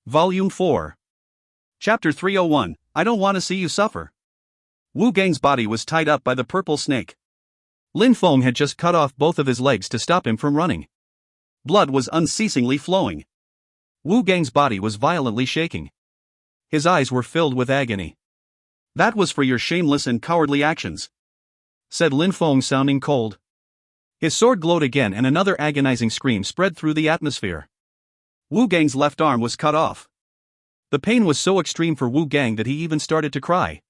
Volume 4. Chapter 301, I Don't Want to See You Suffer. Wu Gang's body was tied up by the purple snake. Lin Feng had just cut off both of his legs to stop him from running. Blood was unceasingly flowing. Wu Gang's body was violently shaking. His eyes were filled with agony. That was for your shameless and cowardly actions, said Lin Feng, sounding cold. His sword glowed again and another agonizing scream spread through the atmosphere. Wu Gang's left arm was cut off. The pain was so extreme for Wu Gang that he even started to cry.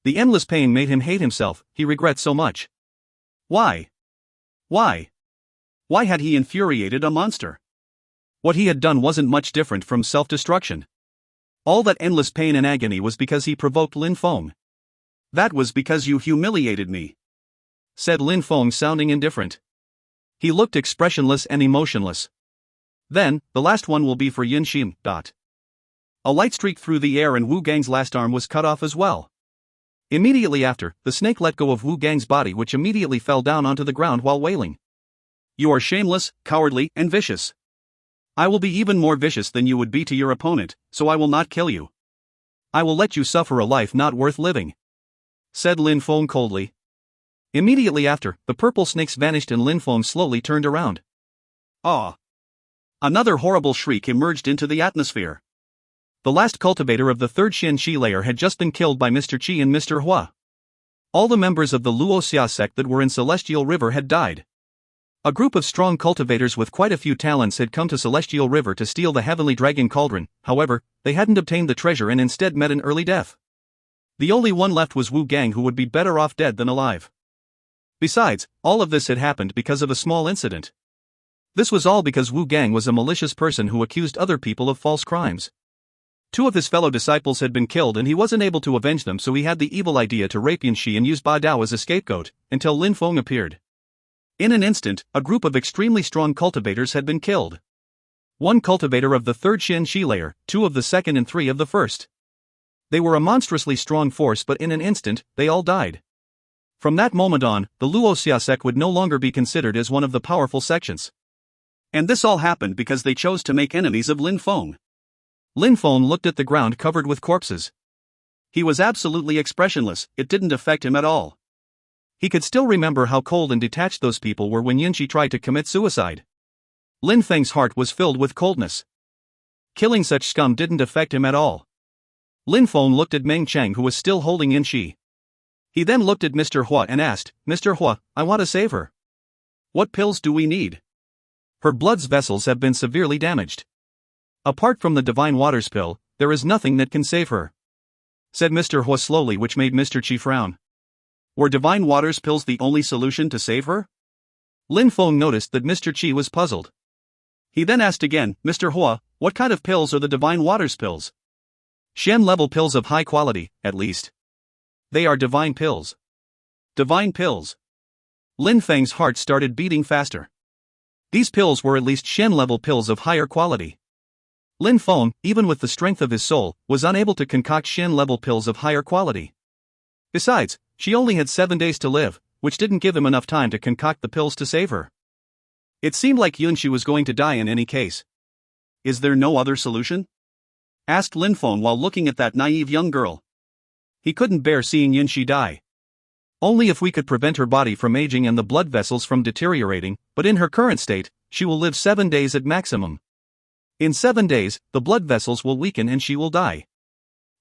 The endless pain made him hate himself. He regrets so much. Why? Why had he infuriated a monster? What he had done wasn't much different from self-destruction. All that endless pain and agony was because he provoked Lin Feng. That was because you humiliated me, said Lin Feng, sounding indifferent. He looked expressionless and emotionless. Then, the last one will be for Yin Shim. A light streaked through the air and Wu Gang's last arm was cut off as well. Immediately after, the snake let go of Wu Gang's body, which immediately fell down onto the ground while wailing. You are shameless, cowardly, and vicious. I will be even more vicious than you would be to your opponent, so I will not kill you. I will let you suffer a life not worth living, said Lin Feng coldly. Immediately after, the purple snakes vanished and Lin Feng slowly turned around. Ah! Another horrible shriek emerged into the atmosphere. The last cultivator of the third Xin Shi layer had just been killed by Mr. Qi and Mr. Hua. All the members of the Luoxia sect that were in Celestial River had died. A group of strong cultivators with quite a few talents had come to Celestial River to steal the Heavenly Dragon Cauldron. However, they hadn't obtained the treasure and instead met an early death. The only one left was Wu Gang, who would be better off dead than alive. Besides, all of this had happened because of a small incident. This was all because Wu Gang was a malicious person who accused other people of false crimes. 2 of his fellow disciples had been killed and he wasn't able to avenge them, so he had the evil idea to rape Yin Shi and use Ba Dao as a scapegoat, until Lin Feng appeared. In an instant, a group of extremely strong cultivators had been killed. 1 cultivator of the third Xin Shi layer, 2 of the second and 3 of the first. They were a monstrously strong force, but in an instant, they all died. From that moment on, the Luoxia sect would no longer be considered as one of the powerful sections. And this all happened because they chose to make enemies of Lin Feng. Lin Feng looked at the ground covered with corpses. He was absolutely expressionless. It didn't affect him at all. He could still remember how cold and detached those people were when Yin Shi tried to commit suicide. Lin Feng's heart was filled with coldness. Killing such scum didn't affect him at all. Lin Feng looked at Meng Cheng, who was still holding Yin Shi. He then looked at Mr. Hua and asked, Mr. Hua, I want to save her. What pills do we need? Her blood's vessels have been severely damaged. Apart from the Divine Waters pill, there is nothing that can save her, said Mr. Hua slowly, which made Mr. Qi frown. Were Divine Waters pills the only solution to save her? Lin Feng noticed that Mr. Qi was puzzled. He then asked again, Mr. Hua, what kind of pills are the Divine Waters pills? Shen-level pills of high quality, at least. They are divine pills. Divine pills. Lin Feng's heart started beating faster. These pills were at least Shen-level pills of higher quality. Lin Feng, even with the strength of his soul, was unable to concoct Shen-level pills of higher quality. Besides, she only had 7 days to live, which didn't give him enough time to concoct the pills to save her. It seemed like Yin Shi was going to die in any case. Is there no other solution? Asked Lin Feng while looking at that naive young girl. He couldn't bear seeing Yin Shi die. Only if we could prevent her body from aging and the blood vessels from deteriorating, but in her current state, she will live 7 days at maximum. In 7 days, the blood vessels will weaken and she will die.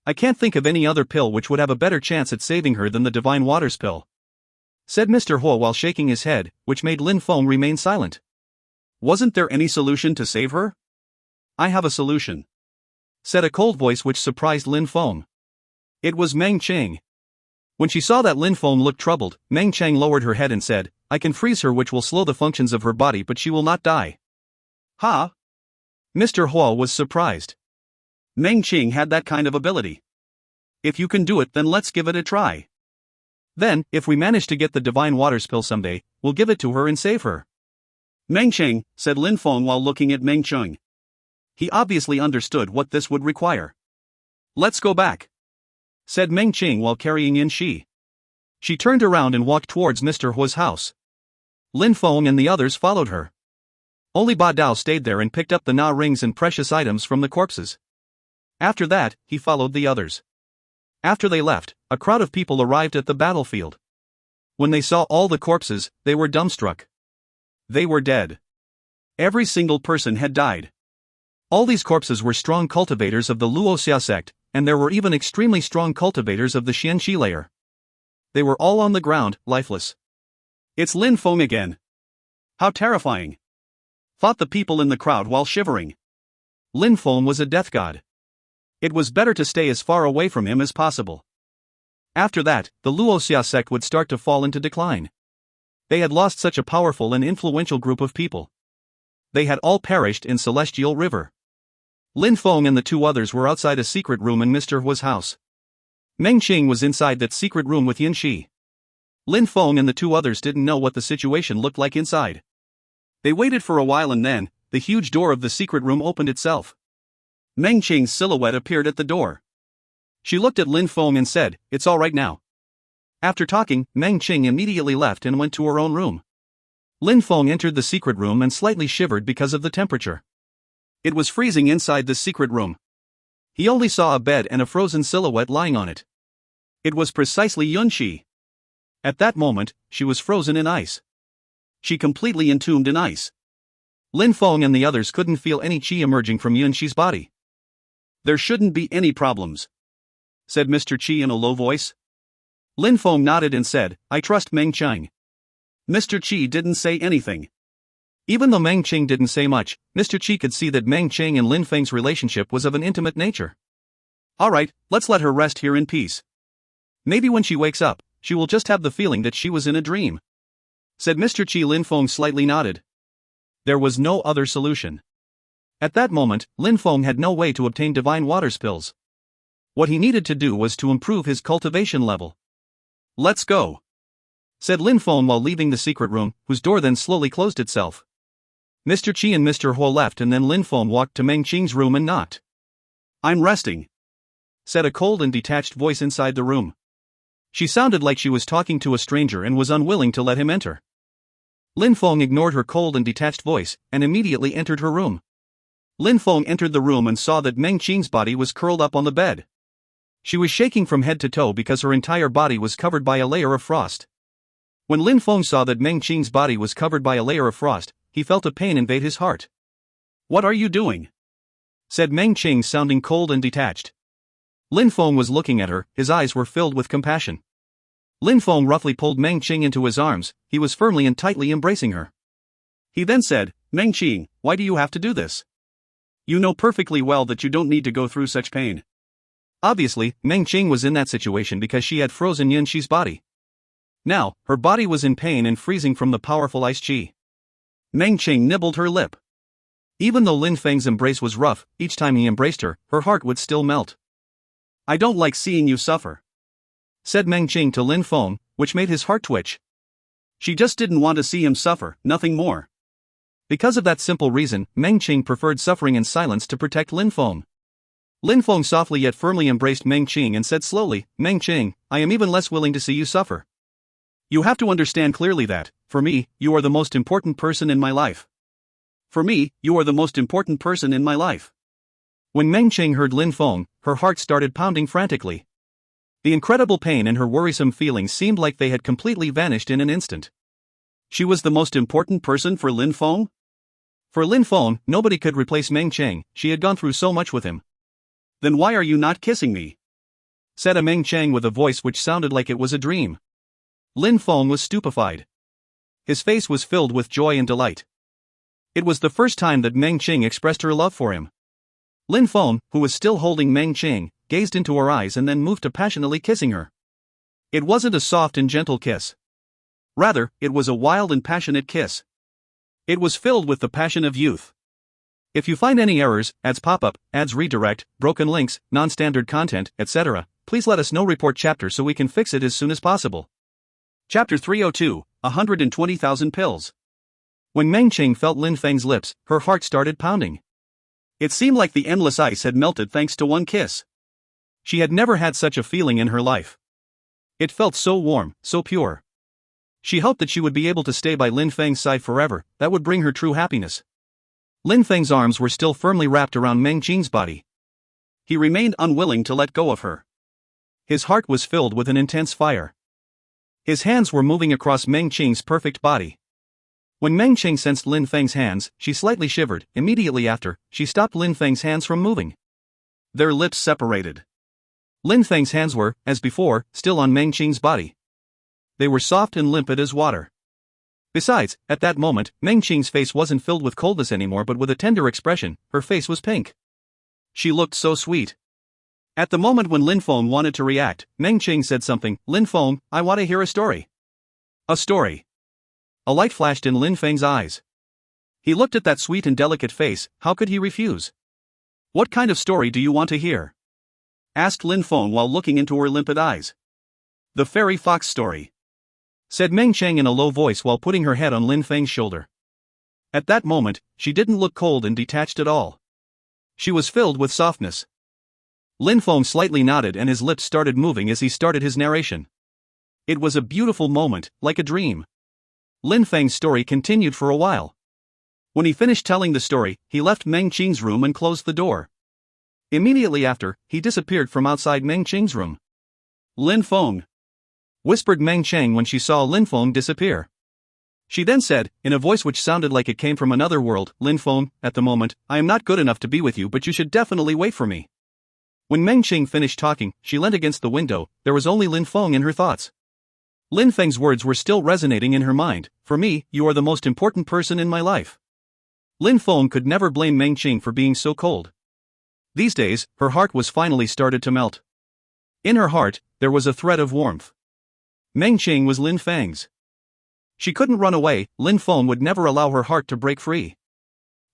I can't think of any other pill which would have a better chance at saving her than the Divine Waters pill, said Mr. Hua while shaking his head, which made Lin Feng remain silent. Wasn't there any solution to save her? I have a solution, said a cold voice which surprised Lin Feng. It was Meng Cheng. When she saw that Lin Feng looked troubled, Meng Cheng lowered her head and said, I can freeze her, which will slow the functions of her body, but she will not die. Huh? Mr. Hua was surprised. Meng Cheng had that kind of ability. If you can do it, then let's give it a try. Then, if we manage to get the Divine Waters pill someday, we'll give it to her and save her. Meng Cheng, said Lin Feng while looking at Meng Cheng. He obviously understood what this would require. Let's go back, said Meng Cheng while carrying Yin Shi. She turned around and walked towards Mr. Hua's house. Lin Feng and the others followed her. Only Ba Dao stayed there and picked up the Na rings and precious items from the corpses. After that, he followed the others. After they left, a crowd of people arrived at the battlefield. When they saw all the corpses, they were dumbstruck. They were dead. Every single person had died. All these corpses were strong cultivators of the Luoxia sect, and there were even extremely strong cultivators of the Xianxi layer. They were all on the ground, lifeless. It's Lin Feng again. How terrifying! Thought the people in the crowd while shivering. Lin Feng was a death god. It was better to stay as far away from him as possible. After that, the Luoxia sect would start to fall into decline. They had lost such a powerful and influential group of people. They had all perished in Celestial River. Lin Feng and the two others were outside a secret room in Mr. Hua's house. Meng Qing was inside that secret room with Yin Shi. Lin Feng and the two others didn't know what the situation looked like inside. They waited for a while and then, the huge door of the secret room opened itself. Meng Qing's silhouette appeared at the door. She looked at Lin Feng and said, "It's all right now." After talking, Meng Qing immediately left and went to her own room. Lin Feng entered the secret room and slightly shivered because of the temperature. It was freezing inside the secret room. He only saw a bed and a frozen silhouette lying on it. It was precisely Yunxi. At that moment, she was frozen in ice. She completely entombed in ice. Lin Feng and the others couldn't feel any qi emerging from Yunxi's body. "There shouldn't be any problems," said Mr. Qi in a low voice. Lin Feng nodded and said, "I trust Meng Qing." Mr. Qi didn't say anything. Even though Meng Qing didn't say much, Mr. Qi could see that Meng Qing and Lin Feng's relationship was of an intimate nature. "Alright, let's let her rest here in peace. Maybe when she wakes up, she will just have the feeling that she was in a dream," said Mr. Qi. Lin Feng slightly nodded. There was no other solution. At that moment, Lin Feng had no way to obtain divine water spills. What he needed to do was to improve his cultivation level. "Let's go," said Lin Feng while leaving the secret room, whose door then slowly closed itself. Mr. Qi and Mr. Hua left and then Lin Feng walked to Meng Qing's room and knocked. "I'm resting," said a cold and detached voice inside the room. She sounded like she was talking to a stranger and was unwilling to let him enter. Lin Feng ignored her cold and detached voice, and immediately entered her room. Lin Feng entered the room and saw that Meng Qing's body was curled up on the bed. She was shaking from head to toe because her entire body was covered by a layer of frost. When Lin Feng saw that Meng Qing's body was covered by a layer of frost, he felt a pain invade his heart. "What are you doing?" said Meng Qing, sounding cold and detached. Lin Feng was looking at her, his eyes were filled with compassion. Lin Feng roughly pulled Meng Qing into his arms, he was firmly and tightly embracing her. He then said, "Meng Qing, why do you have to do this? You know perfectly well that you don't need to go through such pain." Obviously, Meng Qing was in that situation because she had frozen Yunxi's body. Now, her body was in pain and freezing from the powerful ice qi. Meng Qing nibbled her lip. Even though Lin Feng's embrace was rough, each time he embraced her, her heart would still melt. "I don't like seeing you suffer," said Meng Qing to Lin Feng, which made his heart twitch. She just didn't want to see him suffer, nothing more. Because of that simple reason, Meng Qing preferred suffering in silence to protect Lin Feng. Lin Feng softly yet firmly embraced Meng Qing and said slowly, "Meng Qing, I am even less willing to see you suffer. You have to understand clearly that, for me, you are the most important person in my life. For me, you are the most important person in my life." When Meng Qing heard Lin Feng, her heart started pounding frantically. The incredible pain and her worrisome feelings seemed like they had completely vanished in an instant. She was the most important person for Lin Feng? For Lin Feng, nobody could replace Meng Qing, she had gone through so much with him. "Then why are you not kissing me?" said a Meng Qing with a voice which sounded like it was a dream. Lin Feng was stupefied. His face was filled with joy and delight. It was the first time that Meng Qing expressed her love for him. Lin Feng, who was still holding Meng Qing, gazed into her eyes and then moved to passionately kissing her. It wasn't a soft and gentle kiss. Rather, it was a wild and passionate kiss. It was filled with the passion of youth. If you find any errors, ads pop up, ads redirect, broken links, non-standard content, etc., please let us know. Report chapter so we can fix it as soon as possible. Chapter 302, 120,000 pills. When Meng Qing felt Lin Feng's lips, her heart started pounding. It seemed like the endless ice had melted thanks to one kiss. She had never had such a feeling in her life. It felt so warm, so pure. She hoped that she would be able to stay by Lin Feng's side forever, that would bring her true happiness. Lin Feng's arms were still firmly wrapped around Meng Qing's body. He remained unwilling to let go of her. His heart was filled with an intense fire. His hands were moving across Meng Qing's perfect body. When Meng Qing sensed Lin Feng's hands, she slightly shivered. Immediately after, she stopped Lin Feng's hands from moving. Their lips separated. Lin Feng's hands were, as before, still on Meng Qing's body. They were soft and limpid as water. Besides, at that moment, Meng Qing's face wasn't filled with coldness anymore but with a tender expression. Her face was pink. She looked so sweet. At the moment when Lin Feng wanted to react, Meng Qing said something. Lin Feng, I want to hear a story. A story. A light flashed in Lin Feng's eyes. He looked at that sweet and delicate face. How could he refuse? What kind of story do you want to hear? Asked Lin Feng while looking into her limpid eyes. The fairy fox story, said Meng Qing in a low voice while putting her head on Lin Feng's shoulder. At that moment, she didn't look cold and detached at all. She was filled with softness. Lin Feng slightly nodded and his lips started moving as he started his narration. It was a beautiful moment, like a dream. Lin Feng's story continued for a while. When he finished telling the story, he left Meng Qing's room and closed the door. Immediately after, he disappeared from outside Meng Qing's room. Lin Feng, whispered Meng Qing when she saw Lin Feng disappear. She then said, in a voice which sounded like it came from another world, Lin Feng, at the moment, I am not good enough to be with you but you should definitely wait for me. When Meng Qing finished talking, she leant against the window. There was only Lin Feng in her thoughts. Lin Feng's words were still resonating in her mind. For me, you are the most important person in my life. Lin Feng could never blame Meng Qing for being so cold. These days, her heart was finally started to melt. In her heart, there was a thread of warmth. Meng Qing was Lin Feng's. She couldn't run away. Lin Feng would never allow her heart to break free.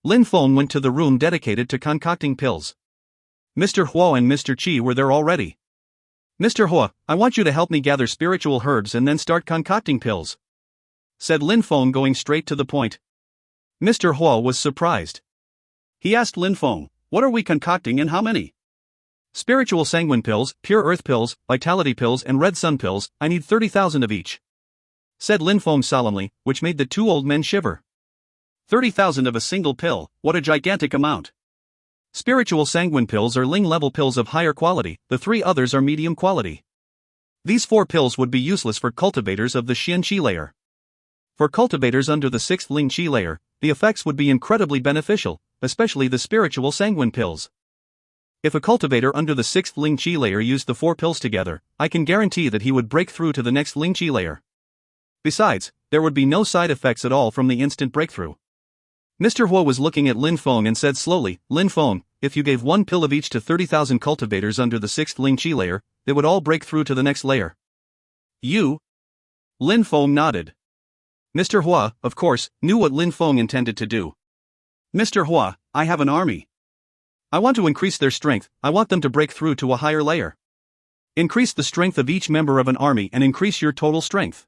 Lin Feng went to the room dedicated to concocting pills. Mr. Hua and Mr. Qi were there already. Mr. Hua, I want you to help me gather spiritual herbs and then start concocting pills, said Lin Feng, going straight to the point. Mr. Hua was surprised. He asked Lin Feng, what are we concocting and how many? Spiritual sanguine pills, pure earth pills, vitality pills and red sun pills. I need 30,000 of each, said Lin Feng solemnly, which made the two old men shiver. 30,000 of a single pill, what a gigantic amount. Spiritual sanguine pills are Ling-level pills of higher quality, the 3 others are medium quality. These 4 pills would be useless for cultivators of the Xian Qi layer. For cultivators under the 6th Ling Qi layer, the effects would be incredibly beneficial, especially the spiritual sanguine pills. If a cultivator under the 6th Ling Qi layer used the 4 pills together, I can guarantee that he would break through to the next Ling Qi layer. Besides, there would be no side effects at all from the instant breakthrough. Mr. Hua was looking at Lin Feng and said slowly, Lin Feng, if you gave 1 pill of each to 30,000 cultivators under the 6th Ling Qi layer, they would all break through to the next layer. You? Lin Feng nodded. Mr. Hua, of course, knew what Lin Feng intended to do. Mr. Hua, I have an army. I want to increase their strength. I want them to break through to a higher layer. Increase the strength of each member of an army and increase your total strength.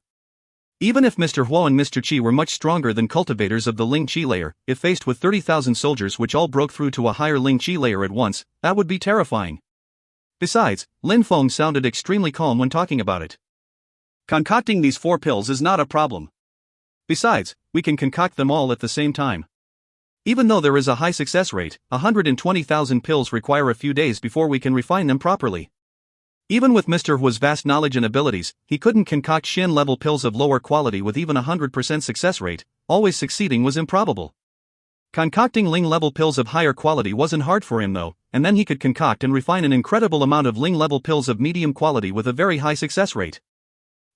Even if Mr. Hua and Mr. Qi were much stronger than cultivators of the Ling Qi layer, if faced with 30,000 soldiers which all broke through to a higher Ling Qi layer at once, that would be terrifying. Besides, Lin Feng sounded extremely calm when talking about it. Concocting these 4 pills is not a problem. Besides, we can concoct them all at the same time. Even though there is a high success rate, 120,000 pills require a few days before we can refine them properly. Even with Mr. Hua's vast knowledge and abilities, he couldn't concoct Xian-level pills of lower quality with even 100% success rate. Always succeeding was improbable. Concocting Ling-level pills of higher quality wasn't hard for him though, and then he could concoct and refine an incredible amount of Ling-level pills of medium quality with a very high success rate.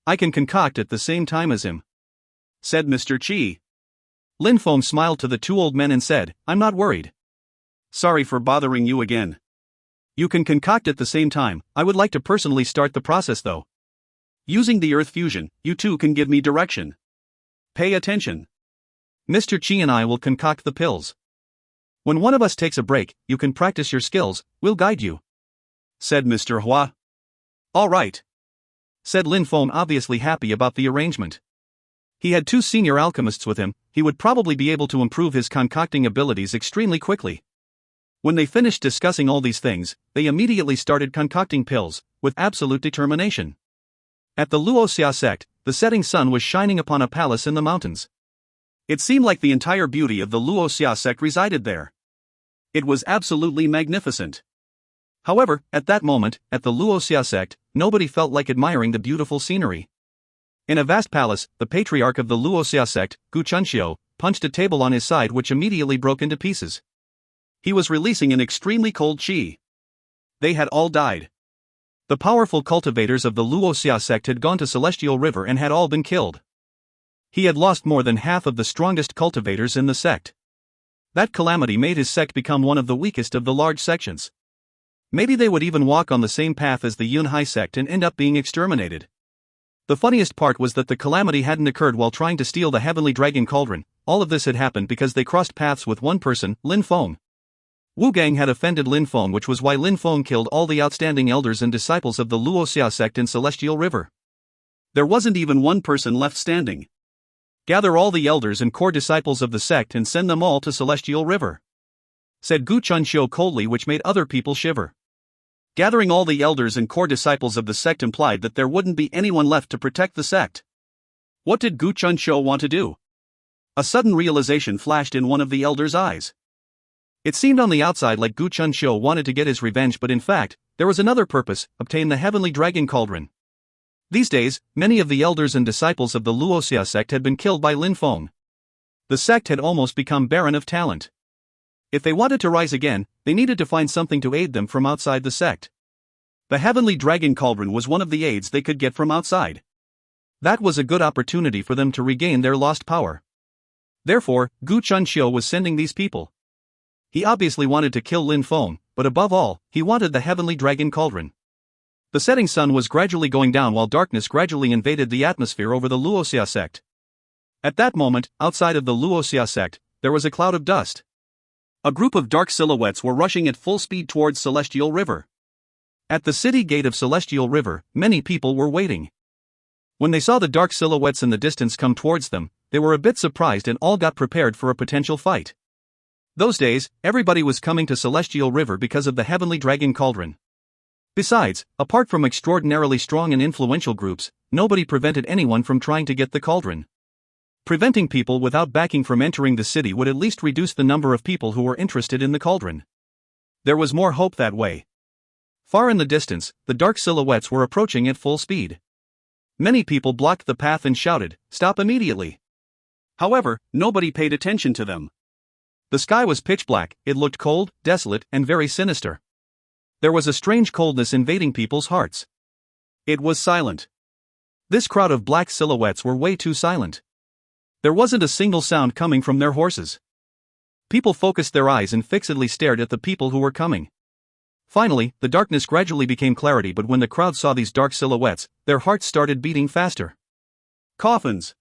I can concoct at the same time as him, said Mr. Qi. Lin Feng smiled to the 2 old men and said, I'm not worried. Sorry for bothering you again. You can concoct at the same time. I would like to personally start the process though. Using the earth fusion, you two can give me direction. Pay attention. Mr. Qi and I will concoct the pills. When one of us takes a break, you can practice your skills, we'll guide you, said Mr. Hua. All right, said Lin Feng, obviously happy about the arrangement. He had 2 senior alchemists with him. He would probably be able to improve his concocting abilities extremely quickly. When they finished discussing all these things, they immediately started concocting pills, with absolute determination. At the Luoxia sect, the setting sun was shining upon a palace in the mountains. It seemed like the entire beauty of the Luoxia sect resided there. It was absolutely magnificent. However, at that moment, at the Luoxia sect, nobody felt like admiring the beautiful scenery. In a vast palace, the patriarch of the Luoxia sect, Gu Chunxiu, punched a table on his side which immediately broke into pieces. He was releasing an extremely cold qi. They had all died. The powerful cultivators of the Luoxia sect had gone to Celestial River and had all been killed. He had lost more than half of the strongest cultivators in the sect. That calamity made his sect become one of the weakest of the large sections. Maybe they would even walk on the same path as the Yunhai sect and end up being exterminated. The funniest part was that the calamity hadn't occurred while trying to steal the Heavenly Dragon Cauldron. All of this had happened because they crossed paths with one person, Lin Feng. Wu Gang had offended Lin Feng, which was why Lin Feng killed all the outstanding elders and disciples of the Luoxia sect in Celestial River. There wasn't even one person left standing. Gather all the elders and core disciples of the sect and send them all to Celestial River, said Gu Chunxiu coldly, which made other people shiver. Gathering all the elders and core disciples of the sect implied that there wouldn't be anyone left to protect the sect. What did Gu Chunxiu want to do? A sudden realization flashed in one of the elders' eyes. It seemed on the outside like Gu Chunxiu wanted to get his revenge, but in fact, there was another purpose: obtain the Heavenly Dragon Cauldron. These days, many of the elders and disciples of the Luoxia sect had been killed by Lin Feng. The sect had almost become barren of talent. If they wanted to rise again, they needed to find something to aid them from outside the sect. The Heavenly Dragon Cauldron was one of the aids they could get from outside. That was a good opportunity for them to regain their lost power. Therefore, Gu Chunxiu was sending these people. He obviously wanted to kill Lin Feng, but above all, he wanted the Heavenly Dragon Cauldron. The setting sun was gradually going down while darkness gradually invaded the atmosphere over the Luoxia sect. At that moment, outside of the Luoxia sect, there was a cloud of dust. A group of dark silhouettes were rushing at full speed towards Celestial River. At the city gate of Celestial River, many people were waiting. When they saw the dark silhouettes in the distance come towards them, they were a bit surprised and all got prepared for a potential fight. Those days, everybody was coming to Celestial River because of the Heavenly Dragon Cauldron. Besides, apart from extraordinarily strong and influential groups, nobody prevented anyone from trying to get the cauldron. Preventing people without backing from entering the city would at least reduce the number of people who were interested in the cauldron. There was more hope that way. Far in the distance, the dark silhouettes were approaching at full speed. Many people blocked the path and shouted, "Stop immediately!" However, nobody paid attention to them. The sky was pitch black, it looked cold, desolate, and very sinister. There was a strange coldness invading people's hearts. It was silent. This crowd of black silhouettes were way too silent. There wasn't a single sound coming from their horses. People focused their eyes and fixedly stared at the people who were coming. Finally, the darkness gradually became clarity, but when the crowd saw these dark silhouettes, their hearts started beating faster. Coffins.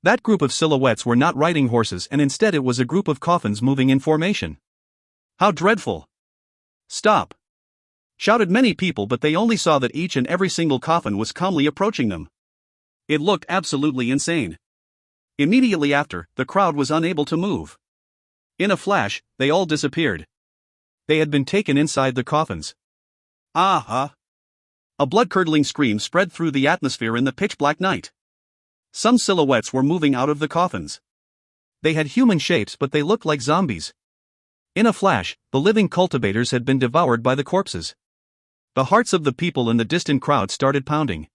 That group of silhouettes were not riding horses, and instead it was a group of coffins moving in formation. How dreadful! Stop! Shouted many people, but they only saw that each and every single coffin was calmly approaching them. It looked absolutely insane. Immediately after, the crowd was unable to move. In a flash, they all disappeared. They had been taken inside the coffins. Ah! A blood-curdling scream spread through the atmosphere in the pitch-black night. Some silhouettes were moving out of the coffins. They had human shapes, but they looked like zombies. In a flash, the living cultivators had been devoured by the corpses. The hearts of the people in the distant crowd started pounding.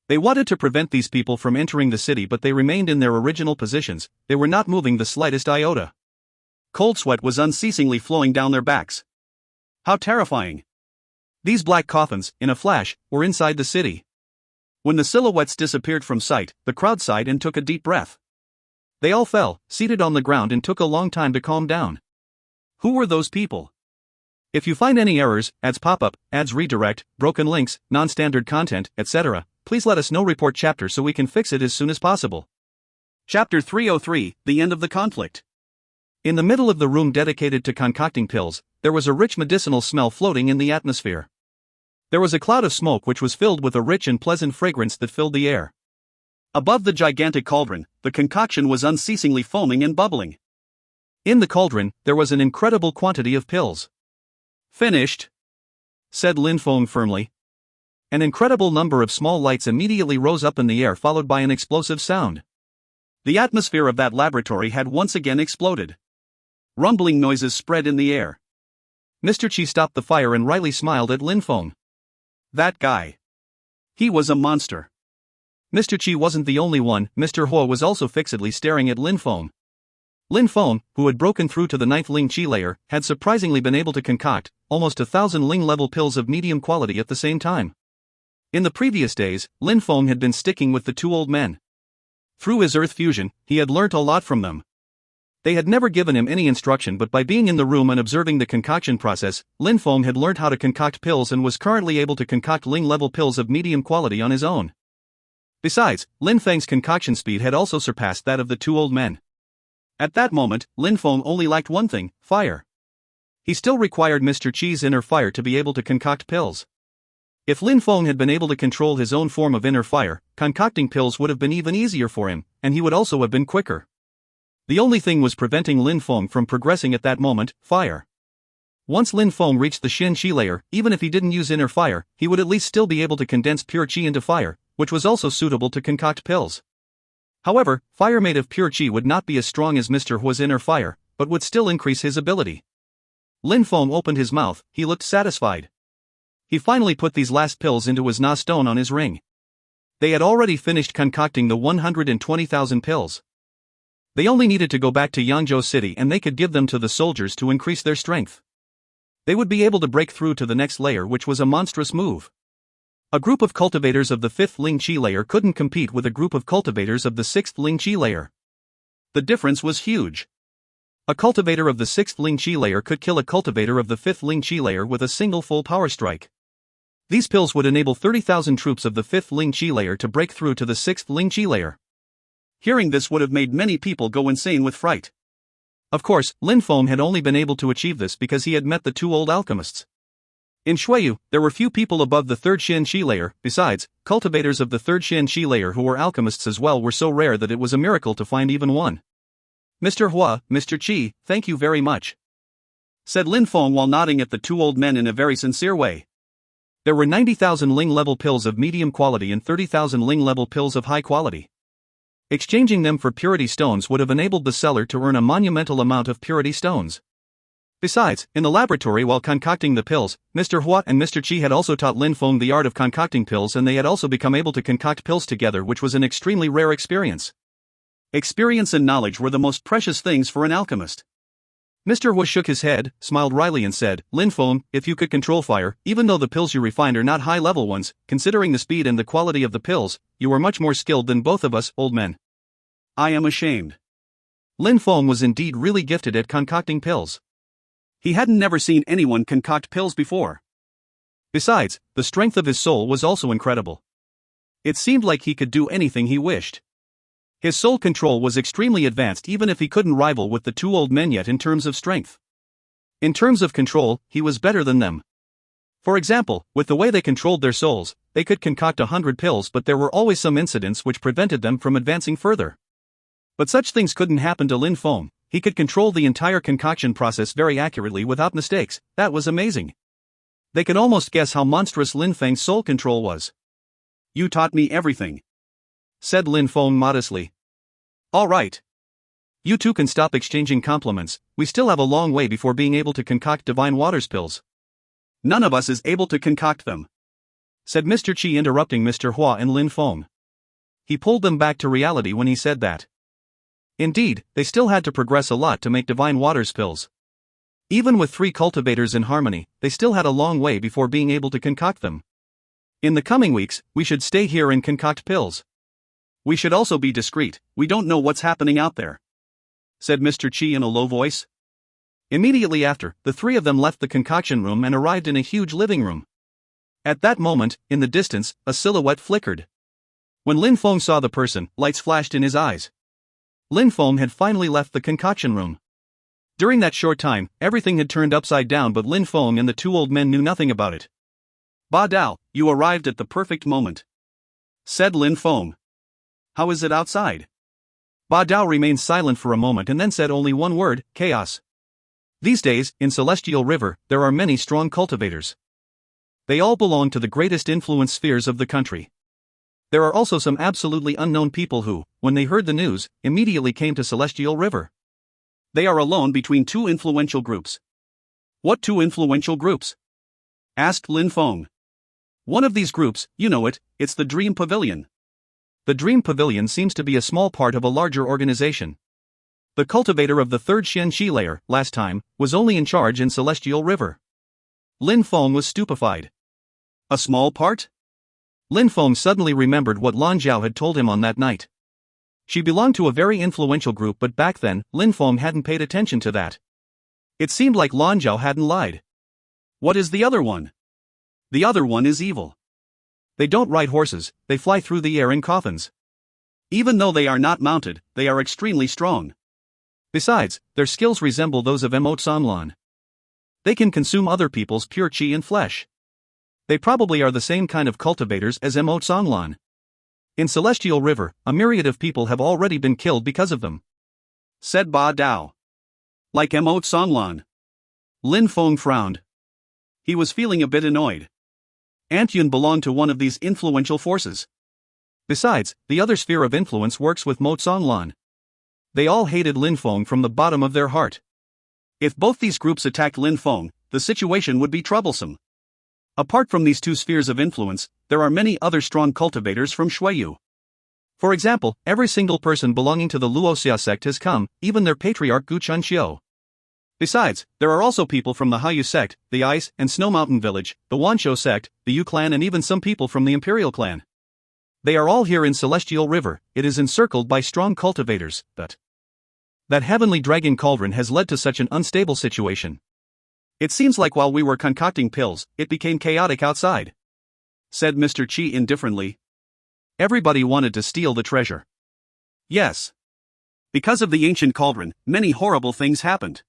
They wanted to prevent these people from entering the city, but they remained in their original positions. They were not moving the slightest iota. Cold sweat was unceasingly flowing down their backs. How terrifying! These black coffins, in a flash, were inside the city. When the silhouettes disappeared from sight, the crowd sighed and took a deep breath. They all fell, seated on the ground, and took a long time to calm down. Who were those people? If you find any errors, ads pop up, ads redirect, broken links, non-standard content, etc., please let us know. Report chapter so we can fix it as soon as possible. Chapter 303, The End of the Conflict. In the middle of the room dedicated to concocting pills, there was a rich medicinal smell floating in the atmosphere. There was a cloud of smoke which was filled with a rich and pleasant fragrance that filled the air. Above the gigantic cauldron, the concoction was unceasingly foaming and bubbling. In the cauldron, there was an incredible quantity of pills. "Finished," said Lin Feng firmly. An incredible number of small lights immediately rose up in the air, followed by an explosive sound. The atmosphere of that laboratory had once again exploded. Rumbling noises spread in the air. Mr. Qi stopped the fire and wryly smiled at Lin Feng. That guy. He was a monster. Mr. Qi wasn't the only one. Mr. Hua was also fixedly staring at Lin Feng. Lin Feng, who had broken through to the 9th Ling Qi layer, had surprisingly been able to concoct almost 1,000 Ling level pills of medium quality at the same time. In the previous days, Lin Feng had been sticking with the two old men. Through his earth fusion, he had learnt a lot from them. They had never given him any instruction, but by being in the room and observing the concoction process, Lin Feng had learnt how to concoct pills and was currently able to concoct Ling level pills of medium quality on his own. Besides, Lin Feng's concoction speed had also surpassed that of the two old men. At that moment, Lin Feng only lacked one thing: fire. He still required Mr. Qi's inner fire to be able to concoct pills. If Lin Feng had been able to control his own form of inner fire, concocting pills would have been even easier for him, and he would also have been quicker. The only thing was preventing Lin Feng from progressing at that moment: fire. Once Lin Feng reached the Xin Qi layer, even if he didn't use inner fire, he would at least still be able to condense pure Qi into fire, which was also suitable to concoct pills. However, fire made of pure Qi would not be as strong as Mr. Hua's inner fire, but would still increase his ability. Lin Feng opened his mouth. He looked satisfied. He finally put these last pills into his Na stone on his ring. They had already finished concocting the 120,000 pills. They only needed to go back to Yangzhou City and they could give them to the soldiers to increase their strength. They would be able to break through to the next layer, which was a monstrous move. A group of cultivators of the 5th Ling Qi layer couldn't compete with a group of cultivators of the 6th Ling Qi layer. The difference was huge. A cultivator of the 6th Ling Qi layer could kill a cultivator of the 5th Ling Qi layer with a single full power strike. These pills would enable 30,000 troops of the 5th Ling Qi layer to break through to the 6th Ling Qi layer. Hearing this would have made many people go insane with fright. Of course, Lin Feng had only been able to achieve this because he had met the two old alchemists. In Shuiyu, there were few people above the 3rd Xin Qi layer. Besides, cultivators of the 3rd Xin Qi layer who were alchemists as well were so rare that it was a miracle to find even one. Mr. Hua, Mr. Qi, thank you very much, said Lin Feng while nodding at the two old men in a very sincere way. There were 90,000 Ling level pills of medium quality and 30,000 Ling level pills of high quality. Exchanging them for purity stones would have enabled the seller to earn a monumental amount of purity stones. Besides, in the laboratory while concocting the pills, Mr. Hua and Mr. Qi had also taught Lin Feng the art of concocting pills, and they had also become able to concoct pills together, which was an extremely rare experience. Experience and knowledge were the most precious things for an alchemist. Mr. Hua shook his head, smiled wryly and said, Lin Feng, if you could control fire, even though the pills you refined are not high-level ones, considering the speed and the quality of the pills, you are much more skilled than both of us, old men. I am ashamed. Lin Feng was indeed really gifted at concocting pills. He hadn't never seen anyone concoct pills before. Besides, the strength of his soul was also incredible. It seemed like he could do anything he wished. His soul control was extremely advanced, even if he couldn't rival with the two old men yet in terms of strength. In terms of control, he was better than them. For example, with the way they controlled their souls, they could concoct 100 pills, but there were always some incidents which prevented them from advancing further. But such things couldn't happen to Lin Feng. He could control the entire concoction process very accurately without mistakes. That was amazing. They could almost guess how monstrous Lin Feng's soul control was. You taught me everything, said Lin Feng modestly. All right. You two can stop exchanging compliments. We still have a long way before being able to concoct divine waters pills. None of us is able to concoct them, said Mr. Qi, interrupting Mr. Hua and Lin Feng. He pulled them back to reality when he said that. Indeed, they still had to progress a lot to make divine waters pills. Even with 3 cultivators in harmony, they still had a long way before being able to concoct them. In the coming weeks, we should stay here and concoct pills. We should also be discreet. We don't know what's happening out there, said Mr. Qi in a low voice. Immediately after, the 3 of them left the concoction room and arrived in a huge living room. At that moment, in the distance, a silhouette flickered. When Lin Feng saw the person, lights flashed in his eyes. Lin Feng had finally left the concoction room. During that short time, everything had turned upside down, but Lin Feng and the two old men knew nothing about it. Ba Dao, you arrived at the perfect moment, said Lin Feng. How is it outside? Ba Dao remained silent for a moment and then said only one word: chaos. These days, in Celestial River, there are many strong cultivators. They all belong to the greatest influence spheres of the country. There are also some absolutely unknown people who, when they heard the news, immediately came to Celestial River. They are alone between 2 influential groups. What two influential groups? Asked Lin Feng. One of these groups, you know it, it's the Dream Pavilion. The Dream Pavilion seems to be a small part of a larger organization. The cultivator of the third Xianxi layer, last time, was only in charge in Celestial River. Lin Feng was stupefied. A small part? Lin Feng suddenly remembered what Lan Zhao had told him on that night. She belonged to a very influential group, but back then, Lin Feng hadn't paid attention to that. It seemed like Lan Zhao hadn't lied. What is the other one? The other one is evil. They don't ride horses, they fly through the air in coffins. Even though they are not mounted, they are extremely strong. Besides, their skills resemble those of Emote-Sanlan. They can consume other people's pure qi and flesh. They probably are the same kind of cultivators as Emote-Sanlan. In Celestial River, a myriad of people have already been killed because of them. Said Ba Dao. Like Emote-Sanlan. Lin Feng frowned. He was feeling a bit annoyed. Ant Yun belonged to one of these influential forces. Besides, the other sphere of influence works with Emote-Sanlan. They all hated Lin Feng from the bottom of their heart. If both these groups attacked Lin Feng, the situation would be troublesome. Apart from these two spheres of influence, there are many other strong cultivators from Shuiyu. For example, every single person belonging to the Luoxia sect has come, even their patriarch Gu Chunxiu. Besides, there are also people from the Haiyu sect, the Ice and Snow Mountain village, the Wanshou sect, the Yu clan, and even some people from the Imperial clan. They are all here in Celestial River. It is encircled by strong cultivators, but that heavenly dragon cauldron has led to such an unstable situation. It seems like while we were concocting pills, it became chaotic outside. Said Mr. Qi indifferently. Everybody wanted to steal the treasure. Yes. Because of the ancient cauldron, many horrible things happened.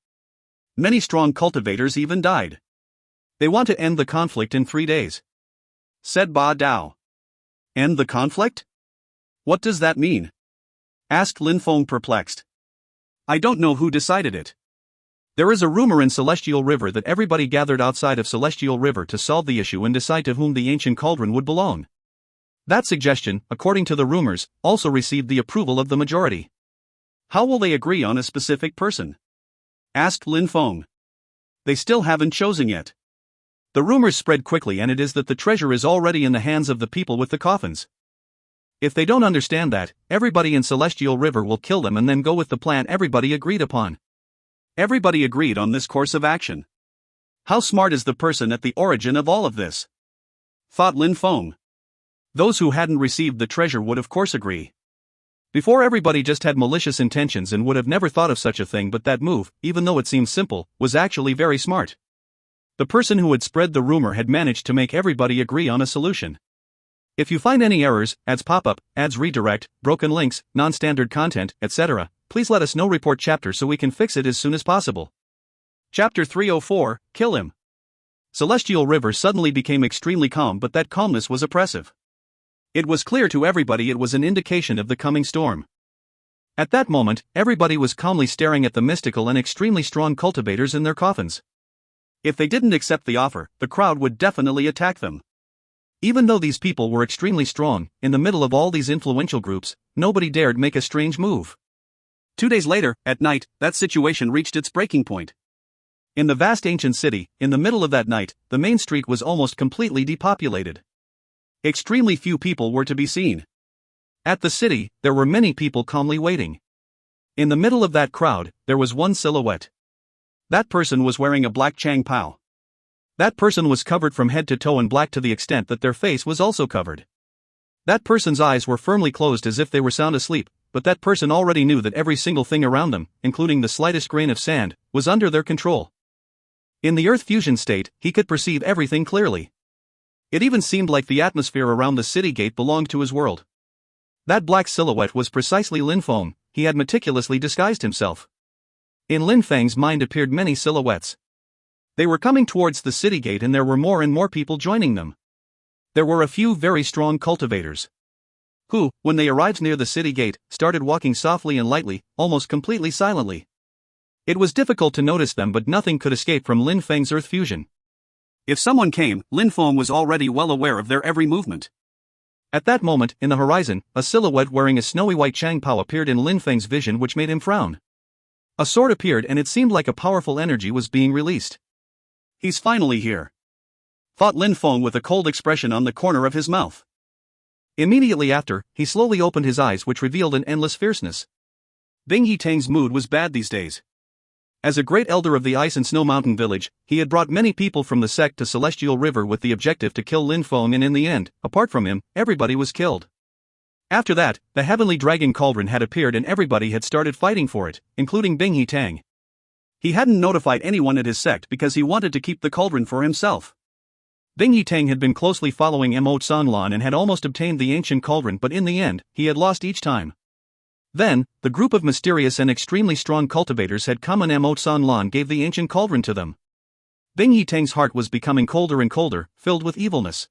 Many strong cultivators even died. They want to end the conflict in 3 days. Said Ba Dao. End the conflict? What does that mean? Asked Lin Feng perplexed. I don't know who decided it. There is a rumor in Celestial River that everybody gathered outside of Celestial River to solve the issue and decide to whom the ancient cauldron would belong. That suggestion, according to the rumors, also received the approval of the majority. How will they agree on a specific person? Asked Lin Feng. They still haven't chosen yet. The rumors spread quickly, and it is that the treasure is already in the hands of the people with the coffins. If they don't understand that, everybody in Celestial River will kill them and then go with the plan everybody agreed upon. Everybody agreed on this course of action. How smart is the person at the origin of all of this? Thought Lin Feng. Those who hadn't received the treasure would of course agree. Before, everybody just had malicious intentions and would have never thought of such a thing, but that move, even though it seems simple, was actually very smart. The person who had spread the rumor had managed to make everybody agree on a solution. If you find any errors, ads pop up, ads redirect, broken links, non-standard content, etc., please let us know. Report chapter so we can fix it as soon as possible. Chapter 304, Kill Him. Celestial River suddenly became extremely calm, but that calmness was oppressive. It was clear to everybody it was an indication of the coming storm. At that moment, everybody was calmly staring at the mystical and extremely strong cultivators in their coffins. If they didn't accept the offer, the crowd would definitely attack them. Even though these people were extremely strong, in the middle of all these influential groups, nobody dared make a strange move. 2 days later, at night, that situation reached its breaking point. In the vast ancient city, in the middle of that night, the main street was almost completely depopulated. Extremely few people were to be seen. At the city, there were many people calmly waiting. In the middle of that crowd, there was one silhouette. That person was wearing a black Chang Pao. That person was covered from head to toe in black to the extent that their face was also covered. That person's eyes were firmly closed as if they were sound asleep, but that person already knew that every single thing around them, including the slightest grain of sand, was under their control. In the earth fusion state, he could perceive everything clearly. It even seemed like the atmosphere around the city gate belonged to his world. That black silhouette was precisely Lin Feng. He had meticulously disguised himself. In Lin Feng's mind appeared many silhouettes. They were coming towards the city gate, and there were more and more people joining them. There were a few very strong cultivators, who, when they arrived near the city gate, started walking softly and lightly, almost completely silently. It was difficult to notice them, but nothing could escape from Lin Feng's earth fusion. If someone came, Lin Feng was already well aware of their every movement. At that moment, in the horizon, a silhouette wearing a snowy white Chang Pao appeared in Lin Feng's vision, which made him frown. A sword appeared, and it seemed like a powerful energy was being released. He's finally here, thought Lin Feng with a cold expression on the corner of his mouth. Immediately after, he slowly opened his eyes, which revealed an endless fierceness. Bing Yitang's mood was bad these days. As a great elder of the Ice and Snow Mountain village, he had brought many people from the sect to Celestial River with the objective to kill Lin Feng, and in the end, apart from him, everybody was killed. After that, the Heavenly Dragon Cauldron had appeared and everybody had started fighting for it, including Bing Yitang. He hadn't notified anyone at his sect because he wanted to keep the cauldron for himself. Bing Yitang had been closely following Mo Sanlan and had almost obtained the ancient cauldron, but in the end, he had lost each time. Then, the group of mysterious and extremely strong cultivators had come and Mo Sanlan gave the ancient cauldron to them. Bing Yitang's heart was becoming colder and colder, filled with evilness.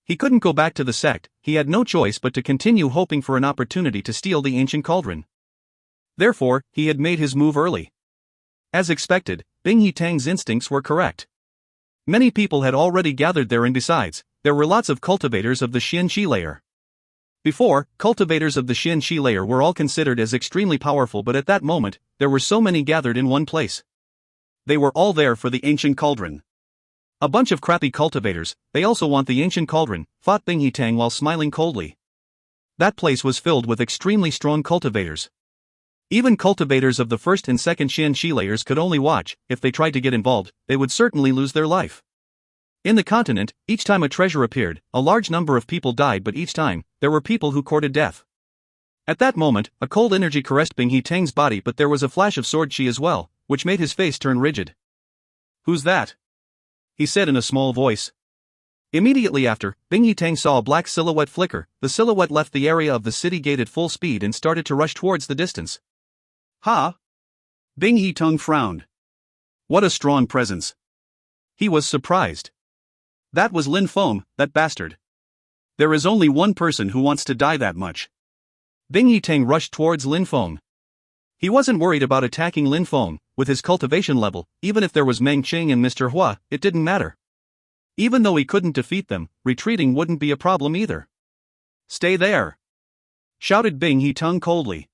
He couldn't go back to the sect, he had no choice but to continue hoping for an opportunity to steal the ancient cauldron. Therefore, he had made his move early. As expected, Bing Yitang's instincts were correct. Many people had already gathered there, and besides, there were lots of cultivators of the Xin Shi layer. Before, cultivators of the Xin Shi layer were all considered as extremely powerful, but at that moment, there were so many gathered in one place. They were all there for the ancient cauldron. A bunch of crappy cultivators, they also want the ancient cauldron, thought Bing Yitang while smiling coldly. That place was filled with extremely strong cultivators. Even cultivators of the first and second Xin Shi layers could only watch. If they tried to get involved, they would certainly lose their life. In the continent, each time a treasure appeared, a large number of people died, but each time, there were people who courted death. At that moment, a cold energy caressed Bing Yitang's body, but there was a flash of sword chi as well, which made his face turn rigid. "Who's that?" he said in a small voice. Immediately after, Bing Yitang saw a black silhouette flicker. The silhouette left the area of the city gate at full speed and started to rush towards the distance. "Ha!" Bing Yitang frowned. What a strong presence. He was surprised. That was Lin Feng, that bastard. There is only one person who wants to die that much. Bing Yitang rushed towards Lin Feng. He wasn't worried about attacking Lin Feng. With his cultivation level, even if there was Meng Qing and Mr. Hua, it didn't matter. Even though he couldn't defeat them, retreating wouldn't be a problem either. "Stay there!" shouted Bing Yitang coldly.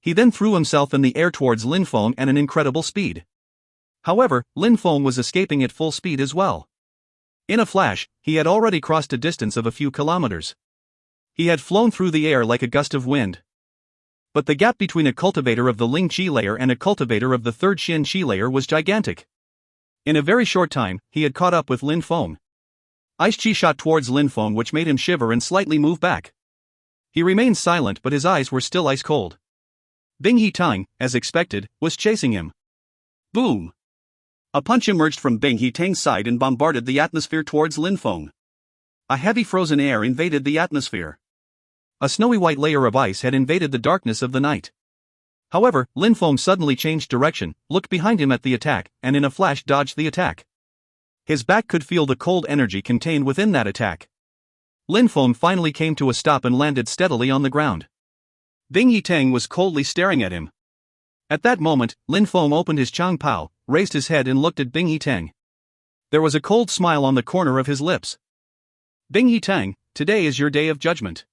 He then threw himself in the air towards Lin Feng at an incredible speed. However, Lin Feng was escaping at full speed as well. In a flash, he had already crossed a distance of a few kilometers. He had flown through the air like a gust of wind. But the gap between a cultivator of the Ling Qi layer and a cultivator of the third Xin Shi layer was gigantic. In a very short time, he had caught up with Lin Feng. Ice Chi shot towards Lin Feng, which made him shiver and slightly move back. He remained silent, but his eyes were still ice cold. Bing Yitang, as expected, was chasing him. Boom! A punch emerged from Bing Yitang's side and bombarded the atmosphere towards Lin Feng. A heavy frozen air invaded the atmosphere. A snowy white layer of ice had invaded the darkness of the night. However, Lin Feng suddenly changed direction, looked behind him at the attack, and in a flash dodged the attack. His back could feel the cold energy contained within that attack. Lin Feng finally came to a stop and landed steadily on the ground. Bing Yitang was coldly staring at him. At that moment, Lin Feng opened his Chang Pao, raised his head and looked at Bing Yitang. There was a cold smile on the corner of his lips. "Bing Yitang, today is your day of judgment,"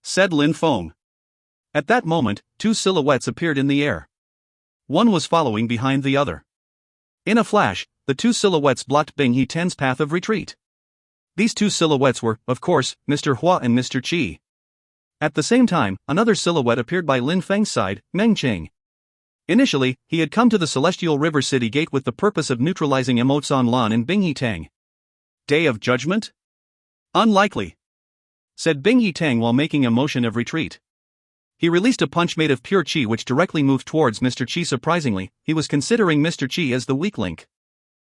said Lin Feng. At that moment, two silhouettes appeared in the air. One was following behind the other. In a flash, the two silhouettes blocked Bing Yitang's path of retreat. These two silhouettes were, of course, Mr. Hua and Mr. Qi. At the same time, another silhouette appeared by Lin Feng's side, Meng Qing. Initially, he had come to the Celestial River City Gate with the purpose of neutralizing Mo Sanlan and Bing Yitang. Day of Judgment? Unlikely, said Bing Yitang while making a motion of retreat. He released a punch made of pure Qi which directly moved towards Mr. Qi. Surprisingly, he was considering Mr. Qi as the weak link.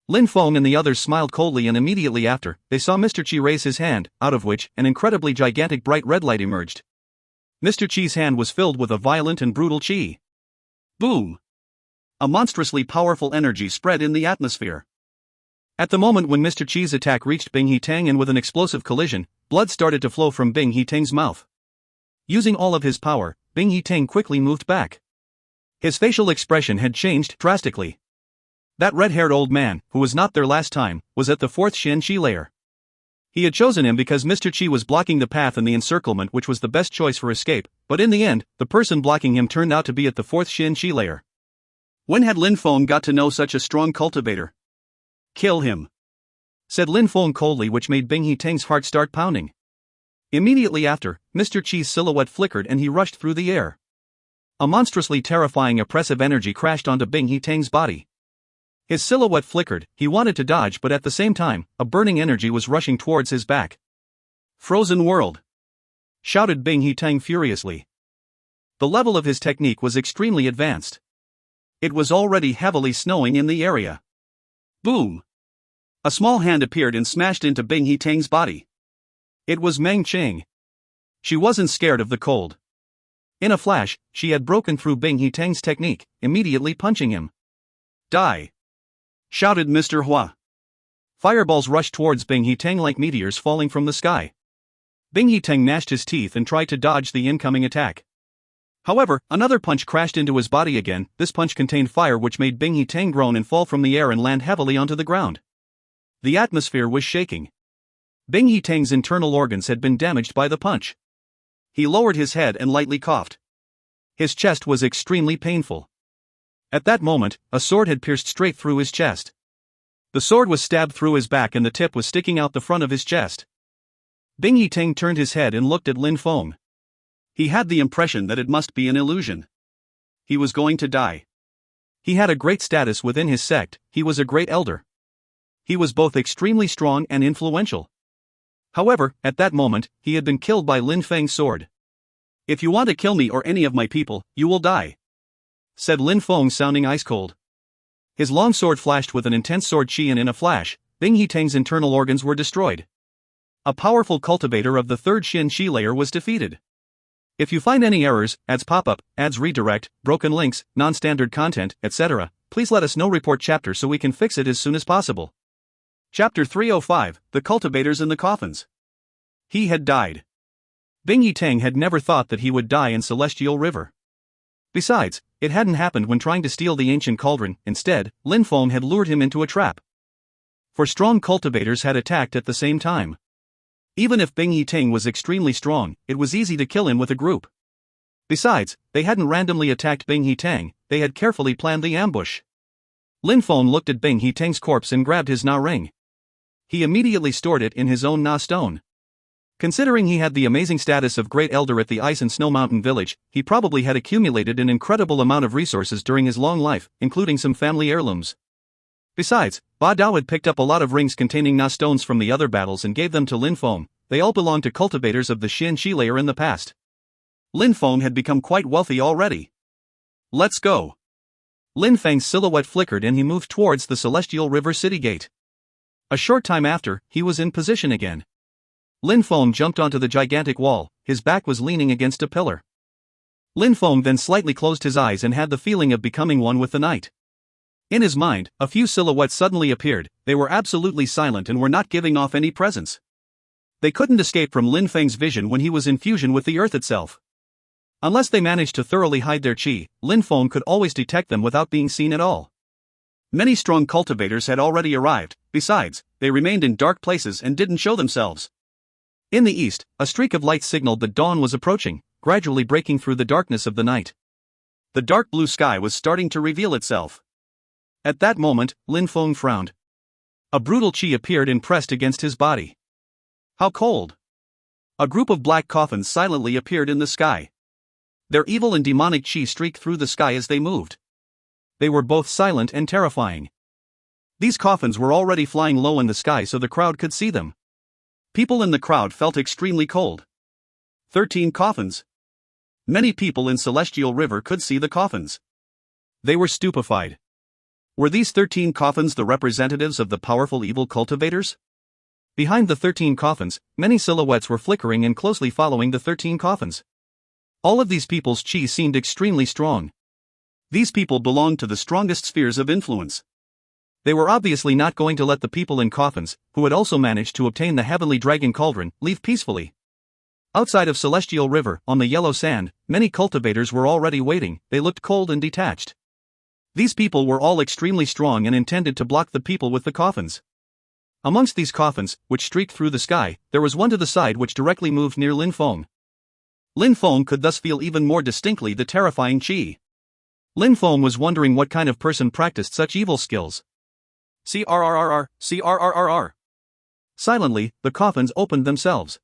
Lin Feng and the others smiled coldly, and immediately after, they saw Mr. Qi raise his hand, out of which an incredibly gigantic bright red light emerged. Mr. Qi's hand was filled with a violent and brutal Qi. Boom! A monstrously powerful energy spread in the atmosphere. At the moment when Mr. Qi's attack reached Bing Yitang, and with an explosive collision, blood started to flow from Bing Yitang's mouth. Using all of his power, Bing Yitang quickly moved back. His facial expression had changed drastically. That red-haired old man, who was not there last time, was at the fourth Xin Shi layer. He had chosen him because Mr. Qi was blocking the path in the encirclement, which was the best choice for escape, but in the end, the person blocking him turned out to be at the fourth Xin Shi layer. When had Lin Feng got to know such a strong cultivator? Kill him, said Lin Feng coldly, which made Bing He Tang's heart start pounding. Immediately after, Mr. Chi's silhouette flickered and he rushed through the air. A monstrously terrifying oppressive energy crashed onto Bing He Tang's body. His silhouette flickered, he wanted to dodge, but at the same time, a burning energy was rushing towards his back. Frozen world! Shouted Bing He Tang furiously. The level of his technique was extremely advanced. It was already heavily snowing in the area. Boom! A small hand appeared and smashed into Bing He Tang's body. It was Meng Qing. She wasn't scared of the cold. In a flash, she had broken through Bing He Tang's technique, immediately punching him. Die! Shouted Mr. Hua. Fireballs rushed towards Bing He Tang like meteors falling from the sky. Bing He Tang gnashed his teeth and tried to dodge the incoming attack. However, another punch crashed into his body again. This punch contained fire, which made Bing He Tang groan and fall from the air and land heavily onto the ground. The atmosphere was shaking. Bing He Tang's internal organs had been damaged by the punch. He lowered his head and lightly coughed. His chest was extremely painful. At that moment, a sword had pierced straight through his chest. The sword was stabbed through his back and the tip was sticking out the front of his chest. Bing He Tang turned his head and looked at Lin Feng. He had the impression that it must be an illusion. He was going to die. He had a great status within his sect, he was a great elder. He was both extremely strong and influential. However, at that moment, he had been killed by Lin Feng's sword. If you want to kill me or any of my people, you will die, said Lin Feng, sounding ice cold. His long sword flashed with an intense sword chi, and in a flash, Bing He Tang's internal organs were destroyed. A powerful cultivator of the third Xin Chi layer was defeated. If you find any errors, ads pop-up, ads redirect, broken links, non-standard content, etc., please let us know. Report chapter so we can fix it as soon as possible. Chapter 305, The Cultivators in the Coffins. He had died. Bing He Tang had never thought that he would die in Celestial River. Besides, it hadn't happened when trying to steal the ancient cauldron. Instead, Lin Feng had lured him into a trap. For strong cultivators had attacked at the same time. Even if Bing He Tang was extremely strong, it was easy to kill him with a group. Besides, they hadn't randomly attacked Bing He Tang, they had carefully planned the ambush. Lin Feng looked at Bing He Tang's corpse and grabbed his Na ring. He immediately stored it in his own Na stone. Considering he had the amazing status of Great Elder at the Ice and Snow Mountain Village, he probably had accumulated an incredible amount of resources during his long life, including some family heirlooms. Besides, Ba Dao had picked up a lot of rings containing Na stones from the other battles and gave them to Lin Feng. They all belonged to cultivators of the Xin Chi layer in the past. Lin Feng had become quite wealthy already. Let's go. Lin Feng's silhouette flickered and he moved towards the Celestial River City Gate. A short time after, he was in position again. Lin Feng jumped onto the gigantic wall, his back was leaning against a pillar. Lin Feng then slightly closed his eyes and had the feeling of becoming one with the night. In his mind, a few silhouettes suddenly appeared. They were absolutely silent and were not giving off any presence. They couldn't escape from Lin Feng's vision when he was in fusion with the earth itself. Unless they managed to thoroughly hide their chi, Lin Feng could always detect them without being seen at all. Many strong cultivators had already arrived. Besides, they remained in dark places and didn't show themselves. In the east, a streak of light signaled that dawn was approaching, gradually breaking through the darkness of the night. The dark blue sky was starting to reveal itself. At that moment, Lin Feng frowned. A brutal chi appeared and pressed against his body. How cold! A group of black coffins silently appeared in the sky. Their evil and demonic chi streaked through the sky as they moved. They were both silent and terrifying. These coffins were already flying low in the sky so the crowd could see them. People in the crowd felt extremely cold. 13 coffins. Many people in Celestial River could see the coffins. They were stupefied. Were these 13 coffins the representatives of the powerful evil cultivators? Behind the 13 coffins, many silhouettes were flickering and closely following the 13 coffins. All of these people's chi seemed extremely strong. These people belonged to the strongest spheres of influence. They were obviously not going to let the people in coffins, who had also managed to obtain the heavenly dragon cauldron, leave peacefully. Outside of Celestial River, on the yellow sand, many cultivators were already waiting. They looked cold and detached. These people were all extremely strong and intended to block the people with the coffins. Amongst these coffins, which streaked through the sky, there was one to the side which directly moved near Lin Feng. Lin Feng could thus feel even more distinctly the terrifying chi. Lin Feng was wondering what kind of person practiced such evil skills. CRRRR. Silently, the coffins opened themselves.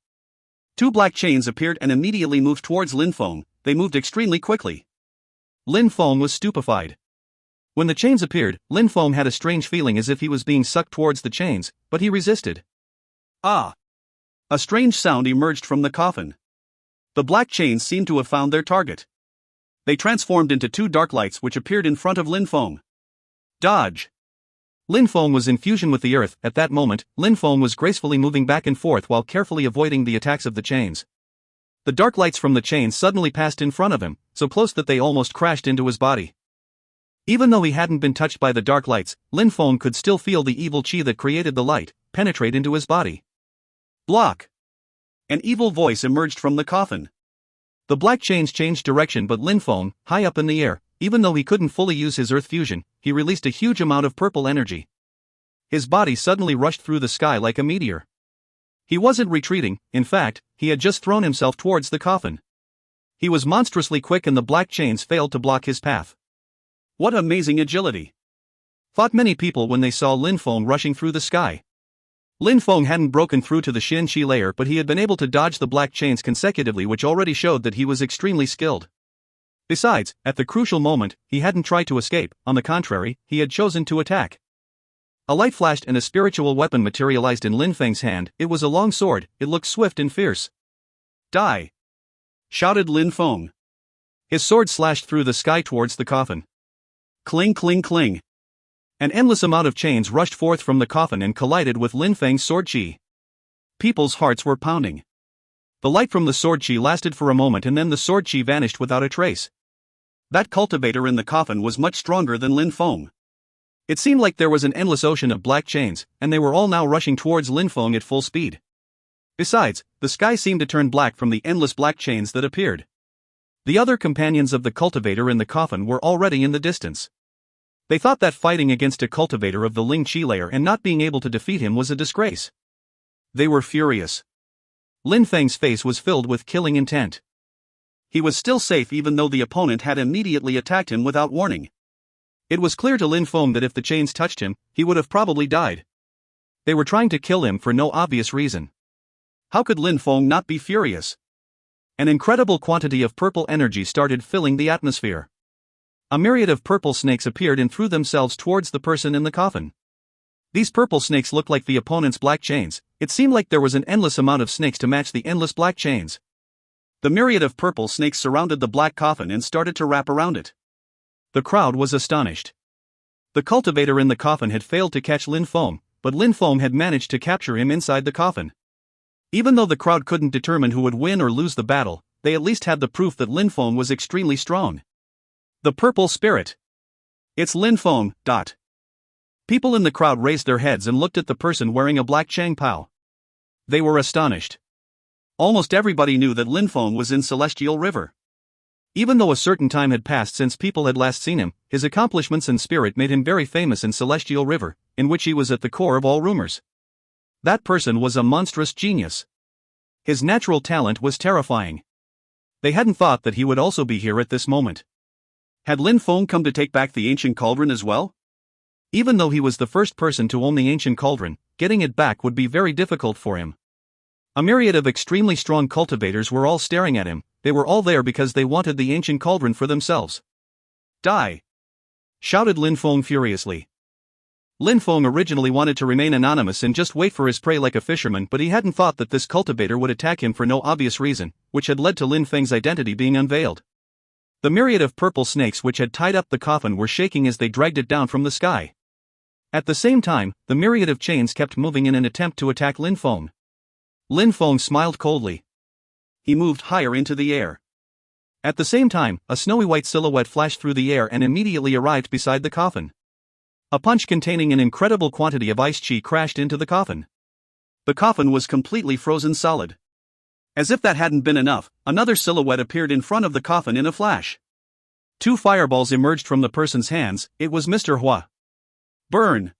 Two black chains appeared and immediately moved towards Lin Feng. They moved extremely quickly. Lin Feng was stupefied. When the chains appeared, Lin Feng had a strange feeling as if he was being sucked towards the chains, but he resisted. Ah! A strange sound emerged from the coffin. The black chains seemed to have found their target. They transformed into two dark lights which appeared in front of Lin Feng. Dodge! Lin Feng was in fusion with the earth. At that moment, Lin Feng was gracefully moving back and forth while carefully avoiding the attacks of the chains. The dark lights from the chains suddenly passed in front of him, so close that they almost crashed into his body. Even though he hadn't been touched by the dark lights, Lin Feng could still feel the evil chi that created the light penetrate into his body. Block! An evil voice emerged from the coffin. The black chains changed direction, but Lin Feng, high up in the air, even though he couldn't fully use his earth fusion, he released a huge amount of purple energy. His body suddenly rushed through the sky like a meteor. He wasn't retreating, in fact, he had just thrown himself towards the coffin. He was monstrously quick and the black chains failed to block his path. What amazing agility! Thought many people when they saw Lin Feng rushing through the sky. Lin Feng hadn't broken through to the Xin Qi layer, but he had been able to dodge the black chains consecutively, which already showed that he was extremely skilled. Besides, at the crucial moment, he hadn't tried to escape, on the contrary, he had chosen to attack. A light flashed and a spiritual weapon materialized in Lin Feng's hand. It was a long sword, it looked swift and fierce. Die! Shouted Lin Feng. His sword slashed through the sky towards the coffin. Cling cling cling. An endless amount of chains rushed forth from the coffin and collided with Lin Feng's sword chi. People's hearts were pounding. The light from the sword chi lasted for a moment and then the sword chi vanished without a trace. That cultivator in the coffin was much stronger than Lin Feng. It seemed like there was an endless ocean of black chains, and they were all now rushing towards Lin Feng at full speed. Besides, the sky seemed to turn black from the endless black chains that appeared. The other companions of the cultivator in the coffin were already in the distance. They thought that fighting against a cultivator of the Ling Chi layer and not being able to defeat him was a disgrace. They were furious. Lin Feng's face was filled with killing intent. He was still safe even though the opponent had immediately attacked him without warning. It was clear to Lin Feng that if the chains touched him, he would have probably died. They were trying to kill him for no obvious reason. How could Lin Feng not be furious? An incredible quantity of purple energy started filling the atmosphere. A myriad of purple snakes appeared and threw themselves towards the person in the coffin. These purple snakes looked like the opponent's black chains. It seemed like there was an endless amount of snakes to match the endless black chains. The myriad of purple snakes surrounded the black coffin and started to wrap around it. The crowd was astonished. The cultivator in the coffin had failed to catch Lin Feng, but Lin Feng had managed to capture him inside the coffin. Even though the crowd couldn't determine who would win or lose the battle, they at least had the proof that Lin Feng was extremely strong. The purple spirit. It's Lin Feng. People in the crowd raised their heads and looked at the person wearing a black Chang Pao. They were astonished. Almost everybody knew that Lin Feng was in Celestial River. Even though a certain time had passed since people had last seen him, his accomplishments and spirit made him very famous in Celestial River, in which he was at the core of all rumors. That person was a monstrous genius. His natural talent was terrifying. They hadn't thought that he would also be here at this moment. Had Lin Feng come to take back the ancient cauldron as well? Even though he was the first person to own the ancient cauldron, getting it back would be very difficult for him. A myriad of extremely strong cultivators were all staring at him. They were all there because they wanted the ancient cauldron for themselves. Die! Shouted Lin Feng furiously. Lin Feng originally wanted to remain anonymous and just wait for his prey like a fisherman, but he hadn't thought that this cultivator would attack him for no obvious reason, which had led to Lin Feng's identity being unveiled. The myriad of purple snakes which had tied up the coffin were shaking as they dragged it down from the sky. At the same time, the myriad of chains kept moving in an attempt to attack Lin Feng. Lin Feng smiled coldly. He moved higher into the air. At the same time, a snowy white silhouette flashed through the air and immediately arrived beside the coffin. A punch containing an incredible quantity of ice chi crashed into the coffin. The coffin was completely frozen solid. As if that hadn't been enough, another silhouette appeared in front of the coffin in a flash. Two fireballs emerged from the person's hands. It was Mr. Hua. Burn!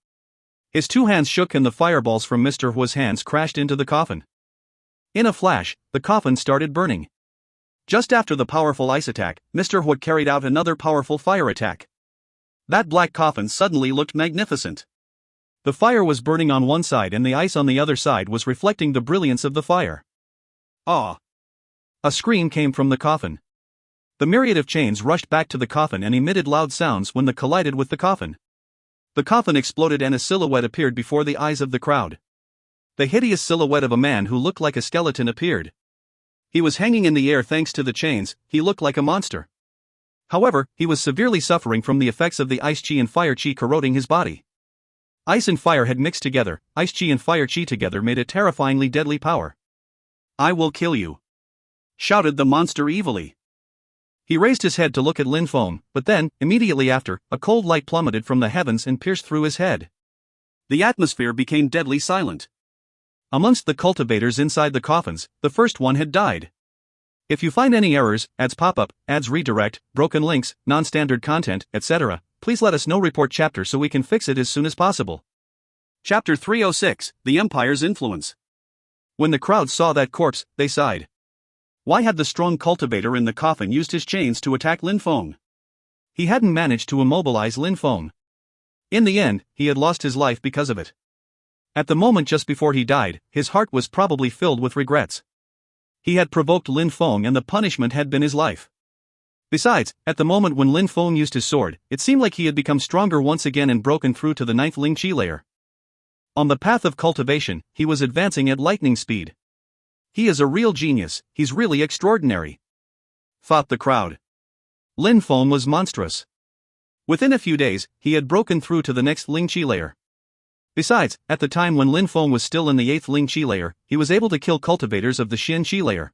His two hands shook and the fireballs from Mr. Hua's hands crashed into the coffin. In a flash, the coffin started burning. Just after the powerful ice attack, Mr. Hua carried out another powerful fire attack. That black coffin suddenly looked magnificent. The fire was burning on one side and the ice on the other side was reflecting the brilliance of the fire. Ah! A scream came from the coffin. The myriad of chains rushed back to the coffin and emitted loud sounds when they collided with the coffin. The coffin exploded and a silhouette appeared before the eyes of the crowd. The hideous silhouette of a man who looked like a skeleton appeared. He was hanging in the air thanks to the chains. He looked like a monster. However, he was severely suffering from the effects of the ice chi and fire chi corroding his body. Ice and fire had mixed together. Ice chi and fire chi together made a terrifyingly deadly power. "I will kill you," shouted the monster evilly. He raised his head to look at Lin Feng, but then, immediately after, a cold light plummeted from the heavens and pierced through his head. The atmosphere became deadly silent. Amongst the cultivators inside the coffins, the first one had died. If you find any errors, ads pop up, ads redirect, broken links, non-standard content, etc., please let us know. Report chapter so we can fix it as soon as possible. Chapter 306, The Empire's Influence. When the crowd saw that corpse, they sighed. Why had the strong cultivator in the coffin used his chains to attack Lin Feng? He hadn't managed to immobilize Lin Feng. In the end, he had lost his life because of it. At the moment just before he died, his heart was probably filled with regrets. He had provoked Lin Feng and the punishment had been his life. Besides, at the moment when Lin Feng used his sword, it seemed like he had become stronger once again and broken through to the 9th Ling Chi layer. On the path of cultivation, he was advancing at lightning speed. He is a real genius, he's really extraordinary, thought the crowd. Lin Feng was monstrous. Within a few days, he had broken through to the next Ling Chi layer. Besides, at the time when Lin Feng was still in the 8th Ling Chi layer, he was able to kill cultivators of the Xian Chi layer.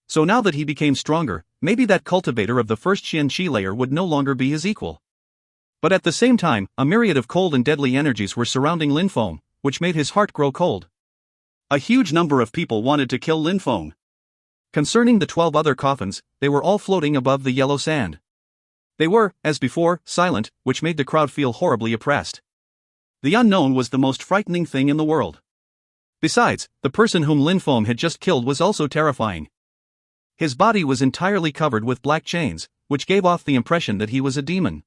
So now that he became stronger, maybe that cultivator of the first Xian Chi layer would no longer be his equal. But at the same time, a myriad of cold and deadly energies were surrounding Lin Feng, which made his heart grow cold. A huge number of people wanted to kill Lin Feng. Concerning the 12 other coffins, they were all floating above the yellow sand. They were, as before, silent, which made the crowd feel horribly oppressed. The unknown was the most frightening thing in the world. Besides, the person whom Lin Feng had just killed was also terrifying. His body was entirely covered with black chains, which gave off the impression that he was a demon.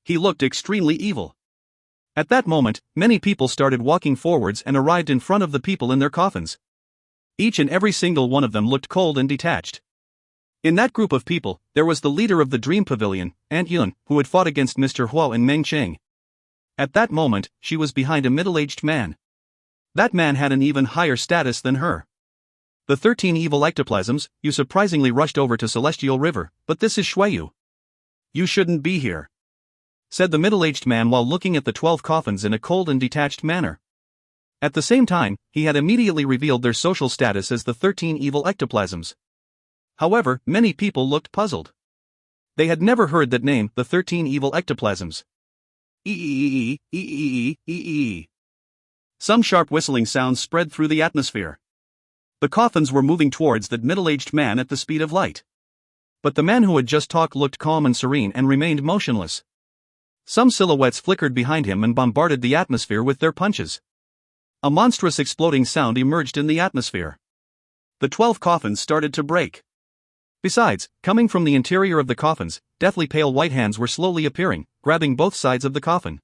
He looked extremely evil. At that moment, many people started walking forwards and arrived in front of the people in their coffins. Each and every single one of them looked cold and detached. In that group of people, there was the leader of the Dream Pavilion, Aunt Yun, who had fought against Mr. Huo and Meng Cheng. At that moment, she was behind a middle-aged man. That man had an even higher status than her. The 13 evil ectoplasms, you surprisingly rushed over to Celestial River, but this is Shuiyu. You shouldn't be here, said the middle-aged man while looking at the 12 coffins in a cold and detached manner. At the same time, he had immediately revealed their social status as the 13 evil ectoplasms. However, many people looked puzzled. They had never heard that name, the 13 evil ectoplasms. Some sharp whistling sounds spread through the atmosphere. The coffins were moving towards that middle-aged man at the speed of light. But the man who had just talked looked calm and serene and remained motionless. Some silhouettes flickered behind him and bombarded the atmosphere with their punches. A monstrous exploding sound emerged in the atmosphere. The 12 coffins started to break. Besides, coming from the interior of the coffins, deathly pale white hands were slowly appearing, grabbing both sides of the coffin.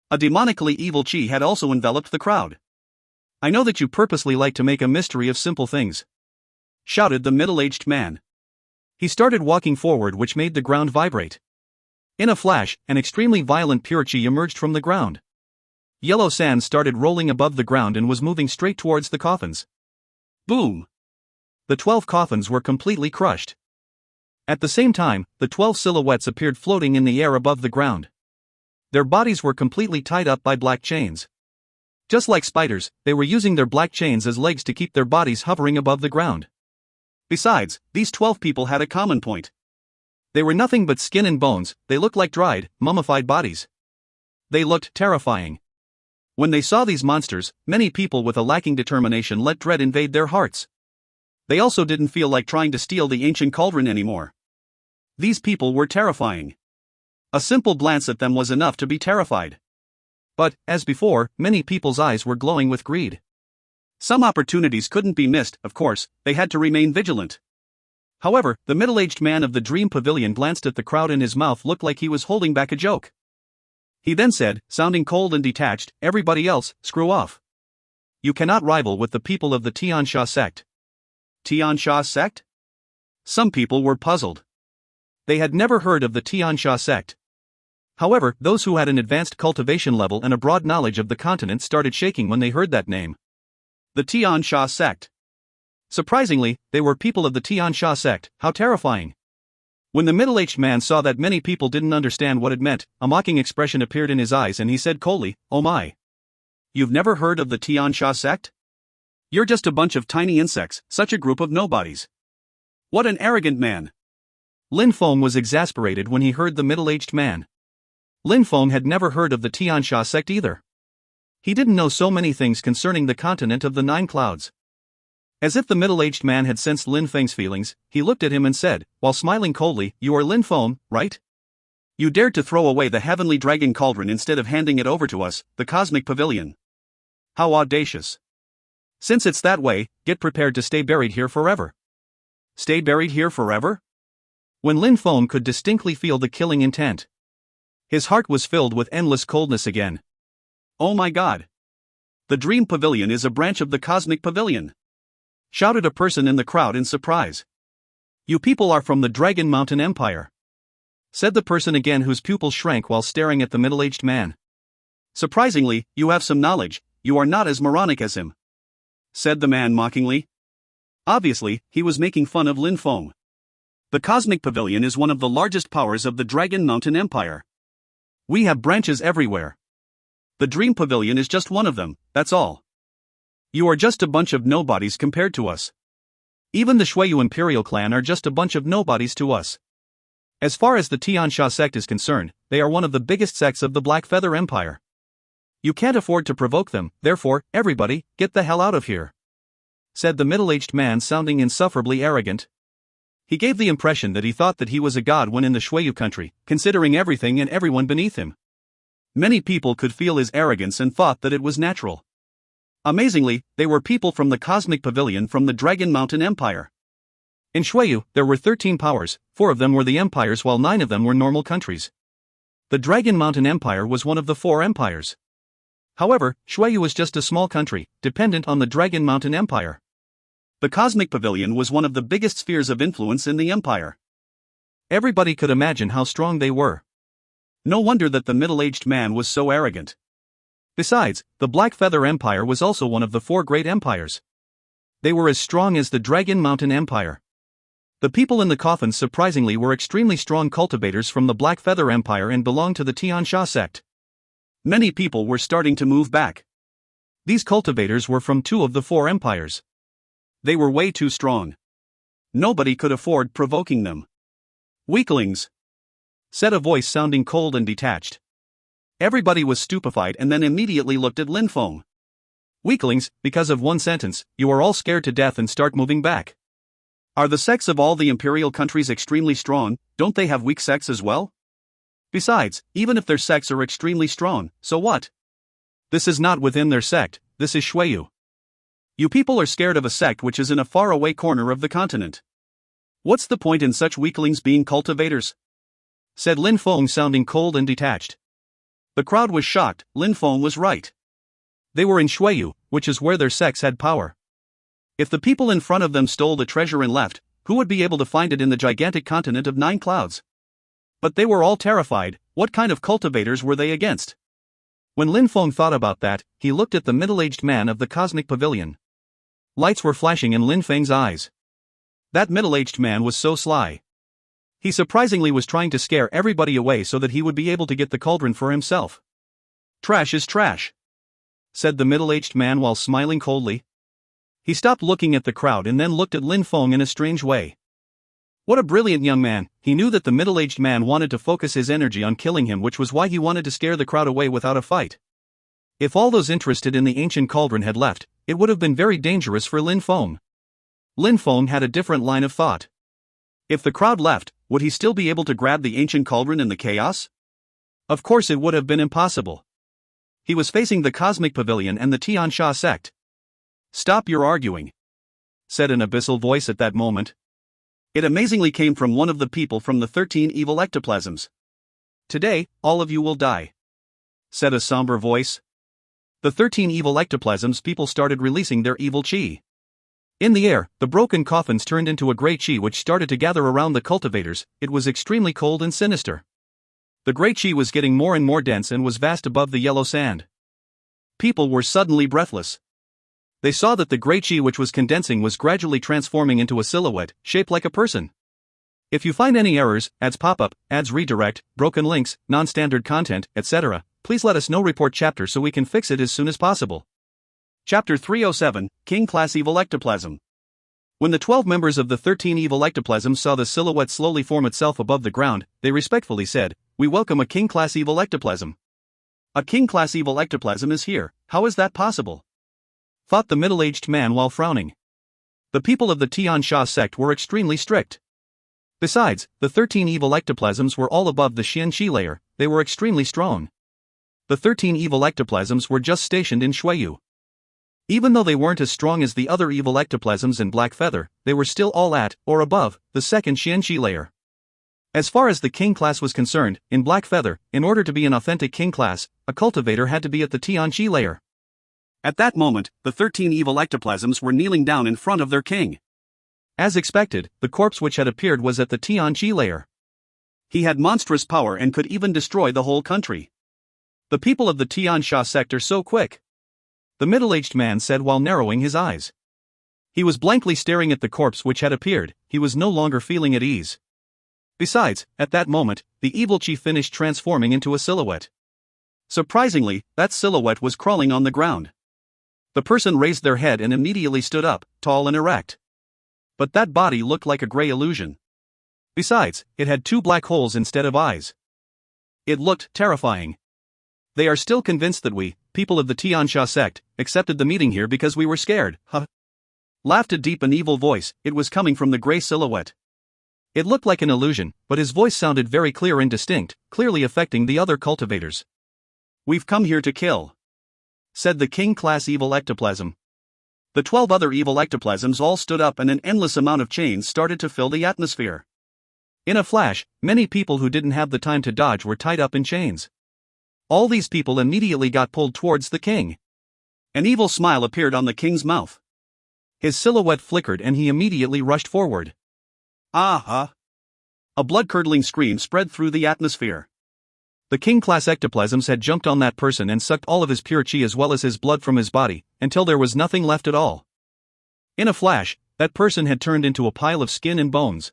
A demonically evil chi had also enveloped the crowd. I know that you purposely like to make a mystery of simple things, shouted the middle-aged man. He started walking forward, which made the ground vibrate. In a flash, an extremely violent pure chi emerged from the ground. Yellow sand started rolling above the ground and was moving straight towards the coffins. Boom! The 12 coffins were completely crushed. At the same time, the 12 silhouettes appeared floating in the air above the ground. Their bodies were completely tied up by black chains. Just like spiders, they were using their black chains as legs to keep their bodies hovering above the ground. Besides, these 12 people had a common point. They were nothing but skin and bones. They looked like dried, mummified bodies. They looked terrifying. When they saw these monsters, many people with a lacking determination let dread invade their hearts. They also didn't feel like trying to steal the ancient cauldron anymore. These people were terrifying. A simple glance at them was enough to be terrified. But, as before, many people's eyes were glowing with greed. Some opportunities couldn't be missed, of course, they had to remain vigilant. However, the middle-aged man of the Dream Pavilion glanced at the crowd and his mouth looked like he was holding back a joke. He then said, sounding cold and detached, everybody else, screw off. You cannot rival with the people of the Tian Sha sect. Tian Sha sect? Some people were puzzled. They had never heard of the Tian Sha sect. However, those who had an advanced cultivation level and a broad knowledge of the continent started shaking when they heard that name. The Tian Sha sect. Surprisingly, they were people of the Tian Sha sect. How terrifying. When the middle-aged man saw that many people didn't understand what it meant, a mocking expression appeared in his eyes and he said coldly, "Oh my. You've never heard of the Tian Sha sect? You're just a bunch of tiny insects, such a group of nobodies. What an arrogant man." Lin Feng was exasperated when he heard the middle-aged man. Lin Feng had never heard of the Tian Sha sect either. He didn't know so many things concerning the continent of the Nine Clouds. As if the middle-aged man had sensed Lin Feng's feelings, he looked at him and said, while smiling coldly, "You are Lin Feng, right? You dared to throw away the heavenly dragon cauldron instead of handing it over to us, the cosmic pavilion. How audacious. Since it's that way, get prepared to stay buried here forever." Stay buried here forever? When Lin Feng could distinctly feel the killing intent, his heart was filled with endless coldness again. "Oh my God! The Dream Pavilion is a branch of the Cosmic Pavilion!" shouted a person in the crowd in surprise. "You people are from the Dragon Mountain Empire," said the person again whose pupils shrank while staring at the middle-aged man. "Surprisingly, you have some knowledge, you are not as moronic as him," said the man mockingly. Obviously, he was making fun of Lin Feng. The Cosmic Pavilion is one of the largest powers of the Dragon Mountain Empire. We have branches everywhere. The Dream Pavilion is just one of them, that's all. You are just a bunch of nobodies compared to us. Even the Shuiyu Imperial clan are just a bunch of nobodies to us. As far as the Tian Sha sect is concerned, they are one of the biggest sects of the Black Feather Empire. You can't afford to provoke them, therefore, everybody, get the hell out of here," said the middle-aged man, sounding insufferably arrogant. He gave the impression that he thought that he was a god when in the Shuiyu country, considering everything and everyone beneath him. Many people could feel his arrogance and thought that it was natural. Amazingly, they were people from the Cosmic Pavilion from the Dragon Mountain Empire. In Shuiyu, there were 13 powers, 4 of them were the empires while 9 of them were normal countries. The Dragon Mountain Empire was one of the 4 empires. However, Shuiyu was just a small country, dependent on the Dragon Mountain Empire. The Cosmic Pavilion was one of the biggest spheres of influence in the empire. Everybody could imagine how strong they were. No wonder that the middle-aged man was so arrogant. Besides, the Black Feather Empire was also one of the 4 great empires. They were as strong as the Dragon Mountain Empire. The people in the coffins surprisingly were extremely strong cultivators from the Black Feather Empire and belonged to the Tian Sha sect. Many people were starting to move back. These cultivators were from 2 of the 4 empires. They were way too strong. Nobody could afford provoking them. "Weaklings," said a voice sounding cold and detached. Everybody was stupefied and then immediately looked at Lin Feng. "Weaklings, because of one sentence, you are all scared to death and start moving back. Are the sects of all the imperial countries extremely strong? Don't they have weak sects as well? Besides, even if their sects are extremely strong, so what? This is not within their sect, this is Shuiyu. You people are scared of a sect which is in a faraway corner of the continent. What's the point in such weaklings being cultivators?" said Lin Feng, sounding cold and detached. The crowd was shocked. Lin Feng was right. They were in Shuiyu, which is where their sects had power. If the people in front of them stole the treasure and left, who would be able to find it in the gigantic continent of 9 clouds? But they were all terrified. What kind of cultivators were they against? When Lin Feng thought about that, he looked at the middle-aged man of the Cosmic Pavilion. Lights were flashing in Lin Feng's eyes. That middle-aged man was so sly. He surprisingly was trying to scare everybody away so that he would be able to get the cauldron for himself. "Trash is trash," said the middle-aged man while smiling coldly. He stopped looking at the crowd and then looked at Lin Feng in a strange way. What a brilliant young man. He knew that the middle-aged man wanted to focus his energy on killing him, which was why he wanted to scare the crowd away without a fight. If all those interested in the ancient cauldron had left, it would have been very dangerous for Lin Feng. Lin Feng had a different line of thought. If the crowd left, would he still be able to grab the ancient cauldron in the chaos? Of course it would have been impossible. He was facing the Cosmic Pavilion and the Tian Sha sect. "Stop your arguing," said an abyssal voice at that moment. It amazingly came from one of the people from the 13 evil ectoplasms. "Today, all of you will die." said a somber voice. The 13 evil ectoplasms people started releasing their evil chi. In the air, the broken coffins turned into a grey chi which started to gather around the cultivators. It was extremely cold and sinister. The grey chi was getting more and more dense and was vast above the yellow sand. People were suddenly breathless. They saw that the grey chi which was condensing was gradually transforming into a silhouette, shaped like a person. If you find any errors, ads pop up, ads redirect, broken links, non-standard content, etc., please let us know. Report chapter so we can fix it as soon as possible. Chapter 307, King Class Evil Ectoplasm. When the 12 members of the 13 evil ectoplasms saw the silhouette slowly form itself above the ground, they respectfully said, "We welcome a King Class Evil Ectoplasm." "A King Class Evil Ectoplasm is here, how is that possible?" thought the middle-aged man while frowning. The people of the Tian Sha sect were extremely strict. Besides, the 13 evil ectoplasms were all above the Xian Qi layer, they were extremely strong. The 13 evil ectoplasms were just stationed in Shuiyu. Even though they weren't as strong as the other evil ectoplasms in Black Feather, they were still all at, or above, the second Xian Qi layer. As far as the king class was concerned, in Black Feather, in order to be an authentic king class, a cultivator had to be at the Tian Qi layer. At that moment, the 13 evil ectoplasms were kneeling down in front of their king. As expected, the corpse which had appeared was at the Tian Qi layer. He had monstrous power and could even destroy the whole country. The people of the Tian Sha sect are so quick, the middle-aged man said while narrowing his eyes. He was blankly staring at the corpse which had appeared. He was no longer feeling at ease. Besides, at that moment, the evil chi finished transforming into a silhouette. Surprisingly, that silhouette was crawling on the ground. The person raised their head and immediately stood up, tall and erect. But that body looked like a grey illusion. Besides, it had 2 black holes instead of eyes. It looked terrifying. They are still convinced that we, people of the Tian Sha sect, accepted the meeting here because we were scared, huh? Laughed a deep and evil voice. It was coming from the grey silhouette. It looked like an illusion, but his voice sounded very clear and distinct, clearly affecting the other cultivators. "We've come here to kill," said the king class evil ectoplasm. The 12 other evil ectoplasms all stood up and an endless amount of chains started to fill the atmosphere. In a flash, many people who didn't have the time to dodge were tied up in chains. All these people immediately got pulled towards the king. An evil smile appeared on the king's mouth. His silhouette flickered and he immediately rushed forward. "Ah!" A blood-curdling scream spread through the atmosphere. The king-class ectoplasms had jumped on that person and sucked all of his pure chi as well as his blood from his body, until there was nothing left at all. In a flash, that person had turned into a pile of skin and bones.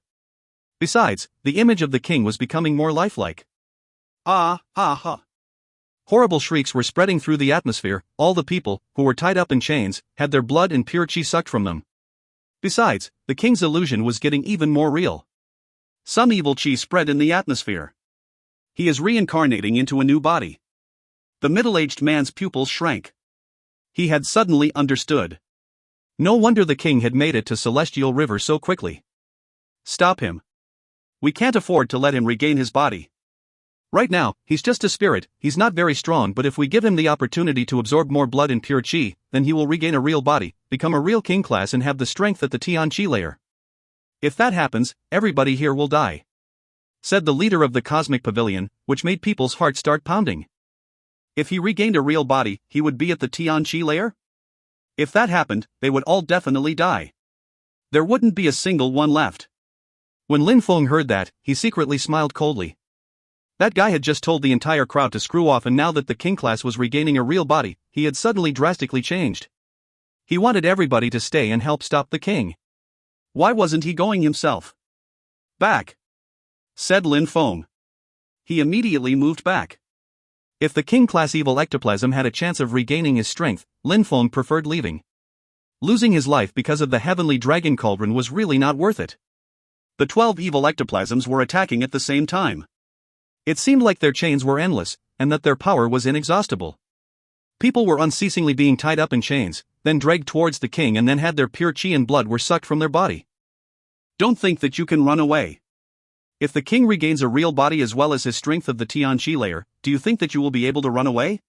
Besides, the image of the king was becoming more lifelike. "Ah! Horrible shrieks were spreading through the atmosphere. All the people, who were tied up in chains, had their blood and pure chi sucked from them. Besides, the king's illusion was getting even more real. Some evil chi spread in the atmosphere. He is reincarnating into a new body. The middle-aged man's pupils shrank. He had suddenly understood. No wonder the king had made it to Celestial River so quickly. Stop him. We can't afford to let him regain his body. Right now, he's just a spirit, he's not very strong, but if we give him the opportunity to absorb more blood and pure chi, then he will regain a real body, become a real king class and have the strength at the Tian Qi layer. If that happens, everybody here will die," said the leader of the Cosmic Pavilion, which made people's hearts start pounding. If he regained a real body, he would be at the Tian Qi layer? If that happened, they would all definitely die. There wouldn't be a single one left. When Lin Feng heard that, he secretly smiled coldly. That guy had just told the entire crowd to screw off, and now that the king class was regaining a real body, he had suddenly drastically changed. He wanted everybody to stay and help stop the king. Why wasn't he going himself? "Back," said Lin Feng. He immediately moved back. If the king class evil ectoplasm had a chance of regaining his strength, Lin Feng preferred leaving. Losing his life because of the heavenly dragon cauldron was really not worth it. The 12 evil ectoplasms were attacking at the same time. It seemed like their chains were endless, and that their power was inexhaustible. People were unceasingly being tied up in chains, then dragged towards the king, and then had their pure chi and blood were sucked from their body. Don't think that you can run away. If the king regains a real body as well as his strength of the Tian Qi layer, do you think that you will be able to run away?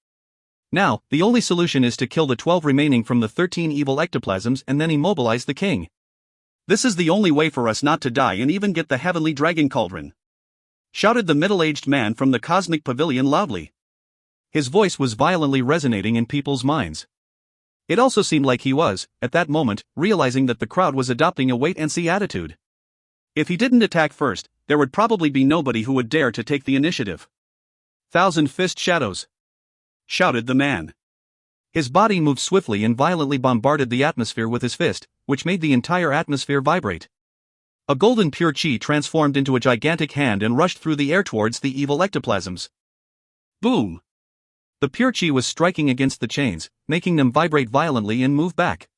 Now, the only solution is to kill the 12 remaining from the 13 evil ectoplasms and then immobilize the king. This is the only way for us not to die and even get the heavenly dragon cauldron," shouted the middle-aged man from the Cosmic Pavilion loudly. His voice was violently resonating in people's minds. It also seemed like he was, at that moment, realizing that the crowd was adopting a wait-and-see attitude. If he didn't attack first, there would probably be nobody who would dare to take the initiative. "Thousand Fist Shadows!" shouted the man. His body moved swiftly and violently bombarded the atmosphere with his fist, which made the entire atmosphere vibrate. A golden pure chi transformed into a gigantic hand and rushed through the air towards the evil ectoplasms. Boom! The pure chi was striking against the chains, making them vibrate violently and move back.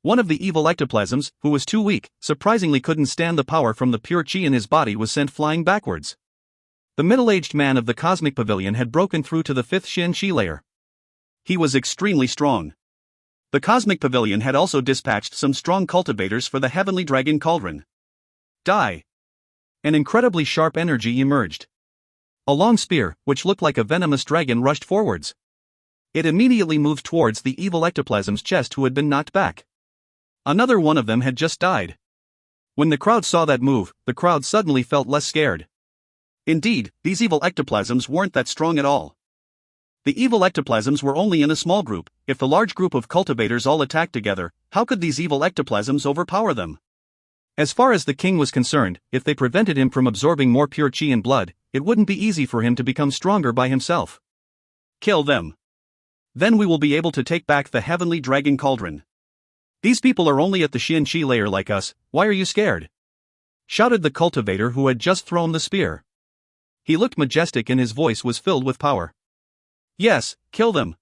One of the evil ectoplasms, who was too weak, surprisingly couldn't stand the power from the pure chi in his body, was sent flying backwards. The middle-aged man of the cosmic pavilion had broken through to the fifth Shin Chi layer. He was extremely strong. The cosmic pavilion had also dispatched some strong cultivators for the heavenly dragon cauldron. Die! An incredibly sharp energy emerged. A long spear, which looked like a venomous dragon, rushed forwards. It immediately moved towards the evil ectoplasm's chest, who had been knocked back. Another one of them had just died. When the crowd saw that move, the crowd suddenly felt less scared. Indeed, these evil ectoplasms weren't that strong at all. The evil ectoplasms were only in a small group. If the large group of cultivators all attacked together, how could these evil ectoplasms overpower them? As far as the king was concerned, if they prevented him from absorbing more pure chi and blood, it wouldn't be easy for him to become stronger by himself. Kill them. Then we will be able to take back the heavenly dragon cauldron. These people are only at the Shin Chi layer like us. Why are you scared? Shouted the cultivator who had just thrown the spear. He looked majestic and his voice was filled with power. Yes, kill them.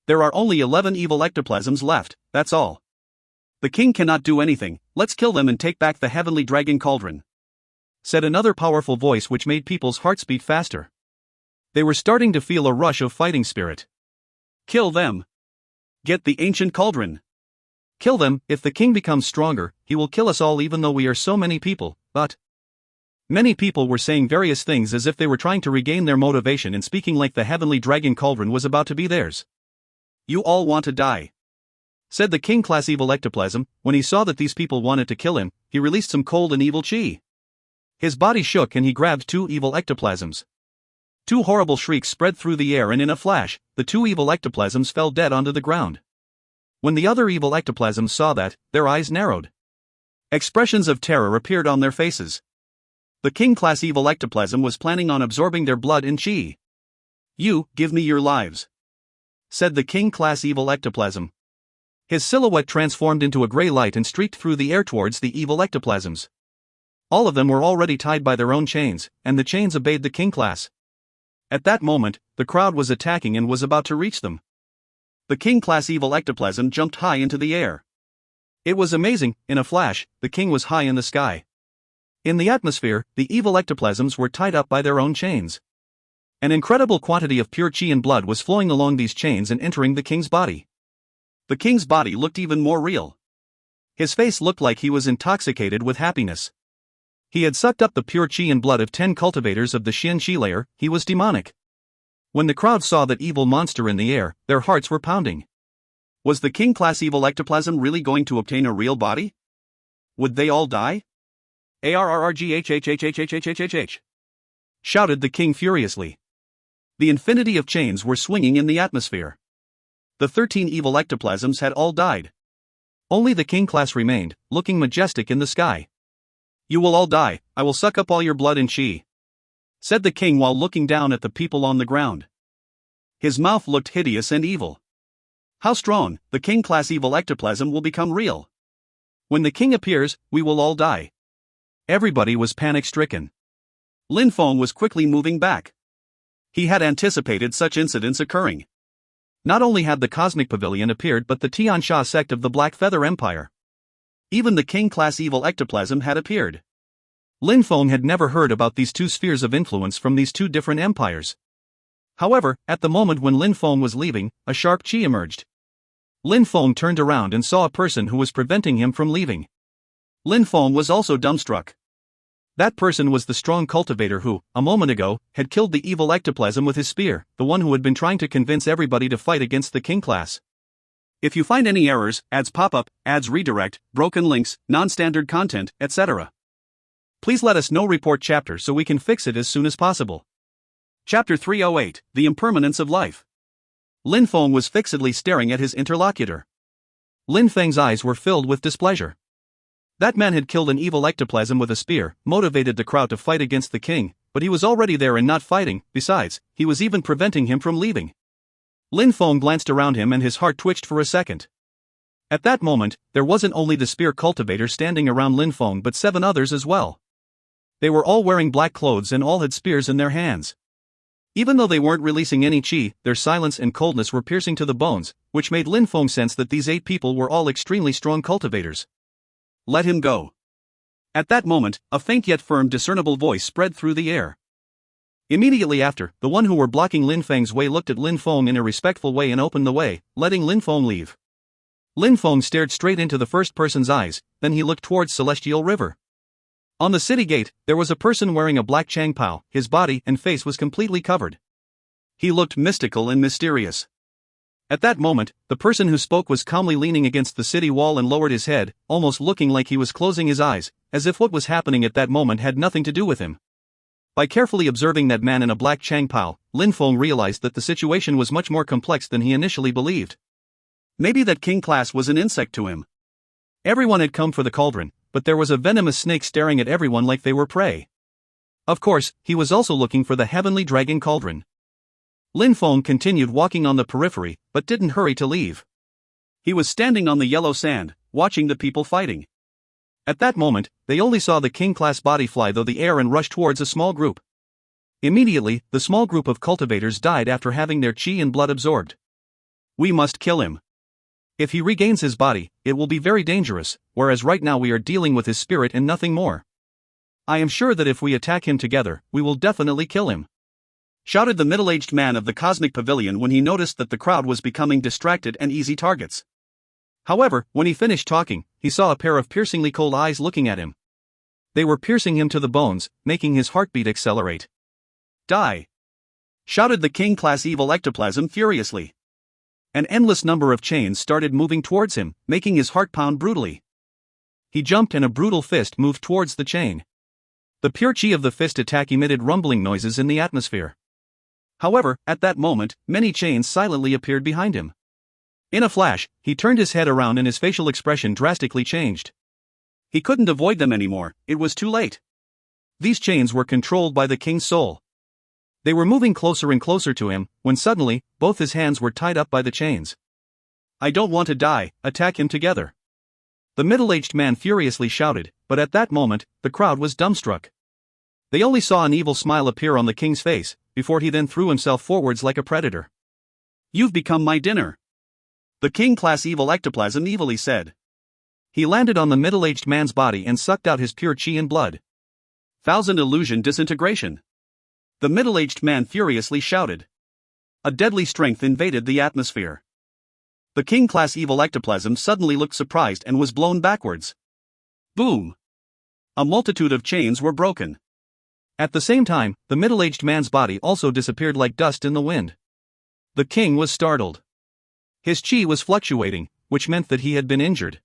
There are only 11 evil ectoplasms left, that's all. The king cannot do anything, let's kill them and take back the heavenly dragon cauldron, said another powerful voice, which made people's hearts beat faster. They were starting to feel a rush of fighting spirit. Kill them. Get the ancient cauldron. Kill them. If the king becomes stronger, he will kill us all, even though we are so many people. But many people were saying various things as if they were trying to regain their motivation and speaking like the heavenly dragon cauldron was about to be theirs. You all want to die, said the king-class evil ectoplasm. When he saw that these people wanted to kill him, he released some cold and evil chi. His body shook and he grabbed 2 evil ectoplasms. 2 horrible shrieks spread through the air, and in a flash, the 2 evil ectoplasms fell dead onto the ground. When the other evil ectoplasms saw that, their eyes narrowed. Expressions of terror appeared on their faces. The king-class evil ectoplasm was planning on absorbing their blood and chi. You, give me your lives, said the king-class evil ectoplasm. His silhouette transformed into a gray light and streaked through the air towards the evil ectoplasms. All of them were already tied by their own chains, and the chains obeyed the king-class. At that moment, the crowd was attacking and was about to reach them. The king-class evil ectoplasm jumped high into the air. It was amazing. In a flash, the king was high in the sky. In the atmosphere, the evil ectoplasms were tied up by their own chains. An incredible quantity of pure chi and blood was flowing along these chains and entering the king's body. The king's body looked even more real. His face looked like he was intoxicated with happiness. He had sucked up the pure chi and blood of 10 cultivators of the Shin Chi layer. He was demonic. When the crowd saw that evil monster in the air, their hearts were pounding. Was the king-class evil ectoplasm really going to obtain a real body? Would they all die? ARRRGHHHHHHHHH! Shouted the king furiously. The infinity of chains were swinging in the atmosphere. The 13 evil ectoplasms had all died. Only the king-class remained, looking majestic in the sky. You will all die. I will suck up all your blood and chi, said the king while looking down at the people on the ground. His mouth looked hideous and evil. How strong, the king-class evil ectoplasm will become real. When the king appears, we will all die. Everybody was panic-stricken. Lin Feng was quickly moving back. He had anticipated such incidents occurring. Not only had the Cosmic Pavilion appeared, but the Tiansha sect of the Black Feather Empire. Even the king-class evil ectoplasm had appeared. Lin Feng had never heard about these 2 spheres of influence from these 2 different empires. However, at the moment when Lin Feng was leaving, a sharp chi emerged. Lin Feng turned around and saw a person who was preventing him from leaving. Lin Feng was also dumbstruck. That person was the strong cultivator who, a moment ago, had killed the evil ectoplasm with his spear, the one who had been trying to convince everybody to fight against the king class. If you find any errors, ads pop up, ads redirect, broken links, non-standard content, etc., please let us know. Report chapter so we can fix it as soon as possible. Chapter 308, The Impermanence of Life. Lin Feng was fixedly staring at his interlocutor. Lin Feng's eyes were filled with displeasure. That man had killed an evil ectoplasm with a spear, motivated the crowd to fight against the king, but he was already there and not fighting. Besides, he was even preventing him from leaving. Lin Feng glanced around him and his heart twitched for a second. At that moment, there wasn't only the spear cultivator standing around Lin Feng but 7 others as well. They were all wearing black clothes and all had spears in their hands. Even though they weren't releasing any qi, their silence and coldness were piercing to the bones, which made Lin Feng sense that these 8 people were all extremely strong cultivators. Let him go. At that moment, a faint yet firm discernible voice spread through the air. Immediately after, the one who were blocking Lin Feng's way looked at Lin Feng in a respectful way and opened the way, letting Lin Feng leave. Lin Feng stared straight into the first person's eyes, then he looked towards Celestial River. On the city gate, there was a person wearing a black changpao. His body and face was completely covered. He looked mystical and mysterious. At that moment, the person who spoke was calmly leaning against the city wall and lowered his head, almost looking like he was closing his eyes, as if what was happening at that moment had nothing to do with him. By carefully observing that man in a black changpao, Lin Feng realized that the situation was much more complex than he initially believed. Maybe that king class was an insect to him. Everyone had come for the cauldron, but there was a venomous snake staring at everyone like they were prey. Of course, he was also looking for the heavenly dragon cauldron. Lin Feng continued walking on the periphery, but didn't hurry to leave. He was standing on the yellow sand, watching the people fighting. At that moment, they only saw the king-class body fly through the air and rush towards a small group. Immediately, the small group of cultivators died after having their qi and blood absorbed. We must kill him. If he regains his body, it will be very dangerous, whereas right now we are dealing with his spirit and nothing more. I am sure that if we attack him together, we will definitely kill him, shouted the middle-aged man of the Cosmic Pavilion when he noticed that the crowd was becoming distracted and easy targets. However, when he finished talking, he saw a pair of piercingly cold eyes looking at him. They were piercing him to the bones, making his heartbeat accelerate. Die! Shouted the king-class evil ectoplasm furiously. An endless number of chains started moving towards him, making his heart pound brutally. He jumped and a brutal fist moved towards the chain. The pure chi of the fist attack emitted rumbling noises in the atmosphere. However, at that moment, many chains silently appeared behind him. In a flash, he turned his head around and his facial expression drastically changed. He couldn't avoid them anymore, it was too late. These chains were controlled by the king's soul. They were moving closer and closer to him, when suddenly, both his hands were tied up by the chains. I don't want to die, attack him together. The middle-aged man furiously shouted, but at that moment, the crowd was dumbstruck. They only saw an evil smile appear on the king's face, before he then threw himself forwards like a predator. You've become my dinner. The king-class evil ectoplasm evilly said. He landed on the middle-aged man's body and sucked out his pure chi and blood. Thousand illusion disintegration. The middle-aged man furiously shouted. A deadly strength invaded the atmosphere. The king-class evil ectoplasm suddenly looked surprised and was blown backwards. Boom! A multitude of chains were broken. At the same time, the middle-aged man's body also disappeared like dust in the wind. The king was startled. His chi was fluctuating, which meant that he had been injured.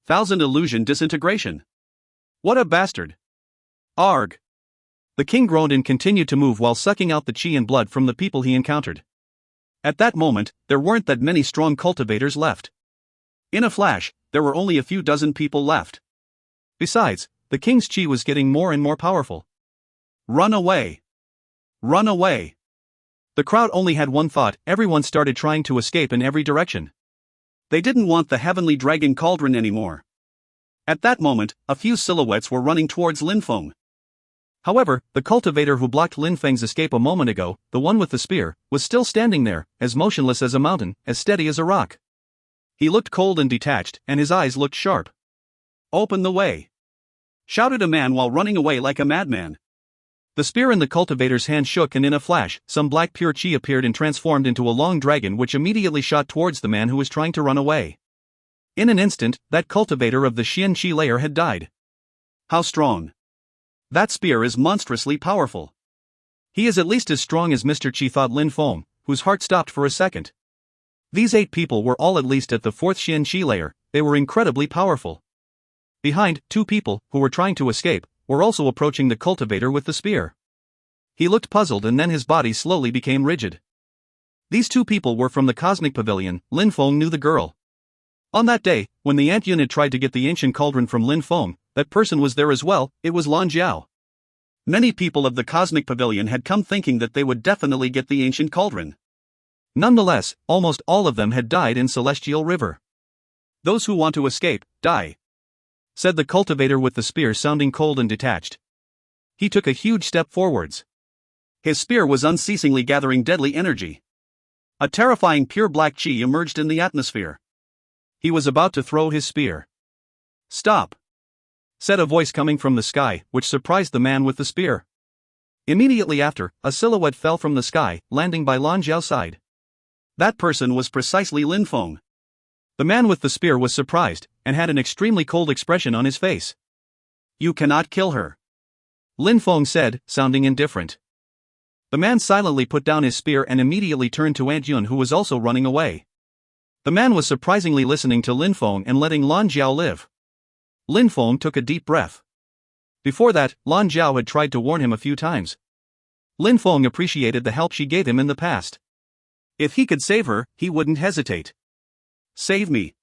Thousand illusion disintegration. What a bastard! Arg! The king groaned and continued to move while sucking out the chi and blood from the people he encountered. At that moment, there weren't that many strong cultivators left. In a flash, there were only a few dozen people left. Besides, the king's chi was getting more and more powerful. Run away! Run away! The crowd only had one thought, everyone started trying to escape in every direction. They didn't want the heavenly dragon cauldron anymore. At that moment, a few silhouettes were running towards Lin Feng. However, the cultivator who blocked Lin Feng's escape a moment ago, the one with the spear, was still standing there, as motionless as a mountain, as steady as a rock. He looked cold and detached, and his eyes looked sharp. Open the way! Shouted a man while running away like a madman. The spear in the cultivator's hand shook and in a flash, some black pure chi appeared and transformed into a long dragon which immediately shot towards the man who was trying to run away. In an instant, that cultivator of the Xian Qi layer had died. How strong! That spear is monstrously powerful. He is at least as strong as Mr. Qi, thought Lin Feng, whose heart stopped for a second. These 8 people were all at least at the 4th Xian Qi layer, they were incredibly powerful. Behind, 2 people, who were trying to escape, were also approaching the cultivator with the spear. He looked puzzled and then his body slowly became rigid. These two people were from the Cosmic Pavilion. Lin Feng knew the girl. On that day, when the ant unit tried to get the ancient cauldron from Lin Feng, that person was there as well. It was Lan Jiao. Many people of the Cosmic Pavilion had come thinking that they would definitely get the ancient cauldron. Nonetheless, almost all of them had died in Celestial River. Those who want to escape, die, said the cultivator with the spear, sounding cold and detached. He took a huge step forwards. His spear was unceasingly gathering deadly energy. A terrifying pure black chi emerged in the atmosphere. He was about to throw his spear. "Stop," said a voice coming from the sky, which surprised the man with the spear. Immediately after, a silhouette fell from the sky, landing by Lan Jiao's side. That person was precisely Lin Feng. The man with the spear was surprised, and had an extremely cold expression on his face. "You cannot kill her," Lin Feng said, sounding indifferent. The man silently put down his spear and immediately turned to Aunt Yun, who was also running away. The man was surprisingly listening to Lin Feng and letting Lan Jiao live. Lin Feng took a deep breath. Before that, Lan Jiao had tried to warn him a few times. Lin Feng appreciated the help she gave him in the past. If he could save her, he wouldn't hesitate. "Save me,"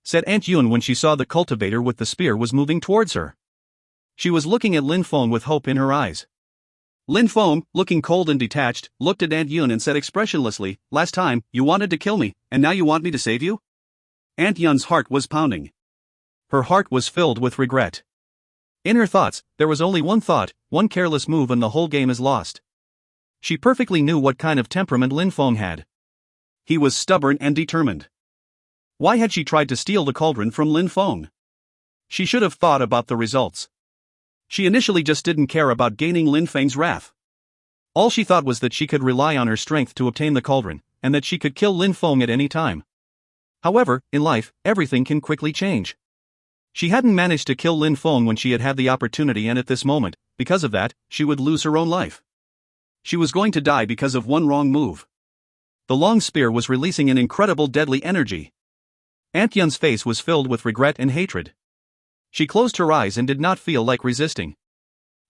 said Aunt Yun when she saw the cultivator with the spear was moving towards her. She was looking at Lin Feng with hope in her eyes. Lin Feng, looking cold and detached, looked at Aunt Yun and said expressionlessly, "Last time, you wanted to kill me, and now you want me to save you?" Aunt Yun's heart was pounding. Her heart was filled with regret. In her thoughts, there was only one thought: one careless move and the whole game is lost. She perfectly knew what kind of temperament Lin Feng had. He was stubborn and determined. Why had she tried to steal the cauldron from Lin Feng? She should have thought about the results. She initially just didn't care about gaining Lin Feng's wrath. All she thought was that she could rely on her strength to obtain the cauldron, and that she could kill Lin Feng at any time. However, in life, everything can quickly change. She hadn't managed to kill Lin Feng when she had had the opportunity, and at this moment, because of that, she would lose her own life. She was going to die because of one wrong move. The long spear was releasing an incredible deadly energy. Aunt Yun's face was filled with regret and hatred. She closed her eyes and did not feel like resisting.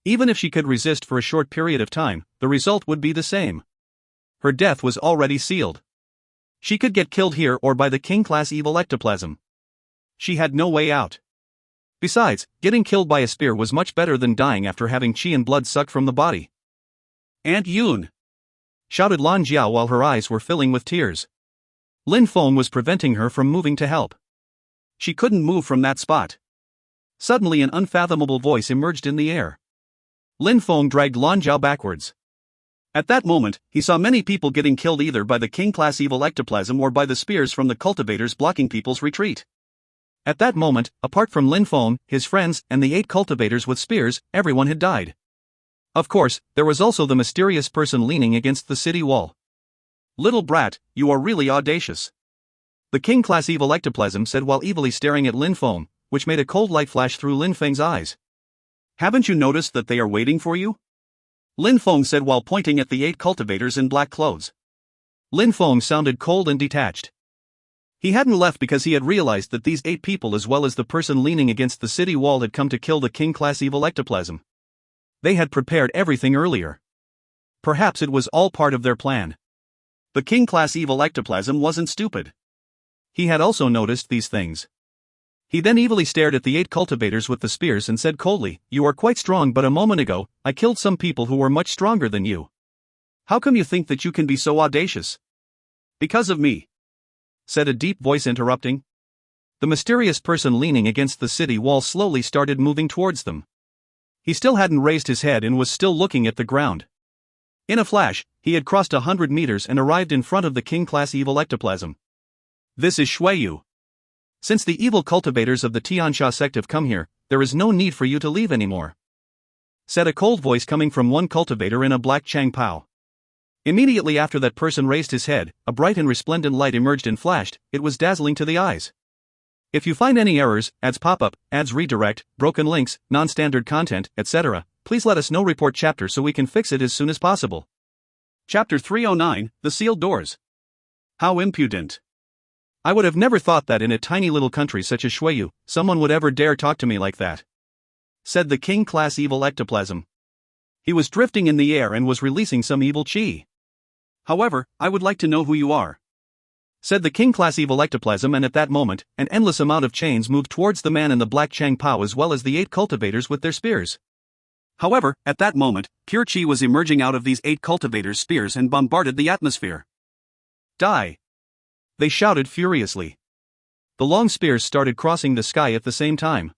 Even if she could resist for a short period of time, the result would be the same. Her death was already sealed. She could get killed here or by the king-class evil ectoplasm. She had no way out. Besides, getting killed by a spear was much better than dying after having chi and blood sucked from the body. "Aunt Yun!" shouted Lan Jiao while her eyes were filling with tears. Lin Feng was preventing her from moving to help. She couldn't move from that spot. Suddenly an unfathomable voice emerged in the air. Lin Feng dragged Lan Jiao backwards. At that moment, he saw many people getting killed either by the king-class evil ectoplasm or by the spears from the cultivators blocking people's retreat. At that moment, apart from Lin Feng, his friends, and the 8 cultivators with spears, everyone had died. Of course, there was also the mysterious person leaning against the city wall. "Little brat, you are really audacious," the king-class evil ectoplasm said while evilly staring at Lin Feng, which made a cold light flash through Lin Feng's eyes. "Haven't you noticed that they are waiting for you?" Lin Feng said while pointing at the 8 cultivators in black clothes. Lin Feng sounded cold and detached. He hadn't left because he had realized that these 8 people as well as the person leaning against the city wall had come to kill the king-class evil ectoplasm. They had prepared everything earlier. Perhaps it was all part of their plan. The king-class evil ectoplasm wasn't stupid. He had also noticed these things. He then evilly stared at the 8 cultivators with the spears and said coldly, "You are quite strong, but a moment ago, I killed some people who were much stronger than you. How come you think that you can be so audacious?" "Because of me," said a deep voice interrupting. The mysterious person leaning against the city wall slowly started moving towards them. He still hadn't raised his head and was still looking at the ground. In a flash, he had crossed 100 meters and arrived in front of the king-class evil ectoplasm. "This is Shuiyu. Since the evil cultivators of the Tiansha sect have come here, there is no need for you to leave anymore," said a cold voice coming from one cultivator in a black Changpao. Immediately after that person raised his head, a bright and resplendent light emerged and flashed. It was dazzling to the eyes. If you find any errors, ads pop-up, ads redirect, broken links, non-standard content, etc., please let us know. Report chapter so we can fix it as soon as possible. Chapter 309, The Sealed Doors. How impudent. I would have never thought that in a tiny little country such as Shuiyu, someone would ever dare talk to me like that, said the king-class evil ectoplasm. He was drifting in the air and was releasing some evil chi. However, I would like to know who you are, said the king-class evil ectoplasm, and at that moment, an endless amount of chains moved towards the man in the black Chang Pao as well as the 8 cultivators with their spears. However, at that moment, pure chi was emerging out of these 8 cultivators' spears and bombarded the atmosphere. Die! They shouted furiously. The long spears started crossing the sky at the same time.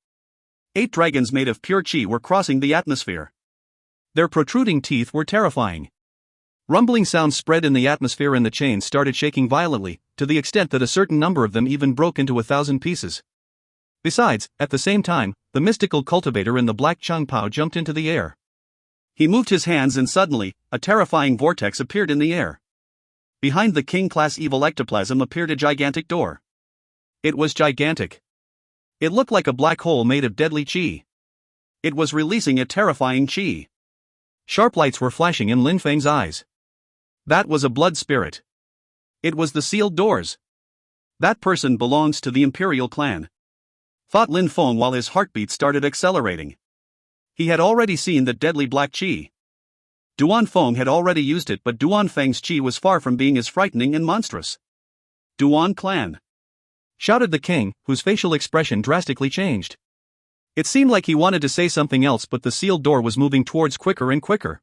8 dragons made of pure chi were crossing the atmosphere. Their protruding teeth were terrifying. Rumbling sounds spread in the atmosphere and the chains started shaking violently, to the extent that a certain number of them even broke into 1,000 pieces. Besides, at the same time, the mystical cultivator in the black Chang Pao jumped into the air. He moved his hands and suddenly, a terrifying vortex appeared in the air. Behind the king-class evil ectoplasm appeared a gigantic door. It was gigantic. It looked like a black hole made of deadly chi. It was releasing a terrifying chi. Sharp lights were flashing in Lin Feng's eyes. That was a blood spirit. It was the sealed doors. That person belongs to the imperial clan, thought Lin Feng while his heartbeat started accelerating. He had already seen the deadly black chi. Duan Feng had already used it, but Duan Feng's chi was far from being as frightening and monstrous. Duan clan! Shouted the king, whose facial expression drastically changed. It seemed like he wanted to say something else, but the sealed door was moving towards quicker and quicker.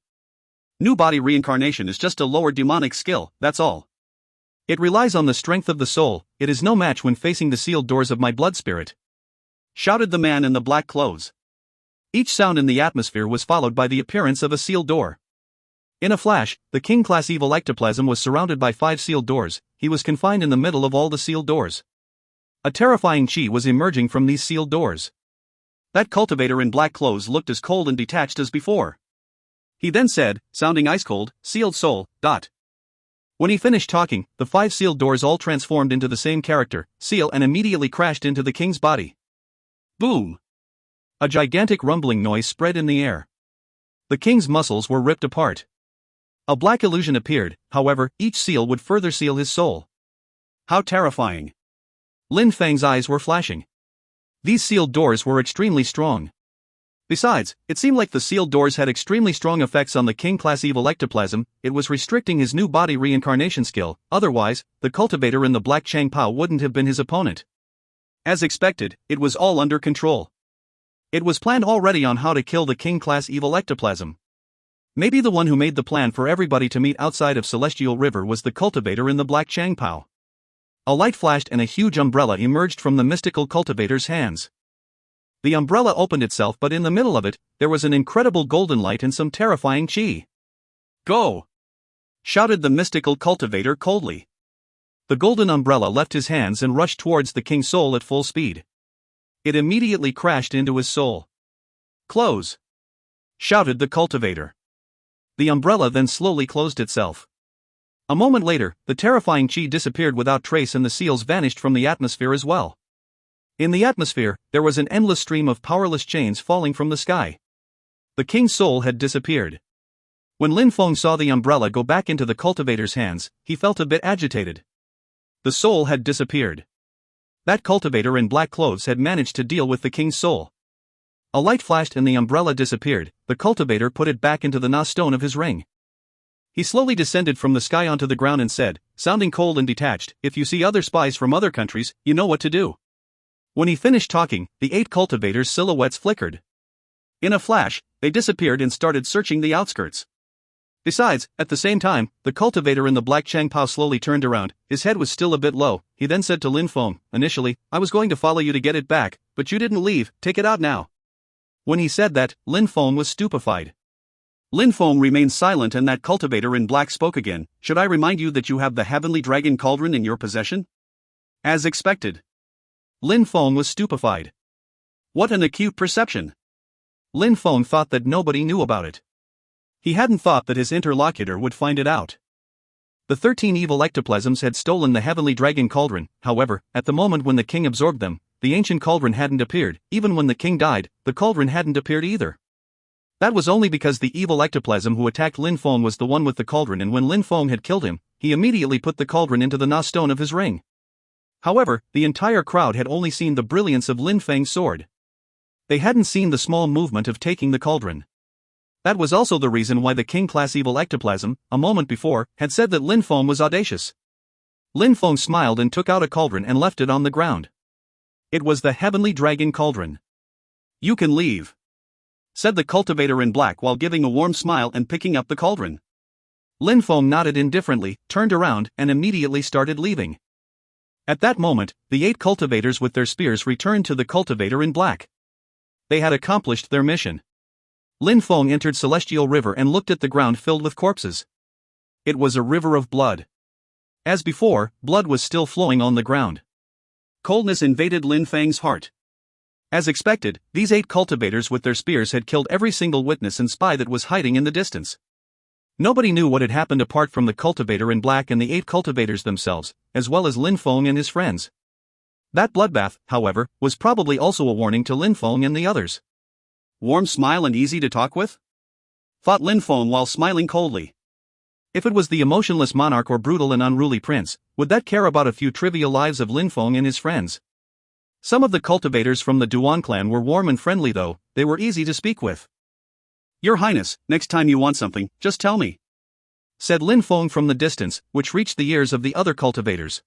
New body reincarnation is just a lower demonic skill, that's all. It relies on the strength of the soul, it is no match when facing the sealed doors of my blood spirit, shouted the man in the black clothes. Each sound in the atmosphere was followed by the appearance of a sealed door. In a flash, the king-class evil ectoplasm was surrounded by 5 sealed doors. He was confined in the middle of all the sealed doors. A terrifying chi was emerging from these sealed doors. That cultivator in black clothes looked as cold and detached as before. He then said, sounding ice cold, "Sealed soul, dot." When he finished talking, the 5 sealed doors all transformed into the same character, seal, and immediately crashed into the king's body. Boom! A gigantic rumbling noise spread in the air. The king's muscles were ripped apart. A black illusion appeared, however, each seal would further seal his soul. How terrifying! Lin Feng's eyes were flashing. These sealed doors were extremely strong. Besides, it seemed like the sealed doors had extremely strong effects on the king-class evil ectoplasm. It was restricting his new body reincarnation skill, otherwise, the cultivator in the black Chang Pao wouldn't have been his opponent. As expected, it was all under control. It was planned already on how to kill the king-class evil ectoplasm. Maybe the one who made the plan for everybody to meet outside of Celestial River was the cultivator in the black Chang Pao. A light flashed and a huge umbrella emerged from the mystical cultivator's hands. The umbrella opened itself, but in the middle of it, there was an incredible golden light and some terrifying chi. Go! Shouted the mystical cultivator coldly. The golden umbrella left his hands and rushed towards the king's soul at full speed. It immediately crashed into his soul. Close! Shouted the cultivator. The umbrella then slowly closed itself. A moment later, the terrifying chi disappeared without trace and the seals vanished from the atmosphere as well. In the atmosphere, there was an endless stream of powerless chains falling from the sky. The king's soul had disappeared. When Lin Feng saw the umbrella go back into the cultivator's hands, he felt a bit agitated. The soul had disappeared. That cultivator in black clothes had managed to deal with the king's soul. A light flashed and the umbrella disappeared. The cultivator put it back into the Na stone of his ring. He slowly descended from the sky onto the ground and said, sounding cold and detached, "If you see other spies from other countries, you know what to do." When he finished talking, the 8 cultivators' silhouettes flickered. In a flash, they disappeared and started searching the outskirts. Besides, at the same time, the cultivator in the black Chang Pao slowly turned around. His head was still a bit low. He then said to Lin Feng, "Initially, I was going to follow you to get it back, but you didn't leave. Take it out now." When he said that, Lin Feng was stupefied. Lin Feng remained silent and that cultivator in black spoke again. "Should I remind you that you have the heavenly dragon cauldron in your possession?" As expected. Lin Feng was stupefied. What an acute perception! Lin Feng thought that nobody knew about it. He hadn't thought that his interlocutor would find it out. The 13 evil ectoplasms had stolen the heavenly dragon cauldron. However, at the moment when the king absorbed them, the ancient cauldron hadn't appeared. Even when the king died, the cauldron hadn't appeared either. That was only because the evil ectoplasm who attacked Lin Feng was the one with the cauldron, and when Lin Feng had killed him, he immediately put the cauldron into the Na stone of his ring. However, the entire crowd had only seen the brilliance of Lin Feng's sword. They hadn't seen the small movement of taking the cauldron. That was also the reason why the king-class evil ectoplasm, a moment before, had said that Lin Feng was audacious. Lin Feng smiled and took out a cauldron and left it on the ground. It was the Heavenly Dragon Cauldron. "You can leave," said the cultivator in black while giving a warm smile and picking up the cauldron. Lin Feng nodded indifferently, turned around, and immediately started leaving. At that moment, the 8 cultivators with their spears returned to the cultivator in black. They had accomplished their mission. Lin Feng entered Celestial River and looked at the ground filled with corpses. It was a river of blood. As before, blood was still flowing on the ground. Coldness invaded Lin Feng's heart. As expected, these 8 cultivators with their spears had killed every single witness and spy that was hiding in the distance. Nobody knew what had happened apart from the cultivator in black and the 8 cultivators themselves, as well as Lin Feng and his friends. That bloodbath, however, was probably also a warning to Lin Feng and the others. Warm smile and easy to talk with? Thought Lin Feng while smiling coldly. If it was the emotionless monarch or brutal and unruly prince, would that care about a few trivial lives of Lin Feng and his friends? Some of the cultivators from the Duan clan were warm and friendly though, they were easy to speak with. "Your Highness, next time you want something, just tell me," said Lin Feng from the distance, which reached the ears of the other cultivators.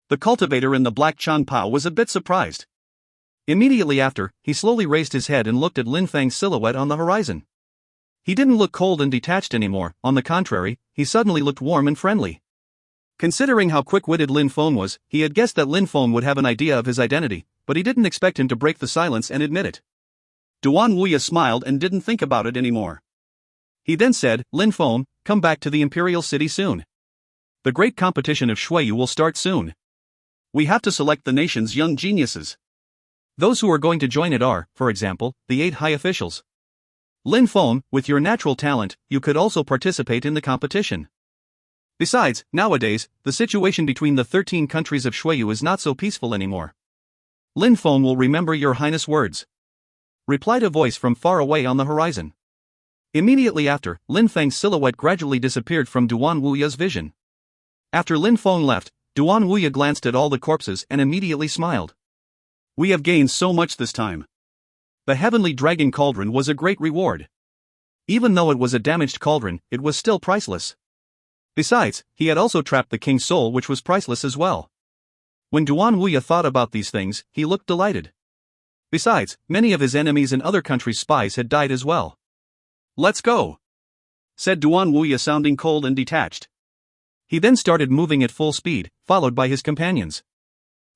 The cultivator in the black Chang Pao was a bit surprised. Immediately after, he slowly raised his head and looked at Lin Feng's silhouette on the horizon. He didn't look cold and detached anymore, on the contrary, he suddenly looked warm and friendly. Considering how quick-witted Lin Feng was, he had guessed that Lin Feng would have an idea of his identity, but he didn't expect him to break the silence and admit it. Duan Wuya smiled and didn't think about it anymore. He then said, "Lin Feng, come back to the Imperial City soon. The great competition of Shuiyu will start soon. We have to select the nation's young geniuses. Those who are going to join it are, for example, the 8 high officials. Lin Feng, with your natural talent, you could also participate in the competition. Besides, nowadays, the situation between the 13 countries of Shuiyu is not so peaceful anymore. Lin Feng will remember your Highness' words," replied a voice from far away on the horizon. Immediately after, Lin Feng's silhouette gradually disappeared from Duan Wuya's vision. After Lin Feng left, Duan Wuya glanced at all the corpses and immediately smiled. "We have gained so much this time. The Heavenly Dragon Cauldron was a great reward. Even though it was a damaged cauldron, it was still priceless. Besides, he had also trapped the king's soul, which was priceless as well." When Duan Wuya thought about these things, he looked delighted. Besides, many of his enemies and other countries' spies had died as well. "Let's go," said Duan Wuya, sounding cold and detached. He then started moving at full speed, followed by his companions.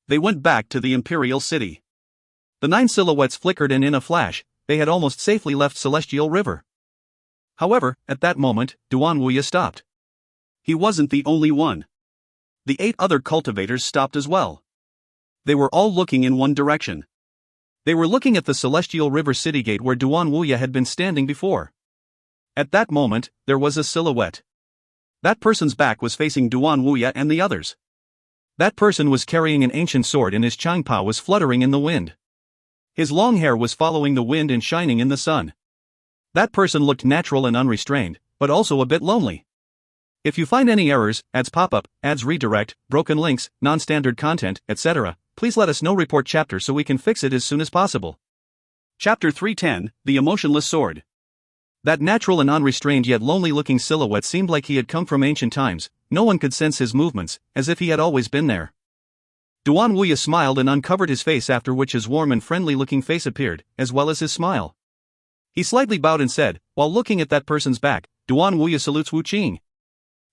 They went back to the Imperial City. The 9 silhouettes flickered and in a flash, they had almost safely left Celestial River. However, at that moment, Duan Wuya stopped. He wasn't the only one. The 8 other cultivators stopped as well. They were all looking in one direction. They were looking at the Celestial River city gate where Duan Wuya had been standing before. At that moment, there was a silhouette. That person's back was facing Duan Wuya and the others. That person was carrying an ancient sword and his changpa was fluttering in the wind. His long hair was following the wind and shining in the sun. That person looked natural and unrestrained, but also a bit lonely. If you find any errors, ads pop-up, ads redirect, broken links, non-standard content, etc., please let us know. Report chapter so we can fix it as soon as possible. Chapter 310, The Emotionless Sword. That natural and unrestrained yet lonely-looking silhouette seemed like he had come from ancient times. No one could sense his movements, as if he had always been there. Duan Wuya smiled and uncovered his face, after which his warm and friendly-looking face appeared, as well as his smile. He slightly bowed and said, while looking at that person's back, "Duan Wuya salutes Wu Qing."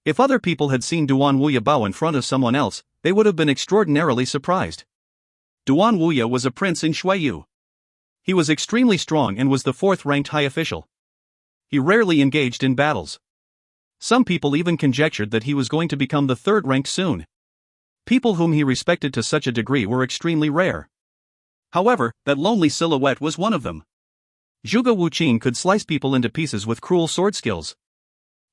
If other people had seen Duan Wuya bow in front of someone else, they would have been extraordinarily surprised. Duan Wuya was a prince in Shuiyu. He was extremely strong and was the 4th-ranked high official. He rarely engaged in battles. Some people even conjectured that he was going to become the 3rd rank soon. People whom he respected to such a degree were extremely rare. However, that lonely silhouette was one of them. Zhuge Wu Qing could slice people into pieces with cruel sword skills.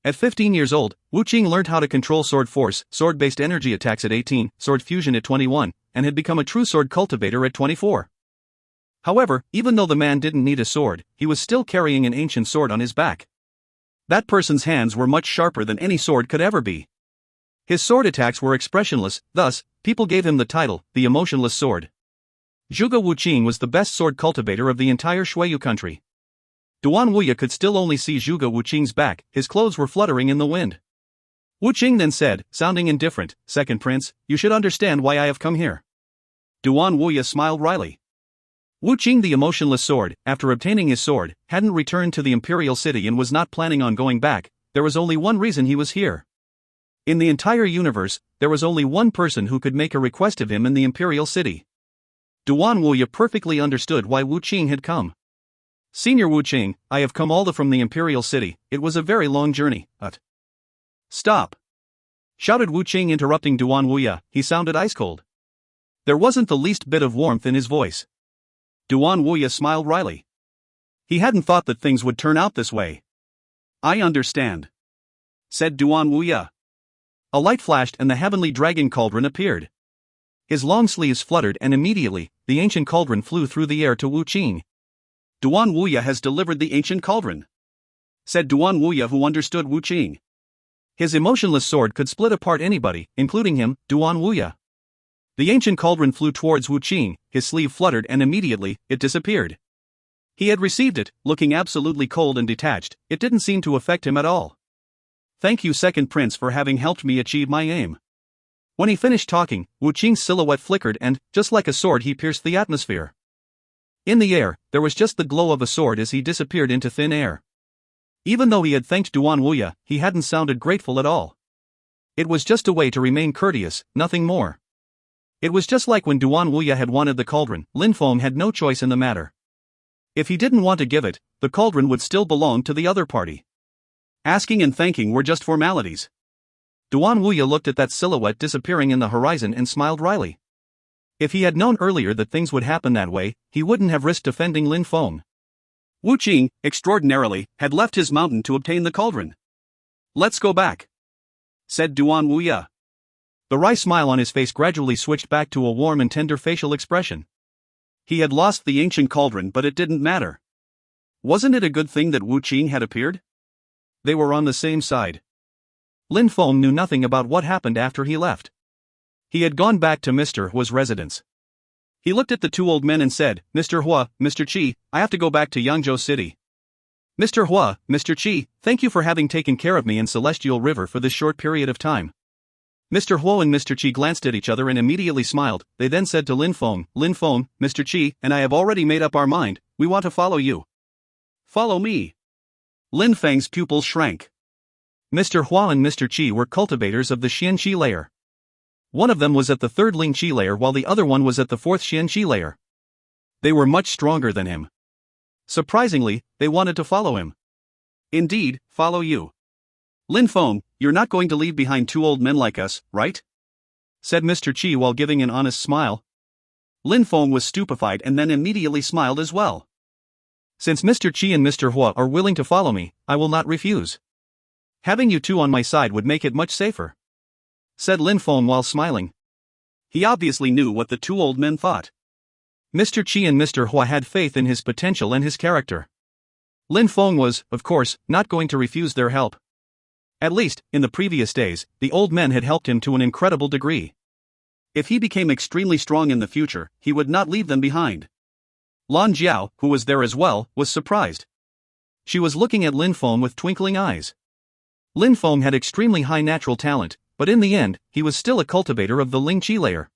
At 15 years old, Wu Qing learned how to control sword force, sword-based energy attacks at 18, sword fusion at 21, and had become a true sword cultivator at 24. However, even though the man didn't need a sword, he was still carrying an ancient sword on his back. That person's hands were much sharper than any sword could ever be. His sword attacks were expressionless, thus, people gave him the title, the Emotionless Sword. Zhuge Wu Qing was the best sword cultivator of the entire Shuiyu country. Duan Wuya could still only see Zhuge Wuqing's back, his clothes were fluttering in the wind. Wuqing then said, sounding indifferent, "Second Prince, you should understand why I have come here." Duan Wuya smiled wryly. Wuqing the emotionless sword, after obtaining his sword, hadn't returned to the imperial city and was not planning on going back. There was only one reason he was here. In the entire universe, there was only one person who could make a request of him in the imperial city. Duan Wuya perfectly understood why Wuqing had come. "Senior Wuqing, I have come all the from the imperial city. It was a very long journey, but..." "Stop!" shouted Wuqing, interrupting Duan Wuya. He sounded ice cold. There wasn't the least bit of warmth in his voice. Duan Wuya smiled wryly. He hadn't thought that things would turn out this way. "I understand," said Duan Wuya. A light flashed and the heavenly dragon cauldron appeared. His long sleeves fluttered and immediately, the ancient cauldron flew through the air to Wuqing. "Duan Wuya has delivered the ancient cauldron," said Duan Wuya, who understood Wuqing. His emotionless sword could split apart anybody, including him, Duan Wuya. The ancient cauldron flew towards Wuqing, his sleeve fluttered and immediately, it disappeared. He had received it, looking absolutely cold and detached. It didn't seem to affect him at all. "Thank you, Second Prince, for having helped me achieve my aim." When he finished talking, Wuqing's silhouette flickered and, just like a sword, he pierced the atmosphere. In the air, there was just the glow of a sword as he disappeared into thin air. Even though he had thanked Duan Wuya, he hadn't sounded grateful at all. It was just a way to remain courteous, nothing more. It was just like when Duan Wuya had wanted the cauldron. Lin Feng had no choice in the matter. If he didn't want to give it, the cauldron would still belong to the other party. Asking and thanking were just formalities. Duan Wuya looked at that silhouette disappearing in the horizon and smiled wryly. If he had known earlier that things would happen that way, he wouldn't have risked offending Lin Feng. Wuqing, extraordinarily, had left his mountain to obtain the cauldron. "Let's go back," said Duan Wuya. The wry smile on his face gradually switched back to a warm and tender facial expression. He had lost the ancient cauldron, but it didn't matter. Wasn't it a good thing that Wuqing had appeared? They were on the same side. Lin Feng knew nothing about what happened after he left. He had gone back to Mr. Hua's residence. He looked at the two old men and said, "Mr. Hua, Mr. Qi, I have to go back to Yangzhou City." "Mr. Hua, Mr. Qi, thank you for having taken care of me in Celestial River for this short period of time." Mr. Hua and Mr. Qi glanced at each other and immediately smiled. They then said to Lin Feng, "Mr. Qi and I have already made up our mind, we want to follow you." "Follow me?" Lin Feng's pupils shrank. Mr. Hua and Mr. Qi were cultivators of the Xian Qi layer. One of them was at the third Ling Qi layer while the other one was at the fourth Xian Qi layer. They were much stronger than him. Surprisingly, they wanted to follow him. "Indeed, follow you. Lin Feng, you're not going to leave behind two old men like us, right?" said Mr. Qi while giving an honest smile. Lin Feng was stupefied and then immediately smiled as well. "Since Mr. Qi and Mr. Hua are willing to follow me, I will not refuse. Having you two on my side would make it much safer," said Lin Feng while smiling. He obviously knew what the two old men thought. Mr. Qi and Mr. Hua had faith in his potential and his character. Lin Feng was, of course, not going to refuse their help. At least, in the previous days, the old men had helped him to an incredible degree. If he became extremely strong in the future, he would not leave them behind. Lan Jiao, who was there as well, was surprised. She was looking at Lin Feng with twinkling eyes. Lin Feng had extremely high natural talent, but in the end, he was still a cultivator of the Ling Qi layer.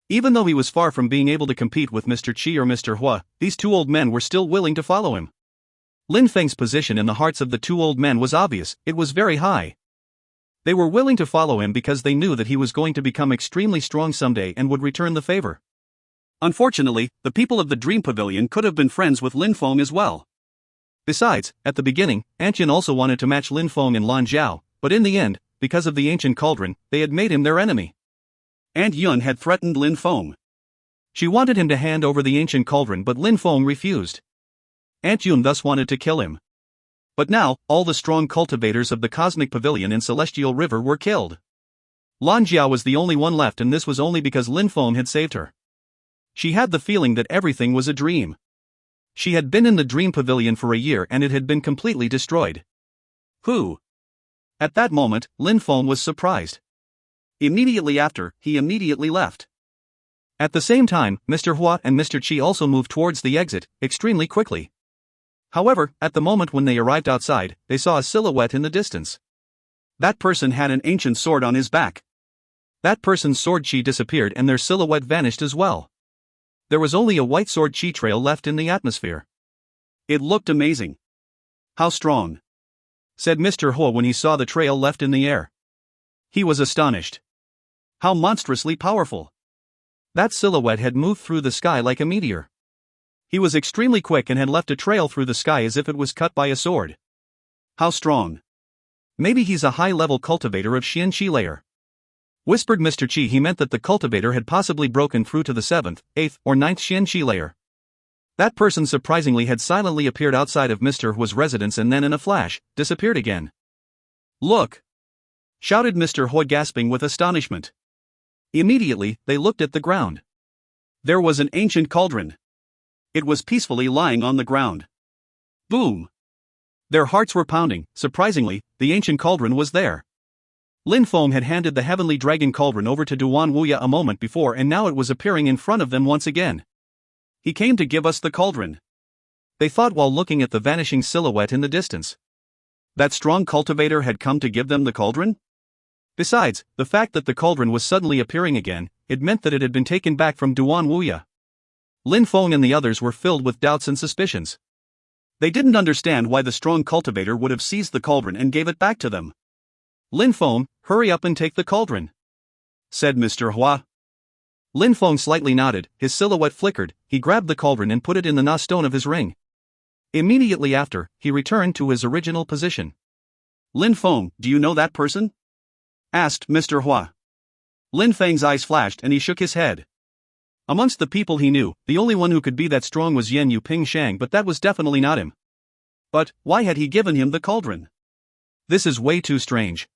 Even though he was far from being able to compete with Mr. Qi or Mr. Hua, these two old men were still willing to follow him. Lin Feng's position in the hearts of the two old men was obvious, it was very high. They were willing to follow him because they knew that he was going to become extremely strong someday and would return the favor. Unfortunately, the people of the Dream Pavilion could have been friends with Lin Feng as well. Besides, at the beginning, Antien also wanted to match Lin Feng and Lan Jiao, but in the end, because of the ancient cauldron, they had made him their enemy. Aunt Yun had threatened Lin Feng. She wanted him to hand over the ancient cauldron, but Lin Feng refused. Aunt Yun thus wanted to kill him. But now, all the strong cultivators of the Cosmic Pavilion in Celestial River were killed. Lan Jiao was the only one left, and this was only because Lin Feng had saved her. She had the feeling that everything was a dream. She had been in the Dream Pavilion for a year and it had been completely destroyed. Who? At that moment, Lin Feng was surprised. Immediately after, he immediately left. At the same time, Mr. Hua and Mr. Qi also moved towards the exit, extremely quickly. However, at the moment when they arrived outside, they saw a silhouette in the distance. That person had an ancient sword on his back. That person's sword chi disappeared and their silhouette vanished as well. There was only a white sword chi trail left in the atmosphere. It looked amazing. How strong, said Mr. Ho when he saw the trail left in the air. He was astonished. How monstrously powerful. That silhouette had moved through the sky like a meteor. He was extremely quick and had left a trail through the sky as if it was cut by a sword. How strong. Maybe he's a high-level cultivator of Xian Qi layer. Whispered Mr. Qi. He meant that the cultivator had possibly broken through to the 7th, 8th, or 9th Xian Qi layer. That person surprisingly had silently appeared outside of Mr. Hu's residence and then in a flash, disappeared again. Look! Shouted Mr. Hui, gasping with astonishment. Immediately, they looked at the ground. There was an ancient cauldron. It was peacefully lying on the ground. Boom! Their hearts were pounding. Surprisingly, the ancient cauldron was there. Lin Feng had handed the heavenly dragon cauldron over to Duan Wuya a moment before and now it was appearing in front of them once again. He came to give us the cauldron, they thought while looking at the vanishing silhouette in the distance. That strong cultivator had come to give them the cauldron? Besides, the fact that the cauldron was suddenly appearing again, it meant that it had been taken back from Duan Wuya. Lin Feng and the others were filled with doubts and suspicions. They didn't understand why the strong cultivator would have seized the cauldron and gave it back to them. Lin Feng, hurry up and take the cauldron, said Mr. Hua. Lin Feng slightly nodded, his silhouette flickered, he grabbed the cauldron and put it in the na stone of his ring. Immediately after, he returned to his original position. Lin Feng, do you know that person? Asked Mr. Hua. Lin Feng's eyes flashed and he shook his head. Amongst the people he knew, the only one who could be that strong was Yen Yu Ping Shang, but that was definitely not him. But, why had he given him the cauldron? This is way too strange,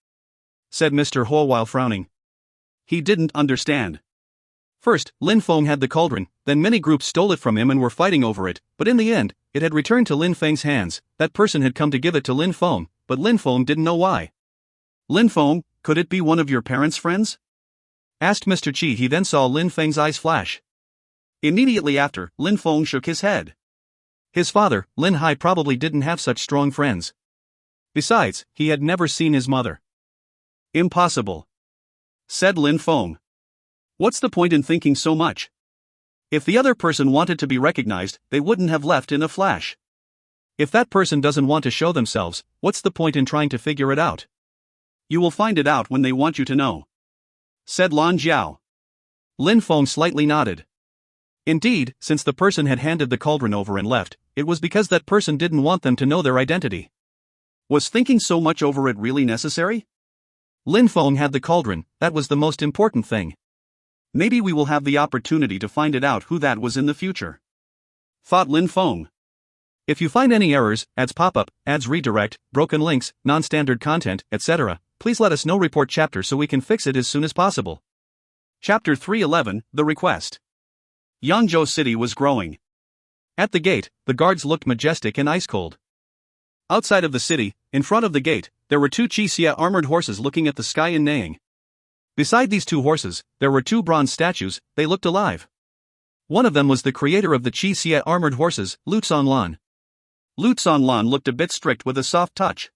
said Mr. Hua while frowning. He didn't understand. First, Lin Feng had the cauldron, then many groups stole it from him and were fighting over it, but in the end, it had returned to Lin Feng's hands. That person had come to give it to Lin Feng, but Lin Feng didn't know why. Lin Feng, could it be one of your parents' friends? Asked Mr. Qi. He then saw Lin Feng's eyes flash. Immediately after, Lin Feng shook his head. His father, Lin Hai, probably didn't have such strong friends. Besides, he had never seen his mother. Impossible, said Lin Feng. What's the point in thinking so much? If the other person wanted to be recognized, they wouldn't have left in a flash. If that person doesn't want to show themselves, what's the point in trying to figure it out? You will find it out when they want you to know, said Lan Jiao. Lin Feng slightly nodded. Indeed, since the person had handed the cauldron over and left, it was because that person didn't want them to know their identity. Was thinking so much over it really necessary? Lin Feng had the cauldron, that was the most important thing. Maybe we will have the opportunity to find it out who that was in the future, thought Lin Feng. If you find any errors, ads pop up, ads redirect, broken links, non-standard content, etc., please let us know. Report chapter so we can fix it as soon as possible. Chapter 311, The Request. Yangzhou City was growing. At the gate, the guards looked majestic and ice-cold. Outside of the city, in front of the gate, there were two Qixia armored horses looking at the sky and neighing. Beside these two horses, there were two bronze statues. They looked alive. One of them was the creator of the Qixia armored horses, Lu Lan. Lu Lan looked a bit strict with a soft touch.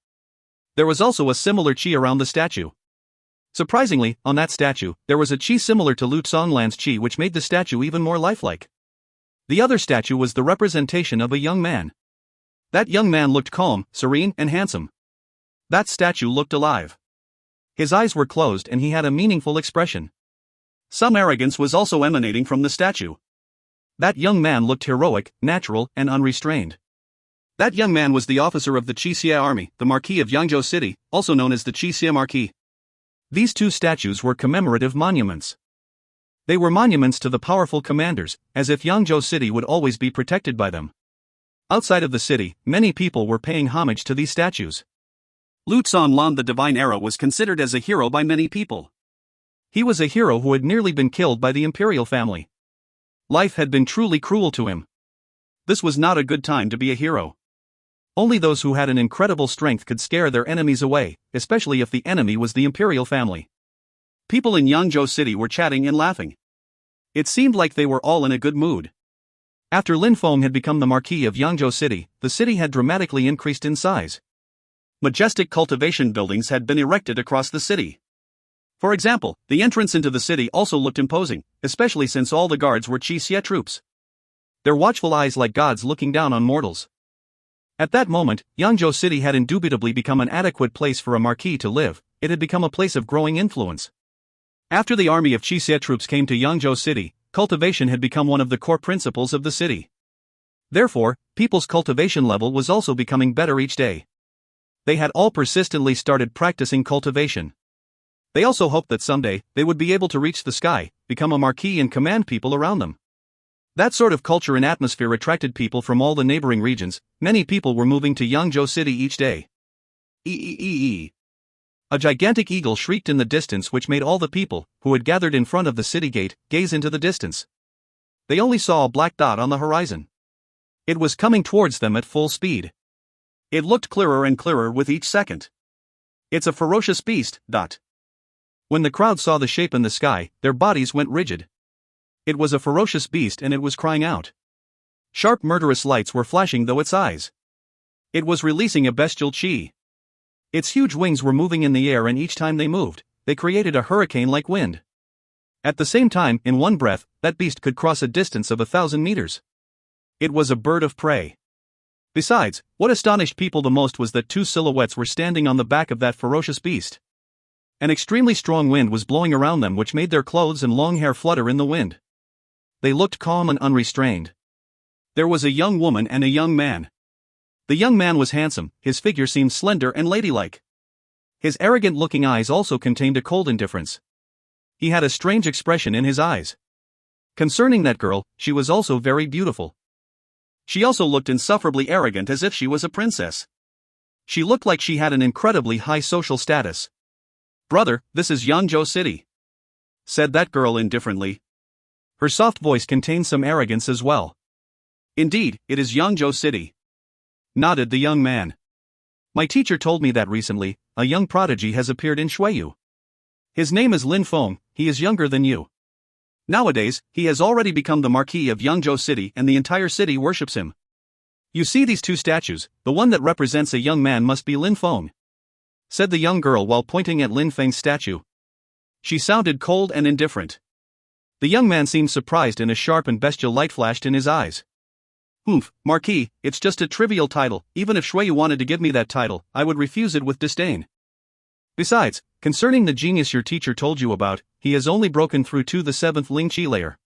There was also a similar Qi around the statue. Surprisingly, on that statue, there was a Qi similar to Lu Lan's Qi, which made the statue even more lifelike. The other statue was the representation of a young man. That young man looked calm, serene, and handsome. That statue looked alive. His eyes were closed and he had a meaningful expression. Some arrogance was also emanating from the statue. That young man looked heroic, natural, and unrestrained. That young man was the officer of the Qixia army, the Marquis of Yangzhou City, also known as the Qixia Marquis. These two statues were commemorative monuments. They were monuments to the powerful commanders, as if Yangzhou City would always be protected by them. Outside of the city, many people were paying homage to these statues. Lu Lan, the divine era, was considered as a hero by many people. He was a hero who had nearly been killed by the imperial family. Life had been truly cruel to him. This was not a good time to be a hero. Only those who had an incredible strength could scare their enemies away, especially if the enemy was the imperial family. People in Yangzhou City were chatting and laughing. It seemed like they were all in a good mood. After Lin Feng had become the Marquis of Yangzhou City, the city had dramatically increased in size. Majestic cultivation buildings had been erected across the city. For example, the entrance into the city also looked imposing, especially since all the guards were Qi Xie troops. Their watchful eyes like gods looking down on mortals. At that moment, Yangzhou City had indubitably become an adequate place for a marquis to live. It had become a place of growing influence. After the army of Qi Xie troops came to Yangzhou City, cultivation had become one of the core principles of the city. Therefore, people's cultivation level was also becoming better each day. They had all persistently started practicing cultivation. They also hoped that someday, they would be able to reach the sky, become a marquis and command people around them. That sort of culture and atmosphere attracted people from all the neighboring regions. Many people were moving to Yangzhou City each day. A gigantic eagle shrieked in the distance, which made all the people, who had gathered in front of the city gate, gaze into the distance. They only saw a black dot on the horizon. It was coming towards them at full speed. It looked clearer and clearer with each second. It's a ferocious beast. When the crowd saw the shape in the sky, their bodies went rigid. It was a ferocious beast and it was crying out. Sharp murderous lights were flashing through its eyes. It was releasing a bestial chi. Its huge wings were moving in the air, and each time they moved, they created a hurricane-like wind. At the same time, in one breath, that beast could cross a distance of 1,000 meters. It was a bird of prey. Besides, what astonished people the most was that two silhouettes were standing on the back of that ferocious beast. An extremely strong wind was blowing around them, which made their clothes and long hair flutter in the wind. They looked calm and unrestrained. There was a young woman and a young man. The young man was handsome, his figure seemed slender and ladylike. His arrogant-looking eyes also contained a cold indifference. He had a strange expression in his eyes. Concerning that girl, she was also very beautiful. She also looked insufferably arrogant, as if she was a princess. She looked like she had an incredibly high social status. "Brother, this is Yangzhou City," said that girl indifferently. Her soft voice contained some arrogance as well. "Indeed, it is Yangzhou City," nodded the young man. "My teacher told me that recently, a young prodigy has appeared in Shuiyu. His name is Lin Feng. He is younger than you. Nowadays, he has already become the Marquis of Yangzhou City and the entire city worships him. You see these two statues, the one that represents a young man must be Lin Feng," said the young girl while pointing at Lin Feng's statue. She sounded cold and indifferent. The young man seemed surprised and a sharp and bestial light flashed in his eyes. Marquis, it's just a trivial title. Even if Shuiyu wanted to give me that title, I would refuse it with disdain. Besides, concerning the genius your teacher told you about, he has only broken through to the 7th Ling Qi layer.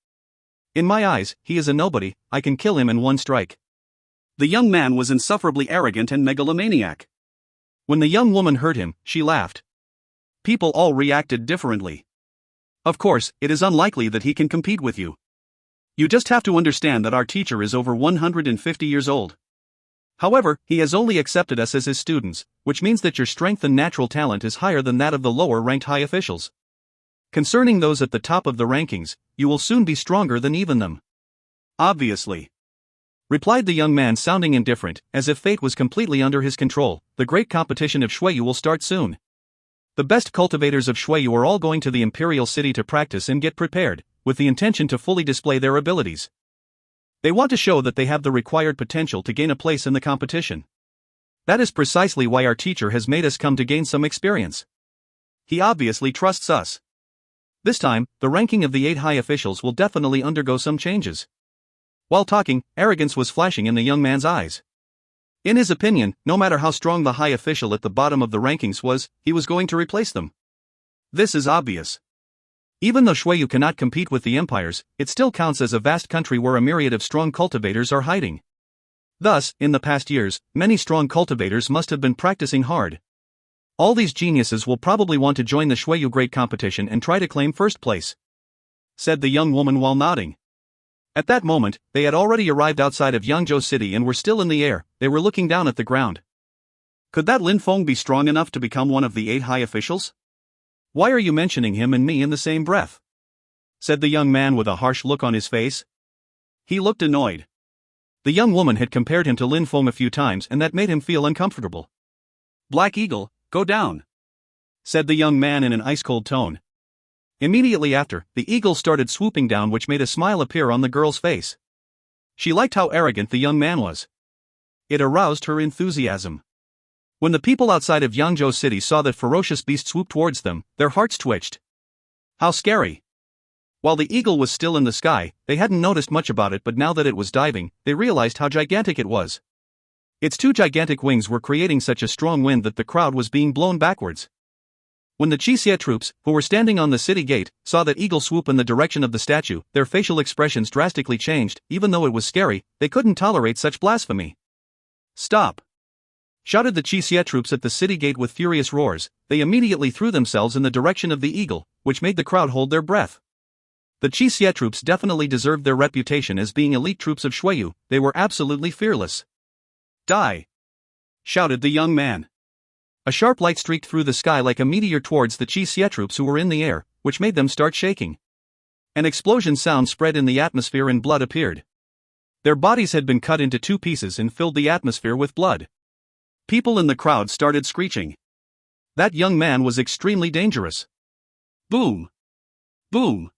In my eyes, he is a nobody. I can kill him in one strike." The young man was insufferably arrogant and megalomaniac. When the young woman heard him, she laughed. People all reacted differently. "Of course, it is unlikely that he can compete with you. You just have to understand that our teacher is over 150 years old. However, he has only accepted us as his students, which means that your strength and natural talent is higher than that of the lower-ranked high officials. Concerning those at the top of the rankings, you will soon be stronger than even them." "Obviously," replied the young man, sounding indifferent, as if fate was completely under his control. "The great competition of Shuiyu will start soon. The best cultivators of Shuiyu are all going to the imperial city to practice and get prepared, with the intention to fully display their abilities. They want to show that they have the required potential to gain a place in the competition. That is precisely why our teacher has made us come to gain some experience. He obviously trusts us. This time, the ranking of the 8 high officials will definitely undergo some changes." While talking, arrogance was flashing in the young man's eyes. In his opinion, no matter how strong the high official at the bottom of the rankings was, he was going to replace them. This is obvious. Even though Shuiyu cannot compete with the empires, it still counts as a vast country where a myriad of strong cultivators are hiding. Thus, in the past years, many strong cultivators must have been practicing hard. All these geniuses will probably want to join the Shuiyu Great Competition and try to claim first place," said the young woman while nodding. At that moment, they had already arrived outside of Yangzhou City and were still in the air. They were looking down at the ground. "Could that Lin Feng be strong enough to become one of the 8 high officials? Why are you mentioning him and me in the same breath?" said the young man with a harsh look on his face. He looked annoyed. The young woman had compared him to Lin Feng a few times and that made him feel uncomfortable. "Black Eagle, go down," said the young man in an ice-cold tone. Immediately after, the eagle started swooping down, which made a smile appear on the girl's face. She liked how arrogant the young man was. It aroused her enthusiasm. When the people outside of Yangzhou City saw that ferocious beast swoop towards them, their hearts twitched. How scary! While the eagle was still in the sky, they hadn't noticed much about it, but now that it was diving, they realized how gigantic it was. Its two gigantic wings were creating such a strong wind that the crowd was being blown backwards. When the Qixie troops, who were standing on the city gate, saw that eagle swoop in the direction of the statue, their facial expressions drastically changed. Even though it was scary, they couldn't tolerate such blasphemy. "Stop!" shouted the Qixie troops at the city gate with furious roars. They immediately threw themselves in the direction of the eagle, which made the crowd hold their breath. The Qixie troops definitely deserved their reputation as being elite troops of Shuiyu. They were absolutely fearless. "Die!" shouted the young man. A sharp light streaked through the sky like a meteor towards the Qixie troops who were in the air, which made them start shaking. An explosion sound spread in the atmosphere and blood appeared. Their bodies had been cut into two pieces and filled the atmosphere with blood. People in the crowd started screeching. That young man was extremely dangerous. Boom! Boom!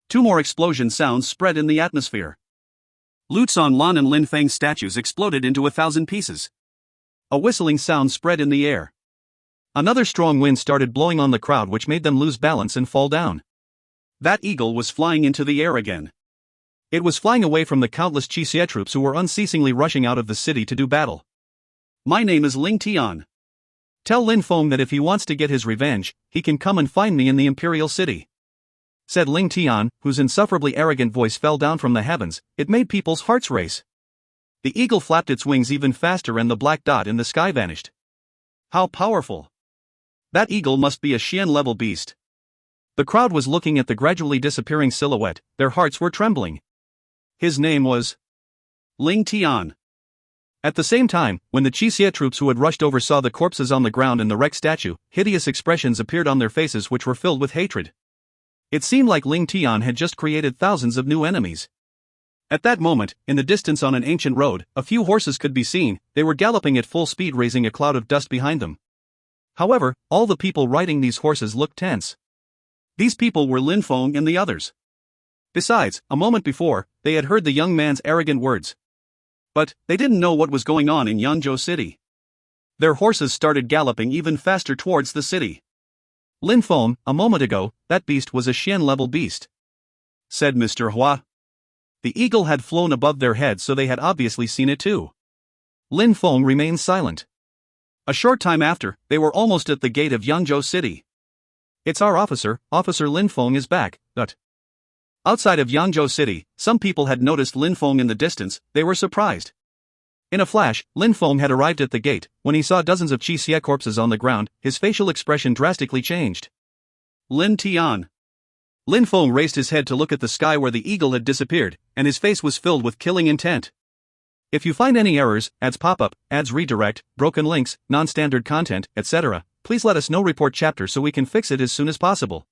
Two more explosion sounds spread in the atmosphere. Lu Lan and Lin Feng statues exploded into 1,000 pieces. A whistling sound spread in the air. Another strong wind started blowing on the crowd, which made them lose balance and fall down. That eagle was flying into the air again. It was flying away from the countless Qixie troops who were unceasingly rushing out of the city to do battle. "My name is Ling Tian. Tell Lin Feng that if he wants to get his revenge, he can come and find me in the Imperial City," said Ling Tian, whose insufferably arrogant voice fell down from the heavens. It made people's hearts race. The eagle flapped its wings even faster and the black dot in the sky vanished. How powerful! That eagle must be a Xian-level beast. The crowd was looking at the gradually disappearing silhouette. Their hearts were trembling. His name was Ling Tian. At the same time, when the Qixie troops who had rushed over saw the corpses on the ground and the wrecked statue, hideous expressions appeared on their faces which were filled with hatred. It seemed like Ling Tian had just created thousands of new enemies. At that moment, in the distance on an ancient road, a few horses could be seen. They were galloping at full speed, raising a cloud of dust behind them. However, all the people riding these horses looked tense. These people were Lin Feng and the others. Besides, a moment before, they had heard the young man's arrogant words. But they didn't know what was going on in Yangzhou City. Their horses started galloping even faster towards the city. "Lin Feng, a moment ago, that beast was a Xian-level beast," said Mr. Hua. The eagle had flown above their heads, so they had obviously seen it too. Lin Feng remained silent. A short time after, they were almost at the gate of Yangzhou City. "It's our officer, Officer Lin Feng is back." But outside of Yangzhou City, some people had noticed Lin Feng in the distance. They were surprised. In a flash, Lin Feng had arrived at the gate. When he saw dozens of Qixie corpses on the ground, his facial expression drastically changed. "Lin Tian." Lin Feng raised his head to look at the sky where the eagle had disappeared, and his face was filled with killing intent. If you find any errors, ads pop up, ads redirect, broken links, non-standard content, etc., please let us know. Report chapter so we can fix it as soon as possible.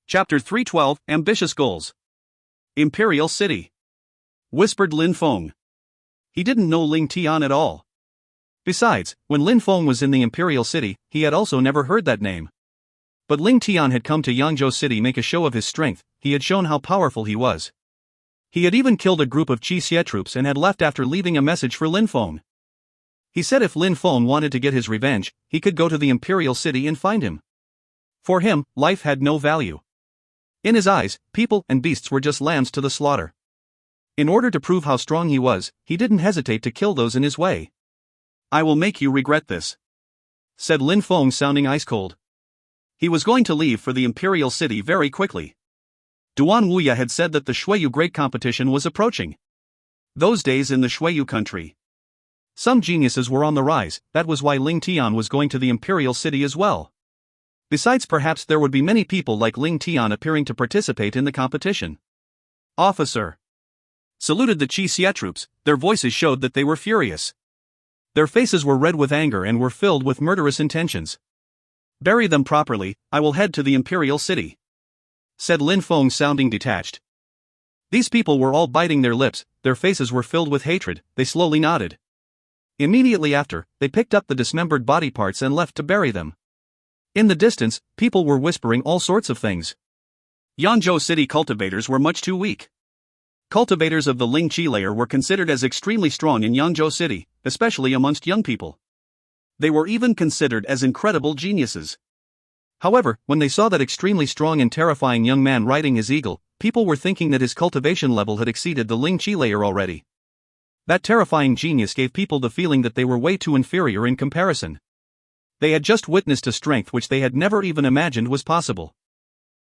Chapter 312, Ambitious Goals. Imperial City. Whispered Lin Feng. He didn't know Ling Tian at all. Besides, when Lin Feng was in the Imperial City, he had also never heard that name. But Ling Tian had come to Yangzhou City make a show of his strength. He had shown how powerful he was. He had even killed a group of Qixie troops and had left after leaving a message for Lin Feng. He said if Lin Feng wanted to get his revenge, he could go to the Imperial City and find him. For him, life had no value. In his eyes, people and beasts were just lambs to the slaughter. In order to prove how strong he was, he didn't hesitate to kill those in his way. "I will make you regret this," said Lin Feng, sounding ice cold. He was going to leave for the Imperial City very quickly. Duan Wuya had said that the Shuiyu Great Competition was approaching. Those days in the Shuiyu country, some geniuses were on the rise. That was why Ling Tian was going to the Imperial City as well. Besides, perhaps there would be many people like Ling Tian appearing to participate in the competition. "Officer," saluted the Qixie troops. Their voices showed that they were furious. Their faces were red with anger and were filled with murderous intentions. "Bury them properly. I will head to the Imperial City," said Lin Feng, sounding detached. These people were all biting their lips. Their faces were filled with hatred. They slowly nodded. Immediately after, they picked up the dismembered body parts and left to bury them. In the distance, people were whispering all sorts of things. Yangzhou City cultivators were much too weak. Cultivators of the Ling Chi layer were considered as extremely strong in Yangzhou City, especially amongst young people. They were even considered as incredible geniuses. However, when they saw that extremely strong and terrifying young man riding his eagle, people were thinking that his cultivation level had exceeded the Ling Chi layer already. That terrifying genius gave people the feeling that they were way too inferior in comparison. They had just witnessed a strength which they had never even imagined was possible.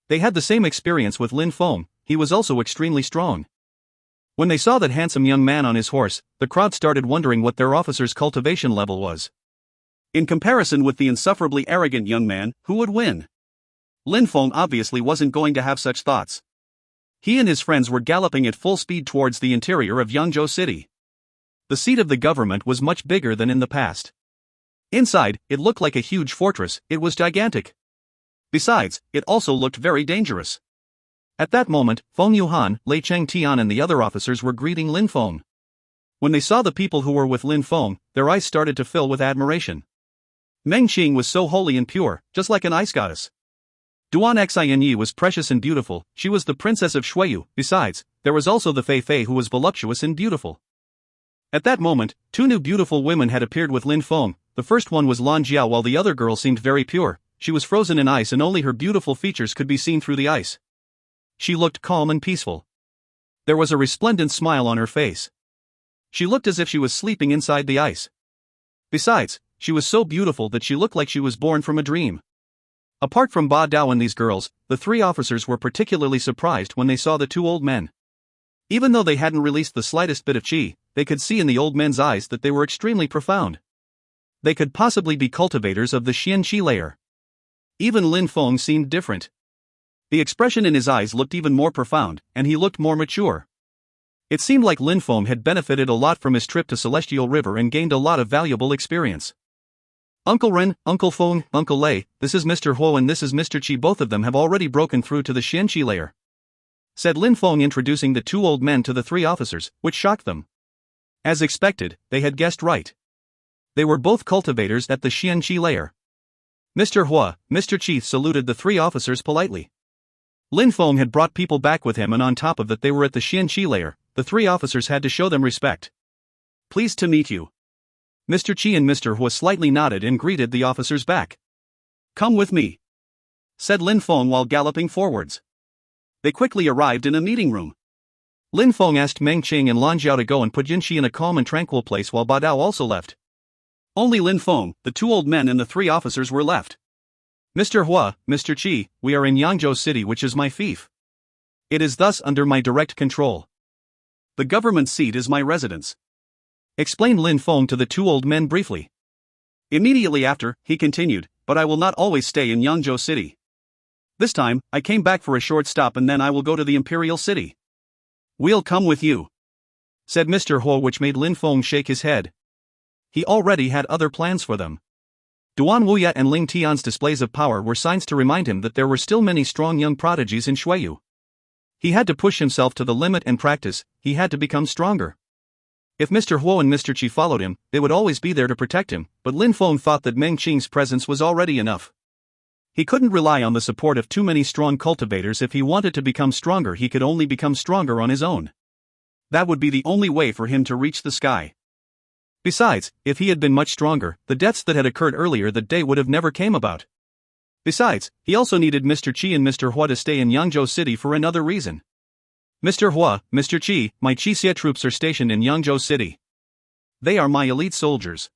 They had the same experience with Lin Feng, he was also extremely strong. When they saw that handsome young man on his horse, the crowd started wondering what their officer's cultivation level was. In comparison with the insufferably arrogant young man, who would win? Lin Feng obviously wasn't going to have such thoughts. He and his friends were galloping at full speed towards the interior of Yangzhou City. The seat of the government was much bigger than in the past. Inside, it looked like a huge fortress, it was gigantic. Besides, it also looked very dangerous. At that moment, Feng Yuhan, Lei Cheng Tian and the other officers were greeting Lin Feng. When they saw the people who were with Lin Feng, their eyes started to fill with admiration. Meng Qing was so holy and pure, just like an ice goddess. Duan Xinyi was precious and beautiful, she was the princess of Shuiyu. Besides, there was also the Fei Fei who was voluptuous and beautiful. At that moment, two new beautiful women had appeared with Lin Feng. The first one was Lan Jiao while the other girl seemed very pure. She was frozen in ice and only her beautiful features could be seen through the ice. She looked calm and peaceful. There was a resplendent smile on her face. She looked as if she was sleeping inside the ice. Besides, she was so beautiful that she looked like she was born from a dream. Apart from Ba Dao and these girls, the three officers were particularly surprised when they saw the two old men. Even though they hadn't released the slightest bit of qi, they could see in the old men's eyes that they were extremely profound. They could possibly be cultivators of the Xian Qi layer. Even Lin Feng seemed different. The expression in his eyes looked even more profound, and he looked more mature. It seemed like Lin Feng had benefited a lot from his trip to Celestial River and gained a lot of valuable experience. Uncle Ren, Uncle Feng, Uncle Lei, this is Mr. Huo and this is Mr. Qi. Both of them have already broken through to the Xian Qi layer, said Lin Feng, introducing the two old men to the three officers, which shocked them. As expected, they had guessed right. They were both cultivators at the Xian Qi layer. Mr. Hua, Mr. Qi saluted the three officers politely. Lin Feng had brought people back with him and on top of that they were at the Xian Qi layer, the three officers had to show them respect. Pleased to meet you. Mr. Qi and Mr. Hua slightly nodded and greeted the officers back. Come with me, said Lin Feng while galloping forwards. They quickly arrived in a meeting room. Lin Feng asked Meng Qing and Lan Jiao to go and put Yin Qi in a calm and tranquil place while Ba Dao also left. Only Lin Feng, the two old men and the three officers were left. Mr. Hua, Mr. Qi, we are in Yangzhou City, which is my fief. It is thus under my direct control. The government seat is my residence, explained Lin Feng to the two old men briefly. Immediately after, he continued, but I will not always stay in Yangzhou City. This time, I came back for a short stop and then I will go to the Imperial City. We'll come with you, said Mr. Huo, which made Lin Feng shake his head. He already had other plans for them. Duan Wuyat and Ling Tian's displays of power were signs to remind him that there were still many strong young prodigies in Shuiyu. He had to push himself to the limit and practice, he had to become stronger. If Mr. Huo and Mr. Qi followed him, they would always be there to protect him, but Lin Feng thought that Meng Qing's presence was already enough. He couldn't rely on the support of too many strong cultivators. If he wanted to become stronger, he could only become stronger on his own. That would be the only way for him to reach the sky. Besides, if he had been much stronger, the deaths that had occurred earlier that day would have never came about. Besides, he also needed Mr. Qi and Mr. Hua to stay in Yangzhou City for another reason. Mr. Hua, Mr. Qi, my Qixie troops are stationed in Yangzhou City. They are my elite soldiers.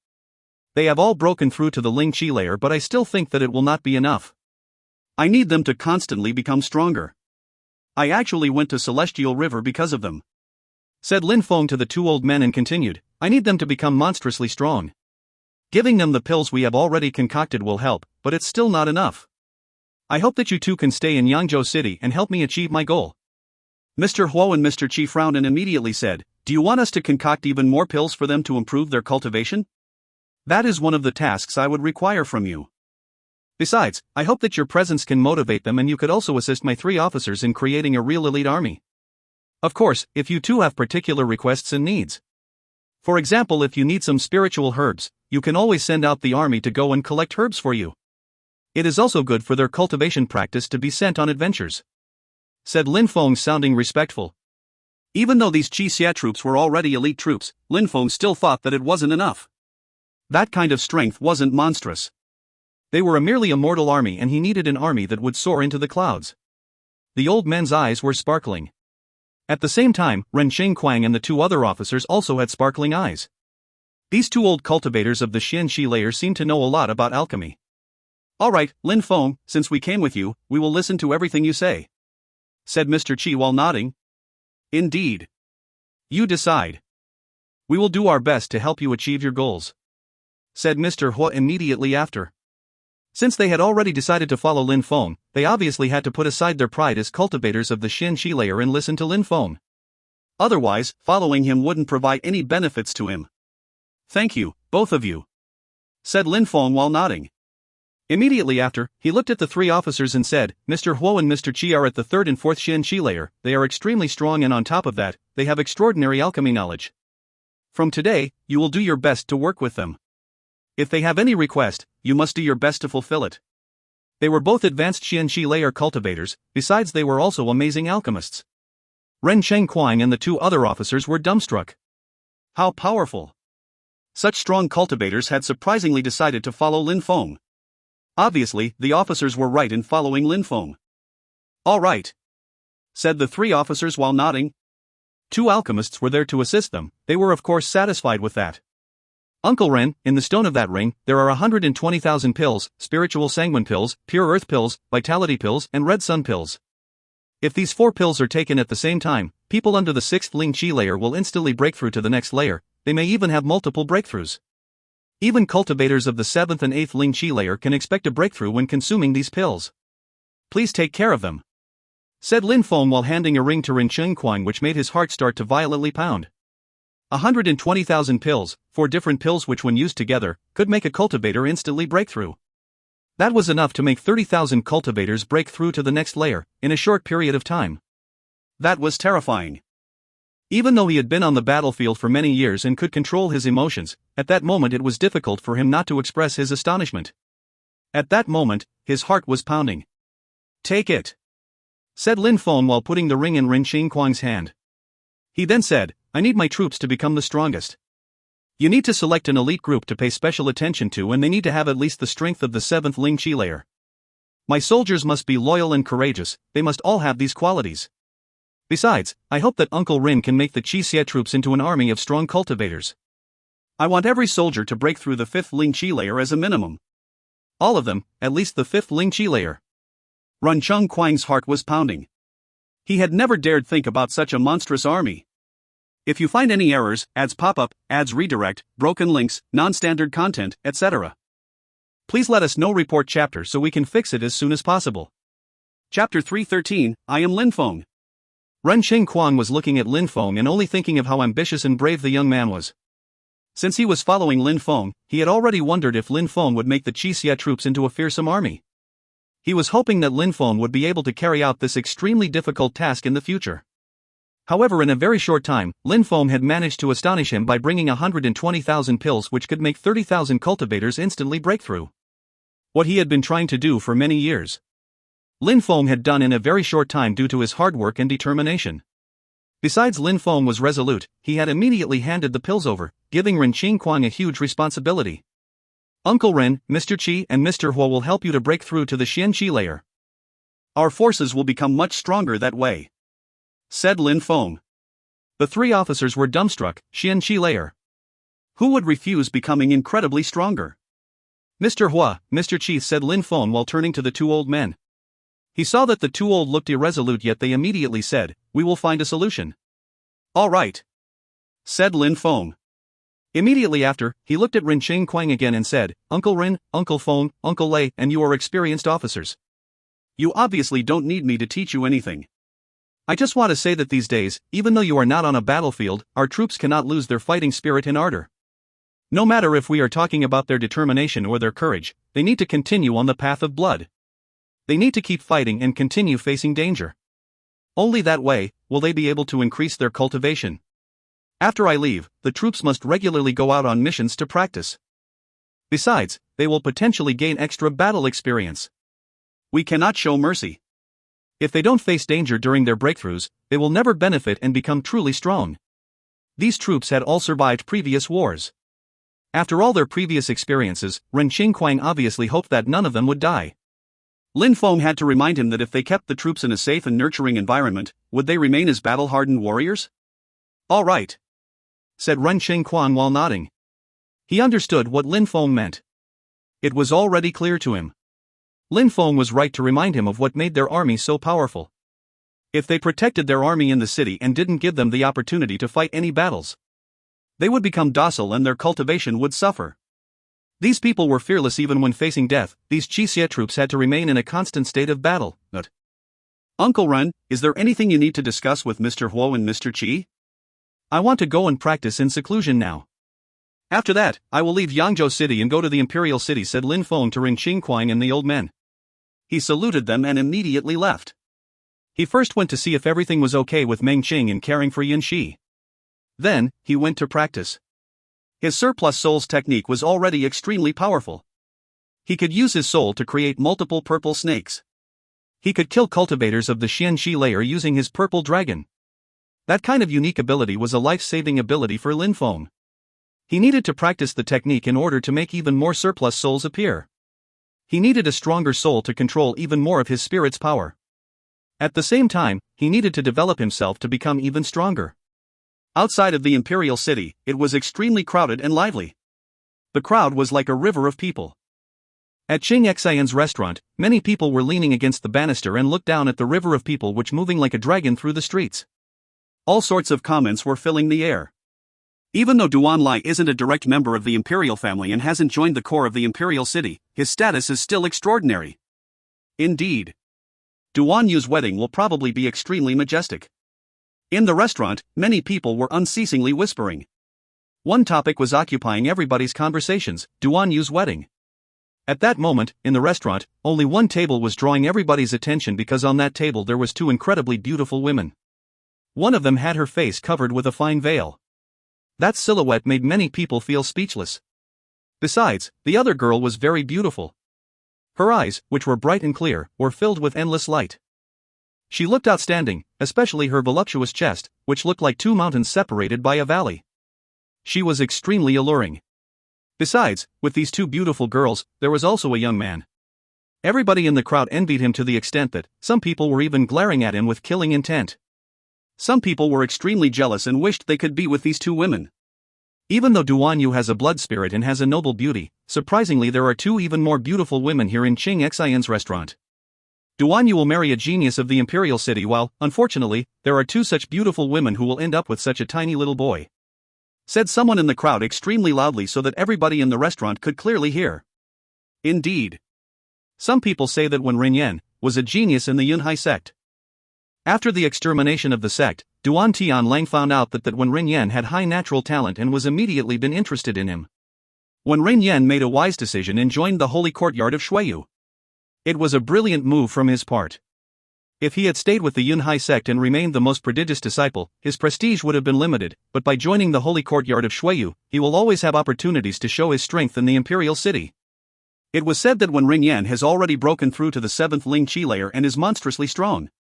They have all broken through to the Ling Qi layer, but I still think that it will not be enough. I need them to constantly become stronger. I actually went to Celestial River because of them, said Lin Feng to the two old men and continued, I need them to become monstrously strong. Giving them the pills we have already concocted will help, but it's still not enough. I hope that you two can stay in Yangzhou City and help me achieve my goal. Mr. Huo and Mr. Qi frowned and immediately said, do you want us to concoct even more pills for them to improve their cultivation? That is one of the tasks I would require from you. Besides, I hope that your presence can motivate them and you could also assist my three officers in creating a real elite army. Of course, if you two have particular requests and needs. For example, if you need some spiritual herbs, you can always send out the army to go and collect herbs for you. It is also good for their cultivation practice to be sent on adventures, said Lin Feng, sounding respectful. Even though these Qixia troops were already elite troops, Lin Feng still thought that it wasn't enough. That kind of strength wasn't monstrous. They were a merely immortal army and he needed an army that would soar into the clouds. The old men's eyes were sparkling. At the same time, Ren Xingquang and the two other officers also had sparkling eyes. These two old cultivators of the Xianxi layer seemed to know a lot about alchemy. "Alright, Lin Feng, since we came with you, we will listen to everything you say," said Mr. Qi while nodding. "Indeed. You decide. We will do our best to help you achieve your goals," said Mr. Hua immediately after. Since they had already decided to follow Lin Feng, they obviously had to put aside their pride as cultivators of the Xianxi layer and listen to Lin Feng. Otherwise, following him wouldn't provide any benefits to him. "Thank you, both of you," said Lin Feng while nodding. Immediately after, he looked at the three officers and said, "Mr. Huo and Mr. Qi are at the third and fourth Xianxi layer, they are extremely strong and on top of that, they have extraordinary alchemy knowledge. From today, you will do your best to work with them. If they have any request, you must do your best to fulfill it." They were both advanced Xianxi layer cultivators, besides they were also amazing alchemists. Ren Chengquang and the two other officers were dumbstruck. How powerful! Such strong cultivators had surprisingly decided to follow Lin Feng. Obviously, the officers were right in following Lin Feng. "All right," said the three officers while nodding. Two alchemists were there to assist them, they were of course satisfied with that. "Uncle Ren, in the stone of that ring, there are 120,000 pills, spiritual sanguine pills, pure earth pills, vitality pills, and red sun pills. If these 4 pills are taken at the same time, people under the 6th Ling Qi layer will instantly break through to the next layer, they may even have multiple breakthroughs. Even cultivators of the 7th and 8th Ling Qi layer can expect a breakthrough when consuming these pills. Please take care of them," said Lin Feng while handing a ring to Ren Chengquang, which made his heart start to violently pound. 120,000 pills, 4 different pills which when used together, could make a cultivator instantly break through. That was enough to make 30,000 cultivators break through to the next layer, in a short period of time. That was terrifying. Even though he had been on the battlefield for many years and could control his emotions, at that moment it was difficult for him not to express his astonishment. At that moment, his heart was pounding. "Take it," said Lin Feng while putting the ring in Ren Xingquang's hand. He then said, "I need my troops to become the strongest. You need to select an elite group to pay special attention to and they need to have at least the strength of the 7th Ling Qi layer. My soldiers must be loyal and courageous, they must all have these qualities. Besides, I hope that Uncle Rin can make the Qixia troops into an army of strong cultivators. I want every soldier to break through the 5th Ling Qi layer as a minimum. All of them, at least the 5th Ling Qi layer." Ren Chengquang's heart was pounding. He had never dared think about such a monstrous army. If you find any errors, ads pop up, ads redirect, broken links, non-standard content, etc., please let us know. Report chapter so we can fix it as soon as possible. Chapter 313, I am Lin Feng. Ren Xingquang was looking at Lin Feng and only thinking of how ambitious and brave the young man was. Since he was following Lin Feng, he had already wondered if Lin Feng would make the Qixia troops into a fearsome army. He was hoping that Lin Feng would be able to carry out this extremely difficult task in the future. However, in a very short time, Lin Feng had managed to astonish him by bringing 120,000 pills which could make 30,000 cultivators instantly break through. What he had been trying to do for many years, Lin Feng had done in a very short time due to his hard work and determination. Besides, Lin Feng was resolute, he had immediately handed the pills over, giving Ren Xingquang a huge responsibility. "Uncle Ren, Mr. Qi and Mr. Huo will help you to break through to the Xianxi layer. Our forces will become much stronger that way," said Lin Feng. The 3 officers were dumbstruck. Xianxi layer. Who would refuse becoming incredibly stronger? "Mr. Hua, Mr. Qi," said Lin Feng while turning to the 2 old men. He saw that the 2 old looked irresolute, yet they immediately said, "We will find a solution." "All right," said Lin Feng. Immediately after, he looked at Ren Xingquang again and said, "Uncle Rin, Uncle Feng, Uncle Lei, and you are experienced officers. You obviously don't need me to teach you anything. I just want to say that these days, even though you are not on a battlefield, our troops cannot lose their fighting spirit and ardor. No matter if we are talking about their determination or their courage, they need to continue on the path of blood. They need to keep fighting and continue facing danger. Only that way will they be able to increase their cultivation. After I leave, the troops must regularly go out on missions to practice. Besides, they will potentially gain extra battle experience. We cannot show mercy. If they don't face danger during their breakthroughs, they will never benefit and become truly strong. These troops had all survived previous wars. After all their previous experiences, Ren Qingquang obviously hoped that none of them would die. Lin Feng had to remind him that if they kept the troops in a safe and nurturing environment, would they remain as battle-hardened warriors? All right, said Ren Qingquang while nodding. He understood what Lin Feng meant. It was already clear to him. Lin Feng was right to remind him of what made their army so powerful. If they protected their army in the city and didn't give them the opportunity to fight any battles, they would become docile and their cultivation would suffer. These people were fearless even when facing death. These Qixie troops had to remain in a constant state of battle. Uncle Ren, is there anything you need to discuss with Mr. Huo and Mr. Qi? I want to go and practice in seclusion now. After that, I will leave Yangzhou City and go to the Imperial City, said Lin Feng to Ren Qingquang and the old men. He saluted them and immediately left. He first went to see if everything was okay with Meng Qing in caring for Yin Shi. Then, he went to practice. His surplus souls technique was already extremely powerful. He could use his soul to create multiple purple snakes. He could kill cultivators of the Xianxi layer using his purple dragon. That kind of unique ability was a life-saving ability for Lin Feng. He needed to practice the technique in order to make even more surplus souls appear. He needed a stronger soul to control even more of his spirit's power. At the same time, he needed to develop himself to become even stronger. Outside of the Imperial City, it was extremely crowded and lively. The crowd was like a river of people. At Qing Xian's restaurant, many people were leaning against the banister and looked down at the river of people which moving like a dragon through the streets. All sorts of comments were filling the air. Even though Duan Lai isn't a direct member of the Imperial family and hasn't joined the core of the Imperial City, his status is still extraordinary. Indeed, Duan Yu's wedding will probably be extremely majestic. In the restaurant, many people were unceasingly whispering. One topic was occupying everybody's conversations: Duan Yu's wedding. At that moment, in the restaurant, only one table was drawing everybody's attention because on that table there was two incredibly beautiful women. One of them had her face covered with a fine veil. That silhouette made many people feel speechless. Besides, the other girl was very beautiful. Her eyes, which were bright and clear, were filled with endless light. She looked outstanding, especially her voluptuous chest, which looked like two mountains separated by a valley. She was extremely alluring. Besides, with these two beautiful girls, there was also a young man. Everybody in the crowd envied him to the extent that some people were even glaring at him with killing intent. Some people were extremely jealous and wished they could be with these two women. Even though Duan Yu has a blood spirit and has a noble beauty, surprisingly there are two even more beautiful women here in Qing Xian's restaurant. Duan Yu will marry a genius of the Imperial City while, unfortunately, there are two such beautiful women who will end up with such a tiny little boy. Said someone in the crowd extremely loudly so that everybody in the restaurant could clearly hear. Indeed. Some people say that when Ren Yan was a genius in the Yunhai sect. After the extermination of the sect, Duan Tianlang found out that when Ren Yan had high natural talent and was immediately been interested in him. When Ren Yan made a wise decision and joined the holy courtyard of Shuiyu. It was a brilliant move from his part. If he had stayed with the Yunhai sect and remained the most prodigious disciple, his prestige would have been limited, but by joining the holy courtyard of Shuiyu, he will always have opportunities to show his strength in the Imperial City. It was said that when Ren Yan has already broken through to the 7th Ling Qi layer and is monstrously strong.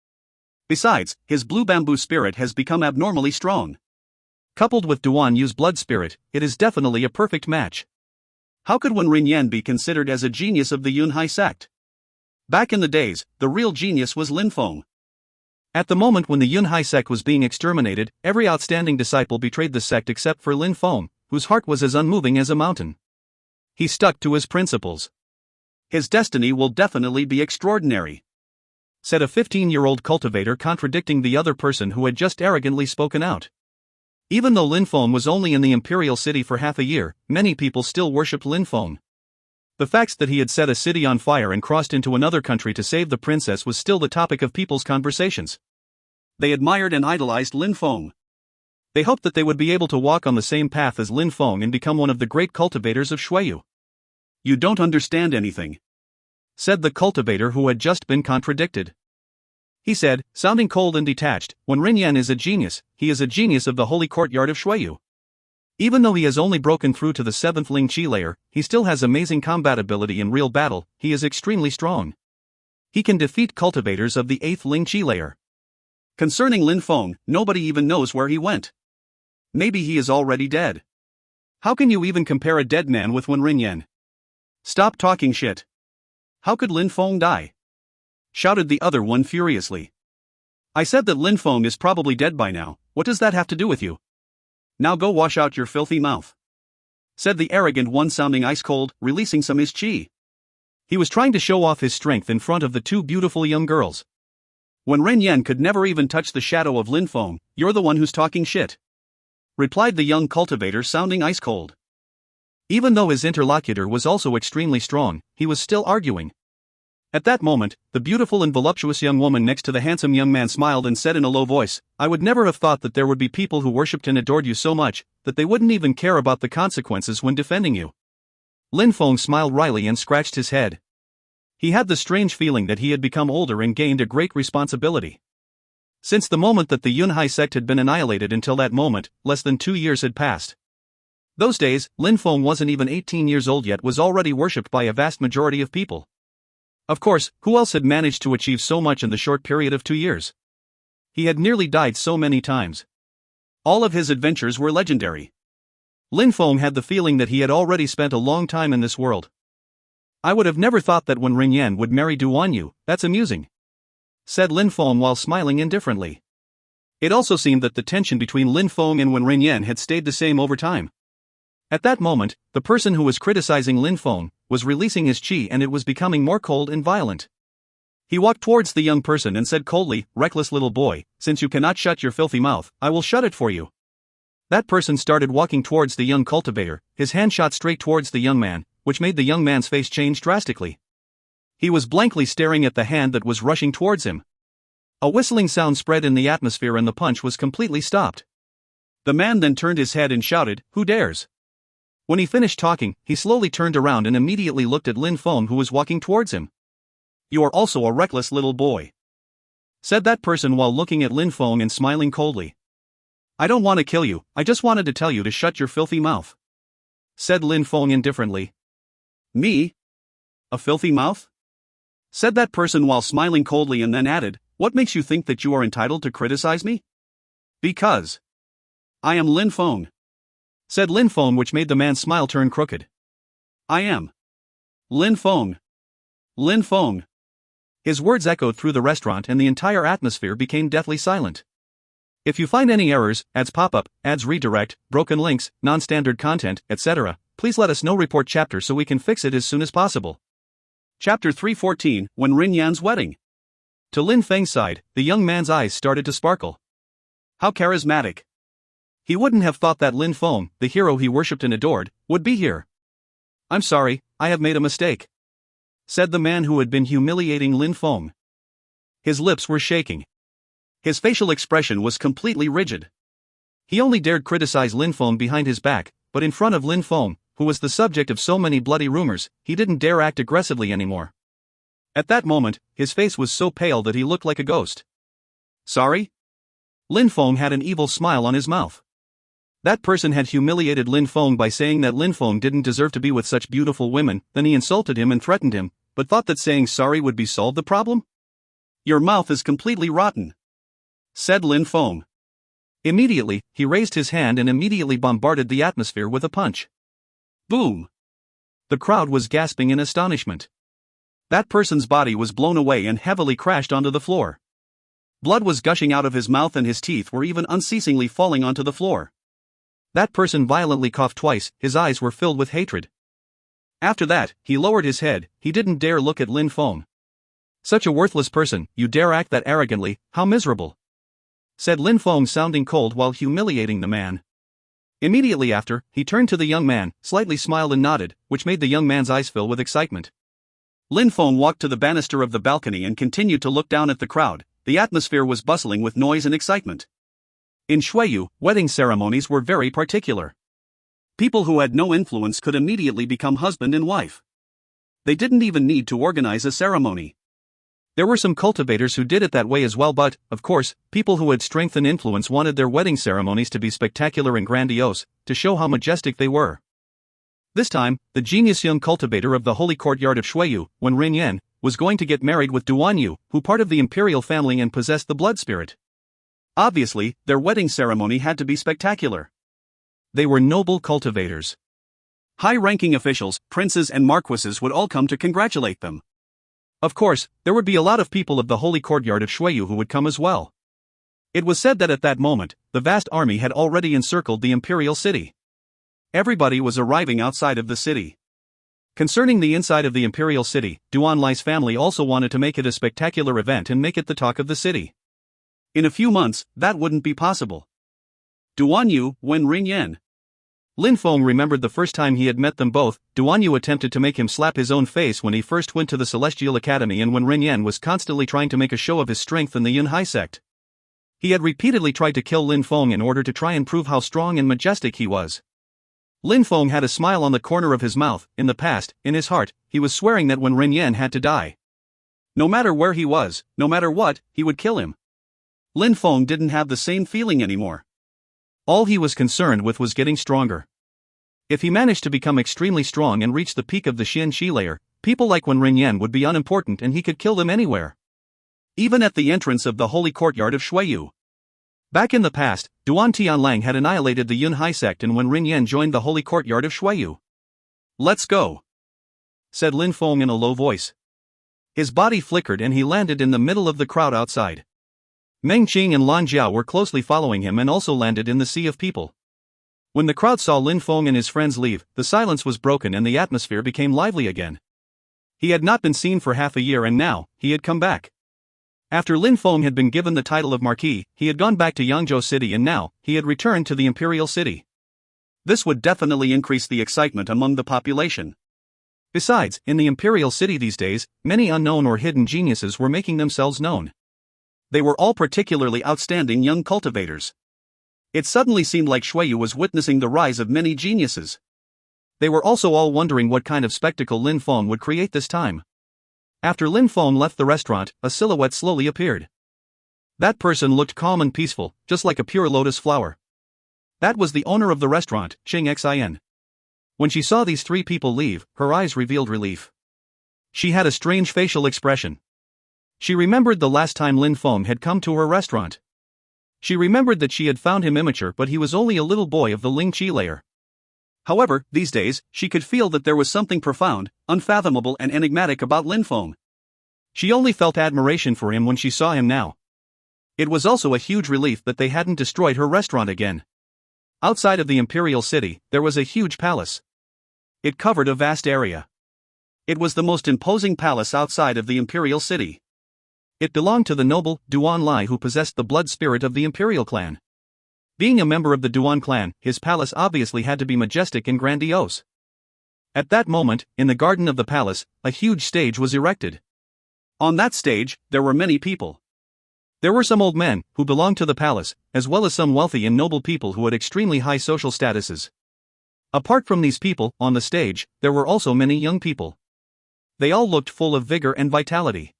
Besides, his blue bamboo spirit has become abnormally strong. Coupled with Duan Yu's blood spirit, it is definitely a perfect match. How could Ren Yan be considered as a genius of the Yunhai sect? Back in the days, the real genius was Lin Feng. At the moment when the Yunhai sect was being exterminated, every outstanding disciple betrayed the sect except for Lin Feng, whose heart was as unmoving as a mountain. He stuck to his principles. His destiny will definitely be extraordinary, said a 15-year-old cultivator contradicting the other person who had just arrogantly spoken out. Even though Lin Feng was only in the Imperial City for half a year, many people still worshipped Lin Feng. The fact that he had set a city on fire and crossed into another country to save the princess was still the topic of people's conversations. They admired and idolized Lin Feng. They hoped that they would be able to walk on the same path as Lin Feng and become one of the great cultivators of Shuiyu. You don't understand anything, said the cultivator who had just been contradicted. He said, sounding cold and detached, when Ren Yan is a genius, he is a genius of the holy courtyard of Shuiyu. Even though he has only broken through to the 7th Ling Qi layer, he still has amazing combat ability in real battle, he is extremely strong. He can defeat cultivators of the 8th Ling Chi layer. Concerning Lin Feng, nobody even knows where he went. Maybe he is already dead. How can you even compare a dead man with Wen Rinyan? Stop talking shit. How could Lin Feng die? Shouted the other one furiously. I said that Lin Feng is probably dead by now. What does that have to do with you? Now go wash out your filthy mouth. Said the arrogant one, sounding ice cold, releasing some his chi. He was trying to show off his strength in front of the two beautiful young girls. When Ren Yan could never even touch the shadow of Lin Feng, you're the one who's talking shit. Replied the young cultivator, sounding ice cold. Even though his interlocutor was also extremely strong, he was still arguing. At that moment, the beautiful and voluptuous young woman next to the handsome young man smiled and said in a low voice, I would never have thought that there would be people who worshipped and adored you so much, that they wouldn't even care about the consequences when defending you. Lin Feng smiled wryly and scratched his head. He had the strange feeling that he had become older and gained a great responsibility. Since the moment that the Yunhai sect had been annihilated until that moment, less than 2 years had passed. Those days, Lin Feng wasn't even 18 years old yet, was already worshipped by a vast majority of people. Of course, who else had managed to achieve so much in the short period of 2 years? He had nearly died so many times. All of his adventures were legendary. Lin Feng had the feeling that he had already spent a long time in this world. I would have never thought that when Ring Yan would marry Duan Yu, that's amusing. Said Lin Feng while smiling indifferently. It also seemed that the tension between Lin Feng and Wen Rinyan had stayed the same over time. At that moment, the person who was criticizing Lin Feng was releasing his chi and it was becoming more cold and violent. He walked towards the young person and said coldly, reckless little boy, since you cannot shut your filthy mouth, I will shut it for you. That person started walking towards the young cultivator, his hand shot straight towards the young man, which made the young man's face change drastically. He was blankly staring at the hand that was rushing towards him. A whistling sound spread in the atmosphere and the punch was completely stopped. The man then turned his head and shouted, "Who dares?" When he finished talking, he slowly turned around and immediately looked at Lin Feng, who was walking towards him. You are also a reckless little boy. Said that person while looking at Lin Feng and smiling coldly. I don't want to kill you, I just wanted to tell you to shut your filthy mouth. Said Lin Feng indifferently. Me? A filthy mouth? Said that person while smiling coldly and then added, what makes you think that you are entitled to criticize me? Because I am Lin Feng. Said Lin Feng, which made the man's smile turn crooked. I am Lin Feng. Lin Feng. His words echoed through the restaurant and the entire atmosphere became deathly silent. If you find any errors, ads pop up, ads redirect, broken links, non-standard content, etc., please let us know. Report chapter so we can fix it as soon as possible. Chapter 314, When Rin Yan's Wedding. To Lin Feng's side, the young man's eyes started to sparkle. How charismatic. He wouldn't have thought that Lin Feng, the hero he worshipped and adored, would be here. I'm sorry, I have made a mistake. Said the man who had been humiliating Lin Feng. His lips were shaking. His facial expression was completely rigid. He only dared criticize Lin Feng behind his back, but in front of Lin Feng, who was the subject of so many bloody rumors, he didn't dare act aggressively anymore. At that moment, his face was so pale that he looked like a ghost. Sorry? Lin Feng had an evil smile on his mouth. That person had humiliated Lin Feng by saying that Lin Feng didn't deserve to be with such beautiful women, then he insulted him and threatened him, but thought that saying sorry would be solve the problem? Your mouth is completely rotten. Said Lin Feng. Immediately, he raised his hand and immediately bombarded the atmosphere with a punch. Boom! The crowd was gasping in astonishment. That person's body was blown away and heavily crashed onto the floor. Blood was gushing out of his mouth and his teeth were even unceasingly falling onto the floor. That person violently coughed twice, his eyes were filled with hatred. After that, he lowered his head, he didn't dare look at Lin Feng. Such a worthless person, you dare act that arrogantly, how miserable. Said Lin Feng, sounding cold while humiliating the man. Immediately after, he turned to the young man, slightly smiled and nodded, which made the young man's eyes fill with excitement. Lin Feng walked to the banister of the balcony and continued to look down at the crowd. The atmosphere was bustling with noise and excitement. In Shuiyu, wedding ceremonies were very particular. People who had no influence could immediately become husband and wife. They didn't even need to organize a ceremony. There were some cultivators who did it that way as well, but, of course, people who had strength and influence wanted their wedding ceremonies to be spectacular and grandiose, to show how majestic they were. This time, the genius young cultivator of the holy courtyard of Shuiyu, Wen Rinyan, was going to get married with Duan Yu, who part of the imperial family and possessed the blood spirit. Obviously, their wedding ceremony had to be spectacular. They were noble cultivators. High-ranking officials, princes and marquises would all come to congratulate them. Of course, there would be a lot of people of the holy courtyard of Shuiyu who would come as well. It was said that at that moment, the vast army had already encircled the imperial city. Everybody was arriving outside of the city. Concerning the inside of the imperial city, Duan Lai's family also wanted to make it a spectacular event and make it the talk of the city. In a few months, that wouldn't be possible. Duan Yu, Wen Rinyan. Lin Feng remembered the first time he had met them both. Duan Yu attempted to make him slap his own face when he first went to the Celestial Academy, and Wen Rinyan was constantly trying to make a show of his strength in the Yun Hai sect. He had repeatedly tried to kill Lin Feng in order to try and prove how strong and majestic he was. Lin Feng had a smile on the corner of his mouth. In the past, in his heart, he was swearing that Wen Rinyan had to die. No matter where he was, no matter what, he would kill him. Lin Feng didn't have the same feeling anymore. All he was concerned with was getting stronger. If he managed to become extremely strong and reach the peak of the Xian Shi layer, people like Wen Rinyan would be unimportant and he could kill them anywhere. Even at the entrance of the holy courtyard of Shuiyu. Back in the past, Duan Tianlang had annihilated the Yun Hai sect, and Wen Rinyan joined the holy courtyard of Shuiyu. "Let's go," said Lin Feng in a low voice. His body flickered and he landed in the middle of the crowd outside. Meng Qing and Lan Jiao were closely following him and also landed in the sea of people. When the crowd saw Lin Feng and his friends leave, the silence was broken and the atmosphere became lively again. He had not been seen for half a year and now, he had come back. After Lin Feng had been given the title of Marquis, he had gone back to Yangzhou City and now, he had returned to the Imperial City. This would definitely increase the excitement among the population. Besides, in the Imperial City these days, many unknown or hidden geniuses were making themselves known. They were all particularly outstanding young cultivators. It suddenly seemed like Shuiyu was witnessing the rise of many geniuses. They were also all wondering what kind of spectacle Lin Feng would create this time. After Lin Feng left the restaurant, a silhouette slowly appeared. That person looked calm and peaceful, just like a pure lotus flower. That was the owner of the restaurant, Qing Xin. When she saw these three people leave, her eyes revealed relief. She had a strange facial expression. She remembered the last time Lin Feng had come to her restaurant. She remembered that she had found him immature, but he was only a little boy of the Ling Qi layer. However, these days, she could feel that there was something profound, unfathomable and enigmatic about Lin Feng. She only felt admiration for him when she saw him now. It was also a huge relief that they hadn't destroyed her restaurant again. Outside of the Imperial City, there was a huge palace. It covered a vast area. It was the most imposing palace outside of the Imperial City. It belonged to the noble, Duan Lai, who possessed the blood spirit of the Imperial clan. Being a member of the Duan clan, his palace obviously had to be majestic and grandiose. At that moment, in the garden of the palace, a huge stage was erected. On that stage, there were many people. There were some old men, who belonged to the palace, as well as some wealthy and noble people who had extremely high social statuses. Apart from these people, on the stage, there were also many young people. They all looked full of vigor and vitality.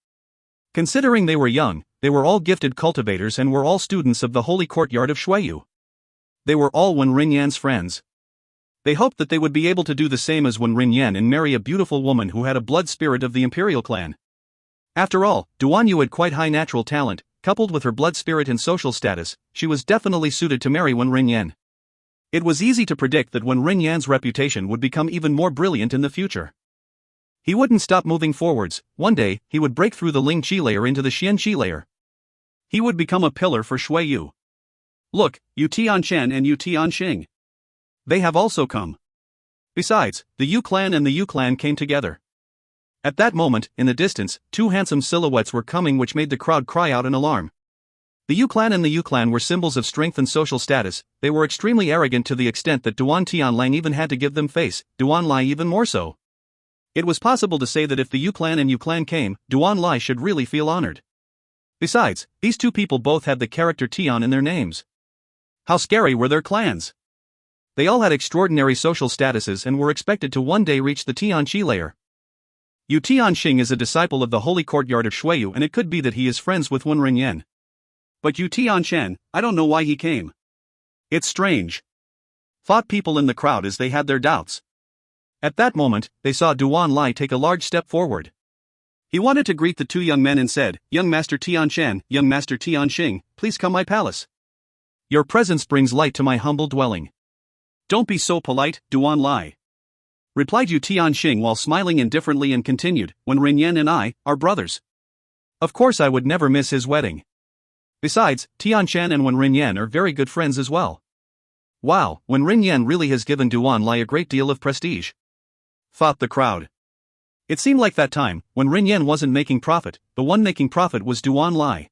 Considering they were young, they were all gifted cultivators and were all students of the holy courtyard of Shuiyu. They were all Wen Rinyan's friends. They hoped that they would be able to do the same as Wen Rinyan and marry a beautiful woman who had a blood spirit of the imperial clan. After all, Duan Yu had quite high natural talent. Coupled with her blood spirit and social status, she was definitely suited to marry Wen Rinyan. It was easy to predict that Wen Rinyan's reputation would become even more brilliant in the future. He wouldn't stop moving forwards. One day, he would break through the Ling Qi layer into the Xian Shi layer. He would become a pillar for Shuiyu. Look, Yu Tianchen and Yu Tianxing. They have also come. Besides, the Yu clan and the Yu clan came together. At that moment, in the distance, two handsome silhouettes were coming, which made the crowd cry out in alarm. The Yu clan and the Yu clan were symbols of strength and social status. They were extremely arrogant to the extent that Duan Tianlang even had to give them face, Duan Lai even more so. It was possible to say that if the Yu clan and Yu clan came, Duan Lai should really feel honored. Besides, these two people both had the character Tian in their names. How scary were their clans? They all had extraordinary social statuses and were expected to one day reach the Tianqi layer. Yu Tianxing is a disciple of the holy courtyard of Shuiyu, and it could be that he is friends with Wen Rinyan. But Yu Tianchen, I don't know why he came. It's strange. Thought people in the crowd as they had their doubts. At that moment, they saw Duan Lai take a large step forward. He wanted to greet the two young men and said, "Young Master Tianshan, young Master Tianxing, please come my palace. Your presence brings light to my humble dwelling." "Don't be so polite, Duan Lai," replied Yu Tianxing while smiling indifferently and continued, "When Ren Yan and I are brothers. Of course I would never miss his wedding. Besides, Tianshan and Wen Rinyan are very good friends as well." "Wow, Wen Rinyan really has given Duan Lai a great deal of prestige," thought the crowd. It seemed like that time, when Rinyan wasn't making profit, the one making profit was Duan Lai.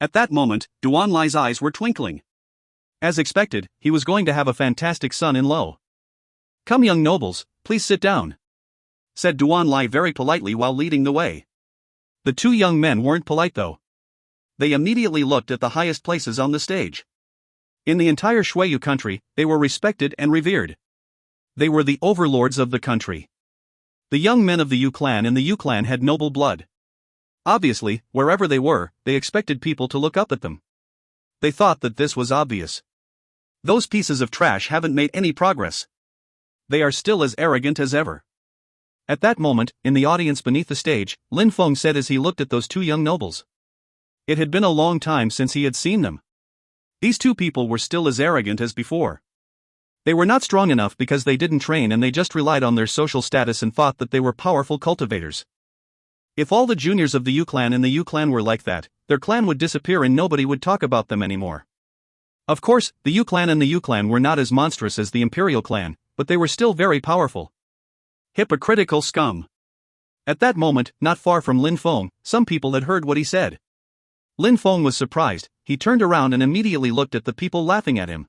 At that moment, Duan Lai's eyes were twinkling. As expected, he was going to have a fantastic son-in-law. "Come young nobles, please sit down," said Duan Lai very politely while leading the way. The two young men weren't polite though. They immediately looked at the highest places on the stage. In the entire Shuiyu country, they were respected and revered. They were the overlords of the country. The young men of the Yu clan and the Yu clan had noble blood. Obviously, wherever they were, they expected people to look up at them. They thought that this was obvious. Those pieces of trash haven't made any progress. They are still as arrogant as ever. At that moment, in the audience beneath the stage, Lin Feng said as he looked at those two young nobles. It had been a long time since he had seen them. These two people were still as arrogant as before. They were not strong enough because they didn't train and they just relied on their social status and thought that they were powerful cultivators. If all the juniors of the Yu clan and the Yu clan were like that, their clan would disappear and nobody would talk about them anymore. Of course, the Yu clan and the Yu clan were not as monstrous as the Imperial clan, but they were still very powerful. Hypocritical scum. At that moment, not far from Lin Feng, some people had heard what he said. Lin Feng was surprised. He turned around and immediately looked at the people laughing at him.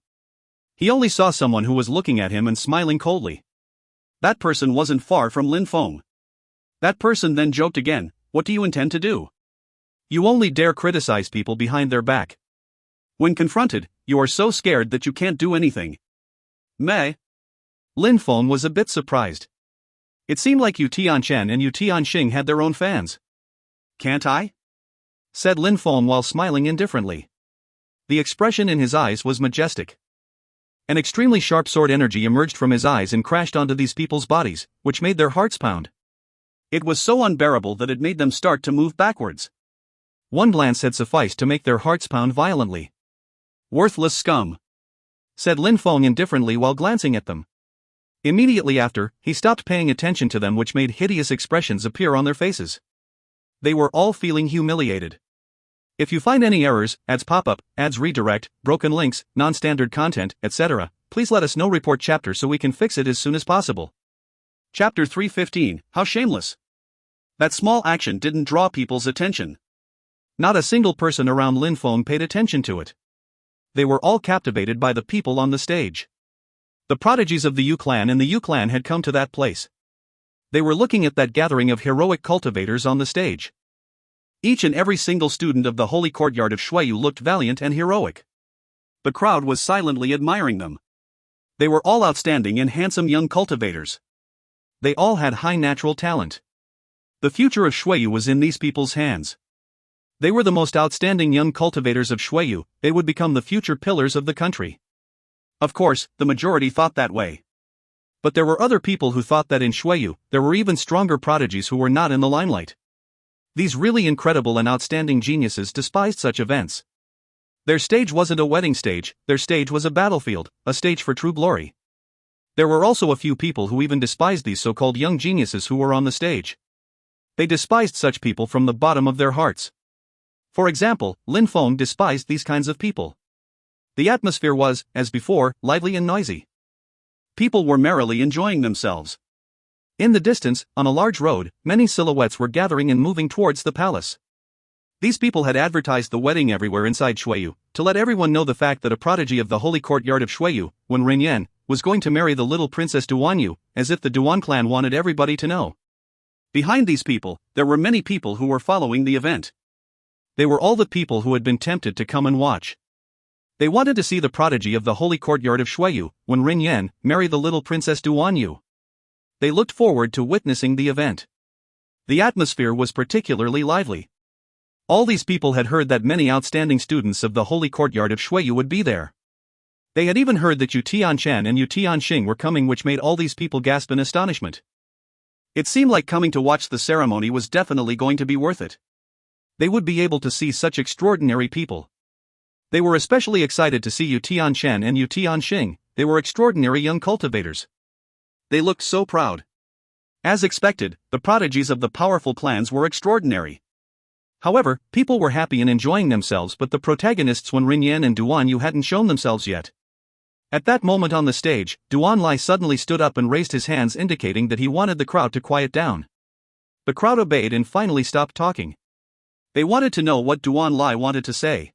He only saw someone who was looking at him and smiling coldly. That person wasn't far from Lin Feng. That person then joked again, "What do you intend to do? You only dare criticize people behind their back. When confronted, you are so scared that you can't do anything." Meh. Lin Feng was a bit surprised. It seemed like Yu Tianshan and Yu Tianxing had their own fans. "Can't I?" said Lin Feng while smiling indifferently. The expression in his eyes was majestic. An extremely sharp sword energy emerged from his eyes and crashed onto these people's bodies, which made their hearts pound. It was so unbearable that it made them start to move backwards. One glance had sufficed to make their hearts pound violently. "Worthless scum," said Lin Feng indifferently while glancing at them. Immediately after, he stopped paying attention to them, which made hideous expressions appear on their faces. They were all feeling humiliated. If you find any errors, ads pop up, ads redirect, broken links, non-standard content, etc., please let us know. Report chapter so we can fix it as soon as possible. Chapter 315, How Shameless. That small action didn't draw people's attention. Not a single person around Lin Feng paid attention to it. They were all captivated by the people on the stage. The prodigies of the Yu clan and the Yu clan had come to that place. They were looking at that gathering of heroic cultivators on the stage. Each and every single student of the holy courtyard of Shuiyu looked valiant and heroic. The crowd was silently admiring them. They were all outstanding and handsome young cultivators. They all had high natural talent. The future of Shuiyu was in these people's hands. They were the most outstanding young cultivators of Shuiyu. They would become the future pillars of the country. Of course, the majority thought that way. But there were other people who thought that in Shuiyu, there were even stronger prodigies who were not in the limelight. These really incredible and outstanding geniuses despised such events. Their stage wasn't a wedding stage, their stage was a battlefield, a stage for true glory. There were also a few people who even despised these so-called young geniuses who were on the stage. They despised such people from the bottom of their hearts. For example, Lin Feng despised these kinds of people. The atmosphere was, as before, lively and noisy. People were merrily enjoying themselves. In the distance, on a large road, many silhouettes were gathering and moving towards the palace. These people had advertised the wedding everywhere inside Shuiyu, to let everyone know the fact that a prodigy of the holy courtyard of Shuiyu, Wen Rinyan, was going to marry the little princess Duanyu, as if the Duan clan wanted everybody to know. Behind these people, there were many people who were following the event. They were all the people who had been tempted to come and watch. They wanted to see the prodigy of the holy courtyard of Shuiyu, Wen Rinyan, marry the little princess Duanyu. They looked forward to witnessing the event. The atmosphere was particularly lively. All these people had heard that many outstanding students of the holy courtyard of Shuiyu would be there. They had even heard that Yu Tianshan and Yu Tianxing were coming, which made all these people gasp in astonishment. It seemed like coming to watch the ceremony was definitely going to be worth it. They would be able to see such extraordinary people. They were especially excited to see Yu Tianchen and Yu Tianxing. They were extraordinary young cultivators. They looked so proud. As expected, the prodigies of the powerful clans were extraordinary. However, people were happy and enjoying themselves, but the protagonists Wen Rinyan and Duan Yu hadn't shown themselves yet. At that moment on the stage, Duan Lai suddenly stood up and raised his hands, indicating that he wanted the crowd to quiet down. The crowd obeyed and finally stopped talking. They wanted to know what Duan Lai wanted to say.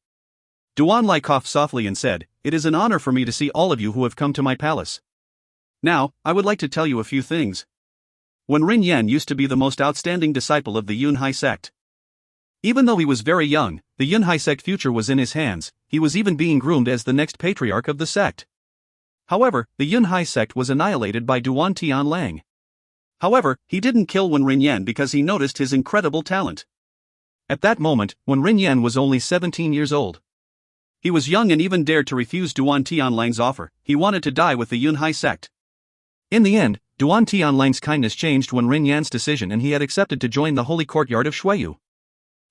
Duan Lai coughed softly and said, "It is an honor for me to see all of you who have come to my palace. Now, I would like to tell you a few things. Wen Rinyan used to be the most outstanding disciple of the Yunhai sect. Even though he was very young, the Yunhai sect future was in his hands. He was even being groomed as the next patriarch of the sect. However, the Yunhai sect was annihilated by Duan Tianlang. However, he didn't kill Wen Rinyan because he noticed his incredible talent. At that moment, Wen Rinyan was only 17 years old. He was young and even dared to refuse Duan Tianlang's offer. He wanted to die with the Yunhai sect. In the end, Duan Tianlang's kindness changed Wen Rinyan's decision, and he had accepted to join the holy courtyard of Shuiyu.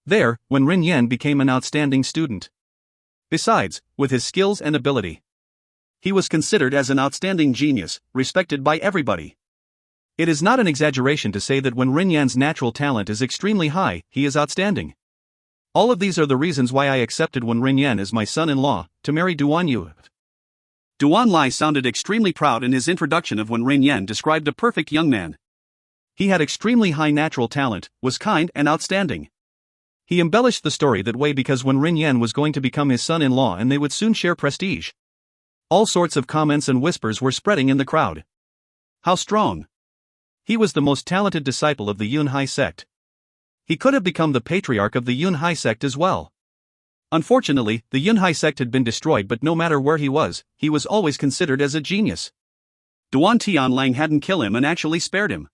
There, Wen Rinyan became an outstanding student. Besides, with his skills and ability, he was considered as an outstanding genius, respected by everybody. It is not an exaggeration to say that Wen Rinyan's natural talent is extremely high. He is outstanding. All of these are the reasons why I accepted Wen Rinyan as my son-in-law, to marry Duan Yu. Duan Lai sounded extremely proud, and his introduction of Wen Rinyan described a perfect young man. He had extremely high natural talent, was kind and outstanding. He embellished the story that way because Wen Rinyan was going to become his son-in-law and they would soon share prestige. All sorts of comments and whispers were spreading in the crowd. How strong! He was the most talented disciple of the Yunhai sect. He could have become the patriarch of the Yunhai sect as well. Unfortunately, the Yunhai sect had been destroyed, but no matter where he was always considered as a genius. Duan Tianlang hadn't killed him and actually spared him.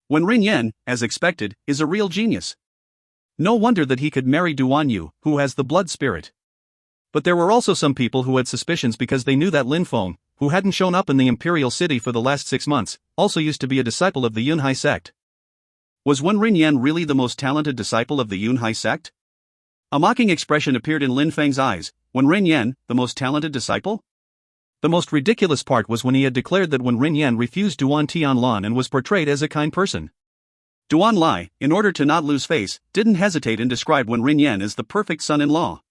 Wen Rinyan, as expected, is a real genius. No wonder that he could marry Duan Yu, who has the blood spirit. But there were also some people who had suspicions because they knew that Lin Feng, who hadn't shown up in the imperial city for the last 6 months, also used to be a disciple of the Yunhai sect. Was Wen Rinyan really the most talented disciple of the Yunhai sect? A mocking expression appeared in Lin Feng's eyes. Wen Rinyan, the most talented disciple? The most ridiculous part was when he had declared that Wen Rinyan refused Duan Tianlan and was portrayed as a kind person. Duan Lai, in order to not lose face, didn't hesitate and described Wen Rinyan as the perfect son-in-law.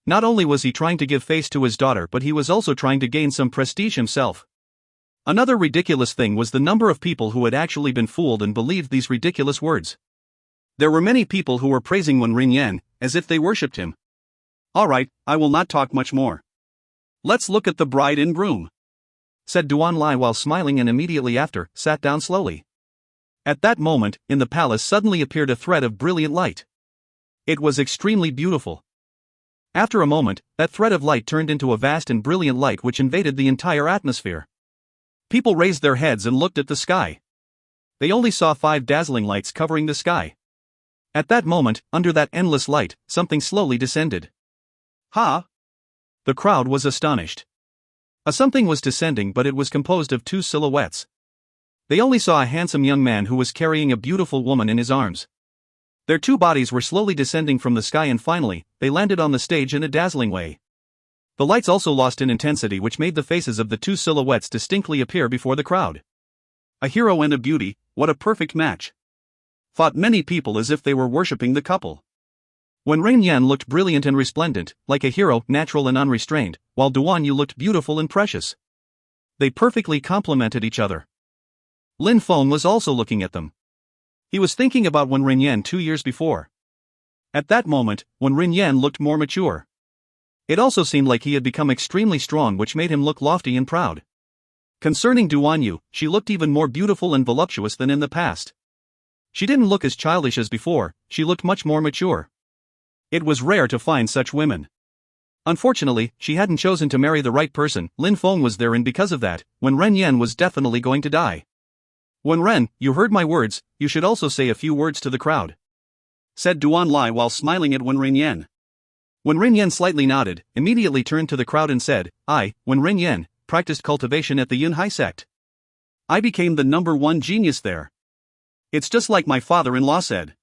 Not only was he trying to give face to his daughter, but he was also trying to gain some prestige himself. Another ridiculous thing was the number of people who had actually been fooled and believed these ridiculous words. There were many people who were praising Wen Rinyan, as if they worshipped him. Alright, I will not talk much more. Let's look at the bride and groom, said Duan Lai while smiling, and immediately after, sat down slowly. At that moment, in the palace suddenly appeared a thread of brilliant light. It was extremely beautiful. After a moment, that thread of light turned into a vast and brilliant light which invaded the entire atmosphere. People raised their heads and looked at the sky. They only saw 5 dazzling lights covering the sky. At that moment, under that endless light, something slowly descended. Ha! The crowd was astonished. A something was descending, but it was composed of 2 silhouettes. They only saw a handsome young man who was carrying a beautiful woman in his arms. Their 2 bodies were slowly descending from the sky, and finally, they landed on the stage in a dazzling way. The lights also lost in intensity, which made the faces of the 2 silhouettes distinctly appear before the crowd. A hero and a beauty, what a perfect match! Thought many people as if they were worshipping the couple. Wen Rinyan looked brilliant and resplendent, like a hero, natural and unrestrained, while Duan Yu looked beautiful and precious. They perfectly complemented each other. Lin Feng was also looking at them. He was thinking about Wen Rinyan 2 years before. At that moment, Wen Rinyan looked more mature. It also seemed like he had become extremely strong, which made him look lofty and proud. Concerning Duan Yu, she looked even more beautiful and voluptuous than in the past. She didn't look as childish as before, she looked much more mature. It was rare to find such women. Unfortunately, she hadn't chosen to marry the right person. Lin Feng was there, and because of that, Wen Rinyan was definitely going to die. Wen Ren, you heard my words, you should also say a few words to the crowd, said Duan Lai while smiling at Wen Rinyan. Wen Rinyan slightly nodded, immediately turned to the crowd and said, I, Wen Rinyan, practiced cultivation at the Yunhai sect. I became the #1 genius there. It's just like my father-in-law said.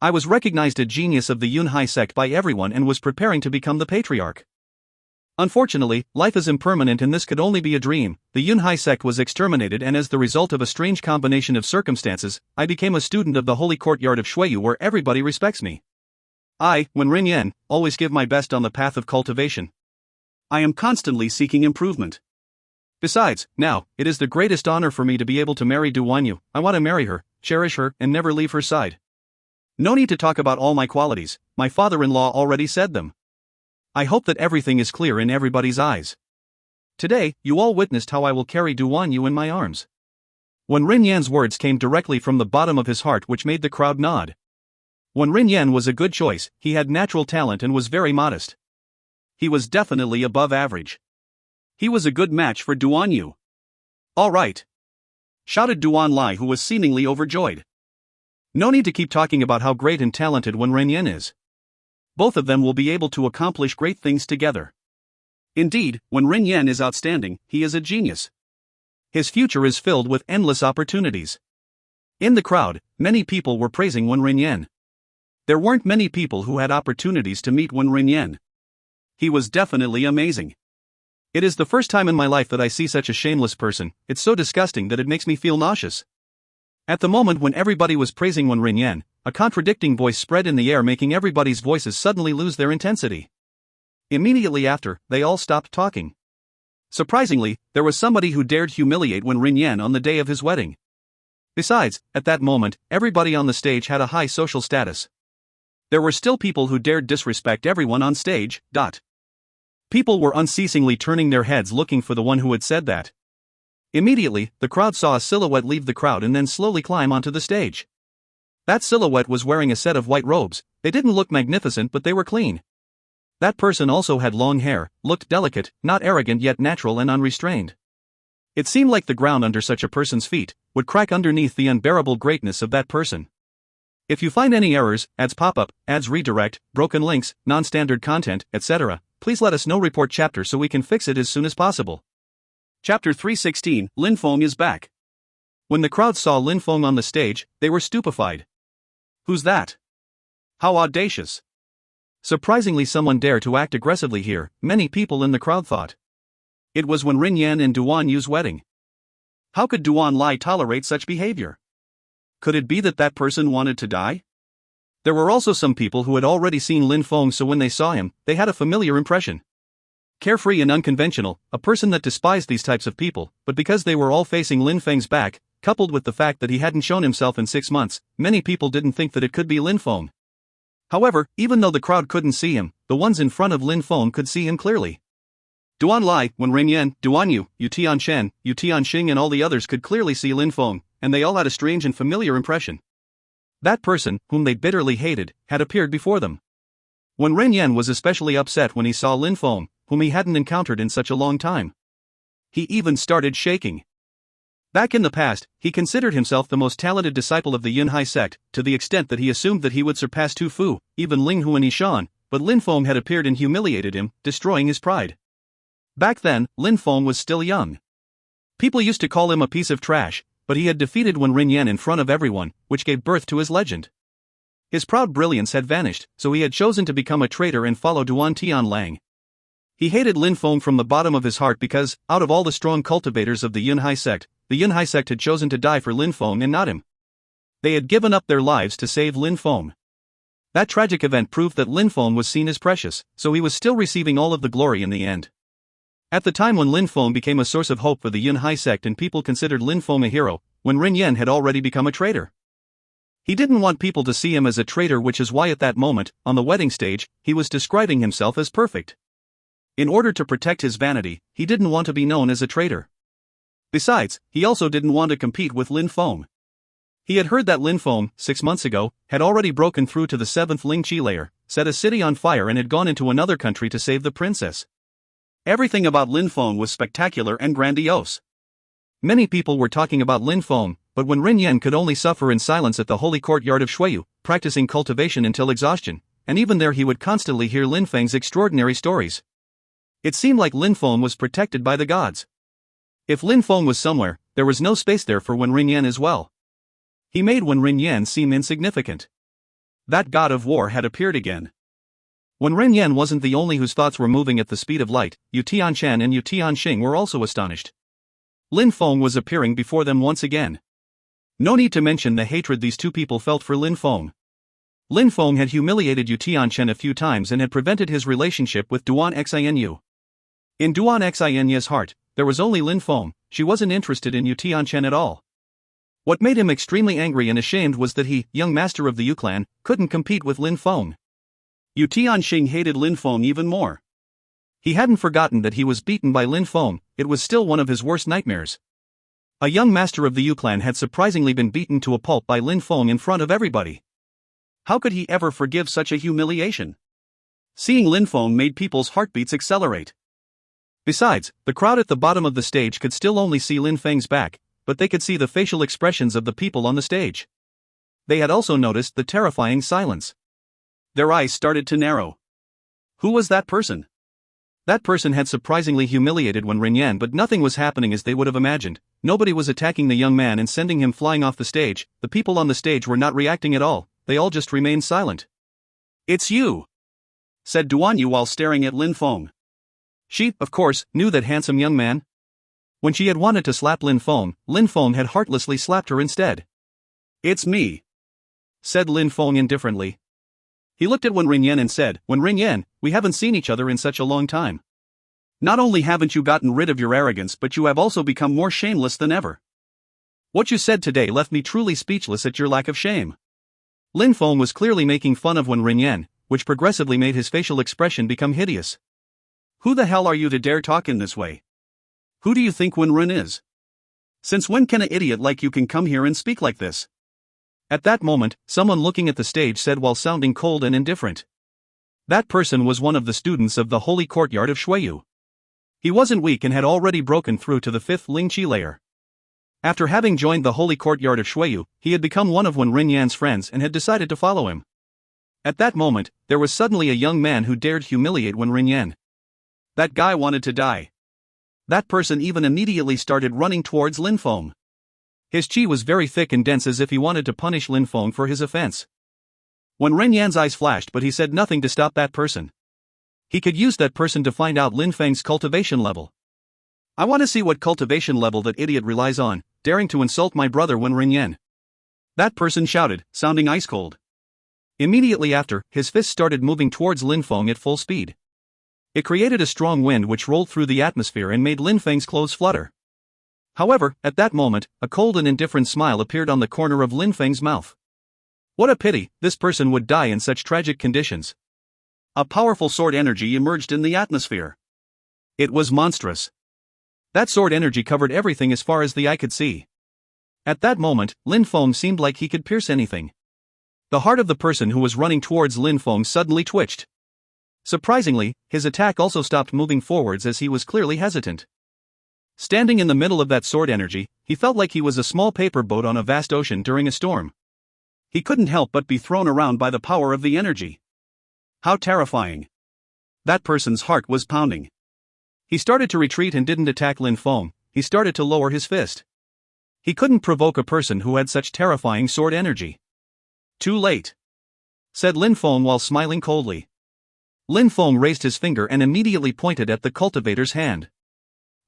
I was recognized a genius of the Yunhai sect by everyone and was preparing to become the patriarch. Unfortunately, life is impermanent and this could only be a dream. The Yunhai sect was exterminated, and as the result of a strange combination of circumstances, I became a student of the holy courtyard of Shuiyu where everybody respects me. I, Wen Rinyan, always give my best on the path of cultivation. I am constantly seeking improvement. Besides, now, it is the greatest honor for me to be able to marry Du Wanyu. I want to marry her, cherish her, and never leave her side. No need to talk about all my qualities, my father-in-law already said them. I hope that everything is clear in everybody's eyes. Today, you all witnessed how I will carry Du Wanyu in my arms. Wen Rinyan's words came directly from the bottom of his heart, which made the crowd nod. Wen Rinyan was a good choice. He had natural talent and was very modest. He was definitely above average. He was a good match for Du Wanyu. All right, shouted Duan Lai, who was seemingly overjoyed. No need to keep talking about how great and talented Wen Rinyan is. Both of them will be able to accomplish great things together. Indeed, Wen Rinyan is outstanding. He is a genius. His future is filled with endless opportunities. In the crowd, many people were praising Wen Rinyan. There weren't many people who had opportunities to meet Wen Rinyan. He was definitely amazing. It is the first time in my life that I see such a shameless person. It's so disgusting that it makes me feel nauseous. At the moment when everybody was praising Wen Rinyan, a contradicting voice spread in the air, making everybody's voices suddenly lose their intensity. Immediately after, they all stopped talking. Surprisingly, there was somebody who dared humiliate Wen Rinyan on the day of his wedding. Besides, at that moment, everybody on the stage had a high social status. There were still people who dared disrespect everyone on stage. People were unceasingly turning their heads looking for the one who had said that. Immediately, the crowd saw a silhouette leave the crowd and then slowly climb onto the stage. That silhouette was wearing a set of white robes. They didn't look magnificent, but they were clean. That person also had long hair, looked delicate, not arrogant yet natural and unrestrained. It seemed like the ground under such a person's feet would crack underneath the unbearable greatness of that person. If you find any errors, ads pop up, ads redirect, broken links, non-standard content, etc., please let us know. Report chapter so we can fix it as soon as possible. Chapter 316, Lin Feng is back. When the crowd saw Lin Feng on the stage, they were stupefied. Who's that? How audacious. Surprisingly, someone dared to act aggressively here, many people in the crowd thought. It was Wen Rinyan and Duan Yu's wedding. How could Duan Lai tolerate such behavior? Could it be that that person wanted to die? There were also some people who had already seen Lin Feng, so when they saw him, they had a familiar impression. Carefree and unconventional, a person that despised these types of people, but because they were all facing Lin Feng's back, coupled with the fact that he hadn't shown himself in 6 months, many people didn't think that it could be Lin Feng. However, even though the crowd couldn't see him, the ones in front of Lin Feng could see him clearly. Duan Lai, Wen Rinyan, Duan Yu, Yu Tianshen, Yu Tianxing and all the others could clearly see Lin Feng, and they all had a strange and familiar impression. That person, whom they bitterly hated, had appeared before them. Wen Rinyan was especially upset when he saw Lin Feng, whom he hadn't encountered in such a long time. He even started shaking. Back in the past, he considered himself the most talented disciple of the Yunhai sect, to the extent that he assumed that he would surpass Tu Fu, even Ling Hu and Yishan, but Lin Feng had appeared and humiliated him, destroying his pride. Back then, Lin Feng was still young. People used to call him a piece of trash, but he had defeated Wen Rinyan in front of everyone, which gave birth to his legend. His proud brilliance had vanished, so he had chosen to become a traitor and follow Duan Tianlang. He hated Lin Feng from the bottom of his heart because, out of all the strong cultivators of the Yunhai sect had chosen to die for Lin Feng and not him. They had given up their lives to save Lin Feng. That tragic event proved that Lin Feng was seen as precious, so he was still receiving all of the glory in the end. At the time when Lin Feng became a source of hope for the Yunhai sect and people considered Lin Feng a hero, Wen Rinyan had already become a traitor. He didn't want people to see him as a traitor, which is why at that moment, on the wedding stage, he was describing himself as perfect. In order to protect his vanity, he didn't want to be known as a traitor. Besides, he also didn't want to compete with Lin Feng. He had heard that Lin Feng, 6 months ago, had already broken through to the 7th Ling Qi layer, set a city on fire and had gone into another country to save the princess. Everything about Lin Feng was spectacular and grandiose. Many people were talking about Lin Feng, but Wen Rinyan could only suffer in silence at the holy courtyard of Shuiyu, practicing cultivation until exhaustion, and even there he would constantly hear Lin Feng's extraordinary stories. It seemed like Lin Feng was protected by the gods. If Lin Feng was somewhere, there was no space there for Wen Rinyan as well. He made Wen Rinyan seem insignificant. That god of war had appeared again. Wen Rinyan wasn't the only whose thoughts were moving at the speed of light. Yu Tianchen and Yu Tianxing were also astonished. Lin Feng was appearing before them once again. No need to mention the hatred these two people felt for Lin Feng. Lin Feng had humiliated Yu Tianchen a few times and had prevented his relationship with Duan Xinu. In Duan Xinu's heart, there was only Lin Feng. She wasn't interested in Yu Tianchen at all. What made him extremely angry and ashamed was that he, young master of the Yu clan, couldn't compete with Lin Feng. Yu Tianxing hated Lin Feng even more. He hadn't forgotten that he was beaten by Lin Feng. It was still one of his worst nightmares. A young master of the Yu clan had surprisingly been beaten to a pulp by Lin Feng in front of everybody. How could he ever forgive such a humiliation? Seeing Lin Feng made people's heartbeats accelerate. Besides, the crowd at the bottom of the stage could still only see Lin Feng's back, but they could see the facial expressions of the people on the stage. They had also noticed the terrifying silence. Their eyes started to narrow. Who was that person? That person had surprisingly humiliated Wen Rinyan, but nothing was happening as they would have imagined. Nobody was attacking the young man and sending him flying off the stage. The people on the stage were not reacting at all. They all just remained silent. "It's you," said Duan Yu while staring at Lin Feng. She, of course, knew that handsome young man. When she had wanted to slap Lin Feng had heartlessly slapped her instead. "It's me," said Lin Feng indifferently. He looked at Wen Rinyan and said, "Wen Rinyan, we haven't seen each other in such a long time. Not only haven't you gotten rid of your arrogance, but you have also become more shameless than ever. What you said today left me truly speechless at your lack of shame." Lin Feng was clearly making fun of Wen Rinyan, which progressively made his facial expression become hideous. "Who the hell are you to dare talk in this way? Who do you think Wen Rin is? Since when can an idiot like you can come here and speak like this?" At that moment, someone looking at the stage said while sounding cold and indifferent. That person was one of the students of the holy courtyard of Shuiyu. He wasn't weak and had already broken through to the 5th Ling Qi layer. After having joined the holy courtyard of Shuiyu, he had become one of Wen Rinyan's friends and had decided to follow him. At that moment, there was suddenly a young man who dared humiliate Wen Rinyan. That guy wanted to die. That person even immediately started running towards Lin Feng. His qi was very thick and dense, as if he wanted to punish Lin Feng for his offense. Wen Rinyan's eyes flashed, but he said nothing to stop that person. He could use that person to find out Lin Feng's cultivation level. "I want to see what cultivation level that idiot relies on, daring to insult my brother Wen Rinyan," that person shouted, sounding ice cold. Immediately after, his fist started moving towards Lin Feng at full speed. It created a strong wind which rolled through the atmosphere and made Lin Feng's clothes flutter. However, at that moment, a cold and indifferent smile appeared on the corner of Lin Feng's mouth. What a pity, this person would die in such tragic conditions. A powerful sword energy emerged in the atmosphere. It was monstrous. That sword energy covered everything as far as the eye could see. At that moment, Lin Feng seemed like he could pierce anything. The heart of the person who was running towards Lin Feng suddenly twitched. Surprisingly, his attack also stopped moving forwards as he was clearly hesitant. Standing in the middle of that sword energy, he felt like he was a small paper boat on a vast ocean during a storm. He couldn't help but be thrown around by the power of the energy. How terrifying. That person's heart was pounding. He started to retreat and didn't attack Lin Feng. He started to lower his fist. He couldn't provoke a person who had such terrifying sword energy. "Too late," said Lin Feng while smiling coldly. Lin Feng raised his finger and immediately pointed at the cultivator's hand.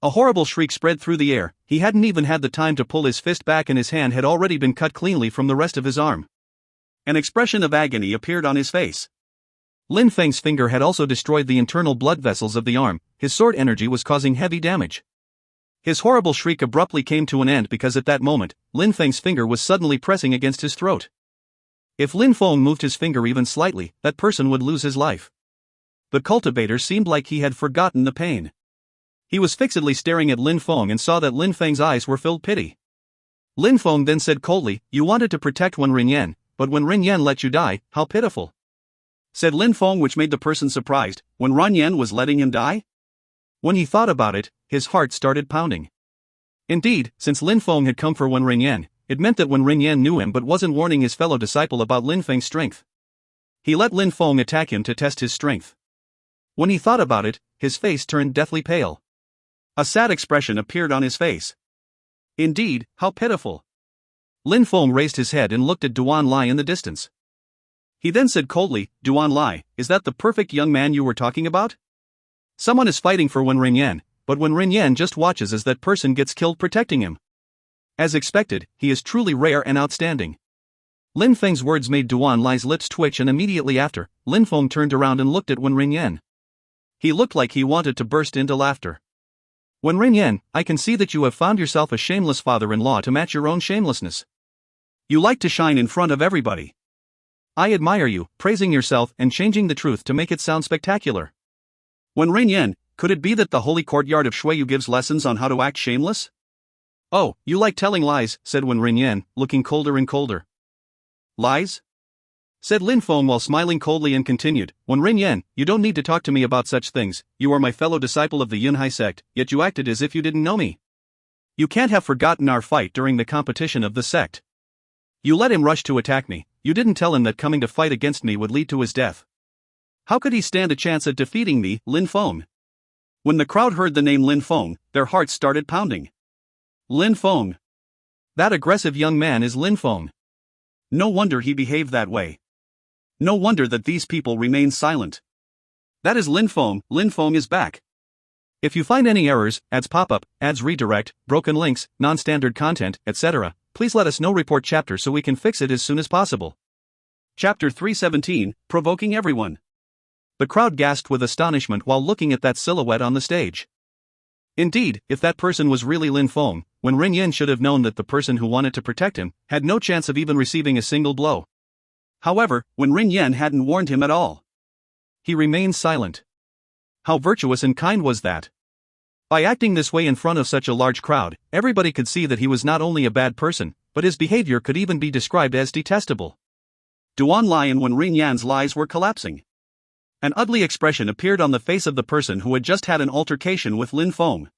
A horrible shriek spread through the air. He hadn't even had the time to pull his fist back and his hand had already been cut cleanly from the rest of his arm. An expression of agony appeared on his face. Lin Feng's finger had also destroyed the internal blood vessels of the arm. His sword energy was causing heavy damage. His horrible shriek abruptly came to an end because at that moment, Lin Feng's finger was suddenly pressing against his throat. If Lin Feng moved his finger even slightly, that person would lose his life. The cultivator seemed like he had forgotten the pain. He was fixedly staring at Lin Feng and saw that Lin Feng's eyes were filled with pity. Lin Feng then said coldly, "You wanted to protect Wen Rinyan, but Wen Rinyan let you die, how pitiful," said Lin Feng, which made the person surprised. Wen Rinyan was letting him die? When he thought about it, his heart started pounding. Indeed, since Lin Feng had come for Wen Rinyan, it meant that Wen Rinyan knew him but wasn't warning his fellow disciple about Lin Feng's strength. He let Lin Feng attack him to test his strength. When he thought about it, his face turned deathly pale. A sad expression appeared on his face. Indeed, how pitiful. Lin Feng raised his head and looked at Duan Lai in the distance. He then said coldly, Duan Lai, is that the perfect young man you were talking about? Someone is fighting for Wen Rinyan, but Wen Rinyan just watches as that person gets killed protecting him. As expected, he is truly rare and outstanding. Lin Feng's words made Duan Lai's lips twitch, and immediately after, Lin Feng turned around and looked at Wen Rinyan. He looked like he wanted to burst into laughter. Wen Rinyan, I can see that you have found yourself a shameless father-in-law to match your own shamelessness. You like to shine in front of everybody. I admire you, praising yourself and changing the truth to make it sound spectacular. Wen Rinyan, could it be that the holy courtyard of Shuiyu gives lessons on how to act shameless? Oh, you like telling lies, said Wen Rinyan, looking colder and colder. Lies? Said Lin Feng while smiling coldly and continued, Wen Rinyan, you don't need to talk to me about such things. You are my fellow disciple of the Yunhai sect, yet you acted as if you didn't know me. You can't have forgotten our fight during the competition of the sect. You let him rush to attack me. You didn't tell him that coming to fight against me would lead to his death. How could he stand a chance at defeating me, Lin Feng? When the crowd heard the name Lin Feng, their hearts started pounding. Lin Feng. That aggressive young man is Lin Feng. No wonder he behaved that way. No wonder that these people remain silent. That is Lin Feng. Lin Feng is back. If you find any errors, ads pop-up, ads redirect, broken links, non-standard content, etc., please let us know. Report chapter so we can fix it as soon as possible. Chapter 317, Provoking Everyone. The crowd gasped with astonishment while looking at that silhouette on the stage. Indeed, if that person was really Lin Feng, Wen Rinyan should have known that the person who wanted to protect him had no chance of even receiving a single blow. However, Wen Rinyan hadn't warned him at all. He remained silent. How virtuous and kind was that? By acting this way in front of such a large crowd, everybody could see that he was not only a bad person, but his behavior could even be described as detestable. Duan Lai and Wen Rinyan's lies were collapsing. An ugly expression appeared on the face of the person who had just had an altercation with Lin Feng.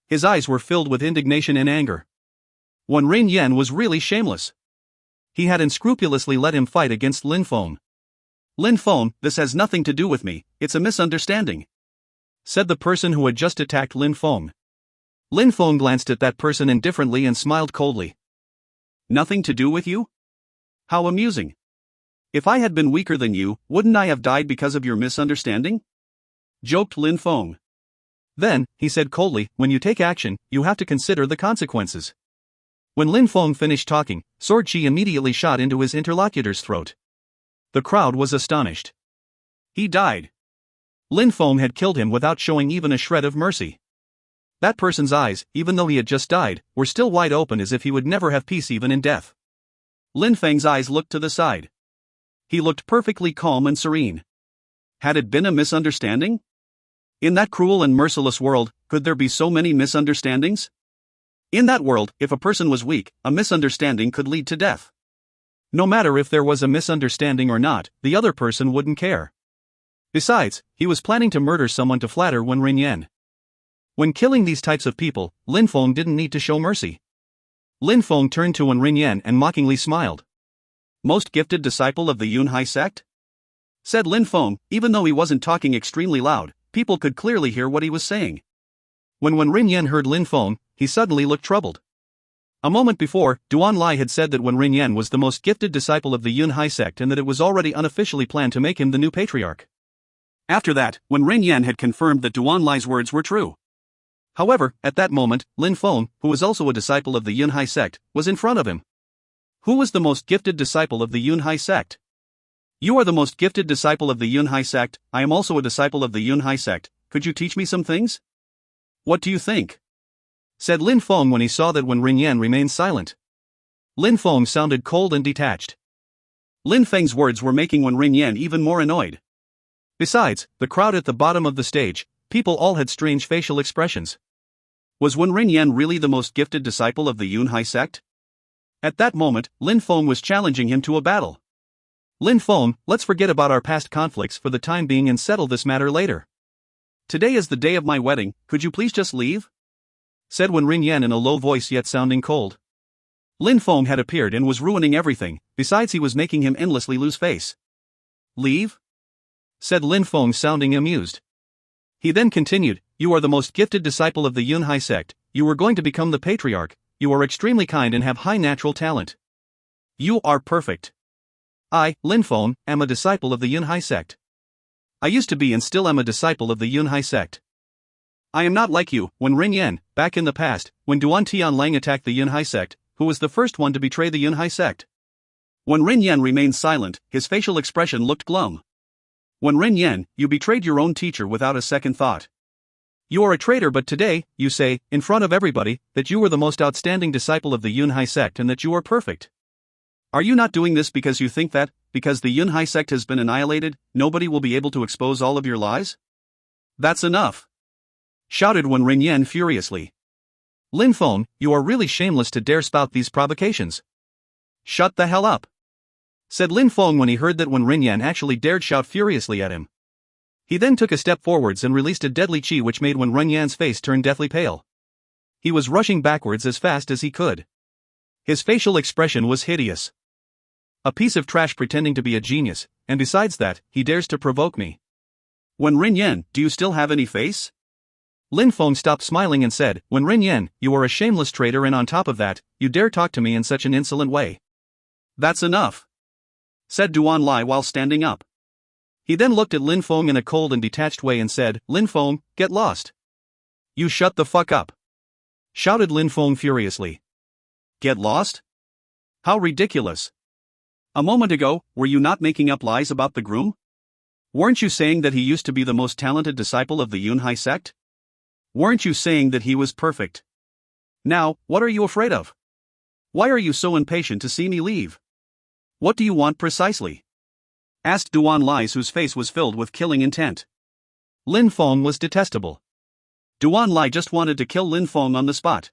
His eyes were filled with indignation and anger. Wen Rinyan was really shameless. He had unscrupulously let him fight against Lin Feng. Lin Feng, this has nothing to do with me, it's a misunderstanding, said the person who had just attacked Lin Feng. Lin Feng glanced at that person indifferently and smiled coldly. Nothing to do with you? How amusing. If I had been weaker than you, wouldn't I have died because of your misunderstanding? Joked Lin Feng. Then, he said coldly, when you take action, you have to consider the consequences. When Lin Feng finished talking, sword chi immediately shot into his interlocutor's throat. The crowd was astonished. He died. Lin Feng had killed him without showing even a shred of mercy. That person's eyes, even though he had just died, were still wide open as if he would never have peace even in death. Lin Feng's eyes looked to the side. He looked perfectly calm and serene. Had it been a misunderstanding? In that cruel and merciless world, could there be so many misunderstandings? In that world, if a person was weak, a misunderstanding could lead to death. No matter if there was a misunderstanding or not, the other person wouldn't care. Besides, he was planning to murder someone to flatter Wen Rinyan. When killing these types of people, Lin Feng didn't need to show mercy. Lin Feng turned to Wen Rinyan and mockingly smiled. Most gifted disciple of the Yunhai sect? Said Lin Feng, even though he wasn't talking extremely loud, people could clearly hear what he was saying. When Wen Rinyan heard Lin Feng, he suddenly looked troubled. A moment before, Duan Lai had said that Wen Rinyan was the most gifted disciple of the Yunhai sect and that it was already unofficially planned to make him the new patriarch. After that, Wen Rinyan had confirmed that Duan Lai's words were true. However, at that moment, Lin Feng, who was also a disciple of the Yunhai sect, was in front of him. Who was the most gifted disciple of the Yunhai sect? You are the most gifted disciple of the Yunhai sect, I am also a disciple of the Yunhai sect, could you teach me some things? What do you think? Said Lin Feng when he saw that Wen Rinyan remained silent. Lin Feng sounded cold and detached. Lin Feng's words were making Wen Rinyan even more annoyed. Besides, the crowd at the bottom of the stage, people all had strange facial expressions. Was Wen Rinyan really the most gifted disciple of the Yunhai sect? At that moment, Lin Feng was challenging him to a battle. Lin Feng, let's forget about our past conflicts for the time being and settle this matter later. Today is the day of my wedding, could you please just leave? Said Wen Rinyan in a low voice yet sounding cold. Lin Feng had appeared and was ruining everything, besides he was making him endlessly lose face. Leave? Said Lin Feng sounding amused. He then continued, you are the most gifted disciple of the Yunhai sect, you were going to become the patriarch, you are extremely kind and have high natural talent. You are perfect. I, Lin Feng, am a disciple of the Yunhai sect. I used to be and still am a disciple of the Yunhai sect. I am not like you, Wen Rin Yan, back in the past, when Duan Tianlang attacked the Yunhai sect, who was the first one to betray the Yunhai sect. Wen Rin Yan remained silent, his facial expression looked glum. Wen Rin Yan, you betrayed your own teacher without a second thought. You are a traitor, but today, you say, in front of everybody, that you were the most outstanding disciple of the Yunhai sect and that you are perfect. Are you not doing this because you think that, because the Yunhai sect has been annihilated, nobody will be able to expose all of your lies? That's enough! Shouted Wen Rin Yan furiously. Lin Feng, you are really shameless to dare spout these provocations. Shut the hell up! Said Lin Feng when he heard that Wen Rin Yan actually dared shout furiously at him. He then took a step forwards and released a deadly chi which made Wen Rin Yan's face turn deathly pale. He was rushing backwards as fast as he could. His facial expression was hideous. A piece of trash pretending to be a genius, and besides that, he dares to provoke me. Wen Rin Yan, do you still have any face? Lin Feng stopped smiling and said, Wen Rin Yan, you are a shameless traitor and on top of that, you dare talk to me in such an insolent way. That's enough, said Duan Lai while standing up. He then looked at Lin Feng in a cold and detached way and said, Lin Feng, get lost. You shut the fuck up, shouted Lin Feng furiously. Get lost? How ridiculous. A moment ago, were you not making up lies about the groom? Weren't you saying that he used to be the most talented disciple of the Yunhai sect? Weren't you saying that he was perfect? Now, what are you afraid of? Why are you so impatient to see me leave? What do you want precisely? Asked Duan Lai, whose face was filled with killing intent. Lin Feng was detestable. Duan Lai just wanted to kill Lin Feng on the spot.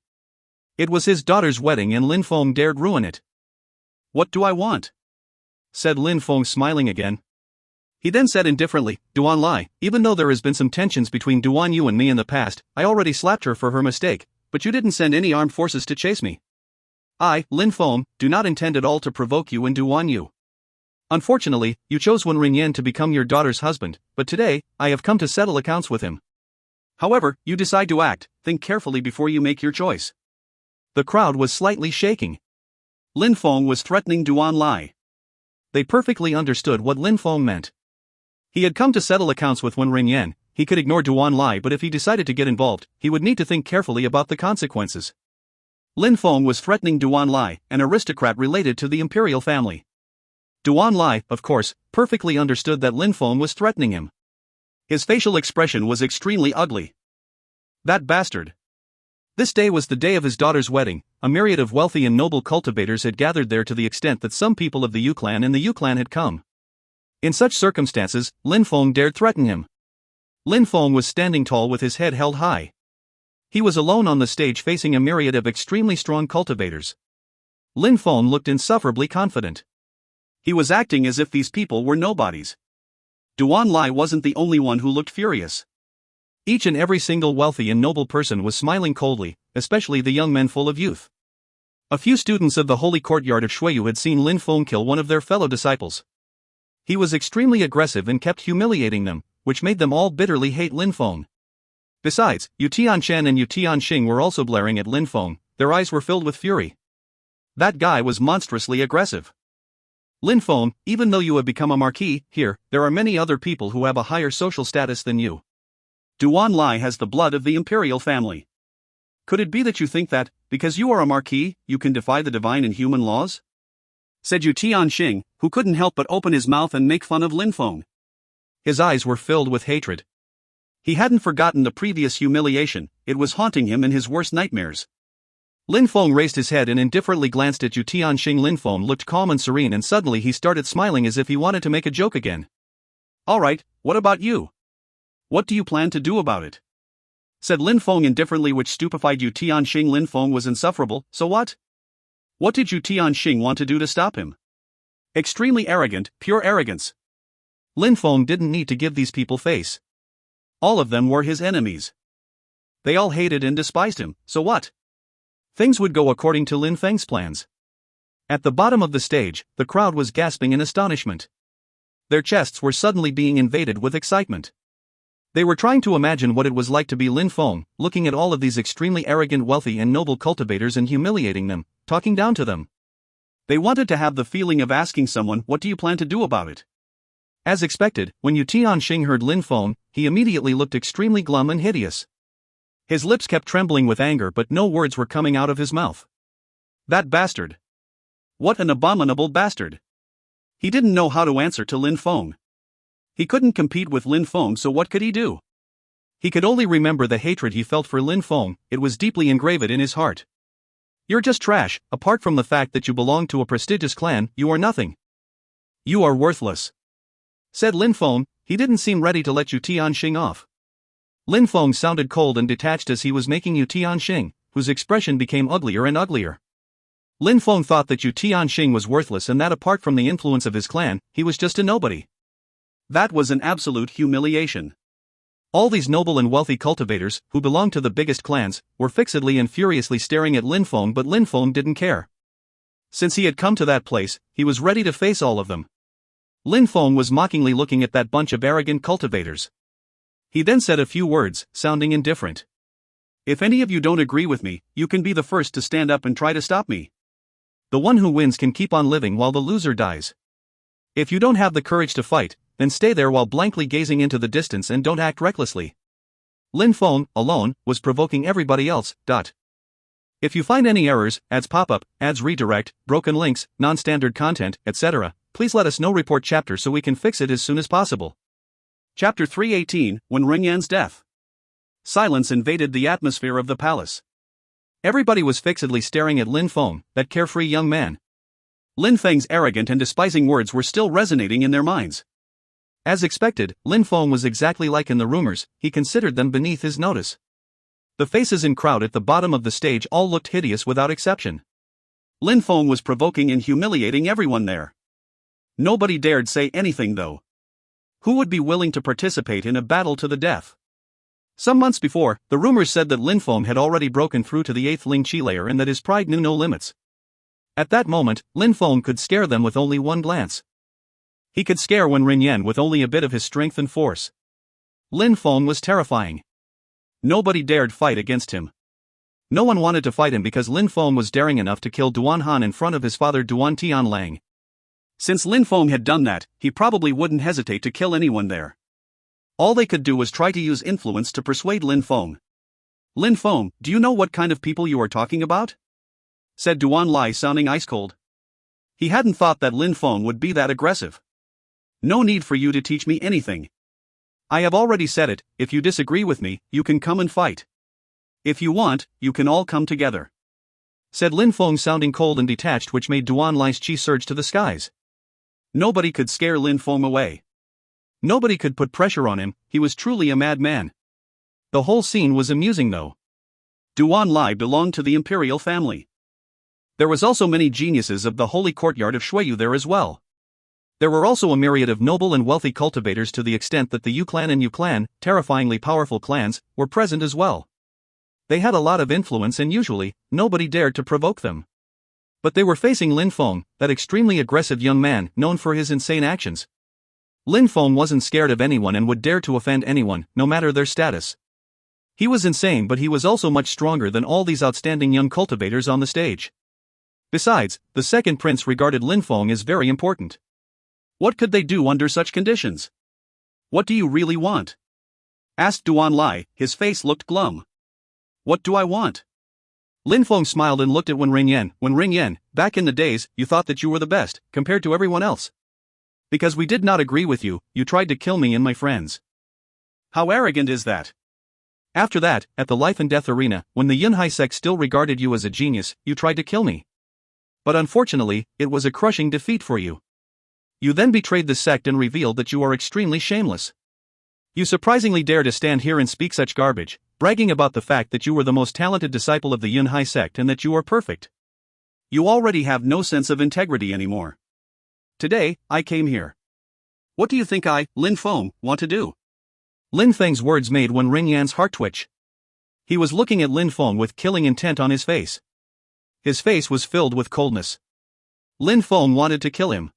It was his daughter's wedding and Lin Feng dared ruin it. What do I want? Said Lin Feng smiling again. He then said indifferently, Duan Lai, even though there has been some tensions between Duan Yu and me in the past, I already slapped her for her mistake, but you didn't send any armed forces to chase me. I, Lin Feng, do not intend at all to provoke you and Duan Yu. Unfortunately, you chose Wen Rin Yan to become your daughter's husband, but today, I have come to settle accounts with him. However, you decide to act, think carefully before you make your choice. The crowd was slightly shaking. Lin Feng was threatening Duan Lai. They perfectly understood what Lin Feng meant. He had come to settle accounts with Wen Rin Yan. He could ignore Duan Lai, but if he decided to get involved, he would need to think carefully about the consequences. Lin Feng was threatening Duan Lai, an aristocrat related to the imperial family. Duan Lai, of course, perfectly understood that Lin Feng was threatening him. His facial expression was extremely ugly. That bastard. This day was the day of his daughter's wedding. A myriad of wealthy and noble cultivators had gathered there to the extent that some people of the Yu clan and the Yu clan had come. In such circumstances, Lin Feng dared threaten him. Lin Feng was standing tall with his head held high. He was alone on the stage facing a myriad of extremely strong cultivators. Lin Feng looked insufferably confident. He was acting as if these people were nobodies. Duan Lai wasn't the only one who looked furious. Each and every single wealthy and noble person was smiling coldly, especially the young men full of youth. A few students of the holy courtyard of Shuiyu had seen Lin Feng kill one of their fellow disciples. He was extremely aggressive and kept humiliating them, which made them all bitterly hate Lin Feng. Besides, Yu Tianshan and Yu Tianxing were also glaring at Lin Feng, their eyes were filled with fury. That guy was monstrously aggressive. Lin Feng, even though you have become a marquis, here, there are many other people who have a higher social status than you. Duan Lai has the blood of the imperial family. Could it be that you think that, because you are a marquis, you can defy the divine and human laws? Said Yu Tianxing, who couldn't help but open his mouth and make fun of Lin Feng. His eyes were filled with hatred. He hadn't forgotten the previous humiliation, it was haunting him in his worst nightmares. Lin Feng raised his head and indifferently glanced at Yu Tianxing. Lin Feng looked calm and serene and suddenly he started smiling as if he wanted to make a joke again. Alright, what about you? What do you plan to do about it? Said Lin Feng indifferently, which stupefied Yu Tianxing. Lin Feng was insufferable, so what? What did Yu Tianxing want to do to stop him? Extremely arrogant, pure arrogance. Lin Feng didn't need to give these people face. All of them were his enemies. They all hated and despised him, so what? Things would go according to Lin Feng's plans. At the bottom of the stage, the crowd was gasping in astonishment. Their chests were suddenly being invaded with excitement. They were trying to imagine what it was like to be Lin Feng, looking at all of these extremely arrogant, wealthy and noble cultivators and humiliating them, talking down to them. They wanted to have the feeling of asking someone, "What do you plan to do about it?" As expected, when Yu Tianxing heard Lin Feng, he immediately looked extremely glum and hideous. His lips kept trembling with anger, but no words were coming out of his mouth. That bastard! What an abominable bastard! He didn't know how to answer to Lin Feng. He couldn't compete with Lin Feng, so what could he do? He could only remember the hatred he felt for Lin Feng. It was deeply engraved in his heart. "You're just trash. Apart from the fact that you belong to a prestigious clan, you are nothing. You are worthless," said Lin Feng. He didn't seem ready to let Yu Tianxing off. Lin Feng sounded cold and detached as he was making Yu Tianxing, whose expression became uglier and uglier. Lin Feng thought that Yu Tianxing was worthless and that apart from the influence of his clan, he was just a nobody. That was an absolute humiliation. All these noble and wealthy cultivators, who belonged to the biggest clans, were fixedly and furiously staring at Lin Feng, but Lin Feng didn't care. Since he had come to that place, he was ready to face all of them. Lin Feng was mockingly looking at that bunch of arrogant cultivators. He then said a few words, sounding indifferent. "If any of you don't agree with me, you can be the first to stand up and try to stop me. The one who wins can keep on living while the loser dies. If you don't have the courage to fight, then stay there while blankly gazing into the distance and don't act recklessly." Lin Feng, alone, was provoking everybody else. If you find any errors, ads pop up, ads redirect, broken links, non-standard content, etc., please let us know. Report chapter so we can fix it as soon as possible. Chapter 318, When Ringyan's Death. Silence invaded the atmosphere of the palace. Everybody was fixedly staring at Lin Feng, that carefree young man. Lin Feng's arrogant and despising words were still resonating in their minds. As expected, Lin Feng was exactly like in the rumors. He considered them beneath his notice. The faces in crowd at the bottom of the stage all looked hideous without exception. Lin Feng was provoking and humiliating everyone there. Nobody dared say anything though. Who would be willing to participate in a battle to the death? Some months before, the rumors said that Lin Feng had already broken through to the 8th Ling Qi layer and that his pride knew no limits. At that moment, Lin Feng could scare them with only one glance. He could scare Wen Ringyan with only a bit of his strength and force. Lin Feng was terrifying. Nobody dared fight against him. No one wanted to fight him because Lin Feng was daring enough to kill Duan Han in front of his father Duan Tianlang. Since Lin Feng had done that, he probably wouldn't hesitate to kill anyone there. All they could do was try to use influence to persuade Lin Feng. "Lin Feng, do you know what kind of people you are talking about?" said Duan Lai, sounding ice cold. He hadn't thought that Lin Feng would be that aggressive. "No need for you to teach me anything. I have already said it. If you disagree with me, you can come and fight. If you want, you can all come together," said Lin Feng, sounding cold and detached, which made Duan Lai's chi surge to the skies. Nobody could scare Lin Feng away. Nobody could put pressure on him. He was truly a madman. The whole scene was amusing though. Duan Lai belonged to the imperial family. There was also many geniuses of the holy courtyard of Shuiyu there as well. There were also a myriad of noble and wealthy cultivators, to the extent that the Yu clan and Yu clan, terrifyingly powerful clans, were present as well. They had a lot of influence and usually, nobody dared to provoke them. But they were facing Lin Feng, that extremely aggressive young man, known for his insane actions. Lin Feng wasn't scared of anyone and would dare to offend anyone, no matter their status. He was insane, but he was also much stronger than all these outstanding young cultivators on the stage. Besides, the second prince regarded Lin Feng as very important. What could they do under such conditions? "What do you really want?" asked Duan Lai. His face looked glum. "What do I want?" Lin Feng smiled and looked at Wen Ringyan. "Wen Ringyan, back in the days, you thought that you were the best, compared to everyone else. Because we did not agree with you, you tried to kill me and my friends. How arrogant is that? After that, at the life and death arena, when the Yunhai sect still regarded you as a genius, you tried to kill me. But unfortunately, it was a crushing defeat for you. You then betrayed the sect and revealed that you are extremely shameless. You surprisingly dare to stand here and speak such garbage, bragging about the fact that you were the most talented disciple of the Yunhai sect and that you are perfect. You already have no sense of integrity anymore. Today, I came here. What do you think I, Lin Feng, want to do?" Lin Feng's words made Wen Ringyan's heart twitch. He was looking at Lin Feng with killing intent on his face. His face was filled with coldness. Lin Feng wanted to kill him.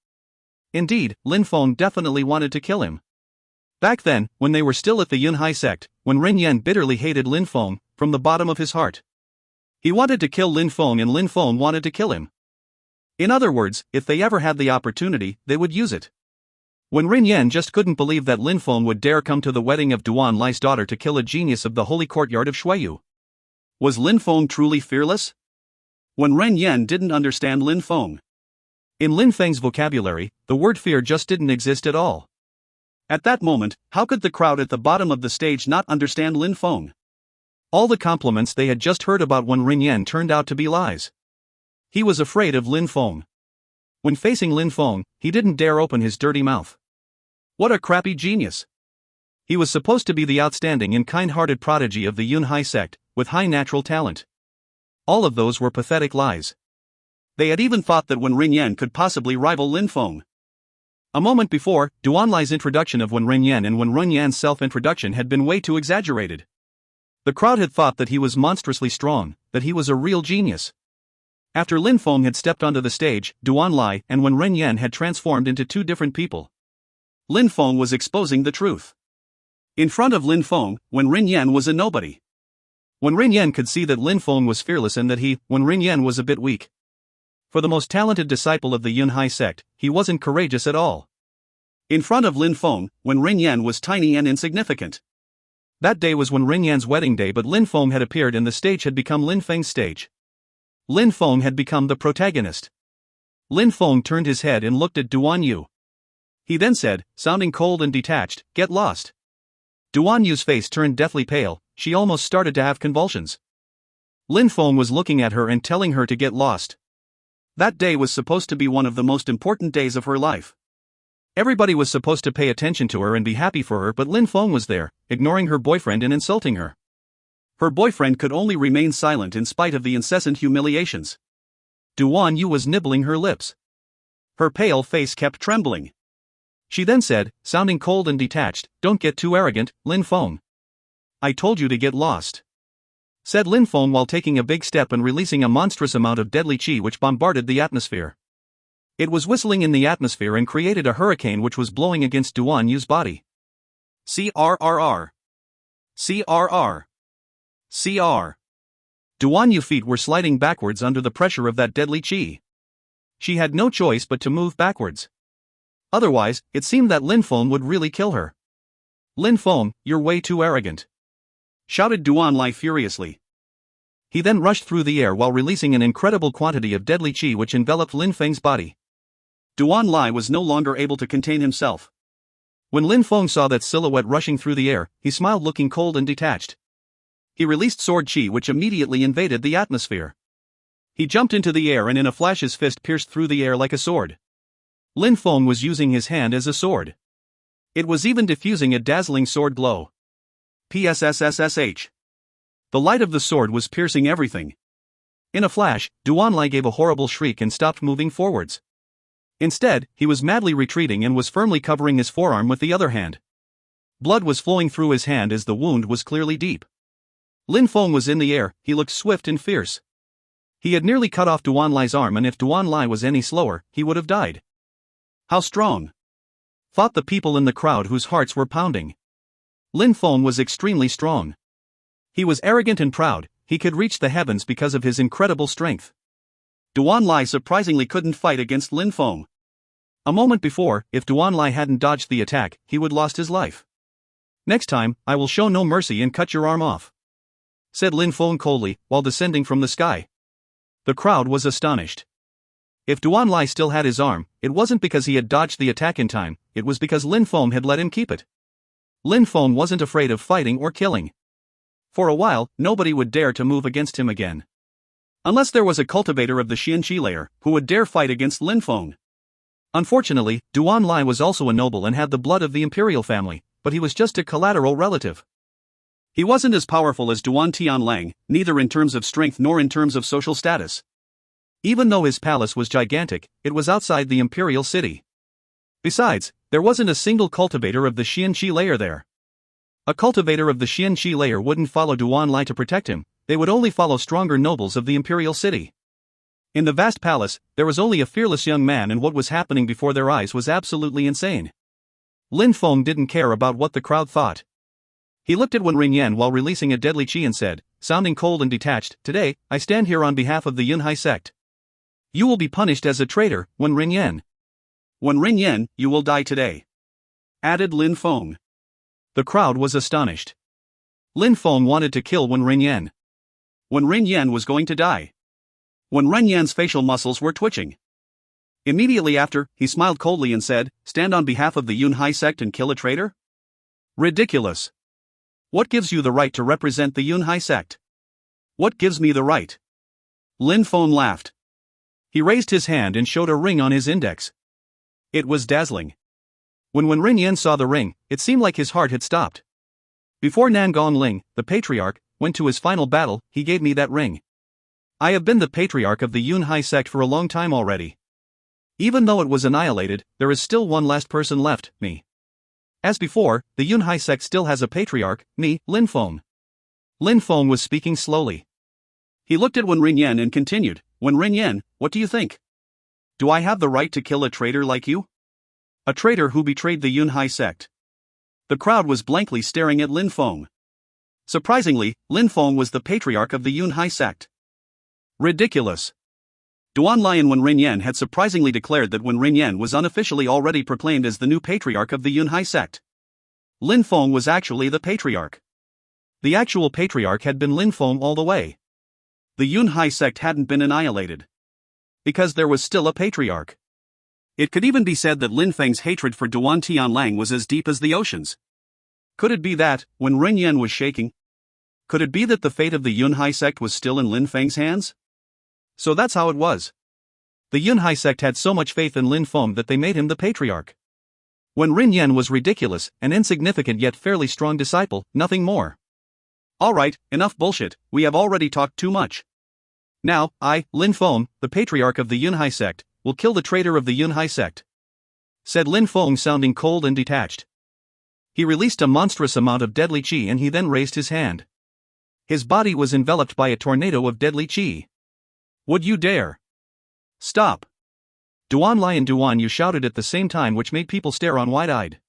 Indeed, Lin Feng definitely wanted to kill him. Back then, when they were still at the Yunhai sect, when Ren Yan bitterly hated Lin Feng, from the bottom of his heart. He wanted to kill Lin Feng and Lin Feng wanted to kill him. In other words, if they ever had the opportunity, they would use it. When Ren Yan just couldn't believe that Lin Feng would dare come to the wedding of Duan Lai's daughter to kill a genius of the holy courtyard of Shuiyu. Was Lin Feng truly fearless? When Ren Yan didn't understand Lin Feng. In Lin Feng's vocabulary, the word fear just didn't exist at all. At that moment, how could the crowd at the bottom of the stage not understand Lin Feng? All the compliments they had just heard about when Ren Yan turned out to be lies. He was afraid of Lin Feng. When facing Lin Feng, he didn't dare open his dirty mouth. What a crappy genius! He was supposed to be the outstanding and kind-hearted prodigy of the Yunhai sect, with high natural talent. All of those were pathetic lies. They had even thought that Wen Rinyan could possibly rival Lin Feng. A moment before, Duan Lai's introduction of Wen Rinyan and Wen Runyan's self-introduction had been way too exaggerated. The crowd had thought that he was monstrously strong, that he was a real genius. After Lin Feng had stepped onto the stage, Duan Lai and Wen Rinyan had transformed into two different people. Lin Feng was exposing the truth. In front of Lin Feng, Wen Rinyan was a nobody. Wen Rinyan could see that Lin Feng was fearless and that he, Wen Rinyan, was a bit weak. For the most talented disciple of the Yunhai sect, he wasn't courageous at all. In front of Lin Feng, Wen Rinyan was tiny and insignificant. That day was Wen Rinyan's wedding day, but Lin Feng had appeared and the stage had become Lin Feng's stage. Lin Feng had become the protagonist. Lin Feng turned his head and looked at Duan Yu. He then said, sounding cold and detached, "Get lost." Duan Yu's face turned deathly pale, she almost started to have convulsions. Lin Feng was looking at her and telling her to get lost. That day was supposed to be one of the most important days of her life. Everybody was supposed to pay attention to her and be happy for her, but Lin Feng was there, ignoring her boyfriend and insulting her. Her boyfriend could only remain silent in spite of the incessant humiliations. Duan Yu was nibbling her lips. Her pale face kept trembling. She then said, sounding cold and detached, "Don't get too arrogant, Lin Feng. I told you to get lost," said Lin Feng while taking a big step and releasing a monstrous amount of deadly qi which bombarded the atmosphere. It was whistling in the atmosphere and created a hurricane which was blowing against Duan Yu's body. CRRR. CRR. CR. Duan Yu's feet were sliding backwards under the pressure of that deadly qi. She had no choice but to move backwards. Otherwise, it seemed that Lin Feng would really kill her. "Lin Feng, you're way too arrogant," shouted Duan Lai furiously. He then rushed through the air while releasing an incredible quantity of deadly qi which enveloped Lin Feng's body. Duan Lai was no longer able to contain himself. When Lin Feng saw that silhouette rushing through the air, he smiled, looking cold and detached. He released sword qi which immediately invaded the atmosphere. He jumped into the air and in a flash his fist pierced through the air like a sword. Lin Feng was using his hand as a sword. It was even diffusing a dazzling sword glow. PSSSSH. The light of the sword was piercing everything. In a flash, Duan Lai gave a horrible shriek and stopped moving forwards. Instead, he was madly retreating and was firmly covering his forearm with the other hand. Blood was flowing through his hand as the wound was clearly deep. Lin Feng was in the air, he looked swift and fierce. He had nearly cut off Duan Lai's arm, and if Duan Lai was any slower, he would have died. How strong! Thought the people in the crowd whose hearts were pounding. Lin Feng was extremely strong. He was arrogant and proud, he could reach the heavens because of his incredible strength. Duan Lai surprisingly couldn't fight against Lin Feng. A moment before, if Duan Lai hadn't dodged the attack, he would lost his life. "Next time, I will show no mercy and cut your arm off," said Lin Feng coldly, while descending from the sky. The crowd was astonished. If Duan Lai still had his arm, it wasn't because he had dodged the attack in time, it was because Lin Feng had let him keep it. Lin Feng wasn't afraid of fighting or killing. For a while, nobody would dare to move against him again. Unless there was a cultivator of the Xianqi layer, who would dare fight against Lin Feng. Unfortunately, Duan Lai was also a noble and had the blood of the imperial family, but he was just a collateral relative. He wasn't as powerful as Duan Tianlang, neither in terms of strength nor in terms of social status. Even though his palace was gigantic, it was outside the imperial city. Besides, there wasn't a single cultivator of the Xianqi layer there. A cultivator of the Xianqi layer wouldn't follow Duan Lai to protect him, they would only follow stronger nobles of the imperial city. In the vast palace, there was only a fearless young man, and what was happening before their eyes was absolutely insane. Lin Feng didn't care about what the crowd thought. He looked at Wen Ringyan while releasing a deadly chi and said, sounding cold and detached, "Today, I stand here on behalf of the Yunhai sect. You will be punished as a traitor, Wen Ringyan. Wen Ringyan, you will die today," added Lin Feng. The crowd was astonished. Lin Feng wanted to kill Wen Ringyan. Wen Ringyan was going to die. Wen Ringyan's facial muscles were twitching. Immediately after, he smiled coldly and said, "Stand on behalf of the Yunhai sect and kill a traitor? Ridiculous. What gives you the right to represent the Yunhai sect?" "What gives me the right?" Lin Feng laughed. He raised his hand and showed a ring on his index. It was dazzling. When Wen Ringyan saw the ring, it seemed like his heart had stopped. "Before Nangong Ling, the patriarch, went to his final battle, he gave me that ring. I have been the patriarch of the Yunhai sect for a long time already. Even though it was annihilated, there is still one last person left, me. As before, the Yunhai sect still has a patriarch, me, Lin Feng." Lin Feng was speaking slowly. He looked at Wen Ringyan and continued, "Wen Ringyan, what do you think? Do I have the right to kill a traitor like you? A traitor who betrayed the Yunhai sect?" The crowd was blankly staring at Lin Feng. Surprisingly, Lin Feng was the patriarch of the Yunhai sect. Ridiculous. Duan Lai and Wen Ringyan had surprisingly declared that Wen Ringyan was unofficially already proclaimed as the new patriarch of the Yunhai sect. Lin Feng was actually the patriarch. The actual patriarch had been Lin Feng all the way. The Yunhai sect hadn't been annihilated. Because there was still a patriarch. It could even be said that Lin Feng's hatred for Duan Tianlang was as deep as the oceans. Could it be that, when Ringyan was shaking? Could it be that the fate of the Yunhai sect was still in Lin Feng's hands? So that's how it was. The Yunhai sect had so much faith in Lin Feng that they made him the patriarch. Wen Ringyan was ridiculous, an insignificant yet fairly strong disciple, nothing more. Alright, enough bullshit, we have already talked too much. Now, I, Lin Feng, the patriarch of the Yunhai sect, will kill the traitor of the Yunhai sect," said Lin Feng, sounding cold and detached. He released a monstrous amount of deadly chi and he then raised his hand. His body was enveloped by a tornado of deadly chi. "Would you dare? Stop!" Duan Lai and Duan Yu shouted at the same time, which made people stare on wide-eyed.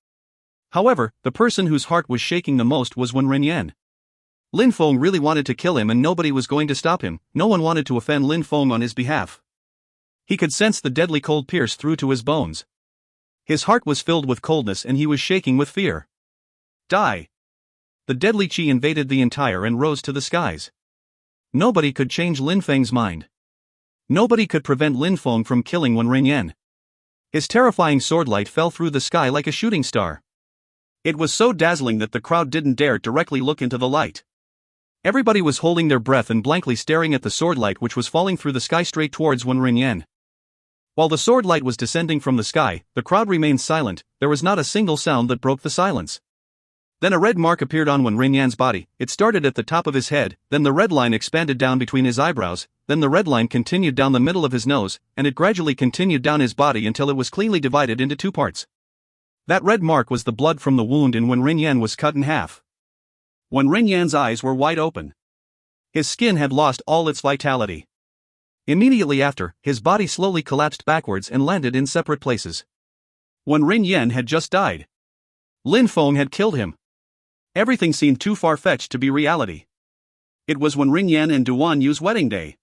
However, the person whose heart was shaking the most was Wen Ringyan. Lin Feng really wanted to kill him and nobody was going to stop him. No one wanted to offend Lin Feng on his behalf. He could sense the deadly cold pierce through to his bones. His heart was filled with coldness and he was shaking with fear. Die! The deadly chi invaded the entire and rose to the skies. Nobody could change Lin Feng's mind. Nobody could prevent Lin Feng from killing Wen Ringyan. His terrifying swordlight fell through the sky like a shooting star. It was so dazzling that the crowd didn't dare directly look into the light. Everybody was holding their breath and blankly staring at the swordlight which was falling through the sky straight towards Wen Ringyan. While the swordlight was descending from the sky, the crowd remained silent. There was not a single sound that broke the silence. Then a red mark appeared on Wen Ringyan's body. It started at the top of his head, then the red line expanded down between his eyebrows, then the red line continued down the middle of his nose, and it gradually continued down his body until it was cleanly divided into two parts. That red mark was the blood from the wound and Wen Ringyan was cut in half. Wen Ringyan's eyes were wide open. His skin had lost all its vitality. Immediately after, his body slowly collapsed backwards and landed in separate places. Wen Ringyan had just died. Lin Feng had killed him. Everything seemed too far-fetched to be reality. It was Wen Ringyan and Duan Yu's wedding day.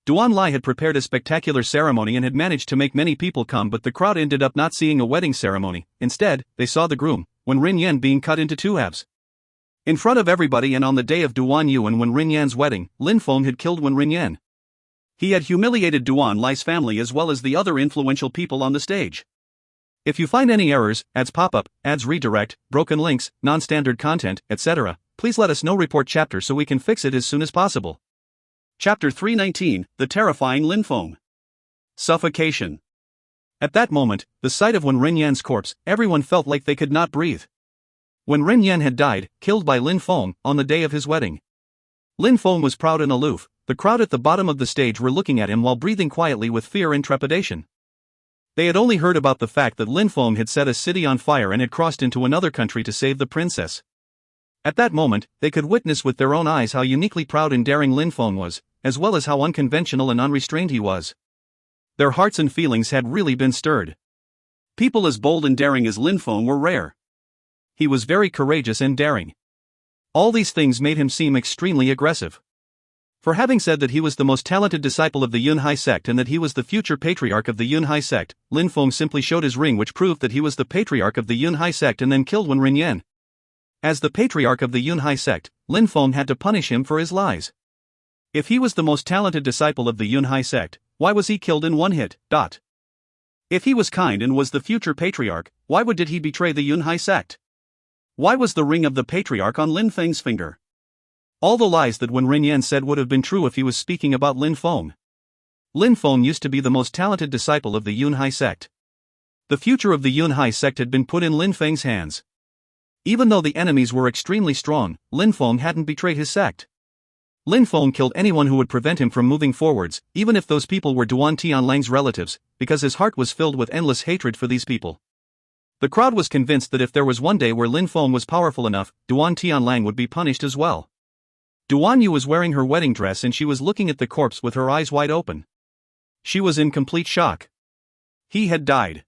Duan Lai had prepared a spectacular ceremony and had managed to make many people come, but the crowd ended up not seeing a wedding ceremony. Instead, they saw the groom, Wen Ringyan, being cut into two halves. In front of everybody and on the day of Duan Yu and Wen Ringyan's wedding, Lin Feng had killed Wen Ringyan. He had humiliated Duan Lai's family as well as the other influential people on the stage. If you find any errors, ads pop up, ads redirect, broken links, non-standard content, etc., please let us know. Report chapter so we can fix it as soon as possible. Chapter 319, The Terrifying Lin Feng. Suffocation. At that moment, the sight of Wen Ringyan's corpse, everyone felt like they could not breathe. Wen Ringyan had died, killed by Lin Feng, on the day of his wedding. Lin Feng was proud and aloof. The crowd at the bottom of the stage were looking at him while breathing quietly with fear and trepidation. They had only heard about the fact that Lin Feng had set a city on fire and had crossed into another country to save the princess. At that moment, they could witness with their own eyes how uniquely proud and daring Lin Feng was, as well as how unconventional and unrestrained he was. Their hearts and feelings had really been stirred. People as bold and daring as Lin Feng were rare. He was very courageous and daring. All these things made him seem extremely aggressive. For having said that he was the most talented disciple of the Yunhai sect and that he was the future patriarch of the Yunhai sect, Lin Feng simply showed his ring, which proved that he was the patriarch of the Yunhai sect, and then killed Wen Rinyan. As the patriarch of the Yunhai sect, Lin Feng had to punish him for his lies. If he was the most talented disciple of the Yunhai sect, why was he killed in one hit? If he was kind and was the future patriarch, why did he betray the Yunhai sect? Why was the ring of the patriarch on Lin Feng's finger? All the lies that Wen Rinyan said would have been true if he was speaking about Lin Feng. Lin Feng used to be the most talented disciple of the Yunhai sect. The future of the Yunhai sect had been put in Lin Feng's hands. Even though the enemies were extremely strong, Lin Feng hadn't betrayed his sect. Lin Feng killed anyone who would prevent him from moving forwards, even if those people were Duan Tianlang's relatives, because his heart was filled with endless hatred for these people. The crowd was convinced that if there was one day where Lin Feng was powerful enough, Duan Tianlang would be punished as well. Duan Yu was wearing her wedding dress and she was looking at the corpse with her eyes wide open. She was in complete shock. He had died.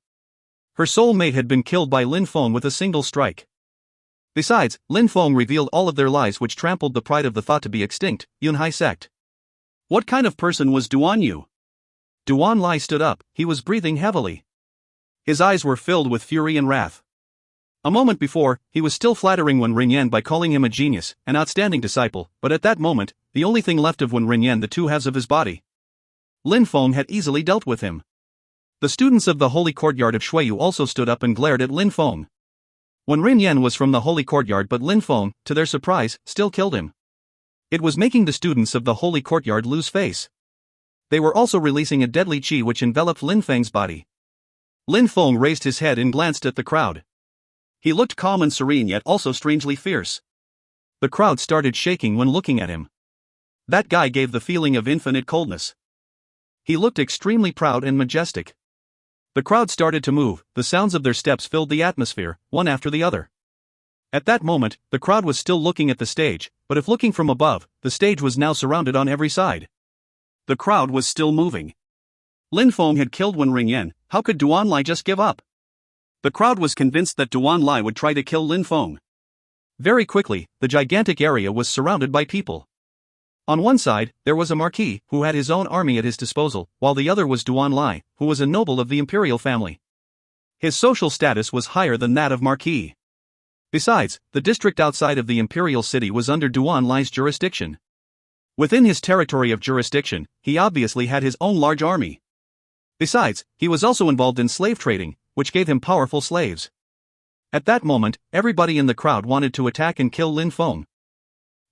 Her soulmate had been killed by Lin Feng with a single strike. Besides, Lin Feng revealed all of their lies, which trampled the pride of the thought to be extinct Yunhai sect. What kind of person was Duan Yu? Duan Lai stood up, he was breathing heavily. His eyes were filled with fury and wrath. A moment before, he was still flattering Wen Rinyan by calling him a genius, an outstanding disciple, but at that moment, the only thing left of Wen Rinyan, the two halves of his body. Lin Feng had easily dealt with him. The students of the holy courtyard of Shuiyu also stood up and glared at Lin Feng. Wen Rinyan was from the holy courtyard, but Lin Feng, to their surprise, still killed him. It was making the students of the holy courtyard lose face. They were also releasing a deadly qi which enveloped Lin Feng's body. Lin Feng raised his head and glanced at the crowd. He looked calm and serene, yet also strangely fierce. The crowd started shaking when looking at him. That guy gave the feeling of infinite coldness. He looked extremely proud and majestic. The crowd started to move, the sounds of their steps filled the atmosphere, one after the other. At that moment, the crowd was still looking at the stage, but if looking from above, the stage was now surrounded on every side. The crowd was still moving. Lin Feng had killed Wen Rinyan, how could Duan Lai just give up? The crowd was convinced that Duan Lai would try to kill Lin Feng. Very quickly, the gigantic area was surrounded by people. On one side, there was a marquis, who had his own army at his disposal, while the other was Duan Lai, who was a noble of the imperial family. His social status was higher than that of marquis. Besides, the district outside of the imperial city was under Duan Lai's jurisdiction. Within his territory of jurisdiction, he obviously had his own large army. Besides, he was also involved in slave trading, which gave him powerful slaves. At that moment, everybody in the crowd wanted to attack and kill Lin Feng.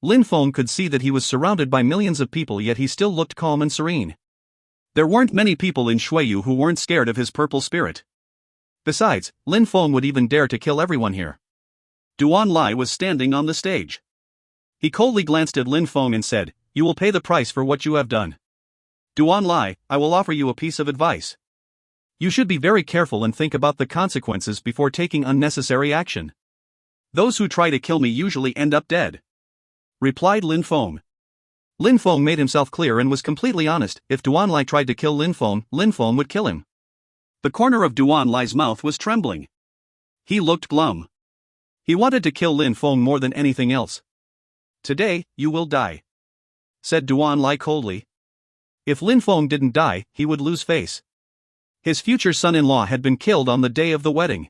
Lin Feng could see that he was surrounded by millions of people, yet he still looked calm and serene. There weren't many people in Shuiyu who weren't scared of his purple spirit. Besides, Lin Feng would even dare to kill everyone here. Duan Lai was standing on the stage. He coldly glanced at Lin Feng and said, "You will pay the price for what you have done. Duan Lai, I will offer you a piece of advice. You should be very careful and think about the consequences before taking unnecessary action. Those who try to kill me usually end up dead," replied Lin Feng. Lin Feng made himself clear and was completely honest. If Duan Lai tried to kill Lin Feng would kill him. The corner of Duan Lai's mouth was trembling. He looked glum. He wanted to kill Lin Feng more than anything else. "Today, you will die," said Duan Lai coldly. If Lin Feng didn't die, he would lose face. His future son-in-law had been killed on the day of the wedding.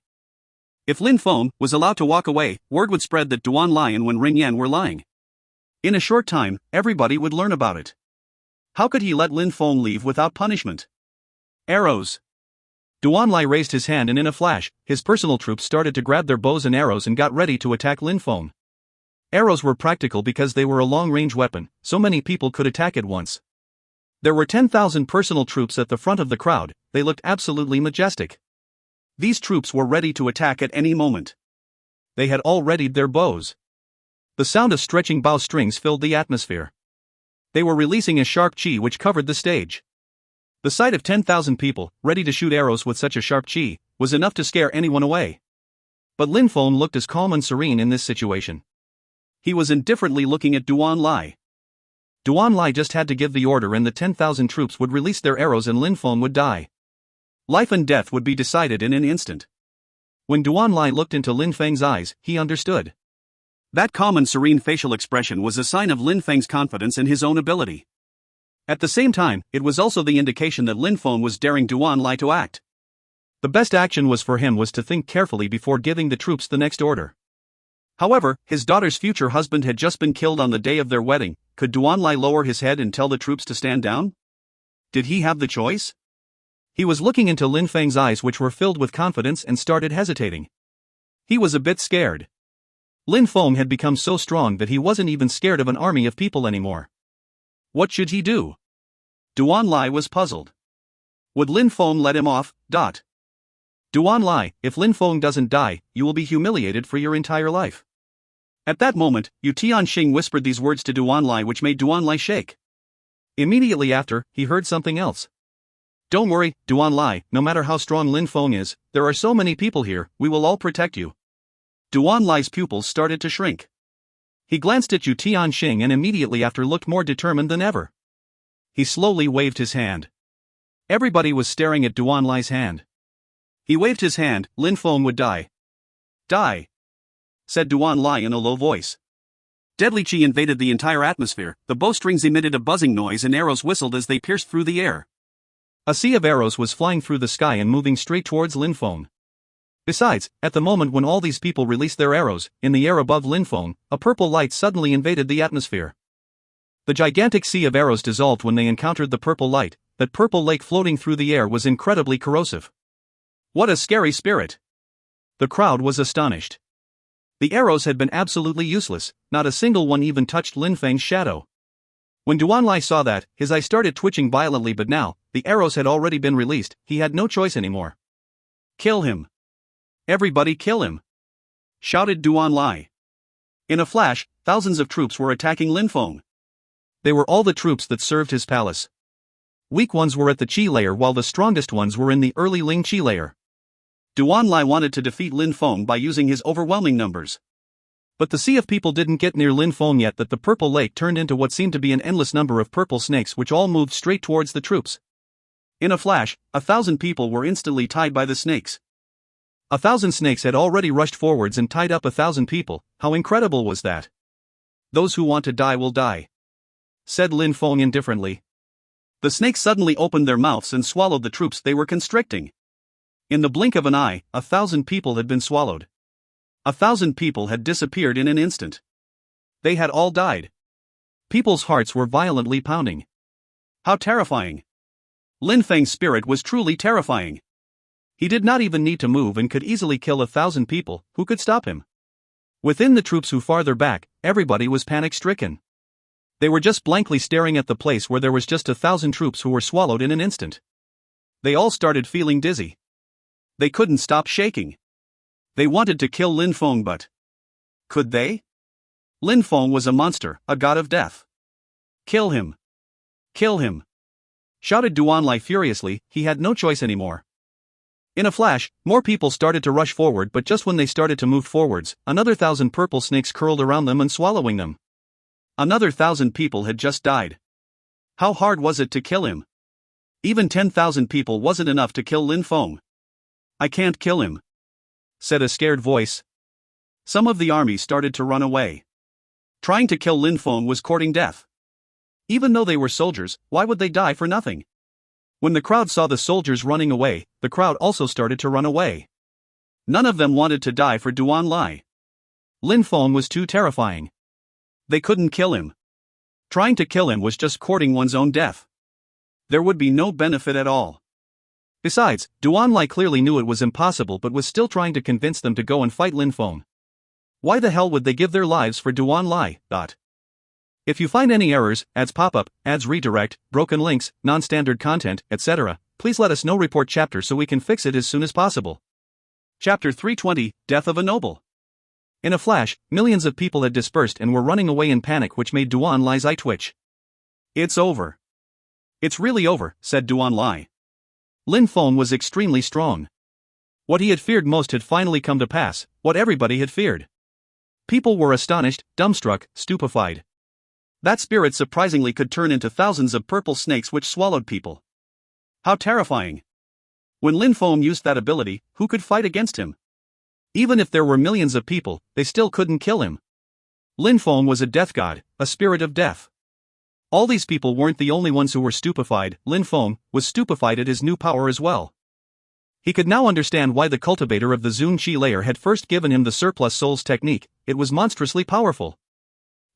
If Lin Feng was allowed to walk away, word would spread that Duan Lai and Wen Rinyan were lying. In a short time, everybody would learn about it. How could he let Lin Feng leave without punishment? Arrows. Duan Lai raised his hand and in a flash, his personal troops started to grab their bows and arrows and got ready to attack Lin Feng. Arrows were practical because they were a long-range weapon, so many people could attack at once. There were 10,000 personal troops at the front of the crowd. They looked absolutely majestic. These troops were ready to attack at any moment. They had all readied their bows. The sound of stretching bow strings filled the atmosphere. They were releasing a sharp qi which covered the stage. The sight of 10,000 people, ready to shoot arrows with such a sharp qi, was enough to scare anyone away. But Lin Feng looked as calm and serene in this situation. He was indifferently looking at Duan Lai. Duan Lai just had to give the order and the 10,000 troops would release their arrows and Lin Feng would die. Life and death would be decided in an instant. When Duanlai looked into Lin Feng's eyes, he understood. That calm and serene facial expression was a sign of Lin Feng's confidence in his own ability. At the same time, it was also the indication that Lin Feng was daring Duanlai to act. The best action was to think carefully before giving the troops the next order. However, his daughter's future husband had just been killed on the day of their wedding. Could Duanlai lower his head and tell the troops to stand down? Did he have the choice? He was looking into Lin Feng's eyes, which were filled with confidence, and started hesitating. He was a bit scared. Lin Feng had become so strong that he wasn't even scared of an army of people anymore. What should he do? Duanlai was puzzled. Would Lin Feng let him off? Duanlai, if Lin Feng doesn't die, you will be humiliated for your entire life. At that moment, Yu Tianxing whispered these words to Duanlai, which made Duanlai shake. Immediately after, he heard something else. Don't worry, Duanlai, no matter how strong Lin Feng is, there are so many people here, we will all protect you. Duanlai's pupils started to shrink. He glanced at Yu Tianxing and immediately after looked more determined than ever. He slowly waved his hand. Everybody was staring at Duanlai's hand. He waved his hand. Lin Feng would die. Die, said Duanlai in a low voice. Deadly chi invaded the entire atmosphere, the bowstrings emitted a buzzing noise and arrows whistled as they pierced through the air. A sea of arrows was flying through the sky and moving straight towards Lin Feng. Besides, at the moment when all these people released their arrows, in the air above Lin Feng, a purple light suddenly invaded the atmosphere. The gigantic sea of arrows dissolved when they encountered the purple light. That purple lake floating through the air was incredibly corrosive. What a scary spirit! The crowd was astonished. The arrows had been absolutely useless, not a single one even touched Lin Feng's shadow. When Duanlai saw that, his eye started twitching violently, but now, the arrows had already been released, he had no choice anymore. Kill him! Everybody kill him! Shouted Duanlai. In a flash, thousands of troops were attacking Lin Feng. They were all the troops that served his palace. Weak ones were at the Qi layer while the strongest ones were in the early Ling Qi layer. Duanlai wanted to defeat Lin Feng by using his overwhelming numbers. But the sea of people didn't get near Lin Feng yet that the purple lake turned into what seemed to be an endless number of purple snakes which all moved straight towards the troops. In a flash, 1,000 people were instantly tied by the snakes. 1,000 snakes had already rushed forwards and tied up 1,000 people. How incredible was that? Those who want to die will die, said Lin Feng indifferently. The snakes suddenly opened their mouths and swallowed the troops they were constricting. In the blink of an eye, 1,000 people had been swallowed. 1,000 people had disappeared in an instant. They had all died. People's hearts were violently pounding. How terrifying! Lin Feng's spirit was truly terrifying. He did not even need to move and could easily kill 1,000 people. Who could stop him? Within the troops who farther back, everybody was panic-stricken. They were just blankly staring at the place where there was just 1,000 troops who were swallowed in an instant. They all started feeling dizzy. They couldn't stop shaking. They wanted to kill Lin Feng, but could they? Lin Feng was a monster, a god of death. Kill him! Kill him! Shouted Duanlai furiously. He had no choice anymore. In a flash, more people started to rush forward, but just when they started to move forwards, another 1,000 purple snakes curled around them and swallowing them. Another 1,000 people had just died. How hard was it to kill him? Even 10,000 people wasn't enough to kill Lin Feng. I can't kill him, said a scared voice. Some of the army started to run away. Trying to kill Lin Feng was courting death. Even though they were soldiers, why would they die for nothing? When the crowd saw the soldiers running away, the crowd also started to run away. None of them wanted to die for Duanlai. Lin Feng was too terrifying. They couldn't kill him. Trying to kill him was just courting one's own death. There would be no benefit at all. Besides, Duanlai clearly knew it was impossible but was still trying to convince them to go and fight Lin Feng. Why the hell would they give their lives for Duanlai? If you find any errors, ads pop up, ads redirect, broken links, non-standard content, etc., please let us know. Report chapter so we can fix it as soon as possible. Chapter 320, Death of a Noble. In a flash, millions of people had dispersed and were running away in panic, which made Duanlai's eye twitch. It's over. It's really over, said Duanlai. Lin Feng was extremely strong. What he had feared most had finally come to pass, what everybody had feared. People were astonished, dumbstruck, stupefied. That spirit surprisingly could turn into thousands of purple snakes which swallowed people. How terrifying! When Lin Feng used that ability, who could fight against him? Even if there were millions of people, they still couldn't kill him. Lin Feng was a death god, a spirit of death. All these people weren't the only ones who were stupefied. Lin Feng was stupefied at his new power as well. He could now understand why the cultivator of the Zun Qi layer had first given him the surplus souls technique. It was monstrously powerful.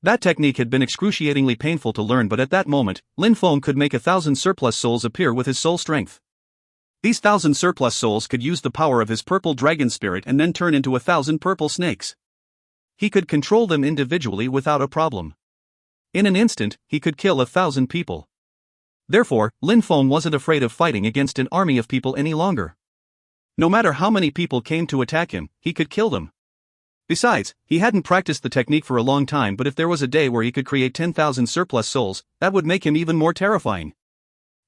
That technique had been excruciatingly painful to learn, but at that moment, Lin Feng could make 1,000 surplus souls appear with his soul strength. These 1,000 surplus souls could use the power of his purple dragon spirit and then turn into 1,000 purple snakes. He could control them individually without a problem. In an instant, he could kill 1,000 people. Therefore, Lin Feng wasn't afraid of fighting against an army of people any longer. No matter how many people came to attack him, he could kill them. Besides, he hadn't practiced the technique for a long time, but if there was a day where he could create 10,000 surplus souls, that would make him even more terrifying.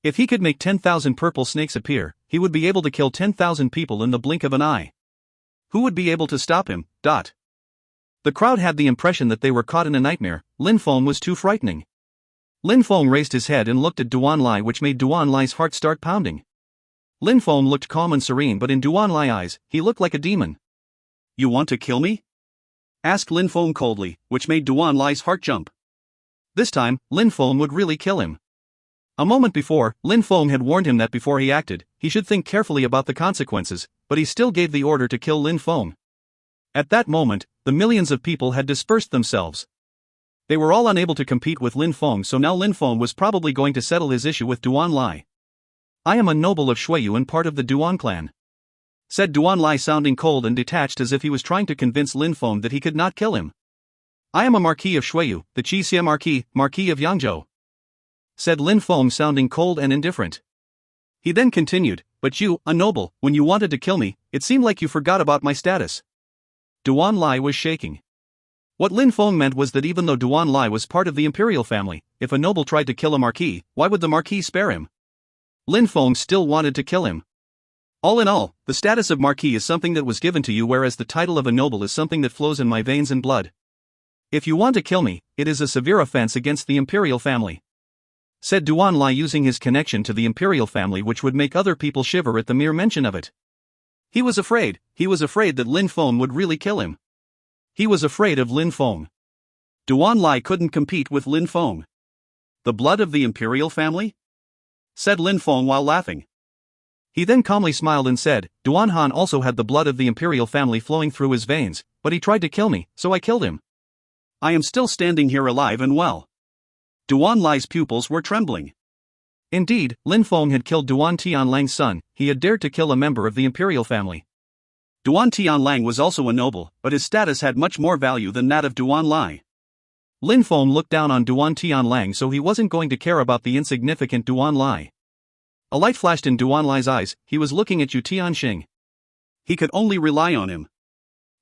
If he could make 10,000 purple snakes appear, he would be able to kill 10,000 people in the blink of an eye. Who would be able to stop him? The crowd had the impression that they were caught in a nightmare. Lin Feng was too frightening. Lin Feng raised his head and looked at Duan Lai, which made Duan Lai's heart start pounding. Lin Feng looked calm and serene, but in Duan Lai's eyes, he looked like a demon. "You want to kill me?" asked Lin Feng coldly, which made Duan Lai's heart jump. This time, Lin Feng would really kill him. A moment before, Lin Feng had warned him that before he acted, he should think carefully about the consequences, but he still gave the order to kill Lin Feng. At that moment, the millions of people had dispersed themselves. They were all unable to compete with Lin Feng, so now Lin Feng was probably going to settle his issue with Duan Lai. "I am a noble of Shuiyu and part of the Duan clan," said Duan Lai, sounding cold and detached, as if he was trying to convince Lin Feng that he could not kill him. "I am a Marquis of Shuiyu, the Qixia Marquis of Yangzhou," said Lin Feng, sounding cold and indifferent. He then continued, "But you, a noble, when you wanted to kill me, it seemed like you forgot about my status." Duan Lai was shaking. What Lin Feng meant was that even though Duan Lai was part of the imperial family, if a noble tried to kill a marquis, why would the marquis spare him? Lin Feng still wanted to kill him. All in all, the status of marquis is something that was given to you, whereas the title of a noble is something that flows in my veins and blood. If you want to kill me, it is a severe offense against the imperial family," said Duan Lai, using his connection to the imperial family, which would make other people shiver at the mere mention of it. He was afraid that Lin Feng would really kill him. He was afraid of Lin Feng. Duan Lai couldn't compete with Lin Feng. "The blood of the imperial family?" said Lin Feng while laughing. He then calmly smiled and said, "Duan Han also had the blood of the imperial family flowing through his veins, but he tried to kill me, so I killed him. I am still standing here alive and well." Duan Lai's pupils were trembling. Indeed, Lin Feng had killed Duan Tianlang's son. He had dared to kill a member of the imperial family. Duan Tianlang was also a noble, but his status had much more value than that of Duan Lai. Lin Feng looked down on Duan Tianlang, so he wasn't going to care about the insignificant Duan Lai. A light flashed in Duan Lai's eyes. He was looking at Yu Tianxing. He could only rely on him.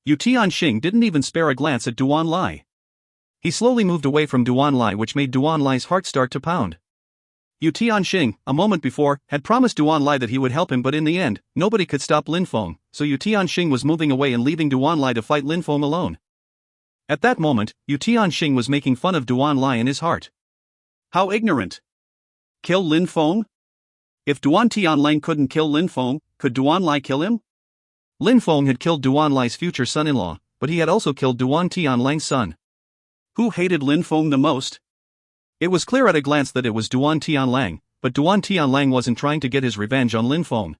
Yu Tianxing didn't even spare a glance at Duan Lai. He slowly moved away from Duan Lai, which made Duan Lai's heart start to pound. Yu Tianxing, a moment before, had promised Duan Lai that he would help him, but in the end, nobody could stop Lin Feng, so Yu Tianxing was moving away and leaving Duan Lai to fight Lin Feng alone. At that moment, Yu Tianxing was making fun of Duan Lai in his heart. How ignorant! Kill Lin Feng? If Duan Tianlang couldn't kill Lin Feng, could Duan Lai kill him? Lin Feng had killed Duan Lai's future son-in-law, but he had also killed Duan Tianlang's son. Who hated Lin Feng the most? It was clear at a glance that it was Duan Tianlang, but Duan Tianlang wasn't trying to get his revenge on Lin Feng.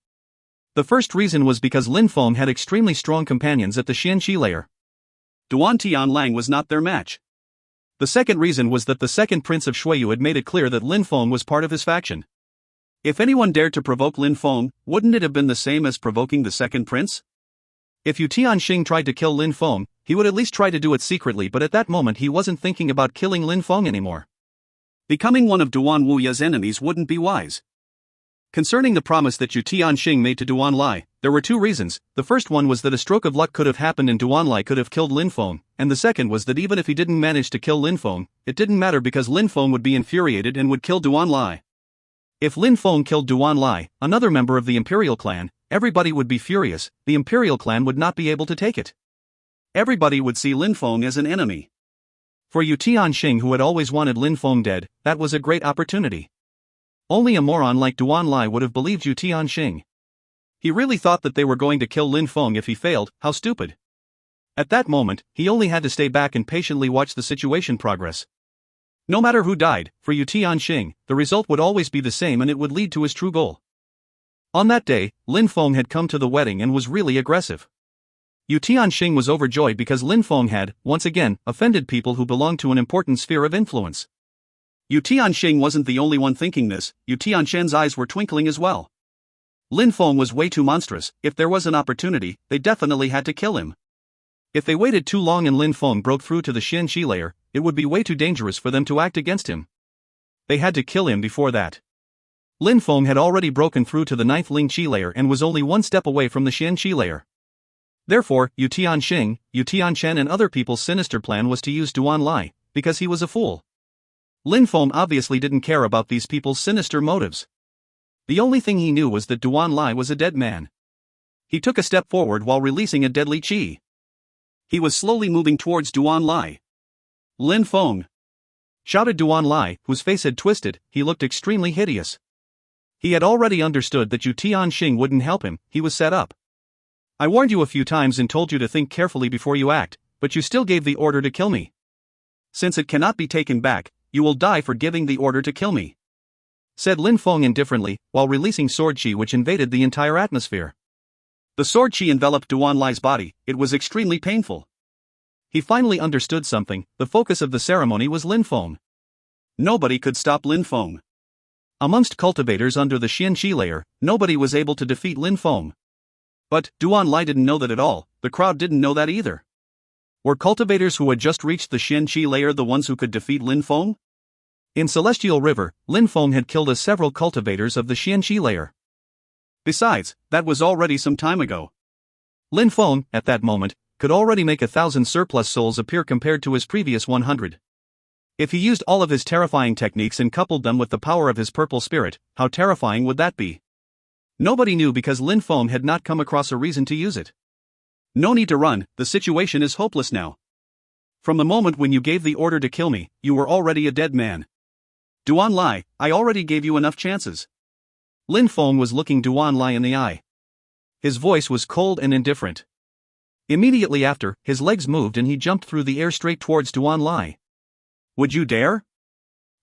The first reason was because Lin Feng had extremely strong companions at the Xianqi layer. Duan Tianlang was not their match. The second reason was that the second prince of Shuiyu had made it clear that Lin Feng was part of his faction. If anyone dared to provoke Lin Feng, wouldn't it have been the same as provoking the second prince? If Yu Tianxing tried to kill Lin Feng, he would at least try to do it secretly, but at that moment he wasn't thinking about killing Lin Feng anymore. Becoming one of Duan Wuya's enemies wouldn't be wise. Concerning the promise that Yu Tianxing made to Duan Lai, there were two reasons. The first one was that a stroke of luck could have happened and Duan Lai could have killed Lin Feng, and the second was that even if he didn't manage to kill Lin Feng, it didn't matter because Lin Feng would be infuriated and would kill Duan Lai. If Lin Feng killed Duan Lai, another member of the Imperial clan, everybody would be furious. The Imperial clan would not be able to take it. Everybody would see Lin Feng as an enemy. For Yu Tianxing, who had always wanted Lin Feng dead, that was a great opportunity. Only a moron like Duan Lai would have believed Yu Tianxing. He really thought that they were going to kill Lin Feng if he failed. How stupid. At that moment, he only had to stay back and patiently watch the situation progress. No matter who died, for Yu Tianxing, the result would always be the same and it would lead to his true goal. On that day, Lin Feng had come to the wedding and was really aggressive. Yu Tianxing was overjoyed because Lin Feng had, once again, offended people who belonged to an important sphere of influence. Yu Tianxing wasn't the only one thinking this. Yu Tianxin's eyes were twinkling as well. Lin Feng was way too monstrous. If there was an opportunity, they definitely had to kill him. If they waited too long and Lin Feng broke through to the Xianxi layer, it would be way too dangerous for them to act against him. They had to kill him before that. Lin Feng had already broken through to the 9th Lingqi layer and was only one step away from the Xianxi layer. Therefore, Yu Tianxing, Yu Tianchen and other people's sinister plan was to use Duan Lai, because he was a fool. Lin Feng obviously didn't care about these people's sinister motives. The only thing he knew was that Duan Lai was a dead man. He took a step forward while releasing a deadly qi. He was slowly moving towards Duan Lai. Lin Feng! Shouted Duan Lai, whose face had twisted. He looked extremely hideous. He had already understood that Yu Tianxing wouldn't help him. He was set up. I warned you a few times and told you to think carefully before you act, but you still gave the order to kill me. Since it cannot be taken back, you will die for giving the order to kill me, said Lin Feng indifferently, while releasing sword qi which invaded the entire atmosphere. The sword qi enveloped Duan Lai's body. It was extremely painful. He finally understood something. The focus of the ceremony was Lin Feng. Nobody could stop Lin Feng. Amongst cultivators under the Xianxi layer, nobody was able to defeat Lin Feng. But Duan Lai didn't know that at all. The crowd didn't know that either. Were cultivators who had just reached the Xianxi layer the ones who could defeat Lin Feng? In Celestial River, Lin Feng had killed several cultivators of the Xianxi layer. Besides, that was already some time ago. Lin Feng, at that moment, could already make 1,000 surplus souls appear compared to his previous 100. If he used all of his terrifying techniques and coupled them with the power of his purple spirit, how terrifying would that be? Nobody knew because Lin Feng had not come across a reason to use it. No need to run, the situation is hopeless now. From the moment when you gave the order to kill me, you were already a dead man. Duan Lai, I already gave you enough chances. Lin Feng was looking Duan Lai in the eye. His voice was cold and indifferent. Immediately after, his legs moved and he jumped through the air straight towards Duan Lai. Would you dare?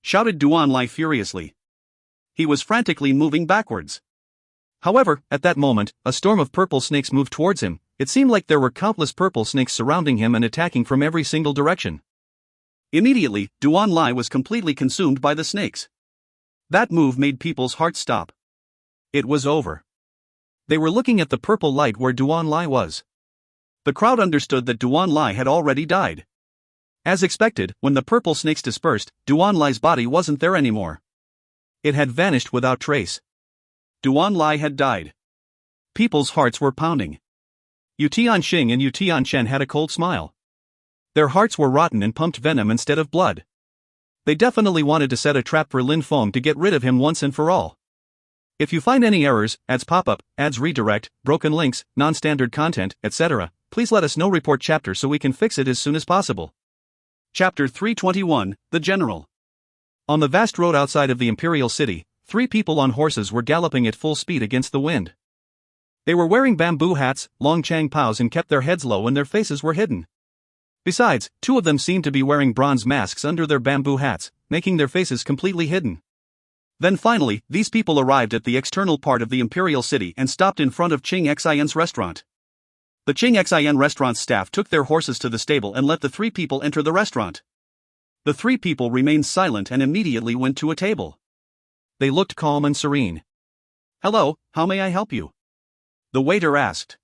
Shouted Duan Lai furiously. He was frantically moving backwards. However, at that moment, a storm of purple snakes moved towards him. It seemed like there were countless purple snakes surrounding him and attacking from every single direction. Immediately, Duan Lai was completely consumed by the snakes. That move made people's hearts stop. It was over. They were looking at the purple light where Duan Lai was. The crowd understood that Duan Lai had already died. As expected, when the purple snakes dispersed, Duan Lai's body wasn't there anymore. It had vanished without trace. Duan Lai had died. People's hearts were pounding. Yu Tianxing and Yu Tianchen had a cold smile. Their hearts were rotten and pumped venom instead of blood. They definitely wanted to set a trap for Lin Feng to get rid of him once and for all. If you find any errors, ads pop up, ads redirect, broken links, non-standard content, etc., please let us know. Report chapter so we can fix it as soon as possible. Chapter 321, The General. On the vast road outside of the Imperial City, 3 people on horses were galloping at full speed against the wind. They were wearing bamboo hats, long chang paos and kept their heads low and their faces were hidden. Besides, 2 of them seemed to be wearing bronze masks under their bamboo hats, making their faces completely hidden. Then finally, these people arrived at the external part of the Imperial City and stopped in front of Qing Xian's restaurant. The Qing Xian restaurant's staff took their horses to the stable and let the 3 people enter the restaurant. The 3 people remained silent and immediately went to a table. They looked calm and serene. Hello, how may I help you? The waiter asked.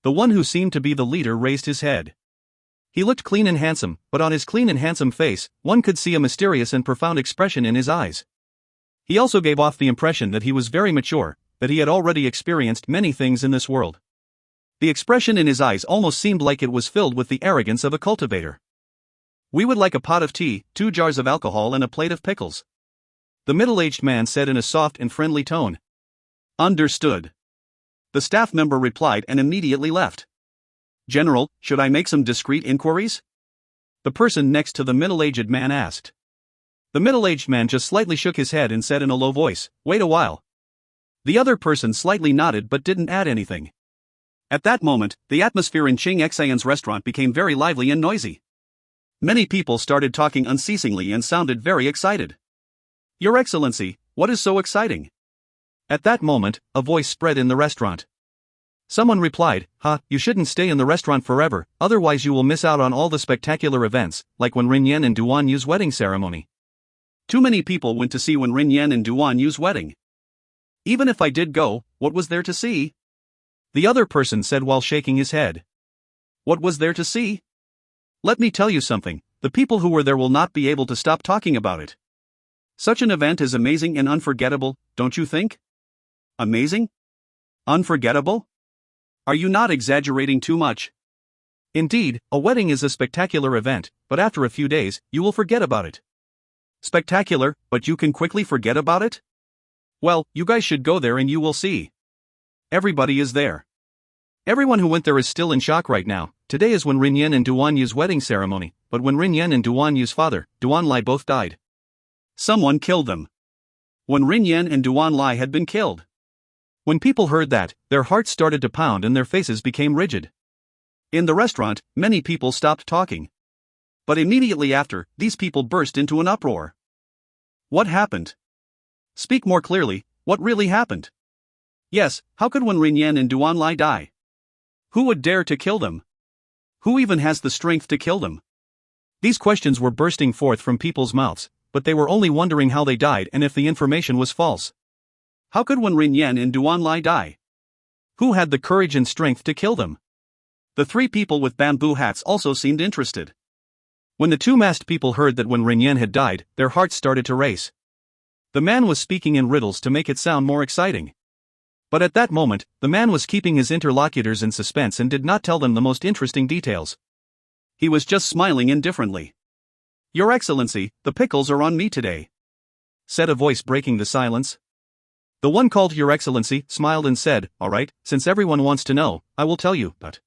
The one who seemed to be the leader raised his head. He looked clean and handsome, but on his clean and handsome face, one could see a mysterious and profound expression in his eyes. He also gave off the impression that he was very mature, that he had already experienced many things in this world. The expression in his eyes almost seemed like it was filled with the arrogance of a cultivator. We would like a pot of tea, 2 jars of alcohol and a plate of pickles. The middle-aged man said in a soft and friendly tone. Understood. The staff member replied and immediately left. General, should I make some discreet inquiries? The person next to the middle-aged man asked. The middle-aged man just slightly shook his head and said in a low voice, Wait a while. The other person slightly nodded but didn't add anything. At that moment, the atmosphere in Ching Xan's restaurant became very lively and noisy. Many people started talking unceasingly and sounded very excited. Your Excellency, what is so exciting? At that moment, a voice spread in the restaurant. Someone replied, you shouldn't stay in the restaurant forever, otherwise you will miss out on all the spectacular events, like when Ren Yan and Duan Yu's wedding ceremony. Too many people went to see when Ren Yan and Duan Yu's wedding. Even if I did go, what was there to see? The other person said while shaking his head. What was there to see? Let me tell you something, the people who were there will not be able to stop talking about it. Such an event is amazing and unforgettable, don't you think? Amazing? Unforgettable? Are you not exaggerating too much? Indeed, a wedding is a spectacular event, but after a few days, you will forget about it. Spectacular, but you can quickly forget about it? Well, you guys should go there and you will see. Everybody is there. Everyone who went there is still in shock right now. Today is when Ren Yan and Duan Yu's wedding ceremony, but when Ren Yan and Duan Yu's father, Duan Lai, both died. Someone killed them. When Ren Yan and Duan Lai had been killed. When people heard that, their hearts started to pound and their faces became rigid. In the restaurant, many people stopped talking. But immediately after, these people burst into an uproar. What happened? Speak more clearly, what really happened? Yes, how could Ren Yan and Duan Lai die? Who would dare to kill them? Who even has the strength to kill them? These questions were bursting forth from people's mouths, but they were only wondering how they died and if the information was false. How could Ren Yan and Duan Lai die? Who had the courage and strength to kill them? The three people with bamboo hats also seemed interested. When the two masked people heard that Ren Yan had died, their hearts started to race. The man was speaking in riddles to make it sound more exciting. But at that moment, the man was keeping his interlocutors in suspense and did not tell them the most interesting details. He was just smiling indifferently. Your Excellency, the pickles are on me today, said a voice breaking the silence. The one called Your Excellency smiled and said, all right, since everyone wants to know, I will tell you, but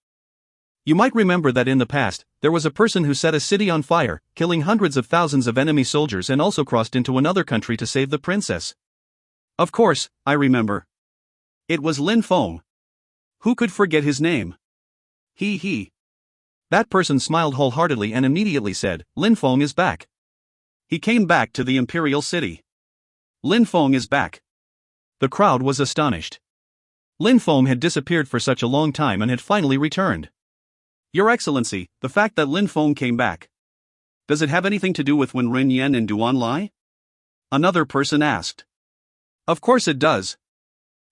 you might remember that in the past, there was a person who set a city on fire, killing hundreds of thousands of enemy soldiers and also crossed into another country to save the princess. Of course, I remember. It was Feng. Who could forget his name? He. That person smiled wholeheartedly and immediately said, Feng is back. He came back to the imperial city. Feng is back. The crowd was astonished. Feng had disappeared for such a long time and had finally returned. Your Excellency, the fact that Feng came back. Does it have anything to do with when Ren Yan and Duan Lai? Another person asked. Of course it does.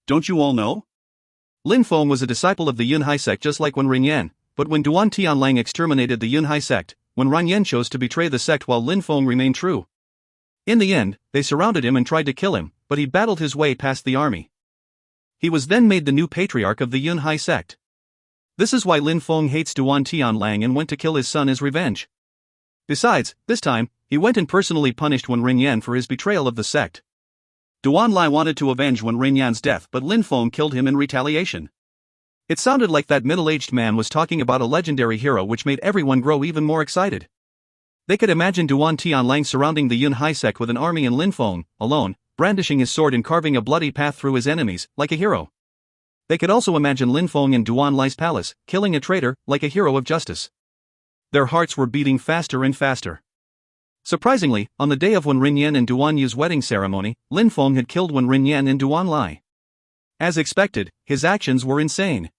Don't you all know? Feng was a disciple of the Yunhai sect just like when Ren Yan, but when Duan Tianlang exterminated the Yunhai sect, when Ren Yan chose to betray the sect while Feng remained true. In the end, they surrounded him and tried to kill him, but he battled his way past the army. He was then made the new patriarch of the Yunhai sect. This is why Feng hates Duan Tianlang and went to kill his son as revenge. Besides, this time, he went and personally punished Ren Yan for his betrayal of the sect. Duan Lai wanted to avenge Ren Yan's death, but Feng killed him in retaliation. It sounded like that middle-aged man was talking about a legendary hero, which made everyone grow even more excited. They could imagine Duan Tianlang surrounding the Yunhai sect with an army and Feng, alone, brandishing his sword and carving a bloody path through his enemies, like a hero. They could also imagine Feng in Duan Lai's palace, killing a traitor, like a hero of justice. Their hearts were beating faster and faster. Surprisingly, on the day of when Ren Yan and Duan Yu's wedding ceremony, Feng had killed Ren Yan and Duan Lai. As expected, his actions were insane.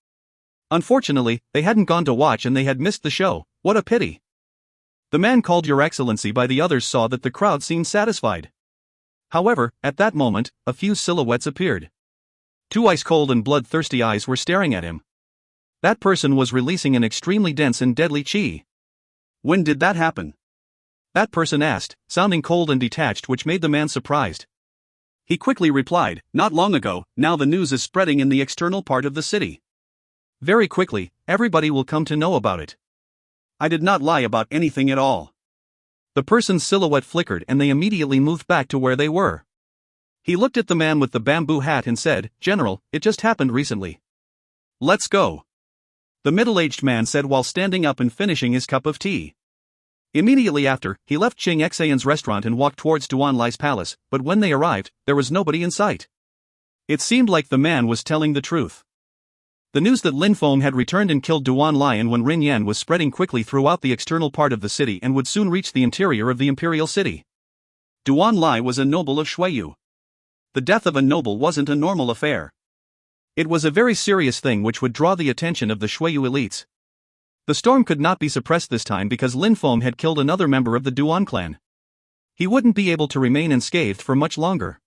Unfortunately, they hadn't gone to watch and they had missed the show. What a pity. The man called Your Excellency by the others saw that the crowd seemed satisfied. However, at that moment, a few silhouettes appeared. Two ice-cold and bloodthirsty eyes were staring at him. That person was releasing an extremely dense and deadly qi. When did that happen? That person asked, sounding cold and detached, which made the man surprised. He quickly replied, not long ago, now the news is spreading in the external part of the city. Very quickly, everybody will come to know about it. I did not lie about anything at all. The person's silhouette flickered and they immediately moved back to where they were. He looked at the man with the bamboo hat and said, General, it just happened recently. Let's go. The middle-aged man said while standing up and finishing his cup of tea. Immediately after, he left Ching Xan's restaurant and walked towards Duan Lai's palace, but when they arrived, there was nobody in sight. It seemed like the man was telling the truth. The news that Lin Feng had returned and killed Duan Lai and Wen Rinyan was spreading quickly throughout the external part of the city and would soon reach the interior of the imperial city. Duan Lai was a noble of Shuiyu. The death of a noble wasn't a normal affair. It was a very serious thing which would draw the attention of the Shuiyu elites. The storm could not be suppressed this time because Lin Feng had killed another member of the Duan clan. He wouldn't be able to remain unscathed for much longer.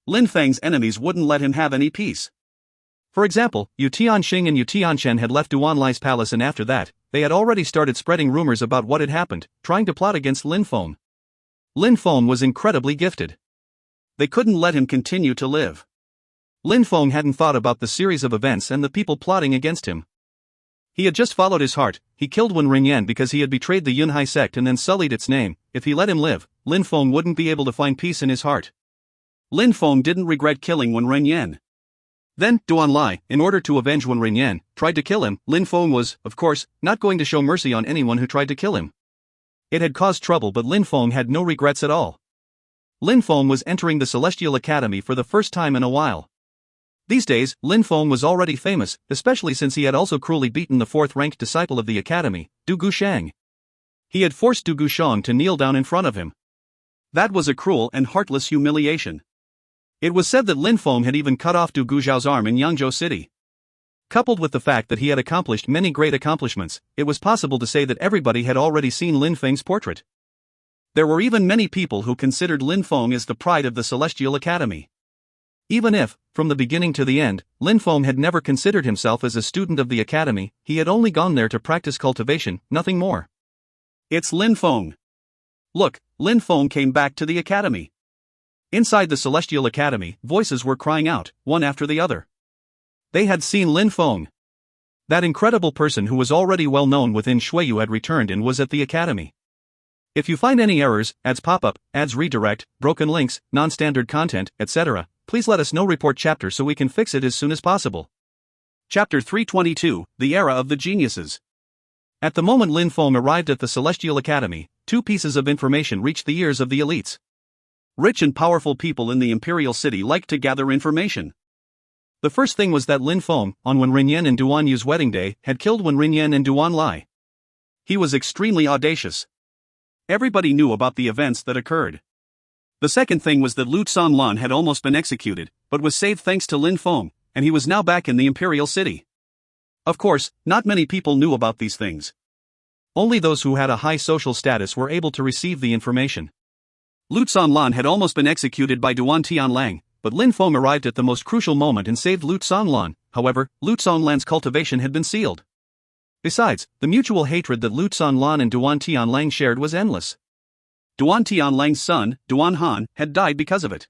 Lin Feng's enemies wouldn't let him have any peace. For example, Yu Tianxing and Yu Tianchen had left Duan Lai's palace, and after that, they had already started spreading rumors about what had happened, trying to plot against Lin Feng. Lin Feng was incredibly gifted. They couldn't let him continue to live. Lin Feng hadn't thought about the series of events and the people plotting against him. He had just followed his heart. He killed Wen Rinyan because he had betrayed the Yunhai sect and then sullied its name. If he let him live, Lin Feng wouldn't be able to find peace in his heart. Lin Feng didn't regret killing Wen Rinyan. Then, Duan Lai, in order to avenge Wen Rinyan, tried to kill him. Lin Feng was, of course, not going to show mercy on anyone who tried to kill him. It had caused trouble, but Lin Feng had no regrets at all. Lin Feng was entering the Celestial Academy for the first time in a while. These days, Lin Feng was already famous, especially since he had also cruelly beaten the fourth-ranked disciple of the academy, Du Gushang. He had forced Du Gushang to kneel down in front of him. That was a cruel and heartless humiliation. It was said that Lin Feng had even cut off Du Guzhao's arm in Yangzhou City. Coupled with the fact that he had accomplished many great accomplishments, it was possible to say that everybody had already seen Lin Feng's portrait. There were even many people who considered Lin Feng as the pride of the Celestial Academy. Even if, from the beginning to the end, Lin Feng had never considered himself as a student of the academy, he had only gone there to practice cultivation, nothing more. It's Lin Feng. Look, Lin Feng came back to the academy. Inside the Celestial Academy, voices were crying out, one after the other. They had seen Lin Feng. That incredible person who was already well known within Shuiyu had returned and was at the academy. If you find any errors, ads pop-up, ads redirect, broken links, non-standard content, etc., please let us know. Report chapter so we can fix it as soon as possible. Chapter 322, The Era of the Geniuses. At the moment Lin Feng arrived at the Celestial Academy, two pieces of information reached the ears of the elites. Rich and powerful people in the Imperial City liked to gather information. The first thing was that Lin Feng, on Wen Rinyan and Duan Yu's wedding day, had killed Wen Rinyan and Duan Lai. He was extremely audacious. Everybody knew about the events that occurred. The second thing was that Lu Sanlan had almost been executed, but was saved thanks to Lin Feng, and he was now back in the Imperial City. Of course, not many people knew about these things. Only those who had a high social status were able to receive the information. Lu Sanlan had almost been executed by Duan Tianlang, but Lin Feng arrived at the most crucial moment and saved Lu Sanlan. However, Lu Sanlan's cultivation had been sealed. Besides, the mutual hatred that Lu Sanlan and Duan Tianlang shared was endless. Duan Tianlang's son, Duan Han, had died because of it.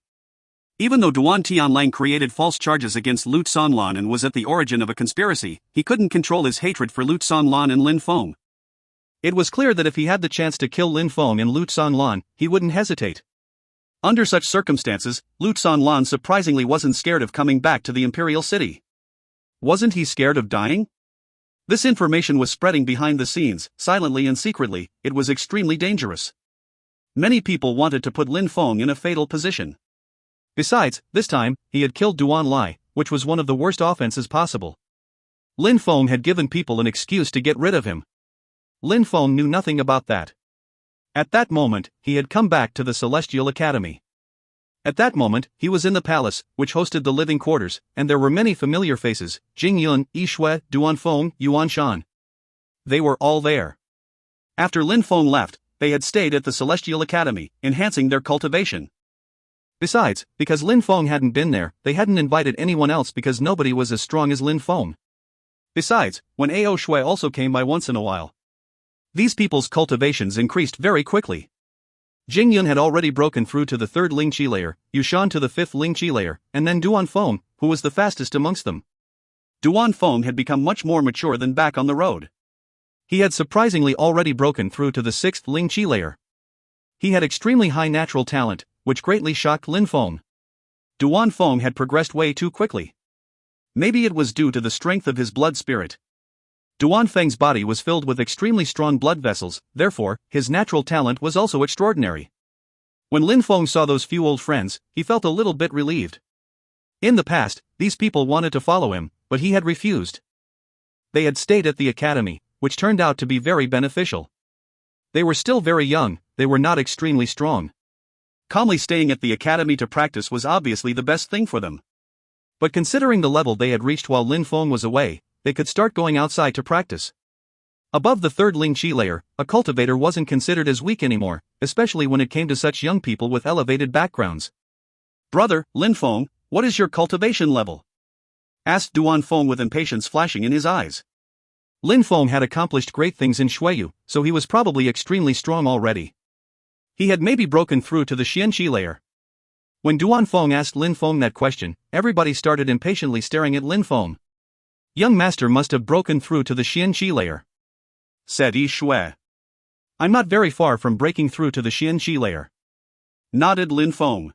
Even though Duan Tianlang created false charges against Lu Sanlan and was at the origin of a conspiracy, he couldn't control his hatred for Lu Sanlan and Lin Feng. It was clear that if he had the chance to kill Lin Feng and Lu Sanlan, he wouldn't hesitate. Under such circumstances, Lu Sanlan surprisingly wasn't scared of coming back to the Imperial City. Wasn't he scared of dying? This information was spreading behind the scenes, silently and secretly. It was extremely dangerous. Many people wanted to put Lin Feng in a fatal position. Besides, this time, he had killed Duan Lai, which was one of the worst offenses possible. Lin Feng had given people an excuse to get rid of him. Lin Feng knew nothing about that. At that moment, he had come back to the Celestial Academy. At that moment, he was in the palace, which hosted the living quarters, and there were many familiar faces: Jing Yun, Yi Shui, Duan Feng, Yuan Shan. They were all there. After Lin Feng left, they had stayed at the Celestial Academy, enhancing their cultivation. Besides, because Lin Feng hadn't been there, they hadn't invited anyone else because nobody was as strong as Lin Feng. Besides, when Ao Shui also came by once in a while. These people's cultivations increased very quickly. Jing Yun had already broken through to the 3rd Ling Qi layer, Yu Shan to the 5th Ling Qi layer, and then Duan Feng, who was the fastest amongst them. Duan Feng had become much more mature than back on the road. He had surprisingly already broken through to the 6th Ling Qi layer. He had extremely high natural talent, which greatly shocked Lin Feng. Duan Feng had progressed way too quickly. Maybe it was due to the strength of his blood spirit. Duan Feng's body was filled with extremely strong blood vessels, therefore, his natural talent was also extraordinary. When Lin Feng saw those few old friends, he felt a little bit relieved. In the past, these people wanted to follow him, but he had refused. They had stayed at the academy, which turned out to be very beneficial. They were still very young, they were not extremely strong. Calmly staying at the academy to practice was obviously the best thing for them. But considering the level they had reached while Lin Feng was away, they could start going outside to practice. Above the third Ling Qi layer, a cultivator wasn't considered as weak anymore, especially when it came to such young people with elevated backgrounds. "Brother, Lin Feng, what is your cultivation level?" asked Duan Feng with impatience flashing in his eyes. Lin Feng had accomplished great things in Shuiyu, so he was probably extremely strong already. He had maybe broken through to the Xianqi layer. When Duan Feng asked Lin Feng that question, everybody started impatiently staring at Lin Feng. "Young master must have broken through to the Xianqi layer," said Yi Shui. "I'm not very far from breaking through to the Xianqi layer," nodded Lin Feng.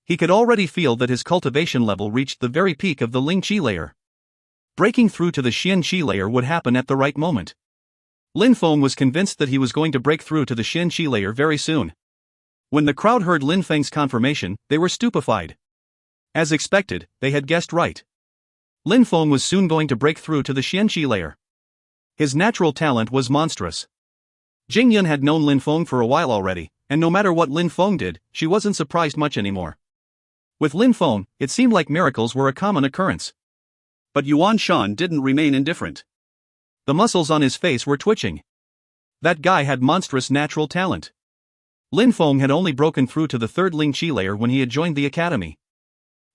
He could already feel that his cultivation level reached the very peak of the Ling Qi layer. Breaking through to the Xianqi layer would happen at the right moment. Lin Feng was convinced that he was going to break through to the Xianqi layer very soon. When the crowd heard Lin Feng's confirmation, they were stupefied. As expected, they had guessed right. Lin Feng was soon going to break through to the Xianqi layer. His natural talent was monstrous. Jing Yun had known Lin Feng for a while already, and no matter what Lin Feng did, she wasn't surprised much anymore. With Lin Feng, it seemed like miracles were a common occurrence. But Yuan Shan didn't remain indifferent. The muscles on his face were twitching. That guy had monstrous natural talent. Lin Feng had only broken through to the third Ling Qi layer when he had joined the academy.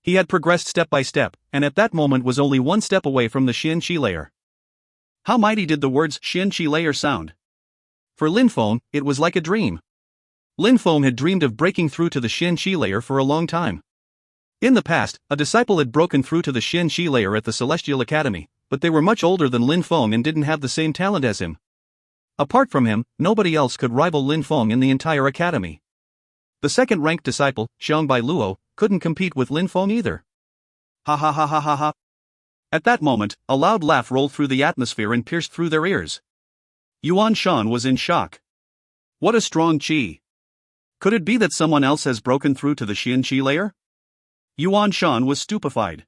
He had progressed step by step, and at that moment was only one step away from the Xianqi layer. How mighty did the words Xianqi layer sound? For Lin Feng, it was like a dream. Lin Feng had dreamed of breaking through to the Xianqi layer for a long time. In the past, a disciple had broken through to the Xianqi layer at the Celestial Academy, but they were much older than Lin Feng and didn't have the same talent as him. Apart from him, nobody else could rival Lin Feng in the entire academy. The second-ranked disciple, Xiangbai Luo, couldn't compete with Lin Feng either. Ha ha ha ha ha ha. At that moment, a loud laugh rolled through the atmosphere and pierced through their ears. Yuan Shan was in shock. What a strong qi. Could it be that someone else has broken through to the Xianqi layer? Yuan Shan was stupefied.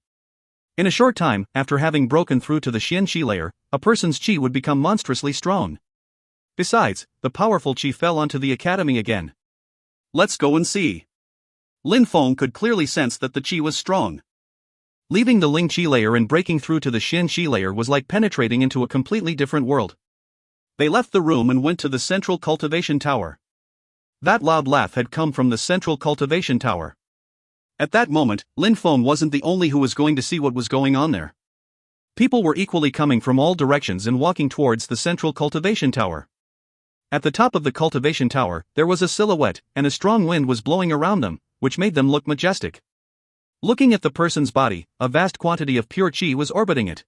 In a short time, after having broken through to the Xianqi layer, a person's qi would become monstrously strong. Besides, the powerful qi fell onto the academy again. Let's go and see. Lin Feng could clearly sense that the qi was strong. Leaving the Ling Qi layer and breaking through to the Xianqi layer was like penetrating into a completely different world. They left the room and went to the central cultivation tower. That loud laugh had come from the central cultivation tower. At that moment, Lin Feng wasn't the only who was going to see what was going on there. People were equally coming from all directions and walking towards the central cultivation tower. At the top of the cultivation tower, there was a silhouette, and a strong wind was blowing around them, which made them look majestic. Looking at the person's body, a vast quantity of pure qi was orbiting it.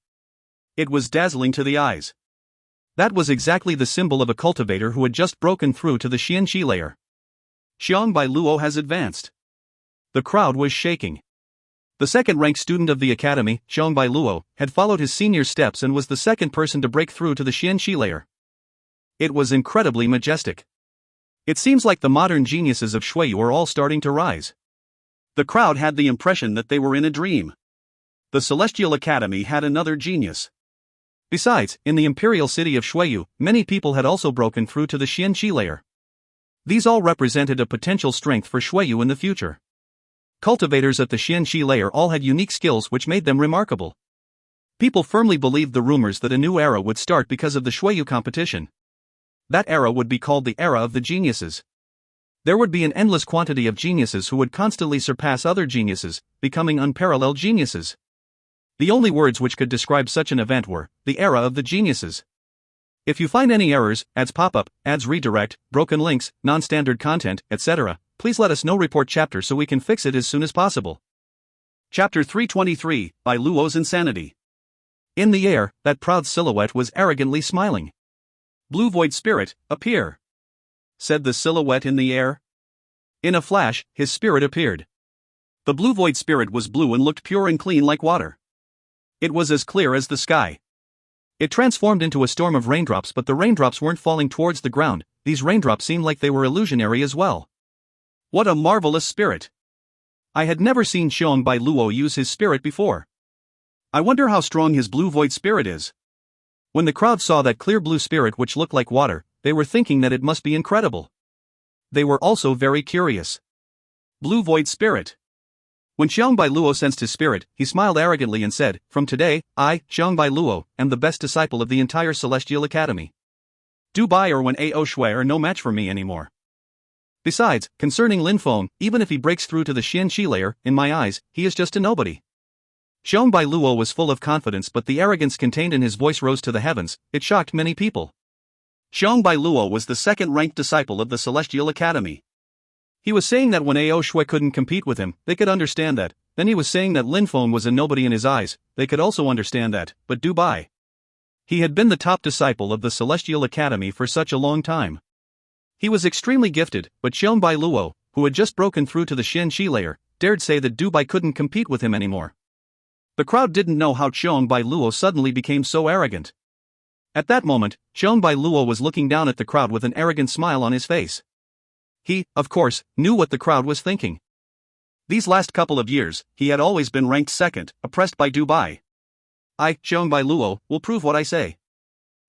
It was dazzling to the eyes. That was exactly the symbol of a cultivator who had just broken through to the Xianqi layer. Xiangbai Luo has advanced. The crowd was shaking. The second-ranked student of the academy, Xiangbai Luo, had followed his senior's steps and was the second person to break through to the Xianqi layer. It was incredibly majestic. It seems like the modern geniuses of Shuiyu are all starting to rise. The crowd had the impression that they were in a dream. The Celestial Academy had another genius. Besides, in the imperial city of Shuiyu, many people had also broken through to the Xianqi layer. These all represented a potential strength for Shuiyu in the future. Cultivators at the Xianqi layer all had unique skills which made them remarkable. People firmly believed the rumors that a new era would start because of the Shuiyu competition. That era would be called the era of the geniuses. There would be an endless quantity of geniuses who would constantly surpass other geniuses, becoming unparalleled geniuses. The only words which could describe such an event were, the era of the geniuses. If you find any errors, ads pop up, ads redirect, broken links, non-standard content, etc., please let us know. Report chapter so we can fix it as soon as possible. Chapter 323, by Luo's Insanity. In the air, that proud silhouette was arrogantly smiling. Blue Void Spirit, appear, said the silhouette in the air. In a flash, his spirit appeared. The Blue Void Spirit was blue and looked pure and clean like water. It was as clear as the sky. It transformed into a storm of raindrops, but the raindrops weren't falling towards the ground. These raindrops seemed like they were illusionary as well. What a marvelous spirit! I had never seen Xiong Bai Luo use his spirit before. I wonder how strong his blue void spirit is. When the crowd saw that clear blue spirit which looked like water, they were thinking that it must be incredible. They were also very curious. Blue void spirit. When Xiong Bai Luo sensed his spirit, he smiled arrogantly and said, "From today, I, Xiong Bai Luo, am the best disciple of the entire Celestial Academy. Du Bai or Wen Ao Shui are no match for me anymore. Besides, concerning Lin Feng, even if he breaks through to the Xian Qi layer, in my eyes, he is just a nobody." Xiong Bai Luo was full of confidence, but the arrogance contained in his voice rose to the heavens. It shocked many people. Xiong Bai Luo was the second-ranked disciple of the Celestial Academy. He was saying that when Ao Shui couldn't compete with him, they could understand that. Then he was saying that Lin Feng was a nobody in his eyes, they could also understand that, but Du Bai. He had been the top disciple of the Celestial Academy for such a long time. He was extremely gifted, but Xiong Bai Luo, who had just broken through to the Xian Qi layer, dared say that Du Bai couldn't compete with him anymore. The crowd didn't know how Xiong Bai Luo suddenly became so arrogant. At that moment, Xiong Bai Luo was looking down at the crowd with an arrogant smile on his face. He, of course, knew what the crowd was thinking. These last couple of years, he had always been ranked second, oppressed by Du Bai. I, Xiong Bai Luo, will prove what I say.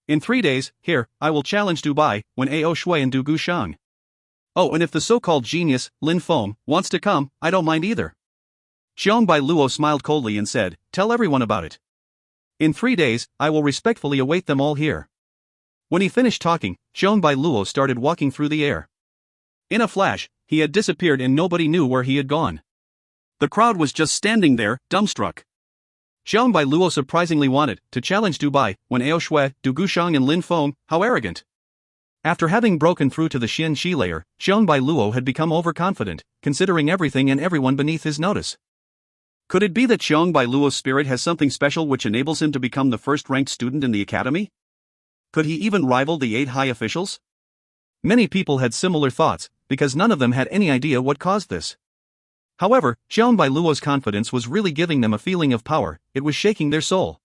In 3 days, here, I will challenge Du Bai, Wen Ao Shui and Du Gushang. Oh, and if the so-called genius, Lin Feng, wants to come, I don't mind either. Xiong Bai Luo smiled coldly and said, "Tell everyone about it. In 3 days, I will respectfully await them all here." When he finished talking, Xiong Bai Luo started walking through the air. In a flash, he had disappeared and nobody knew where he had gone. The crowd was just standing there, dumbstruck. Xiong Bai Luo surprisingly wanted to challenge Du Bai, Wen Ao Shui, Du Gushang and Lin Feng. How arrogant! After having broken through to the Xian Qi layer, Xiong Bai Luo had become overconfident, considering everything and everyone beneath his notice. Could it be that Xiong Bai Luo's spirit has something special which enables him to become the first-ranked student in the academy? Could he even rival the 8 high officials? Many people had similar thoughts, because none of them had any idea what caused this. However, Xiong Bai Luo's confidence was really giving them a feeling of power, it was shaking their soul.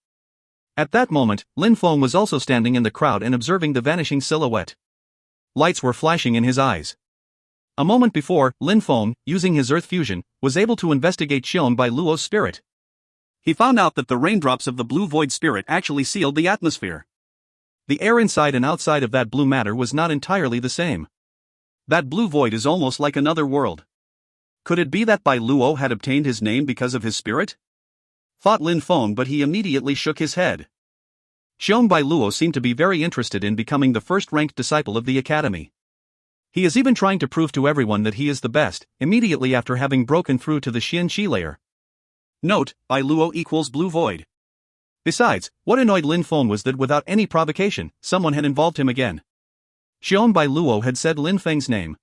At that moment, Lin Feng was also standing in the crowd and observing the vanishing silhouette. Lights were flashing in his eyes. A moment before, Lin Feng, using his earth fusion, was able to investigate Xiong Bai Luo's spirit. He found out that the raindrops of the blue void spirit actually sealed the atmosphere. The air inside and outside of that blue matter was not entirely the same. That blue void is almost like another world. Could it be that Bai Luo had obtained his name because of his spirit? Thought Lin Feng, but he immediately shook his head. Xiong Bai Luo seemed to be very interested in becoming the first-ranked disciple of the academy. He is even trying to prove to everyone that he is the best, immediately after having broken through to the Xian Qi layer. Note, Bai Luo equals blue void. Besides, what annoyed Lin Feng was that without any provocation, someone had involved him again. Xiong Bai Luo had said Lin Feng's name.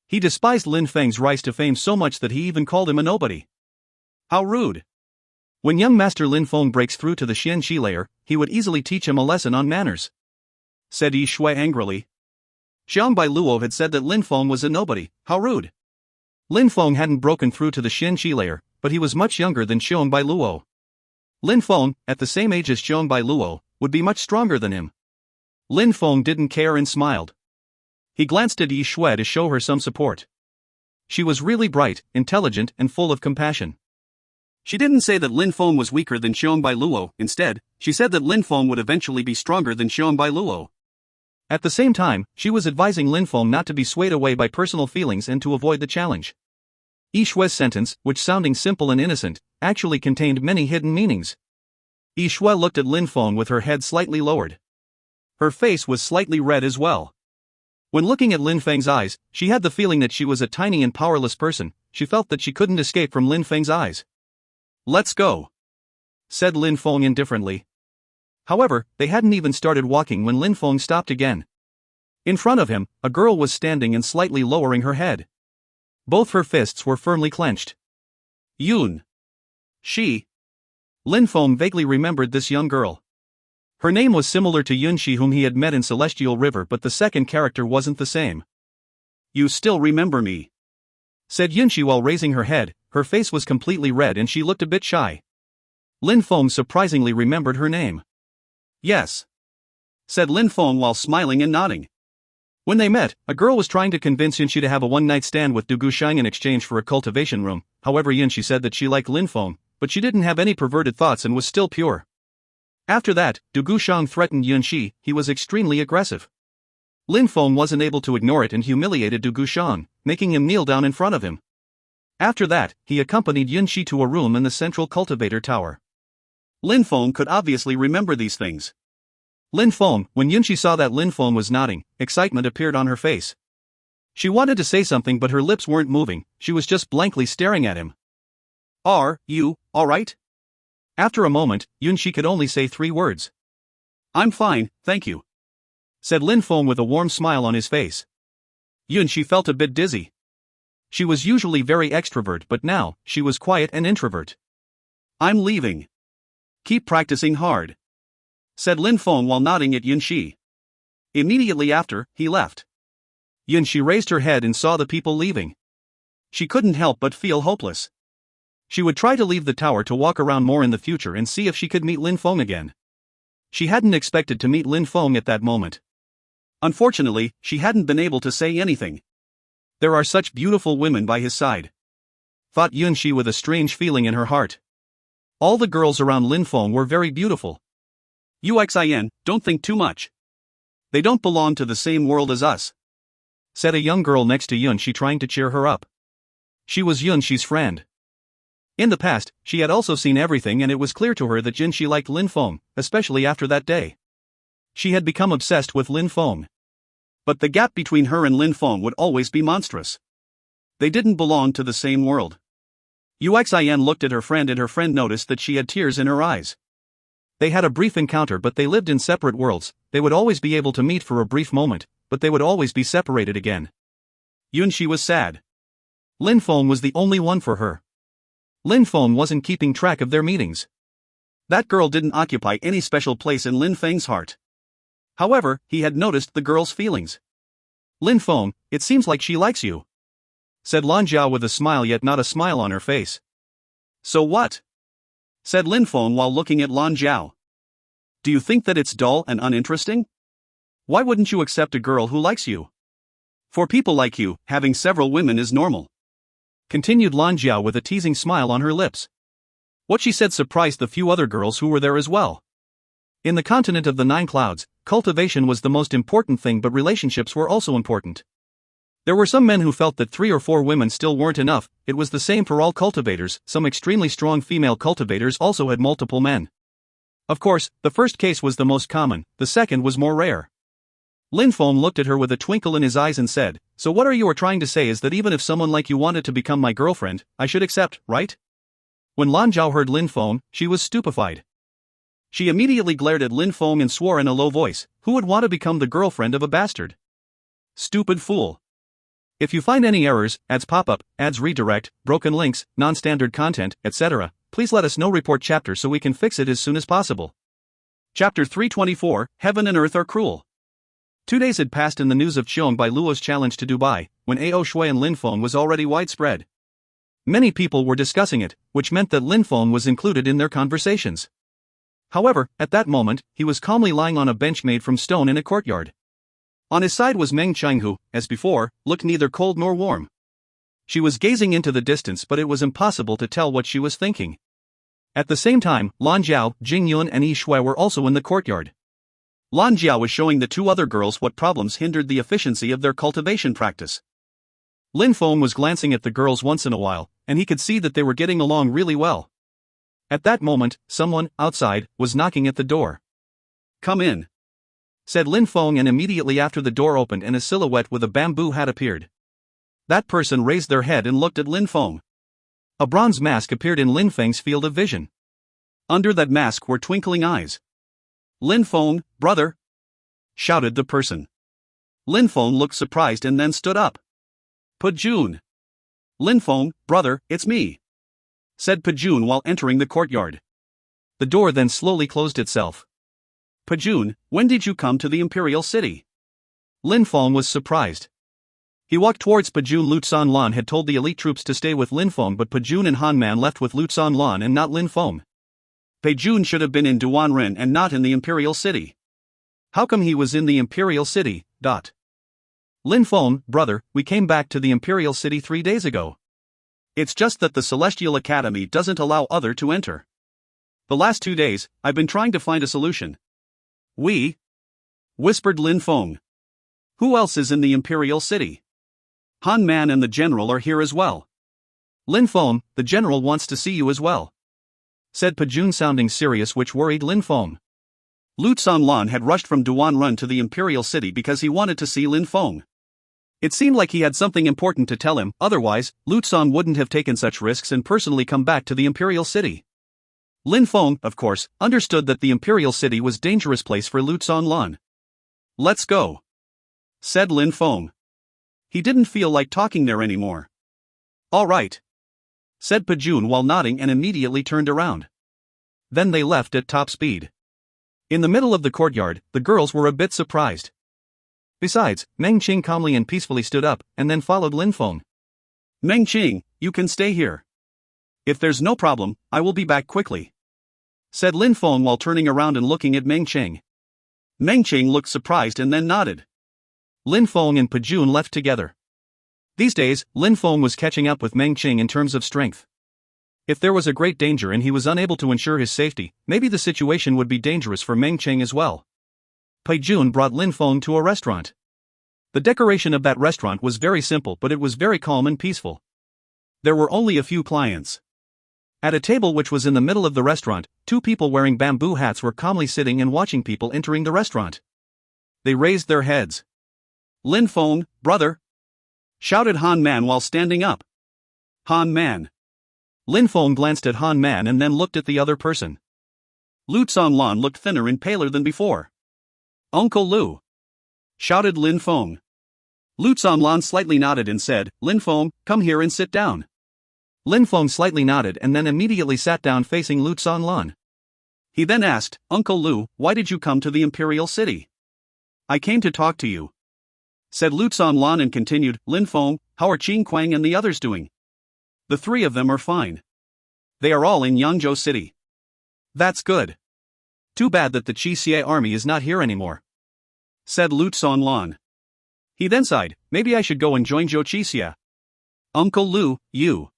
He despised Lin Feng's rise to fame so much that he even called him a nobody. How rude! When young Master Lin Feng breaks through to the Xian Qi layer, he would easily teach him a lesson on manners, said Yi Shui angrily. Xiong Bai Luo had said that Lin Feng was a nobody. How rude! Lin Feng hadn't broken through to the Xian Qi layer, but he was much younger than Xiong Bai Luo. Lin Feng, at the same age as Xiong Bai Luo, would be much stronger than him. Lin Feng didn't care and smiled. He glanced at Yi Shui to show her some support. She was really bright, intelligent and full of compassion. She didn't say that Lin Feng was weaker than Xiong Bai Luo, instead, she said that Lin Feng would eventually be stronger than Xiong Bai Luo. At the same time, she was advising Lin Feng not to be swayed away by personal feelings and to avoid the challenge. Yi Shui's sentence, which sounding simple and innocent, actually contained many hidden meanings. Yi Shui looked at Lin Feng with her head slightly lowered. Her face was slightly red as well. When looking at Lin Feng's eyes, she had the feeling that she was a tiny and powerless person. She felt that she couldn't escape from Lin Feng's eyes. "Let's go," said Lin Feng indifferently. However, they hadn't even started walking when Lin Feng stopped again. In front of him, a girl was standing and slightly lowering her head. Both her fists were firmly clenched. Yun. She. Lin Feng vaguely remembered this young girl. Her name was similar to Yun Shi, whom he had met in Celestial River, but the second character wasn't the same. "You still remember me?" said Yun Shi while raising her head. Her face was completely red and she looked a bit shy. Lin Feng surprisingly remembered her name. "Yes," said Lin Feng while smiling and nodding. When they met, a girl was trying to convince Yunxi to have a one-night stand with Du Gusheng in exchange for a cultivation room. However, Yunxi said that she liked Lin Feng, but she didn't have any perverted thoughts and was still pure. After that, Du Gusheng threatened Yunxi. He was extremely aggressive. Lin Feng wasn't able to ignore it and humiliated Du Gusheng, making him kneel down in front of him. After that, he accompanied Yunxi to a room in the central cultivator tower. Lin Feng could obviously remember these things. When Yunxi saw that Lin Feng was nodding, excitement appeared on her face. She wanted to say something but her lips weren't moving, she was just blankly staring at him. Are you alright? After a moment, Yunxi could only say 3 words. I'm fine, thank you, said Lin Feng with a warm smile on his face. Yunxi felt a bit dizzy. She was usually very extrovert but now, she was quiet and introvert. I'm leaving. Keep practicing hard, said Lin Feng while nodding at Yunxi. Immediately after, he left. Yunxi raised her head and saw the people leaving. She couldn't help but feel hopeless. She would try to leave the tower to walk around more in the future and see if she could meet Lin Feng again. She hadn't expected to meet Lin Feng at that moment. Unfortunately, she hadn't been able to say anything. There are such beautiful women by his side, thought Yunxi with a strange feeling in her heart. All the girls around Lin Feng were very beautiful. Uxin, don't think too much. They don't belong to the same world as us, said a young girl next to Yunxi trying to cheer her up. She was Yunxi's friend. In the past, she had also seen everything and it was clear to her that Yunxi liked Lin Feng, especially after that day. She had become obsessed with Lin Feng. But the gap between her and Lin Feng would always be monstrous. They didn't belong to the same world. Uxin looked at her friend and her friend noticed that she had tears in her eyes. They had a brief encounter but they lived in separate worlds. They would always be able to meet for a brief moment, but they would always be separated again. Yunxi was sad. Lin Feng was the only one for her. Lin Feng wasn't keeping track of their meetings. That girl didn't occupy any special place in Lin Feng's heart. However, he had noticed the girl's feelings. Lin Feng, it seems like she likes you, said Lan Jiao with a smile yet not a smile on her face. So what? Said Lin Feng while looking at Lan Jiao. Do you think that it's dull and uninteresting? Why wouldn't you accept a girl who likes you? For people like you, having several women is normal, continued Lan Jiao with a teasing smile on her lips. What she said surprised the few other girls who were there as well. In the continent of the 9 clouds, cultivation was the most important thing but relationships were also important. There were some men who felt that 3 or 4 women still weren't enough. It was the same for all cultivators. Some extremely strong female cultivators also had multiple men. Of course, the first case was the most common, the second was more rare. Lin Feng looked at her with a twinkle in his eyes and said, so what you are trying to say is that even if someone like you wanted to become my girlfriend, I should accept, right? When Lan Jiao heard Lin Feng, she was stupefied. She immediately glared at Lin Feng and swore in a low voice, who would want to become the girlfriend of a bastard? Stupid fool. If you find any errors, ads pop up, ads redirect, broken links, non-standard content, etc., please let us know. Report chapter so we can fix it as soon as possible. Chapter 324, Heaven and Earth are Cruel. 2 days had passed and the news of Cheong Bai Luo's challenge to Dubai, when Ao Shui and Lin Feng was already widespread. Many people were discussing it, which meant that Lin Feng was included in their conversations. However, at that moment, he was calmly lying on a bench made from stone in a courtyard. On his side was Meng Cheng who, as before, looked neither cold nor warm. She was gazing into the distance but it was impossible to tell what she was thinking. At the same time, Lan Jiao, Jing Yun and Yi Shui were also in the courtyard. Lan Jiao was showing the 2 other girls what problems hindered the efficiency of their cultivation practice. Lin Feng was glancing at the girls once in a while, and he could see that they were getting along really well. At that moment, someone, outside, was knocking at the door. Come in, said Lin Feng, and immediately after the door opened and a silhouette with a bamboo hat appeared. That person raised their head and looked at Lin Feng. A bronze mask appeared in Lin Feng's field of vision. Under that mask were twinkling eyes. Lin Feng, brother, shouted the person. Lin Feng looked surprised and then stood up. Pajun. Lin Feng, brother, it's me, said Pajun while entering the courtyard. The door then slowly closed itself. Pajun, when did you come to the Imperial City? Lin Feng was surprised. He walked towards Pajun. Lutsan Lan had told the elite troops to stay with Lin Feng but Pajun and Han Man left with Lutsan Lan and not Lin Feng. Pajun should have been in Duanren and not in the Imperial City. How come he was in the Imperial City? Lin Feng, brother, we came back to the Imperial City 3 days ago. It's just that the Celestial Academy doesn't allow other to enter. The last 2 days, I've been trying to find a solution. We? Whispered Lin Feng. Who else is in the Imperial City? Han Man and the General are here as well. Lin Feng, the General wants to see you as well. Said Pajun sounding serious, which worried Lin Feng. Lu Xanlan had rushed from Duanren to the Imperial City because he wanted to see Lin Feng. It seemed like he had something important to tell him, otherwise, Lu Xan wouldn't have taken such risks and personally come back to the Imperial City. Lin Feng, of course, understood that the Imperial City was a dangerous place for Lu Xanlan. Let's go, said Lin Feng. He didn't feel like talking there anymore. All right, said Pajun while nodding and immediately turned around. Then they left at top speed. In the middle of the courtyard, the girls were a bit surprised. Besides, Meng Qing calmly and peacefully stood up, and then followed Lin Feng. Meng Qing, you can stay here. If there's no problem, I will be back quickly, said Lin Feng while turning around and looking at Meng Qing. Meng Qing looked surprised and then nodded. Lin Feng and Pajun left together. These days, Lin Feng was catching up with Meng Qing in terms of strength. If there was a great danger and he was unable to ensure his safety, maybe the situation would be dangerous for Meng Qing as well. Pajun brought Lin Feng to a restaurant. The decoration of that restaurant was very simple, but it was very calm and peaceful. There were only a few clients. At a table which was in the middle of the restaurant, 2 people wearing bamboo hats were calmly sitting and watching people entering the restaurant. They raised their heads. Lin Feng, brother, shouted Han Man while standing up. Han Man. Lin Feng glanced at Han Man and then looked at the other person. Lu Xanlan looked thinner and paler than before. Uncle Lu, shouted Lin Feng. Lu Xanlan slightly nodded and said, Lin Feng, come here and sit down. Lin Feng slightly nodded and then immediately sat down facing Lu Xanlan. He then asked, Uncle Lu, why did you come to the Imperial City? I came to talk to you, said Lu Xanlan and continued, Lin Feng, how are Qing Kuang and the others doing? The 3 of them are fine. They are all in Yangzhou City. That's good. Too bad that the Qi Xie army is not here anymore, said Lu Xanlan. He then sighed, maybe I should go and join Zhou Qixia. Uncle Lu, you.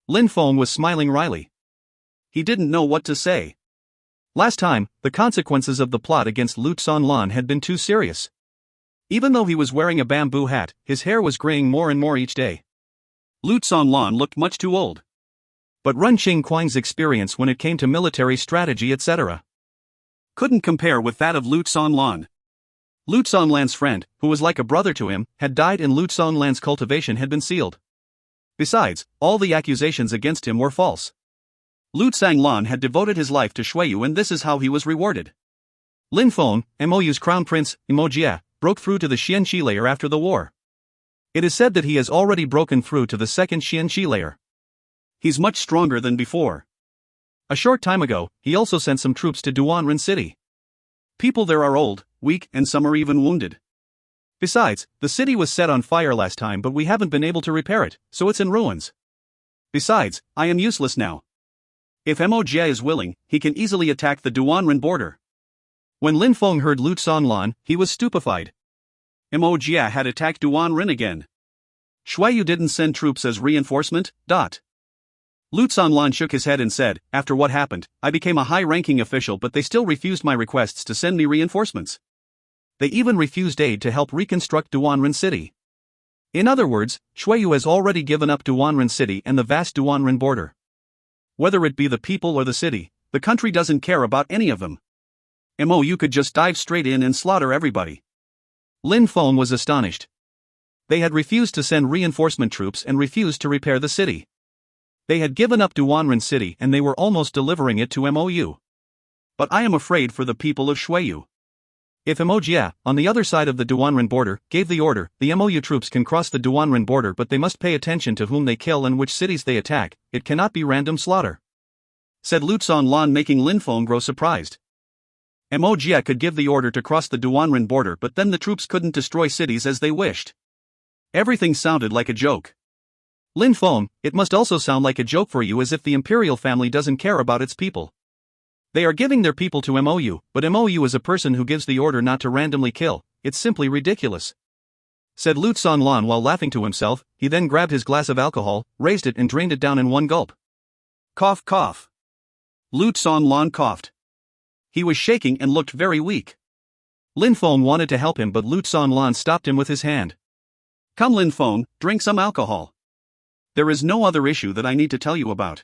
Lin Feng was smiling wryly. He didn't know what to say. Last time, the consequences of the plot against Lu Xanlan had been too serious. Even though he was wearing a bamboo hat, his hair was graying more and more each day. Lu Xanlan looked much too old. But Ren Qingquang's experience when it came to military strategy etc. couldn't compare with that of Lu Xanlan. Lu Xanlan's friend, who was like a brother to him, had died and Lu Xanlan's cultivation had been sealed. Besides, all the accusations against him were false. Lu Xanlan had devoted his life to Shuiyu and this is how he was rewarded. Lin Feng, Mou's crown prince, Jie, broke through to the Xianxi layer after the war. It is said that he has already broken through to the second Xianxi layer. He's much stronger than before. A short time ago, he also sent some troops to Duanren City. People there are old, weak, and some are even wounded. Besides, the city was set on fire last time but we haven't been able to repair it, so it's in ruins. Besides, I am useless now. If Jie is willing, he can easily attack the Duanren border. When Lin Feng heard Lu Xanlan, he was stupefied. Jie had attacked Duanren again. Shuiyu didn't send troops as reinforcement. Lu Xanlan shook his head and said, after what happened, I became a high-ranking official but they still refused my requests to send me reinforcements. They even refused aid to help reconstruct Duanren City. In other words, Shuiyu has already given up Duanren City and the vast Duanren border. Whether it be the people or the city, the country doesn't care about any of them. You could just dive straight in and slaughter everybody. Lin Feng was astonished. They had refused to send reinforcement troops and refused to repair the city. They had given up Duanren City and they were almost delivering it to Mou. But I am afraid for the people of Shuiyu. If Jie, on the other side of the Duanren border, gave the order, the Mou troops can cross the Duanren border but they must pay attention to whom they kill and which cities they attack, it cannot be random slaughter, said Lu Xanlan, making Lin Feng grow surprised. Jie could give the order to cross the Duanren border but then the troops couldn't destroy cities as they wished. Everything sounded like a joke. Lin Feng, it must also sound like a joke for you as if the imperial family doesn't care about its people. They are giving their people to Mou, but Mou is a person who gives the order not to randomly kill, it's simply ridiculous. said Lu Sanlan while laughing to himself. He then grabbed his glass of alcohol, raised it and drained it down in one gulp. Cough cough. Lu Sanlan coughed. He was shaking and looked very weak. Lin Feng wanted to help him, but Lu Sanlan stopped him with his hand. Come Lin Feng, drink some alcohol. There is no other issue that I need to tell you about.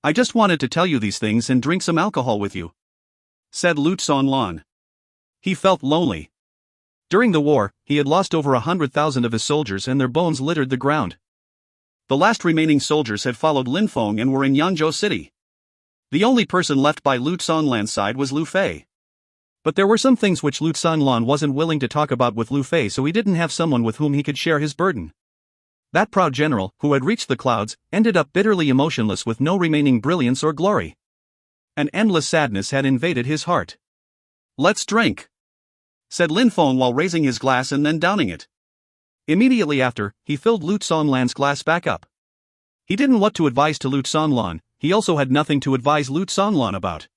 I just wanted to tell you these things and drink some alcohol with you, said Lu Sanlan. He felt lonely. During the war, he had lost over 100,000 of his soldiers and their bones littered the ground. The last remaining soldiers had followed Lin Feng and were in Yangzhou City. The only person left by Lu Sanlan's side was Lu Fei. But there were some things which Lu Sanlan wasn't willing to talk about with Lu Fei, so he didn't have someone with whom he could share his burden. That proud general, who had reached the clouds, ended up bitterly emotionless with no remaining brilliance or glory. An endless sadness had invaded his heart. Let's drink, said Lin Feng while raising his glass and then downing it. Immediately after, he filled Lu Sanlan's glass back up. He didn't want to advise to Lu Sanlan, he also had nothing to advise Lu Sanlan about.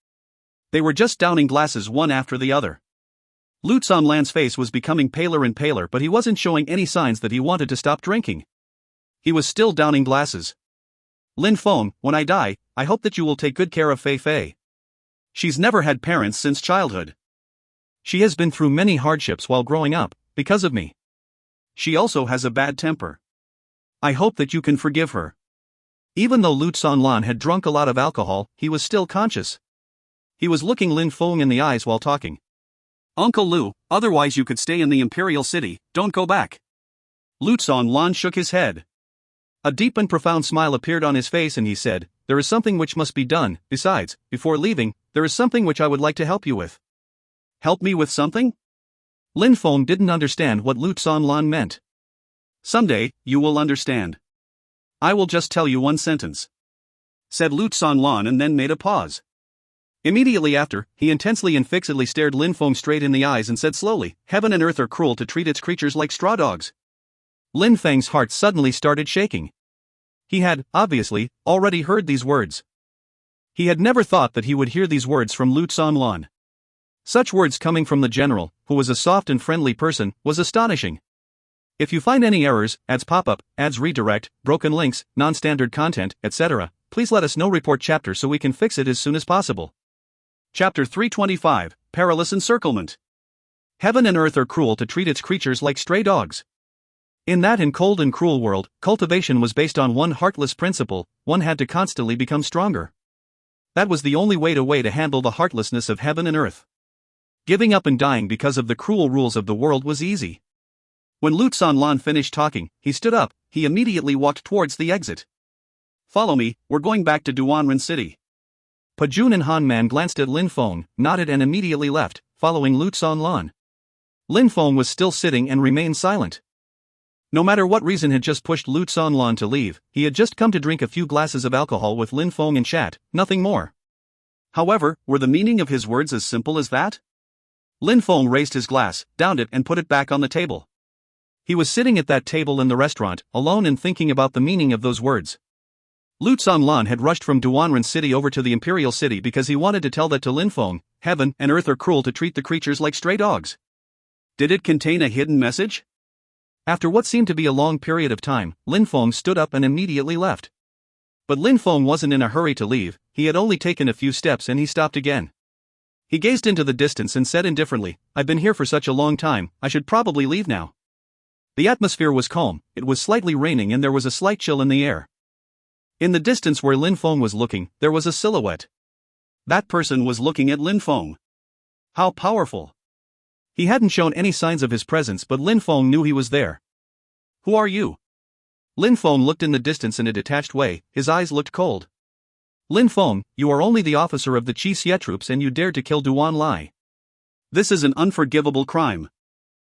They were just downing glasses one after the other. Lu Sanlan's face was becoming paler and paler, but he wasn't showing any signs that he wanted to stop drinking. He was still downing glasses. Lin Feng, when I die, I hope that you will take good care of Fei Fei. She's never had parents since childhood. She has been through many hardships while growing up, because of me. She also has a bad temper. I hope that you can forgive her. Even though Lu Sanlan had drunk a lot of alcohol, he was still conscious. He was looking Lin Feng in the eyes while talking. Uncle Lu, otherwise you could stay in the Imperial City, don't go back. Lu Sanlan shook his head. A deep and profound smile appeared on his face and he said, there is something which must be done. Besides, before leaving, there is something which I would like to help you with. Help me with something? Lin Feng didn't understand what Lu Sanlan meant. Someday, you will understand. I will just tell you one sentence, said Lu Sanlan and then made a pause. Immediately after, he intensely and fixedly stared Lin Feng straight in the eyes and said slowly, heaven and earth are cruel to treat its creatures like straw dogs. Lin Feng's heart suddenly started shaking. He had, obviously, already heard these words. He had never thought that he would hear these words from Lu Sanlan. Such words coming from the general, who was a soft and friendly person, was astonishing. If you find any errors, ads pop up, ads redirect, broken links, non-standard content, etc., please let us know. Report chapter so we can fix it as soon as possible. Chapter 325, Perilous Encirclement. Heaven and earth are cruel to treat its creatures like stray dogs. In that cold and cruel world, cultivation was based on one heartless principle: one had to constantly become stronger. That was the only way to handle the heartlessness of heaven and earth. Giving up and dying because of the cruel rules of the world was easy. When Lu Sanlan finished talking, he stood up. He immediately walked towards the exit. Follow me, we're going back to Duanren City. Pajun and Han Man glanced at Lin Feng, nodded and immediately left, following Lu Sanlan. Lin Feng was still sitting and remained silent. No matter what reason had just pushed Lu Sanlan to leave, he had just come to drink a few glasses of alcohol with Lin Feng and chat, nothing more. However, were the meaning of his words as simple as that? Lin Feng raised his glass, downed it and put it back on the table. He was sitting at that table in the restaurant, alone and thinking about the meaning of those words. Lu Sanlan had rushed from Duanren City over to the Imperial City because he wanted to tell that to Lin Feng: heaven and earth are cruel to treat the creatures like stray dogs. Did it contain a hidden message? After what seemed to be a long period of time, Lin Feng stood up and immediately left. But Lin Feng wasn't in a hurry to leave. He had only taken a few steps and he stopped again. He gazed into the distance and said indifferently, I've been here for such a long time, I should probably leave now. The atmosphere was calm, it was slightly raining and there was a slight chill in the air. In the distance where Lin Feng was looking, there was a silhouette. That person was looking at Lin Feng. How powerful! He hadn't shown any signs of his presence, but Lin Feng knew he was there. Who are you? Lin Feng looked in the distance in a detached way, his eyes looked cold. Lin Feng, you are only the officer of the Qi Xie troops and you dared to kill Duan Lai. This is an unforgivable crime.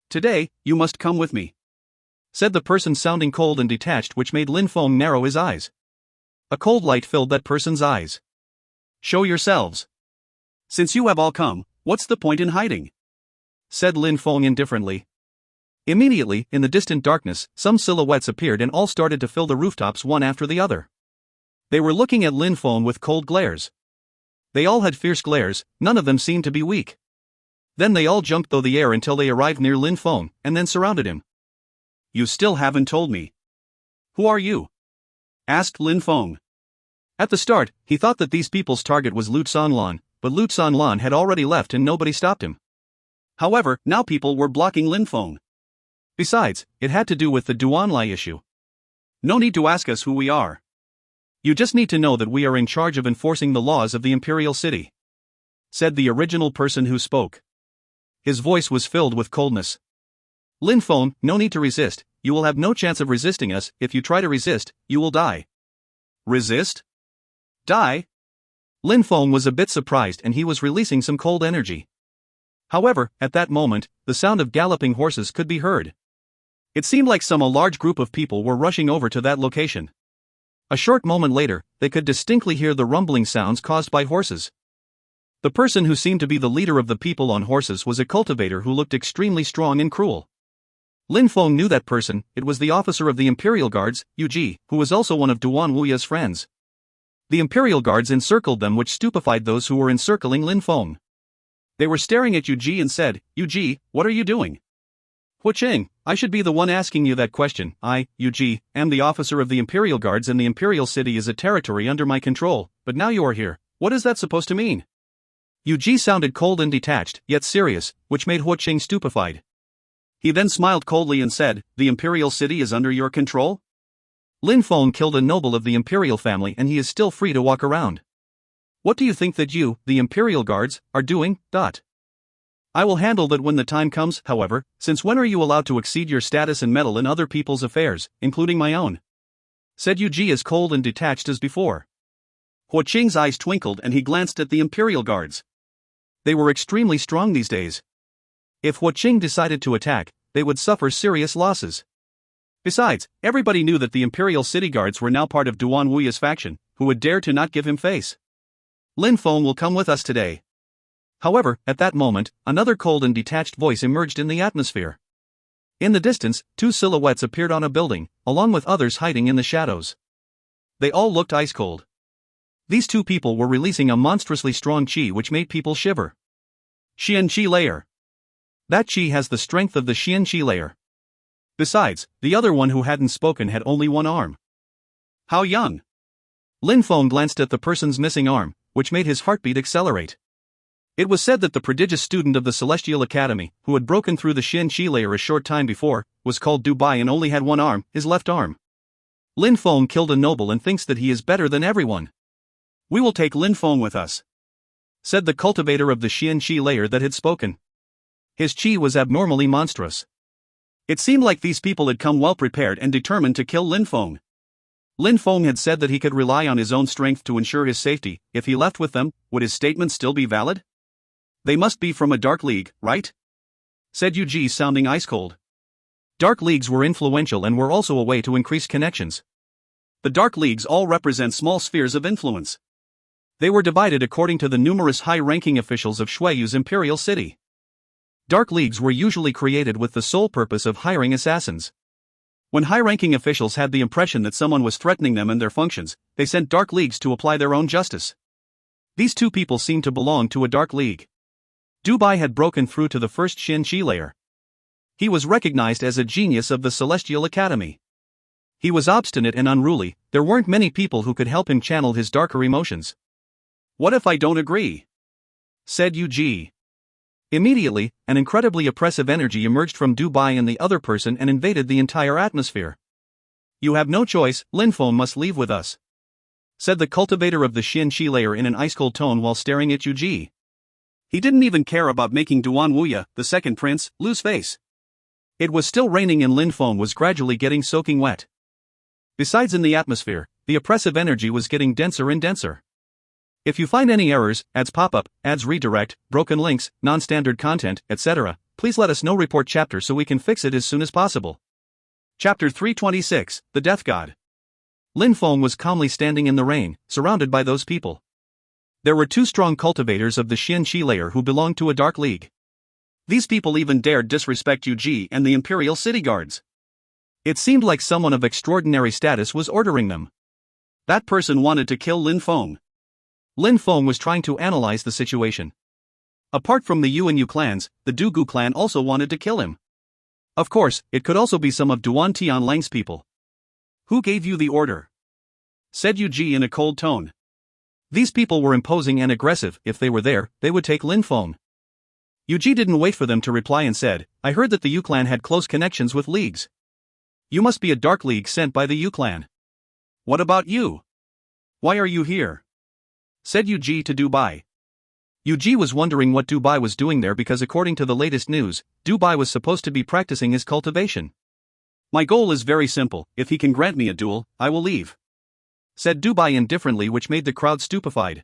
Today, you must come with me, said the person sounding cold and detached, which made Lin Feng narrow his eyes. A cold light filled that person's eyes. Show yourselves. Since you have all come, what's the point in hiding? Said Lin Feng indifferently. Immediately, in the distant darkness, some silhouettes appeared and all started to fill the rooftops one after the other. They were looking at Lin Feng with cold glares. They all had fierce glares, none of them seemed to be weak. Then they all jumped through the air until they arrived near Lin Feng, and then surrounded him. You still haven't told me. Who are you? Asked Lin Feng. At the start, he thought that these people's target was Lu Sanlan, but Lu Sanlan had already left and nobody stopped him. However, now people were blocking Lin Feng. Besides, it had to do with the Duanlai issue. No need to ask us who we are. You just need to know that we are in charge of enforcing the laws of the Imperial City, said the original person who spoke. His voice was filled with coldness. Lin Feng, no need to resist, you will have no chance of resisting us. If you try to resist, you will die. Resist? Die? Lin Feng was a bit surprised and he was releasing some cold energy. However, at that moment, the sound of galloping horses could be heard. It seemed like a large group of people were rushing over to that location. A short moment later, they could distinctly hear the rumbling sounds caused by horses. The person who seemed to be the leader of the people on horses was a cultivator who looked extremely strong and cruel. Lin Feng knew that person. It was the officer of the Imperial Guards, Yu Ji, who was also one of Duan Wuya's friends. The Imperial Guards encircled them, which stupefied those who were encircling Lin Feng. They were staring at Yu Ji and said, "Yu Ji, what are you doing?" "Hu Qing, I should be the one asking you that question. I, Yu Ji, am the officer of the Imperial Guards and the Imperial City is a territory under my control, but now you are here. What is that supposed to mean?" Yu Ji sounded cold and detached, yet serious, which made Hu Qing stupefied. He then smiled coldly and said, "The Imperial City is under your control?" Lin Feng killed a noble of the Imperial family and he is still free to walk around. What do you think that you, the Imperial Guards, are doing? I will handle that when the time comes. However, since when are you allowed to exceed your status and meddle in other people's affairs, including my own? Said Yu Ji as cold and detached as before. Hu Qing's eyes twinkled and he glanced at the Imperial Guards. They were extremely strong these days. If Hu Qing decided to attack, they would suffer serious losses. Besides, everybody knew that the Imperial City Guards were now part of Duan Wuya's faction, who would dare to not give him face. Lin Feng will come with us today. However, at that moment, another cold and detached voice emerged in the atmosphere. In the distance, two silhouettes appeared on a building, along with others hiding in the shadows. They all looked ice-cold. These two people were releasing a monstrously strong qi which made people shiver. Xian Qi Layer. That qi has the strength of the Xian Qi Layer. Besides, the other one who hadn't spoken had only one arm. How young? Lin Feng glanced at the person's missing arm, which made his heartbeat accelerate. It was said that the prodigious student of the Celestial Academy, who had broken through the Xian Qi Layer a short time before, was called Dubai and only had one arm, his left arm. Lin Feng killed a noble and thinks that he is better than everyone. We will take Lin Feng with us, said the cultivator of the Xian Qi Layer that had spoken. His qi was abnormally monstrous. It seemed like these people had come well prepared and determined to kill Lin Feng. Lin Feng had said that he could rely on his own strength to ensure his safety. If he left with them, would his statement still be valid? They must be from a dark league, right? Said Yu Ji, sounding ice-cold. Dark leagues were influential and were also a way to increase connections. The dark leagues all represent small spheres of influence. They were divided according to the numerous high-ranking officials of Shuiyu's imperial city. Dark leagues were usually created with the sole purpose of hiring assassins. When high-ranking officials had the impression that someone was threatening them and their functions, they sent dark leagues to apply their own justice. These two people seemed to belong to a dark league. Dubai had broken through to the first Xian Qi Layer. He was recognized as a genius of the Celestial Academy. He was obstinate and unruly. There weren't many people who could help him channel his darker emotions. What if I don't agree? Said Yu Ji. Immediately, an incredibly oppressive energy emerged from Dubai and the other person and invaded the entire atmosphere. You have no choice, Lin Feng must leave with us, said the cultivator of the Xian Qi Layer in an ice-cold tone while staring at Yu Ji. He didn't even care about making Duan Wuya, the second prince, lose face. It was still raining and Lin Feng was gradually getting soaking wet. Besides, in the atmosphere, the oppressive energy was getting denser and denser. If you find any errors, ads pop up, ads redirect, broken links, non-standard content, etc., please let us know. Report chapter so we can fix it as soon as possible. Chapter 326, The Death God. Lin Feng was calmly standing in the rain, surrounded by those people. There were two strong cultivators of the Xian Qi Layer who belonged to a dark league. These people even dared disrespect Yu Ji and the Imperial City Guards. It seemed like someone of extraordinary status was ordering them. That person wanted to kill Lin Feng. Lin Feng was trying to analyze the situation. Apart from the Yu and Yu clans, the Dugu clan also wanted to kill him. Of course, it could also be some of Duan Tianlang's people. Who gave you the order? Said Yu Ji in a cold tone. These people were imposing and aggressive. If they were there, they would take Lin Feng. Yu Ji didn't wait for them to reply and said, I heard that the Yu clan had close connections with leagues. You must be a dark league sent by the Yu clan. What about you? Why are you here? Said Yu Ji to Dubai. Yu Ji was wondering what Dubai was doing there because according to the latest news, Dubai was supposed to be practicing his cultivation. My goal is very simple, if he can grant me a duel, I will leave. Said Dubai indifferently, which made the crowd stupefied.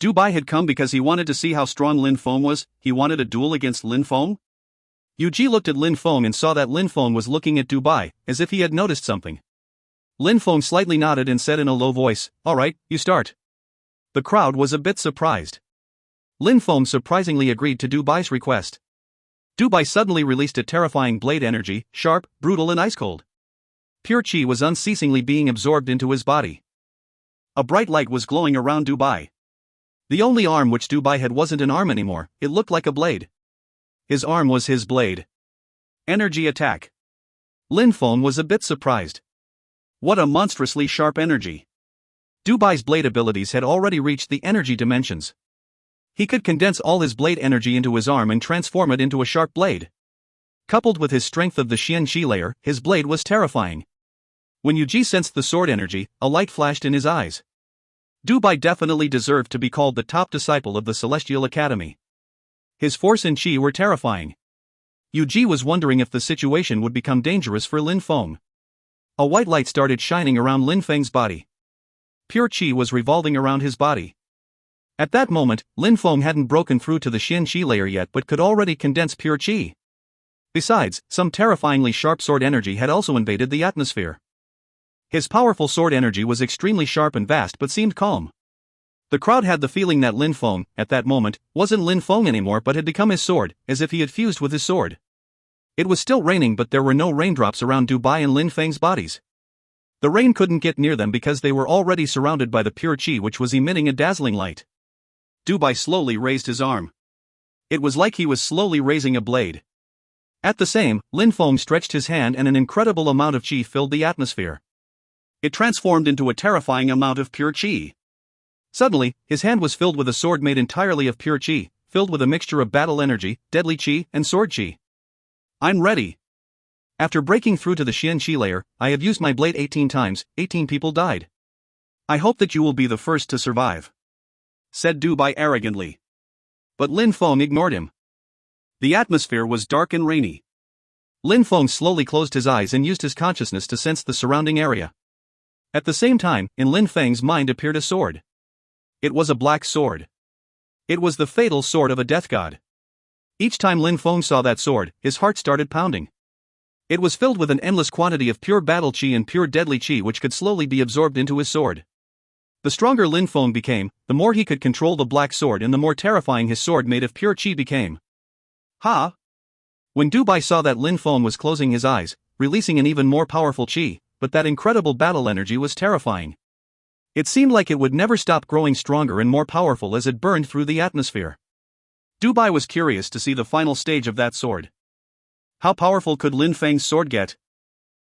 Dubai had come because he wanted to see how strong Lin Feng was. He wanted a duel against Lin Feng? Yu Ji looked at Lin Feng and saw that Lin Feng was looking at Dubai, as if he had noticed something. Lin Feng slightly nodded and said in a low voice, Alright, you start. The crowd was a bit surprised. Lin Feng surprisingly agreed to Dubai's request. Dubai suddenly released a terrifying blade energy, sharp, brutal and ice-cold. Pure chi was unceasingly being absorbed into his body. A bright light was glowing around Dubai. The only arm which Dubai had wasn't an arm anymore, it looked like a blade. His arm was his blade. Energy attack. Lin Feng was a bit surprised. What a monstrously sharp energy. Dubai's blade abilities had already reached the energy dimensions. He could condense all his blade energy into his arm and transform it into a sharp blade. Coupled with his strength of the Xian Qi layer, his blade was terrifying. When Yu Ji sensed the sword energy, a light flashed in his eyes. Dubai definitely deserved to be called the top disciple of the Celestial Academy. His force and chi were terrifying. Yu Ji was wondering if the situation would become dangerous for Lin Feng. A white light started shining around Lin Feng's body. Pure chi was revolving around his body. At that moment, Lin Feng hadn't broken through to the Xian Qi layer yet but could already condense pure chi. Besides, some terrifyingly sharp sword energy had also invaded the atmosphere. His powerful sword energy was extremely sharp and vast but seemed calm. The crowd had the feeling that Lin Feng, at that moment, wasn't Lin Feng anymore but had become his sword, as if he had fused with his sword. It was still raining but there were no raindrops around Dubai and Lin Feng's bodies. The rain couldn't get near them because they were already surrounded by the pure chi which was emitting a dazzling light. Dubai slowly raised his arm. It was like he was slowly raising a blade. At the same, Lin Feng stretched his hand and an incredible amount of chi filled the atmosphere. It transformed into a terrifying amount of pure chi. Suddenly, his hand was filled with a sword made entirely of pure chi, filled with a mixture of battle energy, deadly chi, and sword chi. I'm ready. After breaking through to the Xian Qi layer, I have used my blade 18 times, 18 people died. I hope that you will be the first to survive. Said Dubai arrogantly. But Lin Feng ignored him. The atmosphere was dark and rainy. Lin Feng slowly closed his eyes and used his consciousness to sense the surrounding area. At the same time, in Lin Feng's mind appeared a sword. It was a black sword. It was the fatal sword of a death god. Each time Lin Feng saw that sword, his heart started pounding. It was filled with an endless quantity of pure battle chi and pure deadly chi which could slowly be absorbed into his sword. The stronger Lin Feng became, the more he could control the black sword and the more terrifying his sword made of pure chi became. Ha! When Dubai saw that Lin Feng was closing his eyes, releasing an even more powerful chi, but that incredible battle energy was terrifying. It seemed like it would never stop growing stronger and more powerful as it burned through the atmosphere. Dubai was curious to see the final stage of that sword. How powerful could Lin Feng's sword get?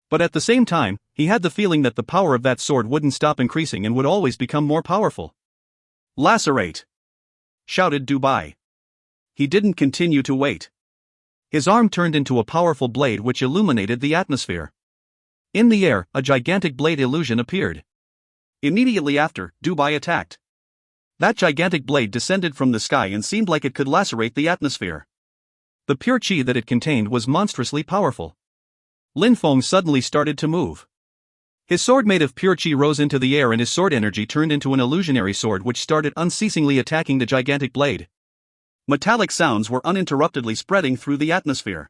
But at the same time, he had the feeling that the power of that sword wouldn't stop increasing and would always become more powerful. Lacerate! Shouted Dubai. He didn't continue to wait. His arm turned into a powerful blade which illuminated the atmosphere. In the air, a gigantic blade illusion appeared. Immediately after, Dubai attacked. That gigantic blade descended from the sky and seemed like it could lacerate the atmosphere. The pure chi that it contained was monstrously powerful. Lin Feng suddenly started to move. His sword made of pure chi rose into the air and his sword energy turned into an illusionary sword which started unceasingly attacking the gigantic blade. Metallic sounds were uninterruptedly spreading through the atmosphere.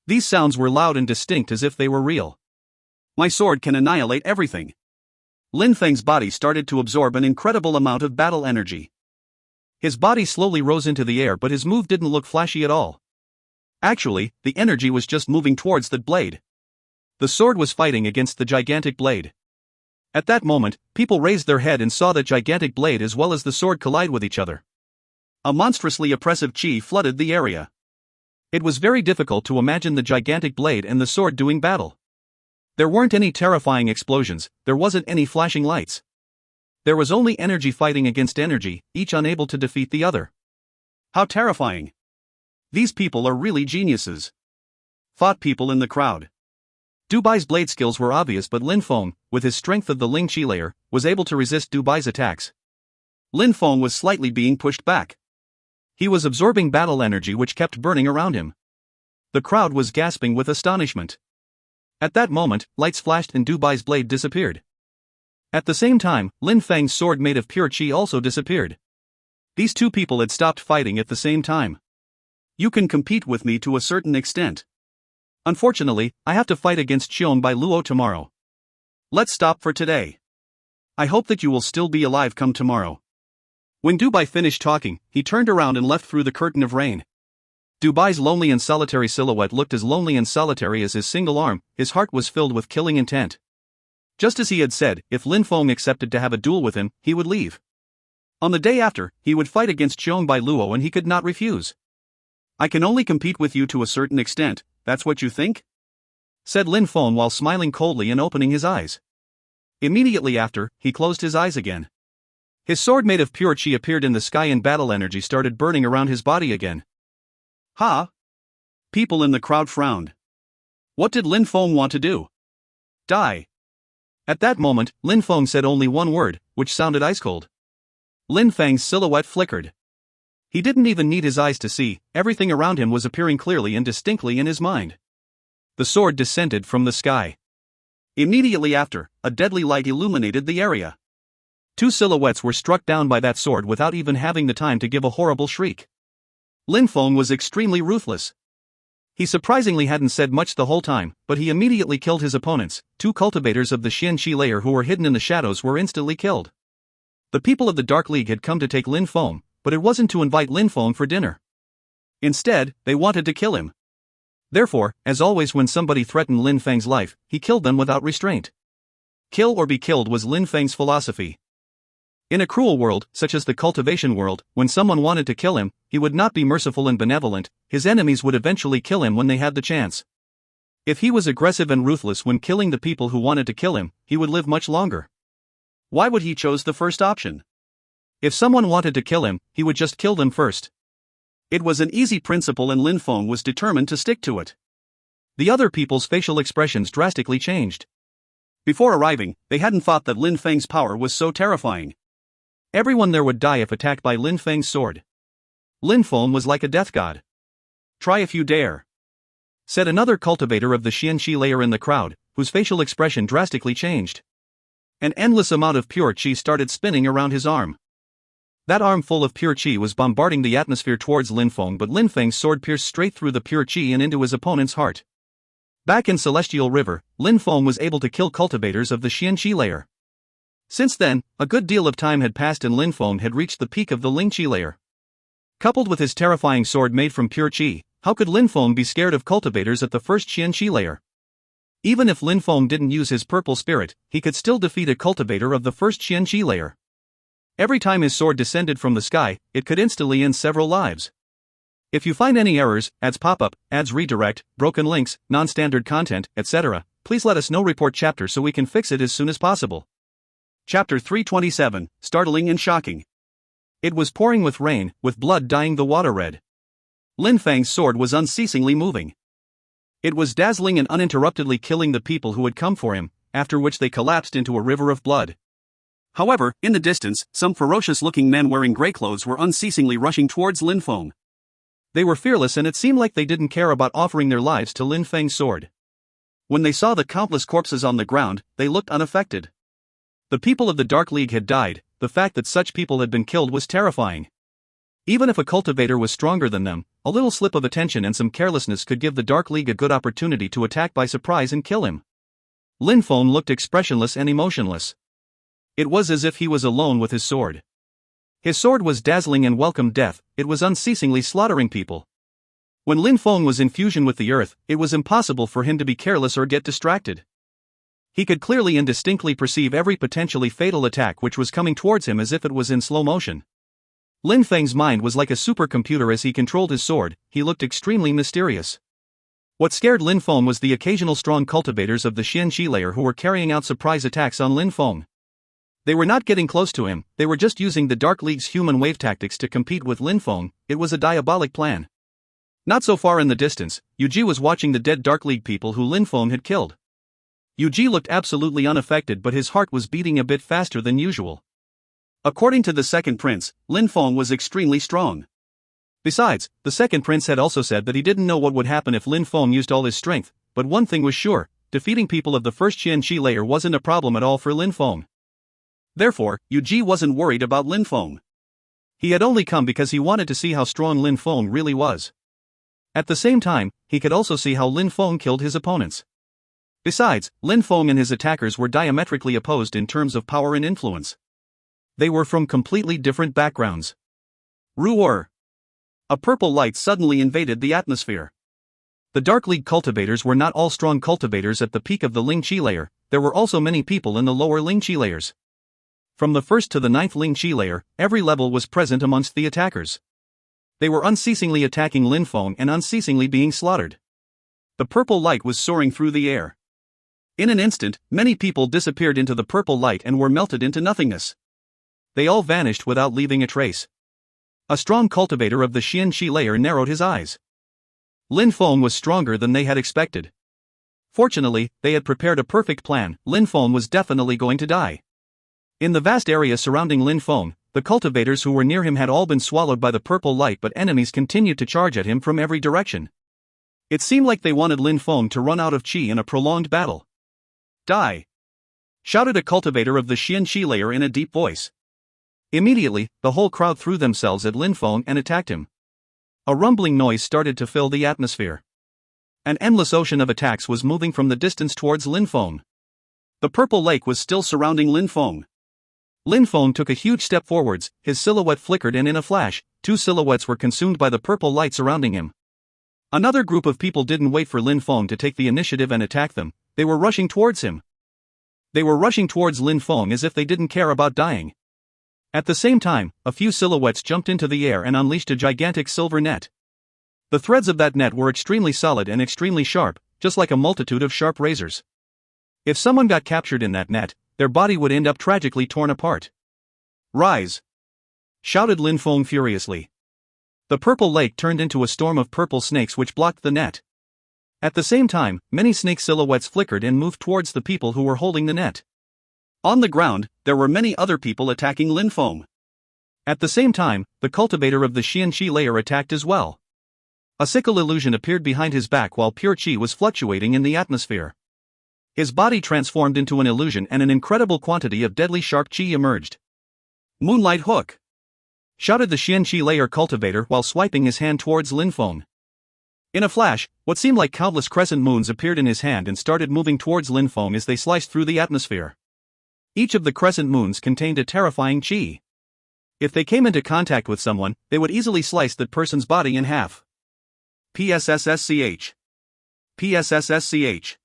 These sounds were loud and distinct as if they were real. My sword can annihilate everything. Lin Feng's body started to absorb an incredible amount of battle energy. His body slowly rose into the air but his move didn't look flashy at all. Actually, the energy was just moving towards that blade. The sword was fighting against the gigantic blade. At that moment, people raised their head and saw the gigantic blade as well as the sword collide with each other. A monstrously oppressive chi flooded the area. It was very difficult to imagine the gigantic blade and the sword doing battle. There weren't any terrifying explosions, there wasn't any flashing lights. There was only energy fighting against energy, each unable to defeat the other. How terrifying! These people are really geniuses. Fought people in the crowd. Dubai's blade skills were obvious, but Lin Feng, with his strength of the Ling Chi layer, was able to resist Dubai's attacks. Lin Feng was slightly being pushed back. He was absorbing battle energy which kept burning around him. The crowd was gasping with astonishment. At that moment, lights flashed and Dubai's blade disappeared. At the same time, Lin Feng's sword made of pure qi also disappeared. These two people had stopped fighting at the same time. You can compete with me to a certain extent. Unfortunately, I have to fight against Xiong Bai Luo tomorrow. Let's stop for today. I hope that you will still be alive come tomorrow. When Dubai finished talking, he turned around and left through the curtain of rain. Dubai's lonely and solitary silhouette looked as lonely and solitary as his single arm. His heart was filled with killing intent. Just as he had said, if Lin Feng accepted to have a duel with him, he would leave. On the day after, he would fight against Xiong Bai Luo and he could not refuse. I can only compete with you to a certain extent, that's what you think? Said Lin Feng while smiling coldly and opening his eyes. Immediately after, he closed his eyes again. His sword made of pure qi appeared in the sky and battle energy started burning around his body again. Ha! People in the crowd frowned. What did Lin Feng want to do? Die. At that moment, Lin Feng said only one word, which sounded ice cold. Lin Feng's silhouette flickered. He didn't even need his eyes to see, everything around him was appearing clearly and distinctly in his mind. The sword descended from the sky. Immediately after, a deadly light illuminated the area. Two silhouettes were struck down by that sword without even having the time to give a horrible shriek. Lin Feng was extremely ruthless. He surprisingly hadn't said much the whole time, but he immediately killed his opponents. Two cultivators of the Xian Qi layer who were hidden in the shadows were instantly killed. The people of the Dark League had come to take Lin Feng, but it wasn't to invite Lin Feng for dinner. Instead, they wanted to kill him. Therefore, as always when somebody threatened Lin Feng's life, he killed them without restraint. Kill or be killed was Lin Feng's philosophy. In a cruel world, such as the cultivation world, when someone wanted to kill him, he would not be merciful and benevolent, his enemies would eventually kill him when they had the chance. If he was aggressive and ruthless when killing the people who wanted to kill him, he would live much longer. Why would he choose the first option? If someone wanted to kill him, he would just kill them first. It was an easy principle and Lin Feng was determined to stick to it. The other people's facial expressions drastically changed. Before arriving, they hadn't thought that Lin Feng's power was so terrifying. Everyone there would die if attacked by Lin Feng's sword. Lin Feng was like a death god. Try if you dare, said another cultivator of the Xian Qi layer in the crowd, whose facial expression drastically changed. An endless amount of pure qi started spinning around his arm. That arm full of pure qi was bombarding the atmosphere towards Lin Feng, but Lin Feng's sword pierced straight through the pure qi and into his opponent's heart. Back in Celestial River, Lin Feng was able to kill cultivators of the Xian Qi layer. Since then, a good deal of time had passed and Lin Feng had reached the peak of the Ling Qi layer. Coupled with his terrifying sword made from pure qi, how could Lin Feng be scared of cultivators at the first Xian Qi layer? Even if Lin Feng didn't use his purple spirit, he could still defeat a cultivator of the first Xian Qi layer. Every time his sword descended from the sky, it could instantly end several lives. If you find any errors, ads pop-up, ads redirect, broken links, non-standard content, etc., please let us know. Report chapter so we can fix it as soon as possible. Chapter 327, Startling and Shocking. It was pouring with rain, with blood dyeing the water red. Lin Feng's sword was unceasingly moving. It was dazzling and uninterruptedly killing the people who had come for him, after which they collapsed into a river of blood. However, in the distance, some ferocious-looking men wearing grey clothes were unceasingly rushing towards Lin Feng. They were fearless and it seemed like they didn't care about offering their lives to Lin Feng's sword. When they saw the countless corpses on the ground, they looked unaffected. The people of the Dark League had died. The fact that such people had been killed was terrifying. Even if a cultivator was stronger than them, a little slip of attention and some carelessness could give the Dark League a good opportunity to attack by surprise and kill him. Lin Feng looked expressionless and emotionless. It was as if he was alone with his sword. His sword was dazzling and welcomed death, it was unceasingly slaughtering people. When Lin Feng was in fusion with the earth, it was impossible for him to be careless or get distracted. He could clearly and distinctly perceive every potentially fatal attack which was coming towards him as if it was in slow motion. Lin Feng's mind was like a supercomputer as he controlled his sword. He looked extremely mysterious. What scared Lin Feng was the occasional strong cultivators of the Xianxi layer who were carrying out surprise attacks on Lin Feng. They were not getting close to him, they were just using the Dark League's human wave tactics to compete with Lin Feng. It was a diabolic plan. Not so far in the distance, Yuji was watching the dead Dark League people who Lin Feng had killed. Yuji looked absolutely unaffected, but his heart was beating a bit faster than usual. According to the second prince, Lin Feng was extremely strong. Besides, the second prince had also said that he didn't know what would happen if Lin Feng used all his strength, but one thing was sure, defeating people of the first Qianxi layer wasn't a problem at all for Lin Feng. Therefore, Yuji wasn't worried about Lin Feng. He had only come because he wanted to see how strong Lin Feng really was. At the same time, he could also see how Lin Feng killed his opponents. Besides, Lin Feng and his attackers were diametrically opposed in terms of power and influence. They were from completely different backgrounds. Roar! A purple light suddenly invaded the atmosphere. The Dark League cultivators were not all strong cultivators at the peak of the Lingqi layer, there were also many people in the lower Lingqi layers. From the first to the 9th Lingqi layer, every level was present amongst the attackers. They were unceasingly attacking Lin Feng and unceasingly being slaughtered. The purple light was soaring through the air. In an instant, many people disappeared into the purple light and were melted into nothingness. They all vanished without leaving a trace. A strong cultivator of the Xianxi layer narrowed his eyes. Lin Feng was stronger than they had expected. Fortunately, they had prepared a perfect plan. Lin Feng was definitely going to die. In the vast area surrounding Lin Feng, the cultivators who were near him had all been swallowed by the purple light, but enemies continued to charge at him from every direction. It seemed like they wanted Lin Feng to run out of qi in a prolonged battle. Die! Shouted a cultivator of the Xianxi layer in a deep voice. Immediately, the whole crowd threw themselves at Lin Feng and attacked him. A rumbling noise started to fill the atmosphere. An endless ocean of attacks was moving from the distance towards Lin Feng. The purple lake was still surrounding Lin Feng. Lin Feng took a huge step forwards, his silhouette flickered, and in a flash, 2 silhouettes were consumed by the purple light surrounding him. Another group of people didn't wait for Lin Feng to take the initiative and attack them, they were rushing towards him. They were rushing towards Lin Feng as if they didn't care about dying. At the same time, a few silhouettes jumped into the air and unleashed a gigantic silver net. The threads of that net were extremely solid and extremely sharp, just like a multitude of sharp razors. If someone got captured in that net, their body would end up tragically torn apart. Rise! Shouted Lin Feng furiously. The purple lake turned into a storm of purple snakes which blocked the net. At the same time, many snake silhouettes flickered and moved towards the people who were holding the net. On the ground, there were many other people attacking Lin Feng. At the same time, the cultivator of the Xianxi layer attacked as well. A sickle illusion appeared behind his back while pure qi was fluctuating in the atmosphere. His body transformed into an illusion and an incredible quantity of deadly sharp qi emerged. Moonlight hook! Shouted the Xianxi layer cultivator while swiping his hand towards Lin Feng. In a flash, what seemed like countless crescent moons appeared in his hand and started moving towards Lin Feng as they sliced through the atmosphere. Each of the crescent moons contained a terrifying qi. If they came into contact with someone, they would easily slice that person's body in half. PSSSCH. PSSSCH.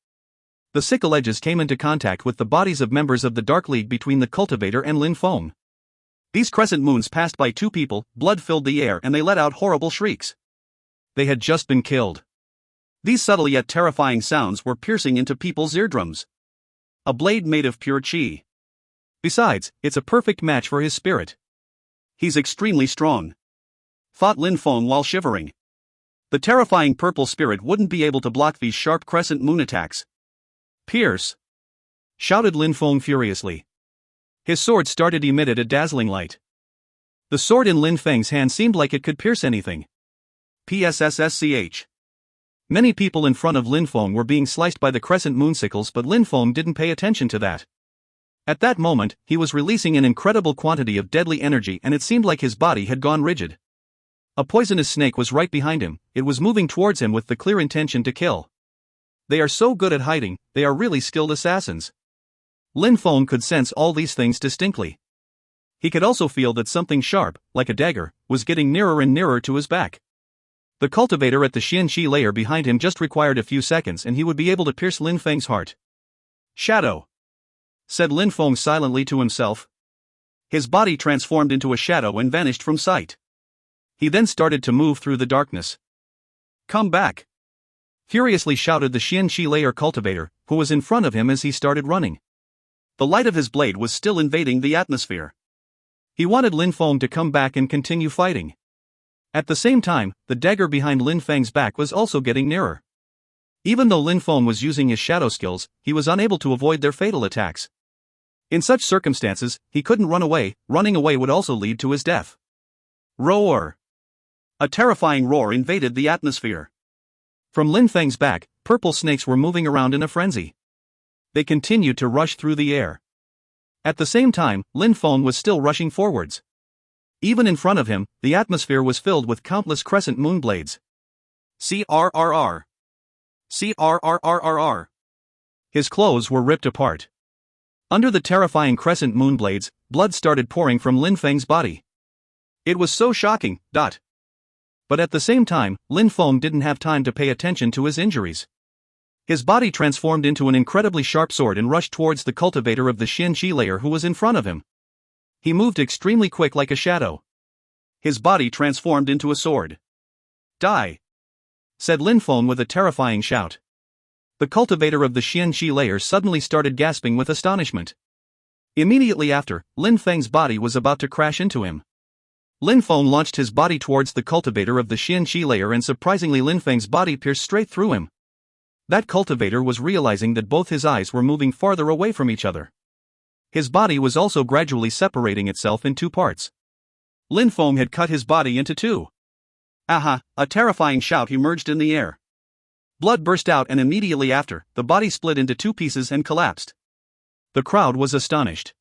The sickle edges came into contact with the bodies of members of the Dark League between the cultivator and Lin Feng. These crescent moons passed by 2 people, blood filled the air and they let out horrible shrieks. They had just been killed. These subtle yet terrifying sounds were piercing into people's eardrums. A blade made of pure qi. Besides, it's a perfect match for his spirit. He's extremely strong. Thought Lin Feng while shivering. The terrifying purple spirit wouldn't be able to block these sharp crescent moon attacks. Pierce! Shouted Lin Feng furiously. His sword started emitted a dazzling light. The sword in Lin Feng's hand seemed like it could pierce anything. PSSSCH. Many people in front of Lin Feng were being sliced by the crescent moon sickles, but Lin Feng didn't pay attention to that. At that moment, he was releasing an incredible quantity of deadly energy and it seemed like his body had gone rigid. A poisonous snake was right behind him, it was moving towards him with the clear intention to kill. They are so good at hiding, they are really skilled assassins. Lin Feng could sense all these things distinctly. He could also feel that something sharp, like a dagger, was getting nearer and nearer to his back. The cultivator at the Xianxi layer behind him just required a few seconds and he would be able to pierce Lin Feng's heart. Shadow! Said Lin Feng silently to himself. His body transformed into a shadow and vanished from sight. He then started to move through the darkness. "Come back!" furiously shouted the Xianqi layer cultivator, who was in front of him as he started running. The light of his blade was still invading the atmosphere. He wanted Lin Feng to come back and continue fighting. At the same time, the dagger behind Lin Feng's back was also getting nearer. Even though Lin Feng was using his shadow skills, he was unable to avoid their fatal attacks. In such circumstances, he couldn't run away. Running away would also lead to his death. Roar! A terrifying roar invaded the atmosphere. From Lin Feng's back, purple snakes were moving around in a frenzy. They continued to rush through the air. At the same time, Lin Feng was still rushing forwards. Even in front of him, the atmosphere was filled with countless crescent moon blades. CRRR. CRRRRR. His clothes were ripped apart. Under the terrifying crescent moon blades, blood started pouring from Lin Feng's body. It was so shocking. But at the same time, Lin Feng didn't have time to pay attention to his injuries. His body transformed into an incredibly sharp sword and rushed towards the cultivator of the Xianqi layer who was in front of him. He moved extremely quick like a shadow. His body transformed into a sword. "Die!" said Lin Feng with a terrifying shout. The cultivator of the Xianqi layer suddenly started gasping with astonishment. Immediately after, Lin Feng's body was about to crash into him. Lin Feng launched his body towards the cultivator of the Xianqi layer and surprisingly Lin Feng's body pierced straight through him. That cultivator was realizing that both his eyes were moving farther away from each other. His body was also gradually separating itself in two parts. Lin Feng had cut his body into two. Aha! A terrifying shout emerged in the air. Blood burst out and immediately after, the body split into two pieces and collapsed. The crowd was astonished.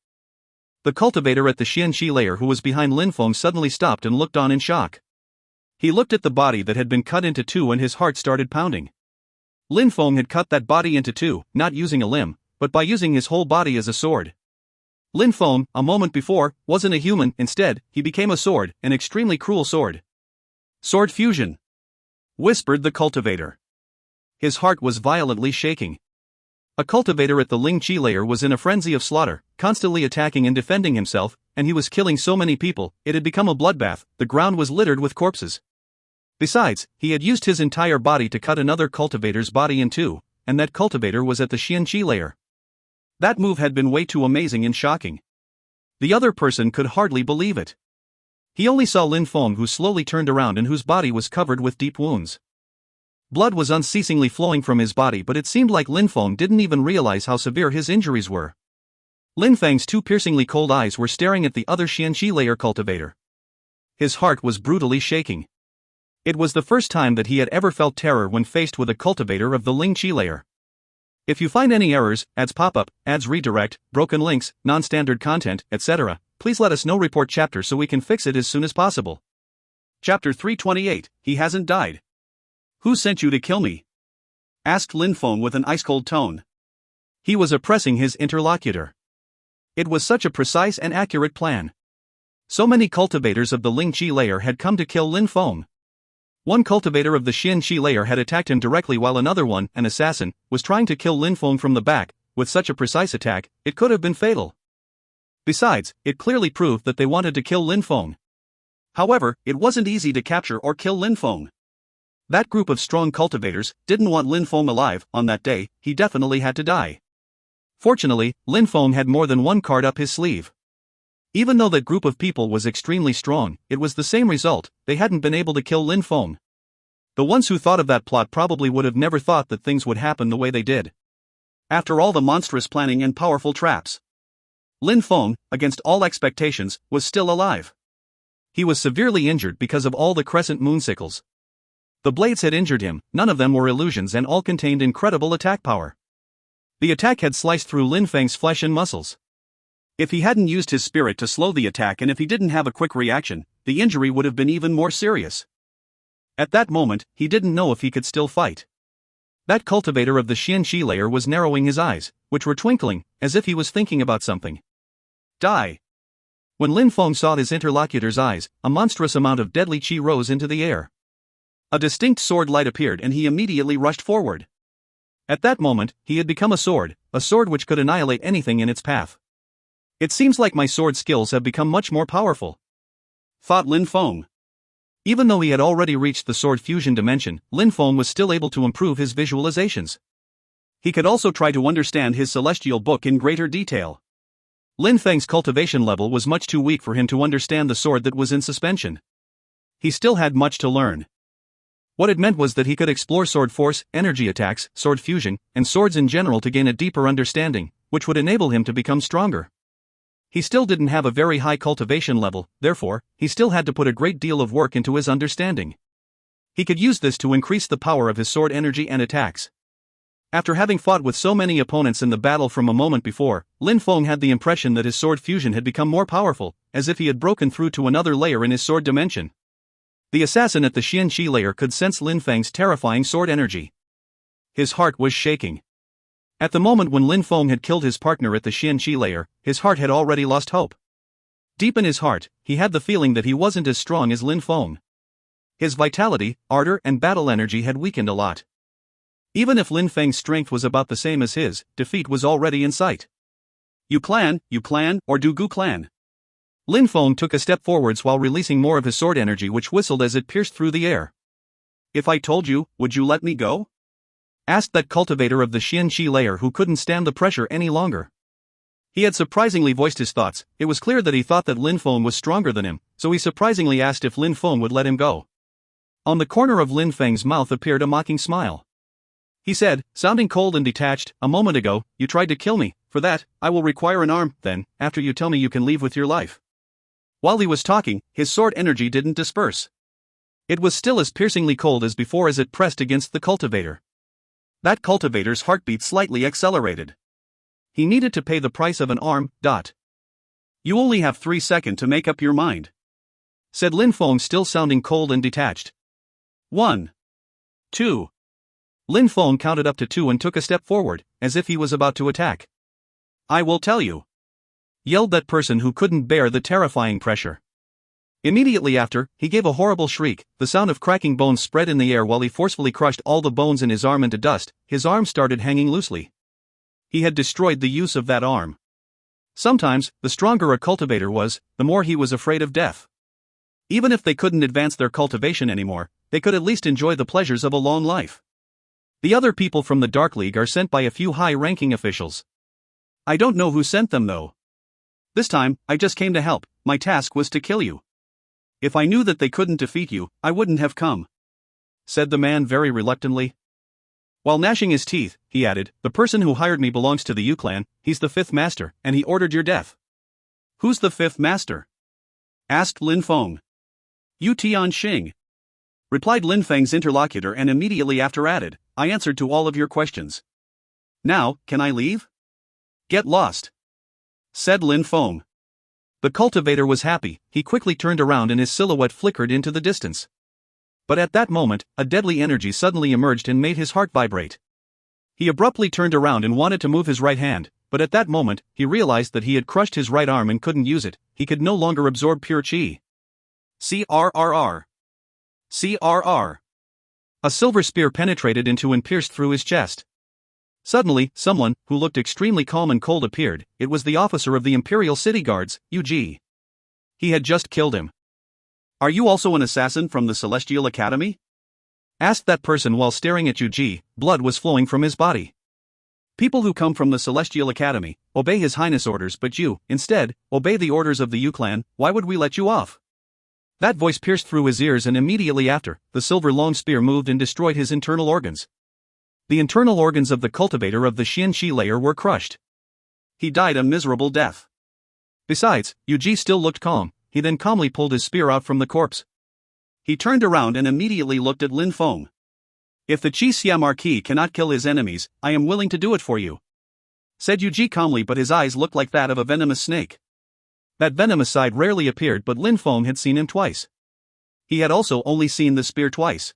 The cultivator at the Xianqi layer who was behind Lin Feng suddenly stopped and looked on in shock. He looked at the body that had been cut into two and his heart started pounding. Lin Feng had cut that body into two, not using a limb, but by using his whole body as a sword. Lin Feng, a moment before, wasn't a human. Instead, he became a sword, an extremely cruel sword. "Sword fusion!" whispered the cultivator. His heart was violently shaking. A cultivator at the Lingqi layer was in a frenzy of slaughter, constantly attacking and defending himself, and he was killing so many people, it had become a bloodbath. The ground was littered with corpses. Besides, he had used his entire body to cut another cultivator's body in two, and that cultivator was at the Xianqi layer. That move had been way too amazing and shocking. The other person could hardly believe it. He only saw Lin Feng, who slowly turned around and whose body was covered with deep wounds. Blood was unceasingly flowing from his body, but it seemed like Lin Feng didn't even realize how severe his injuries were. Lin Feng's two piercingly cold eyes were staring at the other Xianqi layer cultivator. His heart was brutally shaking. It was the first time that he had ever felt terror when faced with a cultivator of the Lingqi layer. If you find any errors, ads pop up, ads redirect, broken links, non-standard content, etc., please let us know. Report chapter so we can fix it as soon as possible. Chapter 328, He Hasn't Died. "Who sent you to kill me?" asked Lin Feng with an ice-cold tone. He was oppressing his interlocutor. It was such a precise and accurate plan. So many cultivators of the Lingqi layer had come to kill Lin Feng. One cultivator of the Xianqi layer had attacked him directly while another one, an assassin, was trying to kill Lin Feng from the back. With such a precise attack, it could have been fatal. Besides, it clearly proved that they wanted to kill Lin Feng. However, it wasn't easy to capture or kill Lin Feng. That group of strong cultivators didn't want Lin Feng alive. On that day, he definitely had to die. Fortunately, Lin Feng had more than one card up his sleeve. Even though that group of people was extremely strong, it was the same result. They hadn't been able to kill Lin Feng. The ones who thought of that plot probably would have never thought that things would happen the way they did. After all the monstrous planning and powerful traps, Lin Feng, against all expectations, was still alive. He was severely injured because of all the crescent moon sickles. The blades had injured him, none of them were illusions and all contained incredible attack power. The attack had sliced through Lin Feng's flesh and muscles. If he hadn't used his spirit to slow the attack and if he didn't have a quick reaction, the injury would have been even more serious. At that moment, he didn't know if he could still fight. That cultivator of the Xianqi layer was narrowing his eyes, which were twinkling, as if he was thinking about something. Die! When Lin Feng saw his interlocutor's eyes, a monstrous amount of deadly qi rose into the air. A distinct sword light appeared and he immediately rushed forward. At that moment, he had become a sword which could annihilate anything in its path. It seems like my sword skills have become much more powerful, thought Lin Feng. Even though he had already reached the sword fusion dimension, Lin Feng was still able to improve his visualizations. He could also try to understand his celestial book in greater detail. Lin Feng's cultivation level was much too weak for him to understand the sword that was in suspension. He still had much to learn. What it meant was that he could explore sword force, energy attacks, sword fusion, and swords in general to gain a deeper understanding, which would enable him to become stronger. He still didn't have a very high cultivation level, therefore, he still had to put a great deal of work into his understanding. He could use this to increase the power of his sword energy and attacks. After having fought with so many opponents in the battle from a moment before, Lin Feng had the impression that his sword fusion had become more powerful, as if he had broken through to another layer in his sword dimension. The assassin at the Xianqi layer could sense Lin Feng's terrifying sword energy. His heart was shaking. At the moment when Lin Feng had killed his partner at the Xianqi layer, his heart had already lost hope. Deep in his heart, he had the feeling that he wasn't as strong as Lin Feng. His vitality, ardor, and battle energy had weakened a lot. Even if Lin Feng's strength was about the same as his, defeat was already in sight. You clan, or do gu clan? Lin Feng took a step forwards while releasing more of his sword energy, which whistled as it pierced through the air. If I told you, would you let me go? Asked that cultivator of the Xianqi layer who couldn't stand the pressure any longer. He had surprisingly voiced his thoughts. It was clear that he thought that Lin Feng was stronger than him, so he surprisingly asked if Lin Feng would let him go. On the corner of Lin Feng's mouth appeared a mocking smile. He said, sounding cold and detached, a moment ago, you tried to kill me. For that, I will require an arm, then, after you tell me you can leave with your life. While he was talking, his sword energy didn't disperse. It was still as piercingly cold as before as it pressed against the cultivator. That cultivator's heartbeat slightly accelerated. He needed to pay the price of an arm. You only have 3 seconds to make up your mind, said Lin Feng, still sounding cold and detached. 1. 2. Lin Feng counted up to 2 and took a step forward, as if he was about to attack. I will tell you, yelled that person who couldn't bear the terrifying pressure. Immediately after, he gave a horrible shriek. The sound of cracking bones spread in the air while he forcefully crushed all the bones in his arm into dust. His arm started hanging loosely. He had destroyed the use of that arm. Sometimes, the stronger a cultivator was, the more he was afraid of death. Even if they couldn't advance their cultivation anymore, they could at least enjoy the pleasures of a long life. The other people from the Dark League are sent by a few high-ranking officials. I don't know who sent them though. This time, I just came to help. My task was to kill you. If I knew that they couldn't defeat you, I wouldn't have come, said the man very reluctantly. While gnashing his teeth, he added, the person who hired me belongs to the Yu clan. He's the 5th master, and he ordered your death. Who's the 5th master? Asked Lin Feng. Yu Tianxing, replied Lin Feng's interlocutor, and immediately after added, I answered to all of your questions. Now, can I leave? Get lost, said Lin Feng. The cultivator was happy. He quickly turned around and his silhouette flickered into the distance. But at that moment, a deadly energy suddenly emerged and made his heart vibrate. He abruptly turned around and wanted to move his right hand, but at that moment, he realized that he had crushed his right arm and couldn't use it. He could no longer absorb pure qi. CRRR. CRR. A silver spear penetrated into and pierced through his chest. Suddenly, someone, who looked extremely calm and cold, appeared. It was the officer of the Imperial City Guards, Yu Ji. He had just killed him. Are you also an assassin from the Celestial Academy? Asked that person while staring at Yu Ji. Blood was flowing from his body. People who come from the Celestial Academy obey His Highness orders, but you, instead, obey the orders of the Yu clan. Why would we let you off? That voice pierced through his ears, and immediately after, the silver long spear moved and destroyed his internal organs. The internal organs of the cultivator of the Xianqi layer were crushed. He died a miserable death. Besides, Yu Ji still looked calm. He then calmly pulled his spear out from the corpse. He turned around and immediately looked at Lin Feng. If the Qi Xia Marquis cannot kill his enemies, I am willing to do it for you, said Yu Ji calmly, but his eyes looked like that of a venomous snake. That venomous side rarely appeared, but Lin Feng had seen him twice. He had also only seen the spear twice.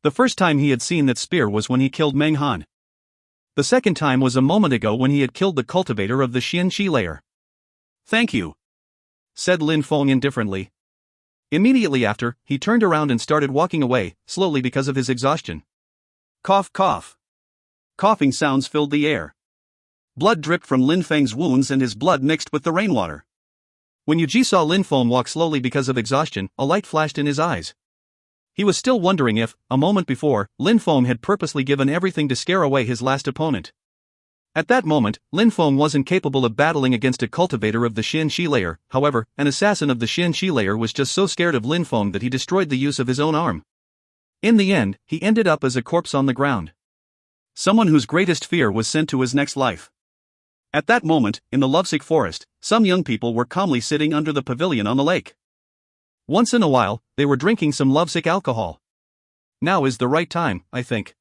The first time he had seen that spear was when he killed Meng Han. The second time was a moment ago when he had killed the cultivator of the Xianqi layer. Thank you, said Lin Feng indifferently. Immediately after, he turned around and started walking away, slowly because of his exhaustion. Cough, cough. Coughing sounds filled the air. Blood dripped from Lin Feng's wounds and his blood mixed with the rainwater. When Yu Ji saw Lin Feng walk slowly because of exhaustion, a light flashed in his eyes. He was still wondering if, a moment before, Lin Feng had purposely given everything to scare away his last opponent. At that moment, Lin Feng wasn't capable of battling against a cultivator of the Xin Shi layer. However, an assassin of the Xin Shi layer was just so scared of Lin Feng that he destroyed the use of his own arm. In the end, he ended up as a corpse on the ground. Someone whose greatest fear was sent to his next life. At that moment, in the lovesick forest, some young people were calmly sitting under the pavilion on the lake. Once in a while, they were drinking some lovesick alcohol. "Now is the right time, I think,"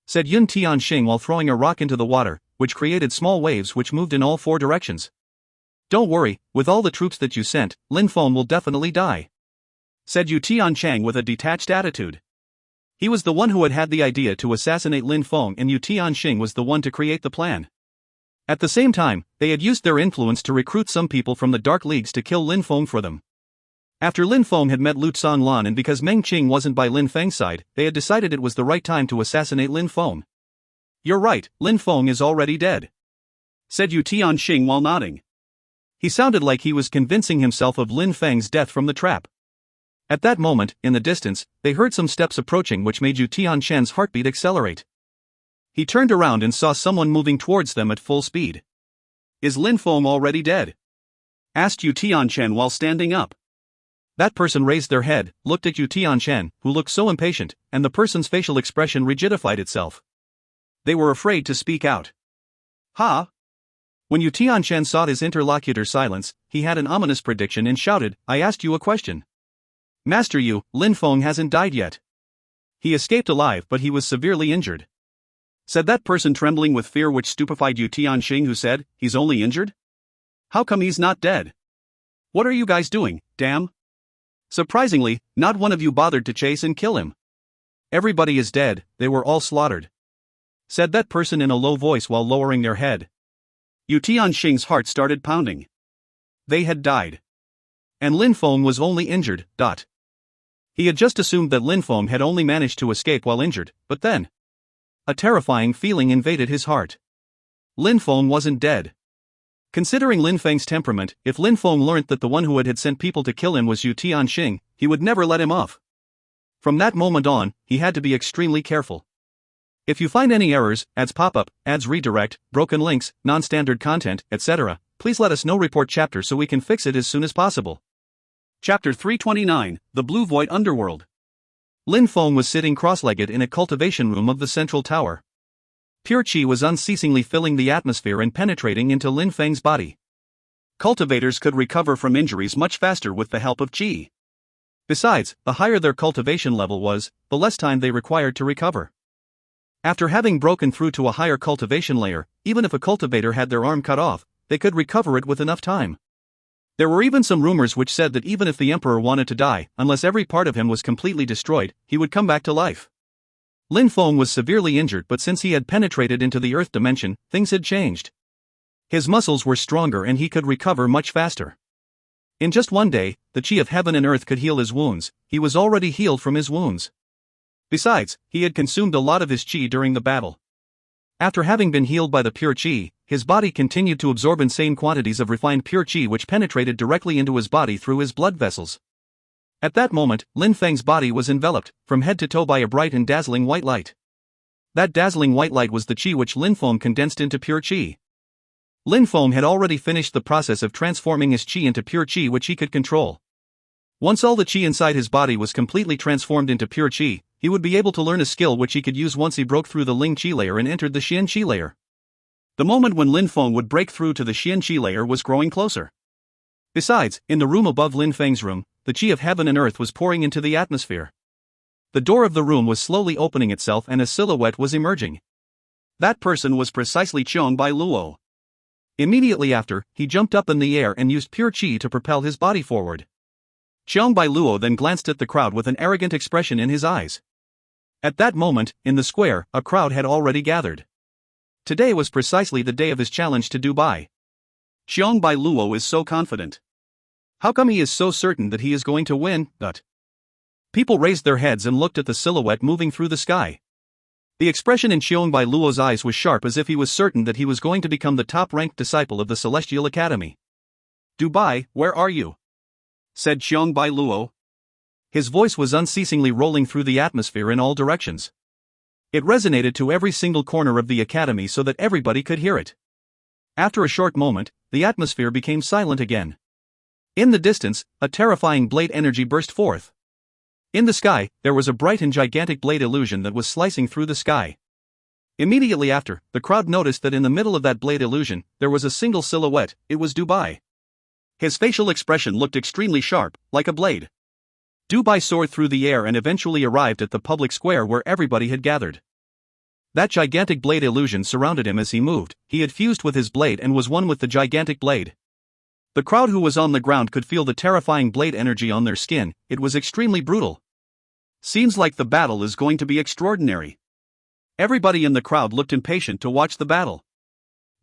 said Yun Tianxing while throwing a rock into the water, which created small waves which moved in all four directions. "Don't worry, with all the troops that you sent, Lin Feng will definitely die," said Yu Tianchang with a detached attitude. He was the one who had had the idea to assassinate Lin Feng, and Yu Tianxing was the one to create the plan. At the same time, they had used their influence to recruit some people from the Dark Leagues to kill Lin Feng for them. After Lin Feng had met Lu Tsanglan and because Meng Qing wasn't by Lin Feng's side, they had decided it was the right time to assassinate Lin Feng. "You're right, Lin Feng is already dead," said Yu Tianxing while nodding. He sounded like he was convincing himself of Lin Feng's death from the trap. At that moment, in the distance, they heard some steps approaching which made Yu Tianxing's heartbeat accelerate. He turned around and saw someone moving towards them at full speed. "Is Lin Feng already dead?" asked Yu Tianchen while standing up. That person raised their head, looked at Yu Tianchen, who looked so impatient, and the person's facial expression rigidified itself. They were afraid to speak out. "Ha!" When Yu Tianchen saw his interlocutor's silence, he had an ominous prediction and shouted, "I asked you a question. Master Yu, Lin Feng hasn't died yet. He escaped alive, but he was severely injured," said that person, trembling with fear, which stupefied Yu Tianxing, who said, "He's only injured? How come he's not dead? What are you guys doing, damn? Surprisingly, not one of you bothered to chase and kill him. Everybody is dead, they were all slaughtered," said that person in a low voice while lowering their head. Yu Tianxing's heart started pounding. They had died. And Lin Feng was only injured. He had just assumed that Lin Feng had only managed to escape while injured, but then a terrifying feeling invaded his heart. Lin Feng wasn't dead. Considering Lin Feng's temperament, if Lin Feng learnt that the one who had sent people to kill him was Yu Tianxing, he would never let him off. From that moment on, he had to be extremely careful. If you find any errors, ads pop-up, ads redirect, broken links, non-standard content, etc., please let us know. Report chapter so we can fix it as soon as possible. Chapter 329, The Blue Void Underworld. Lin Feng was sitting cross-legged in a cultivation room of the central tower. Pure qi was unceasingly filling the atmosphere and penetrating into Lin Feng's body. Cultivators could recover from injuries much faster with the help of qi. Besides, the higher their cultivation level was, the less time they required to recover. After having broken through to a higher cultivation layer, even if a cultivator had their arm cut off, they could recover it with enough time. There were even some rumors which said that even if the emperor wanted to die, unless every part of him was completely destroyed, he would come back to life. Lin Feng was severely injured, but since he had penetrated into the earth dimension, things had changed. His muscles were stronger and he could recover much faster. In just one day, the qi of heaven and earth could heal his wounds. He was already healed from his wounds. Besides, he had consumed a lot of his qi during the battle. After having been healed by the pure qi, his body continued to absorb insane quantities of refined pure qi which penetrated directly into his body through his blood vessels. At that moment, Lin Feng's body was enveloped, from head to toe, by a bright and dazzling white light. That dazzling white light was the qi which Lin Feng condensed into pure qi. Lin Feng had already finished the process of transforming his qi into pure qi which he could control. Once all the qi inside his body was completely transformed into pure qi, he would be able to learn a skill which he could use once he broke through the Ling qi layer and entered the Xian qi layer. The moment when Lin Feng would break through to the Xian qi layer was growing closer. Besides, in the room above Lin Feng's room, the qi of heaven and earth was pouring into the atmosphere. The door of the room was slowly opening itself and a silhouette was emerging. That person was precisely Qiong Bai Luo. Immediately after, he jumped up in the air and used pure qi to propel his body forward. Qiong Bai Luo then glanced at the crowd with an arrogant expression in his eyes. At that moment, in the square, a crowd had already gathered. Today was precisely the day of his challenge to Dubai. Qiong Bai Luo is so confident. How come he is so certain that he is going to win? People raised their heads and looked at the silhouette moving through the sky. The expression in Xiong Bai Luo's eyes was sharp, as if he was certain that he was going to become the top-ranked disciple of the Celestial Academy. "Dubai, where are you?" said Xiong Bai Luo. His voice was unceasingly rolling through the atmosphere in all directions. It resonated to every single corner of the academy so that everybody could hear it. After a short moment, the atmosphere became silent again. In the distance, a terrifying blade energy burst forth. In the sky, there was a bright and gigantic blade illusion that was slicing through the sky. Immediately after, the crowd noticed that in the middle of that blade illusion, there was a single silhouette. It was Dubai. His facial expression looked extremely sharp, like a blade. Dubai soared through the air and eventually arrived at the public square where everybody had gathered. That gigantic blade illusion surrounded him as he moved. He had fused with his blade and was one with the gigantic blade. The crowd who was on the ground could feel the terrifying blade energy on their skin. It was extremely brutal. Seems like the battle is going to be extraordinary. Everybody in the crowd looked impatient to watch the battle.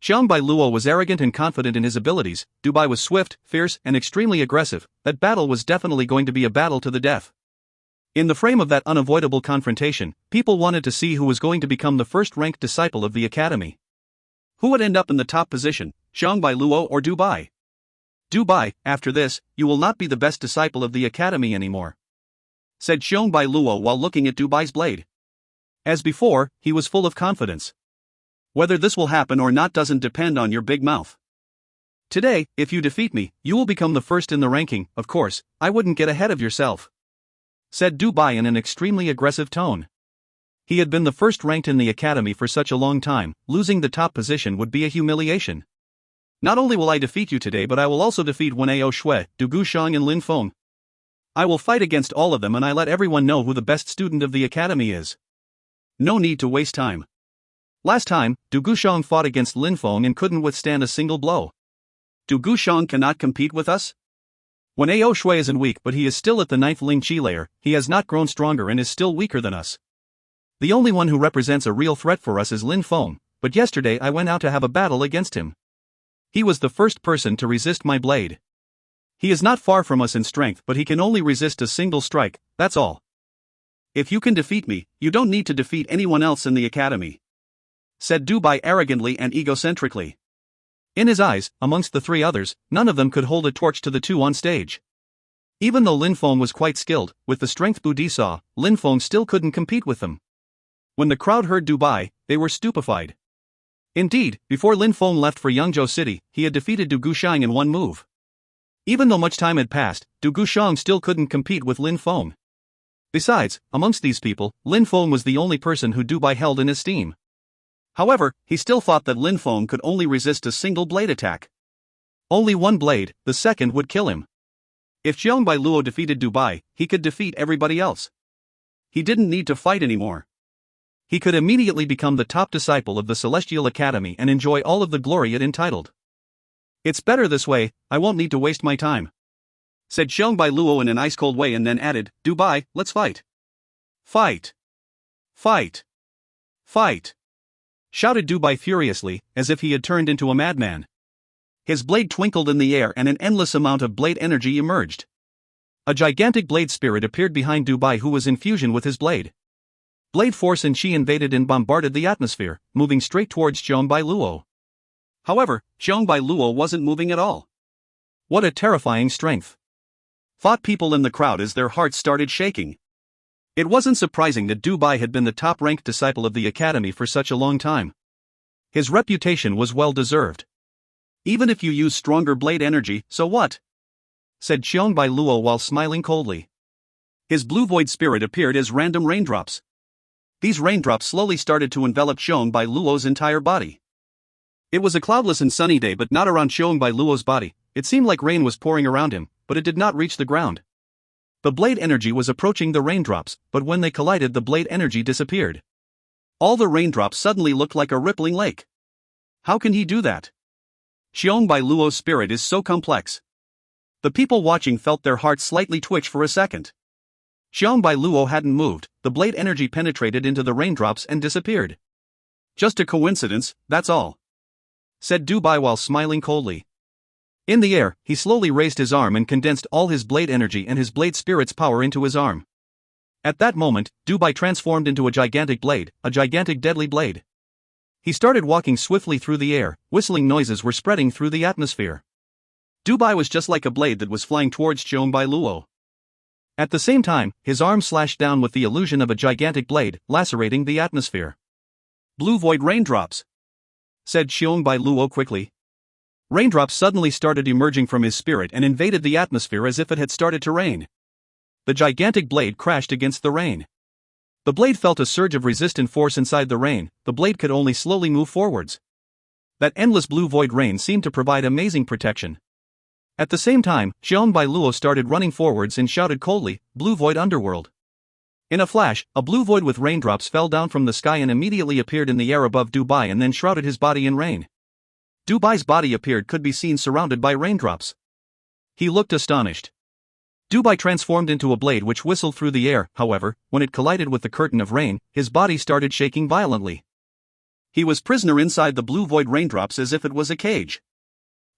Xiong Bai Luo was arrogant and confident in his abilities. Dubai was swift, fierce, and extremely aggressive. That battle was definitely going to be a battle to the death. In the frame of that unavoidable confrontation, people wanted to see who was going to become the first-ranked disciple of the academy. Who would end up in the top position, Xiong Bai Luo or Dubai? "Dubai, after this, you will not be the best disciple of the academy anymore," said Xiong Bai Luo while looking at Dubai's blade. As before, he was full of confidence. "Whether this will happen or not doesn't depend on your big mouth. Today, if you defeat me, you will become the first in the ranking. Of course, I wouldn't get ahead of yourself," said Dubai in an extremely aggressive tone. He had been the first ranked in the academy for such a long time. Losing the top position would be a humiliation. "Not only will I defeat you today, but I will also defeat Wen Ao Shui, Du Gushang and Lin Feng. I will fight against all of them, and I let everyone know who the best student of the academy is. No need to waste time. Last time, Du Gushang fought against Lin Feng and couldn't withstand a single blow. Du Gushang cannot compete with us? Wen Ao Shui isn't weak, but he is still at the 9th Ling Qi layer. He has not grown stronger and is still weaker than us. The only one who represents a real threat for us is Lin Feng, but yesterday I went out to have a battle against him. He was the first person to resist my blade. He is not far from us in strength, but he can only resist a single strike, that's all. If you can defeat me, you don't need to defeat anyone else in the academy," said Dubai arrogantly and egocentrically. In his eyes, amongst the three others, none of them could hold a torch to the two on stage. Even though Lin Feng was quite skilled, with the strength Budi saw, Lin Feng still couldn't compete with them. When the crowd heard Dubai, they were stupefied. Indeed, before Lin Feng left for Yangzhou City, he had defeated Du Gushang in one move. Even though much time had passed, Du Gushang still couldn't compete with Lin Feng. Besides, amongst these people, Lin Feng was the only person who Dubai held in esteem. However, he still thought that Lin Feng could only resist a single blade attack. Only one blade, the second would kill him. If Xiong Bai Luo defeated Dubai, he could defeat everybody else. He didn't need to fight anymore. He could immediately become the top disciple of the Celestial Academy and enjoy all of the glory it entitled. "It's better this way, I won't need to waste my time," said Xiong Bai Luo in an ice-cold way, and then added, "Dubai, let's fight." "Fight! Fight! Fight!" shouted Dubai furiously, as if he had turned into a madman. His blade twinkled in the air and an endless amount of blade energy emerged. A gigantic blade spirit appeared behind Dubai, who was in fusion with his blade. Blade force and chi invaded and bombarded the atmosphere, moving straight towards Xiong Bai Luo. However, Xiong Bai Luo wasn't moving at all. What a terrifying strength! Thought people in the crowd as their hearts started shaking. It wasn't surprising that Dubai had been the top-ranked disciple of the academy for such a long time. His reputation was well-deserved. "Even if you use stronger blade energy, so what?" said Xiong Bai Luo while smiling coldly. His blue void spirit appeared as random raindrops. These raindrops slowly started to envelop Xiong Bai Luo's entire body. It was a cloudless and sunny day, but not around Xiong Bai Luo's body. It seemed like rain was pouring around him, but it did not reach the ground. The blade energy was approaching the raindrops, but when they collided, the blade energy disappeared. All the raindrops suddenly looked like a rippling lake. How can he do that? Xiong Bai Luo's spirit is so complex. The people watching felt their hearts slightly twitch for a second. Xiong Bai Luo hadn't moved, the blade energy penetrated into the raindrops and disappeared. "Just a coincidence, that's all," said Dubai while smiling coldly. In the air, he slowly raised his arm and condensed all his blade energy and his blade spirit's power into his arm. At that moment, Dubai transformed into a gigantic blade, a gigantic deadly blade. He started walking swiftly through the air, whistling noises were spreading through the atmosphere. Dubai was just like a blade that was flying towards Xiongbai Luo. At the same time, his arm slashed down with the illusion of a gigantic blade, lacerating the atmosphere. "Blue void raindrops," said Xiongbai Luo quickly. Raindrops suddenly started emerging from his spirit and invaded the atmosphere as if it had started to rain. The gigantic blade crashed against the rain. The blade felt a surge of resistant force inside the rain. The blade could only slowly move forwards. That endless blue void rain seemed to provide amazing protection. At the same time, Xiongbai Luo started running forwards and shouted coldly, "Blue void underworld." In a flash, a blue void with raindrops fell down from the sky and immediately appeared in the air above Dubai and then shrouded his body in rain. Dubai's body could be seen surrounded by raindrops. He looked astonished. Dubai transformed into a blade which whistled through the air. However, when it collided with the curtain of rain, his body started shaking violently. He was prisoner inside the blue void raindrops as if it was a cage.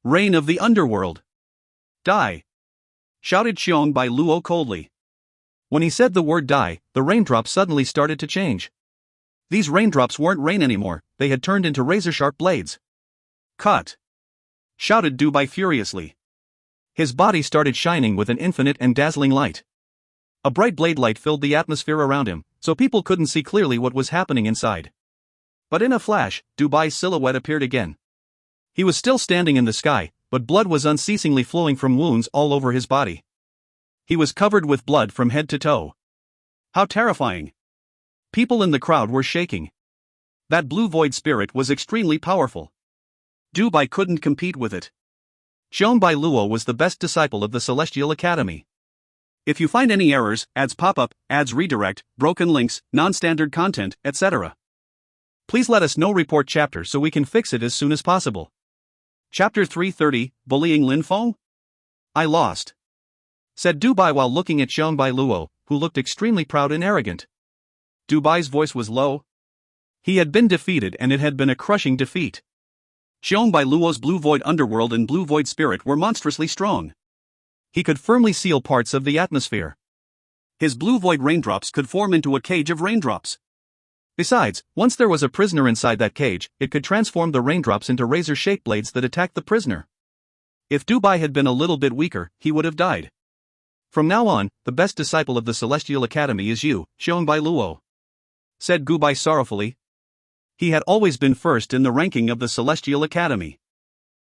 "Rain of the underworld! Die!" shouted Xiongbai Luo coldly. When he said the word "die," the raindrops suddenly started to change. These raindrops weren't rain anymore, they had turned into razor-sharp blades. "Cut!" shouted Dubai furiously. His body started shining with an infinite and dazzling light. A bright blade light filled the atmosphere around him, so people couldn't see clearly what was happening inside. But in a flash, Dubai's silhouette appeared again. He was still standing in the sky, but blood was unceasingly flowing from wounds all over his body. He was covered with blood from head to toe. How terrifying! People in the crowd were shaking. That blue void spirit was extremely powerful. Dubai couldn't compete with it. Xiongbai Luo was the best disciple of the Celestial Academy. If you find any errors, ads pop up, ads redirect, broken links, non-standard content, etc., please let us know. Report chapter so we can fix it as soon as possible. Chapter 330, Bullying Lin Feng? "I lost," said Dubai while looking at Xiongbai Luo, who looked extremely proud and arrogant. Dubai's voice was low. He had been defeated and it had been a crushing defeat. Xiongbai Luo's blue void underworld and blue void spirit were monstrously strong. He could firmly seal parts of the atmosphere. His blue void raindrops could form into a cage of raindrops. Besides, once there was a prisoner inside that cage, it could transform the raindrops into razor-shaped blades that attacked the prisoner. If Dubai had been a little bit weaker, he would have died. "From now on, the best disciple of the Celestial Academy is you, Xiongbai Luo," said Dubai sorrowfully. He had always been first in the ranking of the Celestial Academy.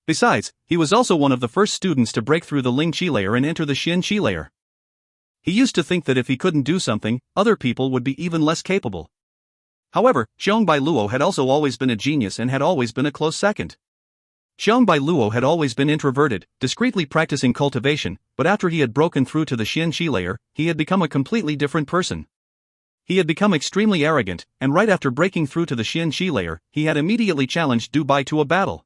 Besides, he was also one of the first students to break through the Ling Qi layer and enter the Xin Qi layer. He used to think that if he couldn't do something, other people would be even less capable. However, Xiongbai Luo had also always been a genius and had always been a close second. Xiongbai Luo had always been introverted, discreetly practicing cultivation, but after he had broken through to the Xin Qi layer, he had become a completely different person. He had become extremely arrogant, and right after breaking through to the Xin Qi layer, he had immediately challenged Dubai to a battle.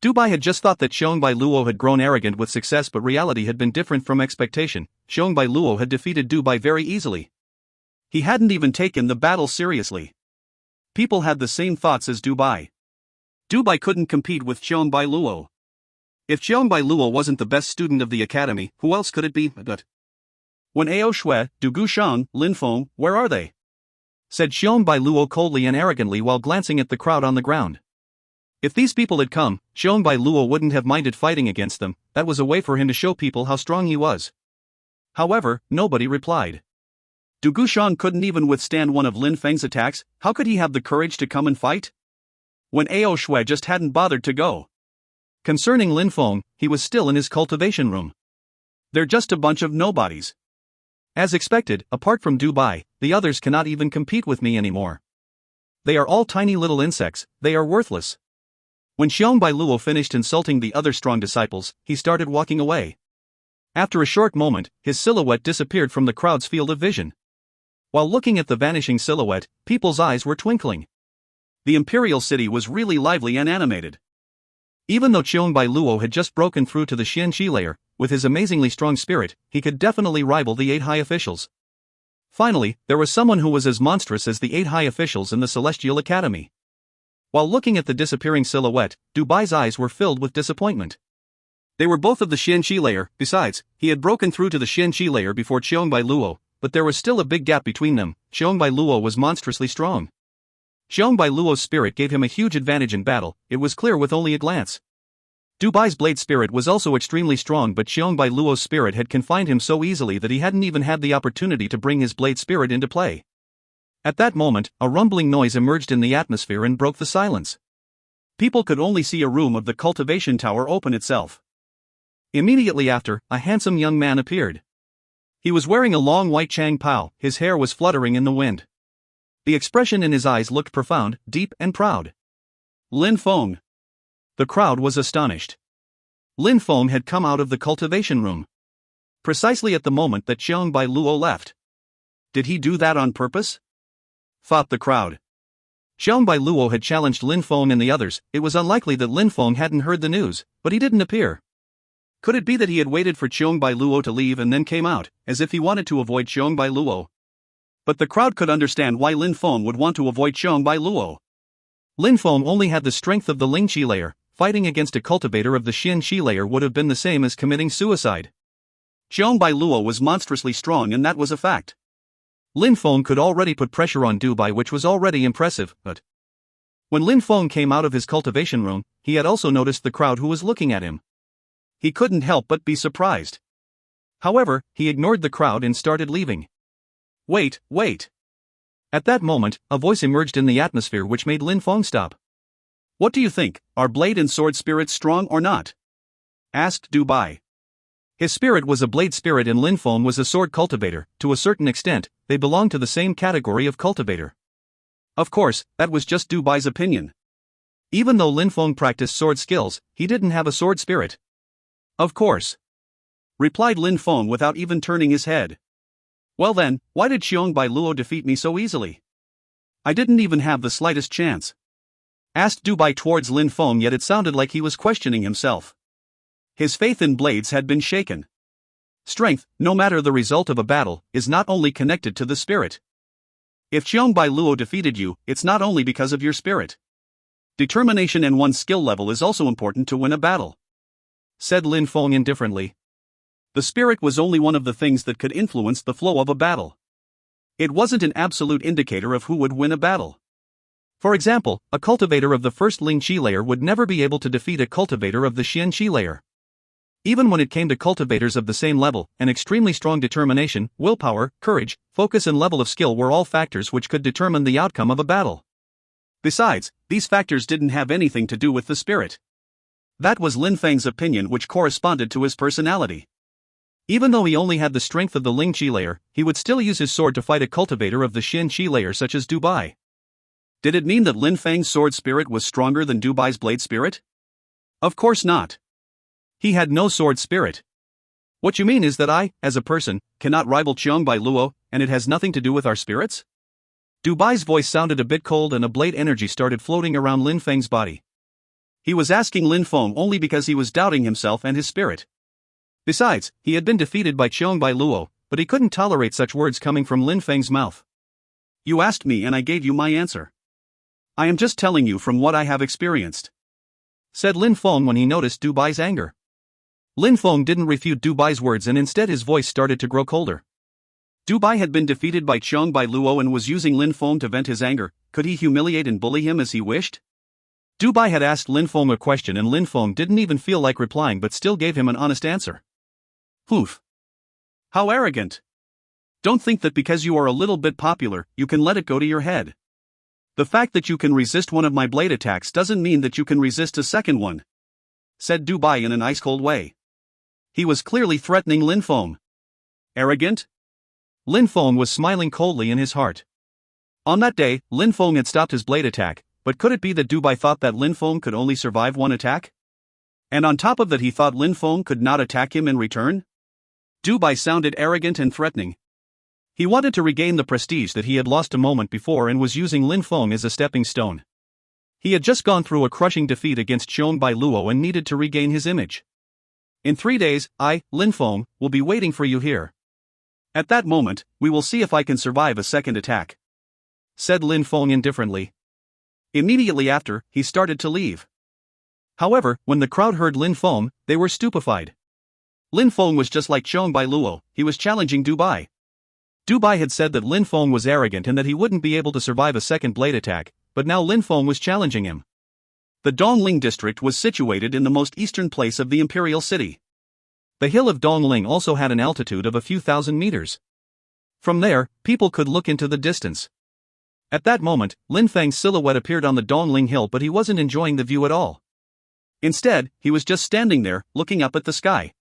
Dubai had just thought that Xiongbai Luo had grown arrogant with success, but reality had been different from expectation. Xiongbai Luo had defeated Dubai very easily. He hadn't even taken the battle seriously. People had the same thoughts as Dubai. Dubai couldn't compete with Xiongbai Luo. If Xiongbai Luo wasn't the best student of the academy, who else could it be? But when Ao Shui, Du Gushang, Lin Feng, where are they? Said Xiongbai Luo coldly and arrogantly while glancing at the crowd on the ground. If these people had come, Xiongbai Luo wouldn't have minded fighting against them. That was a way for him to show people how strong he was. However, nobody replied. Du Gushang couldn't even withstand one of Lin Feng's attacks. How could he have the courage to come and fight? When Ao Shui just hadn't bothered to go. Concerning Lin Feng, he was still in his cultivation room. They're just a bunch of nobodies. As expected, apart from Dubai, the others cannot even compete with me anymore. They are all tiny little insects, they are worthless. When Xiongbai Luo finished insulting the other strong disciples, he started walking away. After a short moment, his silhouette disappeared from the crowd's field of vision. While looking at the vanishing silhouette, people's eyes were twinkling. The imperial city was really lively and animated. Even though Xiongbai Luo had just broken through to the Xin Qi layer, with his amazingly strong spirit, he could definitely rival the 8 high officials. Finally, there was someone who was as monstrous as the 8 high officials in the Celestial Academy. While looking at the disappearing silhouette, Dubai's eyes were filled with disappointment. They were both of the Xin Qi layer. Besides, he had broken through to the Xin Qi layer before Xiongbai Luo, but there was still a big gap between them. Xiong Bai Luo was monstrously strong. Xiong Bai Luo's spirit gave him a huge advantage in battle, it was clear with only a glance. Dubai's blade spirit was also extremely strong, but Xiong Bai Luo's spirit had confined him so easily that he hadn't even had the opportunity to bring his blade spirit into play. At that moment, a rumbling noise emerged in the atmosphere and broke the silence. People could only see a room of the cultivation tower open itself. Immediately after, a handsome young man appeared. He was wearing a long white Chang Pao, his hair was fluttering in the wind. The expression in his eyes looked profound, deep, and proud. Lin Feng. The crowd was astonished. Lin Feng had come out of the cultivation room precisely at the moment that Xiong Bai Luo left. Did he do that on purpose? Thought the crowd. Xiong Bai Luo had challenged Lin Feng and the others. It was unlikely that Lin Feng hadn't heard the news, but he didn't appear. Could it be that he had waited for Xiong Bai Luo to leave and then came out, as if he wanted to avoid Xiong Bai Luo? But the crowd could understand why Lin Feng would want to avoid Xiong Bai Luo. Lin Feng only had the strength of the Ling Qi layer. Fighting against a cultivator of the Xin Qi layer would have been the same as committing suicide. Xiong Bai Luo was monstrously strong, and that was a fact. Lin Feng could already put pressure on Dubai, which was already impressive, but when Lin Feng came out of his cultivation room, he had also noticed the crowd who was looking at him. He couldn't help but be surprised. However, he ignored the crowd and started leaving. Wait. At that moment, a voice emerged in the atmosphere which made Lin Feng stop. What do you think, are blade and sword spirits strong or not? Asked Dubai. His spirit was a blade spirit and Lin Feng was a sword cultivator. To a certain extent, they belonged to the same category of cultivator. Of course, that was just Dubai's opinion. Even though Lin Feng practiced sword skills, he didn't have a sword spirit. Of course, replied Lin Feng without even turning his head. Well then, why did Xiong Bai Luo defeat me so easily? I didn't even have the slightest chance. Asked Dubai towards Lin Feng, yet it sounded like he was questioning himself. His faith in blades had been shaken. Strength, no matter the result of a battle, is not only connected to the spirit. If Xiong Bai Luo defeated you, it's not only because of your spirit. Determination and one's skill level is also important to win a battle. Said Lin Feng indifferently. The spirit was only one of the things that could influence the flow of a battle. It wasn't an absolute indicator of who would win a battle. For example, a cultivator of the first Ling Qi layer would never be able to defeat a cultivator of the Xian Qi layer. Even when it came to cultivators of the same level, an extremely strong determination, willpower, courage, focus and level of skill were all factors which could determine the outcome of a battle. Besides, these factors didn't have anything to do with the spirit. That was Lin Feng's opinion, which corresponded to his personality. Even though he only had the strength of the Ling Qi layer, he would still use his sword to fight a cultivator of the Xian Qi layer such as Dubai. Did it mean that Lin Feng's sword spirit was stronger than Dubai's blade spirit? Of course not. He had no sword spirit. What you mean is that I, as a person, cannot rival Xiong Bai Luo, and it has nothing to do with our spirits? Dubai's voice sounded a bit cold and a blade energy started floating around Lin Feng's body. He was asking Lin Feng only because he was doubting himself and his spirit. Besides, he had been defeated by Xiong Bai Luo, but he couldn't tolerate such words coming from Lin Feng's mouth. You asked me and I gave you my answer. I am just telling you from what I have experienced. Said Lin Feng when he noticed Dubai's anger. Lin Feng didn't refute Dubai's words and instead his voice started to grow colder. Dubai had been defeated by Xiong Bai Luo and was using Lin Feng to vent his anger. Could he humiliate and bully him as he wished? Dubai had asked Lin Feng a question and Lin Feng didn't even feel like replying but still gave him an honest answer. Oof. How arrogant. Don't think that because you are a little bit popular, you can let it go to your head. The fact that you can resist one of my blade attacks doesn't mean that you can resist a second one. Said Dubai in an ice-cold way. He was clearly threatening Lin Feng. Arrogant? Lin Feng was smiling coldly in his heart. On that day, Lin Feng had stopped his blade attack, but could it be that Dubai thought that Lin Feng could only survive one attack? And on top of that he thought Lin Feng could not attack him in return? Dubai sounded arrogant and threatening. He wanted to regain the prestige that he had lost a moment before and was using Lin Feng as a stepping stone. He had just gone through a crushing defeat against Xiong Bai Luo and needed to regain his image. In 3 days, I, Lin Feng, will be waiting for you here. At that moment, we will see if I can survive a second attack. Said Lin Feng indifferently. Immediately after, he started to leave. However, when the crowd heard Lin Feng, they were stupefied. Lin Feng was just like Xiong Bai Luo, he was challenging Dubai. Dubai had said that Lin Feng was arrogant and that he wouldn't be able to survive a second blade attack, but now Lin Feng was challenging him. The Dongling district was situated in the most eastern place of the imperial city. The hill of Dongling also had an altitude of a few thousand meters. From there, people could look into the distance. At that moment, Lin Feng's silhouette appeared on the Dongling hill, but he wasn't enjoying the view at all. Instead, he was just standing there, looking up at the sky.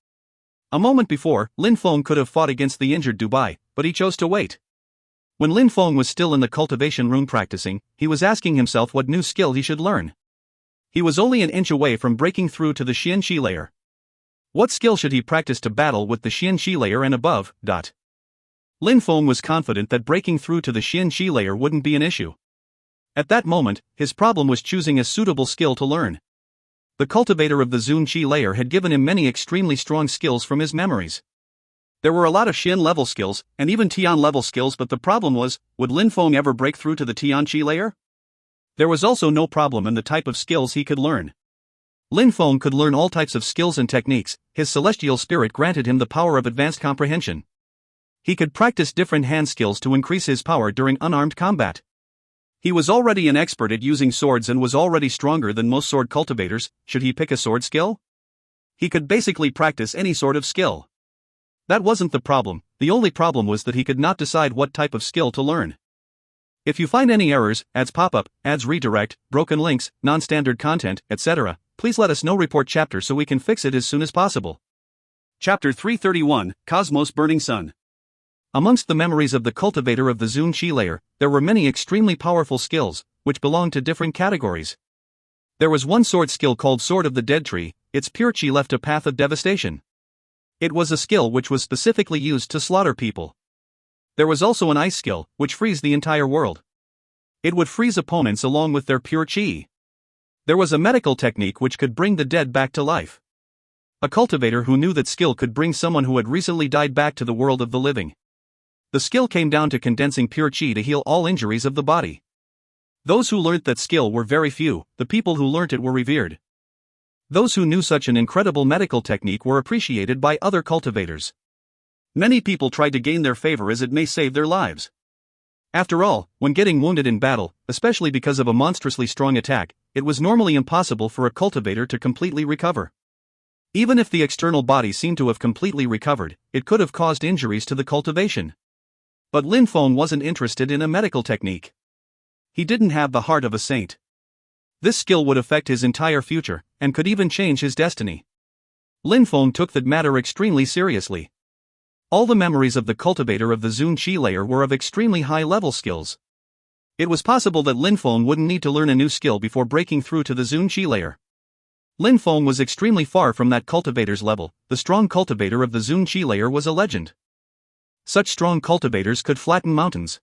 A moment before, Lin Feng could have fought against the injured Dubai, but he chose to wait. When Lin Feng was still in the cultivation room practicing, he was asking himself what new skill he should learn. He was only an inch away from breaking through to the Xianxi layer. What skill should he practice to battle with the Xianxi layer and above? Lin Feng was confident that breaking through to the Xianxi layer wouldn't be an issue. At that moment, his problem was choosing a suitable skill to learn. The cultivator of the Zunqi layer had given him many extremely strong skills from his memories. There were a lot of Xian level skills, and even Tian level skills, but the problem was, would Lin Feng ever break through to the Tianqi layer? There was also no problem in the type of skills he could learn. Lin Feng could learn all types of skills and techniques. His celestial spirit granted him the power of advanced comprehension. He could practice different hand skills to increase his power during unarmed combat. He was already an expert at using swords and was already stronger than most sword cultivators. Should he pick a sword skill? He could basically practice any sort of skill. That wasn't the problem. The only problem was that he could not decide what type of skill to learn. If you find any errors, ads pop up, ads redirect, broken links, non-standard content, etc., please let us know. Report chapter so we can fix it as soon as possible. Chapter 331, Cosmos Burning Sun. Amongst the memories of the cultivator of the Zunqi layer, there were many extremely powerful skills, which belonged to different categories. There was one sword skill called Sword of the Dead Tree. Its pure chi left a path of devastation. It was a skill which was specifically used to slaughter people. There was also an ice skill, which frees the entire world. It would freeze opponents along with their pure chi. There was a medical technique which could bring the dead back to life. A cultivator who knew that skill could bring someone who had recently died back to the world of the living. The skill came down to condensing pure chi to heal all injuries of the body. Those who learnt that skill were very few. The people who learnt it were revered. Those who knew such an incredible medical technique were appreciated by other cultivators. Many people tried to gain their favor as it may save their lives. After all, when getting wounded in battle, especially because of a monstrously strong attack, it was normally impossible for a cultivator to completely recover. Even if the external body seemed to have completely recovered, it could have caused injuries to the cultivation. But Lin Feng wasn't interested in a medical technique. He didn't have the heart of a saint. This skill would affect his entire future, and could even change his destiny. Lin Feng took that matter extremely seriously. All the memories of the cultivator of the Zunqi layer were of extremely high-level skills. It was possible that Lin Feng wouldn't need to learn a new skill before breaking through to the Zunqi layer. Lin Feng was extremely far from that cultivator's level. The strong cultivator of the Zunqi layer was a legend. Such strong cultivators could flatten mountains.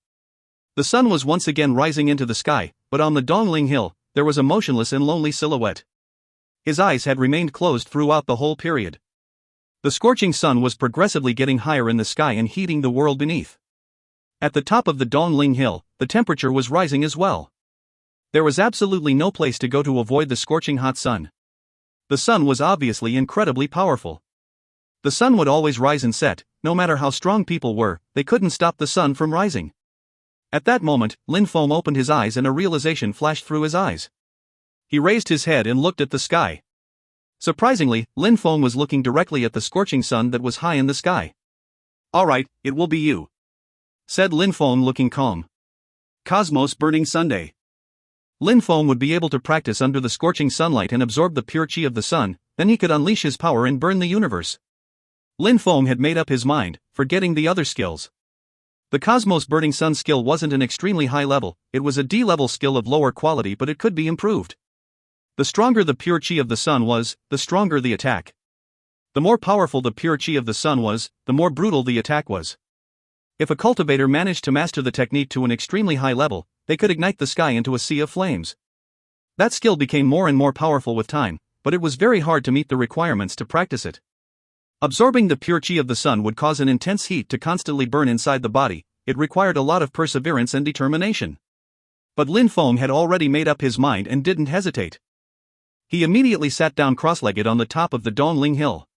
The sun was once again rising into the sky, but on the Dongling hill, there was a motionless and lonely silhouette. His eyes had remained closed throughout the whole period. The scorching sun was progressively getting higher in the sky and heating the world beneath. At the top of the Dongling hill, the temperature was rising as well. There was absolutely no place to go to avoid the scorching hot sun. The sun was obviously incredibly powerful. The sun would always rise and set. No matter how strong people were, they couldn't stop the sun from rising. At that moment, Lin Feng opened his eyes and a realization flashed through his eyes. He raised his head and looked at the sky. Surprisingly, Lin Feng was looking directly at the scorching sun that was high in the sky. "Alright, it will be you," said Lin Feng, looking calm. Cosmos Burning Sunday. Lin Feng would be able to practice under the scorching sunlight and absorb the pure chi of the sun, then he could unleash his power and burn the universe. Lin Feng had made up his mind, forgetting the other skills. The Cosmos Burning Sun skill wasn't an extremely high level, it was a D-level skill of lower quality, but it could be improved. The stronger the pure chi of the sun was, the stronger the attack. The more powerful the pure chi of the sun was, the more brutal the attack was. If a cultivator managed to master the technique to an extremely high level, they could ignite the sky into a sea of flames. That skill became more and more powerful with time, but it was very hard to meet the requirements to practice it. Absorbing the pure chi of the sun would cause an intense heat to constantly burn inside the body. It required a lot of perseverance and determination. But Lin Feng had already made up his mind and didn't hesitate. He immediately sat down cross-legged on the top of the Dongling hill.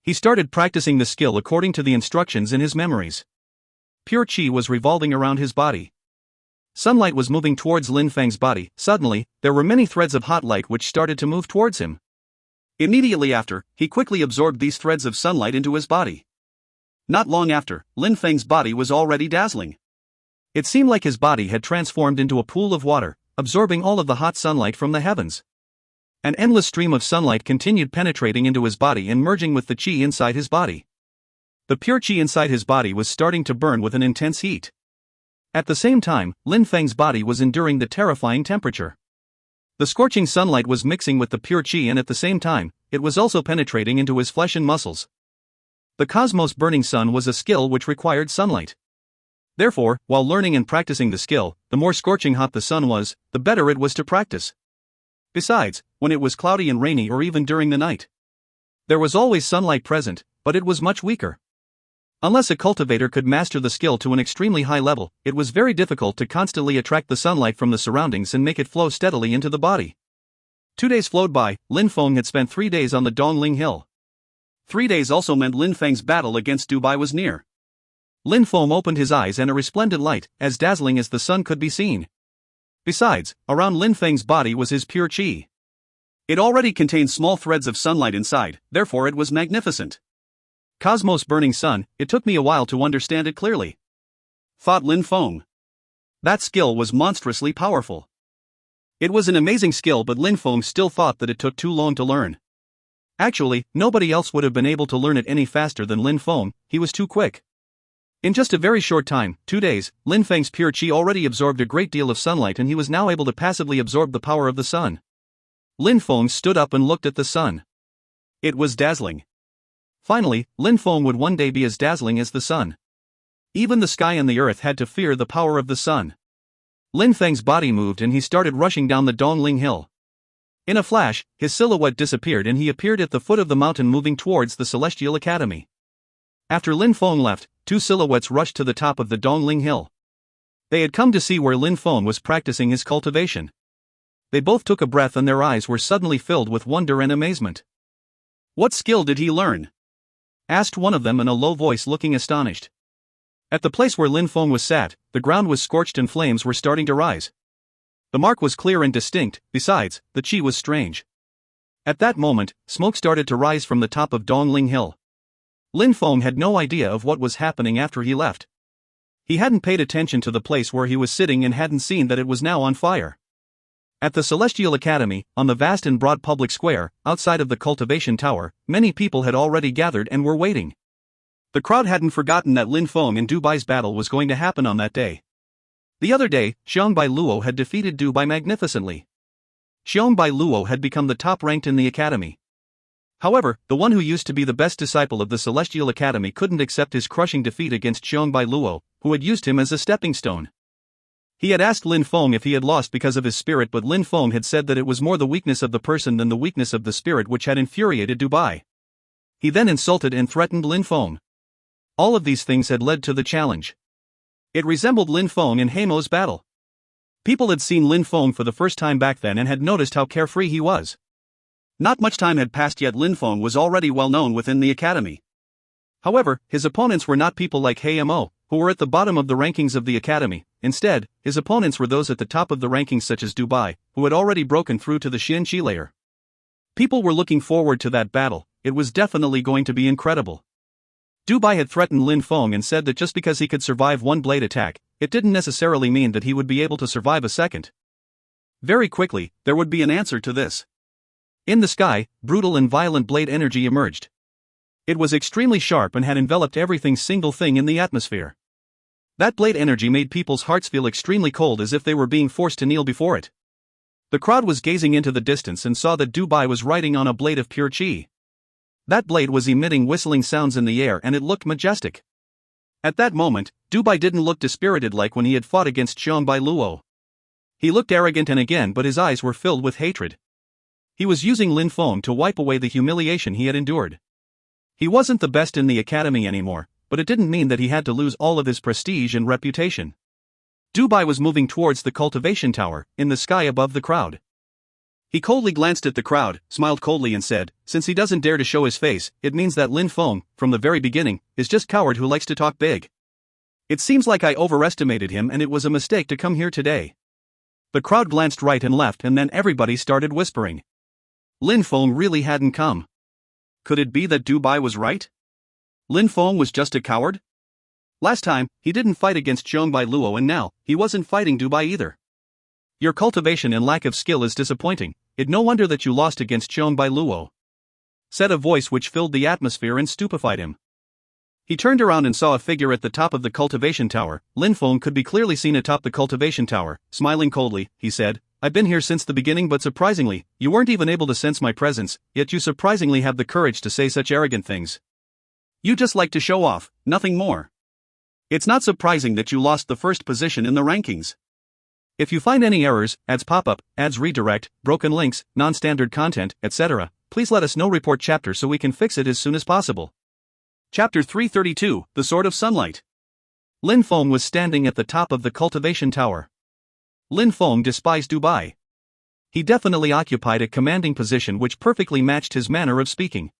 He started practicing the skill according to the instructions in his memories. pure qi was revolving around his body. Sunlight was moving towards Lin Feng's body. Suddenly, there were many threads of hot light which started to move towards him. Immediately after, he quickly absorbed these threads of sunlight into his body. Not long after, Lin Feng's body was already dazzling. It seemed like his body had transformed into a pool of water, absorbing all of the hot sunlight from the heavens. An endless stream of sunlight continued penetrating into his body and merging with the qi inside his body. The pure qi inside his body was starting to burn with an intense heat. At the same time, Lin Feng's body was enduring the terrifying temperature. The scorching sunlight was mixing with the pure qi, and at the same time, it was also penetrating into his flesh and muscles. The cosmos burning sun was a skill which required sunlight. Therefore, while learning and practicing the skill, the more scorching hot the sun was, the better it was to practice. Besides, when it was cloudy and rainy or even during the night, there was always sunlight present, but it was much weaker. Unless a cultivator could master the skill to an extremely high level, it was very difficult to constantly attract the sunlight from the surroundings and make it flow steadily into the body. 2 days flowed by. Lin Feng had spent 3 days on the Dongling Hill. 3 days also meant Lin Feng's battle against Dubai was near. Lin Feng opened his eyes and a resplendent light, as dazzling as the sun, could be seen. Besides, around Lin Feng's body was his pure qi. It already contained small threads of sunlight inside, therefore it was magnificent. Cosmos burning sun, it took me a while to understand it clearly, thought Lin Feng. That skill was monstrously powerful. It was an amazing skill, but Lin Feng still thought that it took too long to learn. Actually, nobody else would have been able to learn it any faster than Lin Feng. He was too quick. In just a very short time, 2 days, Lin Feng's pure qi already absorbed a great deal of sunlight, and he was now able to passively absorb the power of the sun. Lin Feng stood up and looked at the sun. It was dazzling. Finally, Lin Feng would one day be as dazzling as the sun. Even the sky and the earth had to fear the power of the sun. Lin Feng's body moved and he started rushing down the Dongling Hill. In a flash, his silhouette disappeared and he appeared at the foot of the mountain moving towards the Celestial Academy. After Lin Feng left, 2 silhouettes rushed to the top of the Dongling Hill. They had come to see where Lin Feng was practicing his cultivation. They both took a breath and their eyes were suddenly filled with wonder and amazement. What skill did he learn? Asked one of them in a low voice, looking astonished. At the place where Lin Feng was sat, the ground was scorched and flames were starting to rise. The mark was clear and distinct, besides, the qi was strange. At that moment, smoke started to rise from the top of Dongling Hill. Lin Feng had no idea of what was happening after he left. He hadn't paid attention to the place where he was sitting and hadn't seen that it was now on fire. At the Celestial Academy, on the vast and broad public square, outside of the cultivation tower, many people had already gathered and were waiting. The crowd hadn't forgotten that Lin Feng and Dubai's battle was going to happen on that day. The other day, Xiongbai Luo had defeated Dubai magnificently. Xiongbai Luo had become the top ranked in the academy. However, the one who used to be the best disciple of the Celestial Academy couldn't accept his crushing defeat against Xiongbai Luo, who had used him as a stepping stone. He had asked Lin Feng if he had lost because of his spirit, but Lin Feng had said that it was more the weakness of the person than the weakness of the spirit which had infuriated Dubai. He then insulted and threatened Lin Feng. All of these things had led to the challenge. It resembled Lin Feng in Heimo's battle. People had seen Lin Feng for the first time back then and had noticed how carefree he was. Not much time had passed yet Lin Feng was already well known within the academy. However, his opponents were not people like Heimo, who were at the bottom of the rankings of the academy. Instead, his opponents were those at the top of the rankings such as Dubai, who had already broken through to the Xin Qi layer. People were looking forward to that battle. It was definitely going to be incredible. Dubai had threatened Lin Feng and said that just because he could survive one blade attack, it didn't necessarily mean that he would be able to survive a second. Very quickly, there would be an answer to this. In the sky, brutal and violent blade energy emerged. It was extremely sharp and had enveloped every single thing in the atmosphere. That blade energy made people's hearts feel extremely cold, as if they were being forced to kneel before it. The crowd was gazing into the distance and saw that Dubai was riding on a blade of pure qi. That blade was emitting whistling sounds in the air and it looked majestic. At that moment, Dubai didn't look dispirited like when he had fought against Xiongbai Luo. He looked arrogant and again, but his eyes were filled with hatred. He was using Lin Feng to wipe away the humiliation he had endured. He wasn't the best in the academy anymore, but it didn't mean that he had to lose all of his prestige and reputation. Dubai was moving towards the cultivation tower, in the sky above the crowd. He coldly glanced at the crowd, smiled coldly and said, since he doesn't dare to show his face, it means that Lin Feng, from the very beginning, is just coward who likes to talk big. It seems like I overestimated him and it was a mistake to come here today. The crowd glanced right and left and then everybody started whispering. Lin Feng really hadn't come. Could it be that Dubai was right? Lin Feng was just a coward? Last time, he didn't fight against Zhongbai Luo and now, he wasn't fighting Dubai either. Your cultivation and lack of skill is disappointing, it's no wonder that you lost against Zhongbai Luo, said a voice which filled the atmosphere and stupefied him. He turned around and saw a figure at the top of the cultivation tower. Lin Feng could be clearly seen atop the cultivation tower. Smiling coldly, he said, I've been here since the beginning but surprisingly, you weren't even able to sense my presence, yet you surprisingly have the courage to say such arrogant things. You just like to show off, nothing more. It's not surprising that you lost the first position in the rankings. If you find any errors, ads pop-up, ads redirect, broken links, non-standard content, etc., please let us know. Report chapter so we can fix it as soon as possible. Chapter 332, The Sword of Sunlight. Lin Feng was standing at the top of the cultivation tower. Lin Feng despised Dubai. He definitely occupied a commanding position which perfectly matched his manner of speaking.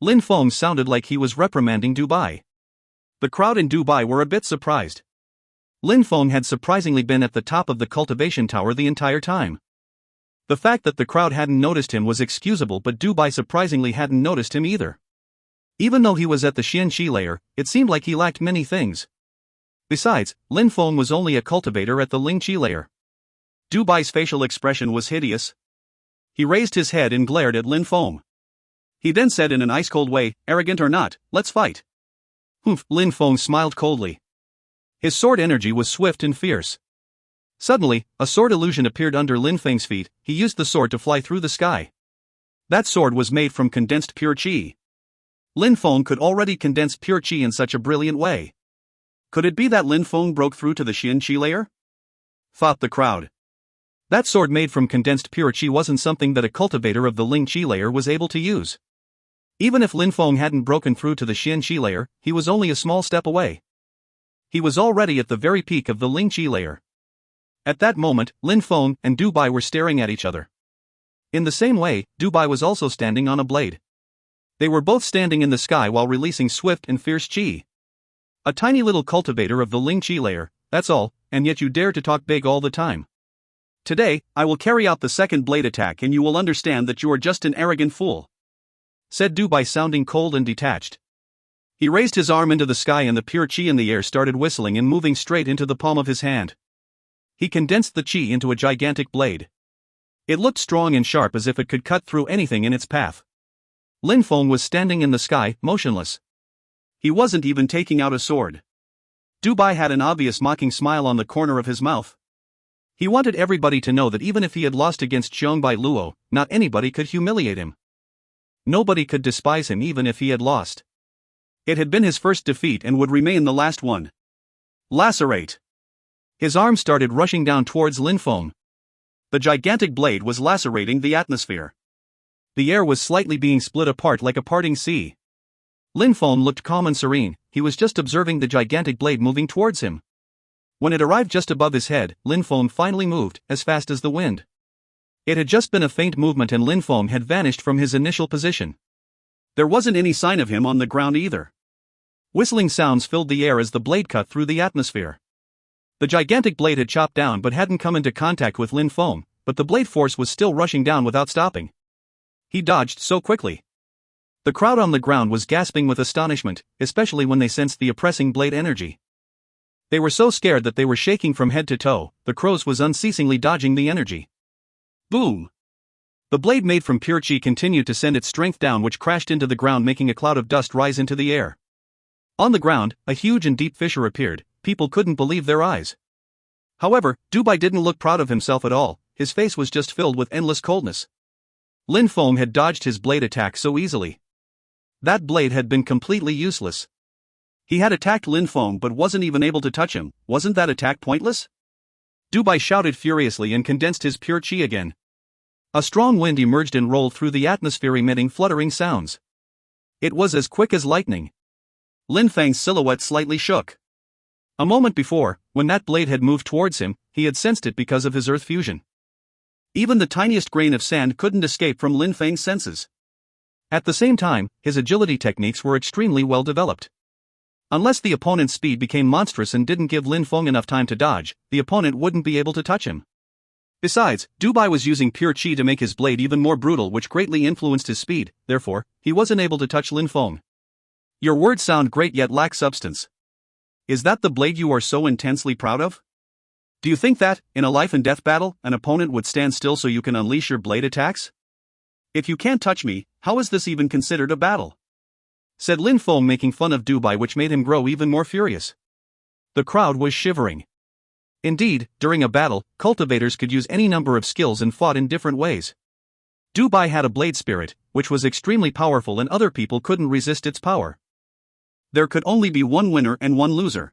Lin Feng sounded like he was reprimanding Dubai. The crowd in Dubai were a bit surprised. Lin Feng had surprisingly been at the top of the cultivation tower the entire time. The fact that the crowd hadn't noticed him was excusable, but Dubai surprisingly hadn't noticed him either. Even though he was at the Xianxi layer, it seemed like he lacked many things. Besides, Lin Feng was only a cultivator at the Lingqi layer. Dubai's facial expression was hideous. He raised his head and glared at Lin Feng. He then said in an ice-cold way, arrogant or not, let's fight. Humph, Lin Feng smiled coldly. His sword energy was swift and fierce. Suddenly, a sword illusion appeared under Lin Feng's feet. He used the sword to fly through the sky. That sword was made from condensed pure qi. Lin Feng could already condense pure qi in such a brilliant way. Could it be that Lin Feng broke through to the Xianxi layer? Thought the crowd. That sword made from condensed pure qi wasn't something that a cultivator of the Lingqi layer was able to use. Even if Lin Feng hadn't broken through to the Xianxi layer, he was only a small step away. He was already at the very peak of the Lingqi layer. At that moment, Lin Feng and Dubai were staring at each other. In the same way, Dubai was also standing on a blade. They were both standing in the sky while releasing swift and fierce qi. A tiny little cultivator of the Lingqi layer, that's all, and yet you dare to talk big all the time. Today, I will carry out the second blade attack and you will understand that you are just an arrogant fool, said Dubai, sounding cold and detached. He raised his arm into the sky and the pure qi in the air started whistling and moving straight into the palm of his hand. He condensed the qi into a gigantic blade. It looked strong and sharp as if it could cut through anything in its path. Lin Feng was standing in the sky, motionless. He wasn't even taking out a sword. Dubai had an obvious mocking smile on the corner of his mouth. He wanted everybody to know that even if he had lost against Zhongbai Luo, not anybody could humiliate him. Nobody could despise him even if he had lost. It had been his first defeat and would remain the last one. Lacerate. His arm started rushing down towards Lin Feng. The gigantic blade was lacerating the atmosphere. The air was slightly being split apart like a parting sea. Lin Feng looked calm and serene. He was just observing the gigantic blade moving towards him. When it arrived just above his head, Lin Feng finally moved, as fast as the wind. It had just been a faint movement and Lin Feng had vanished from his initial position. There wasn't any sign of him on the ground either. Whistling sounds filled the air as the blade cut through the atmosphere. The gigantic blade had chopped down but hadn't come into contact with Lin Feng, but the blade force was still rushing down without stopping. He dodged so quickly. The crowd on the ground was gasping with astonishment, especially when they sensed the oppressing blade energy. They were so scared that they were shaking from head to toe. The crows was unceasingly dodging the energy. Boom! The blade made from pure qi continued to send its strength down, which crashed into the ground, making a cloud of dust rise into the air. On the ground, a huge and deep fissure appeared. People couldn't believe their eyes. However, Dubai didn't look proud of himself at all. His face was just filled with endless coldness. Lin Feng had dodged his blade attack so easily. That blade had been completely useless. He had attacked Lin Feng but wasn't even able to touch him. Wasn't that attack pointless? Dubai shouted furiously and condensed his pure qi again. A strong wind emerged and rolled through the atmosphere, emitting fluttering sounds. It was as quick as lightning. Lin Feng's silhouette slightly shook. A moment before, when that blade had moved towards him, he had sensed it because of his earth fusion. Even the tiniest grain of sand couldn't escape from Lin Feng's senses. At the same time, his agility techniques were extremely well developed. Unless the opponent's speed became monstrous and didn't give Lin Feng enough time to dodge, the opponent wouldn't be able to touch him. Besides, Dubai was using pure chi to make his blade even more brutal, which greatly influenced his speed, therefore, he wasn't able to touch Lin Feng. Your words sound great yet lack substance. Is that the blade you are so intensely proud of? Do you think that, in a life and death battle, an opponent would stand still so you can unleash your blade attacks? If you can't touch me, how is this even considered a battle? Said Lin Feng, making fun of Dubai, which made him grow even more furious. The crowd was shivering. Indeed, during a battle, cultivators could use any number of skills and fought in different ways. Dubai had a blade spirit, which was extremely powerful, and other people couldn't resist its power. There could only be one winner and one loser.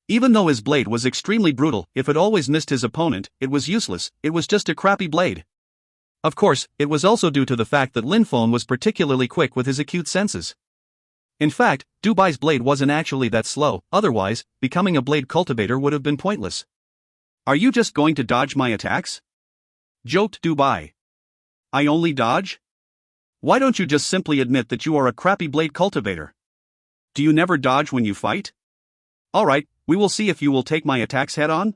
Even though his blade was extremely brutal, if it always missed his opponent, it was useless, it was just a crappy blade. Of course, it was also due to the fact that Lin Feng was particularly quick with his acute senses. In fact, Dubai's blade wasn't actually that slow, otherwise, becoming a blade cultivator would have been pointless. Are you just going to dodge my attacks? Joked Dubai. I only dodge? Why don't you just simply admit that you are a crappy blade cultivator? Do you never dodge when you fight? Alright, we will see if you will take my attacks head on?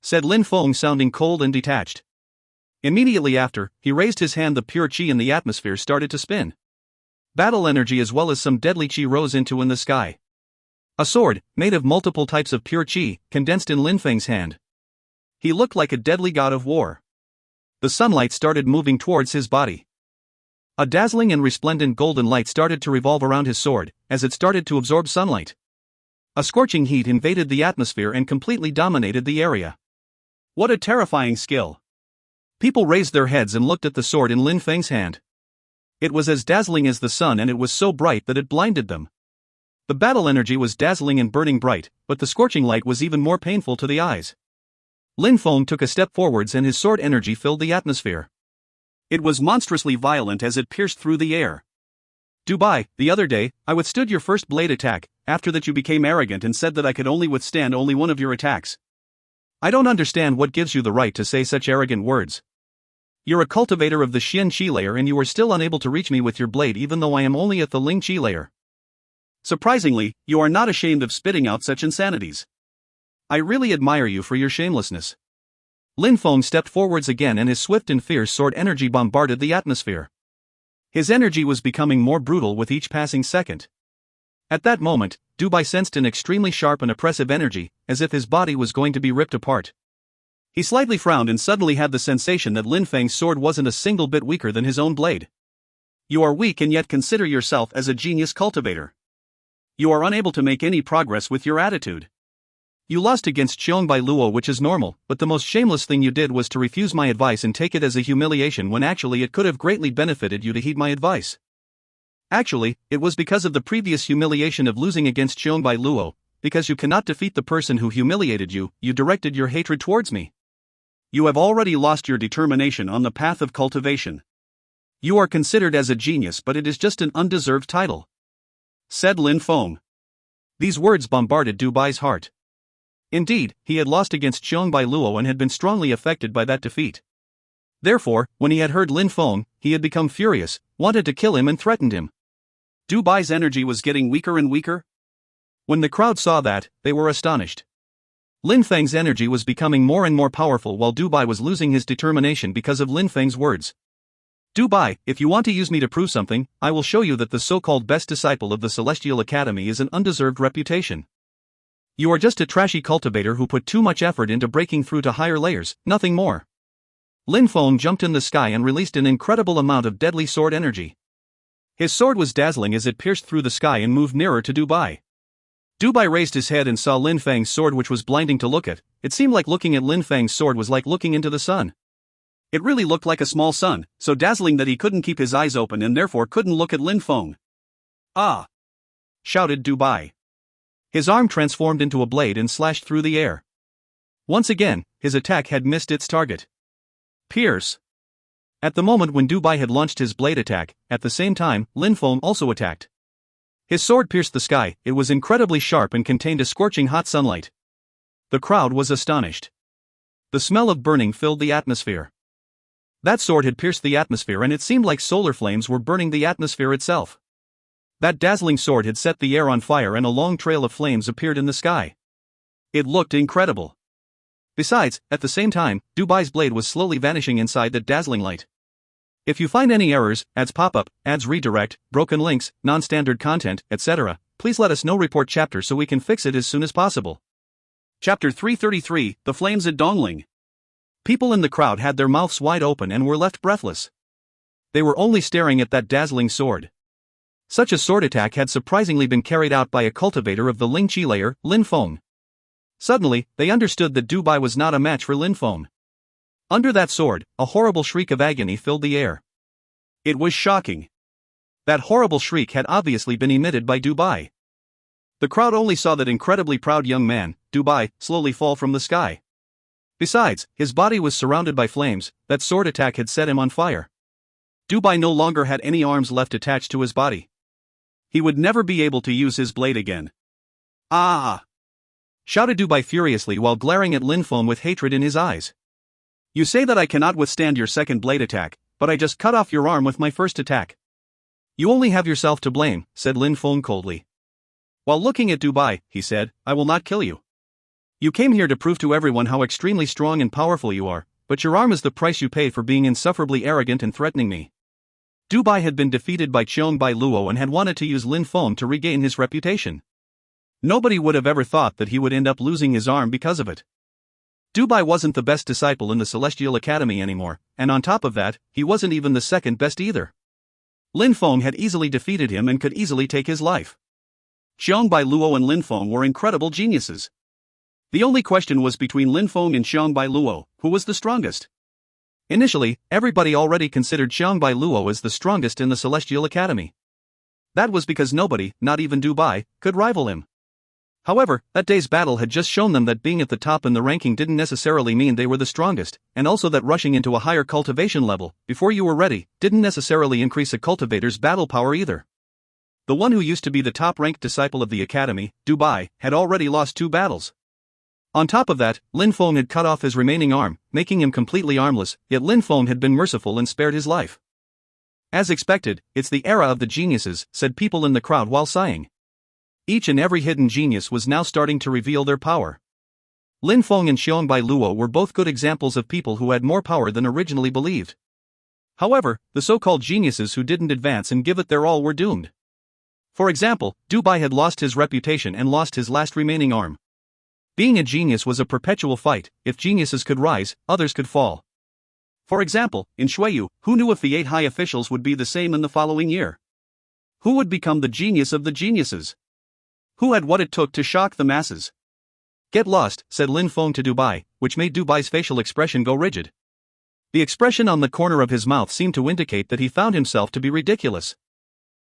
Said Lin Feng, sounding cold and detached. Immediately after, he raised his hand. The pure chi in the atmosphere started to spin. Battle energy as well as some deadly chi rose into in the sky. A sword, made of multiple types of pure chi, condensed in Lin Feng's hand. He looked like a deadly god of war. The sunlight started moving towards his body. A dazzling and resplendent golden light started to revolve around his sword, as it started to absorb sunlight. A scorching heat invaded the atmosphere and completely dominated the area. What a terrifying skill! People raised their heads and looked at the sword in Lin Feng's hand. It was as dazzling as the sun, and it was so bright that it blinded them. The battle energy was dazzling and burning bright, but the scorching light was even more painful to the eyes. Lin Feng took a step forwards and his sword energy filled the atmosphere. It was monstrously violent as it pierced through the air. Dubai, the other day, I withstood your first blade attack. After that you became arrogant and said that I could only withstand only one of your attacks. I don't understand what gives you the right to say such arrogant words. You're a cultivator of the Xian Qi layer and you are still unable to reach me with your blade even though I am only at the Ling Qi layer. Surprisingly, you are not ashamed of spitting out such insanities. I really admire you for your shamelessness. Lin Feng stepped forwards again and his swift and fierce sword energy bombarded the atmosphere. His energy was becoming more brutal with each passing second. At that moment, Dubai sensed an extremely sharp and oppressive energy, as if his body was going to be ripped apart. He slightly frowned and suddenly had the sensation that Lin Feng's sword wasn't a single bit weaker than his own blade. You are weak and yet consider yourself as a genius cultivator. You are unable to make any progress with your attitude. You lost against Xiongbai Luo, which is normal, but the most shameless thing you did was to refuse my advice and take it as a humiliation when actually it could have greatly benefited you to heed my advice. Actually, it was because of the previous humiliation of losing against Xiongbai Luo, because you cannot defeat the person who humiliated you, you directed your hatred towards me. You have already lost your determination on the path of cultivation. You are considered as a genius, but it is just an undeserved title. Said Lin Feng. These words bombarded Dubai's heart. Indeed, he had lost against Xiongbai Luo and had been strongly affected by that defeat. Therefore, when he had heard Lin Feng, he had become furious, wanted to kill him and threatened him. Dubai's energy was getting weaker and weaker. When the crowd saw that, they were astonished. Lin Feng's energy was becoming more and more powerful while Dubai was losing his determination because of Lin Feng's words. Dubai, if you want to use me to prove something, I will show you that the so-called best disciple of the Celestial Academy is an undeserved reputation. You are just a trashy cultivator who put too much effort into breaking through to higher layers, nothing more. Lin Feng jumped in the sky and released an incredible amount of deadly sword energy. His sword was dazzling as it pierced through the sky and moved nearer to Dubai. Dubai raised his head and saw Lin Feng's sword, which was blinding to look at. It seemed like looking at Lin Feng's sword was like looking into the sun. It really looked like a small sun, so dazzling that he couldn't keep his eyes open and therefore couldn't look at Lin Feng. Ah! Shouted Dubai. His arm transformed into a blade and slashed through the air. Once again, his attack had missed its target. Pierce! At the moment when Dubai had launched his blade attack, at the same time, Lin Feng also attacked. His sword pierced the sky. It was incredibly sharp and contained a scorching hot sunlight. The crowd was astonished. The smell of burning filled the atmosphere. That sword had pierced the atmosphere and it seemed like solar flames were burning the atmosphere itself. That dazzling sword had set the air on fire and a long trail of flames appeared in the sky. It looked incredible. Besides, at the same time, Dubai's blade was slowly vanishing inside that dazzling light. If you find any errors, ads pop up, ads redirect, broken links, non-standard content, etc., please let us know. Report chapter so we can fix it as soon as possible. Chapter 333, The Flames at Dongling. People in the crowd had their mouths wide open and were left breathless. They were only staring at that dazzling sword. Such a sword attack had surprisingly been carried out by a cultivator of the Ling Qi layer, Lin Feng. Suddenly, they understood that Dubai was not a match for Lin Feng. Under that sword, a horrible shriek of agony filled the air. It was shocking. That horrible shriek had obviously been emitted by Dubai. The crowd only saw that incredibly proud young man, Dubai, slowly fall from the sky. Besides, his body was surrounded by flames. That sword attack had set him on fire. Dubai no longer had any arms left attached to his body. He would never be able to use his blade again. Ah! Shouted Dubai furiously while glaring at Lin Feng with hatred in his eyes. You say that I cannot withstand your second blade attack, but I just cut off your arm with my first attack. You only have yourself to blame, said Lin Feng coldly. While looking at Dubai, he said, I will not kill you. You came here to prove to everyone how extremely strong and powerful you are, but your arm is the price you paid for being insufferably arrogant and threatening me. Dubai had been defeated by Bai Luo and had wanted to use Lin Feng to regain his reputation. Nobody would have ever thought that he would end up losing his arm because of it. Dubai wasn't the best disciple in the Celestial Academy anymore, and on top of that, he wasn't even the second best either. Lin Feng had easily defeated him and could easily take his life. Bai Luo and Lin Feng were incredible geniuses. The only question was between Lin Feng and Bai Luo, who was the strongest. Initially, everybody already considered Bai Luo as the strongest in the Celestial Academy. That was because nobody, not even Dubai, could rival him. However, that day's battle had just shown them that being at the top in the ranking didn't necessarily mean they were the strongest, and also that rushing into a higher cultivation level, before you were ready, didn't necessarily increase a cultivator's battle power either. The one who used to be the top-ranked disciple of the academy, Dubai, had already lost 2 battles. On top of that, Lin Feng had cut off his remaining arm, making him completely armless, yet Lin Feng had been merciful and spared his life. As expected, it's the era of the geniuses, said people in the crowd while sighing. Each and every hidden genius was now starting to reveal their power. Lin Feng and Bai Luo were both good examples of people who had more power than originally believed. However, the so-called geniuses who didn't advance and give it their all were doomed. For example, Dubai had lost his reputation and lost his last remaining arm. Being a genius was a perpetual fight. If geniuses could rise, others could fall. For example, in Shuiyu, who knew if the 8 high officials would be the same in the following year? Who would become the genius of the geniuses? Who had what it took to shock the masses? Get lost, said Lin Feng to Dubai, which made Dubai's facial expression go rigid. The expression on the corner of his mouth seemed to indicate that he found himself to be ridiculous.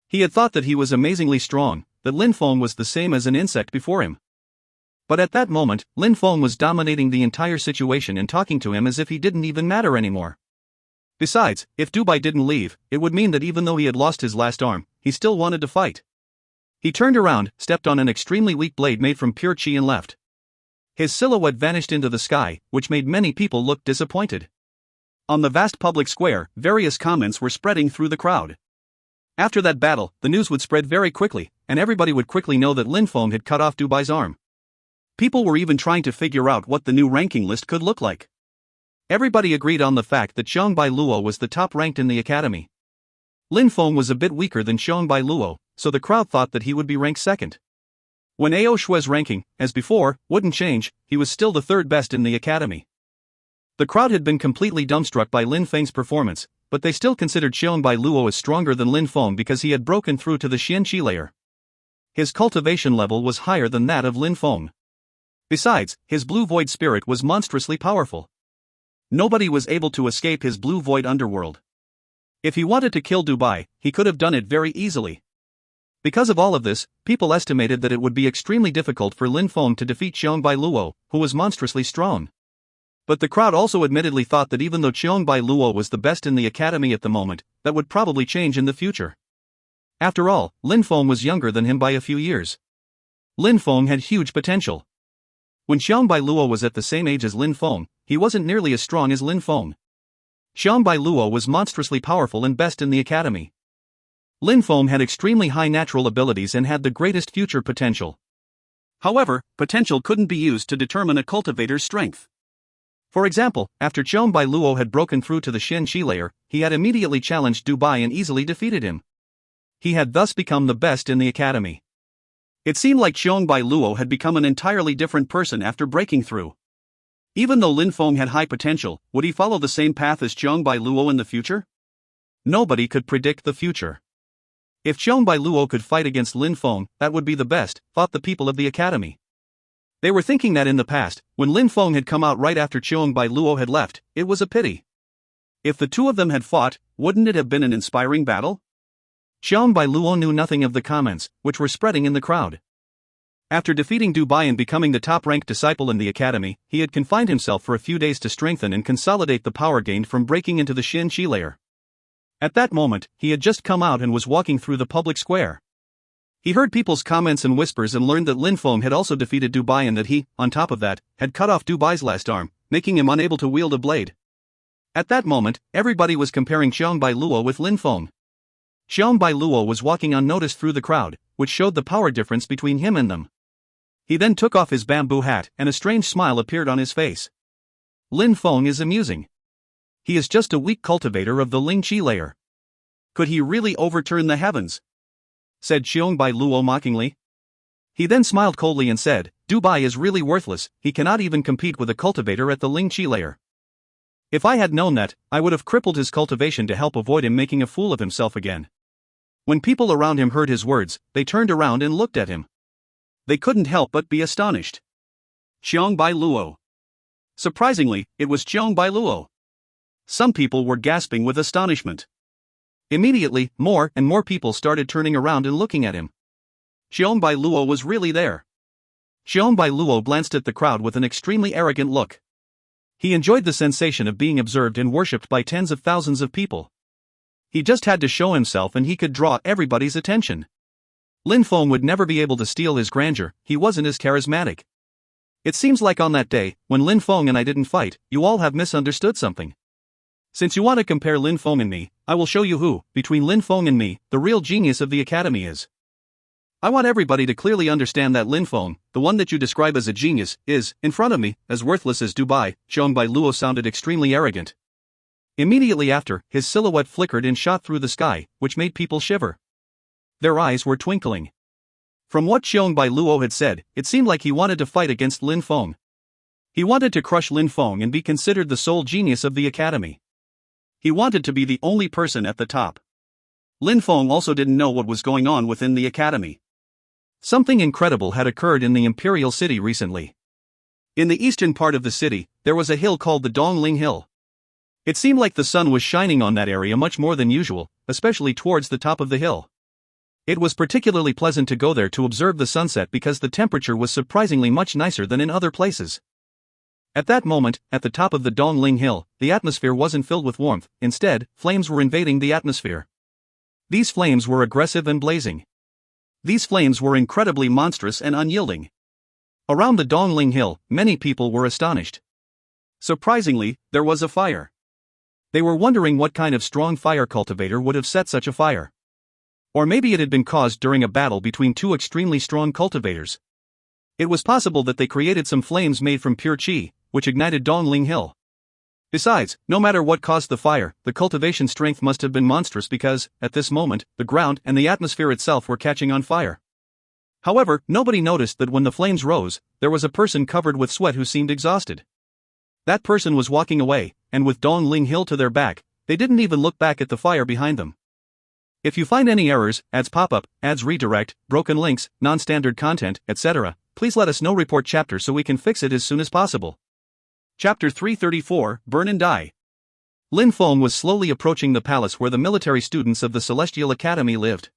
He had thought that he was amazingly strong, that Lin Feng was the same as an insect before him. But at that moment, Lin Feng was dominating the entire situation and talking to him as if he didn't even matter anymore. Besides, if Dubai didn't leave, it would mean that even though he had lost his last arm, he still wanted to fight. He turned around, stepped on an extremely weak blade made from pure qi and left. His silhouette vanished into the sky, which made many people look disappointed. On the vast public square, various comments were spreading through the crowd. After that battle, the news would spread very quickly, and everybody would quickly know that Lin Feng had cut off Dubai's arm. People were even trying to figure out what the new ranking list could look like. Everybody agreed on the fact that Bai Luo was the top ranked in the academy. Lin Feng was a bit weaker than Bai Luo, so the crowd thought that he would be ranked second. When Ao Shui's ranking, as before, wouldn't change, he was still the 3rd best in the academy. The crowd had been completely dumbstruck by Lin Feng's performance, but they still considered Bai Luo as stronger than Lin Feng because he had broken through to the Xian Qi layer. His cultivation level was higher than that of Lin Feng. Besides, his blue void spirit was monstrously powerful. Nobody was able to escape his blue void underworld. If he wanted to kill Dubai, he could have done it very easily. Because of all of this, people estimated that it would be extremely difficult for Lin Feng to defeat Bai Luo, who was monstrously strong. But the crowd also admittedly thought that even though Bai Luo was the best in the academy at the moment, that would probably change in the future. After all, Lin Feng was younger than him by a few years. Lin Feng had huge potential. When Bai Luo was at the same age as Lin Feng, he wasn't nearly as strong as Lin Feng. Bai Luo was monstrously powerful and best in the academy. Lin Feng had extremely high natural abilities and had the greatest future potential. However, potential couldn't be used to determine a cultivator's strength. For example, after Cheong Bai Luo had broken through to the Shen Qi layer, he had immediately challenged Du Bai and easily defeated him. He had thus become the best in the academy. It seemed like Cheong Bai Luo had become an entirely different person after breaking through. Even though Lin Feng had high potential, would he follow the same path as Cheong Bai Luo in the future? Nobody could predict the future. If Cheong Bai Luo could fight against Lin Feng, that would be the best, thought the people of the academy. They were thinking that in the past, when Lin Feng had come out right after Cheong Bai Luo had left, it was a pity. If the two of them had fought, wouldn't it have been an inspiring battle? Cheong Bai Luo knew nothing of the comments, which were spreading in the crowd. After defeating Du Bai and becoming the top-ranked disciple in the academy, he had confined himself for a few days to strengthen and consolidate the power gained from breaking into the Shen Qi layer. At that moment, he had just come out and was walking through the public square. He heard people's comments and whispers and learned that Lin Feng had also defeated Du Bai and that he, on top of that, had cut off Du Bai's last arm, making him unable to wield a blade. At that moment, everybody was comparing Cheong Bai Luo with Lin Feng. Cheong Bai Luo was walking unnoticed through the crowd, which showed the power difference between him and them. He then took off his bamboo hat and a strange smile appeared on his face. Lin Feng is amusing. He is just a weak cultivator of the Ling Qi layer. Could he really overturn the heavens? Said Cheong Bai Luo mockingly. He then smiled coldly and said, Du Bai is really worthless, he cannot even compete with a cultivator at the Ling Qi layer. If I had known that, I would have crippled his cultivation to help avoid him making a fool of himself again. When people around him heard his words, they turned around and looked at him. They couldn't help but be astonished. Cheong Bai Luo. Surprisingly, it was Cheong Bai Luo. Some people were gasping with astonishment. Immediately, more and more people started turning around and looking at him. Cheong Bai Luo was really there. Cheong Bai Luo glanced at the crowd with an extremely arrogant look. He enjoyed the sensation of being observed and worshipped by tens of thousands of people. He just had to show himself and he could draw everybody's attention. Lin Feng would never be able to steal his grandeur, he wasn't as charismatic. It seems like on that day, when Lin Feng and I didn't fight, you all have misunderstood something. Since you want to compare Lin Feng and me, I will show you who, between Lin Feng and me, the real genius of the academy is. I want everybody to clearly understand that Lin Feng, the one that you describe as a genius, is, in front of me, as worthless as Du Bai. Cheong Bai Luo sounded extremely arrogant. Immediately after, his silhouette flickered and shot through the sky, which made people shiver. Their eyes were twinkling. From what Cheong Bai Luo had said, it seemed like he wanted to fight against Lin Feng. He wanted to crush Lin Feng and be considered the sole genius of the academy. He wanted to be the only person at the top. Lin Feng also didn't know what was going on within the academy. Something incredible had occurred in the Imperial City recently. In the eastern part of the city, there was a hill called the Dongling Hill. It seemed like the sun was shining on that area much more than usual, especially towards the top of the hill. It was particularly pleasant to go there to observe the sunset because the temperature was surprisingly much nicer than in other places. At that moment, at the top of the Dongling Hill, the atmosphere wasn't filled with warmth, instead, flames were invading the atmosphere. These flames were aggressive and blazing. These flames were incredibly monstrous and unyielding. Around the Dongling Hill, many people were astonished. Surprisingly, there was a fire. They were wondering what kind of strong fire cultivator would have set such a fire. Or maybe it had been caused during a battle between two extremely strong cultivators. It was possible that they created some flames made from pure qi, which ignited Dongling Hill. Besides, no matter what caused the fire, the cultivation strength must have been monstrous because, at this moment, the ground and the atmosphere itself were catching on fire. However, nobody noticed that when the flames rose, there was a person covered with sweat who seemed exhausted. That person was walking away, and with Dongling Hill to their back, they didn't even look back at the fire behind them. If you find any errors, ads pop up, ads redirect, broken links, non-standard content, etc., please let us know. Report chapter so we can fix it as soon as possible. Chapter 334, Burn and Die. Lin Feng was slowly approaching the palace where the military students of the Celestial Academy lived.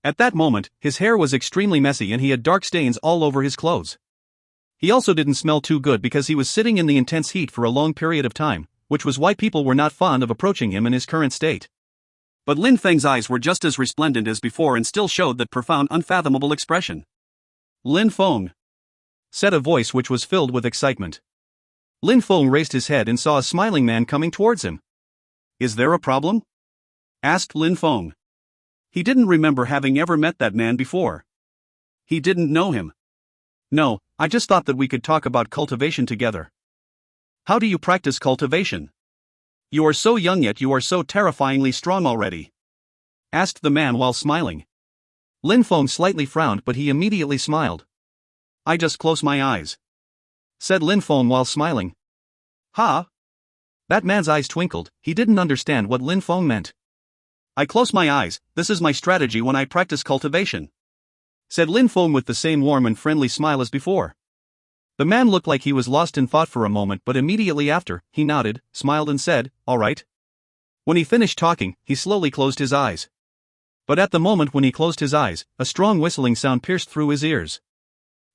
At that moment, his hair was extremely messy and he had dark stains all over his clothes. He also didn't smell too good because he was sitting in the intense heat for a long period of time, which was why people were not fond of approaching him in his current state. But Lin Feng's eyes were just as resplendent as before and still showed that profound, unfathomable expression. Lin Feng, said a voice which was filled with excitement. Lin Feng raised his head and saw a smiling man coming towards him. Is there a problem? Asked Lin Feng. He didn't remember having ever met that man before. He didn't know him. No, I just thought that we could talk about cultivation together. How do you practice cultivation? You are so young yet you are so terrifyingly strong already. Asked the man while smiling. Lin Feng slightly frowned but he immediately smiled. I just close my eyes. Said Lin Feng while smiling. Huh? That man's eyes twinkled, he didn't understand what Lin Feng meant. I close my eyes, this is my strategy when I practice cultivation. Said Lin Feng with the same warm and friendly smile as before. The man looked like he was lost in thought for a moment but immediately after, he nodded, smiled and said, all right. When he finished talking, he slowly closed his eyes. But at the moment when he closed his eyes, a strong whistling sound pierced through his ears.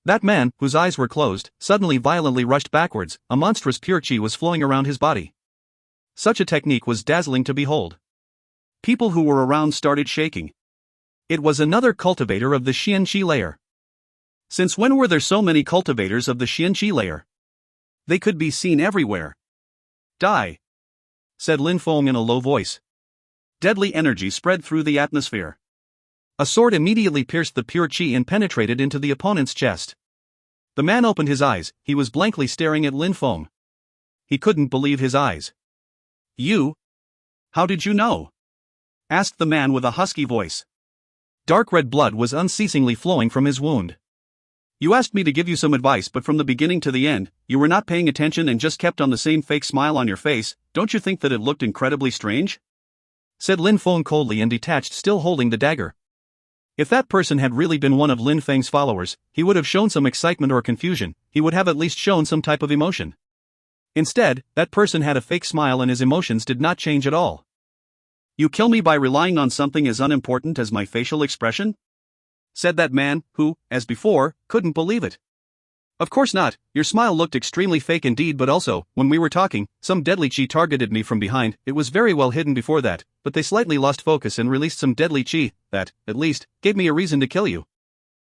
That man, whose eyes were closed, suddenly violently rushed backwards, a monstrous pure qi was flowing around his body. Such a technique was dazzling to behold. People who were around started shaking. It was another cultivator of the Xian Qi layer. Since when were there so many cultivators of the Xian Qi layer? They could be seen everywhere. Die! Said Lin Feng in a low voice. Deadly energy spread through the atmosphere. A sword immediately pierced the pure qi and penetrated into the opponent's chest. The man opened his eyes, he was blankly staring at Lin Feng. He couldn't believe his eyes. You? How did you know? Asked the man with a husky voice. Dark red blood was unceasingly flowing from his wound. You asked me to give you some advice but from the beginning to the end, you were not paying attention and just kept on the same fake smile on your face, don't you think that it looked incredibly strange? Said Lin Feng coldly and detached, still holding the dagger. If that person had really been one of Lin Feng's followers, he would have shown some excitement or confusion, he would have at least shown some type of emotion. Instead, that person had a fake smile and his emotions did not change at all. You kill me by relying on something as unimportant as my facial expression? Said that man, who, as before, couldn't believe it. Of course not, your smile looked extremely fake indeed, but also, when we were talking, some deadly qi targeted me from behind, it was very well hidden before that, but they slightly lost focus and released some deadly qi, that, at least, gave me a reason to kill you.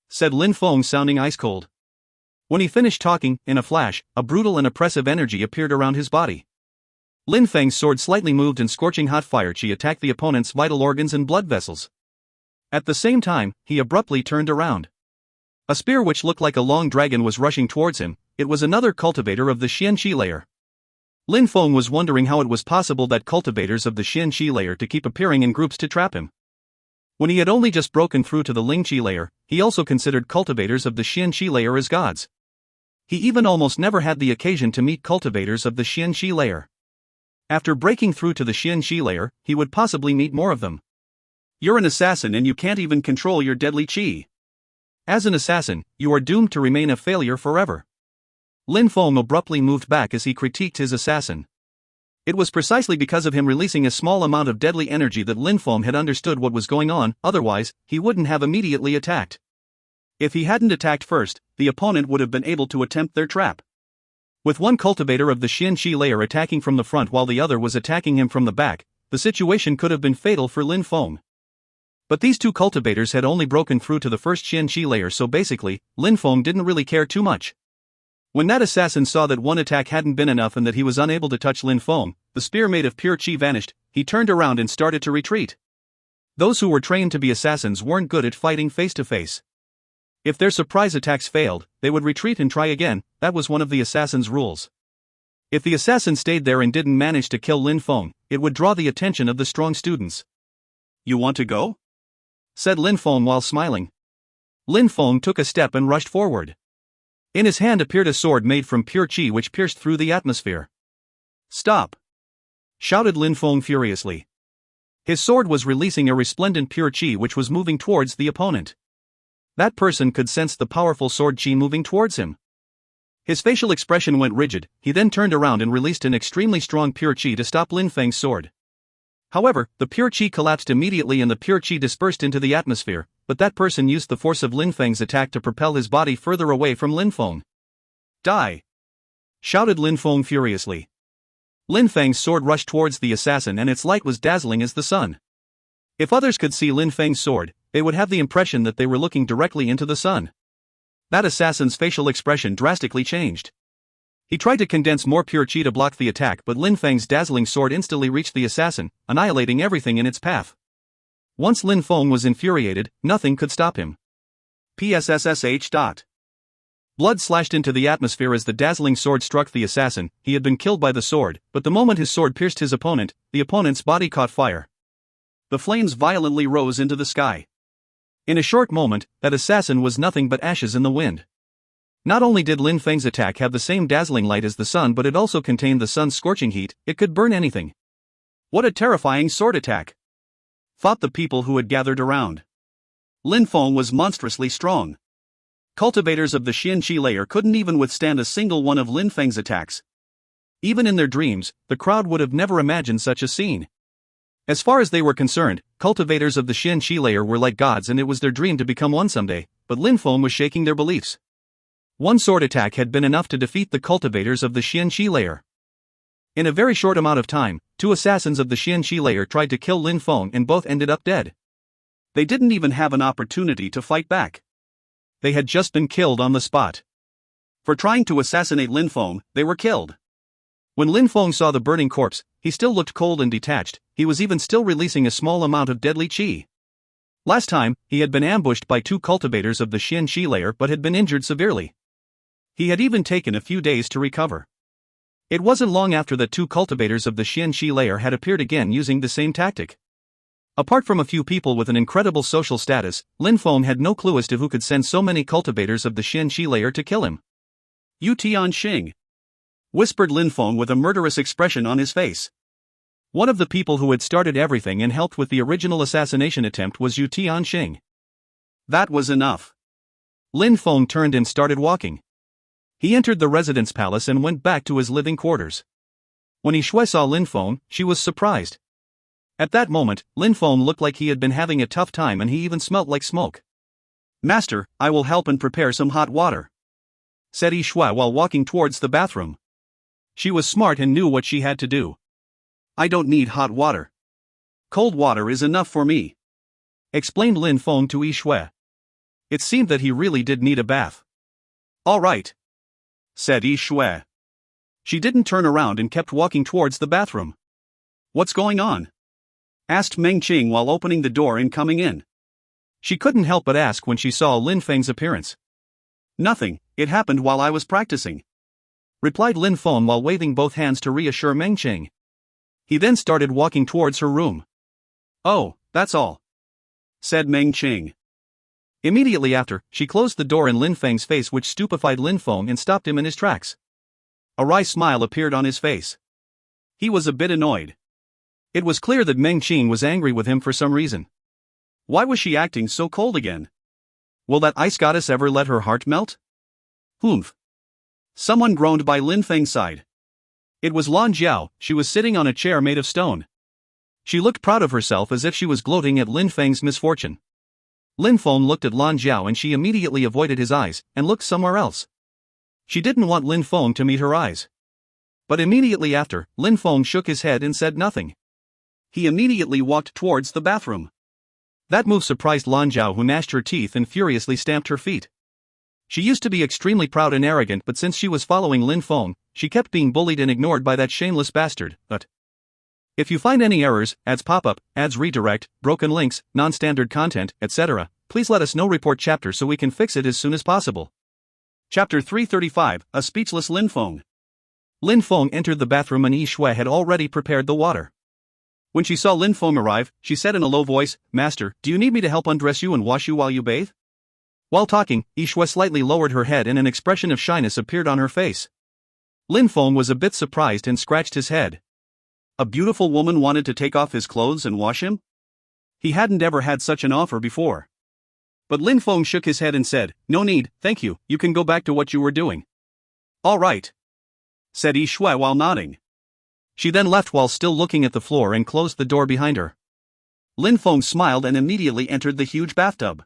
Said Lin Feng sounding ice cold. When he finished talking, in a flash, a brutal and oppressive energy appeared around his body. Lin Feng's sword slightly moved and scorching hot fire qi attacked the opponent's vital organs and blood vessels. At the same time, he abruptly turned around. A spear which looked like a long dragon was rushing towards him, it was another cultivator of the Xian Qi layer. Lin Feng was wondering how it was possible that cultivators of the Xian Qi layer to keep appearing in groups to trap him. When he had only just broken through to the Ling Qi layer, he also considered cultivators of the Xian Qi layer as gods. He even almost never had the occasion to meet cultivators of the Xian Qi layer. After breaking through to the Xian Qi layer, he would possibly meet more of them. You're an assassin and you can't even control your deadly qi. As an assassin, you are doomed to remain a failure forever. Lin Feng abruptly moved back as he critiqued his assassin. It was precisely because of him releasing a small amount of deadly energy that Lin Feng had understood what was going on, otherwise, he wouldn't have immediately attacked. If he hadn't attacked first, the opponent would have been able to attempt their trap. With one cultivator of the Xian Qi layer attacking from the front while the other was attacking him from the back, the situation could have been fatal for Lin Feng. But these two cultivators had only broken through to the first Xian Qi layer, so basically, Lin Feng didn't really care too much. When that assassin saw that one attack hadn't been enough and that he was unable to touch Lin Feng, the spear made of pure qi vanished, he turned around and started to retreat. Those who were trained to be assassins weren't good at fighting face to face. If their surprise attacks failed, they would retreat and try again, that was one of the assassin's rules. If the assassin stayed there and didn't manage to kill Lin Feng, it would draw the attention of the strong students. You want to go? Said Lin Feng while smiling. Lin Feng took a step and rushed forward. In his hand appeared a sword made from pure qi which pierced through the atmosphere. Stop! Shouted Lin Feng furiously. His sword was releasing a resplendent pure qi which was moving towards the opponent. That person could sense the powerful sword qi moving towards him. His facial expression went rigid, he then turned around and released an extremely strong pure qi to stop Lin Feng's sword. However, the pure qi collapsed immediately and the pure qi dispersed into the atmosphere, but that person used the force of Lin Feng's attack to propel his body further away from Lin Feng. Die! Shouted Lin Feng furiously. Lin Feng's sword rushed towards the assassin and its light was dazzling as the sun. If others could see Lin Feng's sword, they would have the impression that they were looking directly into the sun. That assassin's facial expression drastically changed. He tried to condense more pure qi to block the attack, but Lin Feng's dazzling sword instantly reached the assassin, annihilating everything in its path. Once Lin Feng was infuriated, nothing could stop him. PSSSH. Blood slashed into the atmosphere as the dazzling sword struck the assassin. He had been killed by the sword, but the moment his sword pierced his opponent, the opponent's body caught fire. The flames violently rose into the sky. In a short moment, that assassin was nothing but ashes in the wind. Not only did Lin Feng's attack have the same dazzling light as the sun, but it also contained the sun's scorching heat. It could burn anything. What a terrifying sword attack! Thought the people who had gathered around. Lin Feng was monstrously strong. Cultivators of the Xianqi layer couldn't even withstand a single one of Lin Feng's attacks. Even in their dreams, the crowd would have never imagined such a scene. As far as they were concerned, cultivators of the Xianqi layer were like gods, and it was their dream to become one someday, but Lin Feng was shaking their beliefs. One sword attack had been enough to defeat the cultivators of the Xianqi layer. In a very short amount of time, two assassins of the Xianqi layer tried to kill Lin Feng and both ended up dead. They didn't even have an opportunity to fight back. They had just been killed on the spot. For trying to assassinate Lin Feng, they were killed. When Lin Feng saw the burning corpse, he still looked cold and detached. He was even still releasing a small amount of deadly qi. Last time, he had been ambushed by two cultivators of the Xianqi layer but had been injured severely. He had even taken a few days to recover. It wasn't long after that two cultivators of the Xianqi layer had appeared again using the same tactic. Apart from a few people with an incredible social status, Lin Feng had no clue as to who could send so many cultivators of the Xianqi layer to kill him. "You Tianxing," whispered Lin Feng with a murderous expression on his face. One of the people who had started everything and helped with the original assassination attempt was Yu Tianxing. That was enough. Lin Feng turned and started walking. He entered the residence palace and went back to his living quarters. When Yishui saw Lin Feng, she was surprised. At that moment, Lin Feng looked like he had been having a tough time, and he even smelt like smoke. "Master, I will help and prepare some hot water," said Yishui while walking towards the bathroom. She was smart and knew what she had to do. "I don't need hot water. Cold water is enough for me," explained Lin Feng to Yishui. It seemed that he really did need a bath. "All right," said Yishui. She didn't turn around and kept walking towards the bathroom. "What's going on?" asked Meng Qing while opening the door and coming in. She couldn't help but ask when she saw Lin Feng's appearance. "Nothing, it happened while I was practicing," replied Lin Feng while waving both hands to reassure Meng Qing. He then started walking towards her room. "Oh, that's all," said Meng Qing. Immediately after, she closed the door in Lin Feng's face, which stupefied Lin Feng and stopped him in his tracks. A wry smile appeared on his face. He was a bit annoyed. It was clear that Meng Qing was angry with him for some reason. Why was she acting so cold again? Will that ice goddess ever let her heart melt? Humph. Someone groaned by Lin Feng's side. It was Lan Jiao. She was sitting on a chair made of stone. She looked proud of herself as if she was gloating at Lin Feng's misfortune. Lin Feng looked at Lan Jiao and she immediately avoided his eyes and looked somewhere else. She didn't want Lin Feng to meet her eyes. But immediately after, Lin Feng shook his head and said nothing. He immediately walked towards the bathroom. That move surprised Lan Jiao, who gnashed her teeth and furiously stamped her feet. She used to be extremely proud and arrogant, but since she was following Lin Feng, she kept being bullied and ignored by that shameless bastard. But if you find any errors, ads pop-up, ads redirect, broken links, non-standard content, etc., please let us know. Report chapter so we can fix it as soon as possible. Chapter 335, A Speechless Lin Feng. Lin Feng entered the bathroom and Yishui had already prepared the water. When she saw Lin Feng arrive, she said in a low voice, "Master, do you need me to help undress you and wash you while you bathe?" While talking, Yishui slightly lowered her head and an expression of shyness appeared on her face. Lin Feng was a bit surprised and scratched his head. A beautiful woman wanted to take off his clothes and wash him? He hadn't ever had such an offer before. But Lin Feng shook his head and said, "No need, thank you, you can go back to what you were doing." "All right," said Yishui while nodding. She then left while still looking at the floor and closed the door behind her. Lin Feng smiled and immediately entered the huge bathtub.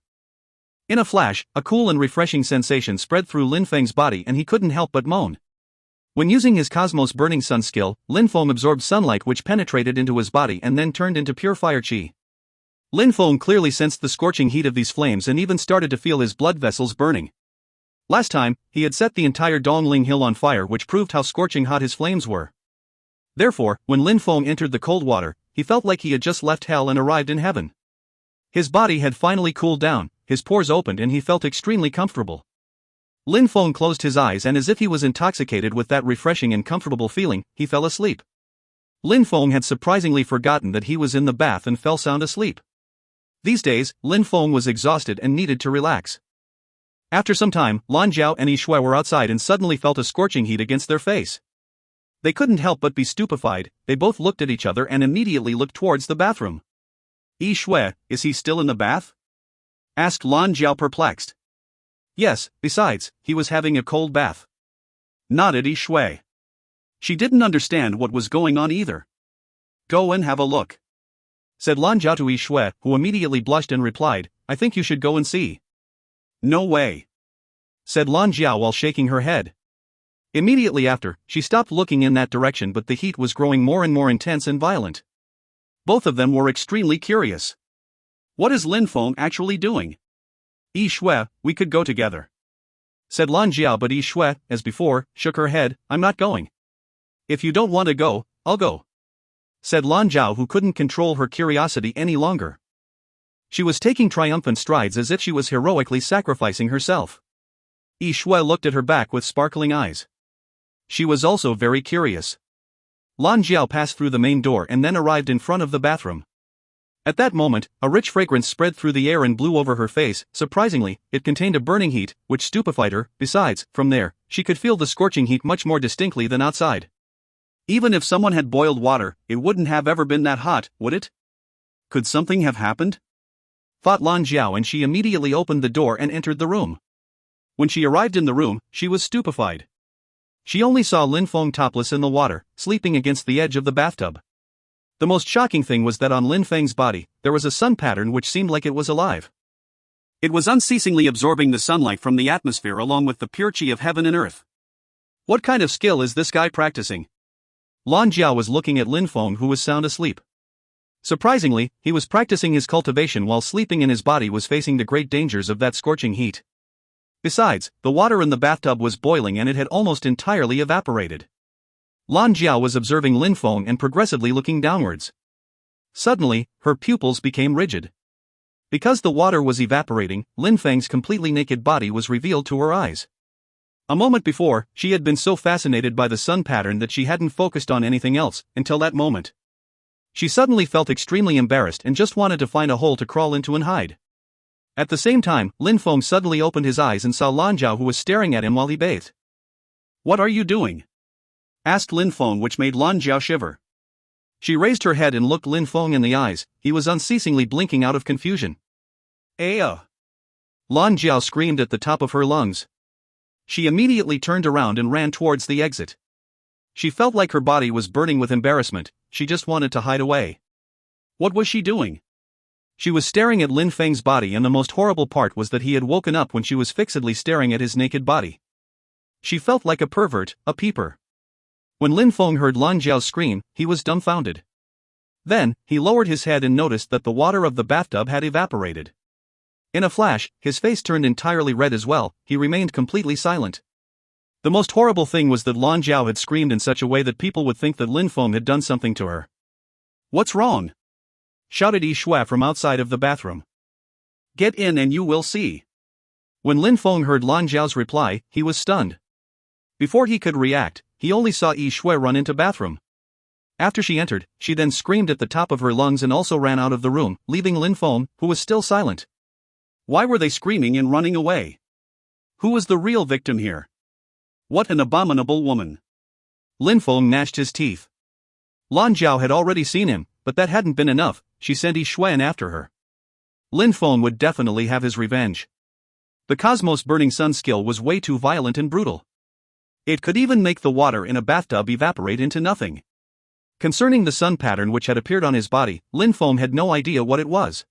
In a flash, a cool and refreshing sensation spread through Lin Feng's body and he couldn't help but moan. When using his Cosmos Burning Sun skill, Lin Feng absorbed sunlight which penetrated into his body and then turned into pure fire qi. Lin Feng clearly sensed the scorching heat of these flames and even started to feel his blood vessels burning. Last time, he had set the entire Dongling Hill on fire, which proved how scorching hot his flames were. Therefore, when Lin Feng entered the cold water, he felt like he had just left hell and arrived in heaven. His body had finally cooled down, his pores opened and he felt extremely comfortable. Lin Feng closed his eyes and as if he was intoxicated with that refreshing and comfortable feeling, he fell asleep. Lin Feng had surprisingly forgotten that he was in the bath and fell sound asleep. These days, Lin Feng was exhausted and needed to relax. After some time, Lan Jiao and Yi Shui were outside and suddenly felt a scorching heat against their face. They couldn't help but be stupefied, they both looked at each other and immediately looked towards the bathroom. Yi Shui, is he still in the bath? Asked Lan Jiao perplexed. Yes, besides, he was having a cold bath. Nodded Yi Shui. She didn't understand what was going on either. Go and have a look, said Lan Jiao to Yi Shui, who immediately blushed and replied, I think you should go and see. No way, said Lan Jiao while shaking her head. Immediately after, she stopped looking in that direction but the heat was growing more and more intense and violent. Both of them were extremely curious. What is Lin Feng actually doing? Yi Shui, we could go together, said Lan Jiao but Yi Shui, as before, shook her head, I'm not going. If you don't want to go, I'll go, said Lan Jiao who couldn't control her curiosity any longer. She was taking triumphant strides as if she was heroically sacrificing herself. Yi Shui looked at her back with sparkling eyes. She was also very curious. Lan Jiao passed through the main door and then arrived in front of the bathroom. At that moment, a rich fragrance spread through the air and blew over her face. Surprisingly, it contained a burning heat, which stupefied her. Besides, from there, she could feel the scorching heat much more distinctly than outside. Even if someone had boiled water, it wouldn't have ever been that hot, would it? Could something have happened? Thought Lan Jiao and she immediately opened the door and entered the room. When she arrived in the room, she was stupefied. She only saw Lin Feng topless in the water, sleeping against the edge of the bathtub. The most shocking thing was that on Lin Feng's body, there was a sun pattern which seemed like it was alive. It was unceasingly absorbing the sunlight from the atmosphere along with the pure chi of heaven and earth. What kind of skill is this guy practicing? Lan Jiao was looking at Lin Feng who was sound asleep. Surprisingly, he was practicing his cultivation while sleeping and his body was facing the great dangers of that scorching heat. Besides, the water in the bathtub was boiling and it had almost entirely evaporated. Lan Jiao was observing Lin Feng and progressively looking downwards. Suddenly, her pupils became rigid. Because the water was evaporating, Lin Feng's completely naked body was revealed to her eyes. A moment before, she had been so fascinated by the sun pattern that she hadn't focused on anything else, until that moment. She suddenly felt extremely embarrassed and just wanted to find a hole to crawl into and hide. At the same time, Lin Feng suddenly opened his eyes and saw Lan Jiao who was staring at him while he bathed. What are you doing? Asked Lin Feng, which made Lan Jiao shiver. She raised her head and looked Lin Feng in the eyes. He was unceasingly blinking out of confusion. Lan Jiao screamed at the top of her lungs. She immediately turned around and ran towards the exit. She felt like her body was burning with embarrassment, she just wanted to hide away. What was she doing? She was staring at Lin Feng's body and the most horrible part was that he had woken up when she was fixedly staring at his naked body. She felt like a pervert, a peeper. When Lin Feng heard Lan Jiao's scream, he was dumbfounded. Then, he lowered his head and noticed that the water of the bathtub had evaporated. In a flash, his face turned entirely red as well, he remained completely silent. The most horrible thing was that Lan Jiao had screamed in such a way that people would think that Lin Feng had done something to her. What's wrong? Shouted Yi Shui from outside of the bathroom. Get in and you will see. When Lin Feng heard Lan Jiao's reply, he was stunned. Before he could react, he only saw Yi Shui run into bathroom. After she entered, she then screamed at the top of her lungs and also ran out of the room, leaving Lin Feng, who was still silent. Why were they screaming and running away? Who was the real victim here? What an abominable woman. Lin Feng gnashed his teeth. Lan Jiao had already seen him, but that hadn't been enough, she sent Yi Shui after her. Lin Feng would definitely have his revenge. The Cosmos Burning Sun skill was way too violent and brutal. It could even make the water in a bathtub evaporate into nothing. Concerning the sun pattern which had appeared on his body, Lin Feng had no idea what it was.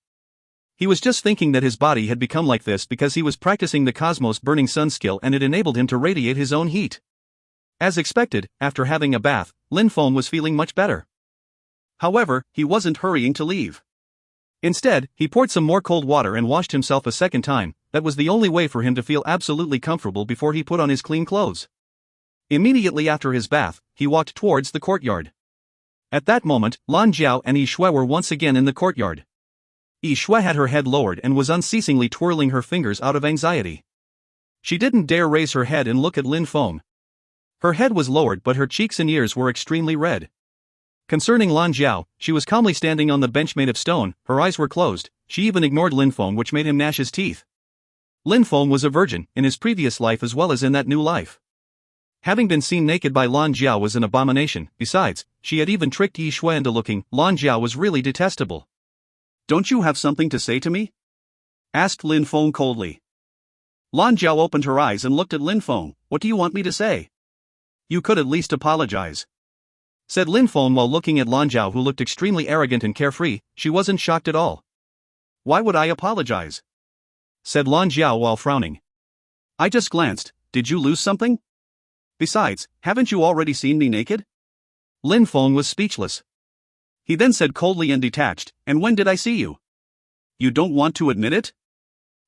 He was just thinking that his body had become like this because he was practicing the Cosmos Burning Sun skill and it enabled him to radiate his own heat. As expected, after having a bath, Lin Feng was feeling much better. However, he wasn't hurrying to leave. Instead, he poured some more cold water and washed himself a second time. That was the only way for him to feel absolutely comfortable before he put on his clean clothes. Immediately after his bath, he walked towards the courtyard. At that moment, Lan Jiao and Yi Shui were once again in the courtyard. Yi Shui had her head lowered and was unceasingly twirling her fingers out of anxiety. She didn't dare raise her head and look at Lin Feng. Her head was lowered but her cheeks and ears were extremely red. Concerning Lan Jiao, she was calmly standing on the bench made of stone, her eyes were closed, she even ignored Lin Feng, which made him gnash his teeth. Lin Feng was a virgin, in his previous life as well as in that new life. Having been seen naked by Lan Jiao was an abomination. Besides, she had even tricked Yi Shui into looking. Lan Jiao was really detestable. "Don't you have something to say to me?" asked Lin Feng coldly. Lan Jiao opened her eyes and looked at Lin Feng. "What do you want me to say?" "You could at least apologize," said Lin Feng while looking at Lan Jiao, who looked extremely arrogant and carefree. She wasn't shocked at all. "Why would I apologize?" said Lan Jiao while frowning. "I just glanced. Did you lose something? Besides, haven't you already seen me naked?" Lin Feng was speechless. He then said coldly and detached, "And when did I see you? You don't want to admit it?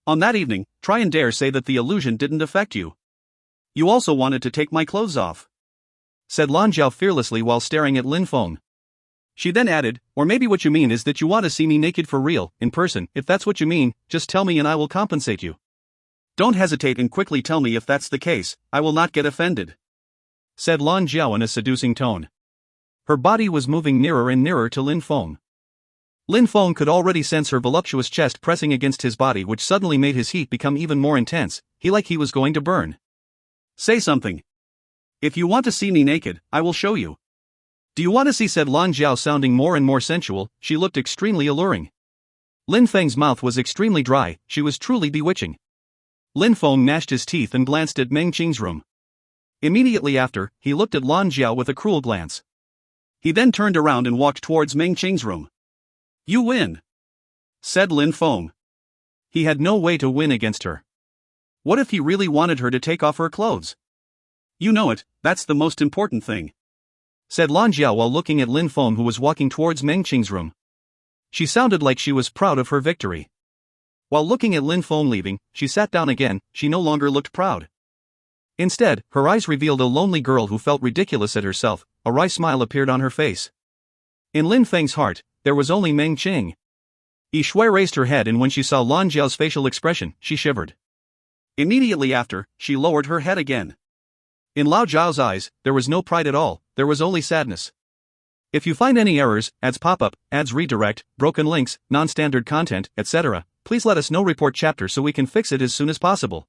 On that evening, try and dare say that the illusion didn't affect you. You also wanted to take my clothes off," said Lan Jiao fearlessly while staring at Lin Feng. She then added, "Or maybe what you mean is that you want to see me naked for real, in person. If that's what you mean, just tell me and I will compensate you. Don't hesitate and quickly tell me if that's the case, I will not get offended," said Lan Jiao in a seducing tone. Her body was moving nearer and nearer to Lin Feng. Lin Feng could already sense her voluptuous chest pressing against his body, which suddenly made his heat become even more intense. He was going to burn. "Say something. If you want to see me naked, I will show you." "Do you want to see?" said Lan Jiao, sounding more and more sensual. She looked extremely alluring. Lin Feng's mouth was extremely dry, she was truly bewitching. Lin Feng gnashed his teeth and glanced at Meng Qing's room. Immediately after, he looked at Lan Jiao with a cruel glance. He then turned around and walked towards Meng Qing's room. "You win," said Lin Feng. He had no way to win against her. What if he really wanted her to take off her clothes? "You know it, that's the most important thing," said Lan Jiao while looking at Lin Feng, who was walking towards Meng Qing's room. She sounded like she was proud of her victory. While looking at Lin Feng leaving, she sat down again. She no longer looked proud. Instead, her eyes revealed a lonely girl who felt ridiculous at herself. A wry smile appeared on her face. In Lin Feng's heart, there was only Meng Qing. Yi Shui raised her head, and when she saw Lan Jiao's facial expression, she shivered. Immediately after, she lowered her head again. In Lao Zhao's eyes, there was no pride at all, there was only sadness. If you find any errors, ads pop up, ads redirect, broken links, non-standard content, etc., please let us know. Report chapter so we can fix it as soon as possible.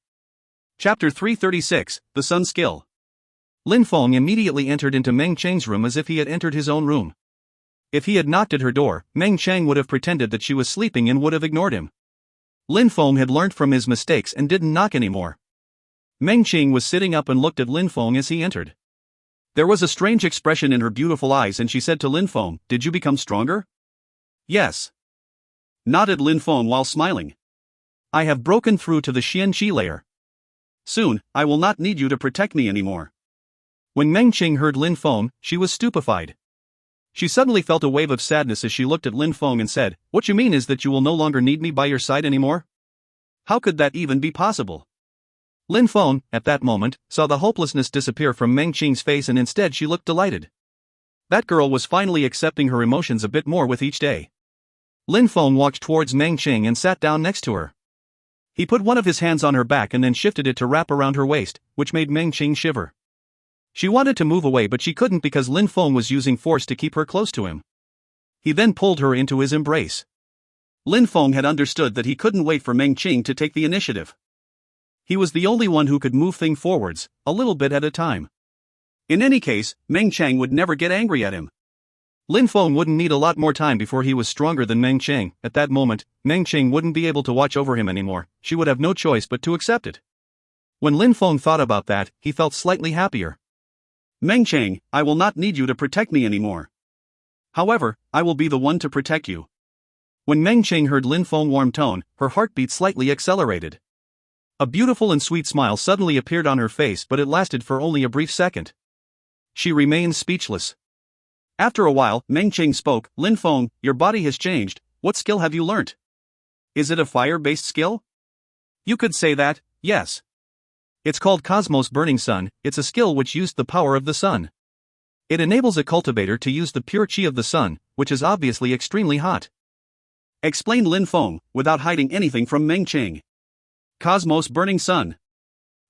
Chapter 336, The Sun Skill. Lin Feng immediately entered into Meng Qing's room as if he had entered his own room. If he had knocked at her door, Meng Qing would have pretended that she was sleeping and would have ignored him. Lin Feng had learnt from his mistakes and didn't knock anymore. Meng Qing was sitting up and looked at Lin Feng as he entered. There was a strange expression in her beautiful eyes, and she said to Lin Feng, "Did you become stronger?" "Yes," nodded Lin Feng while smiling. "I have broken through to the Xian Qi layer. Soon, I will not need you to protect me anymore." When Meng Qing heard Lin Feng, she was stupefied. She suddenly felt a wave of sadness as she looked at Lin Feng and said, "What you mean is that you will no longer need me by your side anymore? How could that even be possible?" Lin Feng, at that moment, saw the hopelessness disappear from Meng Qing's face, and instead she looked delighted. That girl was finally accepting her emotions a bit more with each day. Lin Feng walked towards Meng Qing and sat down next to her. He put one of his hands on her back and then shifted it to wrap around her waist, which made Meng Qing shiver. She wanted to move away, but she couldn't because Lin Feng was using force to keep her close to him. He then pulled her into his embrace. Lin Feng had understood that he couldn't wait for Meng Qing to take the initiative. He was the only one who could move things forwards, a little bit at a time. In any case, Meng Qing would never get angry at him. Lin Feng wouldn't need a lot more time before he was stronger than Meng Qing. At that moment, Meng Qing wouldn't be able to watch over him anymore. She would have no choice but to accept it. When Lin Feng thought about that, he felt slightly happier. "Meng Qing, I will not need you to protect me anymore. However, I will be the one to protect you." When Meng Qing heard Lin Feng's warm tone, her heartbeat slightly accelerated. A beautiful and sweet smile suddenly appeared on her face, but it lasted for only a brief second. She remained speechless. After a while, Meng Qing spoke, "Lin Feng, your body has changed. What skill have you learnt? Is it a fire-based skill?" "You could say that, yes. It's called Cosmos Burning Sun. It's a skill which used the power of the sun. It enables a cultivator to use the pure qi of the sun, which is obviously extremely hot. explained Lin Feng, without hiding anything from Meng Qing. Cosmos Burning Sun.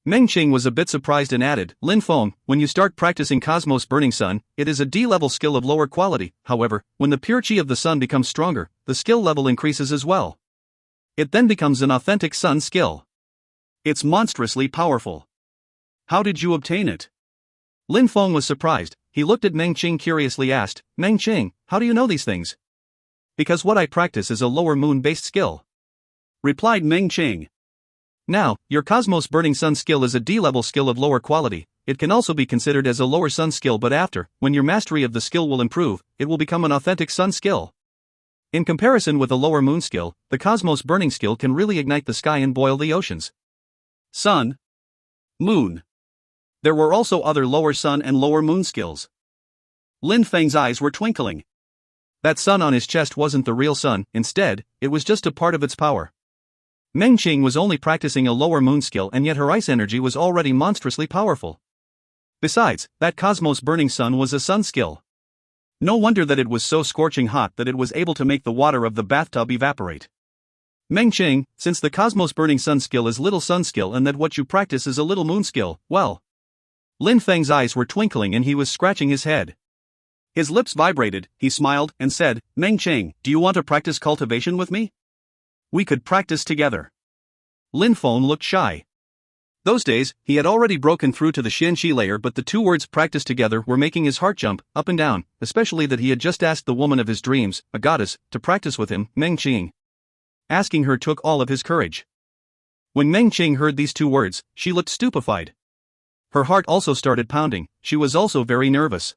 Meng Qing was a bit surprised and added, Lin Feng, when you start practicing Cosmos Burning Sun, it is a D-level skill of lower quality. However, when the pure chi of the sun becomes stronger, the skill level increases as well. It then becomes an authentic sun skill. It's monstrously powerful. How did you obtain it? Lin Feng was surprised. He looked at Meng Qing curiously asked, Meng Qing, how do you know these things? Because what I practice is a lower moon-based skill, replied Meng Qing. Now, your Cosmos Burning Sun skill is a D-level skill of lower quality. It can also be considered as a lower sun skill, but after, when your mastery of the skill will improve, it will become an authentic sun skill. In comparison with a lower moon skill, the Cosmos Burning skill can really ignite the sky and boil the oceans. Sun. Moon. There were also other lower sun and lower moon skills. Lin Feng's eyes were twinkling. That sun on his chest wasn't the real sun, instead, it was just a part of its power. Meng Qing was only practicing a lower moon skill, and yet her ice energy was already monstrously powerful. Besides, that Cosmos Burning Sun was a sun skill. No wonder that it was so scorching hot that it was able to make the water of the bathtub evaporate. Meng Qing, since the Cosmos Burning Sun skill is little sun skill and that what you practice is a little moon skill, well. Lin Feng's eyes were twinkling and he was scratching his head. His lips vibrated, he smiled, and said, Meng Qing, do you want to practice cultivation with me? We could practice together. Lin Feng looked shy. Those days, he had already broken through to the Xianxi layer, but the two words practice together were making his heart jump up and down, especially that he had just asked the woman of his dreams, a goddess, to practice with him, Meng Qing. Asking her took all of his courage. When Meng Qing heard these two words, she looked stupefied. Her heart also started pounding, she was also very nervous.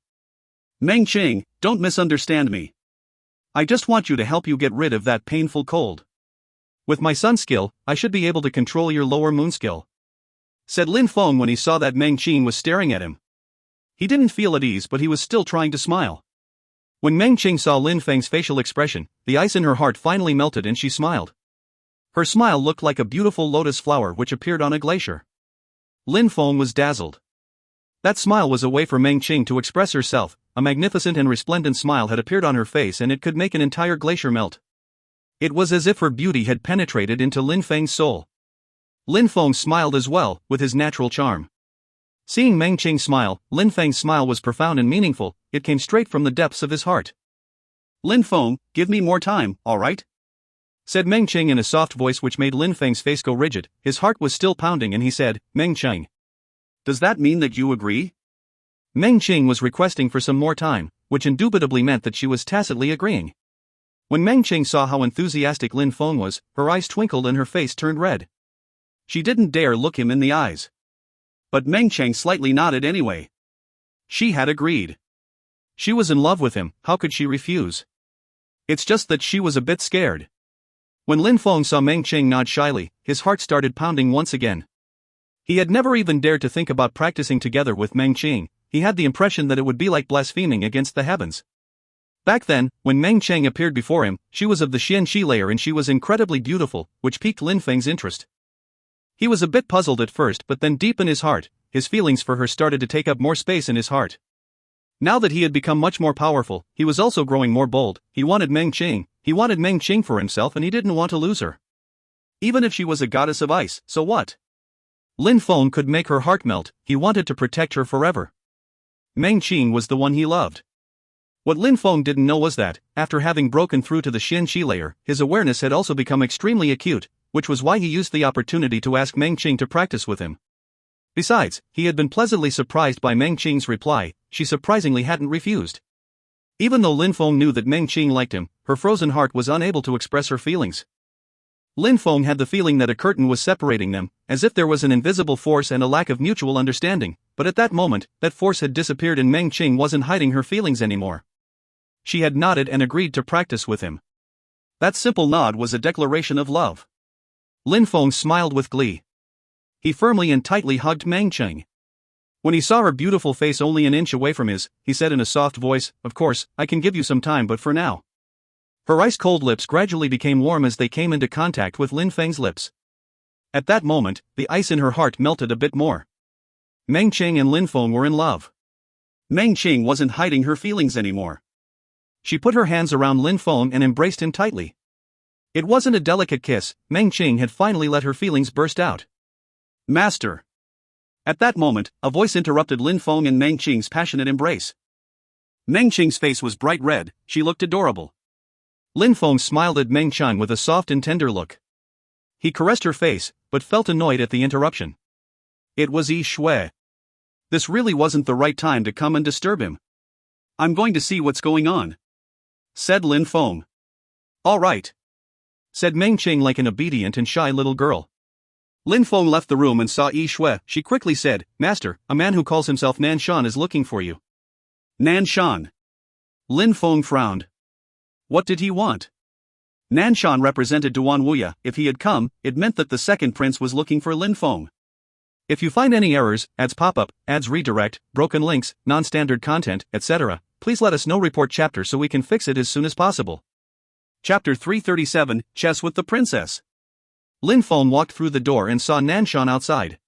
Meng Qing, don't misunderstand me. I just want you to help you get rid of that painful cold. With my sun skill, I should be able to control your lower moon skill, said Lin Feng when he saw that Meng Qing was staring at him. He didn't feel at ease, but he was still trying to smile. When Meng Qing saw Lin Feng's facial expression, the ice in her heart finally melted and she smiled. Her smile looked like a beautiful lotus flower which appeared on a glacier. Lin Feng was dazzled. That smile was a way for Meng Qing to express herself. A magnificent and resplendent smile had appeared on her face and it could make an entire glacier melt. It was as if her beauty had penetrated into Lin Feng's soul. Lin Feng smiled as well, with his natural charm. Seeing Meng Qing smile, Lin Feng's smile was profound and meaningful, it came straight from the depths of his heart. Lin Feng, give me more time, alright? Said Meng Qing in a soft voice which made Lin Feng's face go rigid. His heart was still pounding and he said, Meng Qing. Does that mean that you agree? Meng Qing was requesting for some more time, which indubitably meant that she was tacitly agreeing. When Meng Qing saw how enthusiastic Lin Feng was, her eyes twinkled and her face turned red. She didn't dare look him in the eyes. But Meng Qing slightly nodded anyway. She had agreed. She was in love with him, how could she refuse? It's just that she was a bit scared. When Lin Feng saw Meng Qing nod shyly, his heart started pounding once again. He had never even dared to think about practicing together with Meng Qing. He had the impression that it would be like blaspheming against the heavens. Back then, when Meng Qing appeared before him, she was of the Xianxi layer and she was incredibly beautiful, which piqued Lin Feng's interest. He was a bit puzzled at first, but then deep in his heart, his feelings for her started to take up more space in his heart. Now that he had become much more powerful, he was also growing more bold. He wanted Meng Qing for himself and he didn't want to lose her. Even if she was a goddess of ice, so what? Lin Feng could make her heart melt, he wanted to protect her forever. Meng Qing was the one he loved. What Lin Feng didn't know was that, after having broken through to the Xianxi layer, his awareness had also become extremely acute, which was why he used the opportunity to ask Meng Qing to practice with him. Besides, he had been pleasantly surprised by Meng Qing's reply. She surprisingly hadn't refused. Even though Lin Feng knew that Meng Qing liked him, her frozen heart was unable to express her feelings. Lin Feng had the feeling that a curtain was separating them, as if there was an invisible force and a lack of mutual understanding, but at that moment, that force had disappeared and Meng Qing wasn't hiding her feelings anymore. She had nodded and agreed to practice with him. That simple nod was a declaration of love. Lin Feng smiled with glee. He firmly and tightly hugged Meng Qing. When he saw her beautiful face only an inch away from his, he said in a soft voice, "Of course, I can give you some time, but for now." Her ice-cold lips gradually became warm as they came into contact with Lin Feng's lips. At that moment, the ice in her heart melted a bit more. Meng Qing and Lin Feng were in love. Meng Qing wasn't hiding her feelings anymore. She put her hands around Lin Feng and embraced him tightly. It wasn't a delicate kiss. Meng Qing had finally let her feelings burst out. Master. At that moment, a voice interrupted Lin Feng and Meng Qing's passionate embrace. Meng Qing's face was bright red, she looked adorable. Lin Feng smiled at Meng Qing with a soft and tender look. He caressed her face, but felt annoyed at the interruption. It was Yi Shui. This really wasn't the right time to come and disturb him. I'm going to see what's going on, said Lin Feng. All right, said Meng Qing like an obedient and shy little girl. Lin Feng left the room and saw Yi Shui. She quickly said, Master, a man who calls himself Nan Shan is looking for you. Nan Shan. Lin Feng frowned. What did he want? Nan Shan represented Duan Wuya. If he had come, it meant that the second prince was looking for Lin Feng. If you find any errors, ads pop up, ads redirect, broken links, non-standard content, etc., please let us know. Report chapter so we can fix it as soon as possible. Chapter 337, Chess with the Princess. Lin Feng walked through the door and saw Nan Shan outside.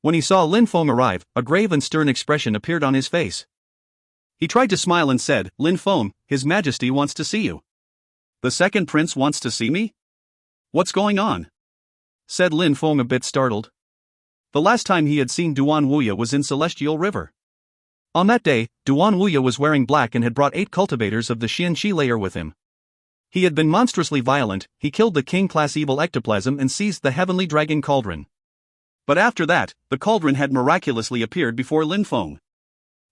When he saw Lin Feng arrive, a grave and stern expression appeared on his face. He tried to smile and said, Lin Feng, His Majesty wants to see you. The second prince wants to see me? What's going on? Said Lin Feng a bit startled. The last time he had seen Duan Wuya was in Celestial River. On that day, Duan Wuya was wearing black and had brought 8 cultivators of the Xianqi layer with him. He had been monstrously violent. He killed the king-class evil ectoplasm and seized the heavenly dragon cauldron. But after that, the cauldron had miraculously appeared before Lin Feng.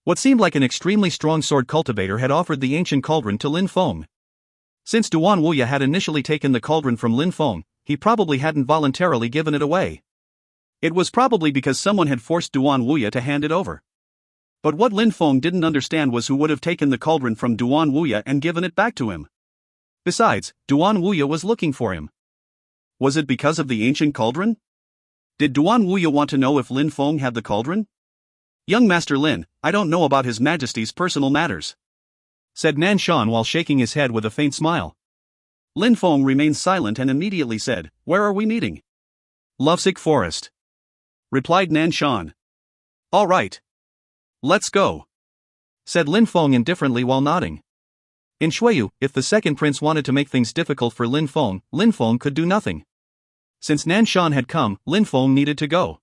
What seemed like an extremely strong sword cultivator had offered the ancient cauldron to Lin Feng. Since Duan Wuya had initially taken the cauldron from Lin Feng, he probably hadn't voluntarily given it away. It was probably because someone had forced Duan Wuya to hand it over. But what Lin Feng didn't understand was who would have taken the cauldron from Duan Wuya and given it back to him. Besides, Duan Wuya was looking for him. Was it because of the ancient cauldron? Did Duan Wuya want to know if Lin Feng had the cauldron? Young Master Lin, I don't know about His Majesty's personal matters, said Nan Shan while shaking his head with a faint smile. Lin Feng remained silent and immediately said, Where are we meeting? Lovesick Forest, replied Nan Shan. All right. Let's go, said Lin Feng indifferently while nodding. In Shuiyu, if the second prince wanted to make things difficult for Lin Feng could do nothing. Since Nan Shan had come, Lin Feng needed to go.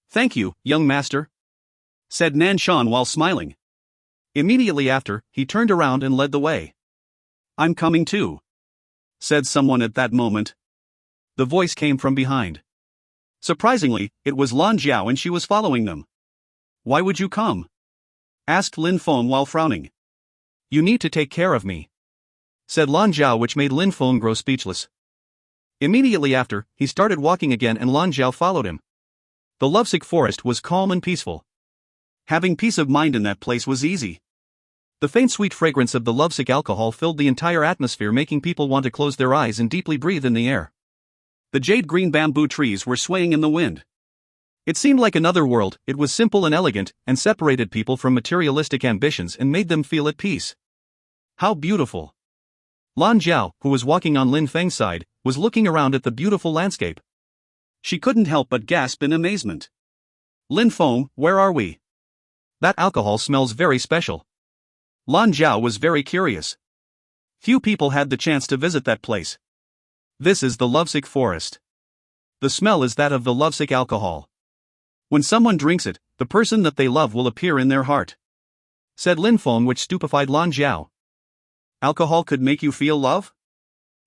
Thank you, young master, said Nan Shan while smiling. Immediately after, he turned around and led the way. I'm coming too, said someone at that moment. The voice came from behind. Surprisingly, it was Lan Jiao and she was following them. Why would you come? Asked Lin Feng while frowning. You need to take care of me, said Lan Jiao, which made Lin Feng grow speechless. Immediately after, he started walking again and Lan Jiao followed him. The lovesick forest was calm and peaceful. Having peace of mind in that place was easy. The faint sweet fragrance of the lovesick alcohol filled the entire atmosphere, making people want to close their eyes and deeply breathe in the air. The jade-green bamboo trees were swaying in the wind. It seemed like another world. It was simple and elegant, and separated people from materialistic ambitions and made them feel at peace. How beautiful! Lan Jiao, who was walking on Lin Feng's side, was looking around at the beautiful landscape. She couldn't help but gasp in amazement. Lin Feng, where are we? That alcohol smells very special. Lan Jiao was very curious. Few people had the chance to visit that place. This is the lovesick forest. The smell is that of the lovesick alcohol. When someone drinks it, the person that they love will appear in their heart, said Lin Feng, which stupefied Lan Jiao. Alcohol could make you feel love?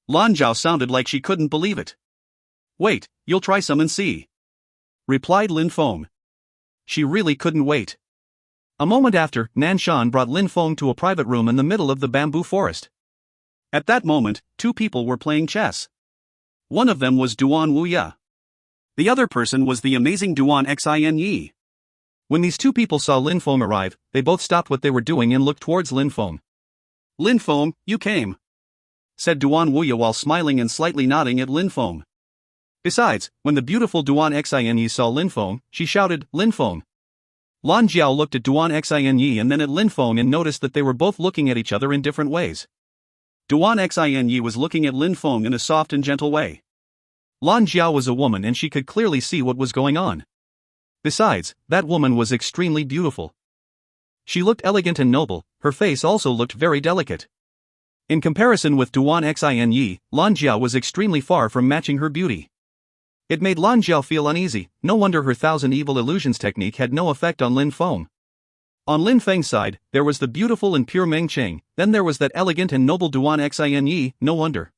Lan Jiao sounded like she couldn't believe it. Wait, you'll try some and see, replied Lin Feng. She really couldn't wait. A moment after, Nan Shan brought Lin Feng to a private room in the middle of the bamboo forest. At that moment, 2 people were playing chess. One of them was Duan Wuya. The other person was the amazing Duan Xin. When these 2 people saw Lin Feng arrive, they both stopped what they were doing and looked towards Lin Feng. Lin Feng, you came, said Duan Wuya while smiling and slightly nodding at Lin Feng. Besides, when the beautiful Duan Xin saw Lin Feng, she shouted, Lin Feng. Lan Jiao looked at Duan Xin and then at Lin Feng and noticed that they were both looking at each other in different ways. Duan Xin was looking at Lin Feng in a soft and gentle way. Lan Jiao was a woman and she could clearly see what was going on. Besides, that woman was extremely beautiful. She looked elegant and noble, her face also looked very delicate. In comparison with Duan Xin, Lan Jiao was extremely far from matching her beauty. It made Lan Jiao feel uneasy. No wonder her thousand evil illusions technique had no effect on Lin Feng. On Lin Feng's side, there was the beautiful and pure Meng Qing, then there was that elegant and noble Duan Xin, no wonder.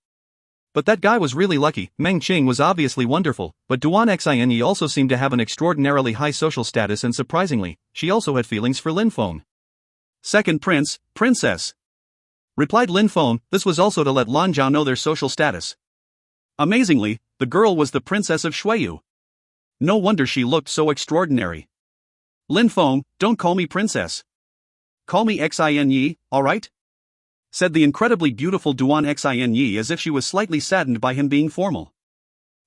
But that guy was really lucky. Meng Qing was obviously wonderful, but Duan Xin also seemed to have an extraordinarily high social status, and surprisingly, she also had feelings for Lin Feng. Second prince, princess, replied Lin Feng. This was also to let Lan Jiao know their social status. Amazingly, the girl was the princess of Shuiyu. No wonder she looked so extraordinary. Lin Feng, don't call me princess. Call me Xin, alright? Said the incredibly beautiful Duan Xin as if she was slightly saddened by him being formal.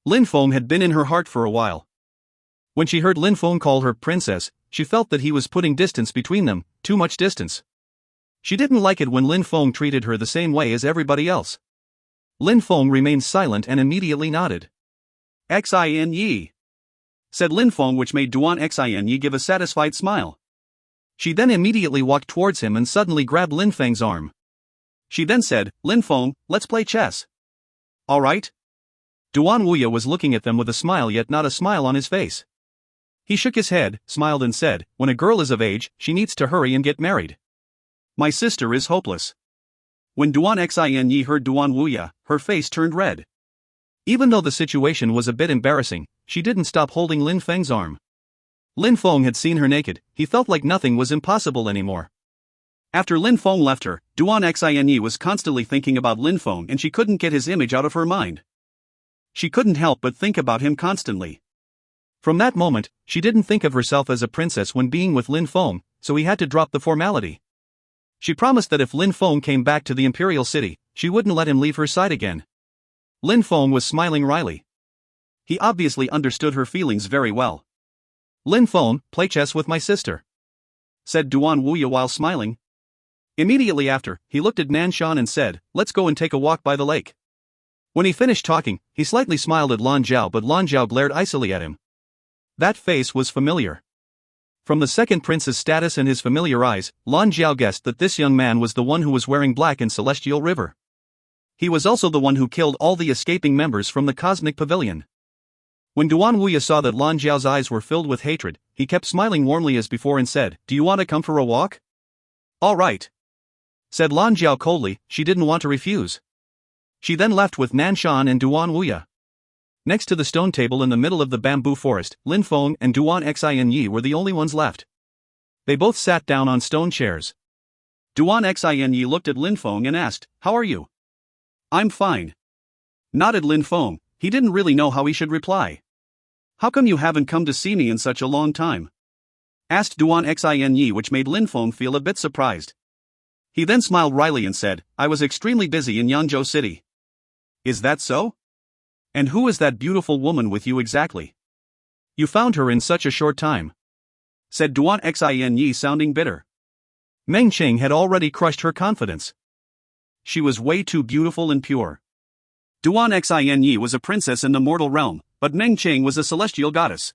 Lin Feng had been in her heart for a while. When she heard Lin Feng call her princess, she felt that he was putting distance between them, too much distance. She didn't like it when Lin Feng treated her the same way as everybody else. Lin Feng remained silent and immediately nodded. Xin, said Lin Feng, which made Duan Xin give a satisfied smile. She then immediately walked towards him and suddenly grabbed Lin Feng's arm. She then said, Lin Feng, let's play chess. Alright? Duan Wuya was looking at them with a smile, yet not a smile on his face. He shook his head, smiled and said, when a girl is of age, she needs to hurry and get married. My sister is hopeless. When Duan Xin heard Duan Wuya, her face turned red. Even though the situation was a bit embarrassing, she didn't stop holding Lin Feng's arm. Lin Feng had seen her naked. He felt like nothing was impossible anymore. After Lin Feng left her, Duan Xin was constantly thinking about Lin Feng, and she couldn't get his image out of her mind. She couldn't help but think about him constantly. From that moment, she didn't think of herself as a princess when being with Lin Feng, so he had to drop the formality. She promised that if Lin Feng came back to the imperial city, she wouldn't let him leave her side again. Lin Feng was smiling wryly. He obviously understood her feelings very well. Lin Feng, play chess with my sister, said Duan Wuya while smiling. Immediately after, he looked at Nanshan and said, let's go and take a walk by the lake. When he finished talking, he slightly smiled at Lan Jiao, but Lan Jiao glared icily at him. That face was familiar. From the second prince's status and his familiar eyes, Lan Jiao guessed that this young man was the one who was wearing black in Celestial River. He was also the one who killed all the escaping members from the Cosmic Pavilion. When Duan Wuya saw that Lan Jiao's eyes were filled with hatred, he kept smiling warmly as before and said, do you want to come for a walk? All right, said Lan Jiao coldly. She didn't want to refuse. She then left with Nanshan and Duan Wuya. Next to the stone table in the middle of the bamboo forest, Lin Feng and Duan Xin were the only ones left. They both sat down on stone chairs. Duan Xin looked at Lin Feng and asked, how are you? I'm fine, nodded Lin Feng. He didn't really know how he should reply. How come you haven't come to see me in such a long time? Asked Duan Xin, which made Lin Feng feel a bit surprised. He then smiled wryly and said, I was extremely busy in Yangzhou City. Is that so? And who is that beautiful woman with you exactly? You found her in such a short time, said Duan Xin, sounding bitter. Meng Qing had already crushed her confidence. She was way too beautiful and pure. Duan Xin was a princess in the mortal realm, but Meng Qing was a celestial goddess.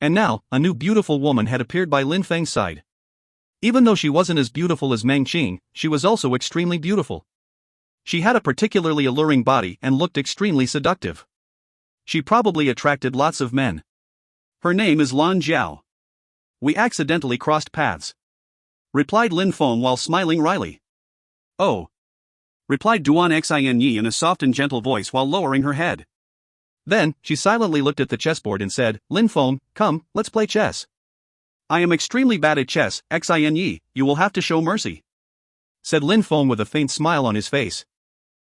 And now, a new beautiful woman had appeared by Lin Feng's side. Even though she wasn't as beautiful as Meng Qing, she was also extremely beautiful. She had a particularly alluring body and looked extremely seductive. She probably attracted lots of men. Her name is Lan Jiao. We accidentally crossed paths, replied Lin Feng while smiling wryly. Oh, replied Duan Xin in a soft and gentle voice while lowering her head. Then, she silently looked at the chessboard and said, Lin Feng, come, let's play chess. I am extremely bad at chess, Xin, you will have to show mercy, said Lin Feng with a faint smile on his face.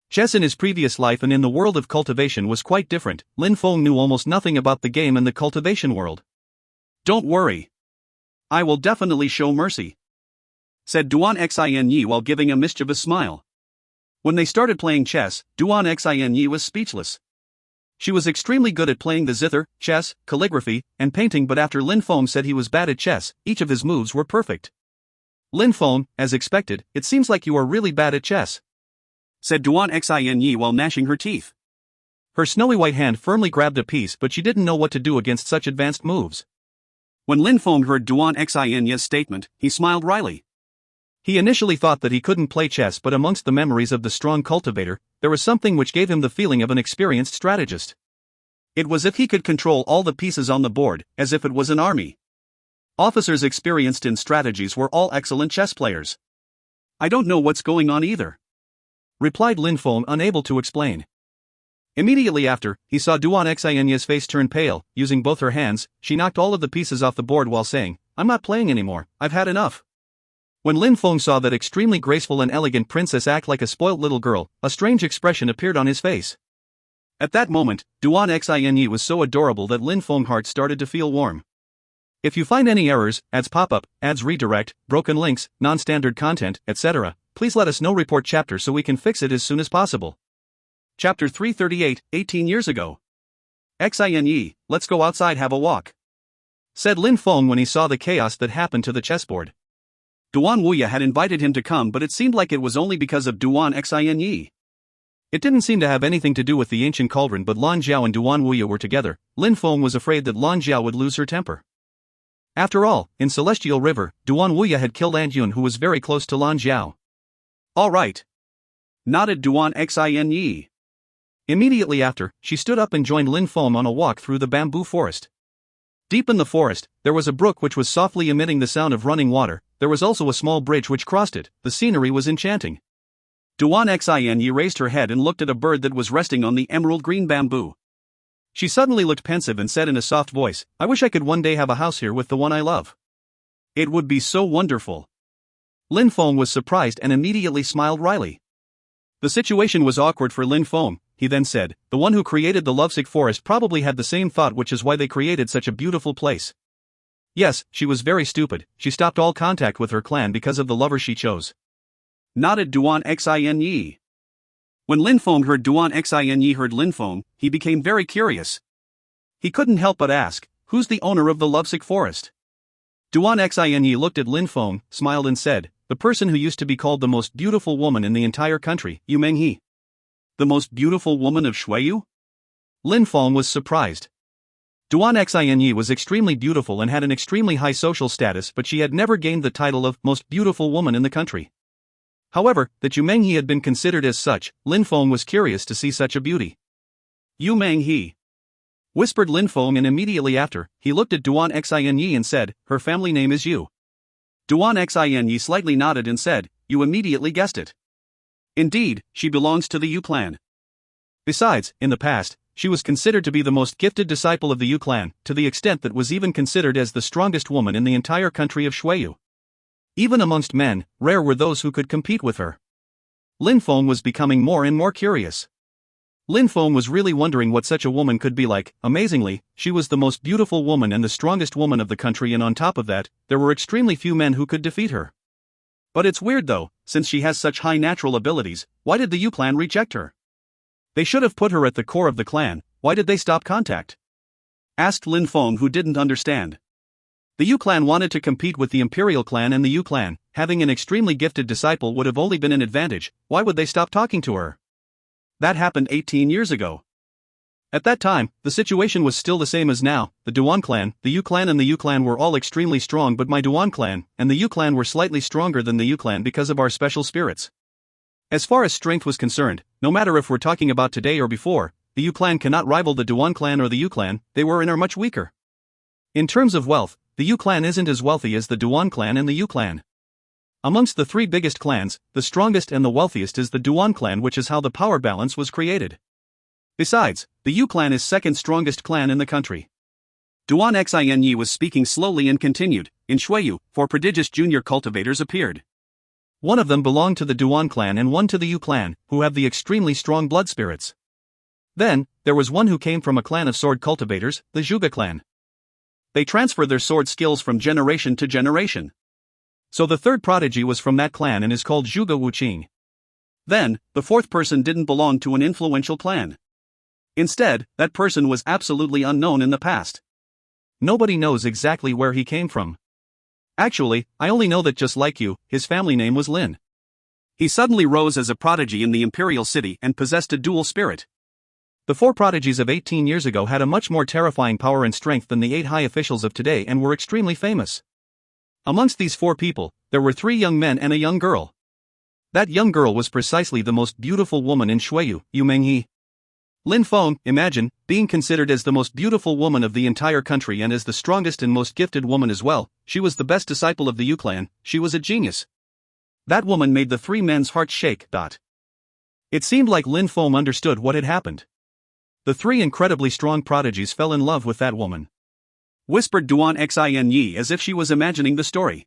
Chess in his previous life and in the world of cultivation was quite different. Lin Feng knew almost nothing about the game and the cultivation world. Don't worry. I will definitely show mercy, said Duan Xin while giving a mischievous smile. When they started playing chess, Duan Xin was speechless. She was extremely good at playing the zither, chess, calligraphy, and painting, but after Lin Feng said he was bad at chess, each of his moves were perfect. Lin Feng, as expected, it seems like you are really bad at chess, said Duan Xin while gnashing her teeth. Her snowy white hand firmly grabbed a piece, but she didn't know what to do against such advanced moves. When Lin Feng heard Duan Xin's statement, he smiled wryly. He initially thought that he couldn't play chess, but amongst the memories of the strong cultivator, there was something which gave him the feeling of an experienced strategist. It was if he could control all the pieces on the board, as if it was an army. Officers experienced in strategies were all excellent chess players. I don't know what's going on either, replied Lin Feng, unable to explain. Immediately after, he saw Duan Xianye's face turn pale. Using both her hands, she knocked all of the pieces off the board while saying, "I'm not playing anymore, I've had enough." When Lin Feng saw that extremely graceful and elegant princess act like a spoilt little girl, a strange expression appeared on his face. At that moment, Duan Xianye was so adorable that Lin Feng's heart started to feel warm. If you find any errors, ads pop up, ads redirect, broken links, non-standard content, etc., please let us know. Report chapter so we can fix it as soon as possible. Chapter 338, 18 years ago. Xianye, let's go outside, have a walk, said Lin Feng when he saw the chaos that happened to the chessboard. Duan Wuya had invited him to come, but it seemed like it was only because of Duan Xianye. It didn't seem to have anything to do with the ancient cauldron, but Lan Jiao and Duan Wuya were together. Lin Feng was afraid that Lan Jiao would lose her temper. After all, in Celestial River, Duan Wuya had killed Anjun, who was very close to Lan Jiao. All right, nodded Duan Xianye. Immediately after, she stood up and joined Lin Feng on a walk through the bamboo forest. Deep in the forest, there was a brook which was softly emitting the sound of running water. There was also a small bridge which crossed it. The scenery was enchanting. Duan Xianye raised her head and looked at a bird that was resting on the emerald green bamboo. She suddenly looked pensive and said in a soft voice, "I wish I could one day have a house here with the one I love. It would be so wonderful." Lin Feng was surprised and immediately smiled wryly. The situation was awkward for Lin Feng. He then said, "The one who created the lovesick forest probably had the same thought, which is why they created such a beautiful place." Yes, she was very stupid. She stopped all contact with her clan because of the lover she chose, nodded Duan Xianye. When Lin Feng heard Duan Xianye heard Lin Feng, he became very curious. He couldn't help but ask, "Who's the owner of the lovesick forest?" Duan Xianye looked at Lin Feng, smiled and said, "The person who used to be called the most beautiful woman in the entire country, Yu Menghe." The most beautiful woman of Shuiyu? Lin Feng was surprised. Duan Xianye was extremely beautiful and had an extremely high social status, but she had never gained the title of most beautiful woman in the country. However, that Yu Menghe had been considered as such, Lin Feng was curious to see such a beauty. "Yu Menghe," whispered Lin Feng, and immediately after, he looked at Duan Xianye and said, "Her family name is Yu." Duan Xianye slightly nodded and said, "You immediately guessed it. Indeed, she belongs to the Yu clan." Besides, in the past, she was considered to be the most gifted disciple of the Yu clan, to the extent that was even considered as the strongest woman in the entire country of Shuiyu. Even amongst men, rare were those who could compete with her. Lin Feng was becoming more and more curious. Lin Feng was really wondering what such a woman could be like. Amazingly, she was the most beautiful woman and the strongest woman of the country, and on top of that, there were extremely few men who could defeat her. But it's weird though, since she has such high natural abilities, why did the Yu clan reject her? They should have put her at the core of the clan. Why did they stop contact? Asked Lin Feng, who didn't understand. The Yu clan wanted to compete with the Imperial clan, and the Yu clan, having an extremely gifted disciple, would have only been an advantage. Why would they stop talking to her? That happened 18 years ago. At that time, the situation was still the same as now. The Duan clan, the Yu clan and the Yu clan were all extremely strong, but my Duan clan and the Yu clan were slightly stronger than the Yu clan because of our special spirits. As far as strength was concerned, no matter if we're talking about today or before, the Yu clan cannot rival the Duan clan or the Yu clan. They were and are much weaker. In terms of wealth, the Yu clan isn't as wealthy as the Duan clan and the Yu clan. Amongst the three biggest clans, the strongest and the wealthiest is the Duan clan, which is how the power balance was created. Besides, the Yu clan is second strongest clan in the country. Duan Xianye was speaking slowly and continued, "In Shuiyu, 4 prodigious junior cultivators appeared. One of them belonged to the Duan clan and one to the Yu clan, who have the extremely strong blood spirits. Then, there was one who came from a clan of sword cultivators, the Zhuge clan. They transfer their sword skills from generation to generation. So the third prodigy was from that clan and is called Zhuge Wuqing. Then, the fourth person didn't belong to an influential clan. Instead, that person was absolutely unknown in the past. Nobody knows exactly where he came from. Actually, I only know that just like you, his family name was Lin. He suddenly rose as a prodigy in the imperial city and possessed a dual spirit. The 4 prodigies of 18 years ago had a much more terrifying power and strength than the 8 high officials of today and were extremely famous. Amongst these 4 people, there were 3 young men and a young girl. That young girl was precisely the most beautiful woman in Shuiyu, Yu Menghe. Lin Feng, imagine, being considered as the most beautiful woman of the entire country and as the strongest and most gifted woman as well. She was the best disciple of the Yu clan, she was a genius. That woman made the 3 men's hearts shake. It seemed like Lin Feng understood what had happened. The 3 incredibly strong prodigies fell in love with that woman. Whispered Duan Xin Yi as if she was imagining the story.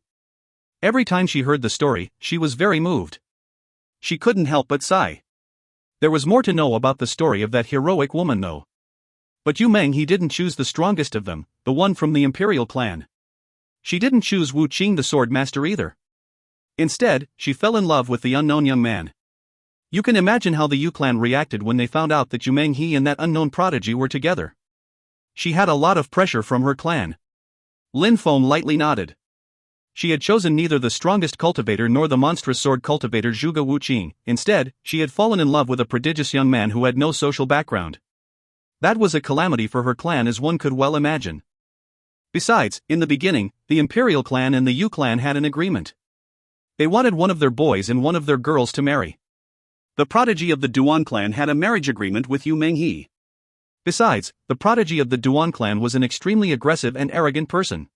Every time she heard the story, she was very moved. She couldn't help but sigh. There was more to know about the story of that heroic woman though. But Yu Menghe didn't choose the strongest of them, the one from the imperial clan. She didn't choose Wu Qing the sword master either. Instead, she fell in love with the unknown young man. You can imagine how the Yu clan reacted when they found out that Yu Menghe and that unknown prodigy were together. She had a lot of pressure from her clan. Lin Feng lightly nodded. She had chosen neither the strongest cultivator nor the monstrous sword cultivator Zhuge Wu Qing. Instead, she had fallen in love with a prodigious young man who had no social background. That was a calamity for her clan, as one could well imagine. Besides, in the beginning, the imperial clan and the Yu clan had an agreement. They wanted one of their boys and one of their girls to marry. The prodigy of the Duan clan had a marriage agreement with Yu Menghe. Besides, the prodigy of the Duan clan was an extremely aggressive and arrogant person.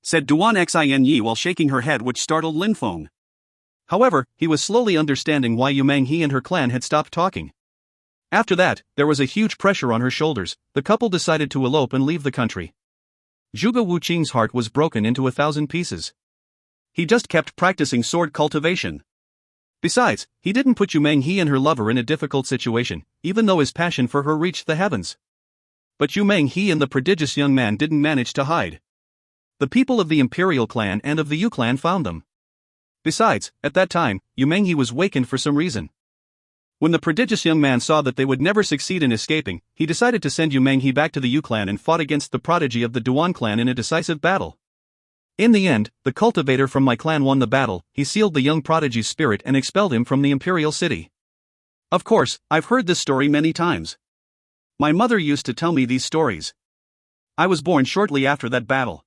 Said Duan Xin Yi while shaking her head, which startled Lin Feng. However, he was slowly understanding why Yu Menghe and her clan had stopped talking. After that, there was a huge pressure on her shoulders. The couple decided to elope and leave the country. Zhuge Wu Qing's heart was broken into 1,000 pieces. He just kept practicing sword cultivation. Besides, he didn't put Yu Menghe and her lover in a difficult situation, even though his passion for her reached the heavens. But Yu Menghe and the prodigious young man didn't manage to hide. The people of the imperial clan and of the Yu clan found them. Besides, at that time, Yu Menghe was wakened for some reason. When the prodigious young man saw that they would never succeed in escaping, he decided to send Yu Menghe back to the Yu clan and fought against the prodigy of the Duan clan in a decisive battle. In the end, the cultivator from my clan won the battle. He sealed the young prodigy's spirit and expelled him from the imperial city. Of course, I've heard this story many times. My mother used to tell me these stories. I was born shortly after that battle.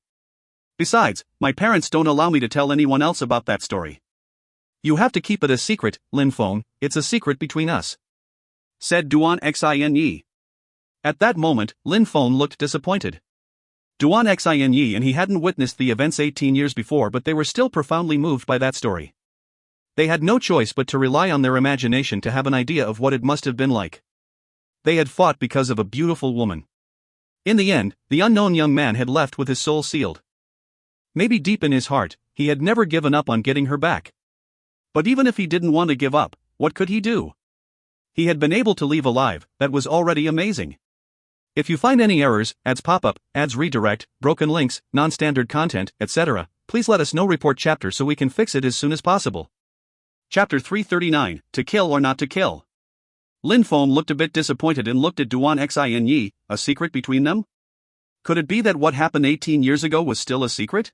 Besides, my parents don't allow me to tell anyone else about that story. You have to keep it a secret, Lin Feng, it's a secret between us. Said Duan Xin Yi. At that moment, Lin Feng looked disappointed. Duan Xin Yi and he hadn't witnessed the events 18 years before, but they were still profoundly moved by that story. They had no choice but to rely on their imagination to have an idea of what it must have been like. They had fought because of a beautiful woman. In the end, the unknown young man had left with his soul sealed. Maybe deep in his heart, he had never given up on getting her back. But even if he didn't want to give up, what could he do? He had been able to leave alive, that was already amazing. If you find any errors, ads pop up, ads redirect, broken links, non-standard content, etc., please let us know. Report chapter so we can fix it as soon as possible. Chapter 339, To Kill or Not to Kill. Lin Feng looked a bit disappointed and looked at Duan Xin Yi. A secret between them? Could it be that what happened 18 years ago was still a secret?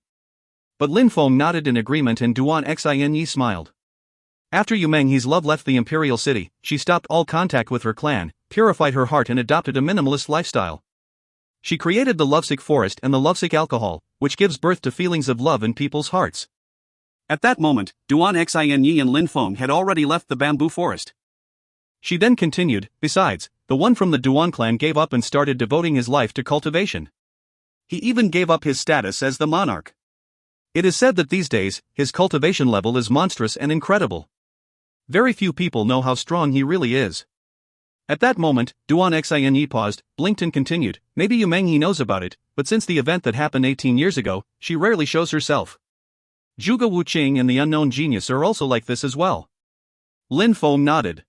But Lin Feng nodded in agreement and Duan Xin Yi smiled. After Yu Menghe's love left the imperial city, she stopped all contact with her clan, purified her heart and adopted a minimalist lifestyle. She created the lovesick forest and the lovesick alcohol, which gives birth to feelings of love in people's hearts. At that moment, Duan Xin Yi and Lin Feng had already left the bamboo forest. She then continued, besides, the one from the Duan clan gave up and started devoting his life to cultivation. He even gave up his status as the monarch. It is said that these days, his cultivation level is monstrous and incredible. Very few people know how strong he really is. At that moment, Duan Xin Yi paused, blinked and continued, maybe Yu Menghe knows about it, but since the event that happened 18 years ago, she rarely shows herself. Zhuge Wu Qing and the unknown genius are also like this as well. Lin Feng nodded.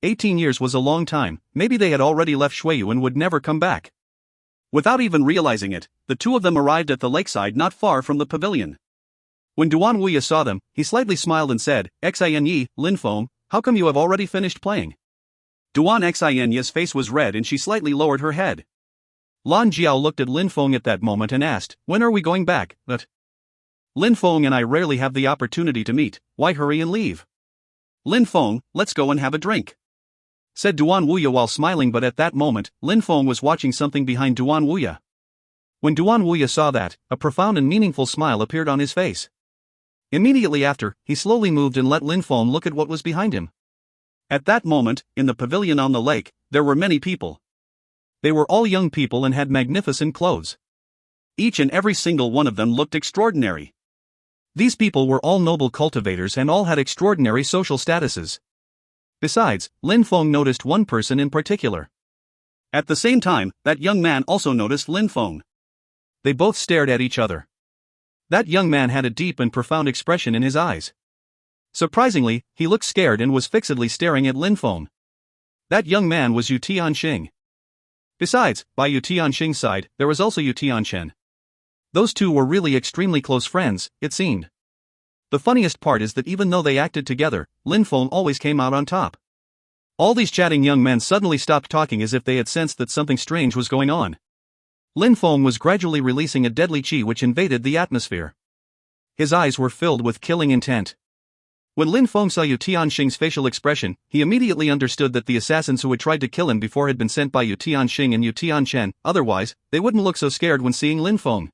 18 years was a long time, maybe they had already left Shuiyu and would never come back. Without even realizing it, the two of them arrived at the lakeside not far from the pavilion. When Duan Wuya saw them, he slightly smiled and said, Xin Yi, Lin Feng, how come you have already finished playing? Duan Xin Yi's face was red and she slightly lowered her head. Lan Jiao looked at Lin Feng at that moment and asked, when are we going back? But Lin Feng and I rarely have the opportunity to meet, why hurry and leave? Lin Feng, let's go and have a drink. Said Duan Wuya while smiling, but at that moment, Lin Feng was watching something behind Duan Wuya. When Duan Wuya saw that, a profound and meaningful smile appeared on his face. Immediately after, he slowly moved and let Lin Feng look at what was behind him. At that moment, in the pavilion on the lake, there were many people. They were all young people and had magnificent clothes. Each and every single one of them looked extraordinary. These people were all noble cultivators and all had extraordinary social statuses. Besides, Lin Feng noticed one person in particular. At the same time, that young man also noticed Lin Feng. They both stared at each other. That young man had a deep and profound expression in his eyes. Surprisingly, he looked scared and was fixedly staring at Lin Feng. That young man was Yu Tianxing. Besides, by Yu Tianxing's side, there was also Yu Tianchen. Those two were really extremely close friends, it seemed. The funniest part is that even though they acted together, Lin Feng always came out on top. All these chatting young men suddenly stopped talking as if they had sensed that something strange was going on. Lin Feng was gradually releasing a deadly qi which invaded the atmosphere. His eyes were filled with killing intent. When Lin Feng saw Yu Tianxing's facial expression, he immediately understood that the assassins who had tried to kill him before had been sent by Yu Tianxing and Yu Tianchen, otherwise, they wouldn't look so scared when seeing Lin Feng.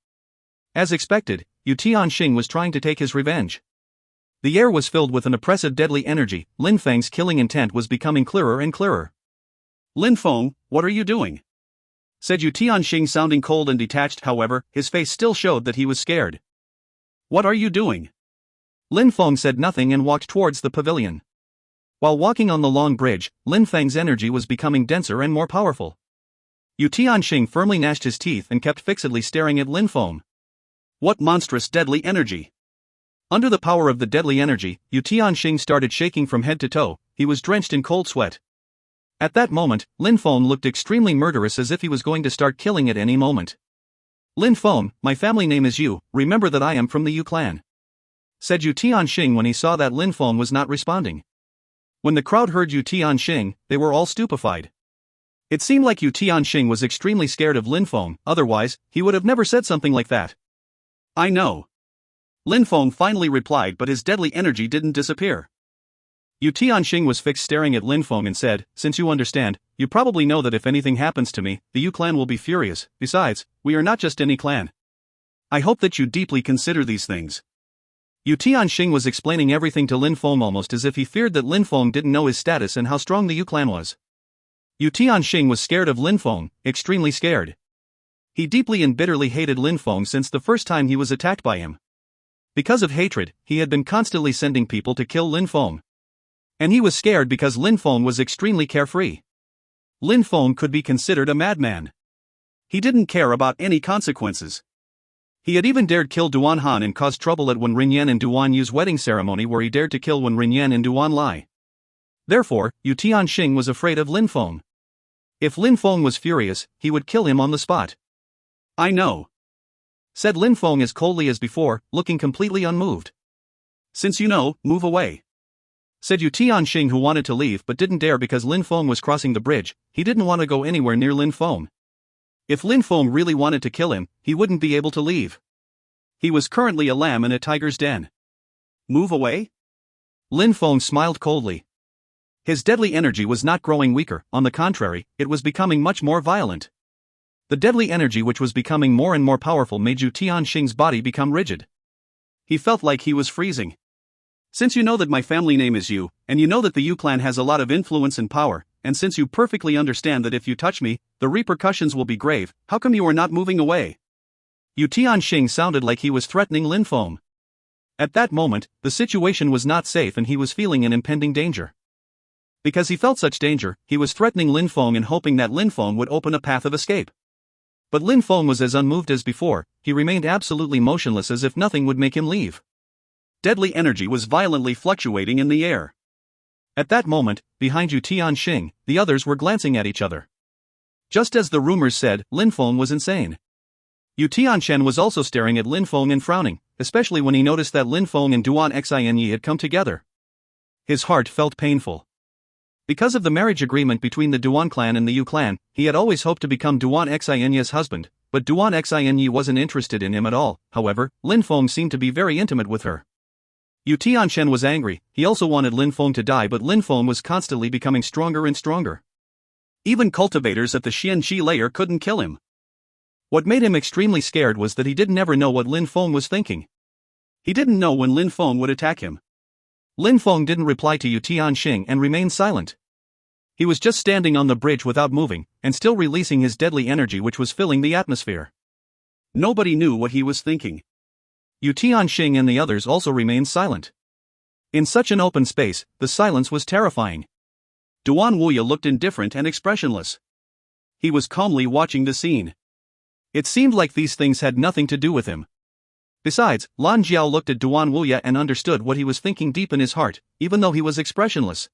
As expected, Yu Tianxing was trying to take his revenge. The air was filled with an oppressive deadly energy. Lin Feng's killing intent was becoming clearer and clearer. "Lin Feng, what are you doing?" said Yu Tianxing, sounding cold and detached. However, his face still showed that he was scared. "What are you doing?" Lin Feng said nothing and walked towards the pavilion. While walking on the long bridge, Lin Feng's energy was becoming denser and more powerful. Yu Tianxing firmly gnashed his teeth and kept fixedly staring at Lin Feng. What monstrous deadly energy! Under the power of the deadly energy, Yu Tianxing started shaking from head to toe. He was drenched in cold sweat. At that moment, Lin Feng looked extremely murderous, as if he was going to start killing at any moment. "Lin Feng, my family name is Yu, remember that I am from the Yu clan," said Yu Tianxing when he saw that Lin Feng was not responding. When the crowd heard Yu Tianxing, they were all stupefied. It seemed like Yu Tianxing was extremely scared of Lin Feng, otherwise, he would have never said something like that. "I know," Lin Feng finally replied, but his deadly energy didn't disappear. Yu Tianxing was fixed staring at Lin Feng and said, "Since you understand, you probably know that if anything happens to me, the Yu clan will be furious. Besides, we are not just any clan. I hope that you deeply consider these things." Yu Tianxing was explaining everything to Lin Feng almost as if he feared that Lin Feng didn't know his status and how strong the Yu clan was. Yu Tianxing was scared of Lin Feng, extremely scared. He deeply and bitterly hated Lin Feng since the first time he was attacked by him. Because of hatred, he had been constantly sending people to kill Lin Feng. And he was scared because Lin Feng was extremely carefree. Lin Feng could be considered a madman. He didn't care about any consequences. He had even dared kill Duan Han and cause trouble at Wen Rinyan and Duan Yu's wedding ceremony, where he dared to kill Wen Rinyan and Duan Lai. Therefore, Yu Tianxing was afraid of Lin Feng. If Lin Feng was furious, he would kill him on the spot. "I know," said Lin Feng as coldly as before, looking completely unmoved. "Since you know, move away," said Yu Tianxing, who wanted to leave but didn't dare because Lin Feng was crossing the bridge. He didn't want to go anywhere near Lin Feng. If Lin Feng really wanted to kill him, he wouldn't be able to leave. He was currently a lamb in a tiger's den. "Move away?" Lin Feng smiled coldly. His deadly energy was not growing weaker, on the contrary, it was becoming much more violent. The deadly energy which was becoming more and more powerful made Yu Tianxing's body become rigid. He felt like he was freezing. "Since you know that my family name is Yu, and you know that the Yu clan has a lot of influence and power, and since you perfectly understand that if you touch me, the repercussions will be grave, how come you are not moving away?" Yu Tianxing sounded like he was threatening Lin Feng. At that moment, the situation was not safe and he was feeling an impending danger. Because he felt such danger, he was threatening Lin Feng and hoping that Lin Feng would open a path of escape. But Lin Feng was as unmoved as before. He remained absolutely motionless as if nothing would make him leave. Deadly energy was violently fluctuating in the air. At that moment, behind Yu Tianxing, the others were glancing at each other. Just as the rumors said, Lin Feng was insane. Yu Tianchen was also staring at Lin Feng and frowning, especially when he noticed that Lin Feng and Duan Xinyi had come together. His heart felt painful. Because of the marriage agreement between the Duan clan and the Yu clan, he had always hoped to become Duan Xinyi's husband, but Duan Xinyi wasn't interested in him at all. However, Lin Feng seemed to be very intimate with her. Yu Tianchen was angry. He also wanted Lin Feng to die, but Lin Feng was constantly becoming stronger and stronger. Even cultivators at the Xianqi layer couldn't kill him. What made him extremely scared was that he didn't ever know what Lin Feng was thinking. He didn't know when Lin Feng would attack him. Lin Feng didn't reply to Yu Tianxing and remained silent. He was just standing on the bridge without moving, and still releasing his deadly energy which was filling the atmosphere. Nobody knew what he was thinking. Yu Tianxing and the others also remained silent. In such an open space, the silence was terrifying. Duan Wuya looked indifferent and expressionless. He was calmly watching the scene. It seemed like these things had nothing to do with him. Besides, Lan Jiao looked at Duan Wuya and understood what he was thinking deep in his heart, even though he was expressionless.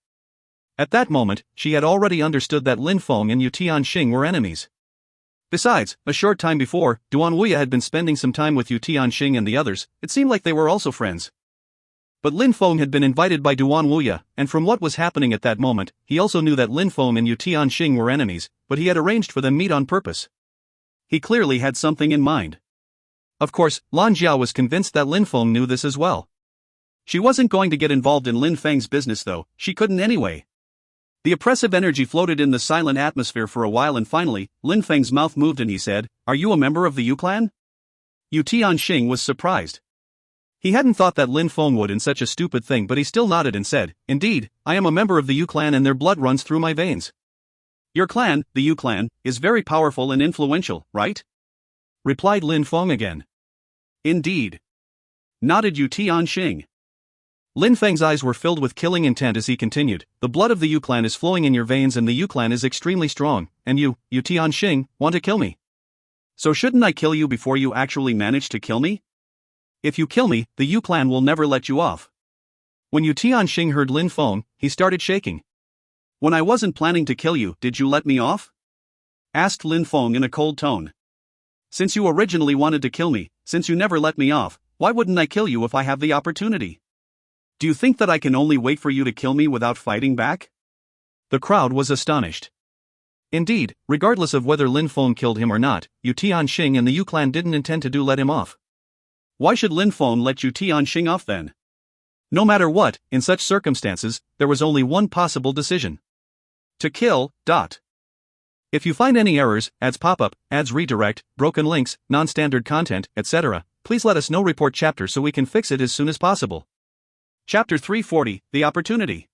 At that moment, she had already understood that Lin Feng and Yu Tianxing were enemies. Besides, a short time before, Duan Wuya had been spending some time with Yu Tianxing and the others. It seemed like they were also friends. But Lin Feng had been invited by Duan Wuya, and from what was happening at that moment, he also knew that Lin Feng and Yu Tianxing were enemies, but he had arranged for them to meet on purpose. He clearly had something in mind. Of course, Lan Jiao was convinced that Lin Feng knew this as well. She wasn't going to get involved in Lin Feng's business though, she couldn't anyway. The oppressive energy floated in the silent atmosphere for a while and finally, Lin Feng's mouth moved and he said, "Are you a member of the Yu clan?" Yu Tianxing was surprised. He hadn't thought that Lin Feng would in such a stupid thing, but he still nodded and said, "Indeed, I am a member of the Yu clan and their blood runs through my veins." "Your clan, the Yu clan, is very powerful and influential, right?" replied Lin Feng again. "Indeed," nodded Yu Tianxing. Lin Feng's eyes were filled with killing intent as he continued, "The blood of the Yu clan is flowing in your veins and the Yu clan is extremely strong, and you, Yu Tianxing, want to kill me. So shouldn't I kill you before you actually manage to kill me? If you kill me, the Yu clan will never let you off." When Yu Tianxing heard Lin Feng, he started shaking. "When I wasn't planning to kill you, did you let me off?" asked Lin Feng in a cold tone. "Since you originally wanted to kill me, since you never let me off, why wouldn't I kill you if I have the opportunity? Do you think that I can only wait for you to kill me without fighting back?" The crowd was astonished. Indeed, regardless of whether Lin Feng killed him or not, Yu Tianxing and the Yu clan didn't intend to let him off. Why should Lin Feng let Yu Tianxing off then? No matter what, in such circumstances, there was only one possible decision. To kill. If you find any errors, ads pop up, ads redirect, broken links, non-standard content, etc., please let us know. Report chapter so we can fix it as soon as possible. Chapter 340, The Opportunity.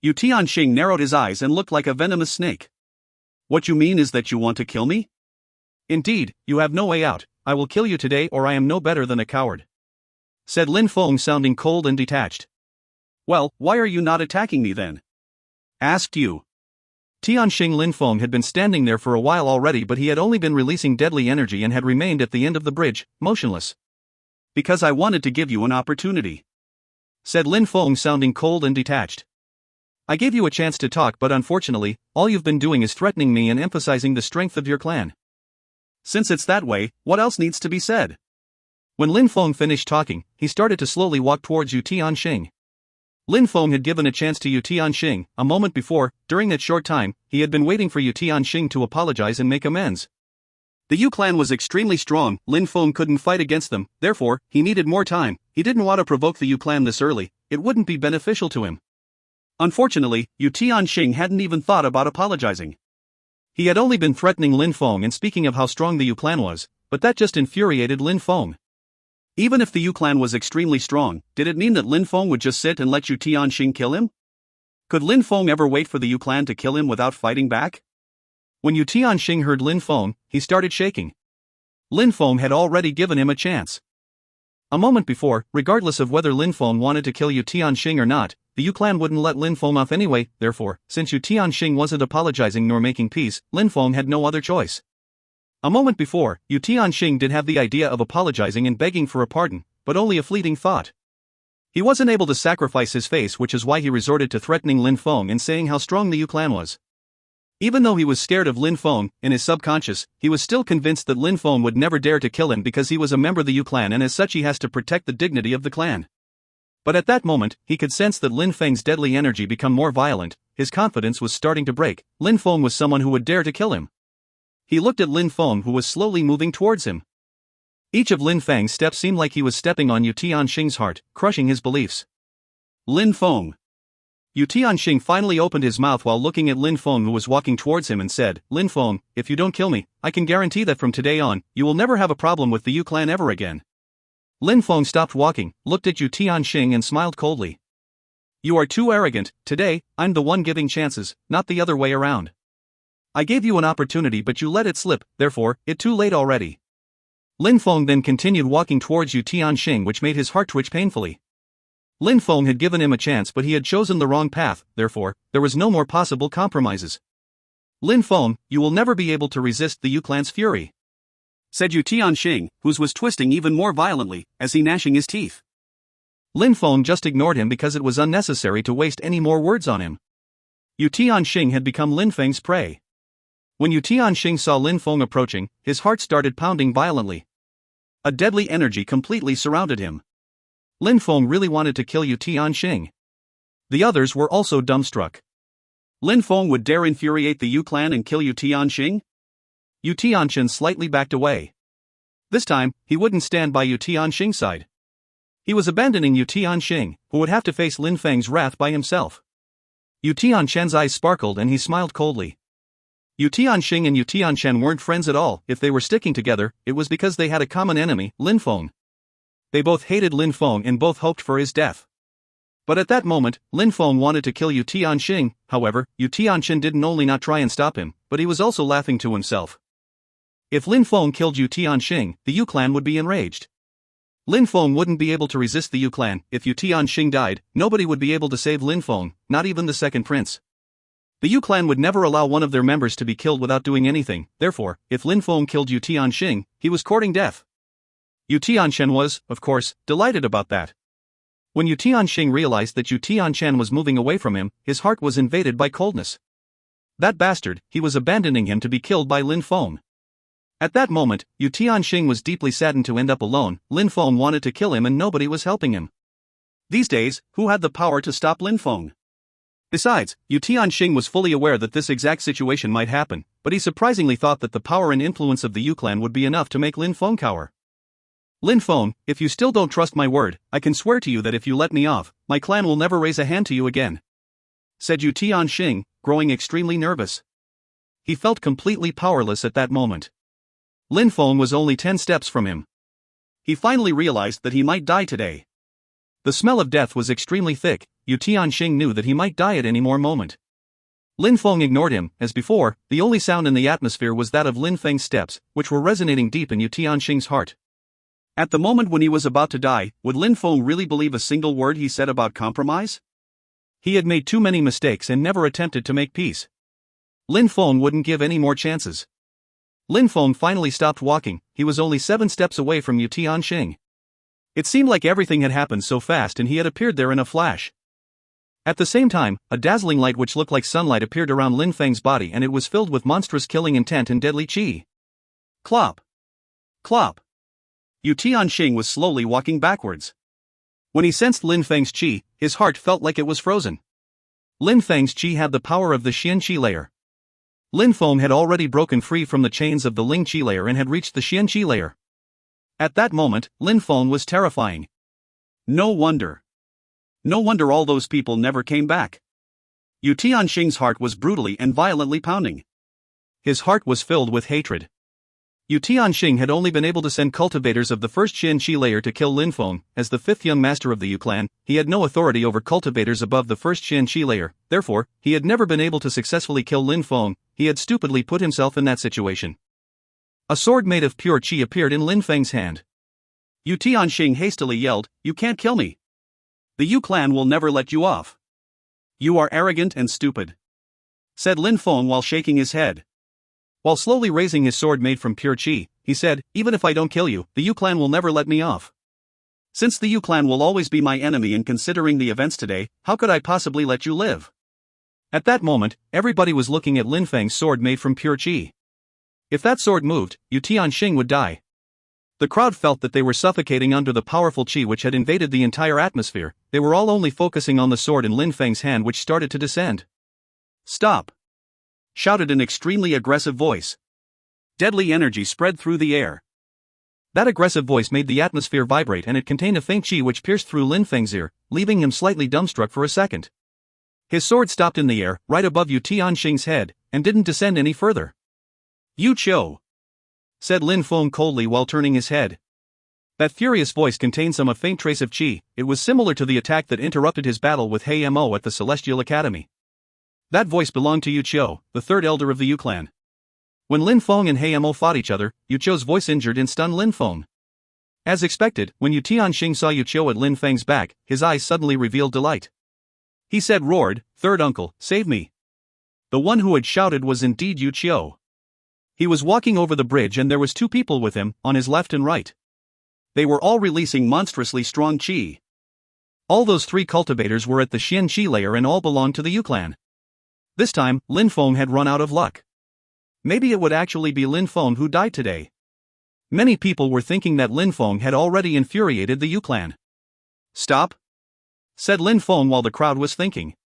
Yu Tianxing narrowed his eyes and looked like a venomous snake. "What you mean is that you want to kill me?" "Indeed, you have no way out. I will kill you today or I am no better than a coward," said Lin Feng sounding cold and detached. "Well, why are you not attacking me then?" asked Yu Tianxing. Lin Feng had been standing there for a while already, but he had only been releasing deadly energy and had remained at the end of the bridge, motionless. "Because I wanted to give you an opportunity," said Lin Feng sounding cold and detached. "I gave you a chance to talk, but unfortunately, all you've been doing is threatening me and emphasizing the strength of your clan. Since it's that way, what else needs to be said?" When Lin Feng finished talking, he started to slowly walk towards Yu Tianxing. Lin Feng had given a chance to Yu Tianxing. A moment before, during that short time, he had been waiting for Yu Tianxing to apologize and make amends. The Yu clan was extremely strong, Lin Feng couldn't fight against them, therefore, he needed more time. He didn't want to provoke the Yu clan this early, it wouldn't be beneficial to him. Unfortunately, Yu Tianxing hadn't even thought about apologizing. He had only been threatening Lin Feng and speaking of how strong the Yu clan was, but that just infuriated Lin Feng. Even if the Yu clan was extremely strong, did it mean that Lin Feng would just sit and let Yu Tianxing kill him? Could Lin Feng ever wait for the Yu clan to kill him without fighting back? When Yu Tianxing heard Lin Feng, he started shaking. Lin Feng had already given him a chance. A moment before, regardless of whether Lin Feng wanted to kill Yu Tianxing or not, the Yu clan wouldn't let Lin Feng off anyway. Therefore, since Yu Tianxing wasn't apologizing nor making peace, Lin Feng had no other choice. A moment before, Yu Tianxing did have the idea of apologizing and begging for a pardon, but only a fleeting thought. He wasn't able to sacrifice his face, which is why he resorted to threatening Lin Feng and saying how strong the Yu clan was. Even though he was scared of Lin Feng, in his subconscious, he was still convinced that Lin Feng would never dare to kill him because he was a member of the Yu clan and as such he has to protect the dignity of the clan. But at that moment, he could sense that Lin Feng's deadly energy become more violent, his confidence was starting to break. Lin Feng was someone who would dare to kill him. He looked at Lin Feng who was slowly moving towards him. Each of Lin Feng's steps seemed like he was stepping on Yu Tianxing's heart, crushing his beliefs. Lin Feng. Yu Tianxing finally opened his mouth while looking at Lin Feng who was walking towards him and said, "Lin Feng, if you don't kill me, I can guarantee that from today on, you will never have a problem with the Yu clan ever again." Lin Feng stopped walking, looked at Yu Tianxing and smiled coldly. You are too arrogant. Today, I'm the one giving chances, not the other way around. I gave you an opportunity but you let it slip, therefore, it's too late already. Lin Feng then continued walking towards Yu Tianxing, which made his heart twitch painfully. Lin Feng had given him a chance but he had chosen the wrong path, therefore, there was no more possible compromises. Lin Feng, you will never be able to resist the Yu clan's fury, said Yu Tianxing, whose was twisting even more violently, as he gnashing his teeth. Lin Feng just ignored him because it was unnecessary to waste any more words on him. Yu Tianxing had become Lin Feng's prey. When Yu Tianxing saw Lin Feng approaching, his heart started pounding violently. A deadly energy completely surrounded him. Lin Feng really wanted to kill Yu Tianxing. The others were also dumbstruck. Lin Feng would dare infuriate the Yu clan and kill Yu Tianxing? Yu Tianxing slightly backed away. This time, he wouldn't stand by Yu Tianxing's side. He was abandoning Yu Tianxing, who would have to face Lin Feng's wrath by himself. Yu Tianxing's eyes sparkled and he smiled coldly. Yu Tianxing and Yu Tianxing weren't friends at all. If they were sticking together, it was because they had a common enemy, Lin Feng. They both hated Lin Feng and both hoped for his death. But at that moment, Lin Feng wanted to kill Yu Tianxing. However, Yu Tianxing didn't only not try and stop him, but he was also laughing to himself. If Lin Feng killed Yu Tianxing, the Yu clan would be enraged. Lin Feng wouldn't be able to resist the Yu clan. If Yu Tianxing died, nobody would be able to save Lin Feng, not even the second prince. The Yu clan would never allow one of their members to be killed without doing anything. Therefore, if Lin Feng killed Yu Tianxing, he was courting death. Yu Tianxing was, of course, delighted about that. When Yu Tianxing realized that Yu Tianxing was moving away from him, his heart was invaded by coldness. That bastard, he was abandoning him to be killed by Lin Feng. At that moment, Yu Tianxing was deeply saddened to end up alone. Lin Feng wanted to kill him and nobody was helping him. These days, who had the power to stop Lin Feng? Besides, Yu Tianxing was fully aware that this exact situation might happen, but he surprisingly thought that the power and influence of the Yu clan would be enough to make Lin Feng cower. Lin Feng, if you still don't trust my word, I can swear to you that if you let me off, my clan will never raise a hand to you again, said Yu Tianxing, growing extremely nervous. He felt completely powerless at that moment. Lin Feng was only 10 steps from him. He finally realized that he might die today. The smell of death was extremely thick. Yu Tianxing knew that he might die at any more moment. Lin Feng ignored him. As before, the only sound in the atmosphere was that of Lin Feng's steps, which were resonating deep in Yu Tianxing's heart. At the moment when he was about to die, would Lin Feng really believe a single word he said about compromise? He had made too many mistakes and never attempted to make peace. Lin Feng wouldn't give any more chances. Lin Feng finally stopped walking. He was only 7 steps away from Yu Tianxing. It seemed like everything had happened so fast and he had appeared there in a flash. At the same time, a dazzling light which looked like sunlight appeared around Lin Feng's body and it was filled with monstrous killing intent and deadly qi. Clop! Clop! Yu Tianxing was slowly walking backwards. When he sensed Lin Feng's qi, his heart felt like it was frozen. Lin Feng's qi had the power of the Xian qi layer. Lin Feng had already broken free from the chains of the Ling qi layer and had reached the Xian qi layer. At that moment, Lin Feng was terrifying. No wonder. No wonder all those people never came back. Yu Tianxing's heart was brutally and violently pounding. His heart was filled with hatred. Yu Tianxing had only been able to send cultivators of the first Xian qi layer to kill Lin Feng. As the 5th young master of the Yu clan, he had no authority over cultivators above the first Xian qi layer, therefore, he had never been able to successfully kill Lin Feng. He had stupidly put himself in that situation. A sword made of pure qi appeared in Lin Feng's hand. Yu Tianxing hastily yelled, "You can't kill me! The Yu clan will never let you off. You are arrogant and stupid," said Lin Feng while shaking his head. While slowly raising his sword made from pure qi, he said, "Even if I don't kill you, the Yu clan will never let me off. Since the Yu clan will always be my enemy and considering the events today, how could I possibly let you live?" At that moment, everybody was looking at Lin Feng's sword made from pure qi. If that sword moved, Yu Tianxing would die. The crowd felt that they were suffocating under the powerful qi which had invaded the entire atmosphere. They were all only focusing on the sword in Lin Feng's hand which started to descend. "Stop!" shouted an extremely aggressive voice. Deadly energy spread through the air. That aggressive voice made the atmosphere vibrate and it contained a faint qi which pierced through Lin Feng's ear, leaving him slightly dumbstruck for a second. His sword stopped in the air, right above Yu Tianxing's head, and didn't descend any further. "You Cho," said Lin Feng coldly while turning his head. That furious voice contained a faint trace of qi. It was similar to the attack that interrupted his battle with Hei Mo at the Celestial Academy. That voice belonged to Yu Qiu, the third elder of the Yu clan. When Lin Feng and Hei Mo fought each other, Yu Qiu's voice injured and stunned Lin Feng. As expected, when Yu Tianxing saw Yu Qiu at Lin Feng's back, his eyes suddenly revealed delight. He said, roared, "Third uncle, save me." The one who had shouted was indeed Yu Qiu. He was walking over the bridge and there was two people with him, on his left and right. They were all releasing monstrously strong qi. All those three cultivators were at the Xian Qi layer and all belonged to the Yu clan. This time, Lin Feng had run out of luck. Maybe it would actually be Lin Feng who died today. Many people were thinking that Lin Feng had already infuriated the Yu clan. "Stop," said Lin Feng while the crowd was thinking.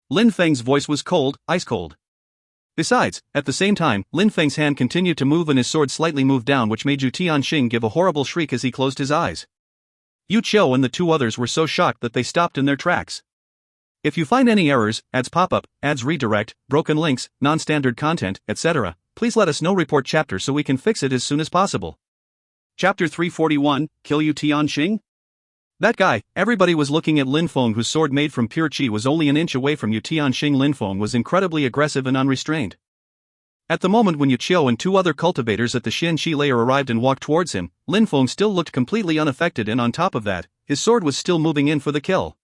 Lin Feng's voice was cold, ice cold. Besides, at the same time, Lin Feng's hand continued to move and his sword slightly moved down, which made Yu Tianxing give a horrible shriek as he closed his eyes. Yu Qiu and the two others were so shocked that they stopped in their tracks. If you find any errors, ads pop up, ads redirect, broken links, non-standard content, etc., please let us know. Report chapter so we can fix it as soon as possible. Chapter 341, Kill Yu Tianxing? That guy. Everybody was looking at Lin Feng, whose sword made from pure qi was only an inch away from Yu Tianxing. Lin Feng was incredibly aggressive and unrestrained. At the moment when Yu Qiu and two other cultivators at the Xian Qi layer arrived and walked towards him, Lin Feng still looked completely unaffected, and on top of that, his sword was still moving in for the kill.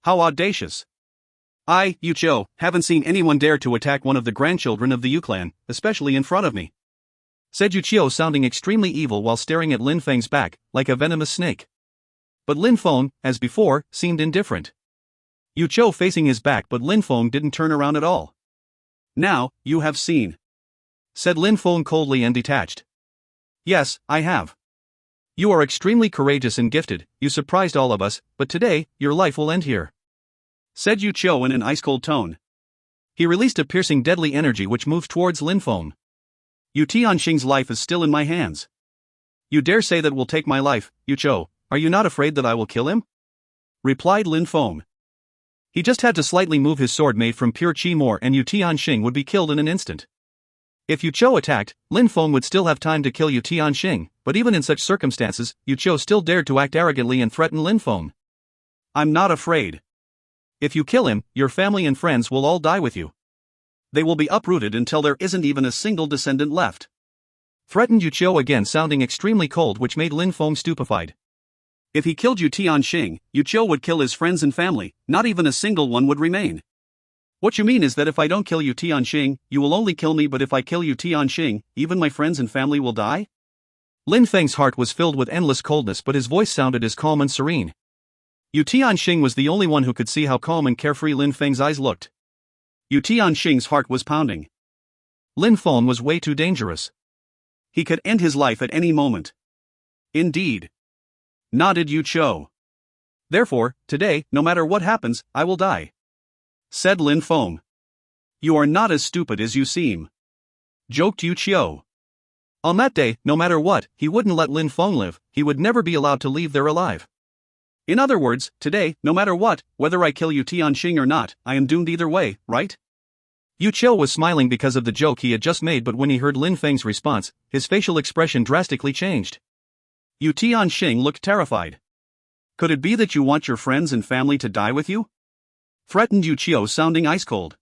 How audacious. I, Yu Qiu, haven't seen anyone dare to attack one of the grandchildren of the Yu clan, especially in front of me, said Yu Qiu, sounding extremely evil while staring at Lin Feng's back, like a venomous snake. But Lin Feng, as before, seemed indifferent. Yu Qiu facing his back, but Lin Feng didn't turn around at all. "Now, you have seen," said Lin Feng coldly and detached. "Yes, I have. You are extremely courageous and gifted, you surprised all of us, but today, your life will end here," said Yu Qiu in an ice-cold tone. He released a piercing deadly energy which moved towards Lin Feng. "Yu Tianxing's life is still in my hands. You dare say that will take my life, Yu Qiu? Are you not afraid that I will kill him?" replied Lin Feng. He just had to slightly move his sword made from pure qi more and Yu Tianxing would be killed in an instant. If Yu Qiu attacked, Lin Feng would still have time to kill Yu Tianxing, but even in such circumstances, Yu Qiu still dared to act arrogantly and threaten Lin Feng. "I'm not afraid. If you kill him, your family and friends will all die with you. They will be uprooted until there isn't even a single descendant left," threatened Yu Qiu again, sounding extremely cold, which made Lin Feng stupefied. If he killed Yu Tianxing, Yu Qiu would kill his friends and family, not even a single one would remain. "What you mean is that if I don't kill Yu Tianxing, you will only kill me, but if I kill Yu Tianxing, even my friends and family will die?" Lin Feng's heart was filled with endless coldness, but his voice sounded as calm and serene. Yu Tianxing was the only one who could see how calm and carefree Lin Feng's eyes looked. Yu Tianxing's heart was pounding. Lin Feng was way too dangerous. He could end his life at any moment. "Indeed," nodded Yu Qiu. "Therefore, today, no matter what happens, I will die," said Lin Feng. "You are not as stupid as you seem," joked Yu Qiu. On that day, no matter what, he wouldn't let Lin Feng live, he would never be allowed to leave there alive. "In other words, today, no matter what, whether I kill Yu Tianxing or not, I am doomed either way, right?" Yu Qiu was smiling because of the joke he had just made, but when he heard Lin Feng's response, his facial expression drastically changed. Yu Tianxing looked terrified. "Could it be that you want your friends and family to die with you?" threatened Yu Qiu, sounding ice-cold.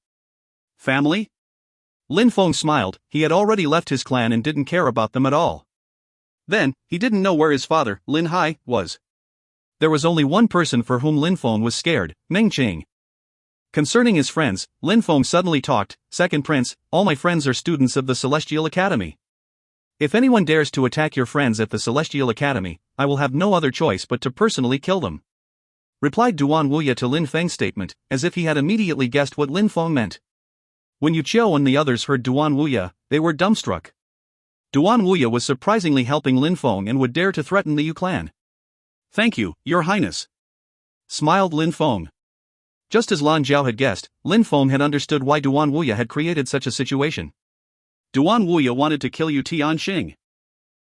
"Family?" Lin Feng smiled. He had already left his clan and didn't care about them at all. Then, he didn't know where his father, Lin Hai, was. There was only one person for whom Lin Feng was scared, Meng Qing. Concerning his friends, Lin Feng suddenly talked. "Second prince, all my friends are students of the Celestial Academy. If anyone dares to attack your friends at the Celestial Academy, I will have no other choice but to personally kill them," replied Duan Wuya to Lin Feng's statement, as if he had immediately guessed what Lin Feng meant. When Yu Qiu and the others heard Duan Wuya, they were dumbstruck. Duan Wuya was surprisingly helping Lin Feng and would dare to threaten the Yu clan. "Thank you, Your Highness," smiled Lin Feng. Just as Lan Jiao had guessed, Lin Feng had understood why Duan Wuya had created such a situation. Duan Wuya wanted to kill Yu Tianxing.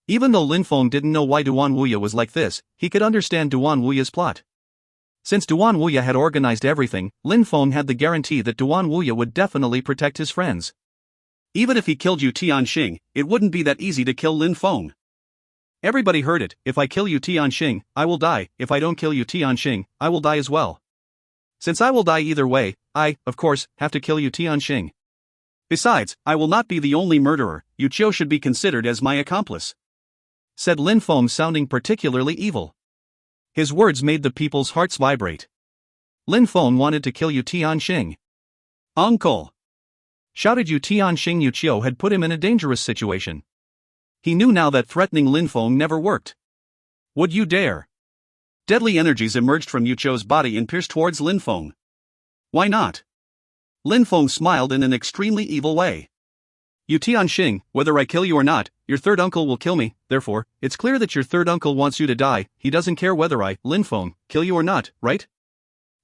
Even though Lin Feng didn't know why Duan Wuya was like this, he could understand Duan Wuya's plot. Since Duan Wuya had organized everything, Lin Feng had the guarantee that Duan Wuya would definitely protect his friends. Even if he killed Yu Tianxing, it wouldn't be that easy to kill Lin Feng. Everybody heard it. If I kill you Tianxing, I will die. If I don't kill you Tianxing, I will die as well. Since I will die either way, I, of course, have to kill you Tianxing. Besides, I will not be the only murderer. Yu Qiu should be considered as my accomplice," said Lin Feng, sounding particularly evil. His words made the people's hearts vibrate. Lin Feng wanted to kill Yu Tianxing. "Uncle!" shouted Yu Tianxing. Yu Qiu had put him in a dangerous situation. He knew now that threatening Lin Feng never worked. "Would you dare?" Deadly energies emerged from Yu Qiu's body and pierced towards Lin Feng. "Why not?" Lin Feng smiled in an extremely evil way. "Yu Tianxing, whether I kill you or not, your third uncle will kill me, therefore, it's clear that your third uncle wants you to die. He doesn't care whether I, Lin Feng, kill you or not, right?"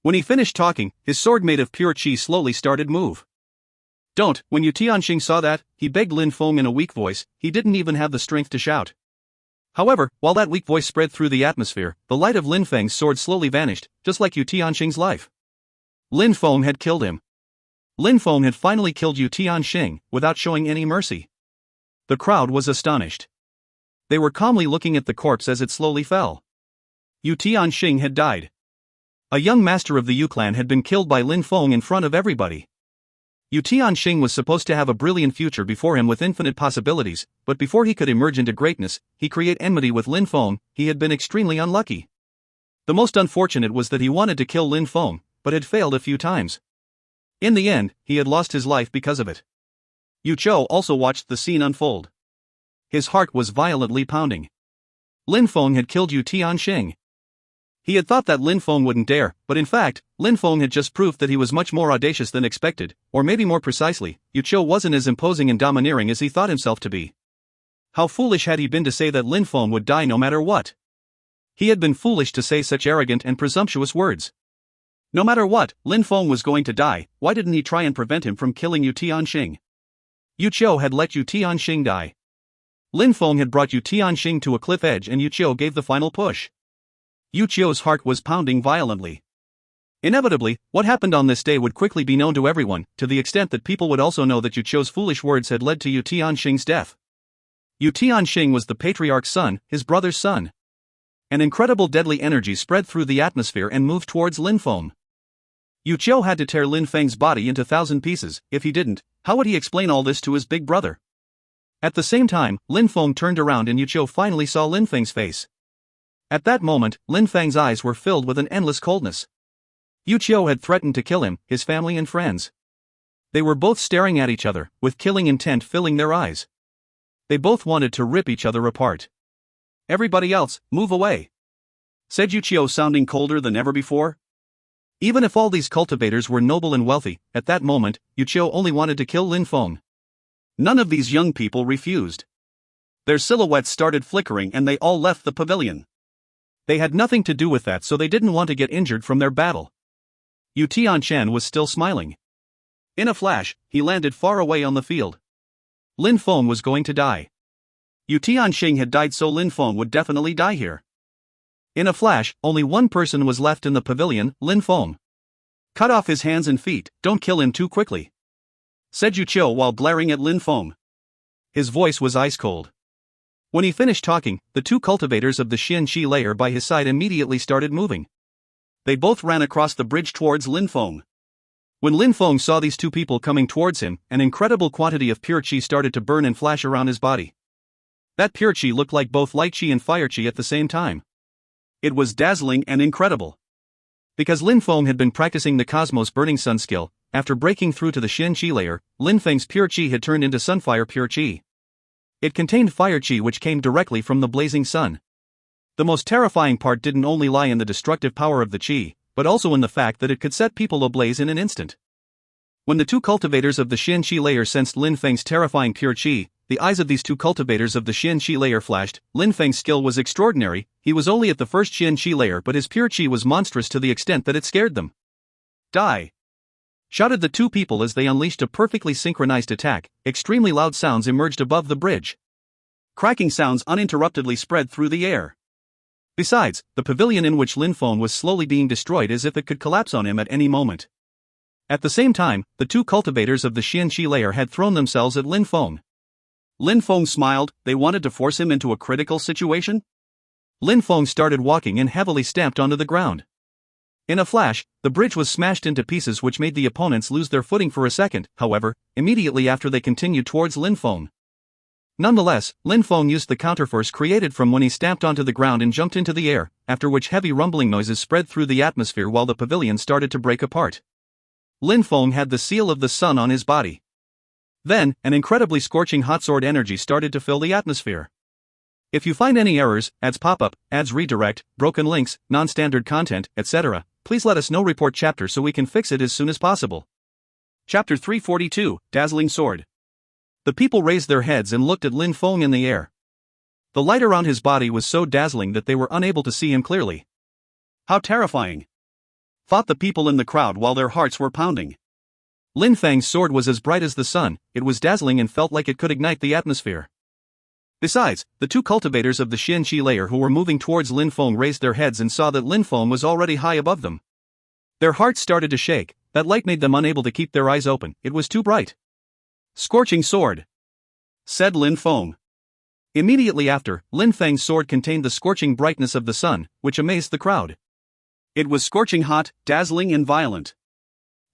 When he finished talking, his sword made of pure qi slowly started move. "Don't." When Yu Tianxing saw that, he begged Lin Feng in a weak voice. He didn't even have the strength to shout. However, while that weak voice spread through the atmosphere, the light of Lin Feng's sword slowly vanished, just like Yu Tianxing's life. Lin Feng had killed him. Lin Feng had finally killed Yu Tianxing, without showing any mercy. The crowd was astonished. They were calmly looking at the corpse as it slowly fell. Yu Tianxing had died. A young master of the Yu clan had been killed by Lin Feng in front of everybody. Yu Tianxing was supposed to have a brilliant future before him with infinite possibilities, but before he could emerge into greatness, he created enmity with Lin Feng. He had been extremely unlucky. The most unfortunate was that he wanted to kill Lin Feng, but had failed a few times. In the end, he had lost his life because of it. Yu Qiu also watched the scene unfold. His heart was violently pounding. Lin Feng had killed Yu Tianxing. He had thought that Lin Feng wouldn't dare, but in fact, Lin Feng had just proved that he was much more audacious than expected, or maybe more precisely, Yu Qiu wasn't as imposing and domineering as he thought himself to be. How foolish had he been to say that Lin Feng would die no matter what? He had been foolish to say such arrogant and presumptuous words. No matter what, Lin Feng was going to die. Why didn't he try and prevent him from killing Yu Tianxing? Yu Qiu had let Yu Tianxing die. Lin Feng had brought Yu Tianxing to a cliff edge and Yu Qiu gave the final push. Yu Qiu's heart was pounding violently. Inevitably, what happened on this day would quickly be known to everyone, to the extent that people would also know that Yu Qiu's foolish words had led to Yu Tianxing's death. Yu Tianxing was the patriarch's son, his brother's son. An incredible deadly energy spread through the atmosphere and moved towards Lin Feng. Yu Qiu had to tear Lin Feng's body into 1,000 pieces. If he didn't, how would he explain all this to his big brother? At the same time, Lin Feng turned around and Yu Qiu finally saw Lin Feng's face. At that moment, Lin Feng's eyes were filled with an endless coldness. Yu Qiu had threatened to kill him, his family and friends. They were both staring at each other, with killing intent filling their eyes. They both wanted to rip each other apart. "Everybody else, move away," said Yu Qiu, sounding colder than ever before. Even if all these cultivators were noble and wealthy, at that moment, Yu Qiu only wanted to kill Lin Feng. None of these young people refused. Their silhouettes started flickering and they all left the pavilion. They had nothing to do with that, so they didn't want to get injured from their battle. Yu Tianxing was still smiling. In a flash, he landed far away on the field. Lin Feng was going to die. Yu Tianxing had died, so Lin Feng would definitely die here. In a flash, only one person was left in the pavilion, Lin Feng. "Cut off his hands and feet, don't kill him too quickly," said Yu Qiu while glaring at Lin Feng. His voice was ice cold. When he finished talking, the two cultivators of the Xianxi layer by his side immediately started moving. They both ran across the bridge towards Lin Feng. When Lin Feng saw these two people coming towards him, an incredible quantity of pure qi started to burn and flash around his body. That pure qi looked like both light qi and fire qi at the same time. It was dazzling and incredible. Because Lin Feng had been practicing the Cosmos Burning Sun skill, after breaking through to the Xianxi layer, Lin Feng's pure qi had turned into Sunfire pure qi. It contained fire qi which came directly from the blazing sun. The most terrifying part didn't only lie in the destructive power of the qi, but also in the fact that it could set people ablaze in an instant. When the two cultivators of the Xianxi layer sensed Lin Feng's terrifying pure qi, the eyes of these two cultivators of the Xianxi layer flashed. Lin Feng's skill was extraordinary. He was only at the first Xianxi layer, but his pure qi was monstrous to the extent that it scared them. "Die!" shouted the two people as they unleashed a perfectly synchronized attack. Extremely loud sounds emerged above the bridge. Cracking sounds uninterruptedly spread through the air. Besides, the pavilion in which Lin Feng was slowly being destroyed as if it could collapse on him at any moment. At the same time, the two cultivators of the Xianxi layer had thrown themselves at Lin Feng. Lin Feng smiled. They wanted to force him into a critical situation? Lin Feng started walking and heavily stamped onto the ground. In a flash, the bridge was smashed into pieces, which made the opponents lose their footing for a second. However, immediately after, they continued towards Lin Feng. Nonetheless, Lin Feng used the counterforce created from when he stamped onto the ground and jumped into the air, after which heavy rumbling noises spread through the atmosphere while the pavilion started to break apart. Lin Feng had the seal of the sun on his body. Then, an incredibly scorching hot sword energy started to fill the atmosphere. If you find any errors, ads pop up, ads redirect, broken links, non-standard content, etc., please let us know. Report chapter so we can fix it as soon as possible. Chapter 342, Dazzling Sword. The people raised their heads and looked at Lin Feng in the air. The light around his body was so dazzling that they were unable to see him clearly. How terrifying! Thought the people in the crowd while their hearts were pounding. Lin Feng's sword was as bright as the sun, it was dazzling and felt like it could ignite the atmosphere. Besides, the two cultivators of the Xianqi layer who were moving towards Lin Feng raised their heads and saw that Lin Feng was already high above them. Their hearts started to shake. That light made them unable to keep their eyes open, it was too bright. Scorching sword, said Lin Feng. Immediately after, Lin Feng's sword contained the scorching brightness of the sun, which amazed the crowd. It was scorching hot, dazzling and violent.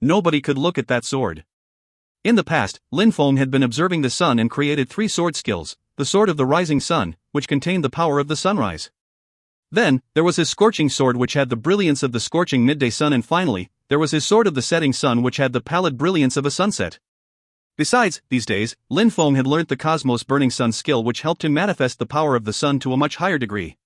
Nobody could look at that sword. In the past, Lin Feng had been observing the sun and created 3 sword skills: the sword of the rising sun, which contained the power of the sunrise. Then, there was his scorching sword, which had the brilliance of the scorching midday sun, and finally, there was his sword of the setting sun, which had the pallid brilliance of a sunset. Besides, these days, Lin Feng had learnt the Cosmos Burning Sun skill, which helped him manifest the power of the sun to a much higher degree.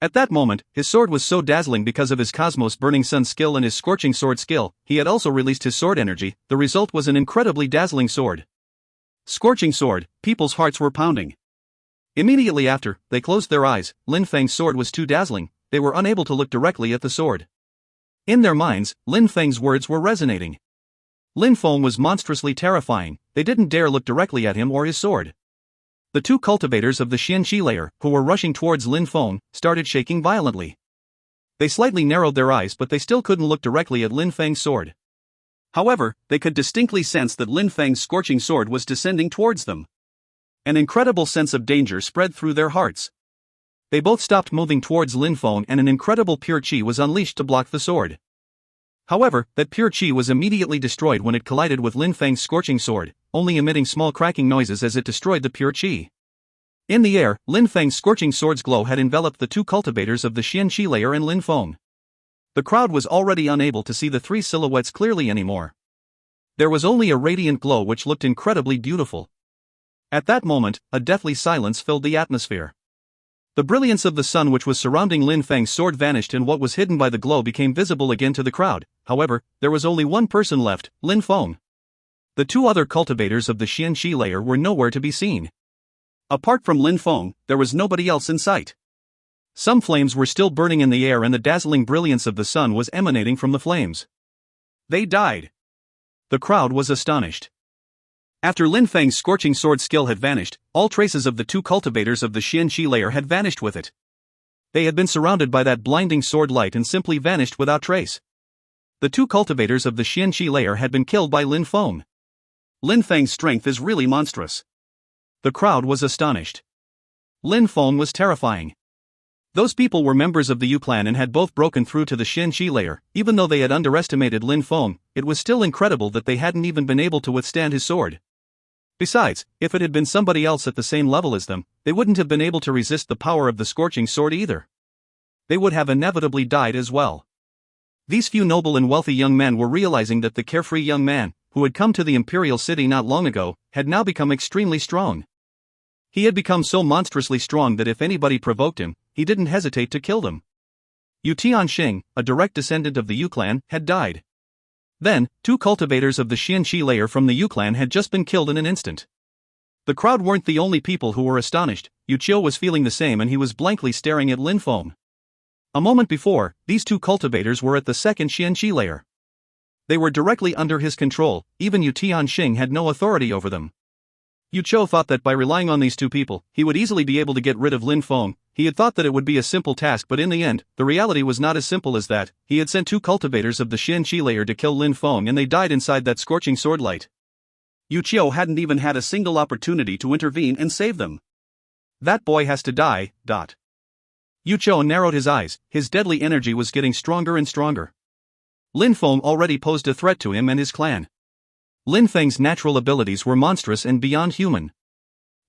At that moment, his sword was so dazzling because of his Cosmos Burning Sun skill and his scorching sword skill. He had also released his sword energy. The result was an incredibly dazzling sword. Scorching sword, people's hearts were pounding. Immediately after, they closed their eyes. Lin Feng's sword was too dazzling, they were unable to look directly at the sword. In their minds, Lin Feng's words were resonating. Lin Feng was monstrously terrifying, they didn't dare look directly at him or his sword. The two cultivators of the Xianqi layer, who were rushing towards Lin Feng, started shaking violently. They slightly narrowed their eyes, but they still couldn't look directly at Lin Feng's sword. However, they could distinctly sense that Lin Feng's scorching sword was descending towards them. An incredible sense of danger spread through their hearts. They both stopped moving towards Lin Feng, and an incredible pure qi was unleashed to block the sword. However, that pure qi was immediately destroyed when it collided with Lin Feng's scorching sword, only emitting small cracking noises as it destroyed the pure qi. In the air, Lin Feng's scorching sword's glow had enveloped the two cultivators of the Xianqi layer and Lin Feng. The crowd was already unable to see the 3 silhouettes clearly anymore. There was only a radiant glow which looked incredibly beautiful. At that moment, a deathly silence filled the atmosphere. The brilliance of the sun which was surrounding Lin Feng's sword vanished, and what was hidden by the glow became visible again to the crowd. However, there was only one person left, Lin Feng. The 2 other cultivators of the Xianqi layer were nowhere to be seen. Apart from Lin Feng, there was nobody else in sight. Some flames were still burning in the air, and the dazzling brilliance of the sun was emanating from the flames. They died. The crowd was astonished. After Lin Feng's scorching sword skill had vanished, all traces of the 2 cultivators of the Xianqi layer had vanished with it. They had been surrounded by that blinding sword light and simply vanished without trace. The 2 cultivators of the Xianqi layer had been killed by Lin Feng. Lin Feng's strength is really monstrous. The crowd was astonished. Lin Feng was terrifying. Those people were members of the Yu clan and had both broken through to the Xianqi layer. Even though they had underestimated Lin Feng, it was still incredible that they hadn't even been able to withstand his sword. Besides, if it had been somebody else at the same level as them, they wouldn't have been able to resist the power of the scorching sword either. They would have inevitably died as well. These few noble and wealthy young men were realizing that the carefree young man, who had come to the imperial city not long ago, had now become extremely strong. He had become so monstrously strong that if anybody provoked him, he didn't hesitate to kill them. Yu Tianxing, a direct descendant of the Yu clan, had died. Then, 2 cultivators of the Xianqi layer from the Yu clan had just been killed in an instant. The crowd weren't the only people who were astonished. Yu Qiu was feeling the same, and he was blankly staring at Lin Feng. A moment before, these 2 cultivators were at the second Xianqi layer. They were directly under his control. Even Yu Tianxing had no authority over them. Yu Qiu thought that by relying on these 2 people, he would easily be able to get rid of Lin Feng. He had thought that it would be a simple task, but in the end, the reality was not as simple as that. He had sent 2 cultivators of the Xianqi layer to kill Lin Feng, and they died inside that scorching sword light. Yu Qiu hadn't even had a single opportunity to intervene and save them. That boy has to die. Yu Qiu narrowed his eyes, his deadly energy was getting stronger and stronger. Lin Feng already posed a threat to him and his clan. Lin Feng's natural abilities were monstrous and beyond human.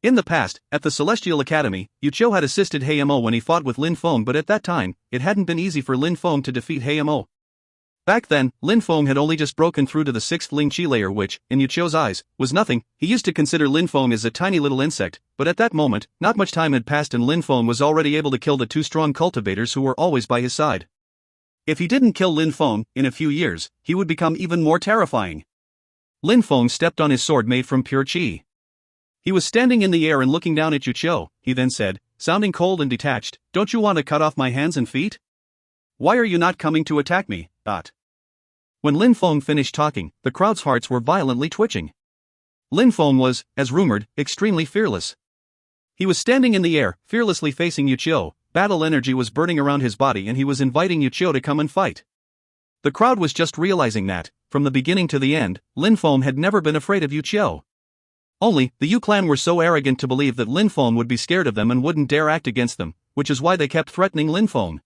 In the past, at the Celestial Academy, Yu Qiu had assisted Heimo when he fought with Lin Feng, but at that time, it hadn't been easy for Lin Feng to defeat Heimo. Back then, Lin Feng had only just broken through to the 6th Ling Qi layer, which, in Yu Qiu's eyes, was nothing. He used to consider Lin Feng as a tiny little insect, but at that moment, not much time had passed and Lin Feng was already able to kill the 2 strong cultivators who were always by his side. If he didn't kill Lin Feng, in a few years, he would become even more terrifying. Lin Feng stepped on his sword made from pure qi. He was standing in the air and looking down at Yu Qiu. He then said, sounding cold and detached, "Don't you want to cut off my hands and feet? Why are you not coming to attack me?" When Lin Feng finished talking, the crowd's hearts were violently twitching. Lin Feng was, as rumored, extremely fearless. He was standing in the air, fearlessly facing Yu Qiu. Battle energy was burning around his body and he was inviting Yu Qiu to come and fight. The crowd was just realizing that, from the beginning to the end, Lin Feng had never been afraid of Yu Qiu. Only, the Yu clan were so arrogant to believe that Lin Feng would be scared of them and wouldn't dare act against them, which is why they kept threatening Lin Feng.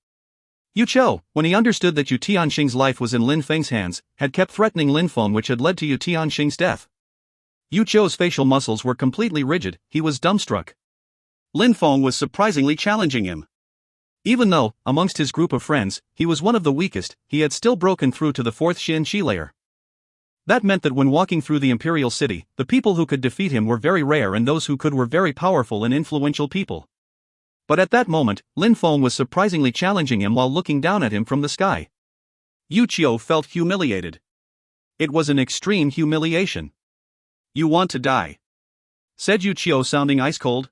Yu Qiu, when he understood that Yu Tianxing's life was in Lin Feng's hands, had kept threatening Lin Feng, which had led to Yu Tianxing's death. Yu Qiu's facial muscles were completely rigid, he was dumbstruck. Lin Feng was surprisingly challenging him. Even though, amongst his group of friends, he was one of the weakest, he had still broken through to the 4th Xian Qi layer. That meant that when walking through the Imperial City, the people who could defeat him were very rare and those who could were very powerful and influential people. But at that moment, Lin Feng was surprisingly challenging him while looking down at him from the sky. Yu Qiu felt humiliated. It was an extreme humiliation. "You want to die?" said Yu Qiu, sounding ice cold.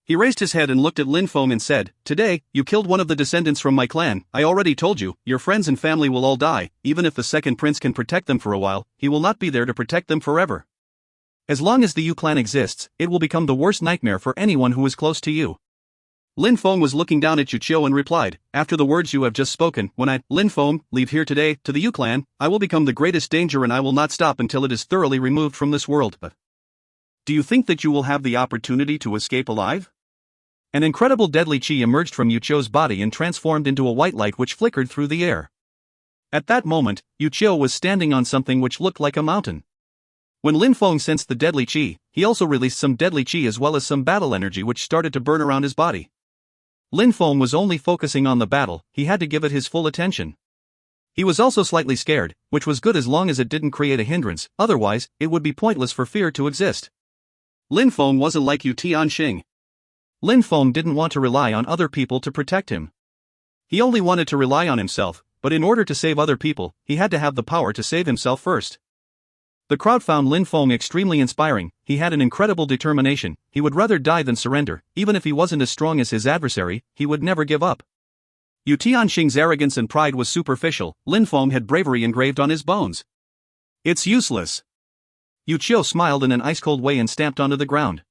He raised his head and looked at Lin Feng and said, "Today, you killed one of the descendants from my clan. I already told you, your friends and family will all die. Even if the second prince can protect them for a while, he will not be there to protect them forever. As long as the Yu clan exists, it will become the worst nightmare for anyone who is close to you." Lin Feng was looking down at Yu Qiu and replied, "After the words you have just spoken, when I, Lin Feng, leave here today, to the Yu clan, I will become the greatest danger and I will not stop until it is thoroughly removed from this world. But do you think that you will have the opportunity to escape alive?" An incredible deadly qi emerged from Yu Qiu's body and transformed into a white light which flickered through the air. At that moment, Yu Qiu was standing on something which looked like a mountain. When Lin Feng sensed the deadly qi, he also released some deadly qi as well as some battle energy which started to burn around his body. Lin Feng was only focusing on the battle, he had to give it his full attention. He was also slightly scared, which was good as long as it didn't create a hindrance, otherwise, it would be pointless for fear to exist. Lin Feng wasn't like Yu Tianxing. Lin Feng didn't want to rely on other people to protect him. He only wanted to rely on himself, but in order to save other people, he had to have the power to save himself first. The crowd found Lin Feng extremely inspiring, he had an incredible determination, he would rather die than surrender, even if he wasn't as strong as his adversary, he would never give up. Yu Tianxing's arrogance and pride was superficial, Lin Feng had bravery engraved on his bones. "It's useless." Yu Qiu smiled in an ice-cold way and stamped onto the ground.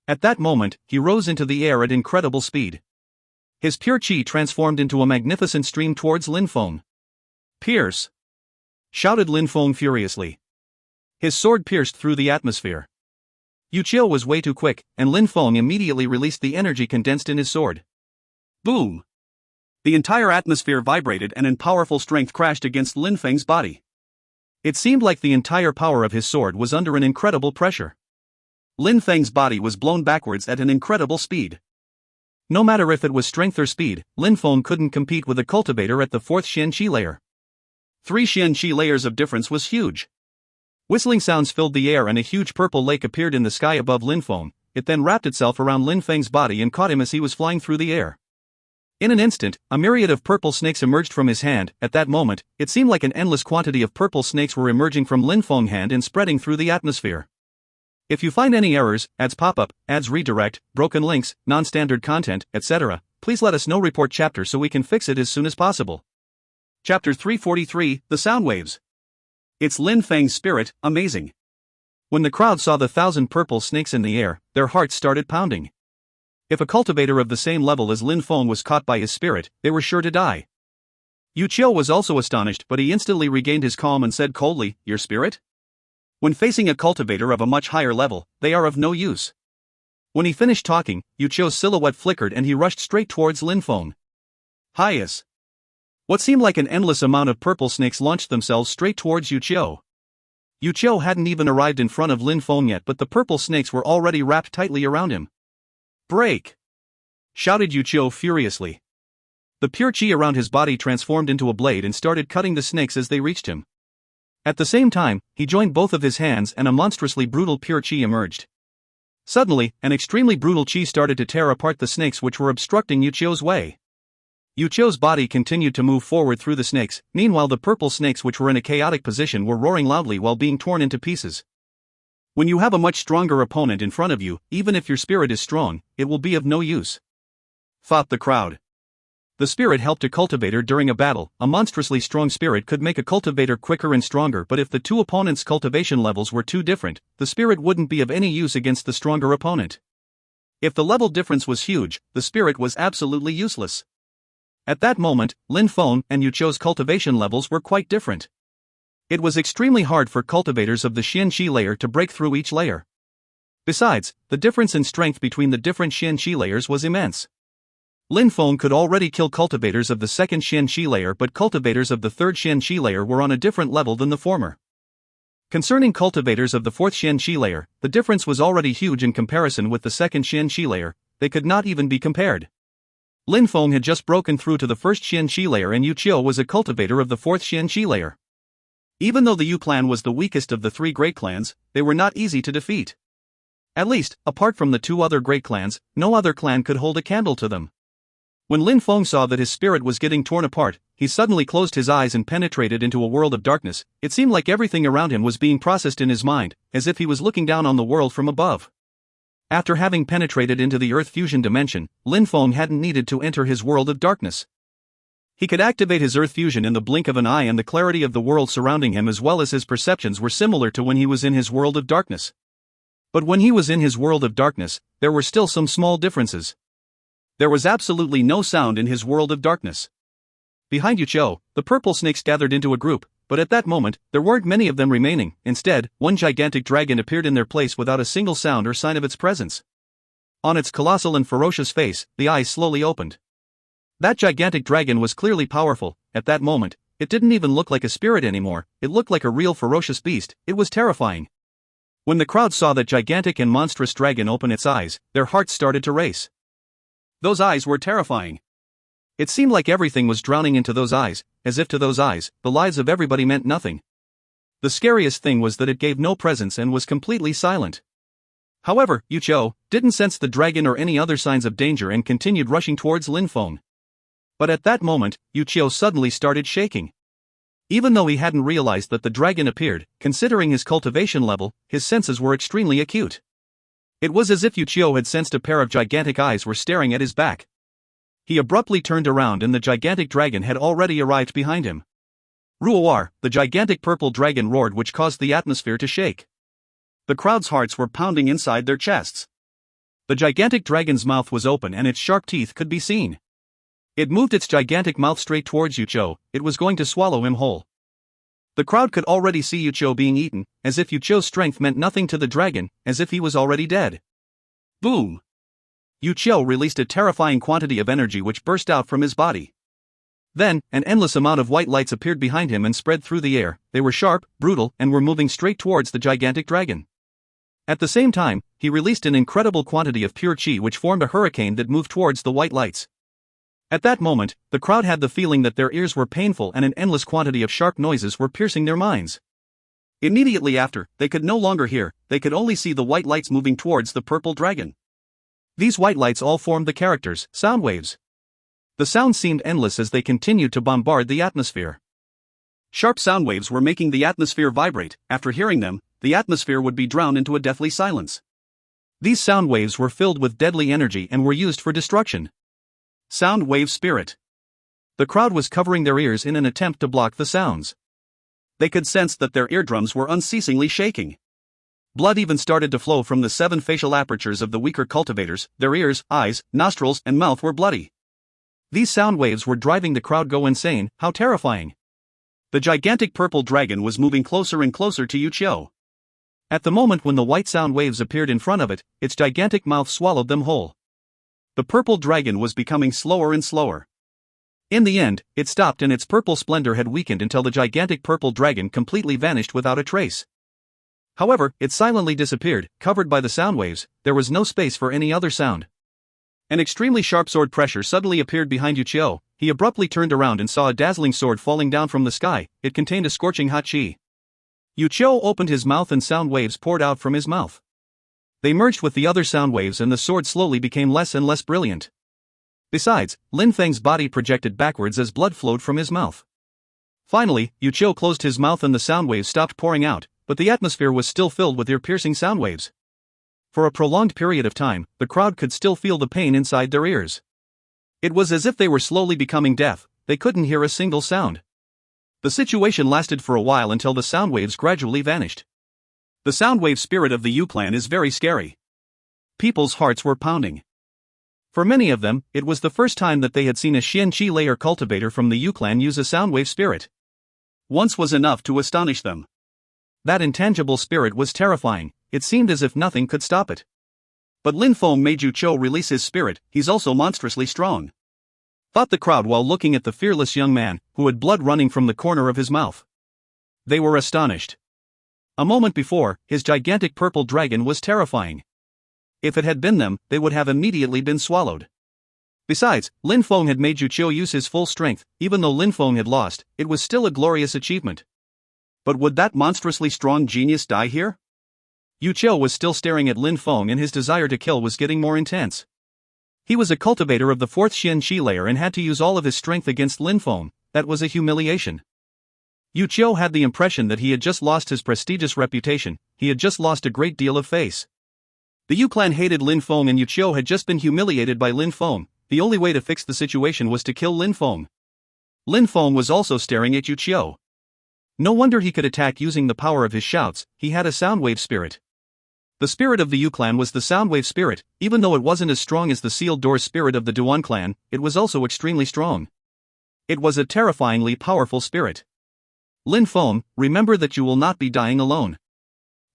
At that moment, he rose into the air at incredible speed. His pure qi transformed into a magnificent stream towards Lin Feng. "Pierce!" shouted Lin Feng furiously. His sword pierced through the atmosphere. Yu Qiu was way too quick, and Lin Feng immediately released the energy condensed in his sword. Boom! The entire atmosphere vibrated and in powerful strength crashed against Lin Feng's body. It seemed like the entire power of his sword was under an incredible pressure. Lin Feng's body was blown backwards at an incredible speed. No matter if it was strength or speed, Lin Feng couldn't compete with a cultivator at the 4th Xian Qi layer. 3 Xian Qi layers of difference was huge. Whistling sounds filled the air and a huge purple lake appeared in the sky above Lin Feng, it then wrapped itself around Lin Feng's body and caught him as he was flying through the air. In an instant, a myriad of purple snakes emerged from his hand. At that moment, it seemed like an endless quantity of purple snakes were emerging from Lin Feng's hand and spreading through the atmosphere. If you find any errors, ads pop up, ads redirect, broken links, non-standard content, etc., please let us know. Report chapter so we can fix it as soon as possible. Chapter 343, The Sound Waves. It's Lin Feng's spirit, amazing. When the crowd saw the 1,000 purple snakes in the air, their hearts started pounding. If a cultivator of the same level as Lin Feng was caught by his spirit, they were sure to die. Yu Qiu was also astonished, but he instantly regained his calm and said coldly, "Your spirit? When facing a cultivator of a much higher level, they are of no use. When he finished talking, Yuchio's silhouette flickered and he rushed straight towards Lin Feng. Highs! What seemed like an endless amount of purple snakes launched themselves straight towards Yuchio. Yuchio hadn't even arrived in front of Lin Feng yet, but the purple snakes were already wrapped tightly around him. Break! Shouted Yuchio furiously. The pure chi around his body transformed into a blade and started cutting the snakes as they reached him. At the same time, he joined both of his hands and a monstrously brutal pure chi emerged. Suddenly, an extremely brutal chi started to tear apart the snakes which were obstructing Yuchio's way. Yuchio's body continued to move forward through the snakes, meanwhile the purple snakes which were in a chaotic position were roaring loudly while being torn into pieces. When you have a much stronger opponent in front of you, even if your spirit is strong, it will be of no use, thought the crowd. The spirit helped a cultivator during a battle. A monstrously strong spirit could make a cultivator quicker and stronger, but if the two opponents' cultivation levels were too different, the spirit wouldn't be of any use against the stronger opponent. If the level difference was huge, the spirit was absolutely useless. At that moment, Lin Feng and Yuchio's cultivation levels were quite different. It was extremely hard for cultivators of the Xian Qi layer to break through each layer. Besides, the difference in strength between the different Xian Qi layers was immense. Lin Feng could already kill cultivators of the second Xian Qi layer, but cultivators of the third Xian Qi layer were on a different level than the former. Concerning cultivators of the fourth Xian Qi layer, the difference was already huge in comparison with the second Xian Qi layer. They could not even be compared. Lin Feng had just broken through to the first Xian Qi layer and Yuchio was a cultivator of the fourth Xian Qi layer. Even though the Yu clan was the weakest of the three great clans, they were not easy to defeat. At least, apart from the two other great clans, no other clan could hold a candle to them. When Lin Feng saw that his spirit was getting torn apart, he suddenly closed his eyes and penetrated into a world of darkness. It seemed like everything around him was being processed in his mind, as if he was looking down on the world from above. After having penetrated into the Earth fusion dimension, Lin Feng hadn't needed to enter his world of darkness. He could activate his Earth fusion in the blink of an eye, and the clarity of the world surrounding him as well as his perceptions were similar to when he was in his world of darkness. But when he was in his world of darkness, there were still some small differences. There was absolutely no sound in his world of darkness. Behind Yuchio, the purple snakes gathered into a group, but at that moment, there weren't many of them remaining. Instead, one gigantic dragon appeared in their place without a single sound or sign of its presence. On its colossal and ferocious face, the eyes slowly opened. That gigantic dragon was clearly powerful. At that moment, it didn't even look like a spirit anymore, it looked like a real ferocious beast. It was terrifying. When the crowd saw that gigantic and monstrous dragon open its eyes, their hearts started to race. Those eyes were terrifying. It seemed like everything was drowning into those eyes, as if to those eyes, the lives of everybody meant nothing. The scariest thing was that it gave no presence and was completely silent. However, Yuchio didn't sense the dragon or any other signs of danger and continued rushing towards Lin Feng. But at that moment, Yuchio suddenly started shaking. Even though he hadn't realized that the dragon appeared, considering his cultivation level, his senses were extremely acute. It was as if Yuchio had sensed a pair of gigantic eyes were staring at his back. He abruptly turned around and the gigantic dragon had already arrived behind him. Roar! The gigantic purple dragon roared, which caused the atmosphere to shake. The crowd's hearts were pounding inside their chests. The gigantic dragon's mouth was open and its sharp teeth could be seen. It moved its gigantic mouth straight towards Yuchio. It was going to swallow him whole. The crowd could already see Yuchio being eaten, as if Yuchio's strength meant nothing to the dragon, as if he was already dead. Boom! Yuchio released a terrifying quantity of energy which burst out from his body. Then, an endless amount of white lights appeared behind him and spread through the air. They were sharp, brutal, and were moving straight towards the gigantic dragon. At the same time, he released an incredible quantity of pure chi which formed a hurricane that moved towards the white lights. At that moment, the crowd had the feeling that their ears were painful and an endless quantity of sharp noises were piercing their minds. Immediately after, they could no longer hear, they could only see the white lights moving towards the purple dragon. These white lights all formed the characters, sound waves. The sounds seemed endless as they continued to bombard the atmosphere. Sharp sound waves were making the atmosphere vibrate. After hearing them, the atmosphere would be drowned into a deathly silence. These sound waves were filled with deadly energy and were used for destruction. Sound wave spirit. The crowd was covering their ears in an attempt to block the sounds. They could sense that their eardrums were unceasingly shaking. Blood even started to flow from the 7 facial apertures of the weaker cultivators. Their ears, eyes, nostrils, and mouth were bloody. These sound waves were driving the crowd go insane. How terrifying! The gigantic purple dragon was moving closer and closer to Yuchio. At the moment when the white sound waves appeared in front of it, its gigantic mouth swallowed them whole. The purple dragon was becoming slower and slower. In the end, it stopped and its purple splendor had weakened until the gigantic purple dragon completely vanished without a trace. However, it silently disappeared, covered by the sound waves. There was no space for any other sound. An extremely sharp sword pressure suddenly appeared behind Yuchio. He abruptly turned around and saw a dazzling sword falling down from the sky. It contained a scorching hot chi. Yuchio opened his mouth and sound waves poured out from his mouth. They merged with the other sound waves and the sword slowly became less and less brilliant. Besides, Lin Feng's body projected backwards as blood flowed from his mouth. Finally, Yuchio closed his mouth and the sound waves stopped pouring out, but the atmosphere was still filled with ear-piercing sound waves. For a prolonged period of time, the crowd could still feel the pain inside their ears. It was as if they were slowly becoming deaf. They couldn't hear a single sound. The situation lasted for a while until the sound waves gradually vanished. The soundwave spirit of the Yu clan is very scary. People's hearts were pounding. For many of them, it was the first time that they had seen a Xian-Qi layer cultivator from the Yu clan use a soundwave spirit. Once was enough to astonish them. That intangible spirit was terrifying. It seemed as if nothing could stop it. But Lin Feng made Yuchio release his spirit. He's also monstrously strong, thought the crowd while looking at the fearless young man, who had blood running from the corner of his mouth. They were astonished. A moment before, his gigantic purple dragon was terrifying. If it had been them, they would have immediately been swallowed. Besides, Lin Feng had made Yuchio use his full strength. Even though Lin Feng had lost, it was still a glorious achievement. But would that monstrously strong genius die here? Yuchio was still staring at Lin Feng and his desire to kill was getting more intense. He was a cultivator of the 4th Xian-Qi layer and had to use all of his strength against Lin Feng. That was a humiliation. Yuchio had the impression that he had just lost his prestigious reputation. He had just lost a great deal of face. The Yu clan hated Lin Feng and Yuchio had just been humiliated by Lin Feng. The only way to fix the situation was to kill Lin Feng. Lin Feng was also staring at Yuchio. No wonder he could attack using the power of his shouts. He had a soundwave spirit. The spirit of the Yu clan was the soundwave spirit. Even though it wasn't as strong as the sealed doors spirit of the Duan clan, it was also extremely strong. It was a terrifyingly powerful spirit. Lin Feng, remember that you will not be dying alone.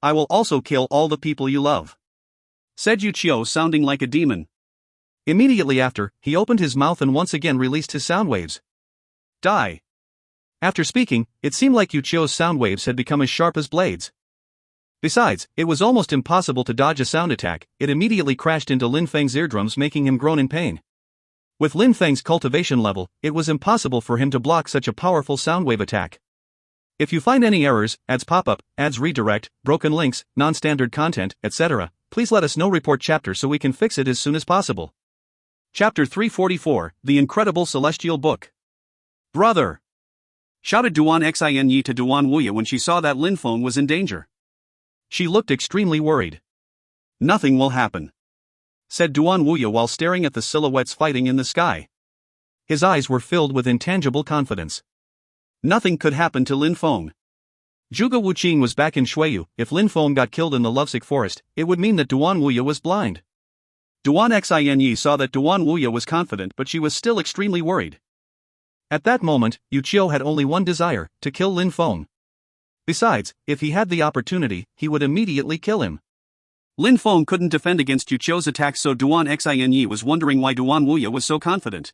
I will also kill all the people you love, said Yuchio, sounding like a demon. Immediately after, he opened his mouth and once again released his sound waves. Die. After speaking, it seemed like Yuchio's sound waves had become as sharp as blades. Besides, it was almost impossible to dodge a sound attack. It immediately crashed into Lin Feng's eardrums, making him groan in pain. With Lin Feng's cultivation level, it was impossible for him to block such a powerful soundwave attack. If you find any errors, ads pop-up, ads redirect, broken links, non-standard content, etc., please let us know. Report chapter so we can fix it as soon as possible. Chapter 344, The Incredible Celestial Book. Brother! Shouted Duan Xinyi to Duan Wuya when she saw that Lin Feng was in danger. She looked extremely worried. Nothing will happen, said Duan Wuya while staring at the silhouettes fighting in the sky. His eyes were filled with intangible confidence. Nothing could happen to Lin Feng. Zhuge Wuqing was back in Shuiyu. If Lin Feng got killed in the lovesick forest, it would mean that Duan Wuya was blind. Duan Xinyi saw that Duan Wuya was confident, but she was still extremely worried. At that moment, Yuchio had only one desire, to kill Lin Feng. Besides, if he had the opportunity, he would immediately kill him. Lin Feng couldn't defend against Yuchio's attacks, so Duan Xinyi was wondering why Duan Wuya was so confident.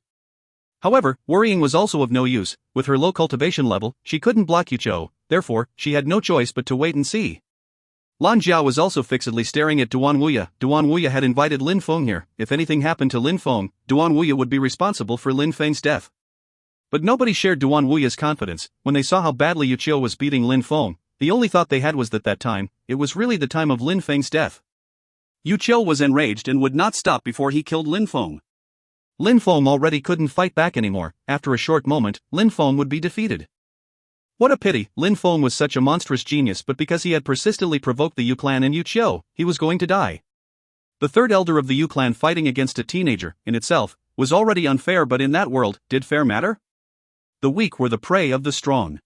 However, worrying was also of no use. With her low cultivation level, she couldn't block Yuchio, therefore, she had no choice but to wait and see. Lan Jiao was also fixedly staring at Duan Wuya. Duan Wuya had invited Lin Feng here. If anything happened to Lin Feng, Duan Wuya would be responsible for Lin Feng's death. But nobody shared Duan Wuya's confidence. When they saw how badly Yuchio was beating Lin Feng, the only thought they had was that time, it was really the time of Lin Feng's death. Yuchio was enraged and would not stop before he killed Lin Feng. Lin Feng already couldn't fight back anymore. After a short moment, Lin Feng would be defeated. What a pity. Lin Feng was such a monstrous genius, but because he had persistently provoked the Yu clan and Yuchio, he was going to die. The third elder of the Yu clan fighting against a teenager, in itself, was already unfair, but in that world, did fair matter? The weak were the prey of the strong.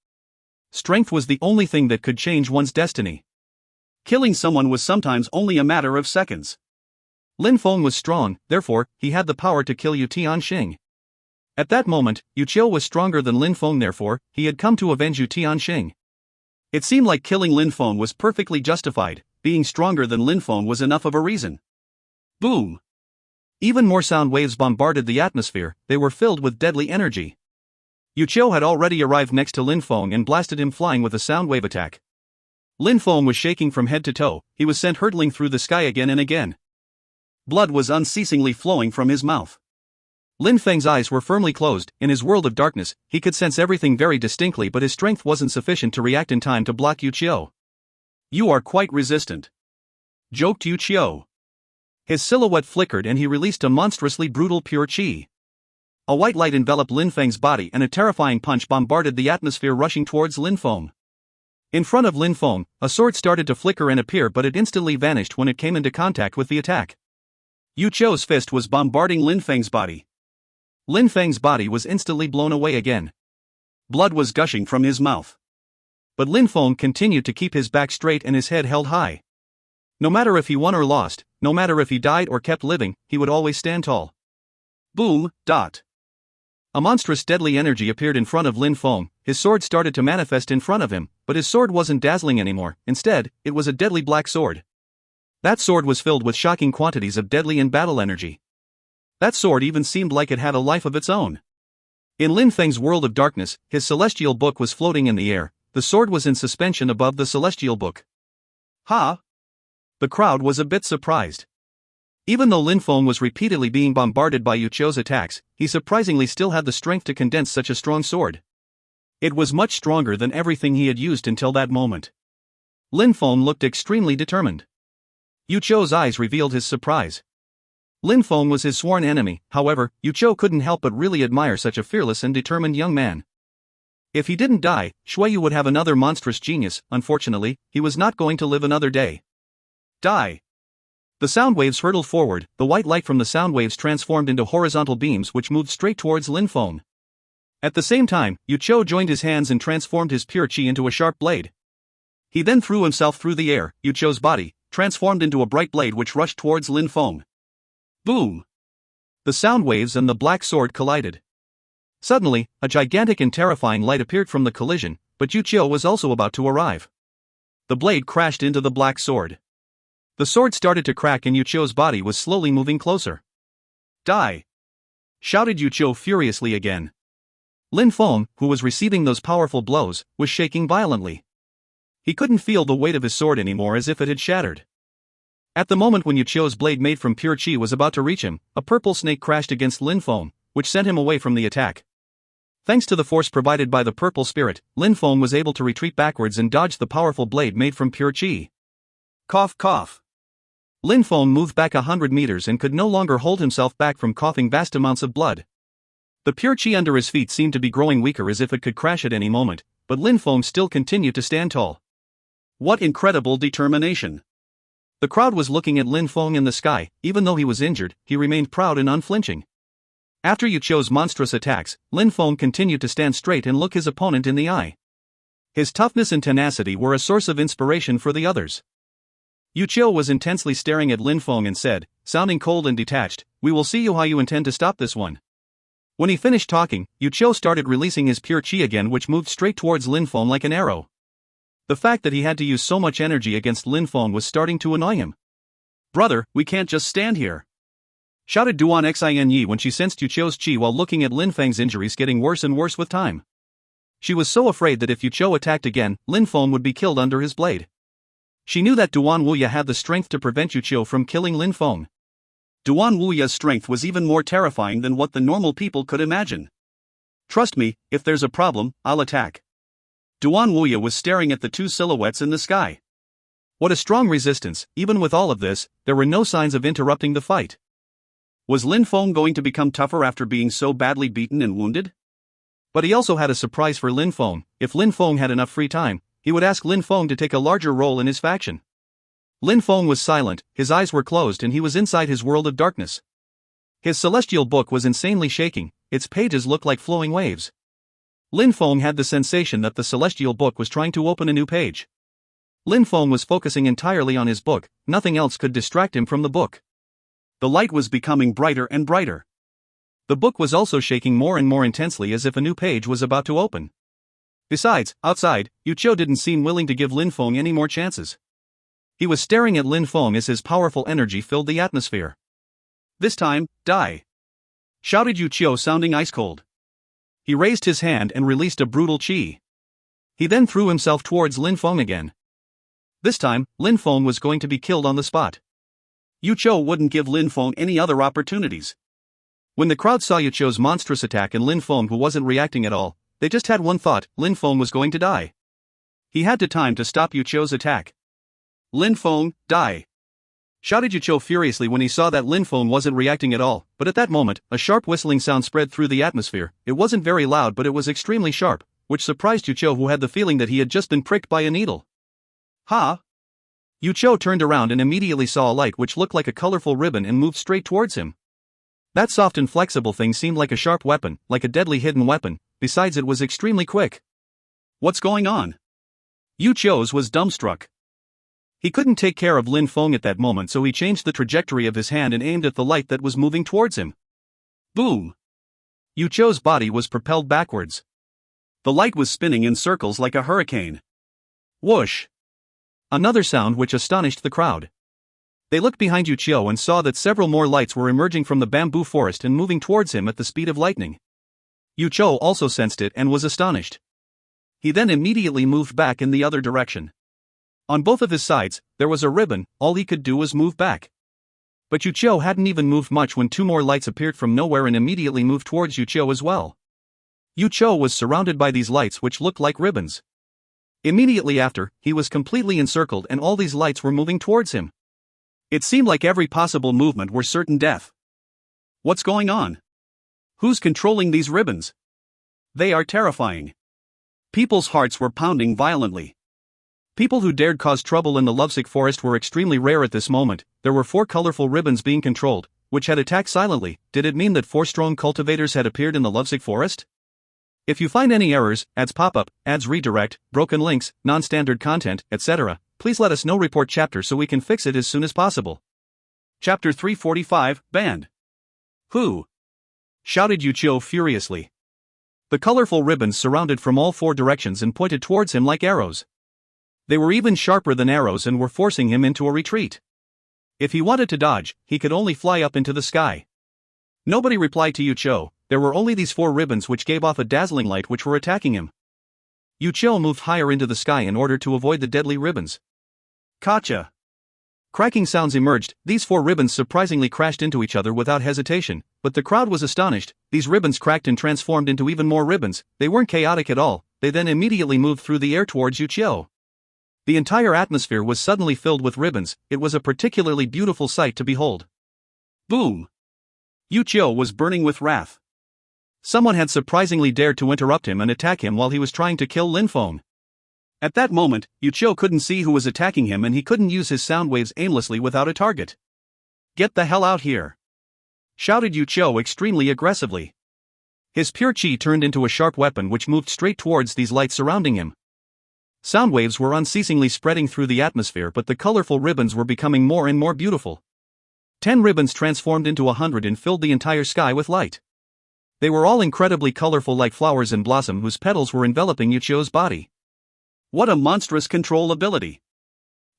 Strength was the only thing that could change one's destiny. Killing someone was sometimes only a matter of seconds. Lin Feng was strong, therefore, he had the power to kill Yu Tianxing. At that moment, Yuchio was stronger than Lin Feng, therefore, he had come to avenge Yu Tianxing. It seemed like killing Lin Feng was perfectly justified. being stronger than Lin Feng was enough of a reason. Boom! Even more sound waves bombarded the atmosphere, they were filled with deadly energy. Yu Qiu had already arrived next to Lin Feng and blasted him flying with a sound wave attack. Lin Feng was shaking from head to toe, he was sent hurtling through the sky again and again. Blood was unceasingly flowing from his mouth. Lin Feng's eyes were firmly closed. In his world of darkness, he could sense everything very distinctly, but his strength wasn't sufficient to react in time to block Yu Qiu. "You are quite resistant," joked Yu Qiu. His silhouette flickered and he released a monstrously brutal pure qi. A white light enveloped Lin Feng's body and a terrifying punch bombarded the atmosphere, rushing towards Lin Feng. In front of Lin Feng, a sword started to flicker and appear, but it instantly vanished when it came into contact with the attack. Yu Qiu's fist was bombarding Lin Feng's body. Lin Feng's body was instantly blown away again. Blood was gushing from his mouth. But Lin Feng continued to keep his back straight and his head held high. No matter if he won or lost, no matter if he died or kept living, he would always stand tall. Boom, dot. A monstrous deadly energy appeared in front of Lin Feng. His sword started to manifest in front of him, but his sword wasn't dazzling anymore. Instead, it was a deadly black sword. That sword was filled with shocking quantities of deadly and battle energy. That sword even seemed like it had a life of its own. In Lin Feng's world of darkness, his celestial book was floating in the air. The sword was in suspension above the celestial book. Ha! The crowd was a bit surprised. Even though Lin Feng was repeatedly being bombarded by Yu Qiu's attacks, he surprisingly still had the strength to condense such a strong sword. It was much stronger than everything he had used until that moment. Lin Feng looked extremely determined. Yu Qiu's eyes revealed his surprise. Lin Feng was his sworn enemy, however, Yu Qiu couldn't help but really admire such a fearless and determined young man. If he didn't die, Shuiyu would have another monstrous genius. Unfortunately, he was not going to live another day. Die! The sound waves hurtled forward. The white light from the sound waves transformed into horizontal beams which moved straight towards Lin Feng. At the same time, Yu Qiu joined his hands and transformed his pure qi into a sharp blade. He then threw himself through the air. Yu Qiu's body transformed into a bright blade which rushed towards Lin Feng. Boom! The sound waves and the black sword collided. Suddenly, a gigantic and terrifying light appeared from the collision, but Yu Qiu was also about to arrive. The blade crashed into the black sword. The sword started to crack and Yu Qiu's body was slowly moving closer. Die! Shouted Yu Qiu furiously again. Lin Feng, who was receiving those powerful blows, was shaking violently. He couldn't feel the weight of his sword anymore, as if it had shattered. At the moment when Yu Qiu's blade made from pure qi was about to reach him, a purple snake crashed against Lin Feng, which sent him away from the attack. Thanks to the force provided by the purple spirit, Lin Feng was able to retreat backwards and dodge the powerful blade made from pure qi. Cough cough. Lin Feng moved back 100 meters and could no longer hold himself back from coughing vast amounts of blood. The pure qi under his feet seemed to be growing weaker, as if it could crash at any moment, but Lin Feng still continued to stand tall. What incredible determination! The crowd was looking at Lin Feng in the sky. Even though he was injured, he remained proud and unflinching. After Yu Qiu's monstrous attacks, Lin Feng continued to stand straight and look his opponent in the eye. His toughness and tenacity were a source of inspiration for the others. Yu Qiu was intensely staring at Lin Feng and said, sounding cold and detached, "We will see how you intend to stop this one." When he finished talking, Yu Qiu started releasing his pure qi again, which moved straight towards Lin Feng like an arrow. The fact that he had to use so much energy against Lin Feng was starting to annoy him. "Brother, we can't just stand here," shouted Duan Xinyi when she sensed Yu Qiu's qi while looking at Lin Feng's injuries getting worse and worse with time. She was so afraid that if Yu Qiu attacked again, Lin Feng would be killed under his blade. She knew that Duan Wuya had the strength to prevent Yu Qiu from killing Lin Feng. Duan Wuya's strength was even more terrifying than what the normal people could imagine. "Trust me, if there's a problem, I'll attack." Duan Wuya was staring at the two silhouettes in the sky. What a strong resistance! Even with all of this, there were no signs of interrupting the fight. Was Lin Feng going to become tougher after being so badly beaten and wounded? But he also had a surprise for Lin Feng. If Lin Feng had enough free time, he would ask Lin Feng to take a larger role in his faction. Lin Feng was silent, his eyes were closed, and he was inside his world of darkness. His celestial book was insanely shaking, its pages looked like flowing waves. Lin Feng had the sensation that the celestial book was trying to open a new page. Lin Feng was focusing entirely on his book, nothing else could distract him from the book. The light was becoming brighter and brighter. The book was also shaking more and more intensely, as if a new page was about to open. Besides, outside, Yu Qiu didn't seem willing to give Lin Feng any more chances. He was staring at Lin Feng as his powerful energy filled the atmosphere. "This time, die!" shouted Yu Qiu, sounding ice cold. He raised his hand and released a brutal chi. He then threw himself towards Lin Feng again. This time, Lin Feng was going to be killed on the spot. Yu Qiu wouldn't give Lin Feng any other opportunities. When the crowd saw Yu Qiu's monstrous attack and Lin Feng who wasn't reacting at all, they just had one thought: Lin Feng was going to die. He had time to stop Yu Qiu's attack. "Lin Feng, die!" shouted Yu Qiu furiously when he saw that Lin Feng wasn't reacting at all, but at that moment, a sharp whistling sound spread through the atmosphere. It wasn't very loud, but it was extremely sharp, which surprised Yu Qiu, who had the feeling that he had just been pricked by a needle. "Ha!" Yu Qiu turned around and immediately saw a light which looked like a colorful ribbon and moved straight towards him. That soft and flexible thing seemed like a sharp weapon, like a deadly hidden weapon, besides it was extremely quick. What's going on? Yu Qiu's was dumbstruck. He couldn't take care of Lin Feng at that moment, so he changed the trajectory of his hand and aimed at the light that was moving towards him. Boom! Yu Qiu's body was propelled backwards. The light was spinning in circles like a hurricane. Whoosh! Another sound which astonished the crowd. They looked behind Yu Qiu and saw that several more lights were emerging from the bamboo forest and moving towards him at the speed of lightning. Yu Qiu also sensed it and was astonished. He then immediately moved back in the other direction. On both of his sides, there was a ribbon. All he could do was move back. But Yu Qiu hadn't even moved much when two more lights appeared from nowhere and immediately moved towards Yu Qiu as well. Yu Qiu was surrounded by these lights which looked like ribbons. Immediately after, he was completely encircled and all these lights were moving towards him. It seemed like every possible movement were certain death. What's going on? Who's controlling these ribbons? They are terrifying. People's hearts were pounding violently. People who dared cause trouble in the lovesick forest were extremely rare at this moment. There were 4 colorful ribbons being controlled, which had attacked silently. Did it mean that 4 strong cultivators had appeared in the lovesick forest? If you find any errors, ads pop up, ads redirect, broken links, non-standard content, etc., please let us know. Report chapter so we can fix it as soon as possible. Chapter 345, Banned. Who? Shouted Yu Qiu furiously. The colorful ribbons surrounded from all 4 directions and pointed towards him like arrows. They were even sharper than arrows and were forcing him into a retreat. If he wanted to dodge, he could only fly up into the sky. Nobody replied to Yu Qiu. There were only these 4 ribbons which gave off a dazzling light which were attacking him. Yu Qiu moved higher into the sky in order to avoid the deadly ribbons. Gotcha! Cracking sounds emerged. These 4 ribbons surprisingly crashed into each other without hesitation, but the crowd was astonished. These ribbons cracked and transformed into even more ribbons. They weren't chaotic at all. They then immediately moved through the air towards Yu Qiu. The entire atmosphere was suddenly filled with ribbons. It was a particularly beautiful sight to behold. Boom! Yu Qiu was burning with wrath. Someone had surprisingly dared to interrupt him and attack him while he was trying to kill Lin Feng. At that moment, Yu Qiu couldn't see who was attacking him and he couldn't use his sound waves aimlessly without a target. "Get the hell out here!" shouted Yu Qiu extremely aggressively. His pure chi turned into a sharp weapon which moved straight towards these lights surrounding him. Sound waves were unceasingly spreading through the atmosphere, but the colorful ribbons were becoming more and more beautiful. 10 ribbons transformed into 100 and filled the entire sky with light. They were all incredibly colorful like flowers and blossom whose petals were enveloping Yu Qiu's body. What a monstrous control ability!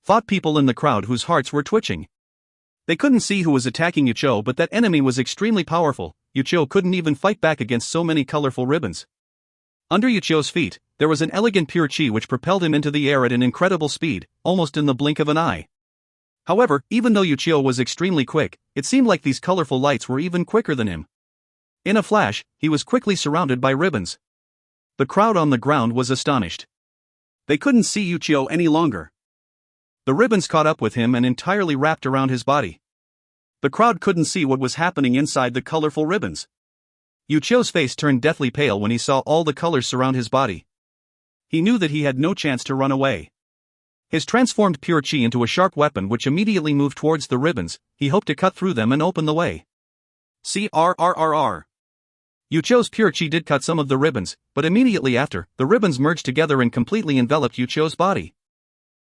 Thought people in the crowd whose hearts were twitching. They couldn't see who was attacking Yu Qiu, but that enemy was extremely powerful. Yu Qiu couldn't even fight back against so many colorful ribbons. Under Yu Qiu's feet, there was an elegant pure chi which propelled him into the air at an incredible speed, almost in the blink of an eye. However, even though Yu Qiu was extremely quick, it seemed like these colorful lights were even quicker than him. In a flash, he was quickly surrounded by ribbons. The crowd on the ground was astonished. They couldn't see Yu Qiu any longer. The ribbons caught up with him and entirely wrapped around his body. The crowd couldn't see what was happening inside the colorful ribbons. Yu Qiu's face turned deathly pale when he saw all the colors surround his body. He knew that he had no chance to run away. His transformed pure chi into a sharp weapon which immediately moved towards the ribbons. He hoped to cut through them and open the way. CRRRR. Yu Qiu's pure chi did cut some of the ribbons, but immediately after, the ribbons merged together and completely enveloped Yu Qiu's body.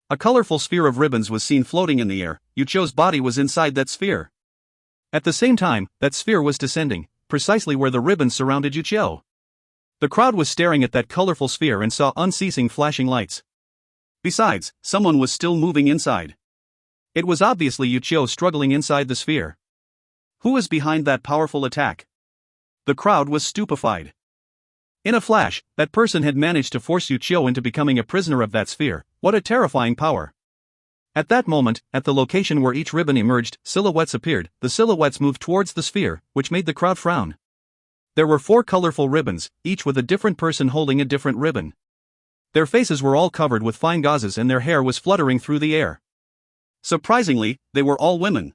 A colorful sphere of ribbons was seen floating in the air. Yu Qiu's body was inside that sphere. At the same time, that sphere was descending, precisely where the ribbons surrounded Yu Qiu. The crowd was staring at that colorful sphere and saw unceasing flashing lights. Besides, someone was still moving inside. It was obviously Yuchio struggling inside the sphere. Who was behind that powerful attack? The crowd was stupefied. In a flash, that person had managed to force Yuchio into becoming a prisoner of that sphere. What a terrifying power. At that moment, at the location where each ribbon emerged, silhouettes appeared. The silhouettes moved towards the sphere, which made the crowd frown. There were 4 colorful ribbons, each with a different person holding a different ribbon. Their faces were all covered with fine gauzes and their hair was fluttering through the air. Surprisingly, they were all women.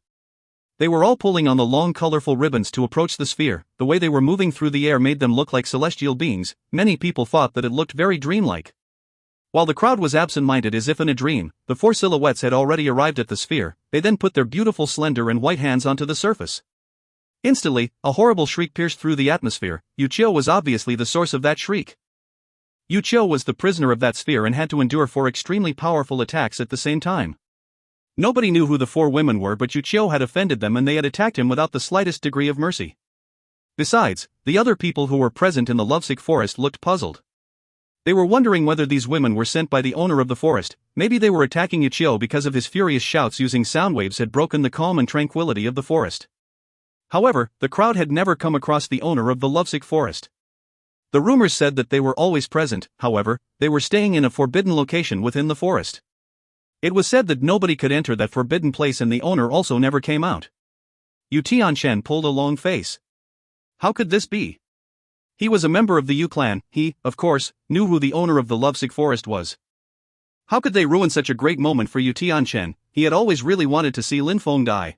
They were all pulling on the long colorful ribbons to approach the sphere. The way they were moving through the air made them look like celestial beings. Many people thought that it looked very dreamlike. While the crowd was absent-minded as if in a dream, the 4 silhouettes had already arrived at the sphere. They then put their beautiful slender and white hands onto the surface. Instantly, a horrible shriek pierced through the atmosphere. Yuchio was obviously the source of that shriek. Yuchio was the prisoner of that sphere and had to endure 4 extremely powerful attacks at the same time. Nobody knew who the 4 women were, but Yuchio had offended them and they had attacked him without the slightest degree of mercy. Besides, the other people who were present in the lovesick forest looked puzzled. They were wondering whether these women were sent by the owner of the forest. Maybe they were attacking Yuchio because of his furious shouts using sound waves had broken the calm and tranquility of the forest. However, the crowd had never come across the owner of the lovesick forest. The rumors said that they were always present. However, they were staying in a forbidden location within the forest. It was said that nobody could enter that forbidden place and the owner also never came out. Yu Tianchen pulled a long face. How could this be? He was a member of the Yu clan. He, of course, knew who the owner of the lovesick forest was. How could they ruin such a great moment for Yu Tianchen? He had always really wanted to see Lin Feng die.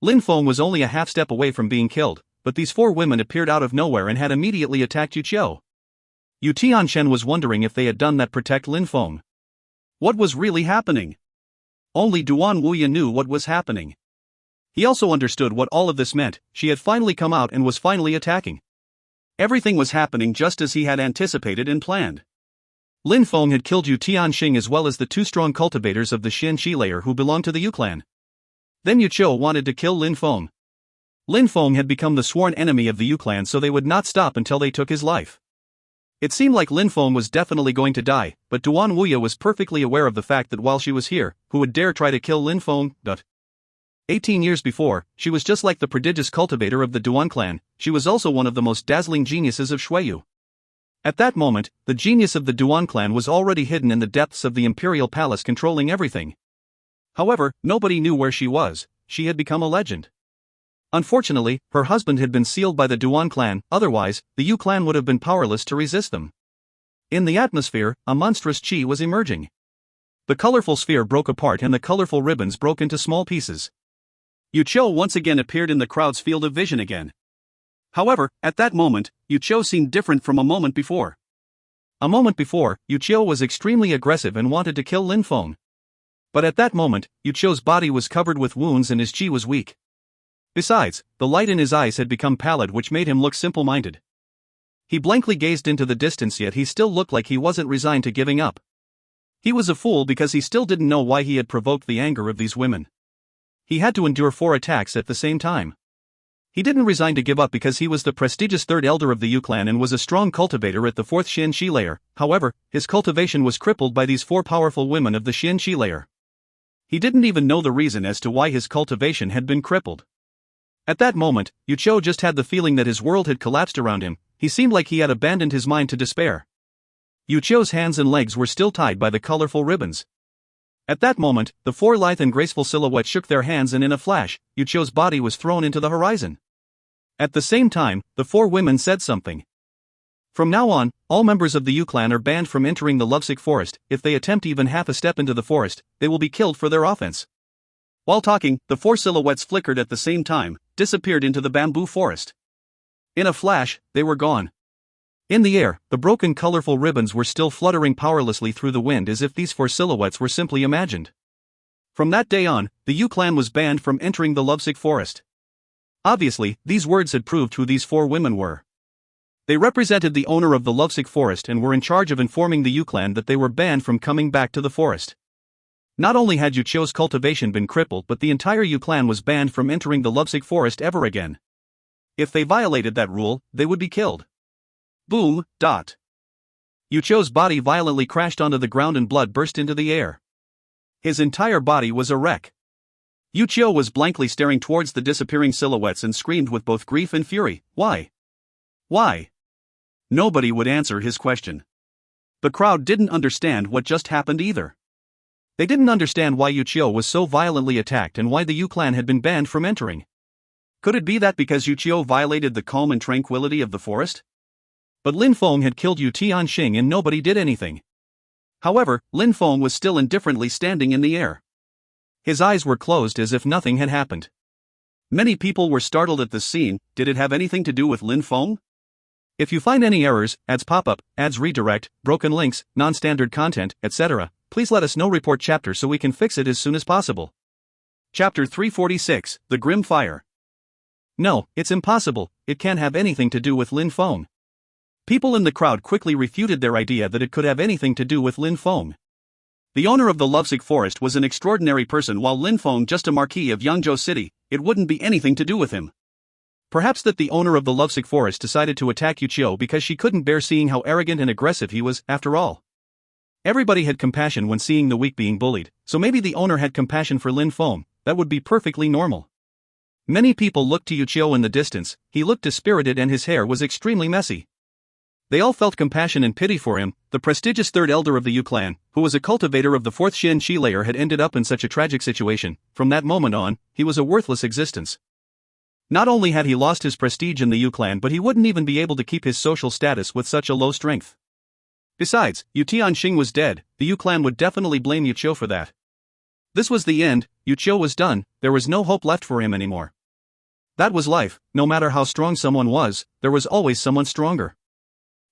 Lin Feng was only a half step away from being killed, but these 4 women appeared out of nowhere and had immediately attacked Yuchio. Yu Tianchen was wondering if they had done that protect Lin Feng. What was really happening? Only Duan Wuya knew what was happening. He also understood what all of this meant. She had finally come out and was finally attacking. Everything was happening just as he had anticipated and planned. Lin Feng had killed Yu Tianxing as well as the 2 strong cultivators of the Xin Shi layer who belonged to the Yu clan. Then Yuchio wanted to kill Lin Feng. Lin Feng had become the sworn enemy of the Yu clan, so they would not stop until they took his life. It seemed like Lin Feng was definitely going to die, but Duan Wuya was perfectly aware of the fact that while she was here, who would dare try to kill Lin Feng? 18 years before, she was just like the prodigious cultivator of the Duan clan. She was also one of the most dazzling geniuses of Shuiyu. At that moment, the genius of the Duan clan was already hidden in the depths of the imperial palace controlling everything. However, nobody knew where she was. She had become a legend. Unfortunately, her husband had been sealed by the Duan clan, otherwise, the Yu clan would have been powerless to resist them. In the atmosphere, a monstrous chi was emerging. The colorful sphere broke apart and the colorful ribbons broke into small pieces. Yuchio once again appeared in the crowd's field of vision again. However, at that moment, Yuchio seemed different from a moment before. A moment before, Yuchio was extremely aggressive and wanted to kill Lin Feng. But at that moment, Yuchio's body was covered with wounds and his chi was weak. Besides, the light in his eyes had become pallid, which made him look simple-minded. He blankly gazed into the distance, yet he still looked like he wasn't resigned to giving up. He was a fool because he still didn't know why he had provoked the anger of these women. He had to endure 4 attacks at the same time. He didn't resign to give up because he was the prestigious 3rd elder of the Yu clan and was a strong cultivator at the 4th Xin Shi layer. However, his cultivation was crippled by these 4 powerful women of the Xin Shi layer. He didn't even know the reason as to why his cultivation had been crippled. At that moment, Yuchio just had the feeling that his world had collapsed around him. He seemed like he had abandoned his mind to despair. Yuchio's hands and legs were still tied by the colorful ribbons. At that moment, the 4 lithe and graceful silhouettes shook their hands and in a flash, Yuchio's body was thrown into the horizon. At the same time, the 4 women said something. From now on, all members of the Yu clan are banned from entering the lovesick forest. If they attempt even half a step into the forest, they will be killed for their offense. While talking, the 4 silhouettes flickered at the same time, disappeared into the bamboo forest. In a flash, they were gone. In the air, the broken colorful ribbons were still fluttering powerlessly through the wind as if these 4 silhouettes were simply imagined. From that day on, the Yu clan was banned from entering the lovesick forest. Obviously, these words had proved who these 4 women were. They represented the owner of the lovesick forest and were in charge of informing the Yu clan that they were banned from coming back to the forest. Not only had Yuchio's cultivation been crippled, but the entire Yu clan was banned from entering the lovesick forest ever again. If they violated that rule, they would be killed. Boom. Yuchio's body violently crashed onto the ground and blood burst into the air. His entire body was a wreck. Yuchio was blankly staring towards the disappearing silhouettes and screamed with both grief and fury, "Why? Why?" Nobody would answer his question. The crowd didn't understand what just happened either. They didn't understand why Yuchio was so violently attacked and why the Yu clan had been banned from entering. Could it be that because Yuchio violated the calm and tranquility of the forest? But Lin Feng had killed Yu Tianxing and nobody did anything. However, Lin Feng was still indifferently standing in the air. His eyes were closed as if nothing had happened. Many people were startled at this scene. Did it have anything to do with Lin Feng? If you find any errors, ads pop up, ads redirect, broken links, non-standard content, etc., please let us know. Report chapter so we can fix it as soon as possible. Chapter 346, The Grim Fire. No, it's impossible, it can't have anything to do with Lin Feng. People in the crowd quickly refuted their idea that it could have anything to do with Lin Feng. The owner of the lovesick forest was an extraordinary person while Lin Feng just a marquis of Yangzhou City. It wouldn't be anything to do with him. Perhaps that the owner of the lovesick forest decided to attack Yuchio because she couldn't bear seeing how arrogant and aggressive he was, after all. Everybody had compassion when seeing the weak being bullied, so maybe the owner had compassion for Lin Feng. That would be perfectly normal. Many people looked to Yuchio in the distance. He looked dispirited and his hair was extremely messy. They all felt compassion and pity for him. The prestigious third elder of the Yu clan, who was a cultivator of the fourth Xin Shi layer, had ended up in such a tragic situation. From that moment on, he was a worthless existence. Not only had he lost his prestige in the Yu clan, but he wouldn't even be able to keep his social status with such a low strength. Besides, Yu Tianxing was dead. The Yu clan would definitely blame Yuchio for that. This was the end. Yuchio was done. There was no hope left for him anymore. That was life. No matter how strong someone was, there was always someone stronger.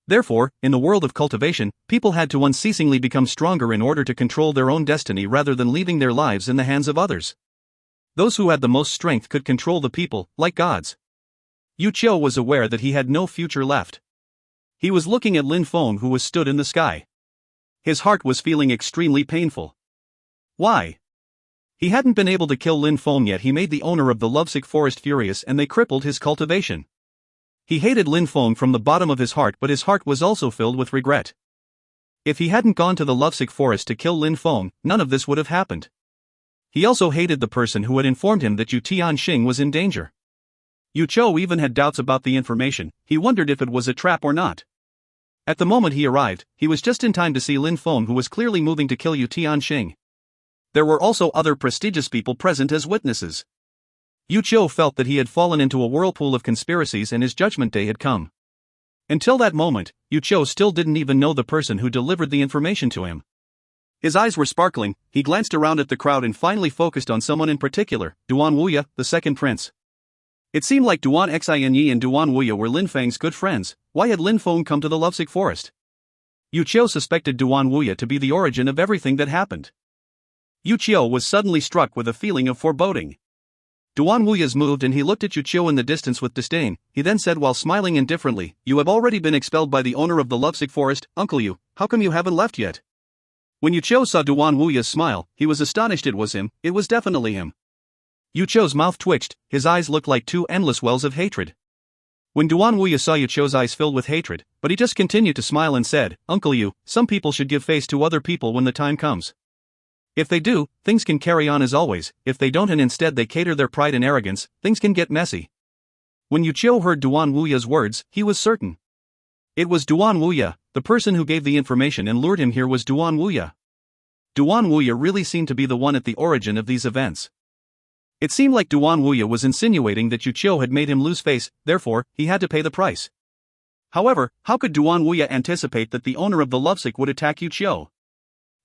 Therefore, in the world of cultivation, people had to unceasingly become stronger in order to control their own destiny rather than leaving their lives in the hands of others. Those who had the most strength could control the people, like gods. Yuchio was aware that he had no future left. He was looking at Lin Feng, who was stood in the sky. His heart was feeling extremely painful. Why? He hadn't been able to kill Lin Feng yet. He made the owner of the lovesick forest furious and they crippled his cultivation. He hated Lin Feng from the bottom of his heart, but his heart was also filled with regret. If he hadn't gone to the lovesick forest to kill Lin Feng, none of this would have happened. He also hated the person who had informed him that Yu Tianxing was in danger. Yuchio even had doubts about the information. He wondered if it was a trap or not. At the moment he arrived, he was just in time to see Lin Feng, who was clearly moving to kill Yu Tianxing. There were also other prestigious people present as witnesses. Yuchio felt that he had fallen into a whirlpool of conspiracies and his judgment day had come. Until that moment, Yuchio still didn't even know the person who delivered the information to him. His eyes were sparkling. He glanced around at the crowd and finally focused on someone in particular, Duan Wuya, the second prince. It seemed like Duan Xinyi and Duan Wuya were Lin Feng's good friends. Why had Lin Feng come to the lovesick forest? Yuchio suspected Duan Wuya to be the origin of everything that happened. Yuchio was suddenly struck with a feeling of foreboding. Duan Wuya's moved and he looked at Yuchio in the distance with disdain. He then said while smiling indifferently, "You have already been expelled by the owner of the lovesick forest, Uncle Yu. How come you haven't left yet?" When Yuchio saw Duan Wuya's smile, he was astonished. It was him. It was definitely him. Yuchio's mouth twitched. His eyes looked like two endless wells of hatred. When Duan Wuya saw Yuchio's eyes filled with hatred, but he just continued to smile and said, "Uncle Yu, some people should give face to other people when the time comes. If they do, things can carry on as always. If they don't and instead they cater their pride and arrogance, things can get messy." When Yuchio heard Duan Wuya's words, he was certain. It was Duan Wuya. The person who gave the information and lured him here was Duan Wuya. Duan Wuya really seemed to be the one at the origin of these events. It seemed like Duan Wuya was insinuating that Yuchio had made him lose face, therefore, he had to pay the price. However, how could Duan Wuya anticipate that the owner of the lovesick would attack Yuchio?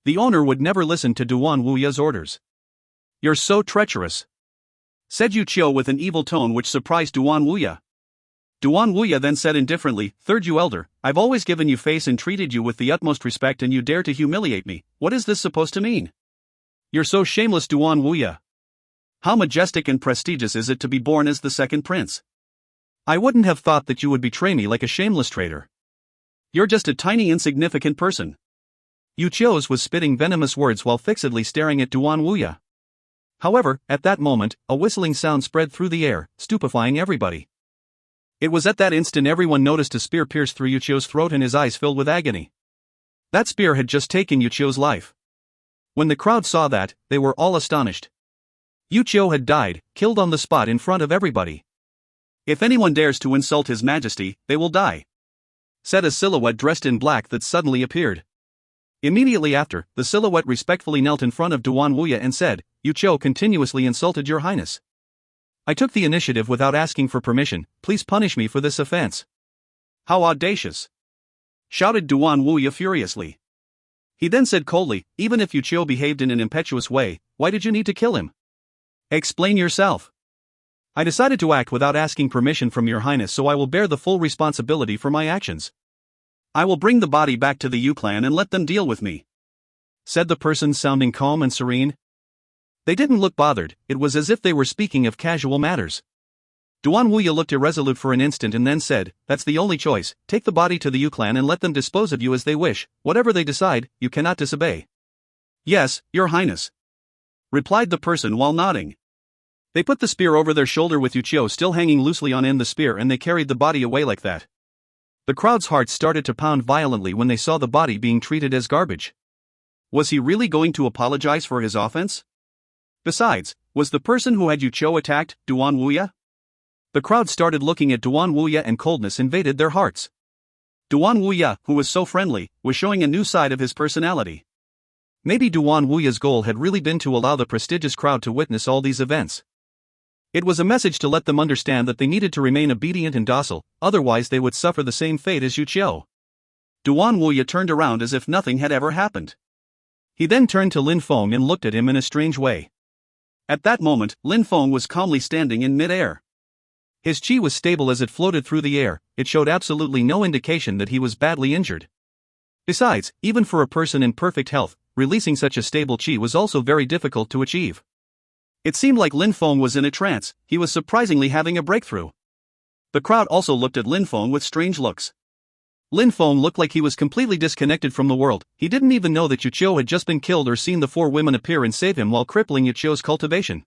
The owner would never listen to Duan Wuya's orders. "You're so treacherous," said Yuchio with an evil tone which surprised Duan Wuya. Duan Wuya then said indifferently, "Third Yu elder, I've always given you face and treated you with the utmost respect and you dare to humiliate me. What is this supposed to mean? You're so shameless, Duan Wuya. How majestic and prestigious is it to be born as the second prince? I wouldn't have thought that you would betray me like a shameless traitor. You're just a tiny insignificant person." Yuchio was spitting venomous words while fixedly staring at Duan Wuya. However, at that moment, a whistling sound spread through the air, stupefying everybody. It was at that instant everyone noticed a spear pierce through Yuchio's throat and his eyes filled with agony. That spear had just taken Yuchio's life. When the crowd saw that, they were all astonished. Yu Qiu had died, killed on the spot in front of everybody. If anyone dares to insult His Majesty, they will die, said a silhouette dressed in black that suddenly appeared. Immediately after, the silhouette respectfully knelt in front of Duan Wuya and said, Yu Qiu continuously insulted Your Highness. I took the initiative without asking for permission, please punish me for this offense. How audacious! Shouted Duan Wuya furiously. He then said coldly, even if Yu Qiu behaved in an impetuous way, why did you need to kill him? Explain yourself. I decided to act without asking permission from Your Highness, so I will bear the full responsibility for my actions. I will bring the body back to the Yu clan and let them deal with me, said the person sounding calm and serene. They didn't look bothered, it was as if they were speaking of casual matters. Duan Wuya looked irresolute for an instant and then said, that's the only choice, take the body to the Yu clan and let them dispose of you as they wish, whatever they decide, you cannot disobey. Yes, Your Highness, replied the person while nodding. They put the spear over their shoulder with Yu Qiu still hanging loosely on end the spear, and they carried the body away like that. The crowd's hearts started to pound violently when they saw the body being treated as garbage. Was he really going to apologize for his offense? Besides, was the person who had Yu Qiu attacked Duan Wuya? The crowd started looking at Duan Wuya and coldness invaded their hearts. Duan Wuya, who was so friendly, was showing a new side of his personality. Maybe Duan Wuya's goal had really been to allow the prestigious crowd to witness all these events. It was a message to let them understand that they needed to remain obedient and docile, otherwise they would suffer the same fate as Yu Qiu. Duan Wuya turned around as if nothing had ever happened. He then turned to Lin Feng and looked at him in a strange way. At that moment, Lin Feng was calmly standing in mid-air. His qi was stable as it floated through the air, it showed absolutely no indication that he was badly injured. Besides, even for a person in perfect health, releasing such a stable qi was also very difficult to achieve. It seemed like Lin Feng was in a trance, he was surprisingly having a breakthrough. The crowd also looked at Lin Feng with strange looks. Lin Feng looked like he was completely disconnected from the world, he didn't even know that Yu Qiu had just been killed or seen the four women appear and save him while crippling Yu Qiu's cultivation.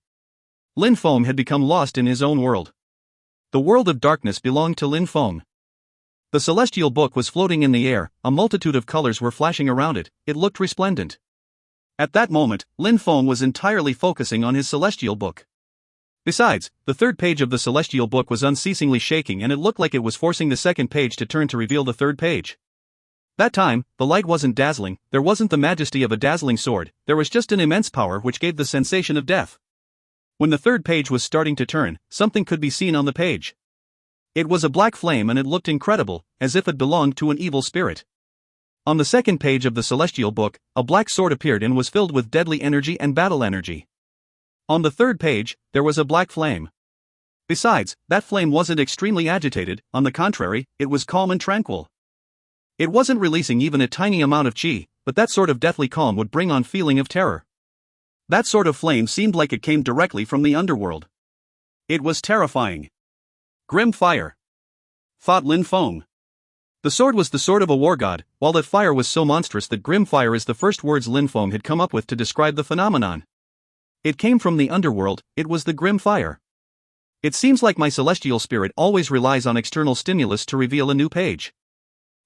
Lin Feng had become lost in his own world. The world of darkness belonged to Lin Feng. The celestial book was floating in the air, a multitude of colors were flashing around it, it looked resplendent. At that moment, Lin Feng was entirely focusing on his celestial book. Besides, the third page of the celestial book was unceasingly shaking and it looked like it was forcing the second page to turn to reveal the third page. That time, the light wasn't dazzling, there wasn't the majesty of a dazzling sword, there was just an immense power which gave the sensation of death. When the third page was starting to turn, something could be seen on the page. It was a black flame and it looked incredible, as if it belonged to an evil spirit. On the second page of the celestial book, a black sword appeared and was filled with deadly energy and battle energy. On the third page, there was a black flame. Besides, that flame wasn't extremely agitated, on the contrary, it was calm and tranquil. It wasn't releasing even a tiny amount of qi, but that sort of deathly calm would bring on feeling of terror. That sort of flame seemed like it came directly from the underworld. It was terrifying. Grim fire, thought Lin Feng. The sword was the sword of a war god, while that fire was so monstrous that grim fire is the first words Lin Feng had come up with to describe the phenomenon. It came from the underworld, it was the grim fire. It seems like my celestial spirit always relies on external stimulus to reveal a new page.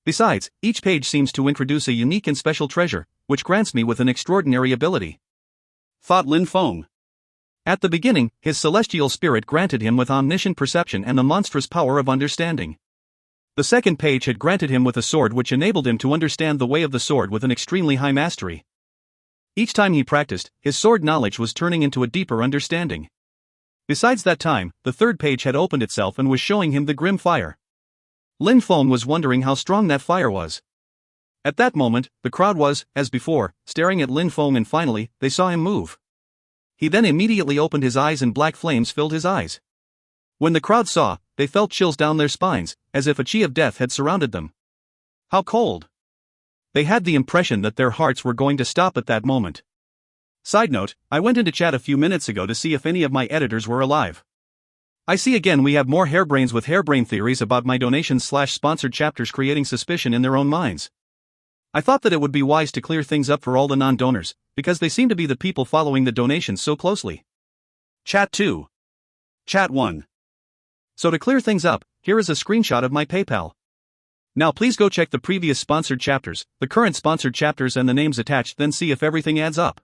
Besides, each page seems to introduce a unique and special treasure, which grants me with an extraordinary ability, thought Lin Feng. At the beginning, his celestial spirit granted him with omniscient perception and the monstrous power of understanding. The second page had granted him with a sword which enabled him to understand the way of the sword with an extremely high mastery. Each time he practiced, his sword knowledge was turning into a deeper understanding. Besides that time, the third page had opened itself and was showing him the grim fire. Lin Feng was wondering how strong that fire was. At that moment, the crowd was, as before, staring at Lin Feng and finally, they saw him move. He then immediately opened his eyes and black flames filled his eyes. When the crowd saw, they felt chills down their spines, as if a qi of death had surrounded them. How cold! They had the impression that their hearts were going to stop at that moment. Side note, I went into chat a few minutes ago to see if any of my editors were alive. I see again we have more harebrains with harebrain theories about my donations/sponsored chapters creating suspicion in their own minds. I thought that it would be wise to clear things up for all the non-donors, because they seem to be the people following the donations so closely. Chat 2. Chat 1. So to clear things up, here is a screenshot of my PayPal. Now please go check the previous sponsored chapters, the current sponsored chapters and the names attached, then see if everything adds up.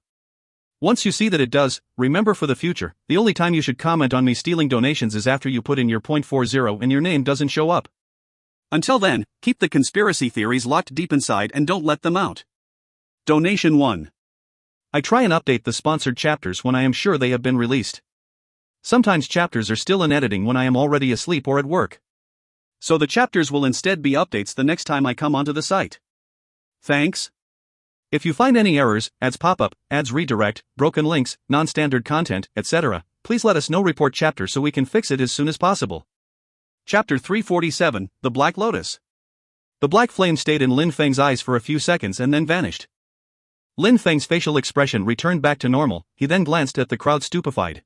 Once you see that it does, remember for the future, the only time you should comment on me stealing donations is after you put in your .40 and your name doesn't show up. Until then, keep the conspiracy theories locked deep inside and don't let them out. Donation 1. I try and update the sponsored chapters when I am sure they have been released. Sometimes chapters are still in editing when I am already asleep or at work. So the chapters will instead be updates the next time I come onto the site. Thanks. If you find any errors, ads pop up, ads redirect, broken links, non-standard content, etc., please let us know. Report chapter so we can fix it as soon as possible. Chapter 347, The Black Lotus. The black flame stayed in Lin Feng's eyes for a few seconds and then vanished. Lin Feng's facial expression returned back to normal. He then glanced at the crowd stupefied.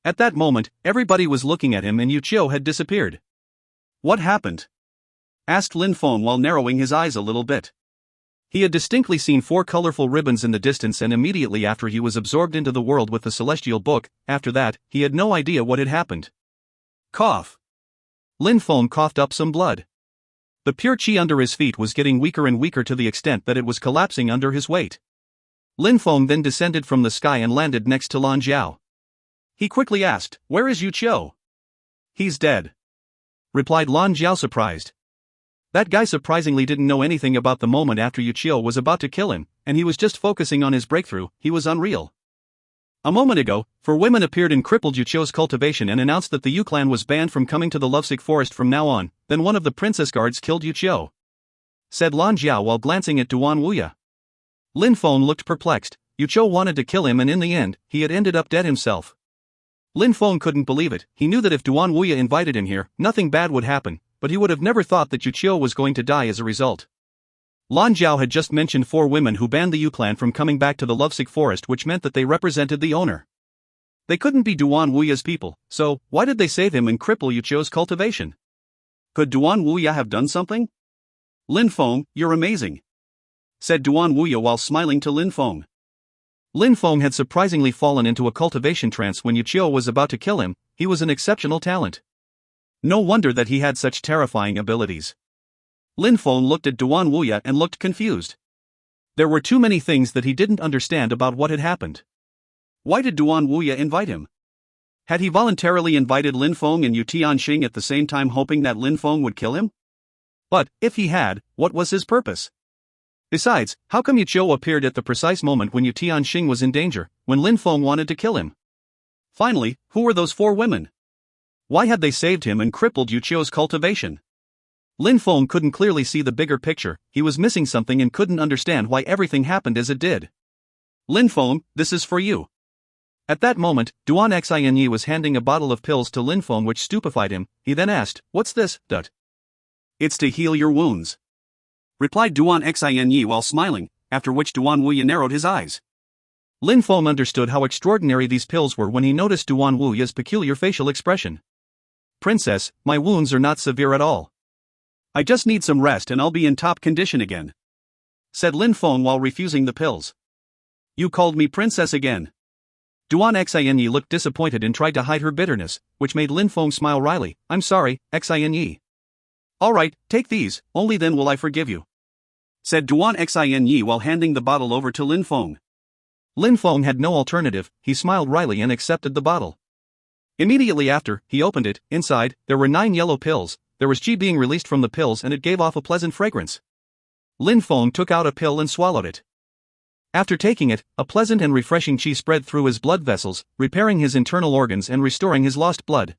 At that moment, everybody was looking at him and Yu Qiu had disappeared. What happened? Asked Lin Feng while narrowing his eyes a little bit. He had distinctly seen 4 colorful ribbons in the distance, and immediately after he was absorbed into the world with the celestial book. After that, he had no idea what had happened. Cough. Lin Feng coughed up some blood. The pure qi under his feet was getting weaker and weaker to the extent that it was collapsing under his weight. Lin Feng then descended from the sky and landed next to Lan Jiao. He quickly asked, "Where is Yu Qiu?" "He's dead," replied Lan Jiao surprised. That guy surprisingly didn't know anything about the moment after Yu Qiu was about to kill him, and he was just focusing on his breakthrough. He was unreal. A moment ago, 4 women appeared and crippled Yu Qiu's cultivation and announced that the Yu clan was banned from coming to the Lovesick Forest from now on. Then one of the princess guards killed Yu Qiu, said Lan Jiao while glancing at Duan Wuya. Lin Feng looked perplexed. Yu Qiu wanted to kill him and in the end, he had ended up dead himself. Lin Feng couldn't believe it. He knew that if Duan Wuya invited him here, nothing bad would happen, but he would have never thought that Yu Qiu was going to die as a result. Lan Jiao had just mentioned 4 women who banned the Yu clan from coming back to the Lovesick Forest, which meant that they represented the owner. They couldn't be Duan Wuya's people, so why did they save him and cripple Yu Qiu's cultivation? Could Duan Wuya have done something? Lin Feng, you're amazing, said Duan Wuya while smiling to Lin Feng. Lin Feng had surprisingly fallen into a cultivation trance when Yu Qiu was about to kill him. He was an exceptional talent. No wonder that he had such terrifying abilities. Lin Feng looked at Duan Wuya and looked confused. There were too many things that he didn't understand about what had happened. Why did Duan Wuya invite him? Had he voluntarily invited Lin Feng and Yu Tianxing at the same time, hoping that Lin Feng would kill him? But, if he had, what was his purpose? Besides, how come Yu Qiu appeared at the precise moment when Yu Tianxing was in danger, when Lin Feng wanted to kill him? Finally, who were those 4 women? Why had they saved him and crippled Yu Qiu's cultivation? Lin Feng couldn't clearly see the bigger picture. He was missing something and couldn't understand why everything happened as it did. Lin Feng, this is for you. At that moment, Duan Xinyi was handing a bottle of pills to Lin Feng, which stupefied him. He then asked, "What's this, Dut?" "It's to heal your wounds," replied Duan Xinyi while smiling, after which Duan Wuya narrowed his eyes. Lin Feng understood how extraordinary these pills were when he noticed Duan Wuya's peculiar facial expression. "Princess, my wounds are not severe at all. I just need some rest and I'll be in top condition again," said Lin Feng while refusing the pills. "You called me princess again." Duan Xinyi looked disappointed and tried to hide her bitterness, which made Lin Feng smile wryly. "I'm sorry, Xinyi." "Alright, take these, only then will I forgive you," said Duan Xinyi while handing the bottle over to Lin Feng. Lin Feng had no alternative. He smiled wryly and accepted the bottle. Immediately after, he opened it. Inside, there were 9 yellow pills. There was qi being released from the pills and it gave off a pleasant fragrance. Lin Feng took out a pill and swallowed it. After taking it, a pleasant and refreshing qi spread through his blood vessels, repairing his internal organs and restoring his lost blood.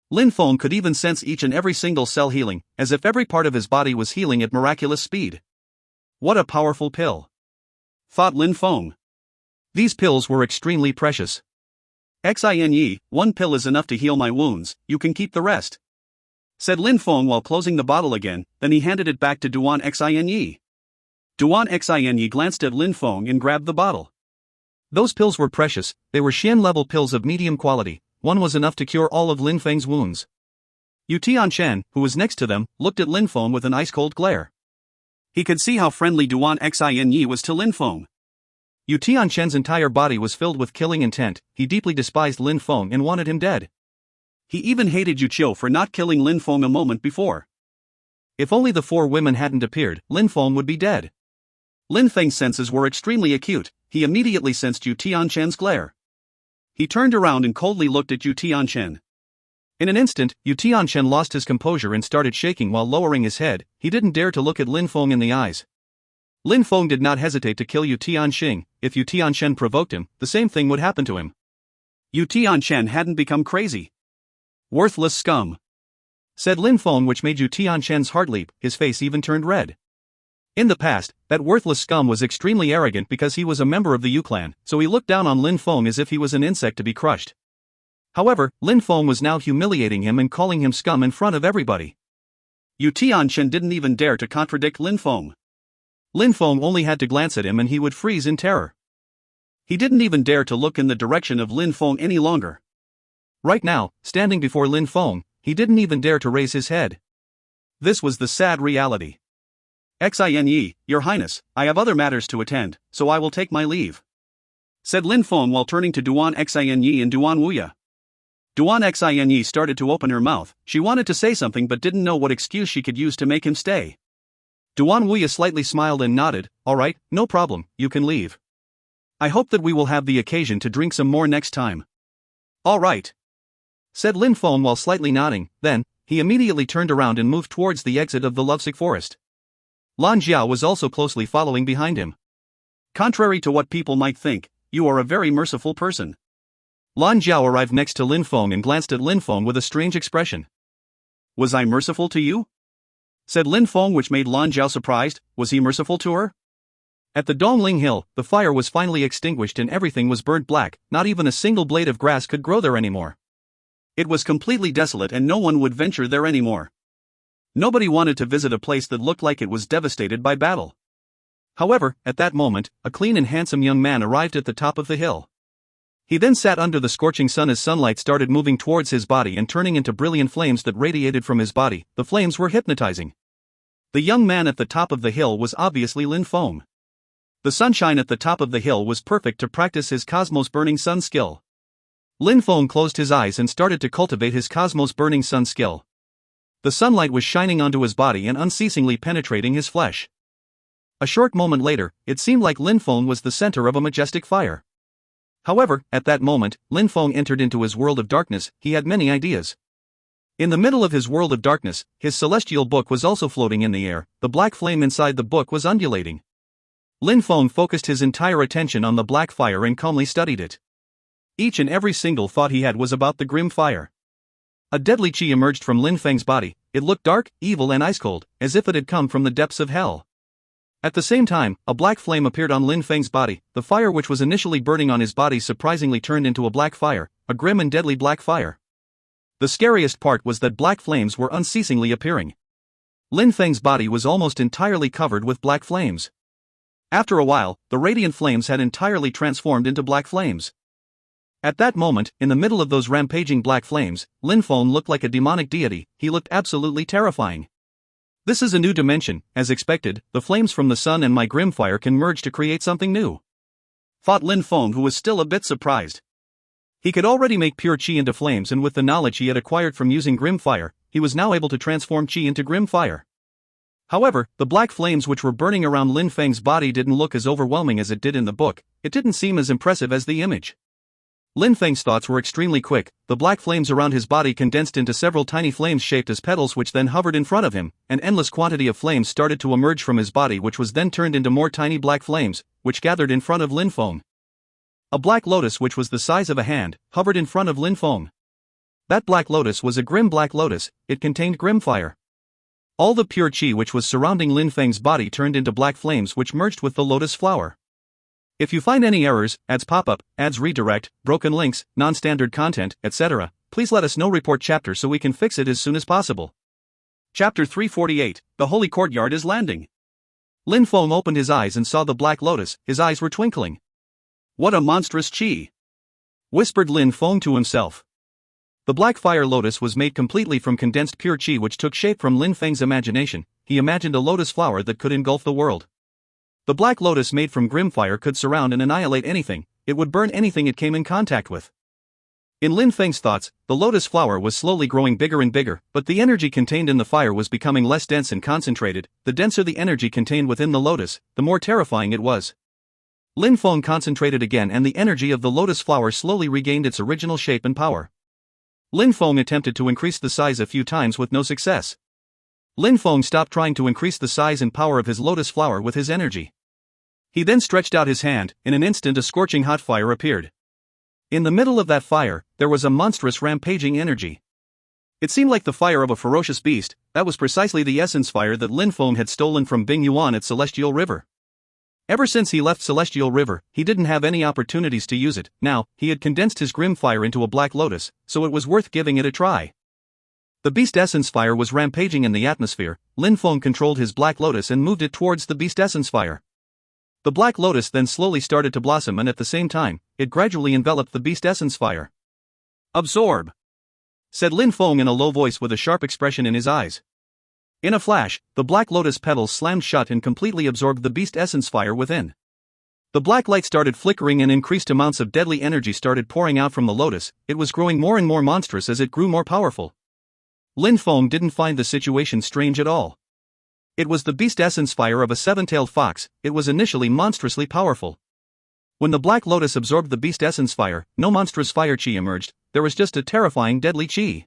Lin Feng could even sense each and every single cell healing, as if every part of his body was healing at miraculous speed. What a powerful pill, thought Lin Feng. These pills were extremely precious. "Xinyi, 1 pill is enough to heal my wounds, you can keep the rest," said Lin Feng while closing the bottle again. Then he handed it back to Duan Xinyi. Duan Xinyi glanced at Lin Feng and grabbed the bottle. Those pills were precious. They were Xian-level pills of medium quality. One was enough to cure all of Lin Feng's wounds. Yu Tianchen, who was next to them, looked at Lin Feng with an ice-cold glare. He could see how friendly Duan Xinyi was to Lin Feng. Yu Tianchen's entire body was filled with killing intent. He deeply despised Lin Feng and wanted him dead. He even hated Yu Qiu for not killing Lin Feng a moment before. If only the 4 women hadn't appeared, Lin Feng would be dead. Lin Feng's senses were extremely acute. he immediately sensed Yu Tianchen's glare. He turned around and coldly looked at Yu Tianchen. In an instant, Yu Tianchen lost his composure and started shaking while lowering his head. He didn't dare to look at Lin Feng in the eyes. Lin Feng did not hesitate to kill Yu Tianxing. If Yu Tianchen provoked him, the same thing would happen to him. Yu Tianchen hadn't become crazy. "Worthless scum," said Lin Feng, which made Yu Tianchen's heart leap. His face even turned red. In the past, that worthless scum was extremely arrogant because he was a member of the Yu clan, so he looked down on Lin Feng as if he was an insect to be crushed. However, Lin Feng was now humiliating him and calling him scum in front of everybody. Yu Tianchen didn't even dare to contradict Lin Feng. Lin Feng only had to glance at him and he would freeze in terror. He didn't even dare to look in the direction of Lin Feng any longer. Right now, standing before Lin Feng, he didn't even dare to raise his head. This was the sad reality. "Xin, Your Highness, I have other matters to attend, so I will take my leave," said Lin Feng while turning to Duan Xin and Duan Wuya. Duan Xin started to open her mouth. She wanted to say something but didn't know what excuse she could use to make him stay. Duan Wuya slightly smiled and nodded. "All right, no problem, you can leave. I hope that we will have the occasion to drink some more next time." "All right," said Lin Feng while slightly nodding. Then, he immediately turned around and moved towards the exit of the lovesick forest. Lan Jiao was also closely following behind him. "Contrary to what people might think, you are a very merciful person." Lan Jiao arrived next to Lin Feng and glanced at Lin Feng with a strange expression. "Was I merciful to you?" said Lin Feng, which made Lan Jiao surprised. Was he merciful to her? At the Dongling Hill, the fire was finally extinguished and everything was burnt black. Not even a single blade of grass could grow there anymore. It was completely desolate and no one would venture there anymore. Nobody wanted to visit a place that looked like it was devastated by battle. However, at that moment, a clean and handsome young man arrived at the top of the hill. He then sat under the scorching sun as sunlight started moving towards his body and turning into brilliant flames that radiated from his body. The flames were hypnotizing. The young man at the top of the hill was obviously Lin Feng. The sunshine at the top of the hill was perfect to practice his Cosmos Burning Sun skill. Lin Feng closed his eyes and started to cultivate his Cosmos Burning Sun skill. The sunlight was shining onto his body and unceasingly penetrating his flesh. A short moment later, it seemed like Lin Feng was the center of a majestic fire. However, at that moment, Lin Feng entered into his world of darkness. He had many ideas. In the middle of his world of darkness, his celestial book was also floating in the air. The black flame inside the book was undulating. Lin Feng focused his entire attention on the black fire and calmly studied it. Each and every single thought he had was about the grim fire. A deadly chi emerged from Lin Feng's body. It looked dark, evil and ice-cold, as if it had come from the depths of hell. At the same time, a black flame appeared on Lin Feng's body. The fire which was initially burning on his body surprisingly turned into a black fire, a grim and deadly black fire. The scariest part was that black flames were unceasingly appearing. Lin Feng's body was almost entirely covered with black flames. After a while, the radiant flames had entirely transformed into black flames. At that moment, in the middle of those rampaging black flames, Lin Feng looked like a demonic deity. He looked absolutely terrifying. "This is a new dimension. As expected, the flames from the sun and my grim fire can merge to create something new," thought Lin Feng, who was still a bit surprised. He could already make pure chi into flames, and with the knowledge he had acquired from using grim fire, he was now able to transform chi into grim fire. However, the black flames which were burning around Lin Feng's body didn't look as overwhelming as it did in the book. It didn't seem as impressive as the image. Lin Feng's thoughts were extremely quick. The black flames around his body condensed into several tiny flames shaped as petals which then hovered in front of him. An endless quantity of flames started to emerge from his body, which was then turned into more tiny black flames, which gathered in front of Lin Feng. A black lotus which was the size of a hand, hovered in front of Lin Feng. That black lotus was a grim black lotus. It contained grim fire. All the pure chi which was surrounding Lin Feng's body turned into black flames which merged with the lotus flower. If you find any errors, ads pop up, ads redirect, broken links, non-standard content, etc., please let us know. Report chapter so we can fix it as soon as possible. Chapter 348, The Holy Courtyard is Landing. Lin Feng opened his eyes and saw the black lotus. His eyes were twinkling. "What a monstrous chi!" whispered Lin Feng to himself. The black fire lotus was made completely from condensed pure chi which took shape from Lin Feng's imagination. He imagined a lotus flower that could engulf the world. The black lotus made from grim fire could surround and annihilate anything. It would burn anything it came in contact with. In Lin Feng's thoughts, the lotus flower was slowly growing bigger and bigger, but the energy contained in the fire was becoming less dense and concentrated. The denser the energy contained within the lotus, the more terrifying it was. Lin Feng concentrated again and the energy of the lotus flower slowly regained its original shape and power. Lin Feng attempted to increase the size a few times with no success. Lin Feng stopped trying to increase the size and power of his lotus flower with his energy. He then stretched out his hand. In an instant a scorching hot fire appeared. In the middle of that fire, there was a monstrous rampaging energy. It seemed like the fire of a ferocious beast. That was precisely the essence fire that Lin Feng had stolen from Bing Yuan at Celestial River. Ever since he left Celestial River, he didn't have any opportunities to use it. Now, he had condensed his grim fire into a black lotus, so it was worth giving it a try. The beast essence fire was rampaging in the atmosphere. Lin Feng controlled his black lotus and moved it towards the beast essence fire. The black lotus then slowly started to blossom and at the same time, it gradually enveloped the beast essence fire. "Absorb," said Lin Feng in a low voice with a sharp expression in his eyes. In a flash, the black lotus petals slammed shut and completely absorbed the beast essence fire within. The black light started flickering and increased amounts of deadly energy started pouring out from the lotus. It was growing more and more monstrous as it grew more powerful. Lin Feng didn't find the situation strange at all. It was the beast essence fire of a seven-tailed fox. It was initially monstrously powerful. When the black lotus absorbed the beast essence fire, no monstrous fire chi emerged, there was just a terrifying deadly chi.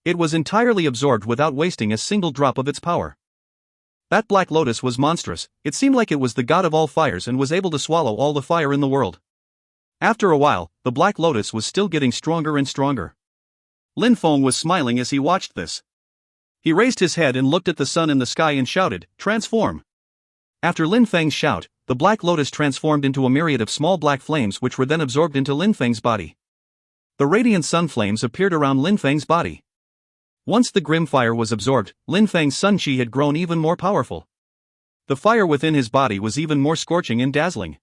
It was entirely absorbed without wasting a single drop of its power. That black lotus was monstrous. It seemed like it was the god of all fires and was able to swallow all the fire in the world. After a while, the black lotus was still getting stronger and stronger. Lin Feng was smiling as he watched this. He raised his head and looked at the sun in the sky and shouted, "Transform!" After Lin Feng's shout, the black lotus transformed into a myriad of small black flames which were then absorbed into Lin Feng's body. The radiant sun flames appeared around Lin Feng's body. Once the grim fire was absorbed, Lin Feng's sun chi had grown even more powerful. The fire within his body was even more scorching and dazzling.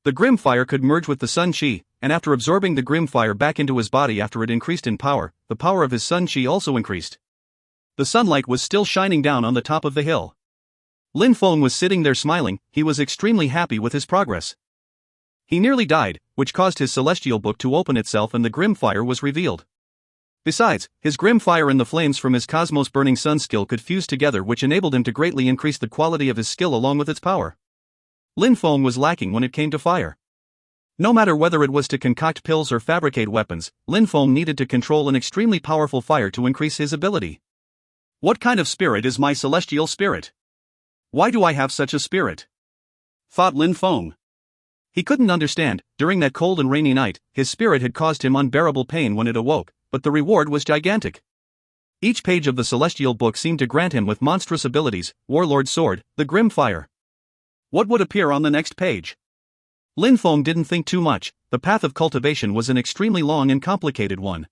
The grim fire could merge with the sun chi, and after absorbing the grim fire back into his body after it increased in power, the power of his sun chi also increased. The sunlight was still shining down on the top of the hill. Lin Feng was sitting there smiling. He was extremely happy with his progress. He nearly died, which caused his celestial book to open itself and the grim fire was revealed. Besides, his grim fire and the flames from his cosmos burning sun skill could fuse together, which enabled him to greatly increase the quality of his skill along with its power. Lin Feng was lacking when it came to fire. No matter whether it was to concoct pills or fabricate weapons, Lin Feng needed to control an extremely powerful fire to increase his ability. What kind of spirit is my celestial spirit? Why do I have such a spirit? Thought Lin Feng. He couldn't understand. During that cold and rainy night, his spirit had caused him unbearable pain when it awoke, but the reward was gigantic. Each page of the celestial book seemed to grant him with monstrous abilities: Warlord Sword, the Grim Fire. What would appear on the next page? Lin Feng didn't think too much. The path of cultivation was an extremely long and complicated one.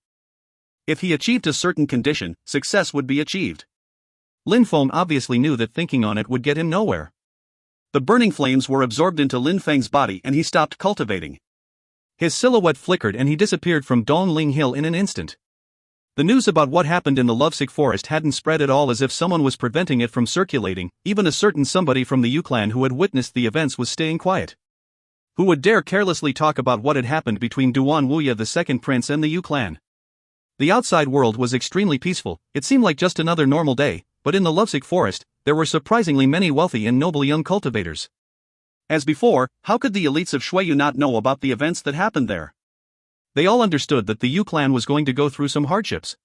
If he achieved a certain condition, success would be achieved. Lin Feng obviously knew that thinking on it would get him nowhere. The burning flames were absorbed into Lin Feng's body and he stopped cultivating. His silhouette flickered and he disappeared from Dongling Hill in an instant. The news about what happened in the lovesick forest hadn't spread at all, as if someone was preventing it from circulating. Even a certain somebody from the Yu clan who had witnessed the events was staying quiet. Who would dare carelessly talk about what had happened between Duan Wuya the second prince and the Yu clan? The outside world was extremely peaceful. It seemed like just another normal day, but in the lovesick forest, there were surprisingly many wealthy and noble young cultivators. As before, how could the elites of Shuiyu not know about the events that happened there? They all understood that the Yu clan was going to go through some hardships.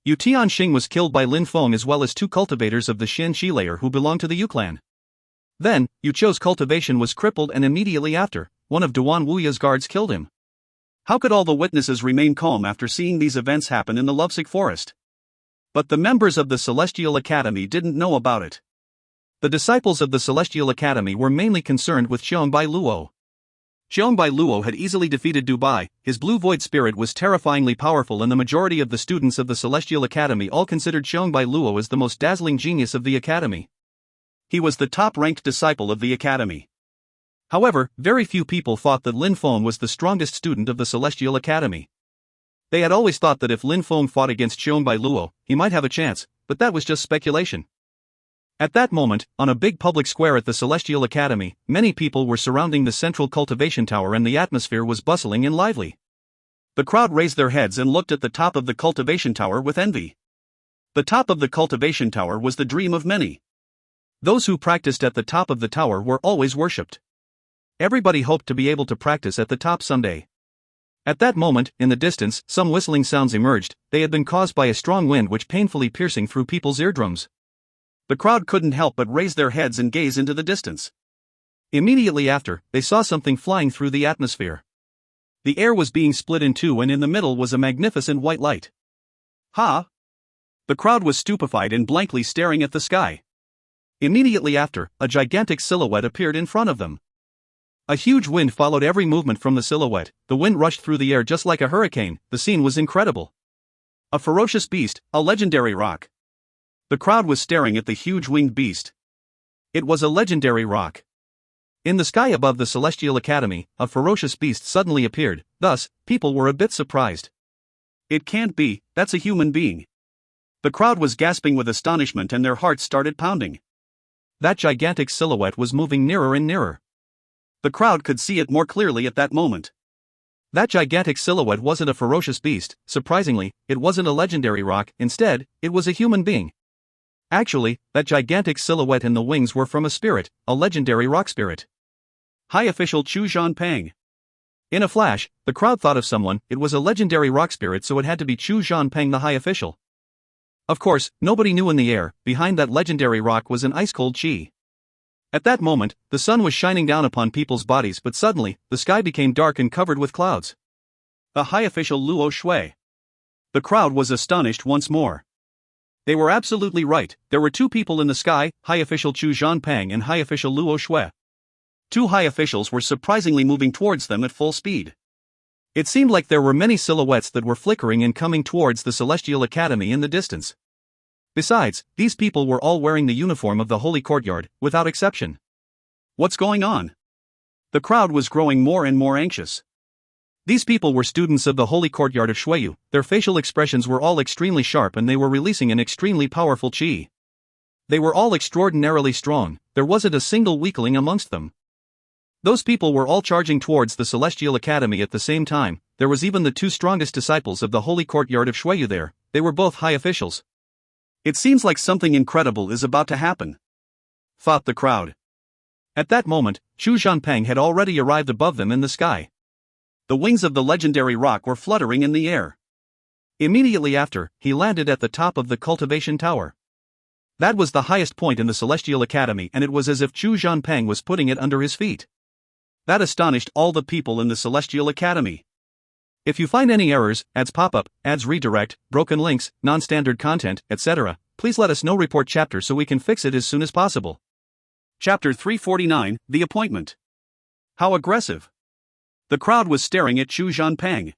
Yu Tianxing was killed by Lin Feng as well as two cultivators of the Xin Shi layer who belonged to the Yu clan. Then, Yu Chou's cultivation was crippled and immediately after, one of Duan Wuya's guards killed him. How could all the witnesses remain calm after seeing these events happen in the lovesick forest? But the members of the Celestial Academy didn't know about it. The disciples of the Celestial Academy were mainly concerned with Xiongbai Luo. Xiongbai Luo had easily defeated Dubai. His blue void spirit was terrifyingly powerful, and the majority of the students of the Celestial Academy all considered Xiongbai Luo as the most dazzling genius of the academy. He was the top-ranked disciple of the academy. However, very few people thought that Lin Feng was the strongest student of the Celestial Academy. They had always thought that if Lin Feng fought against Xiongbai Luo, he might have a chance, but that was just speculation. At that moment, on a big public square at the Celestial Academy, many people were surrounding the central cultivation tower and the atmosphere was bustling and lively. The crowd raised their heads and looked at the top of the cultivation tower with envy. The top of the cultivation tower was the dream of many. Those who practiced at the top of the tower were always worshipped. Everybody hoped to be able to practice at the top someday. At that moment, in the distance, some whistling sounds emerged. They had been caused by a strong wind which painfully piercing through people's eardrums. The crowd couldn't help but raise their heads and gaze into the distance. Immediately after, they saw something flying through the atmosphere. The air was being split in two and in the middle was a magnificent white light. Ha! The crowd was stupefied and blankly staring at the sky. Immediately after, a gigantic silhouette appeared in front of them. A huge wind followed every movement from the silhouette. The wind rushed through the air just like a hurricane. The scene was incredible. A ferocious beast, a legendary rock. The crowd was staring at the huge winged beast. It was a legendary rock. In the sky above the Celestial Academy, a ferocious beast suddenly appeared. Thus, people were a bit surprised. It can't be, that's a human being. The crowd was gasping with astonishment and their hearts started pounding. That gigantic silhouette was moving nearer and nearer. The crowd could see it more clearly at that moment. That gigantic silhouette wasn't a ferocious beast. Surprisingly, it wasn't a legendary rock. Instead, it was a human being. Actually, that gigantic silhouette and the wings were from a spirit, a legendary rock spirit. High Official Chu Zhanpeng. In a flash, the crowd thought of someone. It was a legendary rock spirit, so it had to be Chu Zhanpeng, the High Official. Of course, nobody knew in the air, behind that legendary rock was an ice-cold chi. At that moment, the sun was shining down upon people's bodies, but suddenly, the sky became dark and covered with clouds. The High Official Luo Shui. The crowd was astonished once more. They were absolutely right. There were two people in the sky, High Official Chu Zhanpeng and High Official Luo Shui. Two high officials were surprisingly moving towards them at full speed. It seemed like there were many silhouettes that were flickering and coming towards the Celestial Academy in the distance. Besides, these people were all wearing the uniform of the Holy Courtyard, without exception. What's going on? The crowd was growing more and more anxious. These people were students of the Holy Courtyard of Shuiyu. Their facial expressions were all extremely sharp and they were releasing an extremely powerful qi. They were all extraordinarily strong. There wasn't a single weakling amongst them. Those people were all charging towards the Celestial Academy at the same time. There was even the two strongest disciples of the Holy Courtyard of Shuiyu there. They were both high officials. It seems like something incredible is about to happen, thought the crowd. At that moment, Chu Zhanpeng had already arrived above them in the sky. The wings of the legendary rock were fluttering in the air. Immediately after, he landed at the top of the Cultivation Tower. That was the highest point in the Celestial Academy, and it was as if Chu Zhanpeng was putting it under his feet. That astonished all the people in the Celestial Academy. If you find any errors, ads pop up, ads redirect, broken links, non-standard content, etc., please let us know. Report chapter so we can fix it as soon as possible. Chapter 349, The Appointment. How aggressive. The crowd was staring at Chu Zhanpeng.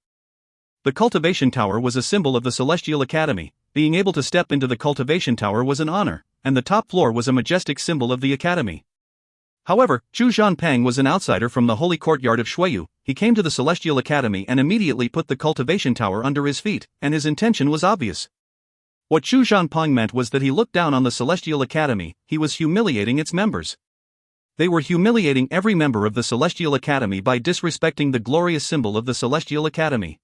The Cultivation Tower was a symbol of the Celestial Academy. Being able to step into the Cultivation Tower was an honor, and the top floor was a majestic symbol of the Academy. However, Chu Zhanpeng was an outsider from the Holy Courtyard of Shuiyu. He came to the Celestial Academy and immediately put the Cultivation Tower under his feet, and his intention was obvious. What Chu Zhanpeng meant was that he looked down on the Celestial Academy. He was humiliating its members. They were humiliating every member of the Celestial Academy by disrespecting the glorious symbol of the Celestial Academy.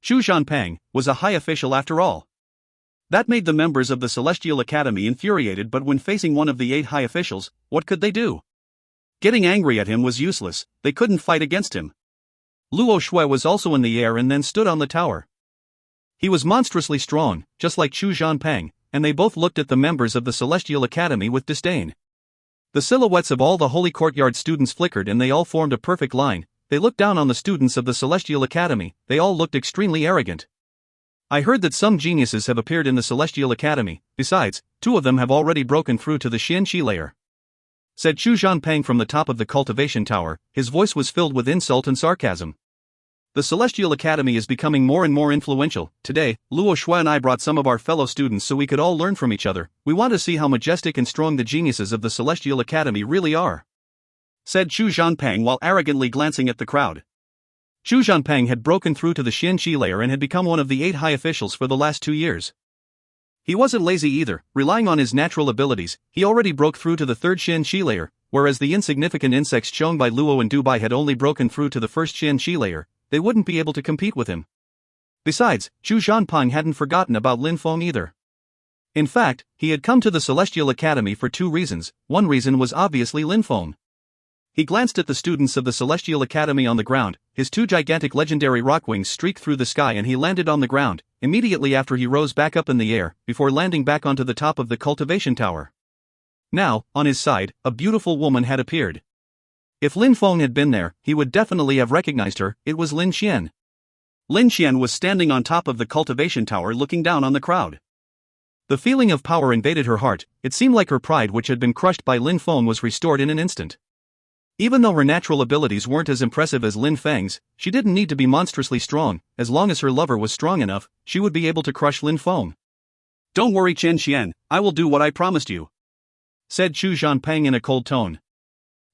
Chu Zhanpeng was a high official after all. That made the members of the Celestial Academy infuriated, but when facing one of the 8 high officials, what could they do? Getting angry at him was useless. They couldn't fight against him. Luo Shui was also in the air and then stood on the tower. He was monstrously strong, just like Chu Zhanpeng, and they both looked at the members of the Celestial Academy with disdain. The silhouettes of all the Holy Courtyard students flickered and they all formed a perfect line. They looked down on the students of the Celestial Academy. They all looked extremely arrogant. I heard that some geniuses have appeared in the Celestial Academy. Besides, 2 of them have already broken through to the Qianqi layer, said Chu Zhanpeng from the top of the Cultivation Tower. His voice was filled with insult and sarcasm. The Celestial Academy is becoming more and more influential. Today, Luo Shui and I brought some of our fellow students so we could all learn from each other. We want to see how majestic and strong the geniuses of the Celestial Academy really are, said Chu Zhanpeng while arrogantly glancing at the crowd. Chu Zhanpeng had broken through to the Qianqi layer and had become one of the 8 high officials for the last 2 years. He wasn't lazy either. Relying on his natural abilities, he already broke through to the 3rd Qianqi layer, whereas the insignificant insects shown by Luo and Dubai had only broken through to the 1st Qianqi layer. They wouldn't be able to compete with him. Besides, Chu Zhanpeng hadn't forgotten about Lin Feng either. In fact, he had come to the Celestial Academy for 2 reasons. One reason was obviously Lin Feng. He glanced at the students of the Celestial Academy on the ground. His 2 gigantic legendary rock wings streaked through the sky and he landed on the ground, immediately after he rose back up in the air, before landing back onto the top of the cultivation tower. Now, on his side, a beautiful woman had appeared. If Lin Feng had been there, he would definitely have recognized her. It was Lin Xian. Lin Xian was standing on top of the cultivation tower looking down on the crowd. The feeling of power invaded her heart. It seemed like her pride, which had been crushed by Lin Feng, was restored in an instant. Even though her natural abilities weren't as impressive as Lin Feng's, she didn't need to be monstrously strong. As long as her lover was strong enough, she would be able to crush Lin Feng. "Don't worry, Chen Xian, I will do what I promised you," said Chu Zhanpeng in a cold tone.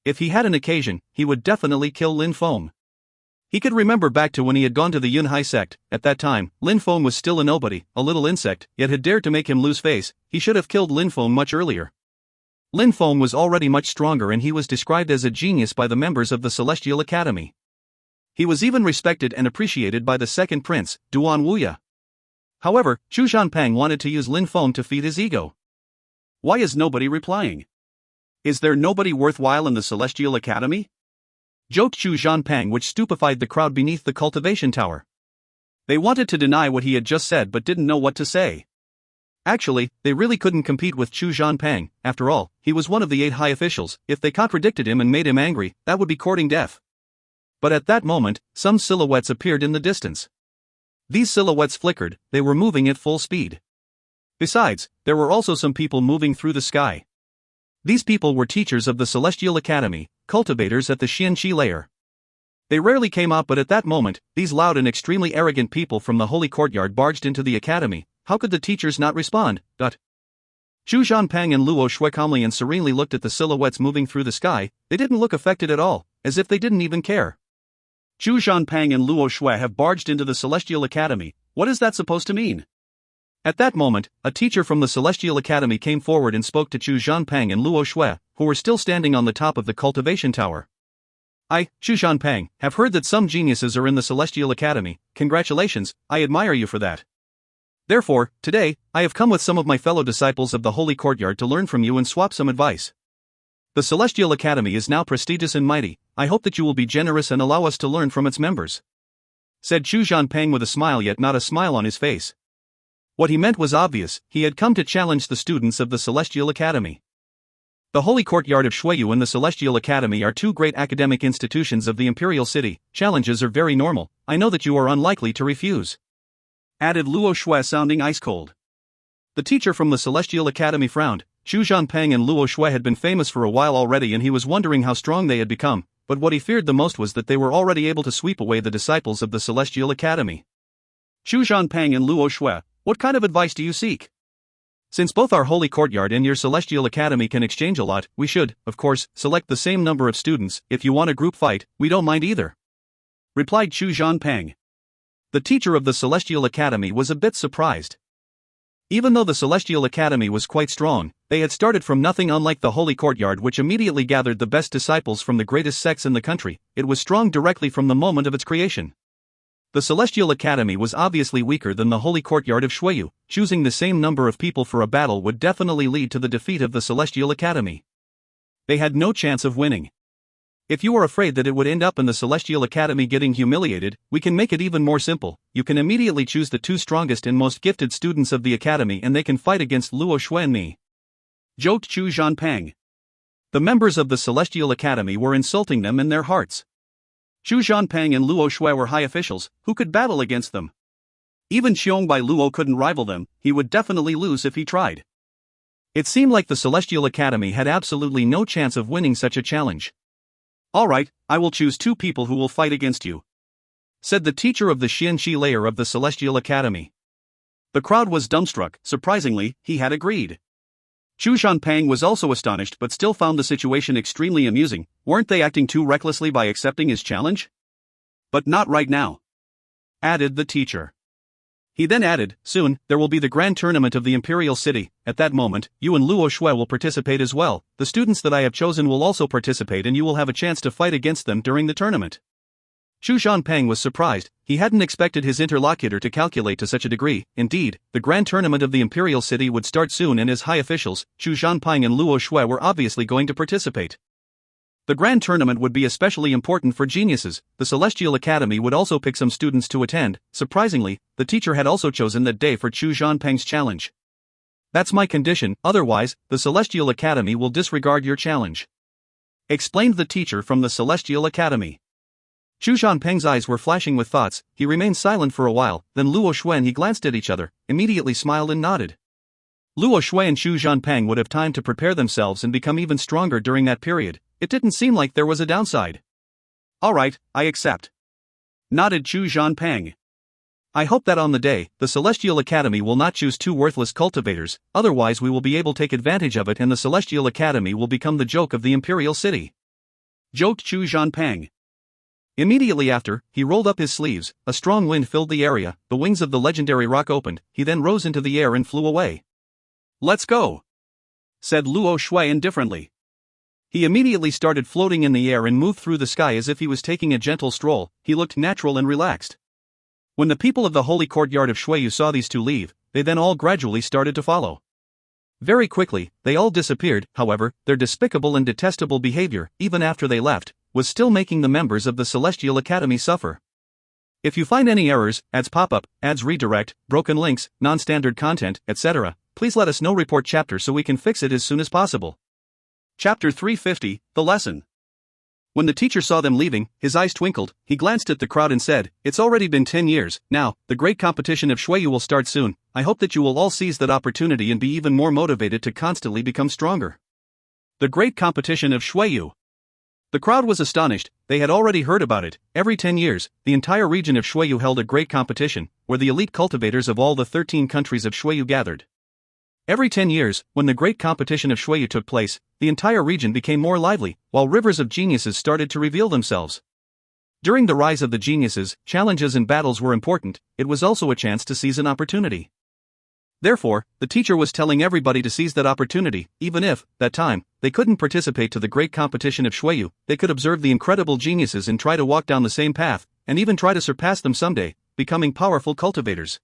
If he had an occasion, he would definitely kill Lin Feng. He could remember back to when he had gone to the Yunhai sect. At that time, Lin Feng was still a nobody, a little insect, yet had dared to make him lose face. He should have killed Lin Feng much earlier. Lin Feng was already much stronger and he was described as a genius by the members of the Celestial Academy. He was even respected and appreciated by the second prince, Duan Wuya. However, Chu Zhanpeng wanted to use Lin Feng to feed his ego. Why is nobody replying? Is there nobody worthwhile in the Celestial Academy? Joked Chu Zhanpeng, which stupefied the crowd beneath the cultivation tower. They wanted to deny what he had just said but didn't know what to say. Actually, they really couldn't compete with Chu Zhanpeng. After all, he was one of the 8 high officials. If they contradicted him and made him angry, that would be courting death. But at that moment, some silhouettes appeared in the distance. These silhouettes flickered, they were moving at full speed. Besides, there were also some people moving through the sky. These people were teachers of the Celestial Academy, cultivators at the Xianqi layer. They rarely came out, but at that moment, these loud and extremely arrogant people from the Holy Courtyard barged into the academy. How could the teachers not respond? Chu Zhanpeng and Luo Shui calmly and serenely looked at the silhouettes moving through the sky. They didn't look affected at all, as if they didn't even care. Chu Zhanpeng and Luo Shui have barged into the Celestial Academy. What is that supposed to mean? At that moment, a teacher from the Celestial Academy came forward and spoke to Chu Zhanpeng and Luo Shui, who were still standing on the top of the cultivation tower. "I, Chu Zhanpeng, have heard that some geniuses are in the Celestial Academy. Congratulations, I admire you for that. Therefore, today, I have come with some of my fellow disciples of the Holy Courtyard to learn from you and swap some advice. The Celestial Academy is now prestigious and mighty. I hope that you will be generous and allow us to learn from its members," said Chu Zhanpeng with a smile, yet not a smile on his face. What he meant was obvious. He had come to challenge the students of the Celestial Academy. The Holy Courtyard of Shuiyu and the Celestial Academy are 2 great academic institutions of the Imperial City. Challenges are very normal. I know that you are unlikely to refuse," added Luo Shui, sounding ice cold. The teacher from the Celestial Academy frowned. Chu Zhanpeng and Luo Shui had been famous for a while already and he was wondering how strong they had become, but what he feared the most was that they were already able to sweep away the disciples of the Celestial Academy. "Chu Zhanpeng and Luo Shui, what kind of advice do you seek? Since both our Holy Courtyard and your Celestial Academy can exchange a lot, we should, of course, select the same number of students. If you want a group fight, we don't mind either," replied Chu Zhanpeng. The teacher of the Celestial Academy was a bit surprised. Even though the Celestial Academy was quite strong, they had started from nothing, unlike the Holy Courtyard, which immediately gathered the best disciples from the greatest sects in the country. It was strong directly from the moment of its creation. The Celestial Academy was obviously weaker than the Holy Courtyard of Shuiyu. Choosing the same number of people for a battle would definitely lead to the defeat of the Celestial Academy. They had no chance of winning. If you are afraid that it would end up in the Celestial Academy getting humiliated, we can make it even more simple. You can immediately choose the 2 strongest and most gifted students of the academy and they can fight against Luo Shui and me," joked Chu Zhanpeng. The members of the Celestial Academy were insulting them in their hearts. Chu Zhanpeng and Luo Shui were high officials. Who could battle against them? Even Xiongbai Luo couldn't rival them. He would definitely lose if he tried. It seemed like the Celestial Academy had absolutely no chance of winning such a challenge. "Alright, I will choose 2 people who will fight against you," said the teacher of the Xianqi layer of the Celestial Academy. The crowd was dumbstruck. Surprisingly, he had agreed. Chu Zhanpeng was also astonished but still found the situation extremely amusing. Weren't they acting too recklessly by accepting his challenge? "But not right now," added the teacher. He then added, "Soon, there will be the grand tournament of the Imperial City. At that moment, you and Luo Shui will participate as well. The students that I have chosen will also participate and you will have a chance to fight against them during the tournament." Chu Zhanpeng was surprised. He hadn't expected his interlocutor to calculate to such a degree. Indeed, the grand tournament of the Imperial City would start soon and as high officials, Chu Zhanpeng and Luo Shui were obviously going to participate. The grand tournament would be especially important for geniuses. The Celestial Academy would also pick some students to attend. Surprisingly, the teacher had also chosen that day for Chu Zhanpeng's challenge. That's my condition, otherwise, the Celestial Academy will disregard your challenge, explained the teacher from the Celestial Academy. Chu Zhanpeng's eyes were flashing with thoughts. He remained silent for a while, then Luo Shui and he glanced at each other, immediately smiled and nodded. Luo Shui and Chu Zhanpeng would have time to prepare themselves and become even stronger during that period. It didn't seem like there was a downside. Alright, I accept, nodded Chu Zhanpeng. I hope that on the day, the Celestial Academy will not choose two worthless cultivators, otherwise we will be able to take advantage of it and the Celestial Academy will become the joke of the Imperial City, joked Chu Zhanpeng. Immediately after, he rolled up his sleeves, a strong wind filled the area, the wings of the legendary rock opened, he then rose into the air and flew away. Let's go, said Luo Shui indifferently. He immediately started floating in the air and moved through the sky as if he was taking a gentle stroll. He looked natural and relaxed. When the people of the holy courtyard of Shuiyu saw these two leave, they then all gradually started to follow. Very quickly, they all disappeared. However, their despicable and detestable behavior, even after they left, was still making the members of the Celestial Academy suffer. If you find any errors, ads pop-up, ads redirect, broken links, non-standard content, etc., please let us know. Report chapter so we can fix it as soon as possible. Chapter 350, The Lesson. When the teacher saw them leaving, his eyes twinkled. He glanced at the crowd and said, "It's already been 10 years, now, the great competition of Shuiyu will start soon. I hope that you will all seize that opportunity and be even more motivated to constantly become stronger." The great competition of Shuiyu. The crowd was astonished. They had already heard about it. Every 10 years, the entire region of Shuiyu held a great competition, where the elite cultivators of all the 13 countries of Shuiyu gathered. Every 10 years, when the great competition of Shuiyu took place, the entire region became more lively, while rivers of geniuses started to reveal themselves. During the rise of the geniuses, challenges and battles were important. It was also a chance to seize an opportunity. Therefore, the teacher was telling everybody to seize that opportunity, even if, that time, they couldn't participate to the great competition of Shuiyu. They could observe the incredible geniuses and try to walk down the same path, and even try to surpass them someday, becoming powerful cultivators.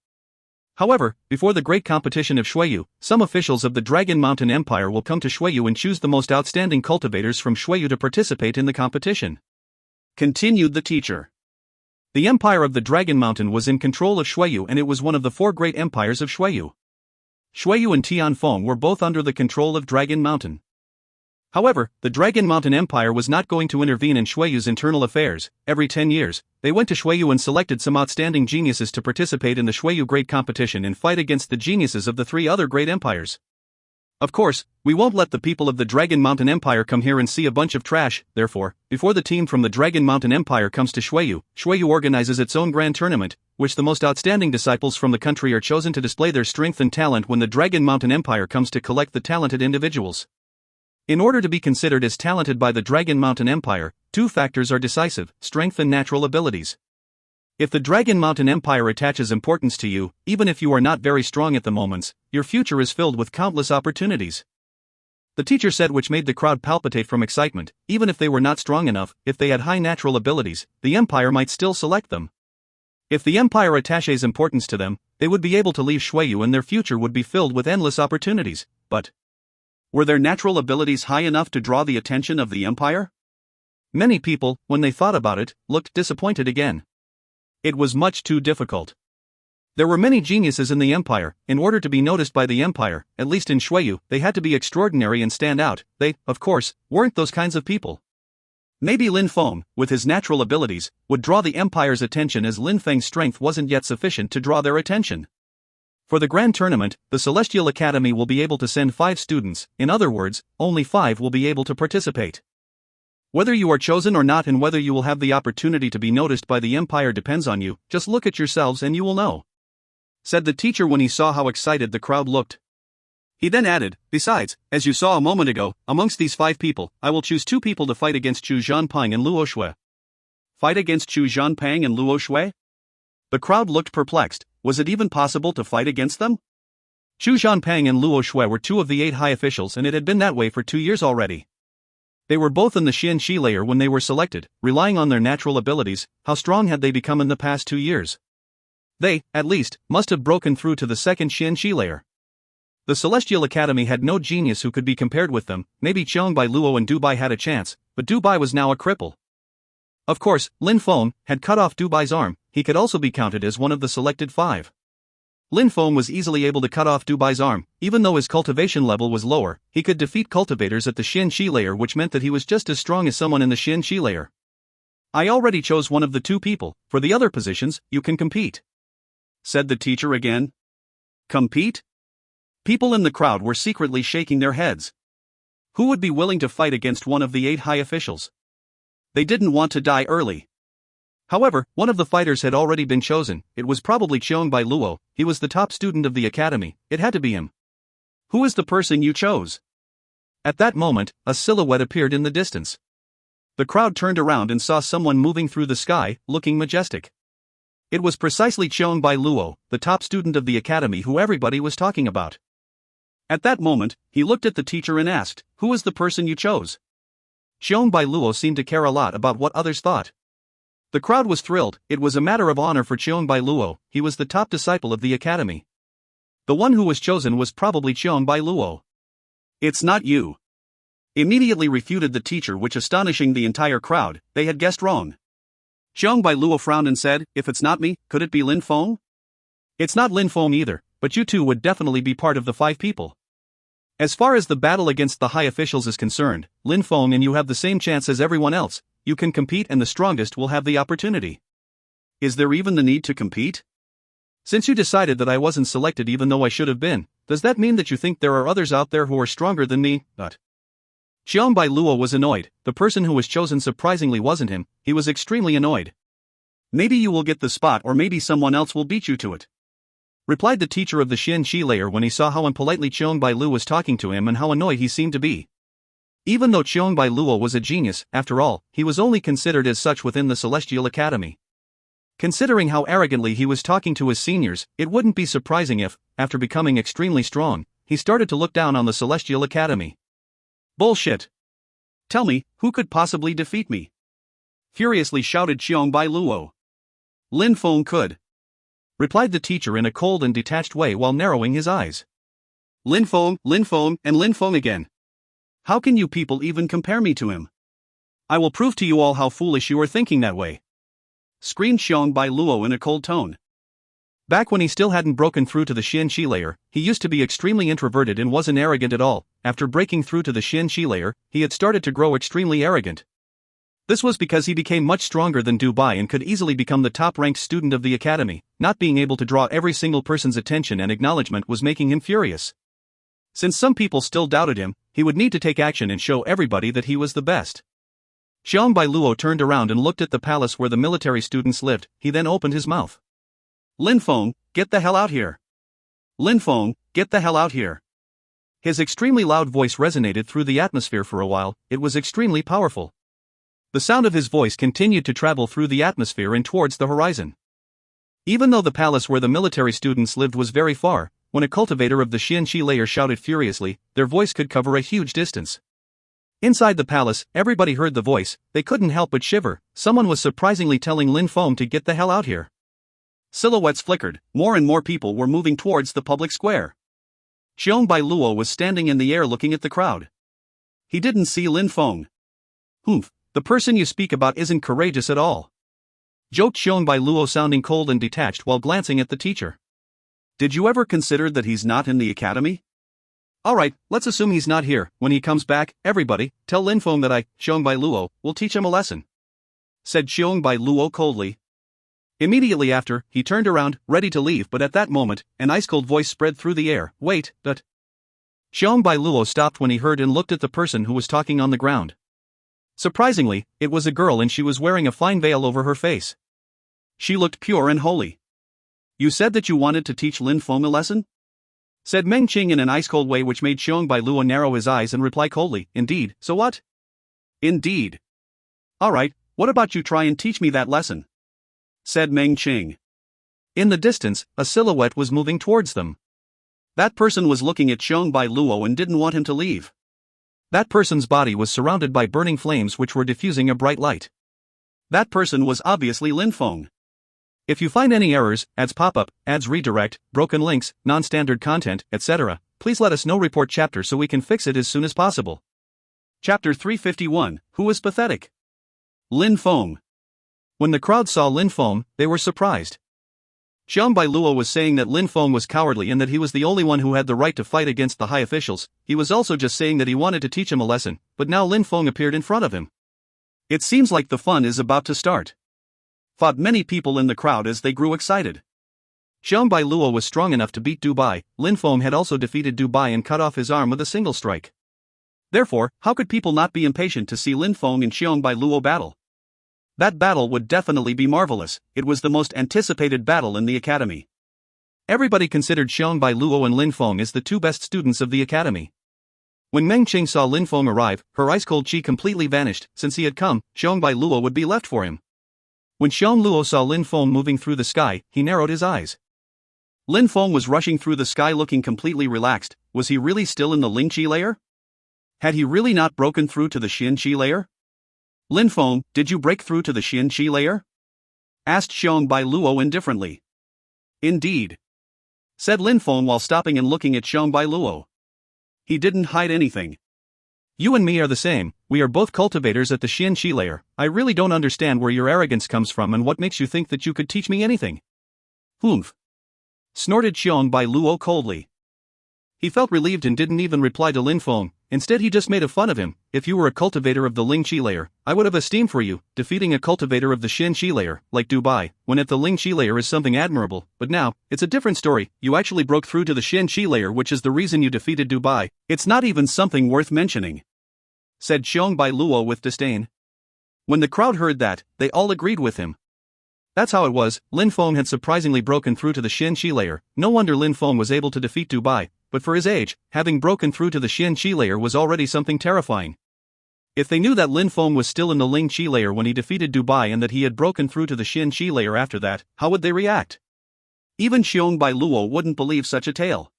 However, before the great competition of Shuiyu, some officials of the Dragon Mountain Empire will come to Shuiyu and choose the most outstanding cultivators from Shuiyu to participate in the competition, continued the teacher. The Empire of the Dragon Mountain was in control of Shuiyu and it was one of the 4 great empires of Shuiyu. Shuiyu and Tianfeng were both under the control of Dragon Mountain. However, the Dragon Mountain Empire was not going to intervene in Shuiyu's internal affairs. Every 10 years, they went to Shuiyu and selected some outstanding geniuses to participate in the Shuiyu Great Competition and fight against the geniuses of the 3 other great empires. Of course, we won't let the people of the Dragon Mountain Empire come here and see a bunch of trash. Therefore, before the team from the Dragon Mountain Empire comes to Shuiyu, Shuiyu organizes its own grand tournament, which the most outstanding disciples from the country are chosen to display their strength and talent when the Dragon Mountain Empire comes to collect the talented individuals. In order to be considered as talented by the Dragon Mountain Empire, 2 factors are decisive: strength and natural abilities. If the Dragon Mountain Empire attaches importance to you, even if you are not very strong at the moments, your future is filled with countless opportunities. The teacher said, which made the crowd palpitate from excitement. Even if they were not strong enough, if they had high natural abilities, the empire might still select them. If the empire attaches importance to them, they would be able to leave Shuiyu and their future would be filled with endless opportunities. But were their natural abilities high enough to draw the attention of the empire? Many people, when they thought about it, looked disappointed again. It was much too difficult. There were many geniuses in the empire. In order to be noticed by the empire, at least in Shuiyu, they had to be extraordinary and stand out. They, of course, weren't those kinds of people. Maybe Lin Feng, with his natural abilities, would draw the empire's attention as Lin Feng's strength wasn't yet sufficient to draw their attention. For the grand tournament, the Celestial Academy will be able to send 5 students. In other words, only 5 will be able to participate. Whether you are chosen or not and whether you will have the opportunity to be noticed by the empire depends on you. Just look at yourselves and you will know, said the teacher when he saw how excited the crowd looked. He then added, "Besides, as you saw a moment ago, amongst these 5 people, I will choose 2 people to fight against Chu Zhanpeng and Luo Shui." Fight against Chu Zhanpeng and Luo Shui? The crowd looked perplexed. Was it even possible to fight against them? Chu Zhanpeng and Luo Shui were 2 of the 8 high officials and it had been that way for 2 years already. They were both in the Xianxi layer when they were selected, relying on their natural abilities. How strong had they become in the past 2 years? They, at least, must have broken through to the second Xianxi layer. The Celestial Academy had no genius who could be compared with them. Maybe Bai Luo and Dubai had a chance, but Dubai was now a cripple. Of course, Lin Feng had cut off Dubai's arm. He could also be counted as one of the selected 5. Lin Feng was easily able to cut off Dubai's arm. Even though his cultivation level was lower, he could defeat cultivators at the Xin Shi layer, which meant that he was just as strong as someone in the Xin Shi layer. I already chose one of the 2 people. For the other positions, you can compete, said the teacher again. Compete? People in the crowd were secretly shaking their heads. Who would be willing to fight against one of the 8 high officials? They didn't want to die early. However, one of the fighters had already been chosen. It was probably Bai Luo. He was the top student of the academy. It had to be him. Who is the person you chose? At that moment, a silhouette appeared in the distance. The crowd turned around and saw someone moving through the sky, looking majestic. It was precisely Bai Luo, the top student of the academy who everybody was talking about. At that moment, he looked at the teacher and asked, "Who is the person you chose?" Bai Luo seemed to care a lot about what others thought. The crowd was thrilled. It was a matter of honor for Bai Luo. He was the top disciple of the academy. The one who was chosen was probably Bai Luo. "It's not you," immediately refuted the teacher, which astonishing the entire crowd. They had guessed wrong. Bai Luo frowned and said, "If it's not me, could it be Lin Feng?" "It's not Lin Feng either, but you 2 would definitely be part of the 5 people. As far as the battle against the high officials is concerned, Lin Feng and you have the same chance as everyone else. You can compete and the strongest will have the opportunity." "Is there even the need to compete? Since you decided that I wasn't selected even though I should have been, does that mean that you think there are others out there who are stronger than me?" Bai Luo was annoyed. The person who was chosen surprisingly wasn't him. He was extremely annoyed. "Maybe you will get the spot or maybe someone else will beat you to it," replied the teacher of the Xin Shi layer when he saw how impolitely Bai Luo was talking to him and how annoyed he seemed to be. Even though Bai Luo was a genius, after all, he was only considered as such within the Celestial Academy. Considering how arrogantly he was talking to his seniors, it wouldn't be surprising if, after becoming extremely strong, he started to look down on the Celestial Academy. "Bullshit! Tell me, who could possibly defeat me?" furiously shouted Bai Luo. "Lin Feng could," replied the teacher in a cold and detached way while narrowing his eyes. Lin Feng, and Lin Feng again. How can you people even compare me to him? I will prove to you all how foolish you are thinking that way," screamed Bai Luo in a cold tone. Back when he still hadn't broken through to the Xin Shi layer, he used to be extremely introverted and wasn't arrogant at all. After breaking through to the Xin Shi layer, he had started to grow extremely arrogant. This was because he became much stronger than Dubai and could easily become the top-ranked student of the academy. Not being able to draw every single person's attention and acknowledgement was making him furious. Since some people still doubted him, he would need to take action and show everybody that he was the best. Bai Luo turned around and looked at the palace where the military students lived. He then opened his mouth. "Lin Feng, get the hell out here! Lin Feng, get the hell out here!" His extremely loud voice resonated through the atmosphere for a while. It was extremely powerful. The sound of his voice continued to travel through the atmosphere and towards the horizon. Even though the palace where the military students lived was very far, when a cultivator of the Xin Shi layer shouted furiously, their voice could cover a huge distance. Inside the palace, everybody heard the voice. They couldn't help but shiver. Someone was surprisingly telling Lin Feng to get the hell out here. Silhouettes flickered. More and more people were moving towards the public square. Bai Luo was standing in the air looking at the crowd. He didn't see Lin Feng. "Humph, the person you speak about isn't courageous at all," joked Bai Luo, sounding cold and detached while glancing at the teacher. "Did you ever consider that he's not in the academy? Alright, let's assume he's not here. When he comes back, everybody, tell Lin Feng that I, Bai Luo, will teach him a lesson," said Bai Luo coldly. Immediately after, he turned around, ready to leave, but at that moment, an ice-cold voice spread through the air. "Wait, but..." Bai Luo stopped when he heard and looked at the person who was talking on the ground. Surprisingly, it was a girl and she was wearing a fine veil over her face. She looked pure and holy. "You said that you wanted to teach Lin Feng a lesson?" said Meng Qing in an ice-cold way, which made Bai Luo narrow his eyes and reply coldly, "Indeed, so what?" "Indeed. Alright, what about you try and teach me that lesson?" said Meng Qing. In the distance, a silhouette was moving towards them. That person was looking at Bai Luo and didn't want him to leave. That person's body was surrounded by burning flames which were diffusing a bright light. That person was obviously Lin Feng. If you find any errors, ads pop up, ads redirect, broken links, non-standard content, etc., please let us know report chapter so we can fix it as soon as possible. Chapter 351, Who was pathetic? Lin Feng. When the crowd saw Lin Feng, they were surprised. Xiang Bailuo was saying that Lin Feng was cowardly and that he was the only one who had the right to fight against the high officials. He was also just saying that he wanted to teach him a lesson, but now Lin Feng appeared in front of him. It seems like the fun is about to start, thought many people in the crowd as they grew excited. Xiang Bailuo was strong enough to beat Dubai. Lin Feng had also defeated Dubai and cut off his arm with a single strike. Therefore, how could people not be impatient to see Lin Feng and Xiang Bailuo battle? That battle would definitely be marvelous. It was the most anticipated battle in the academy. Everybody considered Xiang Bailuo and Lin Feng as the two best students of the academy. When Meng Qing saw Lin Feng arrive, her ice-cold chi completely vanished. Since he had come, Xiang Bailuo would be left for him. When Xiang Luo saw Lin Feng moving through the sky, he narrowed his eyes. Lin Feng was rushing through the sky looking completely relaxed. Was he really still in the Ling Qi layer? Had he really not broken through to the Xin Qi layer? Lin Feng, did you break through to the Xin Qi layer? Asked Xiang Bailuo indifferently. Indeed, said Lin Feng while stopping and looking at Xiang Bailuo. He didn't hide anything. You and me are the same, we are both cultivators at the Xin Qi layer. I really don't understand where your arrogance comes from and what makes you think that you could teach me anything. Humph. Snorted Xiang Bailuo coldly. He felt relieved and didn't even reply to Lin Feng. Instead he just made fun of him. If you were a cultivator of the Ling Qi layer, I would have esteem for you. Defeating a cultivator of the Xin Qi layer, like Dubai, when at the Ling Qi layer is something admirable, but now, it's a different story. You actually broke through to the Xin Qi layer, which is the reason you defeated Dubai. It's not even something worth mentioning, said Xiang Bailuo with disdain. When the crowd heard that, they all agreed with him. That's how it was. Lin Feng had surprisingly broken through to the Xin Qi layer. No wonder Lin Feng was able to defeat Dubai. But for his age, having broken through to the Xin Qi layer was already something terrifying. If they knew that Lin Feng was still in the Ling Qi layer when he defeated Dubai and that he had broken through to the Xin Qi layer after that, how would they react? Even Xiang Bailuo wouldn't believe such a tale.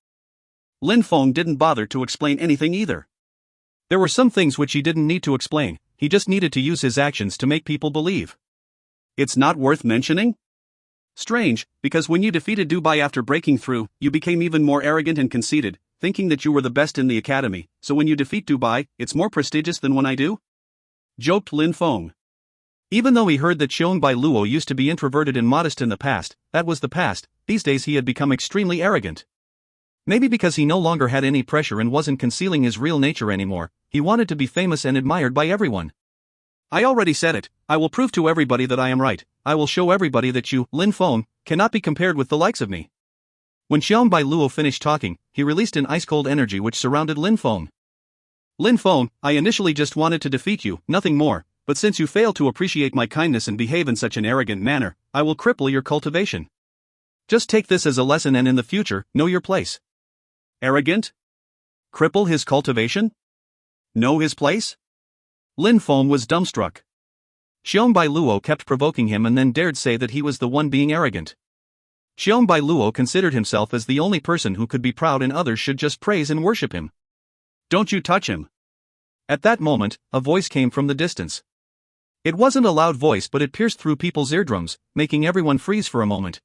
Lin Feng didn't bother to explain anything either. There were some things which he didn't need to explain, he just needed to use his actions to make people believe. It's not worth mentioning? Strange, because when you defeated Dubai after breaking through, you became even more arrogant and conceited, thinking that you were the best in the academy, so when you defeat Dubai, it's more prestigious than when I do? Joked Lin Feng. Even though he heard that Xiang Bailuo used to be introverted and modest in the past, that was the past. These days he had become extremely arrogant. Maybe because he no longer had any pressure and wasn't concealing his real nature anymore, he wanted to be famous and admired by everyone. I already said it, I will prove to everybody that I am right. I will show everybody that you, Lin Feng, cannot be compared with the likes of me. When Xiang Bailuo finished talking, he released an ice-cold energy which surrounded Lin Feng. Lin Feng, I initially just wanted to defeat you, nothing more, but since you fail to appreciate my kindness and behave in such an arrogant manner, I will cripple your cultivation. Just take this as a lesson and in the future, know your place. Arrogant? Cripple his cultivation? Know his place? Lin Feng was dumbstruck. Xiang Bailuo kept provoking him and then dared say that he was the one being arrogant. Xiang Bailuo considered himself as the only person who could be proud and others should just praise and worship him. Don't you touch him. At that moment, a voice came from the distance. It wasn't a loud voice but it pierced through people's eardrums, making everyone freeze for a moment.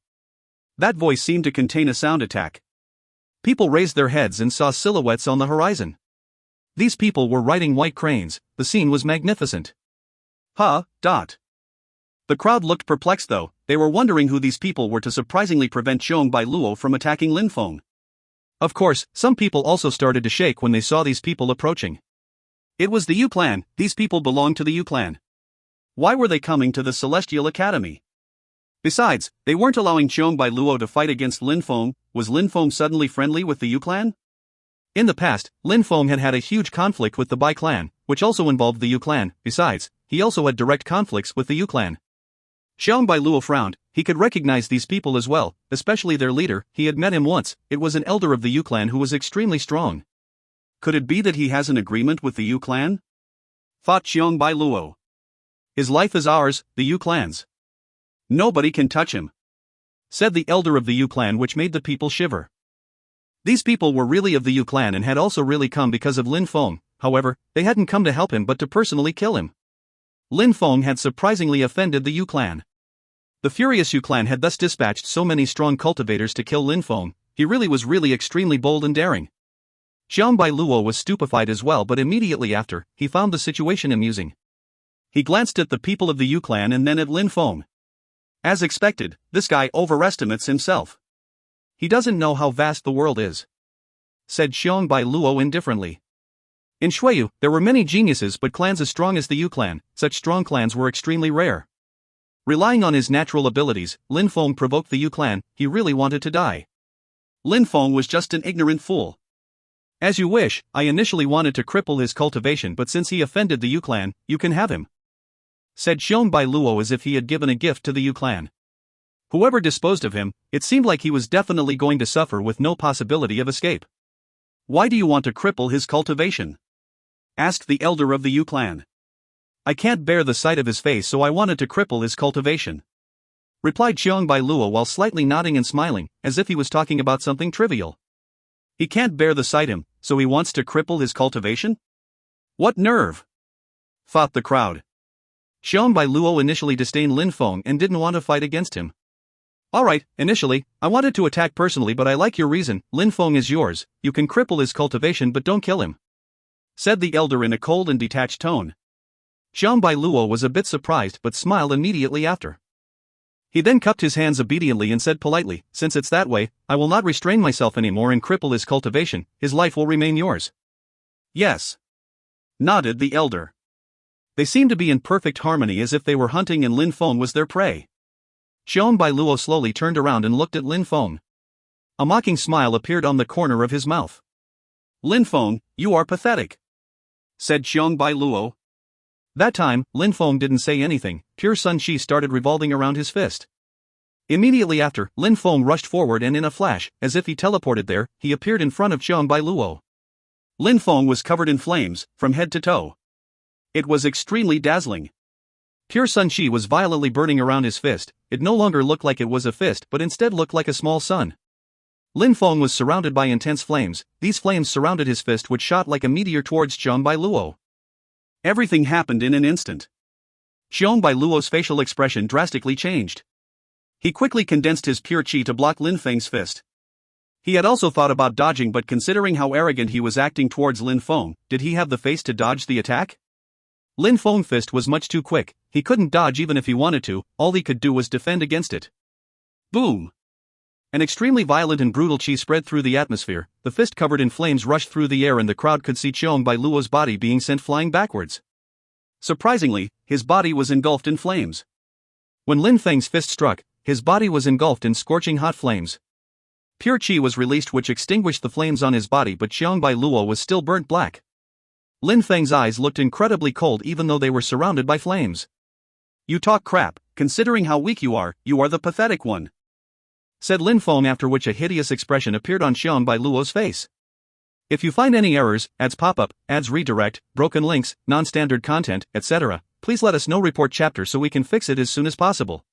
That voice seemed to contain a sound attack. People raised their heads and saw silhouettes on the horizon. These people were riding white cranes. The scene was magnificent. The crowd looked perplexed though, they were wondering who these people were to surprisingly prevent Xiang Bailuo from attacking Lin Feng. Of course, some people also started to shake when they saw these people approaching. It was the Yu clan, these people belonged to the Yu clan. Why were they coming to the Celestial Academy? Besides, they weren't allowing Xiang Bailuo to fight against Lin Feng. Was Lin Feng suddenly friendly with the Yu clan? In the past, Lin Feng had had a huge conflict with the Bai clan, which also involved the Yu clan. Besides, he also had direct conflicts with the Yu clan. Xiang Bailuo frowned. He could recognize these people as well, especially their leader. He had met him once. It was an elder of the Yu clan who was extremely strong. Could it be that he has an agreement with the Yu clan? Thought Xiang Bailuo. His life is ours, the Yu clan's. Nobody can touch him, said the elder of the Yu clan, which made the people shiver. These people were really of the Yu clan and had also really come because of Lin Feng. However, they hadn't come to help him but to personally kill him. Lin Feng had surprisingly offended the Yu clan. The furious Yu clan had thus dispatched so many strong cultivators to kill Lin Feng. He really was extremely bold and daring. Xiang Bai Luo was stupefied as well, but immediately after, he found the situation amusing. He glanced at the people of the Yu clan and then at Lin Feng. As expected, this guy overestimates himself. He doesn't know how vast the world is, said Xiang Bai Luo indifferently. In Shuiyu, there were many geniuses, but clans as strong as the Yu clan, such strong clans were extremely rare. Relying on his natural abilities, Lin Feng provoked the Yu clan. He really wanted to die. Lin Feng was just an ignorant fool. As you wish, I initially wanted to cripple his cultivation, but since he offended the Yu clan, you can have him, said Xiang Bai Luo as if he had given a gift to the Yu clan. Whoever disposed of him, it seemed like he was definitely going to suffer with no possibility of escape. Why do you want to cripple his cultivation? Asked the elder of the Yu clan. I can't bear the sight of his face, so I wanted to cripple his cultivation, replied Xiang Bai Luo while slightly nodding and smiling, as if he was talking about something trivial. He can't bear the sight of him, so he wants to cripple his cultivation? What nerve! Thought the crowd. Xiang Bai Luo initially disdained Lin Feng and didn't want to fight against him. Alright, initially, I wanted to attack personally, but I like your reason. Lin Feng is yours, you can cripple his cultivation but don't kill him, said the elder in a cold and detached tone. Xiang Bai Luo was a bit surprised but smiled immediately after. He then cupped his hands obediently and said politely, since it's that way, I will not restrain myself anymore and cripple his cultivation, his life will remain yours. Yes, nodded the elder. They seemed to be in perfect harmony, as if they were hunting and Lin Feng was their prey. Xiang Bai Luo slowly turned around and looked at Lin Feng. A mocking smile appeared on the corner of his mouth. Lin Feng, you are pathetic, said Xiang Bai Luo. That time, Lin Feng didn't say anything. Pure Sun Shi started revolving around his fist. Immediately after, Lin Feng rushed forward and in a flash, as if he teleported there, he appeared in front of Xiang Bai Luo. Lin Feng was covered in flames, from head to toe. It was extremely dazzling. Pure Sun Shi was violently burning around his fist. It no longer looked like it was a fist but instead looked like a small sun. Lin Feng was surrounded by intense flames. These flames surrounded his fist, which shot like a meteor towards Xiang Bai Luo. Everything happened in an instant. Xiang Bai Luo's facial expression drastically changed. He quickly condensed his pure chi to block Lin Feng's fist. He had also thought about dodging, but considering how arrogant he was acting towards Lin Feng, did he have the face to dodge the attack? Lin Feng's fist was much too quick. He couldn't dodge even if he wanted to. All he could do was defend against it. Boom! An extremely violent and brutal chi spread through the atmosphere. The fist covered in flames rushed through the air and the crowd could see Xiang Bai Luo's body being sent flying backwards. Surprisingly, his body was engulfed in flames. When Lin Feng's fist struck, his body was engulfed in scorching hot flames. Pure chi was released, which extinguished the flames on his body, but Xiang Bai Luo was still burnt black. Lin Feng's eyes looked incredibly cold even though they were surrounded by flames. You talk crap. Considering how weak you are the pathetic one, said Lin Feng, after which a hideous expression appeared on Xiang Bai Luo's face. If you find any errors, ads pop up, ads redirect, broken links, non-standard content, etc., please let us know. Report chapter so we can fix it as soon as possible.